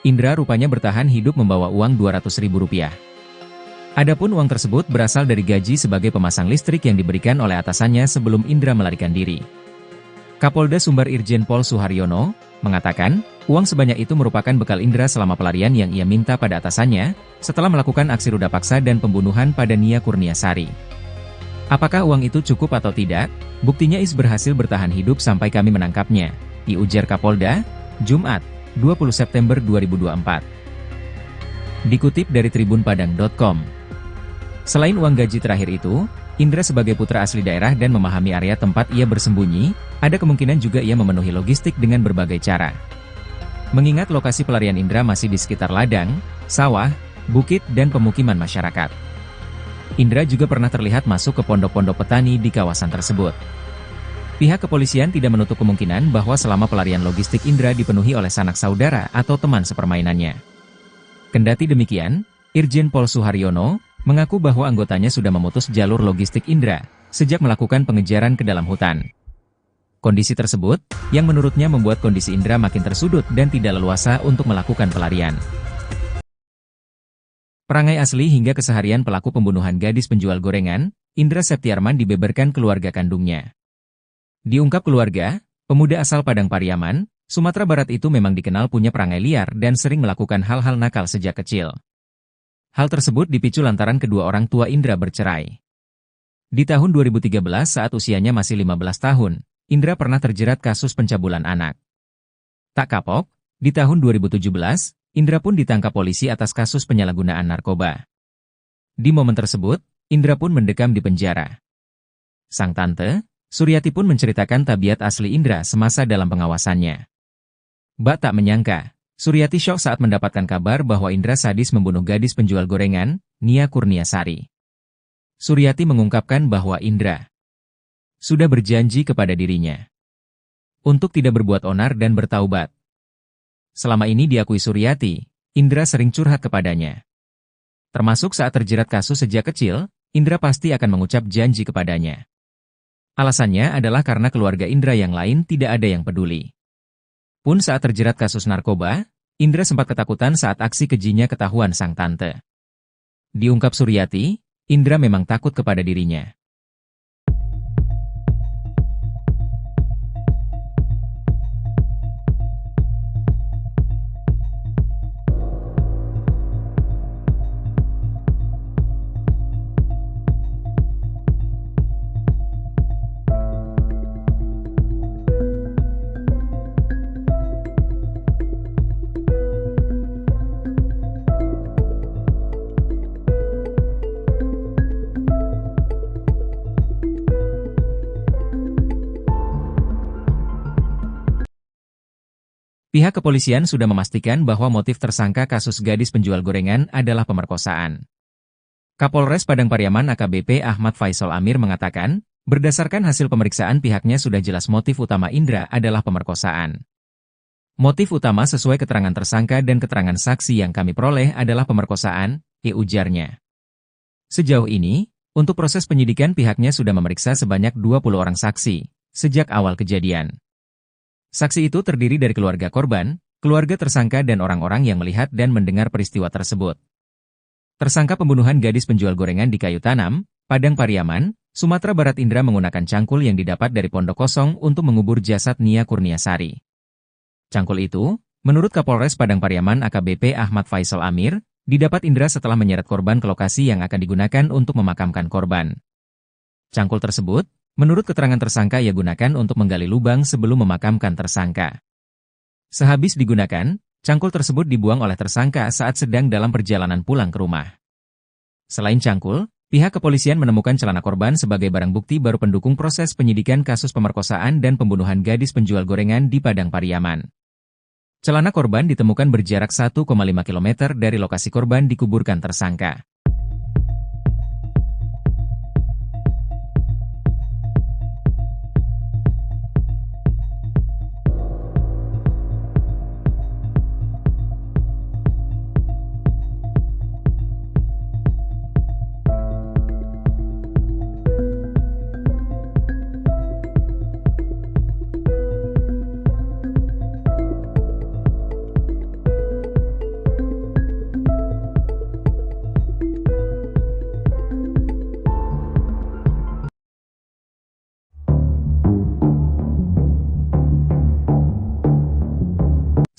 Indra rupanya bertahan hidup membawa uang Rp200.000. Adapun uang tersebut berasal dari gaji sebagai pemasang listrik yang diberikan oleh atasannya sebelum Indra melarikan diri. Kapolda Sumbar Irjen Pol Suharyono mengatakan, uang sebanyak itu merupakan bekal Indra selama pelarian yang ia minta pada atasannya, setelah melakukan aksi ruda paksa dan pembunuhan pada Nia Kurniasari. Apakah uang itu cukup atau tidak? Buktinya Is berhasil bertahan hidup sampai kami menangkapnya, ujar Kapolda, Jumat, 20 September 2024. Dikutip dari tribunpadang.com. Selain uang gaji terakhir itu, Indra sebagai putra asli daerah dan memahami area tempat ia bersembunyi, ada kemungkinan juga ia memenuhi logistik dengan berbagai cara. Mengingat lokasi pelarian Indra masih di sekitar ladang, sawah, bukit dan pemukiman masyarakat. Indra juga pernah terlihat masuk ke pondok-pondok petani di kawasan tersebut. Pihak kepolisian tidak menutup kemungkinan bahwa selama pelarian logistik Indra dipenuhi oleh sanak saudara atau teman sepermainannya. Kendati demikian, Irjen Pol Suharyono mengaku bahwa anggotanya sudah memutus jalur logistik Indra sejak melakukan pengejaran ke dalam hutan. Kondisi tersebut, yang menurutnya membuat kondisi Indra makin tersudut dan tidak leluasa untuk melakukan pelarian. Perangai asli hingga keseharian pelaku pembunuhan gadis penjual gorengan, Indra Septiarman dibeberkan keluarga kandungnya. Diungkap keluarga, pemuda asal Padang Pariaman, Sumatera Barat itu memang dikenal punya perangai liar dan sering melakukan hal-hal nakal sejak kecil. Hal tersebut dipicu lantaran kedua orang tua Indra bercerai. Di tahun 2013 saat usianya masih 15 tahun, Indra pernah terjerat kasus pencabulan anak. Tak kapok, di tahun 2017, Indra pun ditangkap polisi atas kasus penyalahgunaan narkoba. Di momen tersebut, Indra pun mendekam di penjara. Sang tante, Suryati pun menceritakan tabiat asli Indra semasa dalam pengawasannya. Bak tak menyangka, Suryati syok saat mendapatkan kabar bahwa Indra sadis membunuh gadis penjual gorengan, Nia Kurniasari. Suryati mengungkapkan bahwa Indra sudah berjanji kepada dirinya untuk tidak berbuat onar dan bertaubat. Selama ini diakui Suryati, Indra sering curhat kepadanya. Termasuk saat terjerat kasus sejak kecil, Indra pasti akan mengucap janji kepadanya. Alasannya adalah karena keluarga Indra yang lain tidak ada yang peduli. Pun saat terjerat kasus narkoba, Indra sempat ketakutan saat aksi kejinya ketahuan sang tante. Diungkap Suryati, Indra memang takut kepada dirinya. Pihak kepolisian sudah memastikan bahwa motif tersangka kasus gadis penjual gorengan adalah pemerkosaan. Kapolres Padang Pariaman AKBP Ahmad Faisal Amir mengatakan, berdasarkan hasil pemeriksaan pihaknya sudah jelas motif utama Indra adalah pemerkosaan. Motif utama sesuai keterangan tersangka dan keterangan saksi yang kami peroleh adalah pemerkosaan, ujarnya. Sejauh ini, untuk proses penyidikan pihaknya sudah memeriksa sebanyak 20 orang saksi, sejak awal kejadian. Saksi itu terdiri dari keluarga korban, keluarga tersangka dan orang-orang yang melihat dan mendengar peristiwa tersebut. Tersangka pembunuhan gadis penjual gorengan di Kayu Tanam, Padang Pariaman, Sumatera Barat Indra menggunakan cangkul yang didapat dari Pondok Kosong untuk mengubur jasad Nia Kurniasari. Cangkul itu, menurut Kapolres Padang Pariaman AKBP Ahmad Faisal Amir, didapat Indra setelah menyeret korban ke lokasi yang akan digunakan untuk memakamkan korban. Cangkul tersebut, menurut keterangan tersangka ia gunakan untuk menggali lubang sebelum memakamkan tersangka. Sehabis digunakan, cangkul tersebut dibuang oleh tersangka saat sedang dalam perjalanan pulang ke rumah. Selain cangkul, pihak kepolisian menemukan celana korban sebagai barang bukti baru pendukung proses penyidikan kasus pemerkosaan dan pembunuhan gadis penjual gorengan di Padang Pariaman. Celana korban ditemukan berjarak 1,5 km dari lokasi korban dikuburkan tersangka.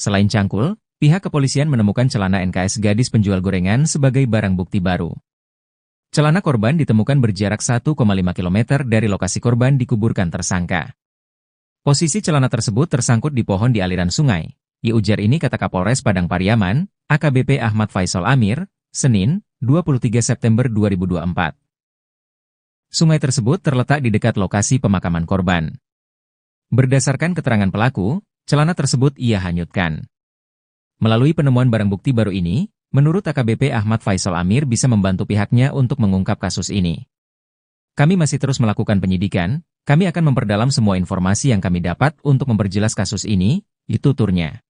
Selain cangkul, pihak kepolisian menemukan celana NKS gadis penjual gorengan sebagai barang bukti baru. Celana korban ditemukan berjarak 1,5 km dari lokasi korban dikuburkan tersangka. Posisi celana tersebut tersangkut di pohon di aliran sungai. Ujar ini kata Kapolres Padang Pariaman, AKBP Ahmad Faisal Amir, Senin, 23 September 2024. Sungai tersebut terletak di dekat lokasi pemakaman korban. Berdasarkan keterangan pelaku, celana tersebut ia hanyutkan. Melalui penemuan barang bukti baru ini, menurut AKBP Ahmad Faisal Amir bisa membantu pihaknya untuk mengungkap kasus ini. Kami masih terus melakukan penyidikan, kami akan memperdalam semua informasi yang kami dapat untuk memperjelas kasus ini, tuturnya.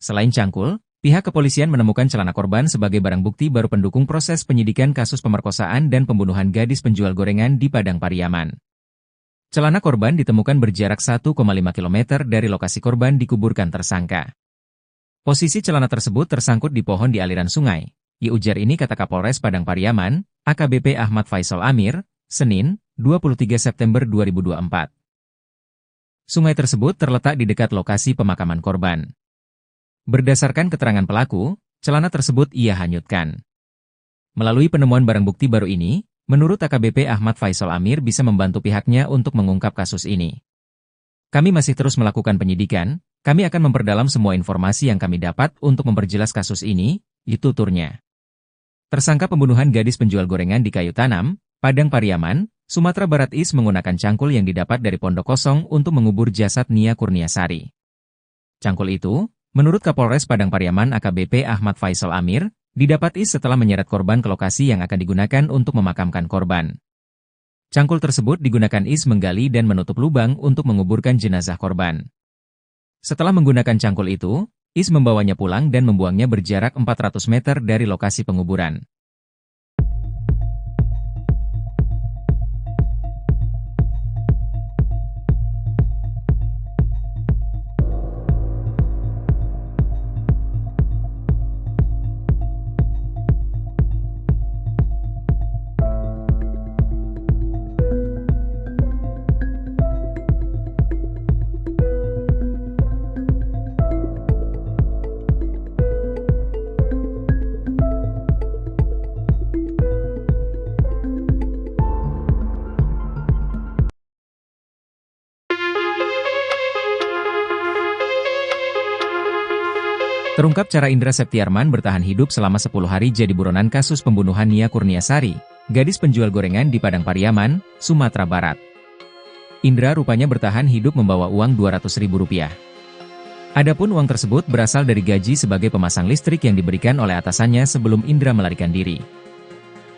Selain cangkul, pihak kepolisian menemukan celana korban sebagai barang bukti baru pendukung proses penyidikan kasus pemerkosaan dan pembunuhan gadis penjual gorengan di Padang Pariaman. Celana korban ditemukan berjarak 1,5 km dari lokasi korban dikuburkan tersangka. Posisi celana tersebut tersangkut di pohon di aliran sungai. Ujar ini kata Kapolres Padang Pariaman, AKBP Ahmad Faisal Amir, Senin, 23 September 2024. Sungai tersebut terletak di dekat lokasi pemakaman korban. Berdasarkan keterangan pelaku, celana tersebut ia hanyutkan. Melalui penemuan barang bukti baru ini, menurut AKBP Ahmad Faisal Amir bisa membantu pihaknya untuk mengungkap kasus ini. Kami masih terus melakukan penyidikan, kami akan memperdalam semua informasi yang kami dapat untuk memperjelas kasus ini, tuturnya. Tersangka pembunuhan gadis penjual gorengan di Kayu Tanam, Padang Pariaman, Sumatera Barat menggunakan cangkul yang didapat dari Pondok Kosong untuk mengubur jasad Nia Kurniasari. Cangkul itu, menurut Kapolres Padang Pariaman AKBP Ahmad Faisal Amir, didapat setelah menyeret korban ke lokasi yang akan digunakan untuk memakamkan korban. Cangkul tersebut digunakan menggali dan menutup lubang untuk menguburkan jenazah korban. Setelah menggunakan cangkul itu, membawanya pulang dan membuangnya berjarak 400 meter dari lokasi penguburan. Terungkap cara Indra Septiarman bertahan hidup selama 10 hari jadi buronan kasus pembunuhan Nia Kurniasari, gadis penjual gorengan di Padang Pariaman, Sumatera Barat. Indra rupanya bertahan hidup membawa uang Rp200.000. Adapun uang tersebut berasal dari gaji sebagai pemasang listrik yang diberikan oleh atasannya sebelum Indra melarikan diri.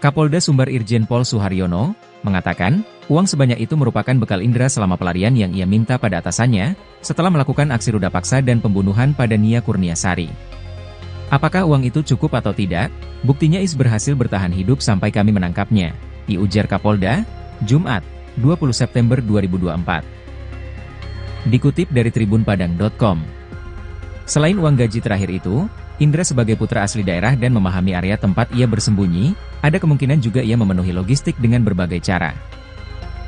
Kapolda Sumbar Irjen Pol Suharyono mengatakan, uang sebanyak itu merupakan bekal Indra selama pelarian yang ia minta pada atasannya, setelah melakukan aksi ruda paksa dan pembunuhan pada Nia Kurniasari. Apakah uang itu cukup atau tidak? Buktinya Is berhasil bertahan hidup sampai kami menangkapnya, diujar Kapolda, Jumat, 20 September 2024. Dikutip dari tribunpadang.com. Selain uang gaji terakhir itu, Indra sebagai putra asli daerah dan memahami area tempat ia bersembunyi, ada kemungkinan juga ia memenuhi logistik dengan berbagai cara.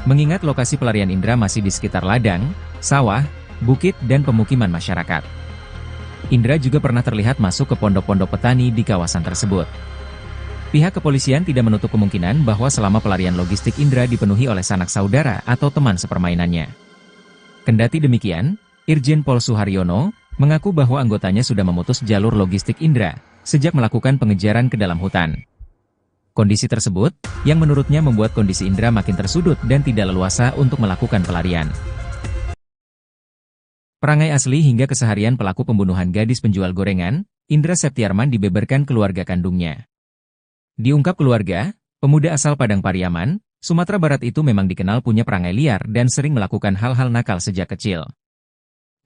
Mengingat lokasi pelarian Indra masih di sekitar ladang, sawah, bukit dan pemukiman masyarakat. Indra juga pernah terlihat masuk ke pondok-pondok petani di kawasan tersebut. Pihak kepolisian tidak menutup kemungkinan bahwa selama pelarian logistik Indra dipenuhi oleh sanak saudara atau teman sepermainannya. Kendati demikian, Irjen Pol Suharyono mengaku bahwa anggotanya sudah memutus jalur logistik Indra sejak melakukan pengejaran ke dalam hutan. Kondisi tersebut, yang menurutnya membuat kondisi Indra makin tersudut dan tidak leluasa untuk melakukan pelarian. Perangai asli hingga keseharian pelaku pembunuhan gadis penjual gorengan, Indra Septiarman dibeberkan keluarga kandungnya. Diungkap keluarga, pemuda asal Padang Pariaman, Sumatera Barat itu memang dikenal punya perangai liar dan sering melakukan hal-hal nakal sejak kecil.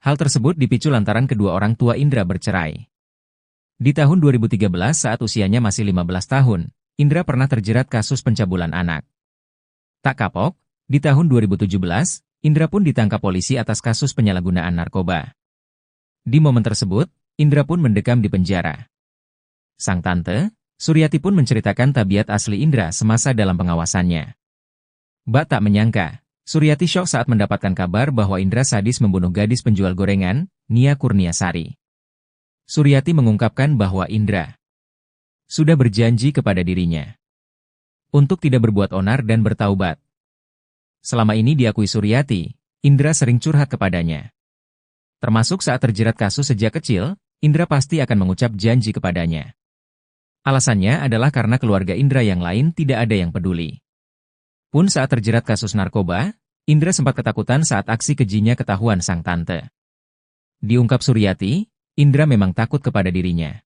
Hal tersebut dipicu lantaran kedua orang tua Indra bercerai. Di tahun 2013 saat usianya masih 15 tahun, Indra pernah terjerat kasus pencabulan anak. Tak kapok, di tahun 2017, Indra pun ditangkap polisi atas kasus penyalahgunaan narkoba. Di momen tersebut, Indra pun mendekam di penjara. Sang tante, Suryati pun menceritakan tabiat asli Indra semasa dalam pengawasannya. Bak tak menyangka, Suryati syok saat mendapatkan kabar bahwa Indra sadis membunuh gadis penjual gorengan, Nia Kurniasari. Suryati mengungkapkan bahwa Indra sudah berjanji kepada dirinya untuk tidak berbuat onar dan bertaubat. Selama ini diakui Suryati, Indra sering curhat kepadanya. Termasuk saat terjerat kasus sejak kecil, Indra pasti akan mengucap janji kepadanya. Alasannya adalah karena keluarga Indra yang lain tidak ada yang peduli. Pun saat terjerat kasus narkoba, Indra sempat ketakutan saat aksi kejinya ketahuan sang tante. Diungkap Suryati, Indra memang takut kepada dirinya.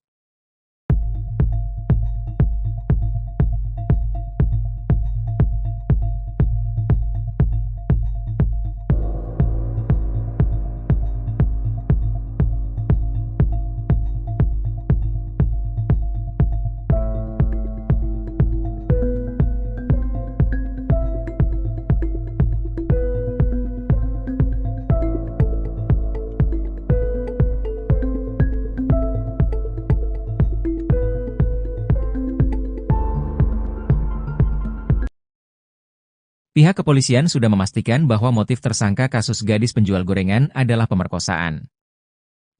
Pihak kepolisian sudah memastikan bahwa motif tersangka kasus gadis penjual gorengan adalah pemerkosaan.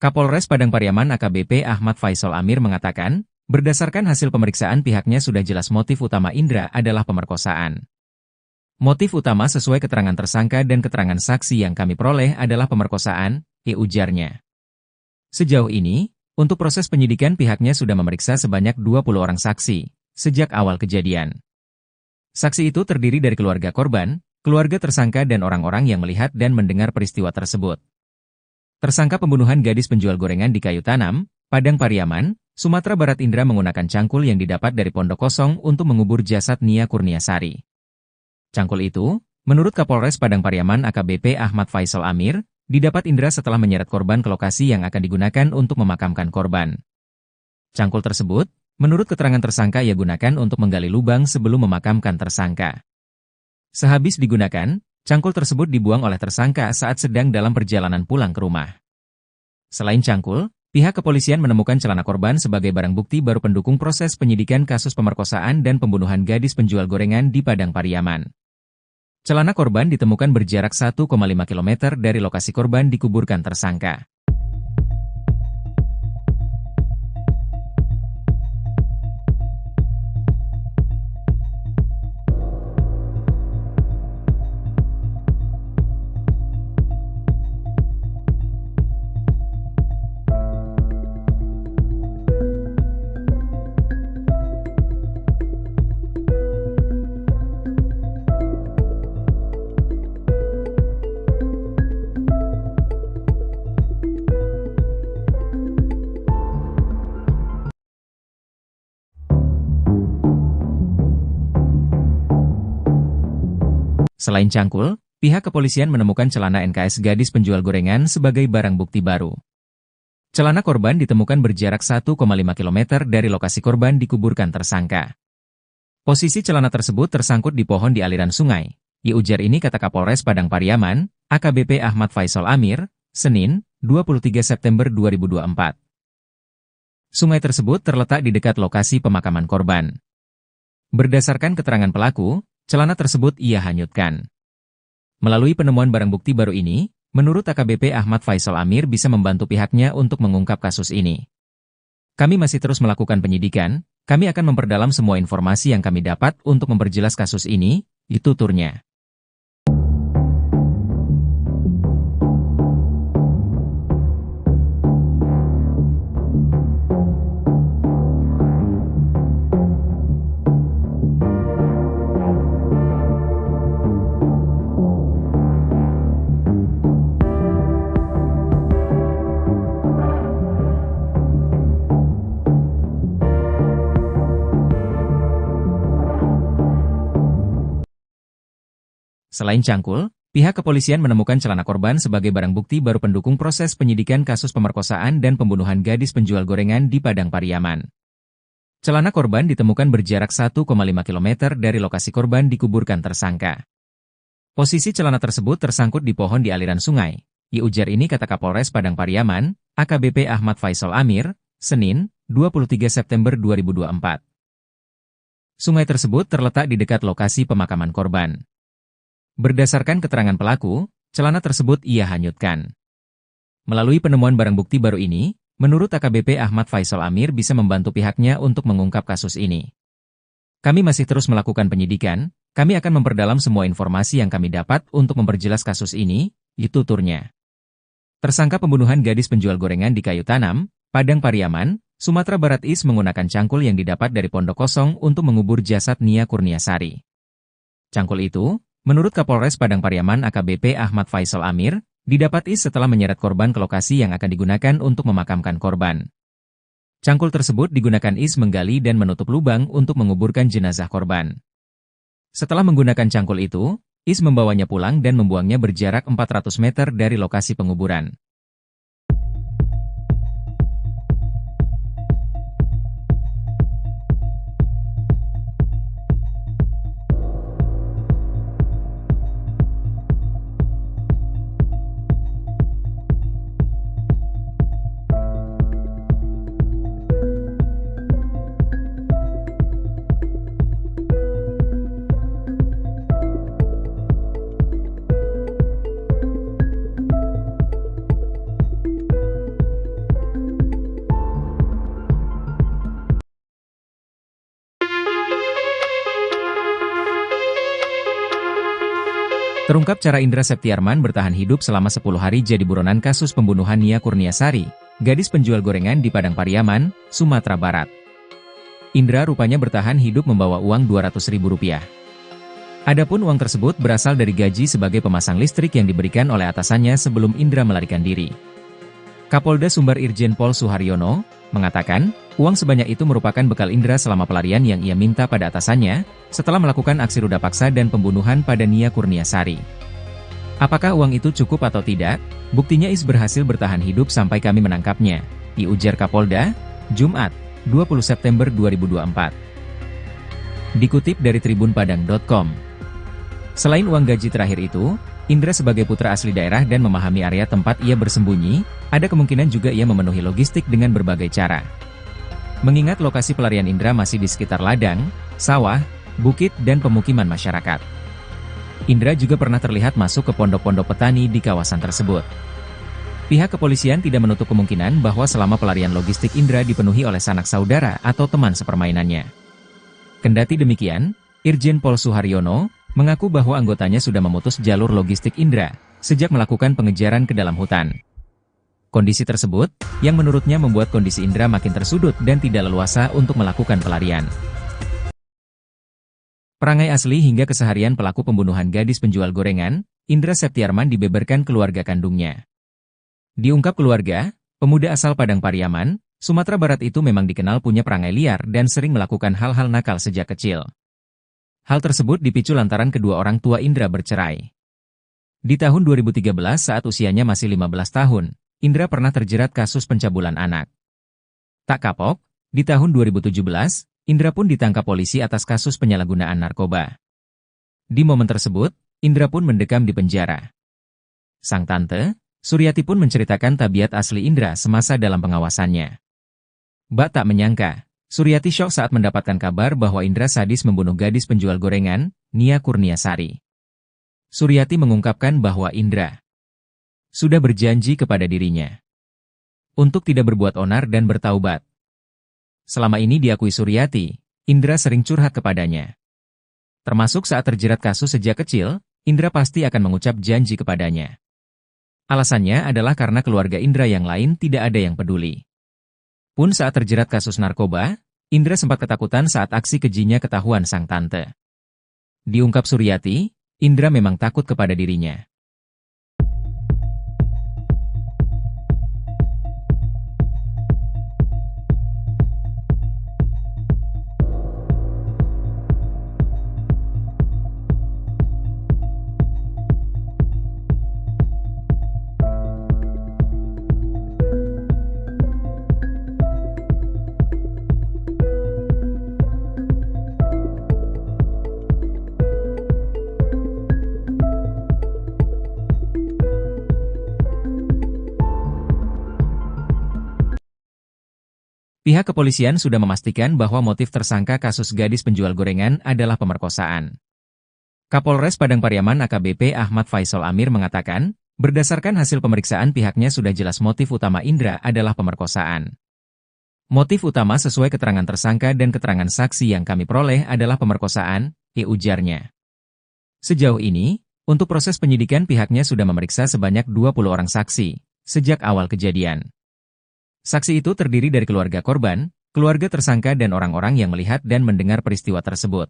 Kapolres Padang Pariaman AKBP Ahmad Faisal Amir mengatakan, berdasarkan hasil pemeriksaan pihaknya sudah jelas motif utama Indra adalah pemerkosaan. Motif utama sesuai keterangan tersangka dan keterangan saksi yang kami peroleh adalah pemerkosaan, ujarnya. Sejauh ini, untuk proses penyidikan pihaknya sudah memeriksa sebanyak 20 orang saksi, sejak awal kejadian. Saksi itu terdiri dari keluarga korban, keluarga tersangka dan orang-orang yang melihat dan mendengar peristiwa tersebut. Tersangka pembunuhan gadis penjual gorengan di Kayu Tanam, Padang Pariaman, Sumatera Barat Indra menggunakan cangkul yang didapat dari pondok kosong untuk mengubur jasad Nia Kurniasari. Cangkul itu, menurut Kapolres Padang Pariaman AKBP Ahmad Faisal Amir, didapat Indra setelah menyeret korban ke lokasi yang akan digunakan untuk memakamkan korban. Cangkul tersebut, menurut keterangan tersangka ia gunakan untuk menggali lubang sebelum memakamkan tersangka. Sehabis digunakan, cangkul tersebut dibuang oleh tersangka saat sedang dalam perjalanan pulang ke rumah. Selain cangkul, pihak kepolisian menemukan celana korban sebagai barang bukti baru pendukung proses penyidikan kasus pemerkosaan dan pembunuhan gadis penjual gorengan di Padang Pariaman. Celana korban ditemukan berjarak 1,5 km dari lokasi korban dikuburkan tersangka. Selain cangkul, pihak kepolisian menemukan celana NKS gadis penjual gorengan sebagai barang bukti baru. Celana korban ditemukan berjarak 1,5 km dari lokasi korban dikuburkan tersangka. Posisi celana tersebut tersangkut di pohon di aliran sungai. Ujar ini kata Kapolres Padang Pariaman, AKBP Ahmad Faisal Amir, Senin, 23 September 2024. Sungai tersebut terletak di dekat lokasi pemakaman korban. Berdasarkan keterangan pelaku, celana tersebut ia hanyutkan. Melalui penemuan barang bukti baru ini, menurut AKBP Ahmad Faisal Amir bisa membantu pihaknya untuk mengungkap kasus ini. Kami masih terus melakukan penyidikan, kami akan memperdalam semua informasi yang kami dapat untuk memperjelas kasus ini, tuturnya. Selain cangkul, pihak kepolisian menemukan celana korban sebagai barang bukti baru pendukung proses penyidikan kasus pemerkosaan dan pembunuhan gadis penjual gorengan di Padang Pariaman. Celana korban ditemukan berjarak 1,5 km dari lokasi korban dikuburkan tersangka. Posisi celana tersebut tersangkut di pohon di aliran sungai. Ujar ini kata Kapolres Padang Pariaman, AKBP Ahmad Faisal Amir, Senin, 23 September 2024. Sungai tersebut terletak di dekat lokasi pemakaman korban. Berdasarkan keterangan pelaku, celana tersebut ia hanyutkan. Melalui penemuan barang bukti baru ini, menurut AKBP Ahmad Faisal Amir bisa membantu pihaknya untuk mengungkap kasus ini. Kami masih terus melakukan penyidikan, kami akan memperdalam semua informasi yang kami dapat untuk memperjelas kasus ini, tuturnya. Tersangka pembunuhan gadis penjual gorengan di Kayu Tanam, Padang Pariaman, Sumatera Barat Is menggunakan cangkul yang didapat dari pondok kosong untuk mengubur jasad Nia Kurniasari. Cangkul itu, menurut Kapolres Padang Pariaman AKBP Ahmad Faisal Amir, didapat Is setelah menyeret korban ke lokasi yang akan digunakan untuk memakamkan korban. Cangkul tersebut digunakan Is menggali dan menutup lubang untuk menguburkan jenazah korban. Setelah menggunakan cangkul itu, Is membawanya pulang dan membuangnya berjarak 400 meter dari lokasi penguburan. Terungkap cara Indra Septiarman bertahan hidup selama 10 hari jadi buronan kasus pembunuhan Nia Kurniasari, gadis penjual gorengan di Padang Pariaman, Sumatera Barat. Indra rupanya bertahan hidup membawa uang Rp200.000. Adapun uang tersebut berasal dari gaji sebagai pemasang listrik yang diberikan oleh atasannya sebelum Indra melarikan diri. Kapolda Sumbar Irjen Pol Suharyono mengatakan, uang sebanyak itu merupakan bekal Indra selama pelarian yang ia minta pada atasannya, setelah melakukan aksi ruda paksa dan pembunuhan pada Nia Kurniasari. Apakah uang itu cukup atau tidak? Buktinya Is berhasil bertahan hidup sampai kami menangkapnya, ujar Kapolda, Jumat, 20 September 2024. Dikutip dari tribunpadang.com. Selain uang gaji terakhir itu, Indra sebagai putra asli daerah dan memahami area tempat ia bersembunyi, ada kemungkinan juga ia memenuhi logistik dengan berbagai cara. Mengingat lokasi pelarian Indra masih di sekitar ladang, sawah, bukit dan pemukiman masyarakat. Indra juga pernah terlihat masuk ke pondok-pondok petani di kawasan tersebut. Pihak kepolisian tidak menutup kemungkinan bahwa selama pelarian logistik Indra dipenuhi oleh sanak saudara atau teman sepermainannya. Kendati demikian, Irjen Pol Suharyono mengaku bahwa anggotanya sudah memutus jalur logistik Indra sejak melakukan pengejaran ke dalam hutan. Kondisi tersebut, yang menurutnya membuat kondisi Indra makin tersudut dan tidak leluasa untuk melakukan pelarian. Perangai asli hingga keseharian pelaku pembunuhan gadis penjual gorengan, Indra Septiarman dibeberkan keluarga kandungnya. Diungkap keluarga, pemuda asal Padang Pariaman, Sumatera Barat itu memang dikenal punya perangai liar dan sering melakukan hal-hal nakal sejak kecil. Hal tersebut dipicu lantaran kedua orang tua Indra bercerai. Di tahun 2013 saat usianya masih 15 tahun, Indra pernah terjerat kasus pencabulan anak. Tak kapok, di tahun 2017, Indra pun ditangkap polisi atas kasus penyalahgunaan narkoba. Di momen tersebut, Indra pun mendekam di penjara. Sang tante, Suryati pun menceritakan tabiat asli Indra semasa dalam pengawasannya. Mbak tak menyangka, Suryati syok saat mendapatkan kabar bahwa Indra sadis membunuh gadis penjual gorengan, Nia Kurniasari. Suryati mengungkapkan bahwa Indra sudah berjanji kepada dirinya untuk tidak berbuat onar dan bertaubat. Selama ini diakui Suryati, Indra sering curhat kepadanya. Termasuk saat terjerat kasus sejak kecil, Indra pasti akan mengucap janji kepadanya. Alasannya adalah karena keluarga Indra yang lain tidak ada yang peduli. Pun saat terjerat kasus narkoba, Indra sempat ketakutan saat aksi kejinya ketahuan sang tante. Diungkap Suryati, Indra memang takut kepada dirinya. Pihak kepolisian sudah memastikan bahwa motif tersangka kasus gadis penjual gorengan adalah pemerkosaan. Kapolres Padang Pariaman AKBP Ahmad Faisal Amir mengatakan, berdasarkan hasil pemeriksaan pihaknya sudah jelas motif utama Indra adalah pemerkosaan. Motif utama sesuai keterangan tersangka dan keterangan saksi yang kami peroleh adalah pemerkosaan, ujarnya. Sejauh ini, untuk proses penyidikan pihaknya sudah memeriksa sebanyak 20 orang saksi, sejak awal kejadian. Saksi itu terdiri dari keluarga korban, keluarga tersangka dan orang-orang yang melihat dan mendengar peristiwa tersebut.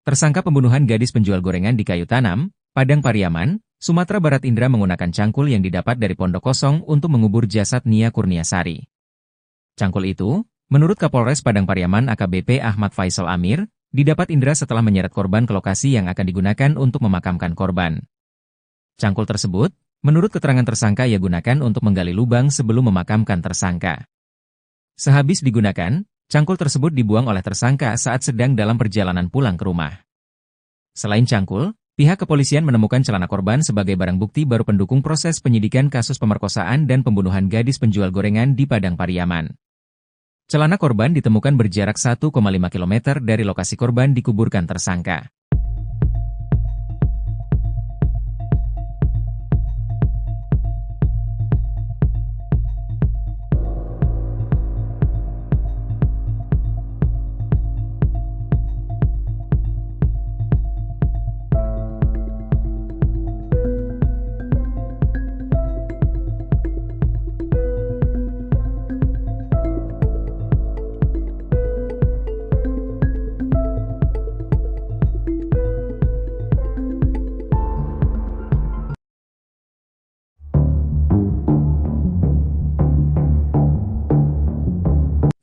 Tersangka pembunuhan gadis penjual gorengan di Kayu Tanam, Padang Pariaman, Sumatera Barat Indra menggunakan cangkul yang didapat dari pondok kosong untuk mengubur jasad Nia Kurniasari. Cangkul itu, menurut Kapolres Padang Pariaman AKBP Ahmad Faisal Amir, didapat Indra setelah menyeret korban ke lokasi yang akan digunakan untuk memakamkan korban. Cangkul tersebut, menurut keterangan tersangka ia gunakan untuk menggali lubang sebelum memakamkan tersangka. Sehabis digunakan, cangkul tersebut dibuang oleh tersangka saat sedang dalam perjalanan pulang ke rumah. Selain cangkul, pihak kepolisian menemukan celana korban sebagai barang bukti baru pendukung proses penyidikan kasus pemerkosaan dan pembunuhan gadis penjual gorengan di Padang Pariaman. Celana korban ditemukan berjarak 1,5 km dari lokasi korban dikuburkan tersangka.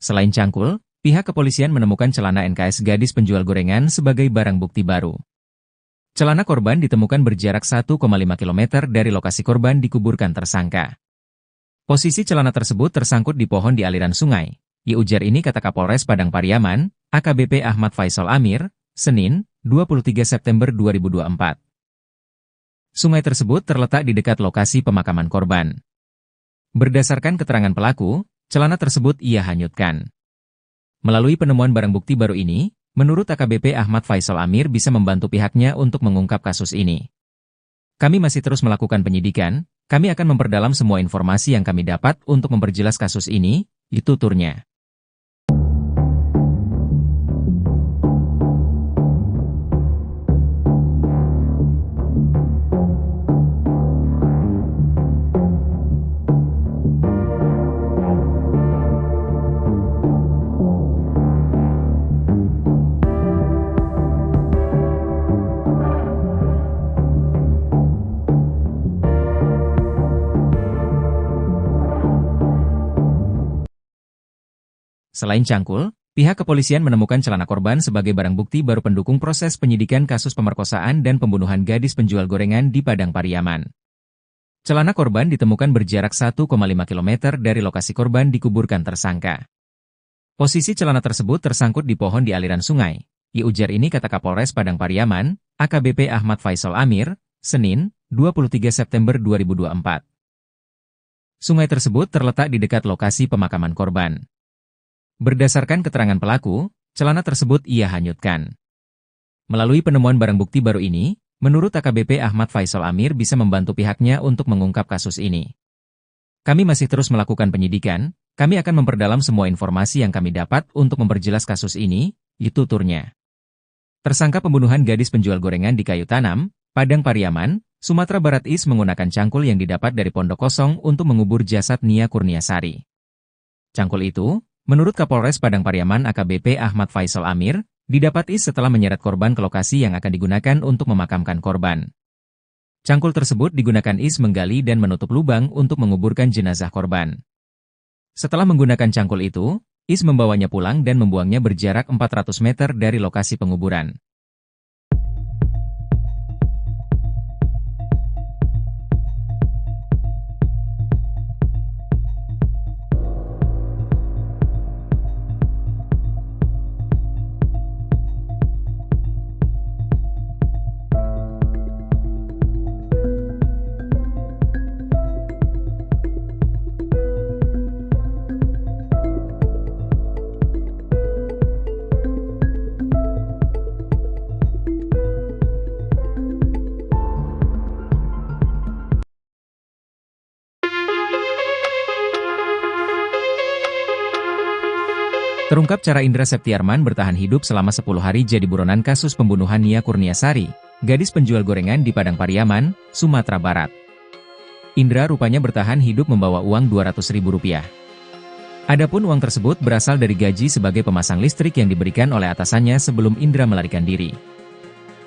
Selain cangkul, pihak kepolisian menemukan celana NKS gadis penjual gorengan sebagai barang bukti baru. Celana korban ditemukan berjarak 1,5 km dari lokasi korban dikuburkan tersangka. Posisi celana tersebut tersangkut di pohon di aliran sungai. Ujar ini kata Kapolres Padang Pariaman, AKBP Ahmad Faisal Amir, Senin, 23 September 2024. Sungai tersebut terletak di dekat lokasi pemakaman korban. Berdasarkan keterangan pelaku, celana tersebut ia hanyutkan. Melalui penemuan barang bukti baru ini, menurut AKBP Ahmad Faisal Amir bisa membantu pihaknya untuk mengungkap kasus ini. Kami masih terus melakukan penyidikan, kami akan memperdalam semua informasi yang kami dapat untuk memperjelas kasus ini, tuturnya. Selain cangkul, Pihak kepolisian menemukan celana korban sebagai barang bukti baru pendukung proses penyidikan kasus pemerkosaan dan pembunuhan gadis penjual gorengan di Padang Pariaman. Celana korban ditemukan berjarak 1,5 km dari lokasi korban dikuburkan tersangka. Posisi celana tersebut tersangkut di pohon di aliran sungai. Ujar ini kata Kapolres Padang Pariaman, AKBP Ahmad Faisal Amir, Senin, 23 September 2024. Sungai tersebut terletak di dekat lokasi pemakaman korban. Berdasarkan keterangan pelaku, celana tersebut ia hanyutkan. Melalui penemuan barang bukti baru ini, menurut AKBP Ahmad Faisal Amir bisa membantu pihaknya untuk mengungkap kasus ini. Kami masih terus melakukan penyidikan, kami akan memperdalam semua informasi yang kami dapat untuk memperjelas kasus ini, tuturnya. Tersangka pembunuhan gadis penjual gorengan di Kayu Tanam, Padang Pariaman, Sumatera Barat Is menggunakan cangkul yang didapat dari pondok kosong untuk mengubur jasad Nia Kurniasari. Cangkul itu, menurut Kapolres Padang Pariaman AKBP Ahmad Faisal Amir, didapat Is setelah menyeret korban ke lokasi yang akan digunakan untuk memakamkan korban. Cangkul tersebut digunakan Is menggali dan menutup lubang untuk menguburkan jenazah korban. Setelah menggunakan cangkul itu, Is membawanya pulang dan membuangnya berjarak 400 meter dari lokasi penguburan. Terungkap cara Indra Septiarman bertahan hidup selama 10 hari jadi buronan kasus pembunuhan Nia Kurniasari, gadis penjual gorengan di Padang Pariaman, Sumatera Barat. Indra rupanya bertahan hidup membawa uang Rp200.000. Adapun uang tersebut berasal dari gaji sebagai pemasang listrik yang diberikan oleh atasannya sebelum Indra melarikan diri.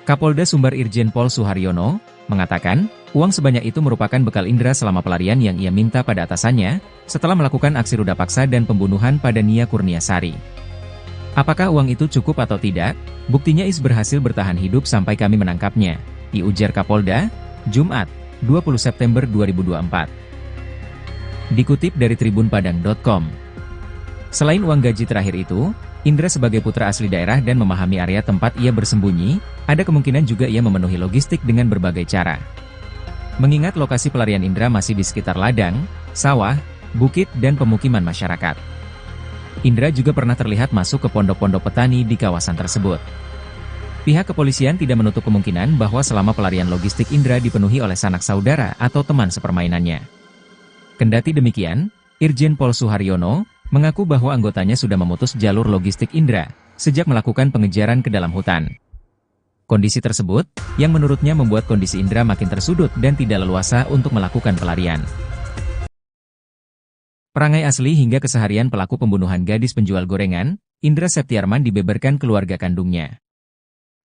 Kapolda Sumbar Irjen Pol Suharyono mengatakan, uang sebanyak itu merupakan bekal Indra selama pelarian yang ia minta pada atasannya, setelah melakukan aksi ruda paksa dan pembunuhan pada Nia Kurniasari. Apakah uang itu cukup atau tidak? Buktinya Is berhasil bertahan hidup sampai kami menangkapnya, ujar Kapolda, Jumat, 20 September 2024. Dikutip dari tribunpadang.com. Selain uang gaji terakhir itu, Indra sebagai putra asli daerah dan memahami area tempat ia bersembunyi, ada kemungkinan juga ia memenuhi logistik dengan berbagai cara. Mengingat lokasi pelarian Indra masih di sekitar ladang, sawah, bukit dan pemukiman masyarakat. Indra juga pernah terlihat masuk ke pondok-pondok petani di kawasan tersebut. Pihak kepolisian tidak menutup kemungkinan bahwa selama pelarian logistik Indra dipenuhi oleh sanak saudara atau teman sepermainannya. Kendati demikian, Irjen Pol Suharyono mengaku bahwa anggotanya sudah memutus jalur logistik Indra sejak melakukan pengejaran ke dalam hutan. Kondisi tersebut, yang menurutnya membuat kondisi Indra makin tersudut dan tidak leluasa untuk melakukan pelarian. Perangai asli hingga keseharian pelaku pembunuhan gadis penjual gorengan, Indra Septiarman dibeberkan keluarga kandungnya.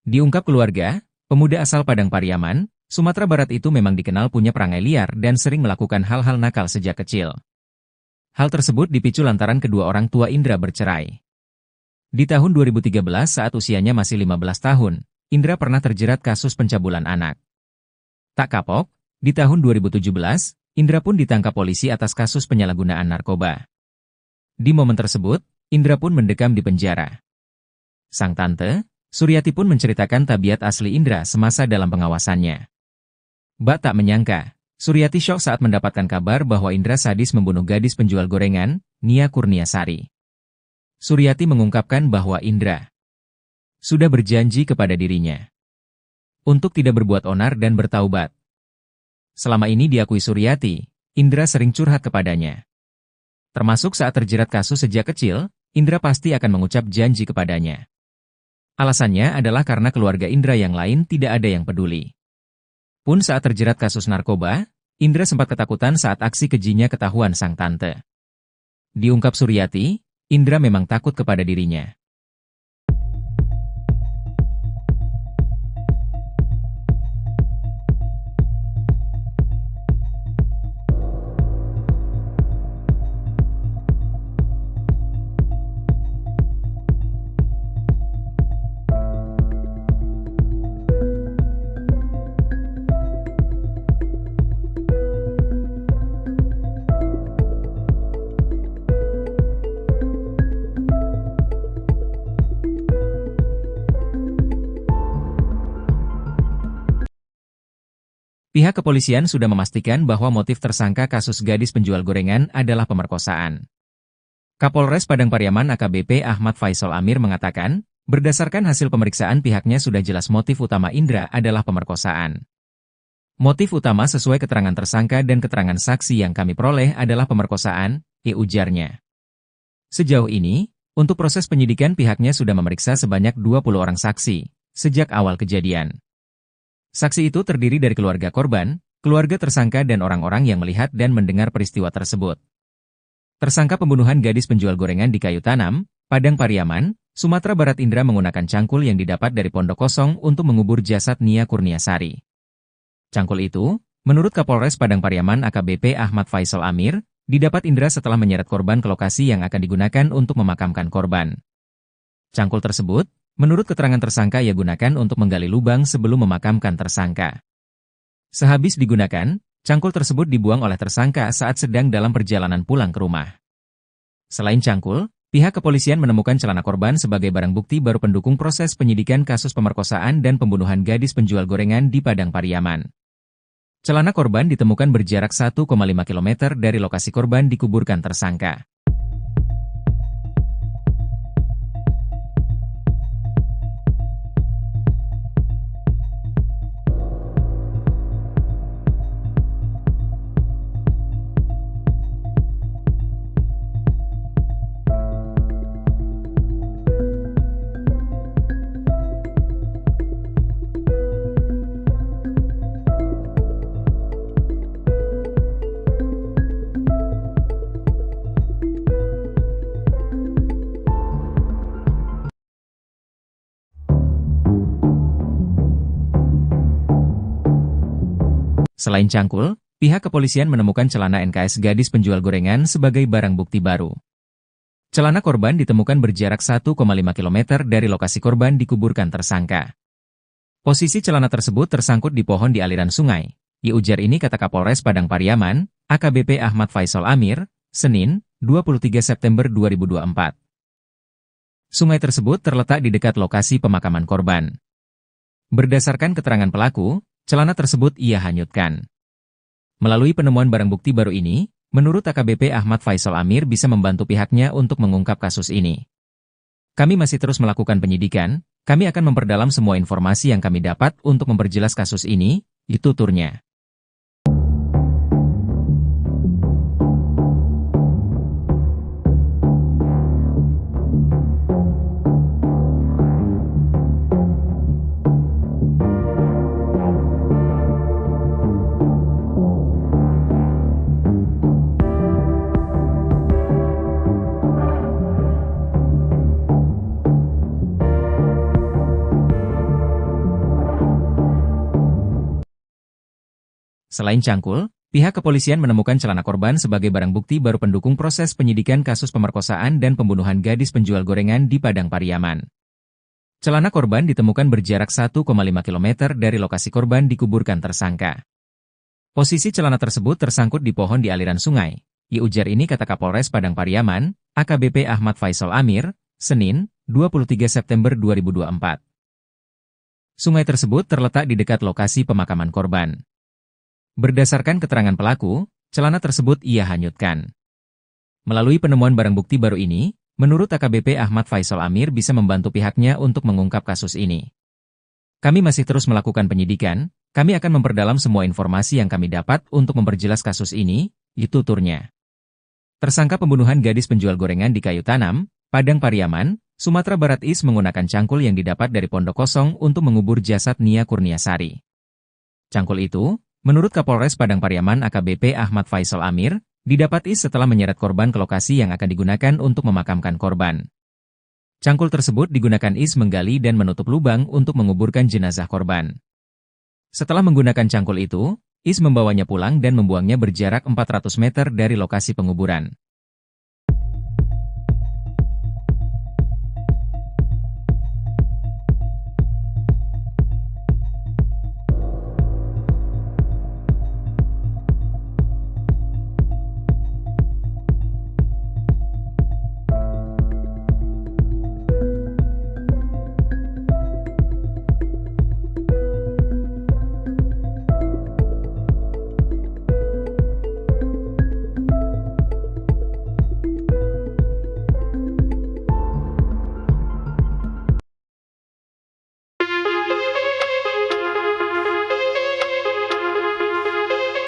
Diungkap keluarga, pemuda asal Padang Pariaman, Sumatera Barat itu memang dikenal punya perangai liar dan sering melakukan hal-hal nakal sejak kecil. Hal tersebut dipicu lantaran kedua orang tua Indra bercerai. Di tahun 2013 saat usianya masih 15 tahun, Indra pernah terjerat kasus pencabulan anak. Tak kapok, di tahun 2017, Indra pun ditangkap polisi atas kasus penyalahgunaan narkoba. Di momen tersebut, Indra pun mendekam di penjara. Sang tante, Suryati pun menceritakan tabiat asli Indra semasa dalam pengawasannya. Bak tak menyangka, Suryati syok saat mendapatkan kabar bahwa Indra sadis membunuh gadis penjual gorengan, Nia Kurniasari. Suryati mengungkapkan bahwa Indra sudah berjanji kepada dirinya untuk tidak berbuat onar dan bertaubat. Selama ini diakui Suryati, Indra sering curhat kepadanya. Termasuk saat terjerat kasus sejak kecil, Indra pasti akan mengucap janji kepadanya. Alasannya adalah karena keluarga Indra yang lain tidak ada yang peduli. Pun saat terjerat kasus narkoba, Indra sempat ketakutan saat aksi kejinya ketahuan sang tante. Diungkap Suryati, Indra memang takut kepada dirinya. pihak kepolisian sudah memastikan bahwa motif tersangka kasus gadis penjual gorengan adalah pemerkosaan. Kapolres Padang Pariaman AKBP Ahmad Faisal Amir mengatakan, berdasarkan hasil pemeriksaan pihaknya sudah jelas motif utama Indra adalah pemerkosaan. Motif utama sesuai keterangan tersangka dan keterangan saksi yang kami peroleh adalah pemerkosaan, ujarnya. Sejauh ini, untuk proses penyidikan pihaknya sudah memeriksa sebanyak 20 orang saksi, sejak awal kejadian. Saksi itu terdiri dari keluarga korban, keluarga tersangka dan orang-orang yang melihat dan mendengar peristiwa tersebut. Tersangka pembunuhan gadis penjual gorengan di Kayu Tanam, Padang Pariaman, Sumatera Barat Indra menggunakan cangkul yang didapat dari pondok kosong untuk mengubur jasad Nia Kurniasari. Cangkul itu, menurut Kapolres Padang Pariaman AKBP Ahmad Faisal Amir, didapat Indra setelah menyeret korban ke lokasi yang akan digunakan untuk memakamkan korban. Cangkul tersebut, menurut keterangan tersangka ia gunakan untuk menggali lubang sebelum memakamkan tersangka. Sehabis digunakan, cangkul tersebut dibuang oleh tersangka saat sedang dalam perjalanan pulang ke rumah. Selain cangkul, pihak kepolisian menemukan celana korban sebagai barang bukti baru pendukung proses penyidikan kasus pemerkosaan dan pembunuhan gadis penjual gorengan di Padang Pariaman. Celana korban ditemukan berjarak 1,5 km dari lokasi korban dikuburkan tersangka. Selain cangkul, pihak kepolisian menemukan celana NKS gadis penjual gorengan sebagai barang bukti baru. Celana korban ditemukan berjarak 1,5 km dari lokasi korban dikuburkan tersangka. Posisi celana tersebut tersangkut di pohon di aliran sungai. Ujar ini kata Kapolres Padang Pariaman, AKBP Ahmad Faisal Amir, Senin, 23 September 2024. Sungai tersebut terletak di dekat lokasi pemakaman korban. Berdasarkan keterangan pelaku, celana tersebut ia hanyutkan. Melalui penemuan barang bukti baru ini, menurut AKBP Ahmad Faisal Amir bisa membantu pihaknya untuk mengungkap kasus ini. Kami masih terus melakukan penyidikan, kami akan memperdalam semua informasi yang kami dapat untuk memperjelas kasus ini, tuturnya. Selain cangkul, pihak kepolisian menemukan celana korban sebagai barang bukti baru pendukung proses penyidikan kasus pemerkosaan dan pembunuhan gadis penjual gorengan di Padang Pariaman. Celana korban ditemukan berjarak 1,5 km dari lokasi korban dikuburkan tersangka. Posisi celana tersebut tersangkut di pohon di aliran sungai. Ujar ini kata Kapolres Padang Pariaman, AKBP Ahmad Faisal Amir, Senin, 23 September 2024. Sungai tersebut terletak di dekat lokasi pemakaman korban. Berdasarkan keterangan pelaku, celana tersebut ia hanyutkan. Melalui penemuan barang bukti baru ini, menurut AKBP Ahmad Faisal Amir bisa membantu pihaknya untuk mengungkap kasus ini. Kami masih terus melakukan penyidikan, kami akan memperdalam semua informasi yang kami dapat untuk memperjelas kasus ini, tuturnya. Tersangka pembunuhan gadis penjual gorengan di Kayu Tanam, Padang Pariaman, Sumatera Barat menggunakan cangkul yang didapat dari pondok kosong untuk mengubur jasad Nia Kurniasari. Cangkul itu, menurut Kapolres Padang Pariaman AKBP Ahmad Faisal Amir, didapat setelah menyeret korban ke lokasi yang akan digunakan untuk memakamkan korban. Cangkul tersebut digunakan menggali dan menutup lubang untuk menguburkan jenazah korban. Setelah menggunakan cangkul itu, membawanya pulang dan membuangnya berjarak 400 meter dari lokasi penguburan.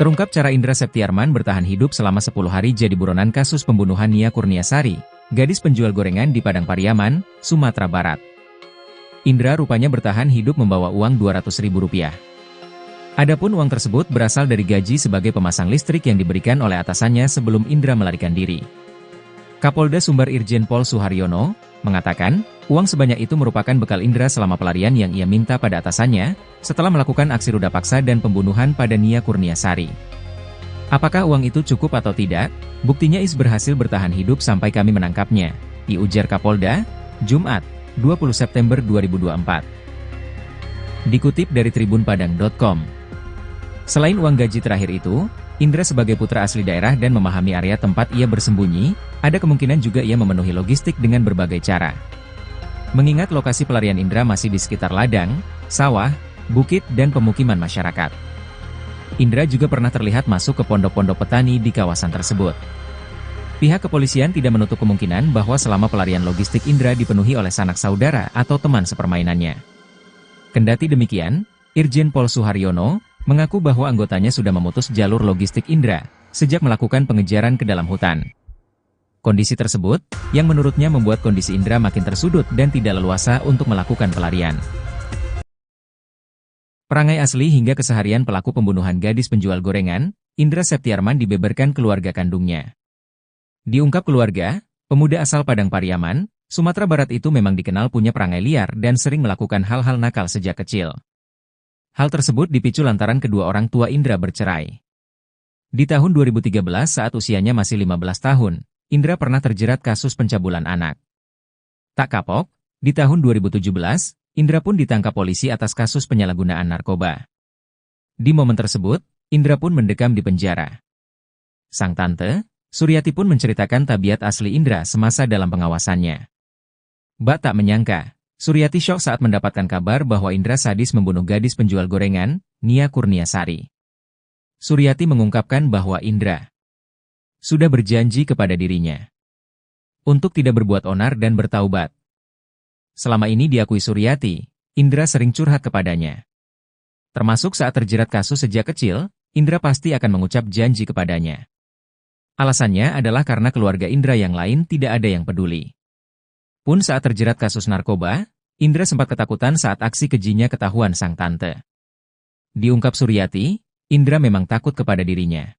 Terungkap cara Indra Septiarman bertahan hidup selama 10 hari jadi buronan kasus pembunuhan Nia Kurniasari, gadis penjual gorengan di Padang Pariaman, Sumatera Barat. Indra rupanya bertahan hidup membawa uang Rp200.000. Adapun uang tersebut berasal dari gaji sebagai pemasang listrik yang diberikan oleh atasannya sebelum Indra melarikan diri. Kapolda Sumbar Irjen Pol Suharyono mengatakan, uang sebanyak itu merupakan bekal Indra selama pelarian yang ia minta pada atasannya, setelah melakukan aksi ruda paksa dan pembunuhan pada Nia Kurniasari. Apakah uang itu cukup atau tidak? Buktinya Is berhasil bertahan hidup sampai kami menangkapnya, diujar Kapolda, Jumat, 20 September 2024. Dikutip dari tribunpadang.com. Selain uang gaji terakhir itu, Indra sebagai putra asli daerah dan memahami area tempat ia bersembunyi, ada kemungkinan juga ia memenuhi logistik dengan berbagai cara. Mengingat lokasi pelarian Indra masih di sekitar ladang, sawah, bukit dan pemukiman masyarakat. Indra juga pernah terlihat masuk ke pondok-pondok petani di kawasan tersebut. Pihak kepolisian tidak menutup kemungkinan bahwa selama pelarian logistik Indra dipenuhi oleh sanak saudara atau teman sepermainannya. Kendati demikian, Irjen Pol Suharyono mengaku bahwa anggotanya sudah memutus jalur logistik Indra sejak melakukan pengejaran ke dalam hutan. Kondisi tersebut, yang menurutnya membuat kondisi Indra makin tersudut dan tidak leluasa untuk melakukan pelarian. Perangai asli hingga keseharian pelaku pembunuhan gadis penjual gorengan, Indra Septiarman dibeberkan keluarga kandungnya. Diungkap keluarga, pemuda asal Padang Pariaman, Sumatera Barat itu memang dikenal punya perangai liar dan sering melakukan hal-hal nakal sejak kecil. Hal tersebut dipicu lantaran kedua orang tua Indra bercerai. Di tahun 2013 saat usianya masih 15 tahun, Indra pernah terjerat kasus pencabulan anak. Tak kapok, di tahun 2017, Indra pun ditangkap polisi atas kasus penyalahgunaan narkoba. Di momen tersebut, Indra pun mendekam di penjara. Sang tante, Suryati pun menceritakan tabiat asli Indra semasa dalam pengawasannya. Bak tak menyangka, Suryati syok saat mendapatkan kabar bahwa Indra sadis membunuh gadis penjual gorengan, Nia Kurniasari. Suryati mengungkapkan bahwa Indra sudah berjanji kepada dirinya untuk tidak berbuat onar dan bertaubat. Selama ini diakui Suryati, Indra sering curhat kepadanya. Termasuk saat terjerat kasus sejak kecil, Indra pasti akan mengucap janji kepadanya. Alasannya adalah karena keluarga Indra yang lain tidak ada yang peduli. Pun saat terjerat kasus narkoba, Indra sempat ketakutan saat aksi kejinya ketahuan sang tante. Diungkap Suryati, Indra memang takut kepada dirinya.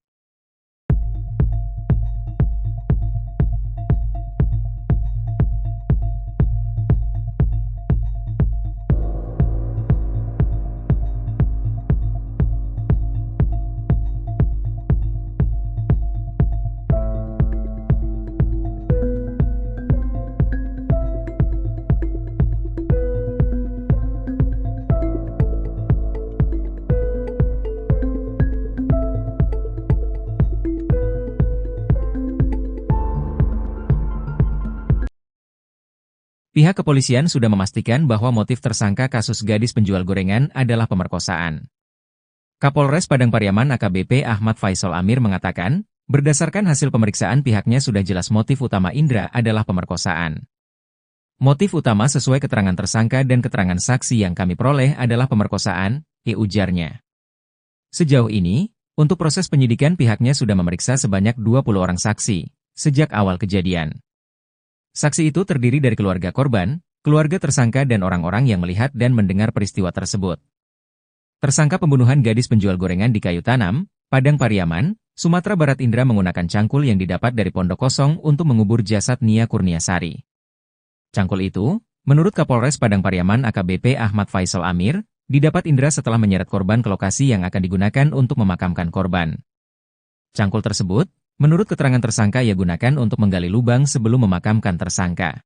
Pihak kepolisian sudah memastikan bahwa motif tersangka kasus gadis penjual gorengan adalah pemerkosaan. Kapolres Padang Pariaman AKBP Ahmad Faisal Amir mengatakan, berdasarkan hasil pemeriksaan pihaknya sudah jelas motif utama Indra adalah pemerkosaan. Motif utama sesuai keterangan tersangka dan keterangan saksi yang kami peroleh adalah pemerkosaan, ujarnya. Sejauh ini, untuk proses penyidikan pihaknya sudah memeriksa sebanyak 20 orang saksi, sejak awal kejadian. Saksi itu terdiri dari keluarga korban, keluarga tersangka dan orang-orang yang melihat dan mendengar peristiwa tersebut. Tersangka pembunuhan gadis penjual gorengan di Kayu Tanam, Padang Pariaman, Sumatera Barat Indra menggunakan cangkul yang didapat dari pondok kosong untuk mengubur jasad Nia Kurniasari. Cangkul itu, menurut Kapolres Padang Pariaman AKBP Ahmad Faisal Amir, didapat Indra setelah menyeret korban ke lokasi yang akan digunakan untuk memakamkan korban. Cangkul tersebut, menurut keterangan tersangka ia gunakan untuk menggali lubang sebelum memakamkan tersangka.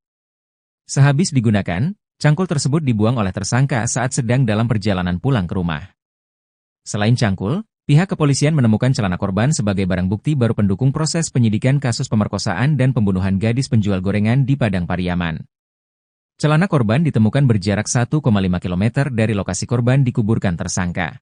Sehabis digunakan, cangkul tersebut dibuang oleh tersangka saat sedang dalam perjalanan pulang ke rumah. Selain cangkul, pihak kepolisian menemukan celana korban sebagai barang bukti baru pendukung proses penyidikan kasus pemerkosaan dan pembunuhan gadis penjual gorengan di Padang Pariaman. Celana korban ditemukan berjarak 1,5 km dari lokasi korban dikuburkan tersangka.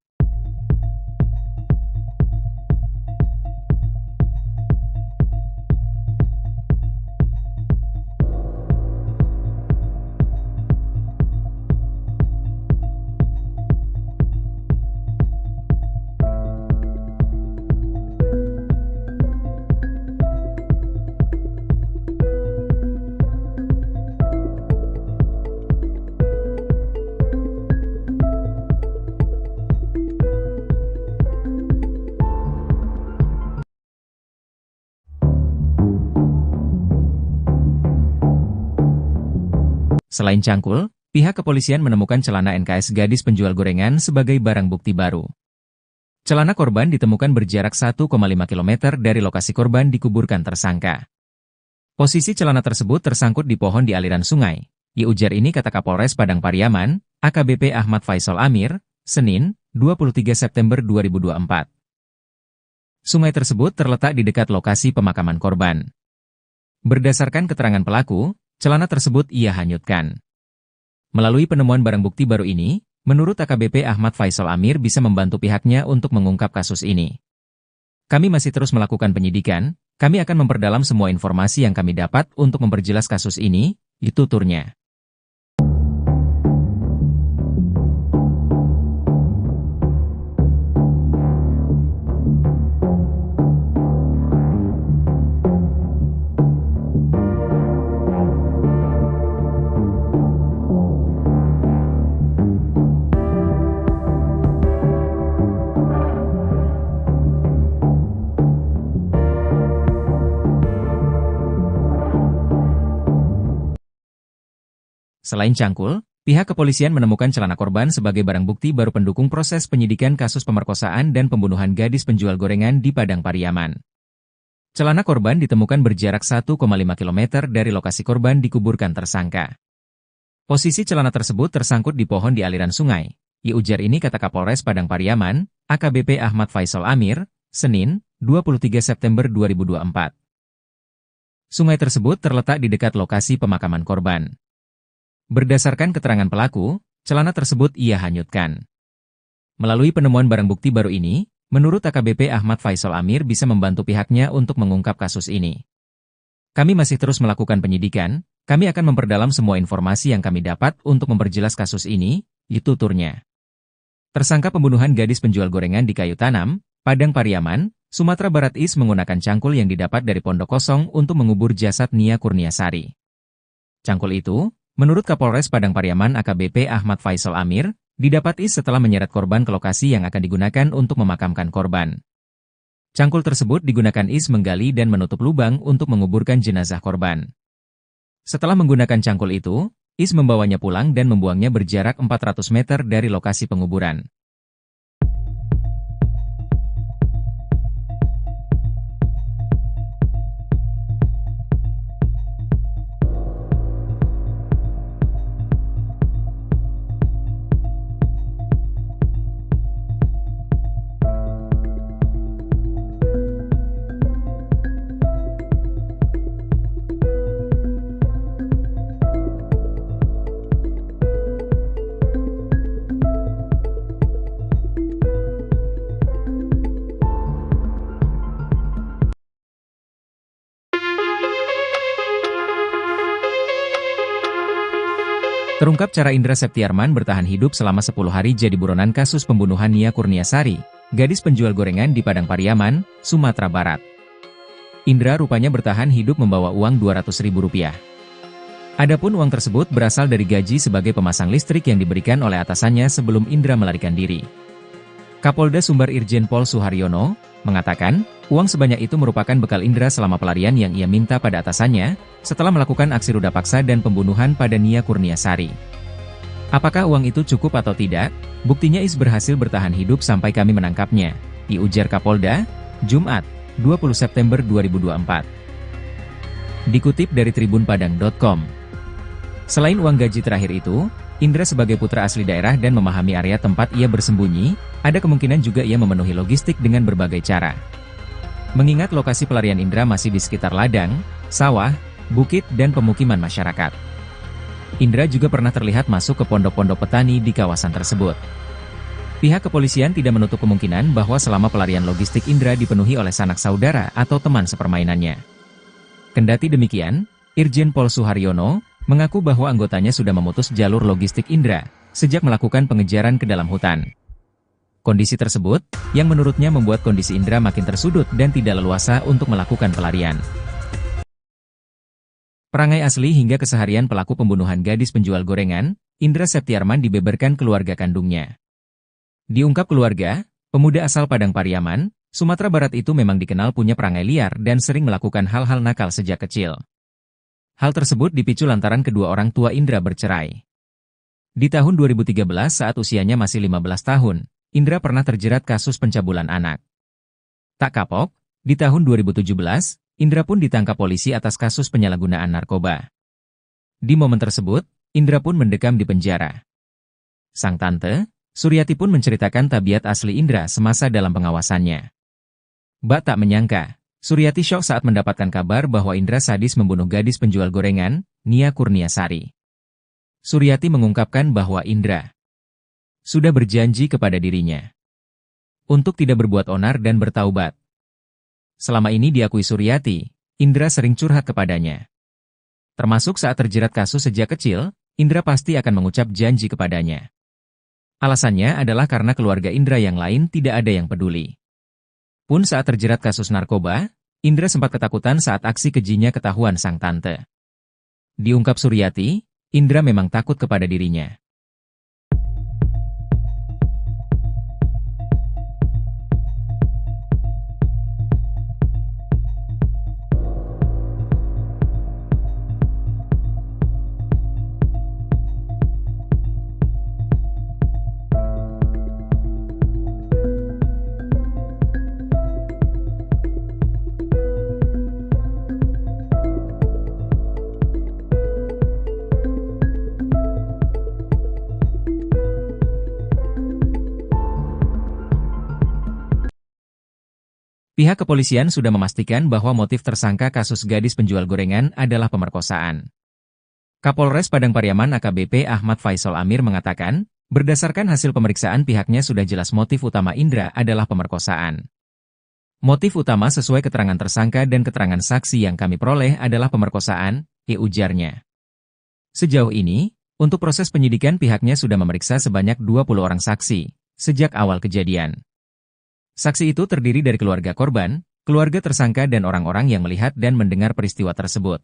Selain cangkul, pihak kepolisian menemukan celana NKS gadis penjual gorengan sebagai barang bukti baru. Celana korban ditemukan berjarak 1,5 km dari lokasi korban dikuburkan tersangka. Posisi celana tersebut tersangkut di pohon di aliran sungai. Ujar ini kata Kapolres Padang Pariaman, AKBP Ahmad Faisal Amir, Senin, 23 September 2024. Sungai tersebut terletak di dekat lokasi pemakaman korban. Berdasarkan keterangan pelaku, celana tersebut ia hanyutkan. Melalui penemuan barang bukti baru ini, menurut AKBP Ahmad Faisal Amir bisa membantu pihaknya untuk mengungkap kasus ini. Kami masih terus melakukan penyidikan, kami akan memperdalam semua informasi yang kami dapat untuk memperjelas kasus ini, tuturnya. Selain cangkul, pihak kepolisian menemukan celana korban sebagai barang bukti baru pendukung proses penyidikan kasus pemerkosaan dan pembunuhan gadis penjual gorengan di Padang Pariaman. Celana korban ditemukan berjarak 1,5 km dari lokasi korban dikuburkan tersangka. Posisi celana tersebut tersangkut di pohon di aliran sungai. Ujar ini kata Kapolres Padang Pariaman, AKBP Ahmad Faisal Amir, Senin, 23 September 2024. Sungai tersebut terletak di dekat lokasi pemakaman korban. Berdasarkan keterangan pelaku, celana tersebut ia hanyutkan. Melalui penemuan barang bukti baru ini, menurut AKBP Ahmad Faisal Amir bisa membantu pihaknya untuk mengungkap kasus ini. Kami masih terus melakukan penyidikan, kami akan memperdalam semua informasi yang kami dapat untuk memperjelas kasus ini, tuturnya. Tersangka pembunuhan gadis penjual gorengan di Kayu Tanam, Padang Pariaman, Sumatera Barat Is menggunakan cangkul yang didapat dari pondok kosong untuk mengubur jasad Nia Kurniasari. Cangkul itu, menurut Kapolres Padang Pariaman AKBP Ahmad Faisal Amir, didapat Is setelah menyeret korban ke lokasi yang akan digunakan untuk memakamkan korban. Cangkul tersebut digunakan Is menggali dan menutup lubang untuk menguburkan jenazah korban. Setelah menggunakan cangkul itu, Is membawanya pulang dan membuangnya berjarak 400 meter dari lokasi penguburan. Terungkap cara Indra Septiarman bertahan hidup selama 10 hari jadi buronan kasus pembunuhan Nia Kurniasari, gadis penjual gorengan di Padang Pariaman, Sumatera Barat. Indra rupanya bertahan hidup membawa uang Rp200.000. Adapun uang tersebut berasal dari gaji sebagai pemasang listrik yang diberikan oleh atasannya sebelum Indra melarikan diri. Kapolda Sumbar Irjen Pol Suharyono mengatakan, uang sebanyak itu merupakan bekal Indra selama pelarian yang ia minta pada atasannya, setelah melakukan aksi ruda paksa dan pembunuhan pada Nia Kurniasari. Apakah uang itu cukup atau tidak? Buktinya Is berhasil bertahan hidup sampai kami menangkapnya, diujar Kapolda, Jumat, 20 September 2024. Dikutip dari tribunpadang.com. Selain uang gaji terakhir itu, Indra sebagai putra asli daerah dan memahami area tempat ia bersembunyi, ada kemungkinan juga ia memenuhi logistik dengan berbagai cara. Mengingat lokasi pelarian Indra masih di sekitar ladang, sawah, bukit dan pemukiman masyarakat. Indra juga pernah terlihat masuk ke pondok-pondok petani di kawasan tersebut. Pihak kepolisian tidak menutup kemungkinan bahwa selama pelarian logistik Indra dipenuhi oleh sanak saudara atau teman sepermainannya. Kendati demikian, Irjen Pol Suharyono mengaku bahwa anggotanya sudah memutus jalur logistik Indra sejak melakukan pengejaran ke dalam hutan. Kondisi tersebut, yang menurutnya membuat kondisi Indra makin tersudut dan tidak leluasa untuk melakukan pelarian. Perangai asli hingga keseharian pelaku pembunuhan gadis penjual gorengan, Indra Septiarman dibeberkan keluarga kandungnya. Diungkap keluarga, pemuda asal Padang Pariaman, Sumatera Barat itu memang dikenal punya perangai liar dan sering melakukan hal-hal nakal sejak kecil. Hal tersebut dipicu lantaran kedua orang tua Indra bercerai. Di tahun 2013 saat usianya masih 15 tahun, Indra pernah terjerat kasus pencabulan anak. Tak kapok, di tahun 2017, Indra pun ditangkap polisi atas kasus penyalahgunaan narkoba. Di momen tersebut, Indra pun mendekam di penjara. Sang tante, Suryati pun menceritakan tabiat asli Indra semasa dalam pengawasannya. Bak tak menyangka, Suryati syok saat mendapatkan kabar bahwa Indra sadis membunuh gadis penjual gorengan, Nia Kurniasari. Suryati mengungkapkan bahwa Indra sudah berjanji kepada dirinya untuk tidak berbuat onar dan bertaubat. Selama ini diakui Suryati, Indra sering curhat kepadanya. Termasuk saat terjerat kasus sejak kecil, Indra pasti akan mengucap janji kepadanya. Alasannya adalah karena keluarga Indra yang lain tidak ada yang peduli. Pun saat terjerat kasus narkoba, Indra sempat ketakutan saat aksi kejinya ketahuan sang tante. Diungkap Suryati, Indra memang takut kepada dirinya. Pihak kepolisian sudah memastikan bahwa motif tersangka kasus gadis penjual gorengan adalah pemerkosaan. Kapolres Padang Pariaman AKBP Ahmad Faisal Amir mengatakan, berdasarkan hasil pemeriksaan pihaknya sudah jelas motif utama Indra adalah pemerkosaan. Motif utama sesuai keterangan tersangka dan keterangan saksi yang kami peroleh adalah pemerkosaan, ujarnya. Sejauh ini, untuk proses penyidikan pihaknya sudah memeriksa sebanyak 20 orang saksi, sejak awal kejadian. Saksi itu terdiri dari keluarga korban, keluarga tersangka dan orang-orang yang melihat dan mendengar peristiwa tersebut.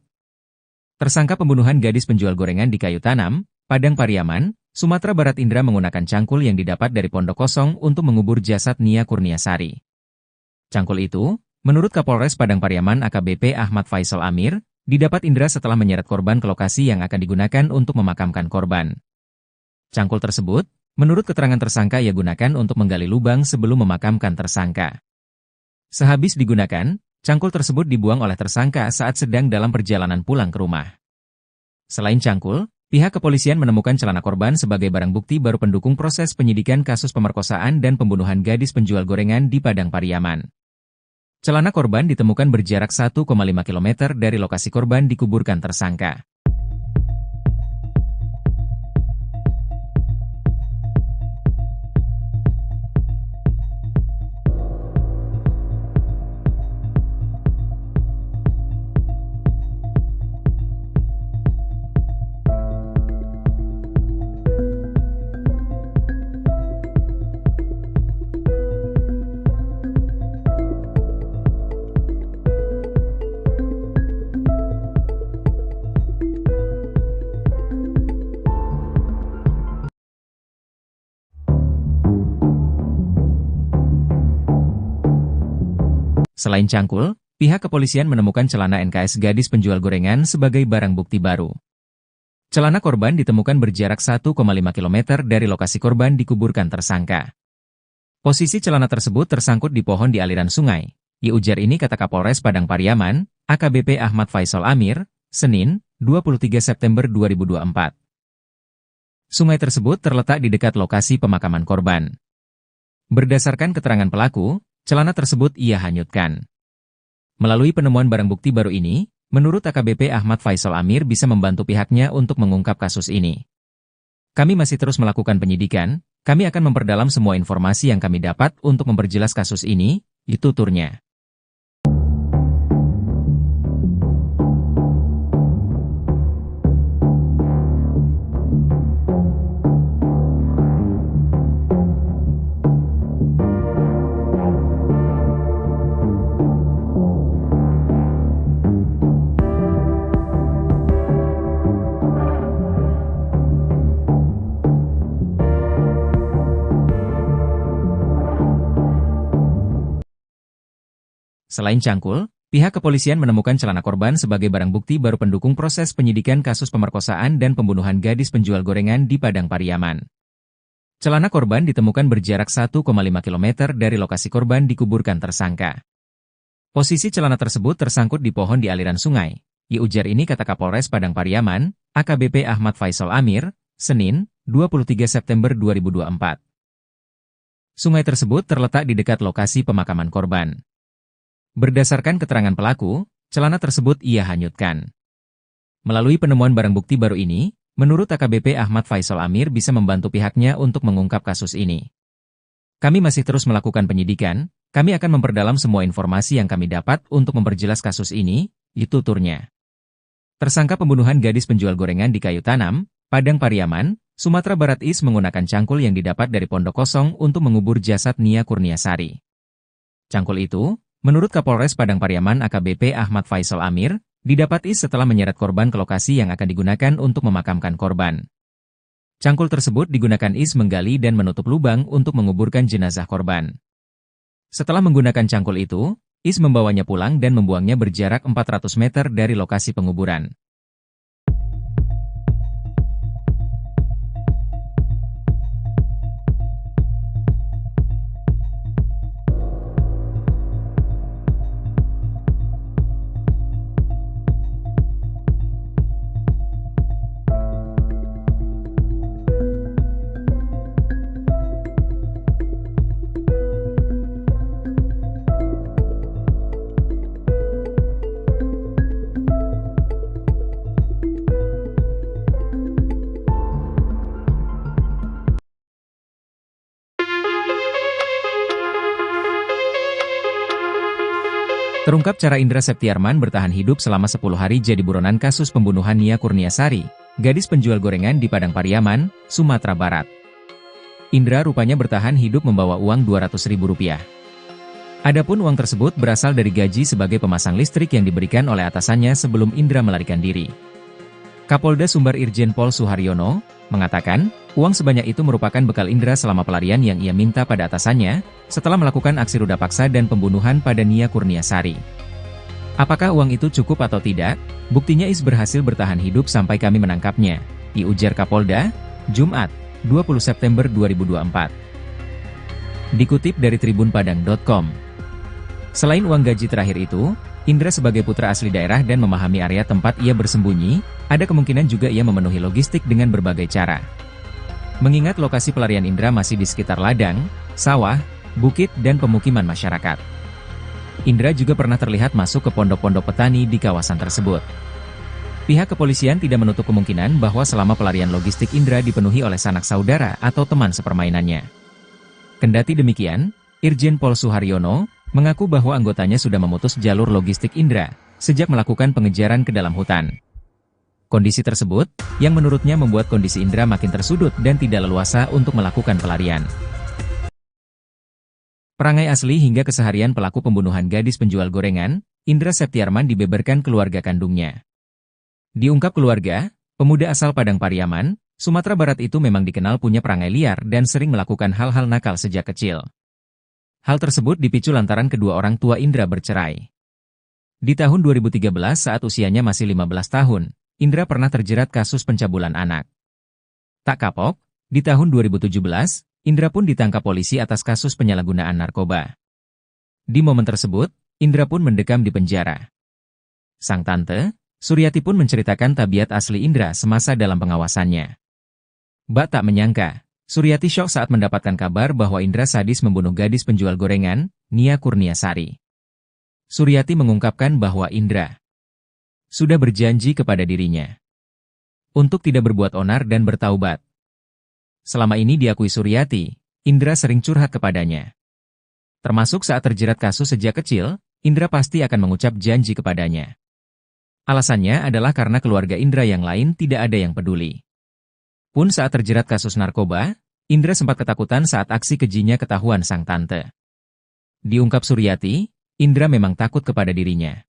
Tersangka pembunuhan gadis penjual gorengan di Kayu Tanam, Padang Pariaman, Sumatera Barat Indra menggunakan cangkul yang didapat dari pondok kosong untuk mengubur jasad Nia Kurniasari. Cangkul itu, menurut Kapolres Padang Pariaman AKBP Ahmad Faisal Amir, didapat Indra setelah menyeret korban ke lokasi yang akan digunakan untuk memakamkan korban. Cangkul tersebut, menurut keterangan tersangka ia gunakan untuk menggali lubang sebelum memakamkan tersangka. Sehabis digunakan, cangkul tersebut dibuang oleh tersangka saat sedang dalam perjalanan pulang ke rumah. Selain cangkul, pihak kepolisian menemukan celana korban sebagai barang bukti baru pendukung proses penyidikan kasus pemerkosaan dan pembunuhan gadis penjual gorengan di Padang Pariaman. Celana korban ditemukan berjarak 1,5 km dari lokasi korban dikuburkan tersangka. Selain cangkul, pihak kepolisian menemukan celana NKS gadis penjual gorengan sebagai barang bukti baru. Celana korban ditemukan berjarak 1,5 km dari lokasi korban dikuburkan tersangka. Posisi celana tersebut tersangkut di pohon di aliran sungai. Ujar ini kata Kapolres Padang Pariaman, AKBP Ahmad Faisal Amir, Senin, 23 September 2024. Sungai tersebut terletak di dekat lokasi pemakaman korban. Berdasarkan keterangan pelaku, celana tersebut ia hanyutkan. Melalui penemuan barang bukti baru ini, menurut AKBP Ahmad Faisal Amir bisa membantu pihaknya untuk mengungkap kasus ini. Kami masih terus melakukan penyidikan, kami akan memperdalam semua informasi yang kami dapat untuk memperjelas kasus ini, tuturnya. Selain cangkul, Pihak kepolisian menemukan celana korban sebagai barang bukti baru pendukung proses penyidikan kasus pemerkosaan dan pembunuhan gadis penjual gorengan di Padang Pariaman. Celana korban ditemukan berjarak 1,5 km dari lokasi korban dikuburkan tersangka. Posisi celana tersebut tersangkut di pohon di aliran sungai. Ujar ini kata Kapolres Padang Pariaman, AKBP Ahmad Faisal Amir, Senin, 23 September 2024. Sungai tersebut terletak di dekat lokasi pemakaman korban. Berdasarkan keterangan pelaku, celana tersebut ia hanyutkan. Melalui penemuan barang bukti baru ini, menurut AKBP Ahmad Faisal Amir bisa membantu pihaknya untuk mengungkap kasus ini. Kami masih terus melakukan penyidikan, kami akan memperdalam semua informasi yang kami dapat untuk memperjelas kasus ini, itu tuturnya. Tersangka pembunuhan gadis penjual gorengan di Kayu Tanam, Padang Pariaman, Sumatera Barat Is menggunakan cangkul yang didapat dari pondok kosong untuk mengubur jasad Nia Kurniasari. Cangkul itu, menurut Kapolres Padang Pariaman AKBP Ahmad Faisal Amir, didapat Is setelah menyeret korban ke lokasi yang akan digunakan untuk memakamkan korban. Cangkul tersebut digunakan Is menggali dan menutup lubang untuk menguburkan jenazah korban. Setelah menggunakan cangkul itu, Is membawanya pulang dan membuangnya berjarak 400 meter dari lokasi penguburan. Terungkap cara Indra Septiarman bertahan hidup selama 10 hari jadi buronan kasus pembunuhan Nia Kurniasari, gadis penjual gorengan di Padang Pariaman, Sumatera Barat. Indra rupanya bertahan hidup membawa uang Rp200.000. Adapun uang tersebut berasal dari gaji sebagai pemasang listrik yang diberikan oleh atasannya sebelum Indra melarikan diri. Kapolda Sumbar Irjen Pol Suharyono mengatakan, uang sebanyak itu merupakan bekal Indra selama pelarian yang ia minta pada atasannya, setelah melakukan aksi ruda paksa dan pembunuhan pada Nia Kurniasari. Apakah uang itu cukup atau tidak? Buktinya Is berhasil bertahan hidup sampai kami menangkapnya, diujar Kapolda, Jumat, 20 September 2024. Dikutip dari tribunpadang.com. Selain uang gaji terakhir itu, Indra sebagai putra asli daerah dan memahami area tempat ia bersembunyi, ada kemungkinan juga ia memenuhi logistik dengan berbagai cara. Mengingat lokasi pelarian Indra masih di sekitar ladang, sawah, bukit dan pemukiman masyarakat. Indra juga pernah terlihat masuk ke pondok-pondok petani di kawasan tersebut. Pihak kepolisian tidak menutup kemungkinan bahwa selama pelarian logistik Indra dipenuhi oleh sanak saudara atau teman sepermainannya. Kendati demikian, Irjen Pol Suharyono mengaku bahwa anggotanya sudah memutus jalur logistik Indra sejak melakukan pengejaran ke dalam hutan. Kondisi tersebut, yang menurutnya membuat kondisi Indra makin tersudut dan tidak leluasa untuk melakukan pelarian. Perangai asli hingga keseharian pelaku pembunuhan gadis penjual gorengan, Indra Septiarman dibeberkan keluarga kandungnya. Diungkap keluarga, pemuda asal Padang Pariaman, Sumatera Barat itu memang dikenal punya perangai liar dan sering melakukan hal-hal nakal sejak kecil. Hal tersebut dipicu lantaran kedua orang tua Indra bercerai. Di tahun 2013 saat usianya masih 15 tahun, Indra pernah terjerat kasus pencabulan anak. Tak kapok, di tahun 2017, Indra pun ditangkap polisi atas kasus penyalahgunaan narkoba. Di momen tersebut, Indra pun mendekam di penjara. Sang tante, Suryati pun menceritakan tabiat asli Indra semasa dalam pengawasannya. Bak tak menyangka, Suryati syok saat mendapatkan kabar bahwa Indra sadis membunuh gadis penjual gorengan, Nia Kurniasari. Suryati mengungkapkan bahwa Indra sudah berjanji kepada dirinya untuk tidak berbuat onar dan bertaubat. Selama ini diakui Suryati, Indra sering curhat kepadanya. Termasuk saat terjerat kasus sejak kecil, Indra pasti akan mengucap janji kepadanya. Alasannya adalah karena keluarga Indra yang lain tidak ada yang peduli. Pun saat terjerat kasus narkoba, Indra sempat ketakutan saat aksi kejinya ketahuan sang tante. Diungkap Suryati, Indra memang takut kepada dirinya.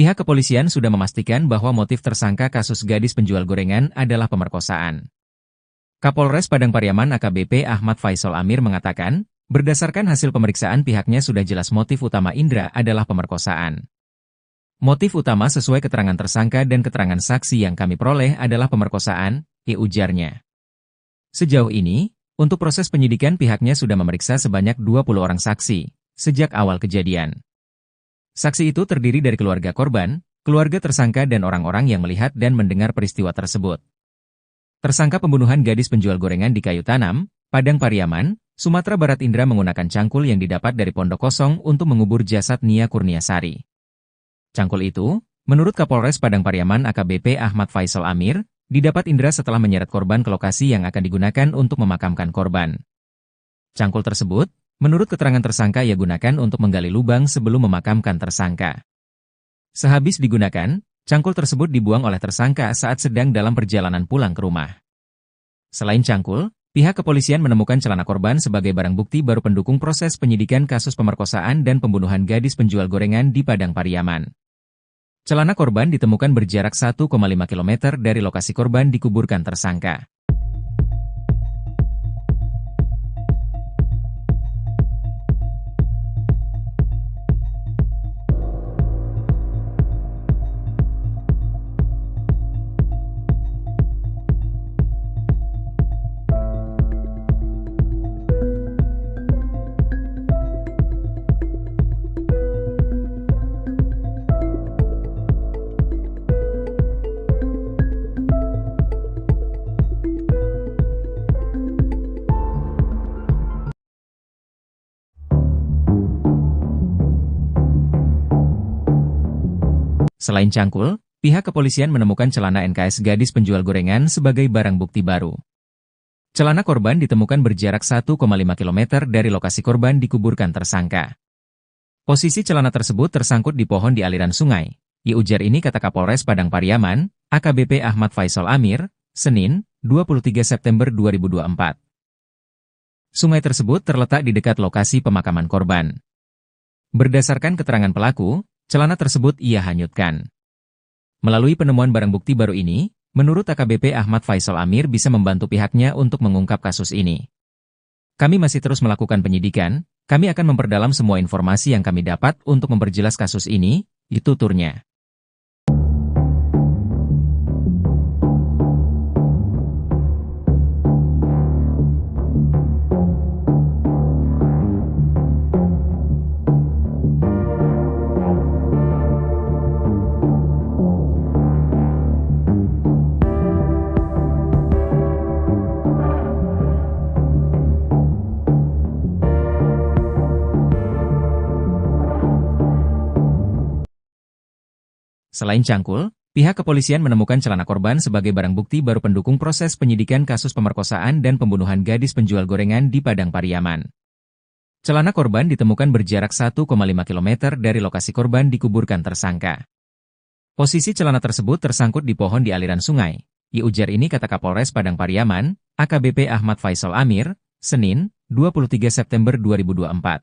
pihak kepolisian sudah memastikan bahwa motif tersangka kasus gadis penjual gorengan adalah pemerkosaan. Kapolres Padang Pariaman AKBP Ahmad Faisal Amir mengatakan, berdasarkan hasil pemeriksaan pihaknya sudah jelas motif utama Indra adalah pemerkosaan. Motif utama sesuai keterangan tersangka dan keterangan saksi yang kami peroleh adalah pemerkosaan, ujarnya. Sejauh ini, untuk proses penyidikan pihaknya sudah memeriksa sebanyak 20 orang saksi, sejak awal kejadian. Saksi itu terdiri dari keluarga korban, keluarga tersangka dan orang-orang yang melihat dan mendengar peristiwa tersebut. Tersangka pembunuhan gadis penjual gorengan di Kayu Tanam, Padang Pariaman, Sumatera Barat Indra menggunakan cangkul yang didapat dari pondok kosong untuk mengubur jasad Nia Kurniasari. Cangkul itu, menurut Kapolres Padang Pariaman AKBP Ahmad Faisal Amir, didapat Indra setelah menyeret korban ke lokasi yang akan digunakan untuk memakamkan korban. Cangkul tersebut, menurut keterangan tersangka ia gunakan untuk menggali lubang sebelum memakamkan tersangka. Sehabis digunakan, cangkul tersebut dibuang oleh tersangka saat sedang dalam perjalanan pulang ke rumah. Selain cangkul, pihak kepolisian menemukan celana korban sebagai barang bukti baru pendukung proses penyidikan kasus pemerkosaan dan pembunuhan gadis penjual gorengan di Padang Pariaman. Celana korban ditemukan berjarak 1,5 km dari lokasi korban dikuburkan tersangka. Selain cangkul, pihak kepolisian menemukan celana NKS gadis penjual gorengan sebagai barang bukti baru. Celana korban ditemukan berjarak 1,5 km dari lokasi korban dikuburkan tersangka. Posisi celana tersebut tersangkut di pohon di aliran sungai. Ujar ini kata Kapolres Padang Pariaman, AKBP Ahmad Faisal Amir, Senin, 23 September 2024. Sungai tersebut terletak di dekat lokasi pemakaman korban. Berdasarkan keterangan pelaku, celana tersebut ia hanyutkan. Melalui penemuan barang bukti baru ini, menurut AKBP Ahmad Faisal Amir bisa membantu pihaknya untuk mengungkap kasus ini. Kami masih terus melakukan penyidikan, kami akan memperdalam semua informasi yang kami dapat untuk memperjelas kasus ini, tuturnya. Selain cangkul, pihak kepolisian menemukan celana korban sebagai barang bukti baru pendukung proses penyidikan kasus pemerkosaan dan pembunuhan gadis penjual gorengan di Padang Pariaman. Celana korban ditemukan berjarak 1,5 km dari lokasi korban dikuburkan tersangka. Posisi celana tersebut tersangkut di pohon di aliran sungai. Ujar ini kata Kapolres Padang Pariaman, AKBP Ahmad Faisal Amir, Senin, 23 September 2024.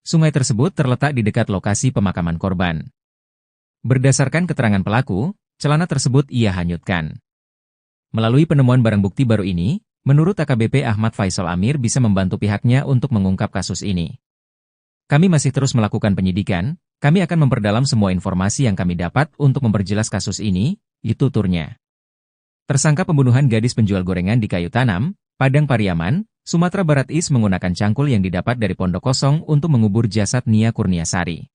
Sungai tersebut terletak di dekat lokasi pemakaman korban. Berdasarkan keterangan pelaku, celana tersebut ia hanyutkan. Melalui penemuan barang bukti baru ini, menurut AKBP Ahmad Faisal Amir bisa membantu pihaknya untuk mengungkap kasus ini. Kami masih terus melakukan penyidikan, kami akan memperdalam semua informasi yang kami dapat untuk memperjelas kasus ini, tuturnya. Tersangka pembunuhan gadis penjual gorengan di Kayu Tanam, Padang Pariaman, Sumatera Barat menggunakan cangkul yang didapat dari pondok kosong untuk mengubur jasad Nia Kurniasari.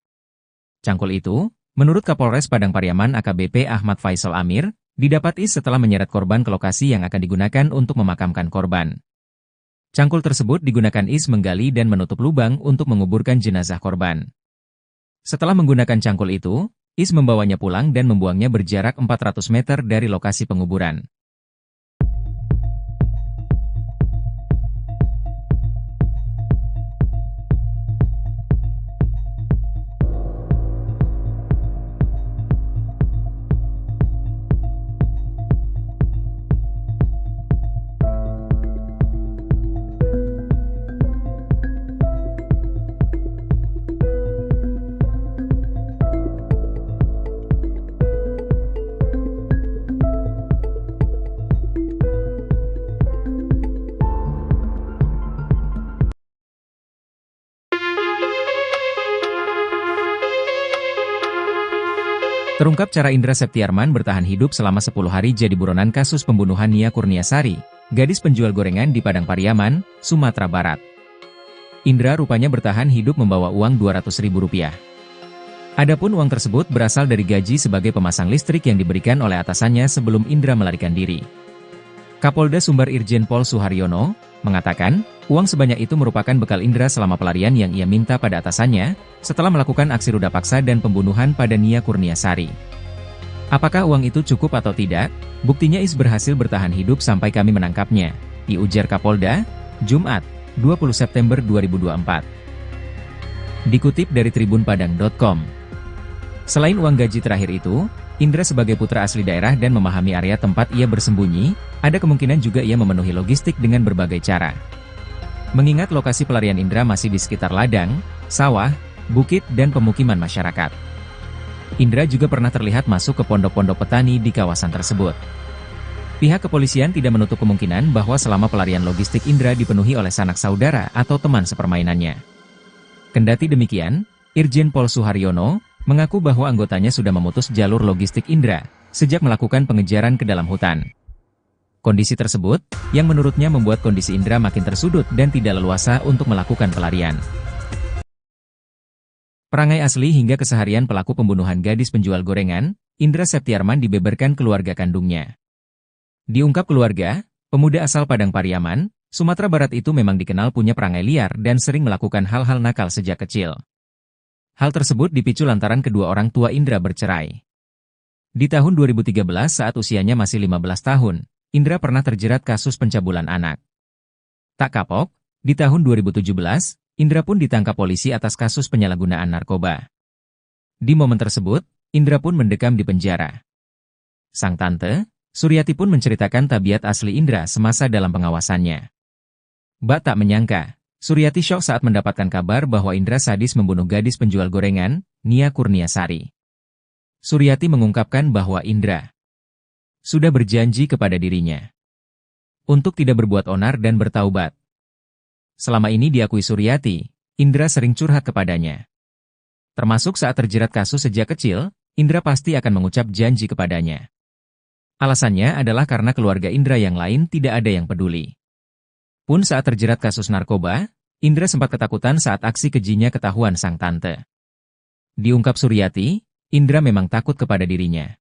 Cangkul itu, menurut Kapolres Padang Pariaman AKBP Ahmad Faisal Amir, didapat setelah menyeret korban ke lokasi yang akan digunakan untuk memakamkan korban. Cangkul tersebut digunakan menggali dan menutup lubang untuk menguburkan jenazah korban. Setelah menggunakan cangkul itu, membawanya pulang dan membuangnya berjarak 400 meter dari lokasi penguburan. Terungkap cara Indra Septiarman bertahan hidup selama 10 hari jadi buronan kasus pembunuhan Nia Kurniasari, gadis penjual gorengan di Padang Pariaman, Sumatera Barat. Indra rupanya bertahan hidup membawa uang Rp200.000. Adapun uang tersebut berasal dari gaji sebagai pemasang listrik yang diberikan oleh atasannya sebelum Indra melarikan diri. Kapolda Sumbar Irjen Pol Suharyono mengatakan, uang sebanyak itu merupakan bekal Indra selama pelarian yang ia minta pada atasannya, setelah melakukan aksi ruda paksa dan pembunuhan pada Nia Kurniasari. Apakah uang itu cukup atau tidak? Buktinya Is berhasil bertahan hidup sampai kami menangkapnya, diujar Kapolda, Jumat, 20 September 2024. Dikutip dari tribunpadang.com. Selain uang gaji terakhir itu, Indra sebagai putra asli daerah dan memahami area tempat ia bersembunyi, ada kemungkinan juga ia memenuhi logistik dengan berbagai cara. Mengingat lokasi pelarian Indra masih di sekitar ladang, sawah, bukit dan pemukiman masyarakat. Indra juga pernah terlihat masuk ke pondok-pondok petani di kawasan tersebut. Pihak kepolisian tidak menutup kemungkinan bahwa selama pelarian logistik Indra dipenuhi oleh sanak saudara atau teman sepermainannya. Kendati demikian, Irjen Pol Suharyono mengaku bahwa anggotanya sudah memutus jalur logistik Indra sejak melakukan pengejaran ke dalam hutan. Kondisi tersebut, yang menurutnya membuat kondisi Indra makin tersudut dan tidak leluasa untuk melakukan pelarian. Perangai asli hingga keseharian pelaku pembunuhan gadis penjual gorengan, Indra Septiarman dibeberkan keluarga kandungnya. Diungkap keluarga, pemuda asal Padang Pariaman, Sumatera Barat itu memang dikenal punya perangai liar dan sering melakukan hal-hal nakal sejak kecil. Hal tersebut dipicu lantaran kedua orang tua Indra bercerai. Di tahun 2013 saat usianya masih 15 tahun, Indra pernah terjerat kasus pencabulan anak. Tak kapok, di tahun 2017, Indra pun ditangkap polisi atas kasus penyalahgunaan narkoba. Di momen tersebut, Indra pun mendekam di penjara. Sang tante, Suryati pun menceritakan tabiat asli Indra semasa dalam pengawasannya. Bak tak menyangka, Suryati syok saat mendapatkan kabar bahwa Indra sadis membunuh gadis penjual gorengan, Nia Kurniasari. Suryati mengungkapkan bahwa Indra sudah berjanji kepada dirinya untuk tidak berbuat onar dan bertaubat. Selama ini diakui Suryati, Indra sering curhat kepadanya. Termasuk saat terjerat kasus sejak kecil, Indra pasti akan mengucap janji kepadanya. Alasannya adalah karena keluarga Indra yang lain tidak ada yang peduli. Pun saat terjerat kasus narkoba, Indra sempat ketakutan saat aksi kejinya ketahuan sang tante. Diungkap Suryati, Indra memang takut kepada dirinya.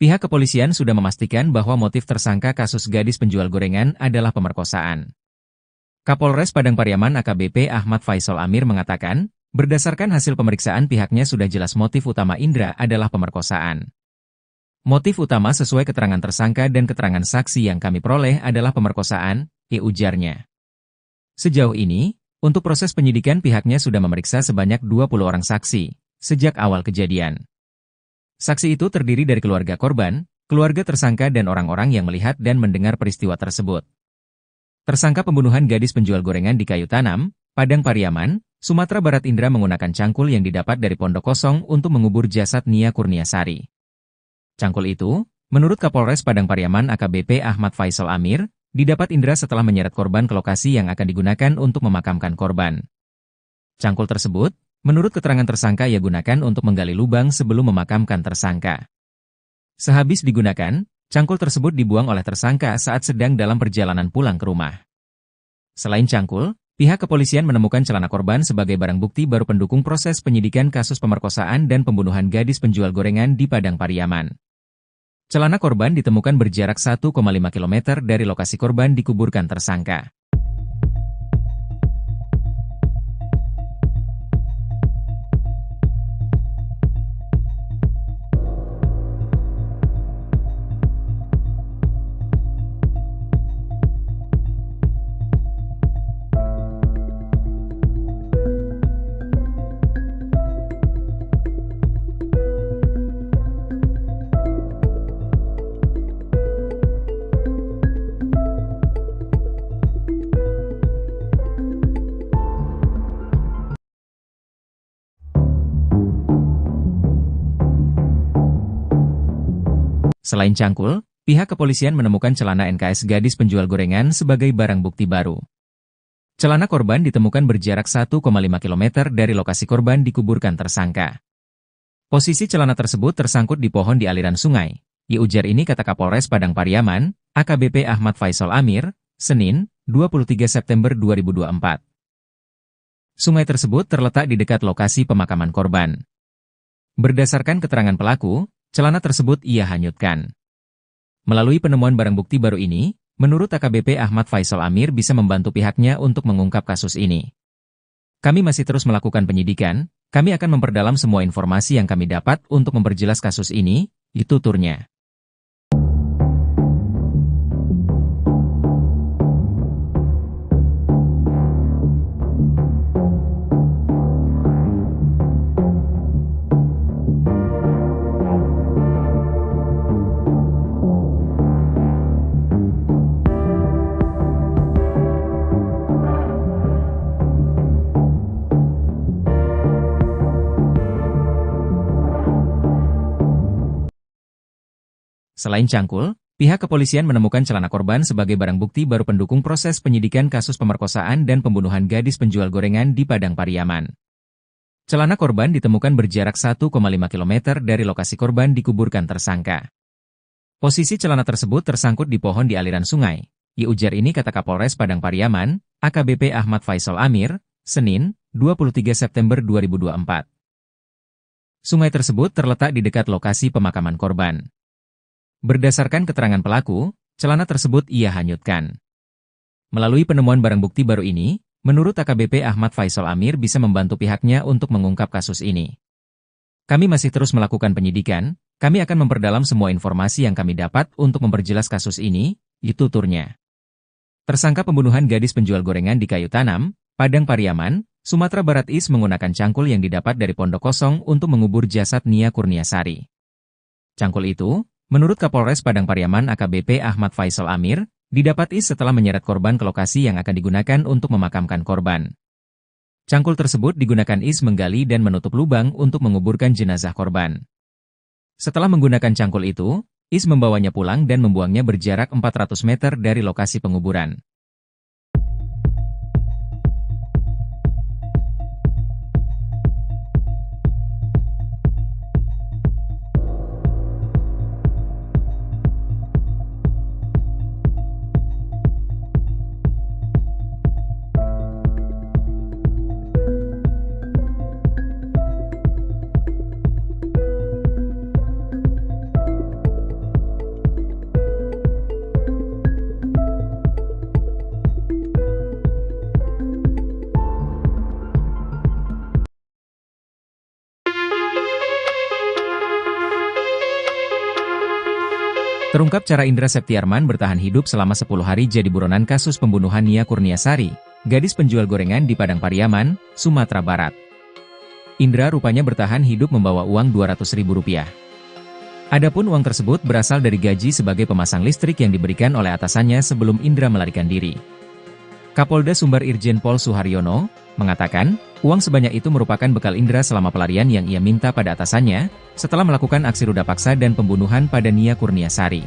Pihak kepolisian sudah memastikan bahwa motif tersangka kasus gadis penjual gorengan adalah pemerkosaan. Kapolres Padang Pariaman AKBP Ahmad Faisal Amir mengatakan, berdasarkan hasil pemeriksaan pihaknya sudah jelas motif utama Indra adalah pemerkosaan. Motif utama sesuai keterangan tersangka dan keterangan saksi yang kami peroleh adalah pemerkosaan, ujarnya. Sejauh ini, untuk proses penyidikan pihaknya sudah memeriksa sebanyak 20 orang saksi, sejak awal kejadian. Saksi itu terdiri dari keluarga korban, keluarga tersangka dan orang-orang yang melihat dan mendengar peristiwa tersebut. Tersangka pembunuhan gadis penjual gorengan di Kayu Tanam, Padang Pariaman, Sumatera Barat Indra menggunakan cangkul yang didapat dari pondok kosong untuk mengubur jasad Nia Kurniasari. Cangkul itu, menurut Kapolres Padang Pariaman AKBP Ahmad Faisal Amir, didapat Indra setelah menyeret korban ke lokasi yang akan digunakan untuk memakamkan korban. Cangkul tersebut, menurut keterangan tersangka ia gunakan untuk menggali lubang sebelum memakamkan tersangka. Sehabis digunakan, cangkul tersebut dibuang oleh tersangka saat sedang dalam perjalanan pulang ke rumah. Selain cangkul, pihak kepolisian menemukan celana korban sebagai barang bukti baru pendukung proses penyidikan kasus pemerkosaan dan pembunuhan gadis penjual gorengan di Padang Pariaman. Celana korban ditemukan berjarak 1,5 km dari lokasi korban dikuburkan tersangka. Selain cangkul, pihak kepolisian menemukan celana NKS gadis penjual gorengan sebagai barang bukti baru. Celana korban ditemukan berjarak 1,5 km dari lokasi korban dikuburkan tersangka. Posisi celana tersebut tersangkut di pohon di aliran sungai. Ujar ini kata Kapolres Padang Pariaman, AKBP Ahmad Faisal Amir, Senin, 23 September 2024. Sungai tersebut terletak di dekat lokasi pemakaman korban. Berdasarkan keterangan pelaku, celana tersebut ia hanyutkan. Melalui penemuan barang bukti baru ini, menurut AKBP Ahmad Faisal Amir bisa membantu pihaknya untuk mengungkap kasus ini. Kami masih terus melakukan penyidikan, kami akan memperdalam semua informasi yang kami dapat untuk memperjelas kasus ini, tuturnya. Selain cangkul, pihak kepolisian menemukan celana korban sebagai barang bukti baru pendukung proses penyidikan kasus pemerkosaan dan pembunuhan gadis penjual gorengan di Padang Pariaman. Celana korban ditemukan berjarak 1,5 km dari lokasi korban dikuburkan tersangka. Posisi celana tersebut tersangkut di pohon di aliran sungai. Ujar ini kata Kapolres Padang Pariaman, AKBP Ahmad Faisal Amir, Senin, 23 September 2024. Sungai tersebut terletak di dekat lokasi pemakaman korban. Berdasarkan keterangan pelaku, celana tersebut ia hanyutkan. Melalui penemuan barang bukti baru ini, menurut AKBP Ahmad Faisal Amir bisa membantu pihaknya untuk mengungkap kasus ini. Kami masih terus melakukan penyidikan, kami akan memperdalam semua informasi yang kami dapat untuk memperjelas kasus ini, tuturnya. Tersangka pembunuhan gadis penjual gorengan di Kayu Tanam, Padang Pariaman, Sumatera Barat Is menggunakan cangkul yang didapat dari pondok kosong untuk mengubur jasad Nia Kurniasari. Cangkul itu, menurut Kapolres Padang Pariaman AKBP Ahmad Faisal Amir, didapat Is setelah menyeret korban ke lokasi yang akan digunakan untuk memakamkan korban. Cangkul tersebut digunakan Is menggali dan menutup lubang untuk menguburkan jenazah korban. Setelah menggunakan cangkul itu, Is membawanya pulang dan membuangnya berjarak 400 meter dari lokasi penguburan. Terungkap cara Indra Septiarman bertahan hidup selama 10 hari jadi buronan kasus pembunuhan Nia Kurniasari, gadis penjual gorengan di Padang Pariaman, Sumatera Barat. Indra rupanya bertahan hidup membawa uang Rp200.000. Adapun uang tersebut berasal dari gaji sebagai pemasang listrik yang diberikan oleh atasannya sebelum Indra melarikan diri. Kapolda Sumbar Irjen Pol Suharyono mengatakan, uang sebanyak itu merupakan bekal Indra selama pelarian yang ia minta pada atasannya, setelah melakukan aksi ruda paksa dan pembunuhan pada Nia Kurniasari.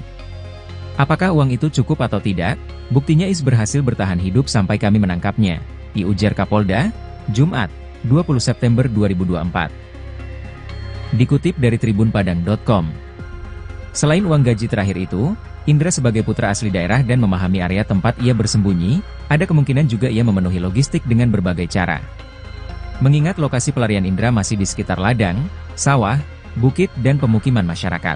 Apakah uang itu cukup atau tidak? Buktinya Is berhasil bertahan hidup sampai kami menangkapnya, diujar Kapolda, Jumat, 20 September 2024. Dikutip dari tribunpadang.com. Selain uang gaji terakhir itu, Indra sebagai putra asli daerah dan memahami area tempat ia bersembunyi, ada kemungkinan juga ia memenuhi logistik dengan berbagai cara. Mengingat lokasi pelarian Indra masih di sekitar ladang, sawah, bukit dan pemukiman masyarakat.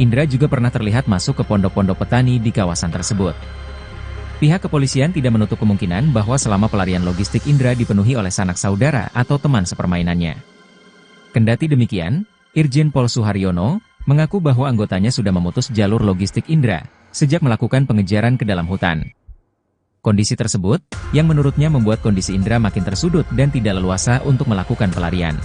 Indra juga pernah terlihat masuk ke pondok-pondok petani di kawasan tersebut. Pihak kepolisian tidak menutup kemungkinan bahwa selama pelarian logistik Indra dipenuhi oleh sanak saudara atau teman sepermainannya. Kendati demikian, Irjen Pol Suharyono mengaku bahwa anggotanya sudah memutus jalur logistik Indra sejak melakukan pengejaran ke dalam hutan. Kondisi tersebut, yang menurutnya membuat kondisi Indra makin tersudut dan tidak leluasa untuk melakukan pelarian.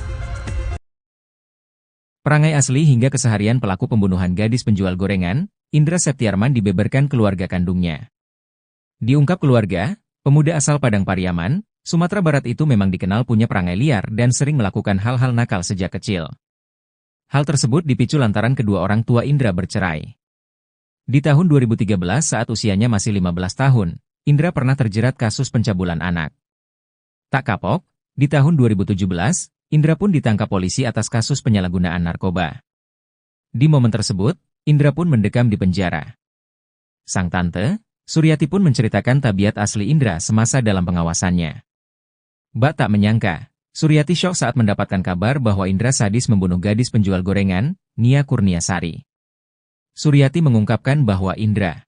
Perangai asli hingga keseharian pelaku pembunuhan gadis penjual gorengan, Indra Septiarman dibeberkan keluarga kandungnya. Diungkap keluarga, pemuda asal Padang Pariaman, Sumatera Barat itu memang dikenal punya perangai liar dan sering melakukan hal-hal nakal sejak kecil. Hal tersebut dipicu lantaran kedua orang tua Indra bercerai. Di tahun 2013 saat usianya masih 15 tahun, Indra pernah terjerat kasus pencabulan anak. Tak kapok, di tahun 2017, Indra pun ditangkap polisi atas kasus penyalahgunaan narkoba. Di momen tersebut, Indra pun mendekam di penjara. Sang tante, Suryati pun menceritakan tabiat asli Indra semasa dalam pengawasannya. Bak tak menyangka, Suryati syok saat mendapatkan kabar bahwa Indra sadis membunuh gadis penjual gorengan, Nia Kurniasari. Suryati mengungkapkan bahwa Indra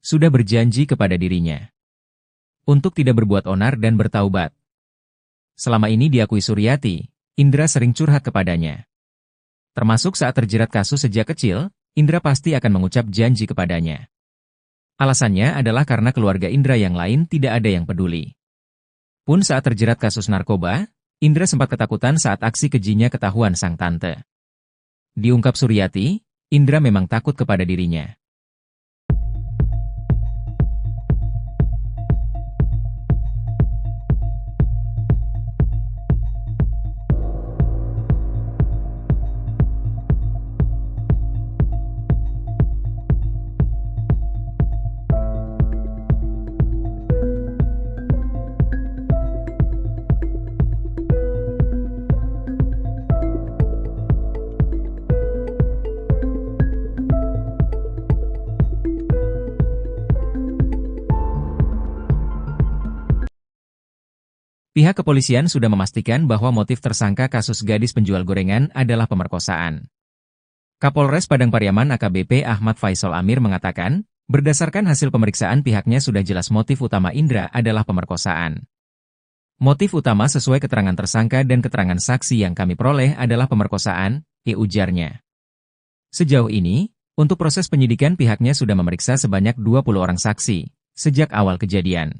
sudah berjanji kepada dirinya untuk tidak berbuat onar dan bertaubat. Selama ini diakui Suryati, Indra sering curhat kepadanya. Termasuk saat terjerat kasus sejak kecil, Indra pasti akan mengucap janji kepadanya. Alasannya adalah karena keluarga Indra yang lain tidak ada yang peduli. Pun saat terjerat kasus narkoba, Indra sempat ketakutan saat aksi kejinya ketahuan sang tante. Diungkap Suryati, Indra memang takut kepada dirinya. Pihak kepolisian sudah memastikan bahwa motif tersangka kasus gadis penjual gorengan adalah pemerkosaan. Kapolres Padang Pariaman AKBP Ahmad Faisal Amir mengatakan, berdasarkan hasil pemeriksaan pihaknya sudah jelas motif utama Indra adalah pemerkosaan. Motif utama sesuai keterangan tersangka dan keterangan saksi yang kami peroleh adalah pemerkosaan, ujarnya. Sejauh ini, untuk proses penyidikan pihaknya sudah memeriksa sebanyak 20 orang saksi, sejak awal kejadian.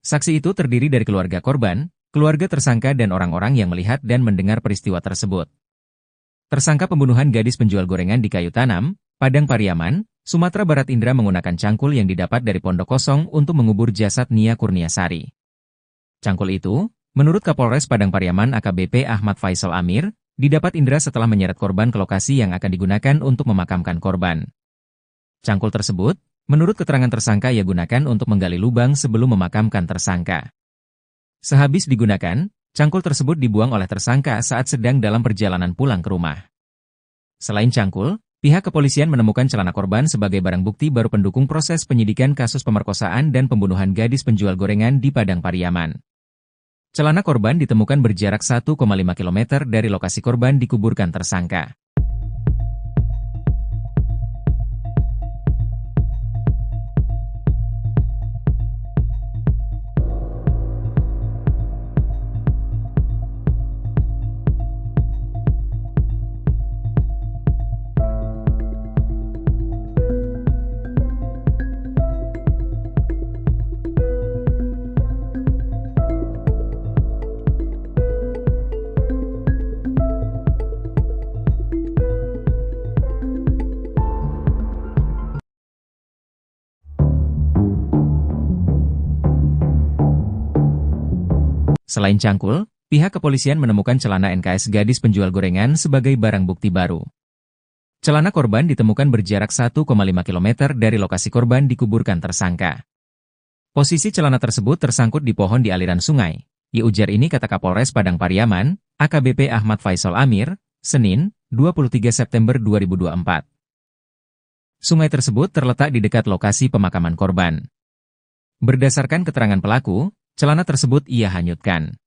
Saksi itu terdiri dari keluarga korban, keluarga tersangka dan orang-orang yang melihat dan mendengar peristiwa tersebut. Tersangka pembunuhan gadis penjual gorengan di Kayu Tanam, Padang Pariaman, Sumatera Barat Indra menggunakan cangkul yang didapat dari pondok kosong untuk mengubur jasad Nia Kurniasari. Cangkul itu, menurut Kapolres Padang Pariaman AKBP Ahmad Faisal Amir, didapat Indra setelah menyeret korban ke lokasi yang akan digunakan untuk memakamkan korban. Cangkul tersebut, menurut keterangan tersangka ia gunakan untuk menggali lubang sebelum memakamkan tersangka. Sehabis digunakan, cangkul tersebut dibuang oleh tersangka saat sedang dalam perjalanan pulang ke rumah. Selain cangkul, pihak kepolisian menemukan celana korban sebagai barang bukti baru pendukung proses penyidikan kasus pemerkosaan dan pembunuhan gadis penjual gorengan di Padang Pariaman. Celana korban ditemukan berjarak 1,5 km dari lokasi korban dikuburkan tersangka. Selain cangkul, pihak kepolisian menemukan celana NKS gadis penjual gorengan sebagai barang bukti baru. Celana korban ditemukan berjarak 1,5 km dari lokasi korban dikuburkan tersangka. Posisi celana tersebut tersangkut di pohon di aliran sungai. Ujar ini kata Kapolres Padang Pariaman, AKBP Ahmad Faisal Amir, Senin, 23 September 2024. Sungai tersebut terletak di dekat lokasi pemakaman korban. Berdasarkan keterangan pelaku, celana tersebut ia hanyutkan.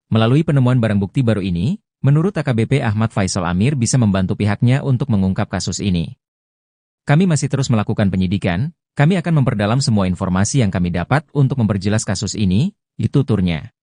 Melalui penemuan barang bukti baru ini, menurut AKBP Ahmad Faisal Amir bisa membantu pihaknya untuk mengungkap kasus ini. Kami masih terus melakukan penyidikan, kami akan memperdalam semua informasi yang kami dapat untuk memperjelas kasus ini, itu tuturnya.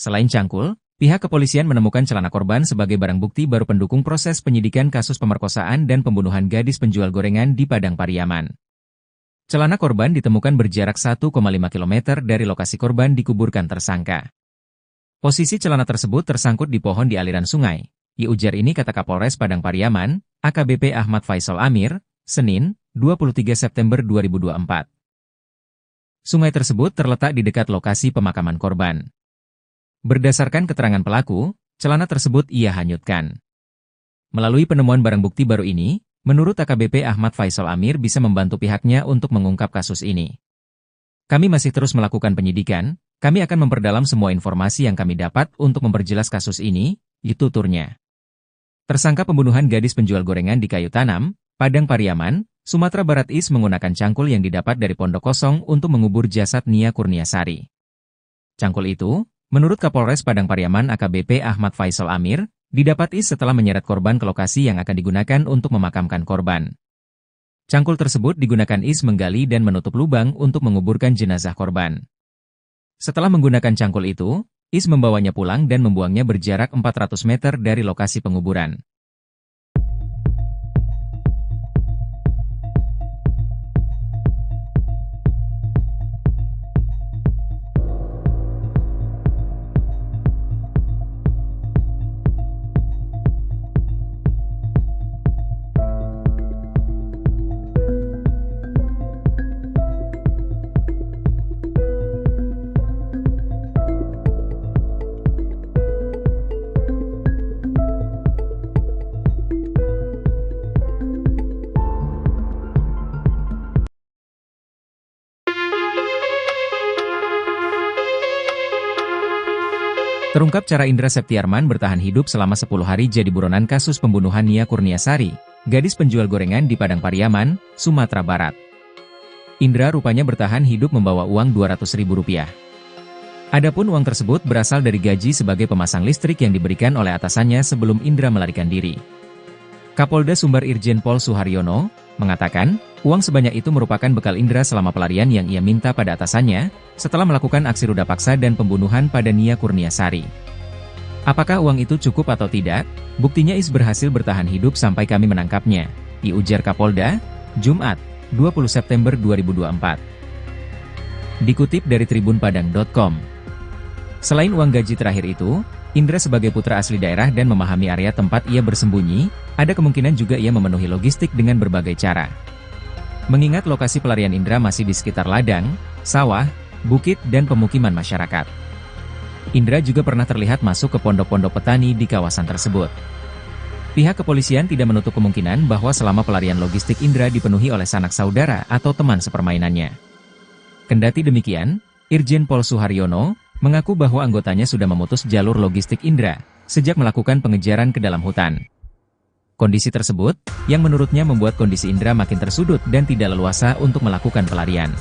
Selain cangkul, Pihak kepolisian menemukan celana korban sebagai barang bukti baru pendukung proses penyidikan kasus pemerkosaan dan pembunuhan gadis penjual gorengan di Padang Pariaman. Celana korban ditemukan berjarak 1,5 km dari lokasi korban dikuburkan tersangka. Posisi celana tersebut tersangkut di pohon di aliran sungai. Ujar ini kata Kapolres Padang Pariaman, AKBP Ahmad Faisal Amir, Senin, 23 September 2024. Sungai tersebut terletak di dekat lokasi pemakaman korban. Berdasarkan keterangan pelaku, celana tersebut ia hanyutkan. Melalui penemuan barang bukti baru ini, menurut AKBP Ahmad Faisal Amir bisa membantu pihaknya untuk mengungkap kasus ini. Kami masih terus melakukan penyidikan, kami akan memperdalam semua informasi yang kami dapat untuk memperjelas kasus ini, tuturnya. Tersangka pembunuhan gadis penjual gorengan di Kayu Tanam, Padang Pariaman, Sumatera Barat Is menggunakan cangkul yang didapat dari pondok kosong untuk mengubur jasad Nia Kurniasari. Cangkul itu, menurut Kapolres Padang Pariaman AKBP Ahmad Faisal Amir, didapat Is setelah menyeret korban ke lokasi yang akan digunakan untuk memakamkan korban. Cangkul tersebut digunakan Is menggali dan menutup lubang untuk menguburkan jenazah korban. Setelah menggunakan cangkul itu, Is membawanya pulang dan membuangnya berjarak 400 meter dari lokasi penguburan. Terungkap cara Indra Septiarman bertahan hidup selama 10 hari jadi buronan kasus pembunuhan Nia Kurniasari, gadis penjual gorengan di Padang Pariaman, Sumatera Barat. Indra rupanya bertahan hidup membawa uang Rp200.000. Adapun uang tersebut berasal dari gaji sebagai pemasang listrik yang diberikan oleh atasannya sebelum Indra melarikan diri. Kapolda Sumbar Irjen Pol Suharyono mengatakan, uang sebanyak itu merupakan bekal Indra selama pelarian yang ia minta pada atasannya, setelah melakukan aksi ruda paksa dan pembunuhan pada Nia Kurniasari. Apakah uang itu cukup atau tidak? Buktinya Is berhasil bertahan hidup sampai kami menangkapnya, ujar Kapolda, Jumat, 20 September 2024. Dikutip dari tribunpadang.com. Selain uang gaji terakhir itu, Indra sebagai putra asli daerah dan memahami area tempat ia bersembunyi, ada kemungkinan juga ia memenuhi logistik dengan berbagai cara. Mengingat lokasi pelarian Indra masih di sekitar ladang, sawah, bukit dan pemukiman masyarakat. Indra juga pernah terlihat masuk ke pondok-pondok petani di kawasan tersebut. Pihak kepolisian tidak menutup kemungkinan bahwa selama pelarian logistik Indra dipenuhi oleh sanak saudara atau teman sepermainannya. Kendati demikian, Irjen Pol Suharyono mengaku bahwa anggotanya sudah memutus jalur logistik Indra sejak melakukan pengejaran ke dalam hutan. Kondisi tersebut, yang menurutnya membuat kondisi Indra makin tersudut dan tidak leluasa untuk melakukan pelarian.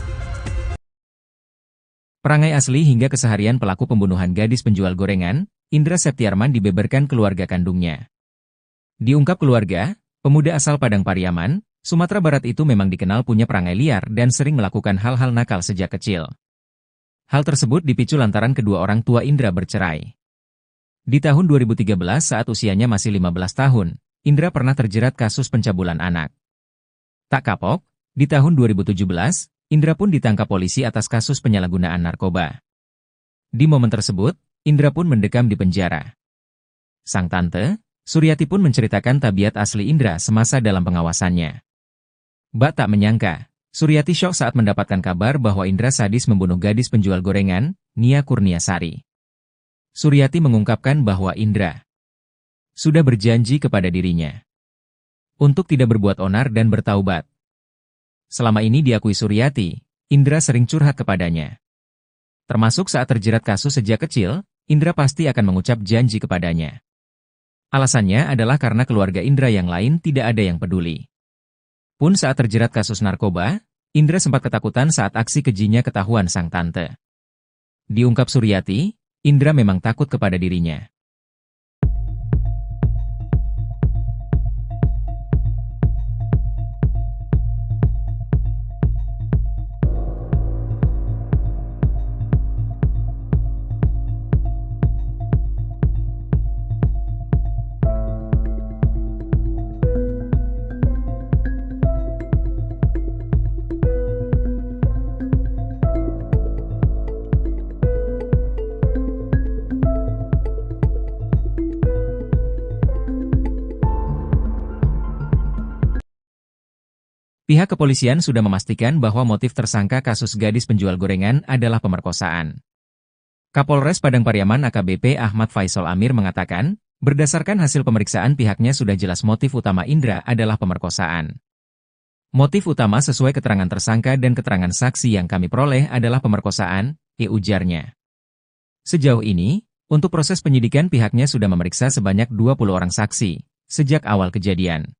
Perangai asli hingga keseharian pelaku pembunuhan gadis penjual gorengan, Indra Septiarman dibeberkan keluarga kandungnya. Diungkap keluarga, pemuda asal Padang Pariaman, Sumatera Barat itu memang dikenal punya perangai liar dan sering melakukan hal-hal nakal sejak kecil. Hal tersebut dipicu lantaran kedua orang tua Indra bercerai. Di tahun 2013 saat usianya masih 15 tahun, Indra pernah terjerat kasus pencabulan anak. Tak kapok, di tahun 2017, Indra pun ditangkap polisi atas kasus penyalahgunaan narkoba. Di momen tersebut, Indra pun mendekam di penjara. Sang tante, Suryati pun menceritakan tabiat asli Indra semasa dalam pengawasannya. Bak tak menyangka, Suryati syok saat mendapatkan kabar bahwa Indra sadis membunuh gadis penjual gorengan, Nia Kurniasari. Suryati mengungkapkan bahwa Indra sudah berjanji kepada dirinya untuk tidak berbuat onar dan bertaubat. Selama ini diakui Suryati, Indra sering curhat kepadanya. Termasuk saat terjerat kasus sejak kecil, Indra pasti akan mengucap janji kepadanya. Alasannya adalah karena keluarga Indra yang lain tidak ada yang peduli. Pun saat terjerat kasus narkoba, Indra sempat ketakutan saat aksi kejinya ketahuan sang tante. Diungkap Suryati, Indra memang takut kepada dirinya. Pihak kepolisian sudah memastikan bahwa motif tersangka kasus gadis penjual gorengan adalah pemerkosaan. Kapolres Padang Pariaman AKBP Ahmad Faisal Amir mengatakan, berdasarkan hasil pemeriksaan pihaknya sudah jelas motif utama Indra adalah pemerkosaan. Motif utama sesuai keterangan tersangka dan keterangan saksi yang kami peroleh adalah pemerkosaan, ujarnya. Sejauh ini, untuk proses penyidikan pihaknya sudah memeriksa sebanyak 20 orang saksi, sejak awal kejadian.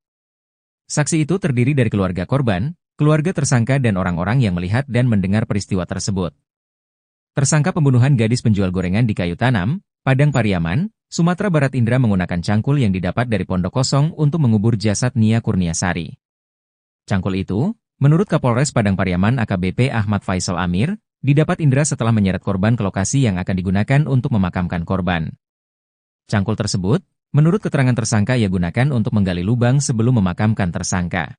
Saksi itu terdiri dari keluarga korban, keluarga tersangka dan orang-orang yang melihat dan mendengar peristiwa tersebut. Tersangka pembunuhan gadis penjual gorengan di Kayu Tanam, Padang Pariaman, Sumatera Barat Indra menggunakan cangkul yang didapat dari pondok kosong untuk mengubur jasad Nia Kurniasari. Cangkul itu, menurut Kapolres Padang Pariaman AKBP Ahmad Faisal Amir, didapat Indra setelah menyeret korban ke lokasi yang akan digunakan untuk memakamkan korban. Cangkul tersebut, menurut keterangan tersangka ia gunakan untuk menggali lubang sebelum memakamkan tersangka.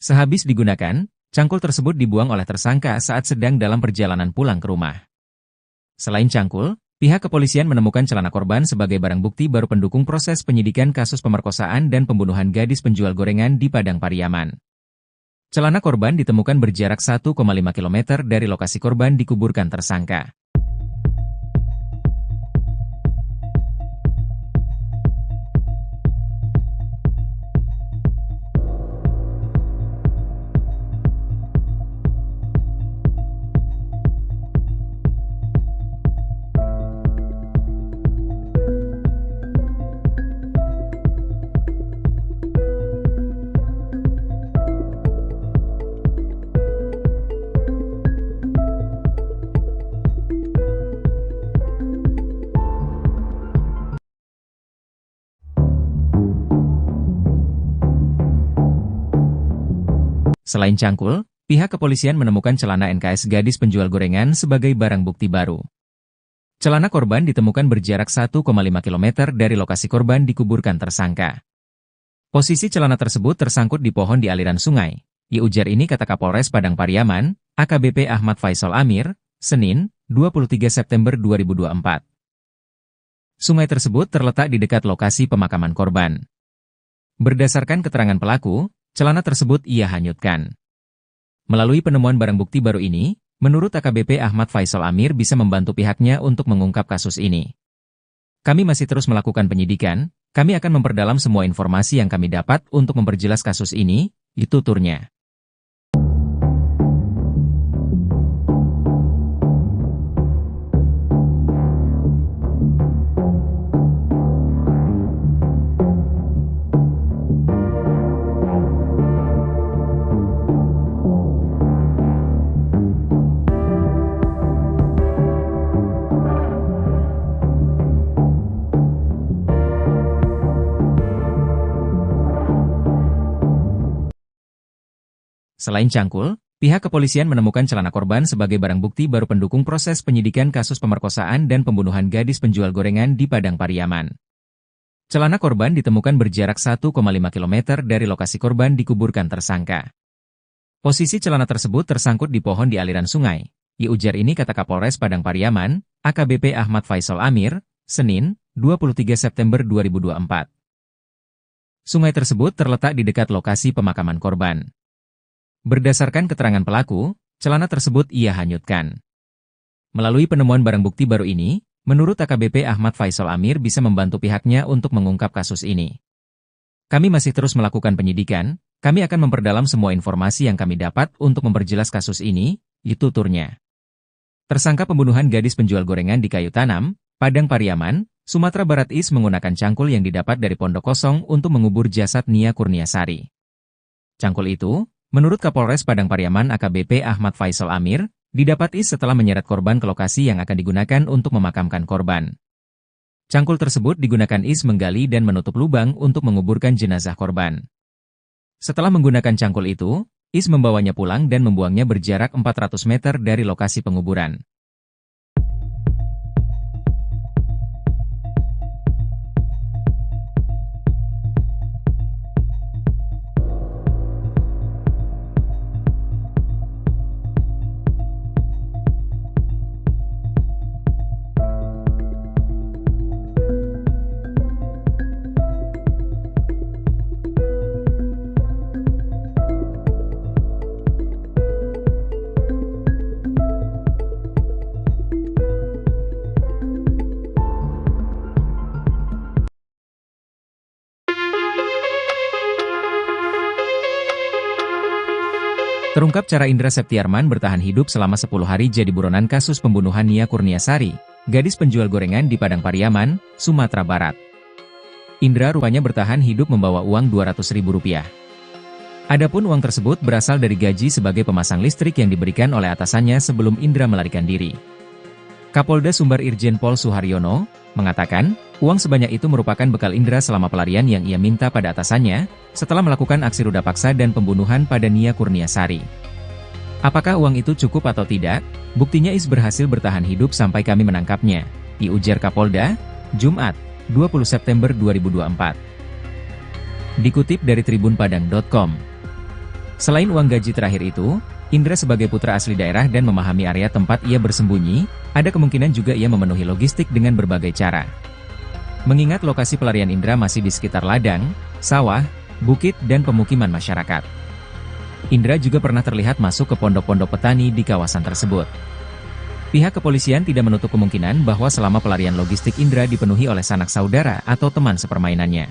Sehabis digunakan, cangkul tersebut dibuang oleh tersangka saat sedang dalam perjalanan pulang ke rumah. Selain cangkul, pihak kepolisian menemukan celana korban sebagai barang bukti baru pendukung proses penyidikan kasus pemerkosaan dan pembunuhan gadis penjual gorengan di Padang Pariaman. Celana korban ditemukan berjarak 1,5 km dari lokasi korban dikuburkan tersangka. Selain cangkul, pihak kepolisian menemukan celana NKS gadis penjual gorengan sebagai barang bukti baru. Celana korban ditemukan berjarak 1,5 km dari lokasi korban dikuburkan tersangka. Posisi celana tersebut tersangkut di pohon di aliran sungai. Ujar ini kata Kapolres Padang Pariaman, AKBP Ahmad Faisal Amir, Senin, 23 September 2024. Sungai tersebut terletak di dekat lokasi pemakaman korban. Berdasarkan keterangan pelaku, celana tersebut ia hanyutkan. Melalui penemuan barang bukti baru ini, menurut AKBP Ahmad Faisal Amir bisa membantu pihaknya untuk mengungkap kasus ini. Kami masih terus melakukan penyidikan, kami akan memperdalam semua informasi yang kami dapat untuk memperjelas kasus ini, tuturnya. Selain cangkul, pihak kepolisian menemukan celana korban sebagai barang bukti baru pendukung proses penyidikan kasus pemerkosaan dan pembunuhan gadis penjual gorengan di Padang Pariaman. Celana korban ditemukan berjarak 1,5 km dari lokasi korban dikuburkan tersangka. Posisi celana tersebut tersangkut di pohon di aliran sungai. Ujar ini kata Kapolres Padang Pariaman, AKBP Ahmad Faisal Amir, Senin, 23 September 2024. Sungai tersebut terletak di dekat lokasi pemakaman korban. Berdasarkan keterangan pelaku, celana tersebut ia hanyutkan. Melalui penemuan barang bukti baru ini, menurut AKBP Ahmad Faisal Amir bisa membantu pihaknya untuk mengungkap kasus ini. Kami masih terus melakukan penyidikan, kami akan memperdalam semua informasi yang kami dapat untuk memperjelas kasus ini, tuturnya. Tersangka pembunuhan gadis penjual gorengan di Kayu Tanam, Padang Pariaman, Sumatera Barat menggunakan cangkul yang didapat dari pondok kosong untuk mengubur jasad Nia Kurniasari. Cangkul itu, menurut Kapolres Padang Pariaman AKBP Ahmad Faisal Amir, didapat setelah menyeret korban ke lokasi yang akan digunakan untuk memakamkan korban. Cangkul tersebut digunakan menggali dan menutup lubang untuk menguburkan jenazah korban. Setelah menggunakan cangkul itu, membawanya pulang dan membuangnya berjarak 400 meter dari lokasi penguburan. Terungkap cara Indra Septiarman bertahan hidup selama 10 hari jadi buronan kasus pembunuhan Nia Kurniasari, gadis penjual gorengan di Padang Pariaman, Sumatera Barat. Indra rupanya bertahan hidup membawa uang Rp200.000. Adapun uang tersebut berasal dari gaji sebagai pemasang listrik yang diberikan oleh atasannya sebelum Indra melarikan diri. Kapolda Sumbar Irjen Pol Suharyono mengatakan, uang sebanyak itu merupakan bekal Indra selama pelarian yang ia minta pada atasannya, setelah melakukan aksi ruda paksa dan pembunuhan pada Nia Kurniasari. Apakah uang itu cukup atau tidak? Buktinya Is berhasil bertahan hidup sampai kami menangkapnya, diujar Kapolda, Jumat, 20 September 2024. Dikutip dari tribunpadang.com. Selain uang gaji terakhir itu, Indra sebagai putra asli daerah dan memahami area tempat ia bersembunyi, ada kemungkinan juga ia memenuhi logistik dengan berbagai cara. Mengingat lokasi pelarian Indra masih di sekitar ladang, sawah, bukit dan pemukiman masyarakat. Indra juga pernah terlihat masuk ke pondok-pondok petani di kawasan tersebut. Pihak kepolisian tidak menutup kemungkinan bahwa selama pelarian logistik Indra dipenuhi oleh sanak saudara atau teman sepermainannya.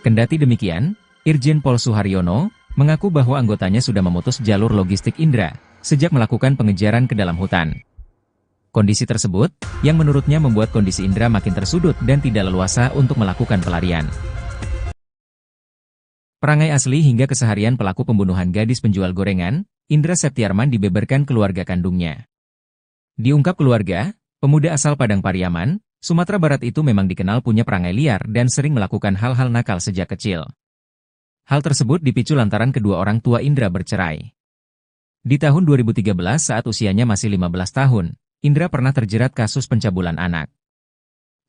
Kendati demikian, Irjen Pol Suharyono mengaku bahwa anggotanya sudah memutus jalur logistik Indra sejak melakukan pengejaran ke dalam hutan. Kondisi tersebut, yang menurutnya membuat kondisi Indra makin tersudut dan tidak leluasa untuk melakukan pelarian. Perangai asli hingga keseharian pelaku pembunuhan gadis penjual gorengan, Indra Septiarman dibeberkan keluarga kandungnya. Diungkap keluarga, pemuda asal Padang Pariaman, Sumatera Barat itu memang dikenal punya perangai liar dan sering melakukan hal-hal nakal sejak kecil. Hal tersebut dipicu lantaran kedua orang tua Indra bercerai. Di tahun 2013 saat usianya masih 15 tahun, Indra pernah terjerat kasus pencabulan anak.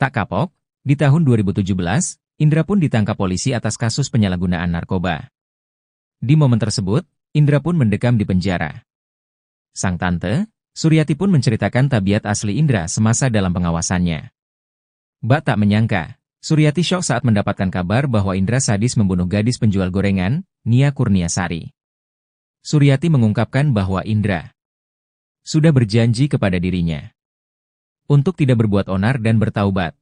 Tak kapok, di tahun 2017, Indra pun ditangkap polisi atas kasus penyalahgunaan narkoba. Di momen tersebut, Indra pun mendekam di penjara. Sang tante, Suryati pun menceritakan tabiat asli Indra semasa dalam pengawasannya. Bak tak menyangka, Suryati syok saat mendapatkan kabar bahwa Indra sadis membunuh gadis penjual gorengan, Nia Kurniasari. Suryati mengungkapkan bahwa Indra sudah berjanji kepada dirinya untuk tidak berbuat onar dan bertaubat.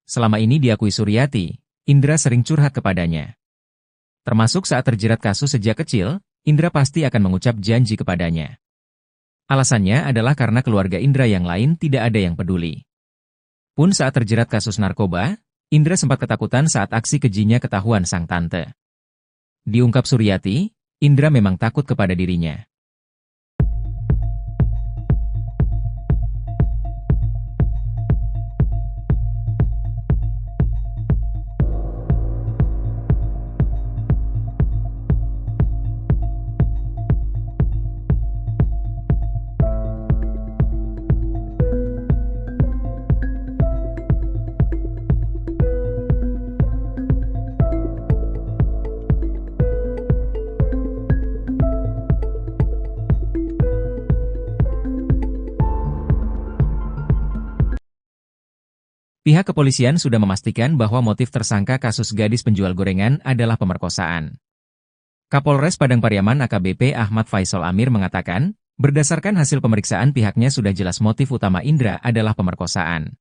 Selama ini diakui Suryati, Indra sering curhat kepadanya. Termasuk saat terjerat kasus sejak kecil, Indra pasti akan mengucap janji kepadanya. Alasannya adalah karena keluarga Indra yang lain tidak ada yang peduli. Pun saat terjerat kasus narkoba, Indra sempat ketakutan saat aksi kejinya ketahuan sang tante. Diungkap Suryati, Indra memang takut kepada dirinya. Pihak kepolisian sudah memastikan bahwa motif tersangka kasus gadis penjual gorengan adalah pemerkosaan. Kapolres Padang Pariaman AKBP Ahmad Faisal Amir mengatakan, berdasarkan hasil pemeriksaan pihaknya sudah jelas motif utama Indra adalah pemerkosaan.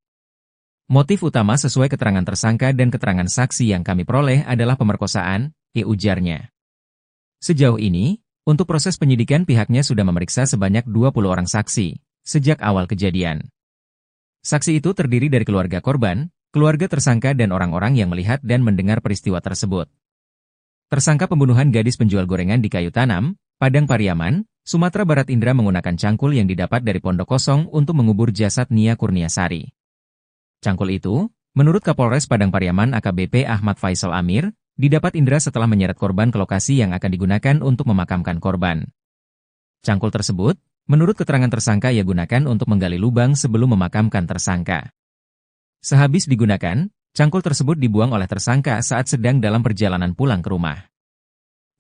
Motif utama sesuai keterangan tersangka dan keterangan saksi yang kami peroleh adalah pemerkosaan, ujarnya. Sejauh ini, untuk proses penyidikan pihaknya sudah memeriksa sebanyak 20 orang saksi, sejak awal kejadian. Saksi itu terdiri dari keluarga korban, keluarga tersangka dan orang-orang yang melihat dan mendengar peristiwa tersebut. Tersangka pembunuhan gadis penjual gorengan di Kayu Tanam, Padang Pariaman, Sumatera Barat Indra menggunakan cangkul yang didapat dari pondok kosong untuk mengubur jasad Nia Kurniasari. Cangkul itu, menurut Kapolres Padang Pariaman AKBP Ahmad Faisal Amir, didapat Indra setelah menyeret korban ke lokasi yang akan digunakan untuk memakamkan korban. Cangkul tersebut, menurut keterangan tersangka ia gunakan untuk menggali lubang sebelum memakamkan tersangka. Sehabis digunakan, cangkul tersebut dibuang oleh tersangka saat sedang dalam perjalanan pulang ke rumah.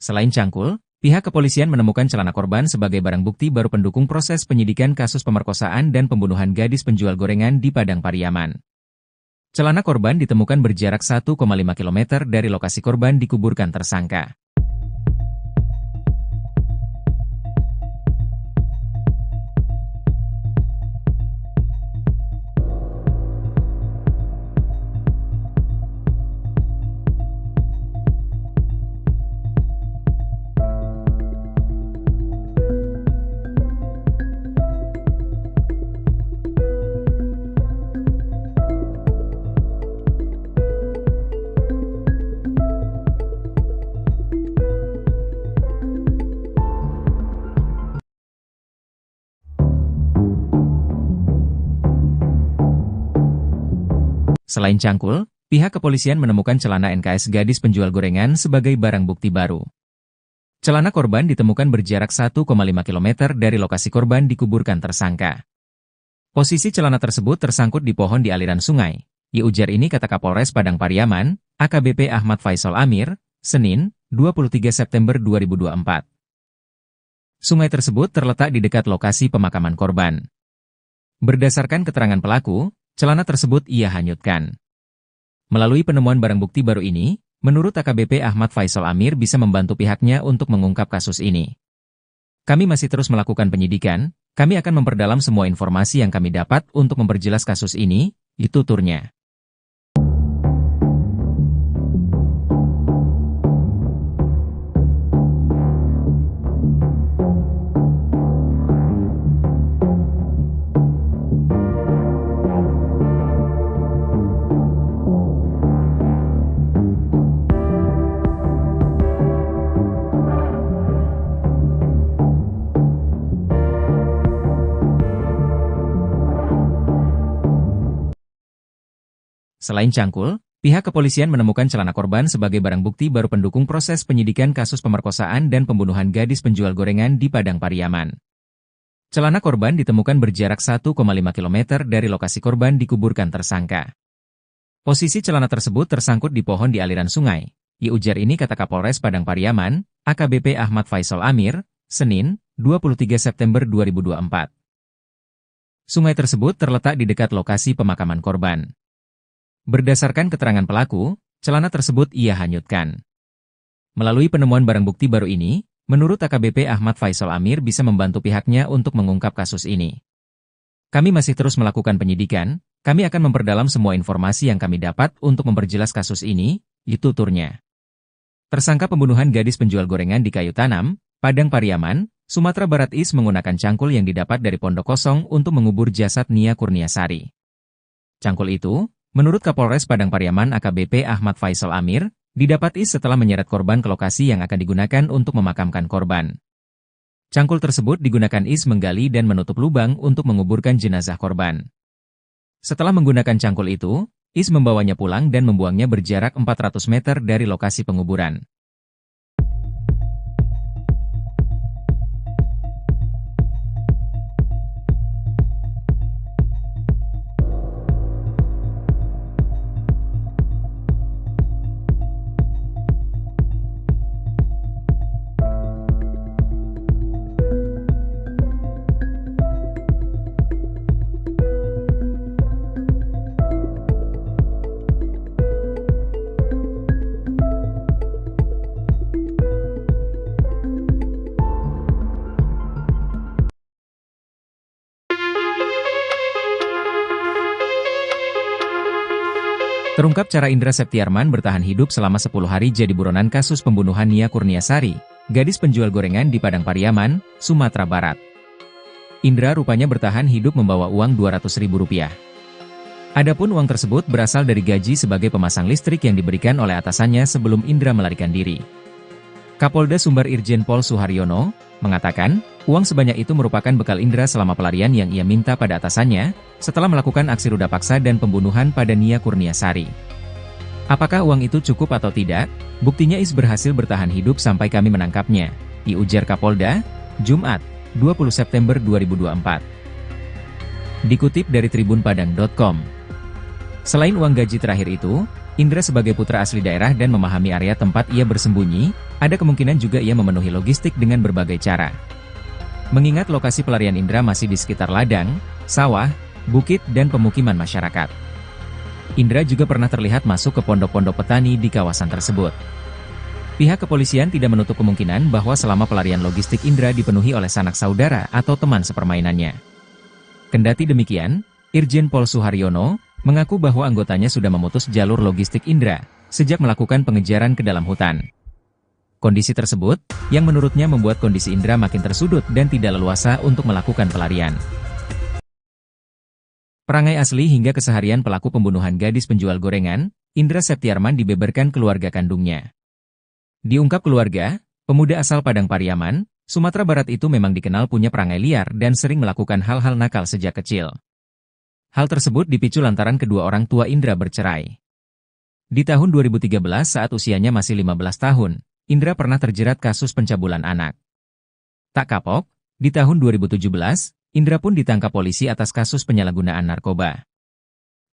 Selain cangkul, pihak kepolisian menemukan celana korban sebagai barang bukti baru pendukung proses penyidikan kasus pemerkosaan dan pembunuhan gadis penjual gorengan di Padang Pariaman. Celana korban ditemukan berjarak 1,5 km dari lokasi korban dikuburkan tersangka. Selain cangkul, pihak kepolisian menemukan celana NKS gadis penjual gorengan sebagai barang bukti baru. Celana korban ditemukan berjarak 1,5 km dari lokasi korban dikuburkan tersangka. Posisi celana tersebut tersangkut di pohon di aliran sungai. Ujar ini kata Kapolres Padang Pariaman, AKBP Ahmad Faisal Amir, Senin, 23 September 2024. Sungai tersebut terletak di dekat lokasi pemakaman korban. Berdasarkan keterangan pelaku, celana tersebut ia hanyutkan. Melalui penemuan barang bukti baru ini, menurut AKBP Ahmad Faisal Amir bisa membantu pihaknya untuk mengungkap kasus ini. Kami masih terus melakukan penyidikan, kami akan memperdalam semua informasi yang kami dapat untuk memperjelas kasus ini, tuturnya. Selain cangkul, pihak kepolisian menemukan celana korban sebagai barang bukti baru pendukung proses penyidikan kasus pemerkosaan dan pembunuhan gadis penjual gorengan di Padang Pariaman. Celana korban ditemukan berjarak 1,5 km dari lokasi korban dikuburkan tersangka. Posisi celana tersebut tersangkut di pohon di aliran sungai. Ujar ini kata Kapolres Padang Pariaman, AKBP Ahmad Faisal Amir, Senin, 23 September 2024. Sungai tersebut terletak di dekat lokasi pemakaman korban. Berdasarkan keterangan pelaku, celana tersebut ia hanyutkan. Melalui penemuan barang bukti baru ini, menurut AKBP Ahmad Faisal Amir bisa membantu pihaknya untuk mengungkap kasus ini. Kami masih terus melakukan penyidikan, kami akan memperdalam semua informasi yang kami dapat untuk memperjelas kasus ini, tuturnya. Tersangka pembunuhan gadis penjual gorengan di Kayu Tanam, Padang Pariaman, Sumatera Barat Is menggunakan cangkul yang didapat dari pondok kosong untuk mengubur jasad Nia Kurniasari. Cangkul itu, menurut Kapolres Padang Pariaman AKBP Ahmad Faisal Amir, didapat Is setelah menyeret korban ke lokasi yang akan digunakan untuk memakamkan korban. Cangkul tersebut digunakan Is menggali dan menutup lubang untuk menguburkan jenazah korban. Setelah menggunakan cangkul itu, Is membawanya pulang dan membuangnya berjarak 400 meter dari lokasi penguburan. Terungkap cara Indra Septiarman bertahan hidup selama 10 hari jadi buronan kasus pembunuhan Nia Kurniasari, gadis penjual gorengan di Padang Pariaman, Sumatera Barat. Indra rupanya bertahan hidup membawa uang Rp200.000. Adapun uang tersebut berasal dari gaji sebagai pemasang listrik yang diberikan oleh atasannya sebelum Indra melarikan diri. Kapolda Sumbar Irjen Pol Suharyono mengatakan, uang sebanyak itu merupakan bekal Indra selama pelarian yang ia minta pada atasannya, setelah melakukan aksi ruda paksa dan pembunuhan pada Nia Kurniasari. Apakah uang itu cukup atau tidak? Buktinya Is berhasil bertahan hidup sampai kami menangkapnya, ujar Kapolda, Jumat, 20 September 2024. Dikutip dari tribunpadang.com. Selain uang gaji terakhir itu, Indra sebagai putra asli daerah dan memahami area tempat ia bersembunyi, ada kemungkinan juga ia memenuhi logistik dengan berbagai cara. Mengingat lokasi pelarian Indra masih di sekitar ladang, sawah, bukit dan pemukiman masyarakat. Indra juga pernah terlihat masuk ke pondok-pondok petani di kawasan tersebut. Pihak kepolisian tidak menutup kemungkinan bahwa selama pelarian logistik Indra dipenuhi oleh sanak saudara atau teman sepermainannya. Kendati demikian, Irjen Pol Suharyono mengaku bahwa anggotanya sudah memutus jalur logistik Indra sejak melakukan pengejaran ke dalam hutan. Kondisi tersebut, yang menurutnya membuat kondisi Indra makin tersudut dan tidak leluasa untuk melakukan pelarian. Perangai asli hingga keseharian pelaku pembunuhan gadis penjual gorengan, Indra Septiarman dibeberkan keluarga kandungnya. Diungkap keluarga, pemuda asal Padang Pariaman, Sumatera Barat itu memang dikenal punya perangai liar dan sering melakukan hal-hal nakal sejak kecil. Hal tersebut dipicu lantaran kedua orang tua Indra bercerai. Di tahun 2013 saat usianya masih 15 tahun, Indra pernah terjerat kasus pencabulan anak. Tak kapok, di tahun 2017, Indra pun ditangkap polisi atas kasus penyalahgunaan narkoba.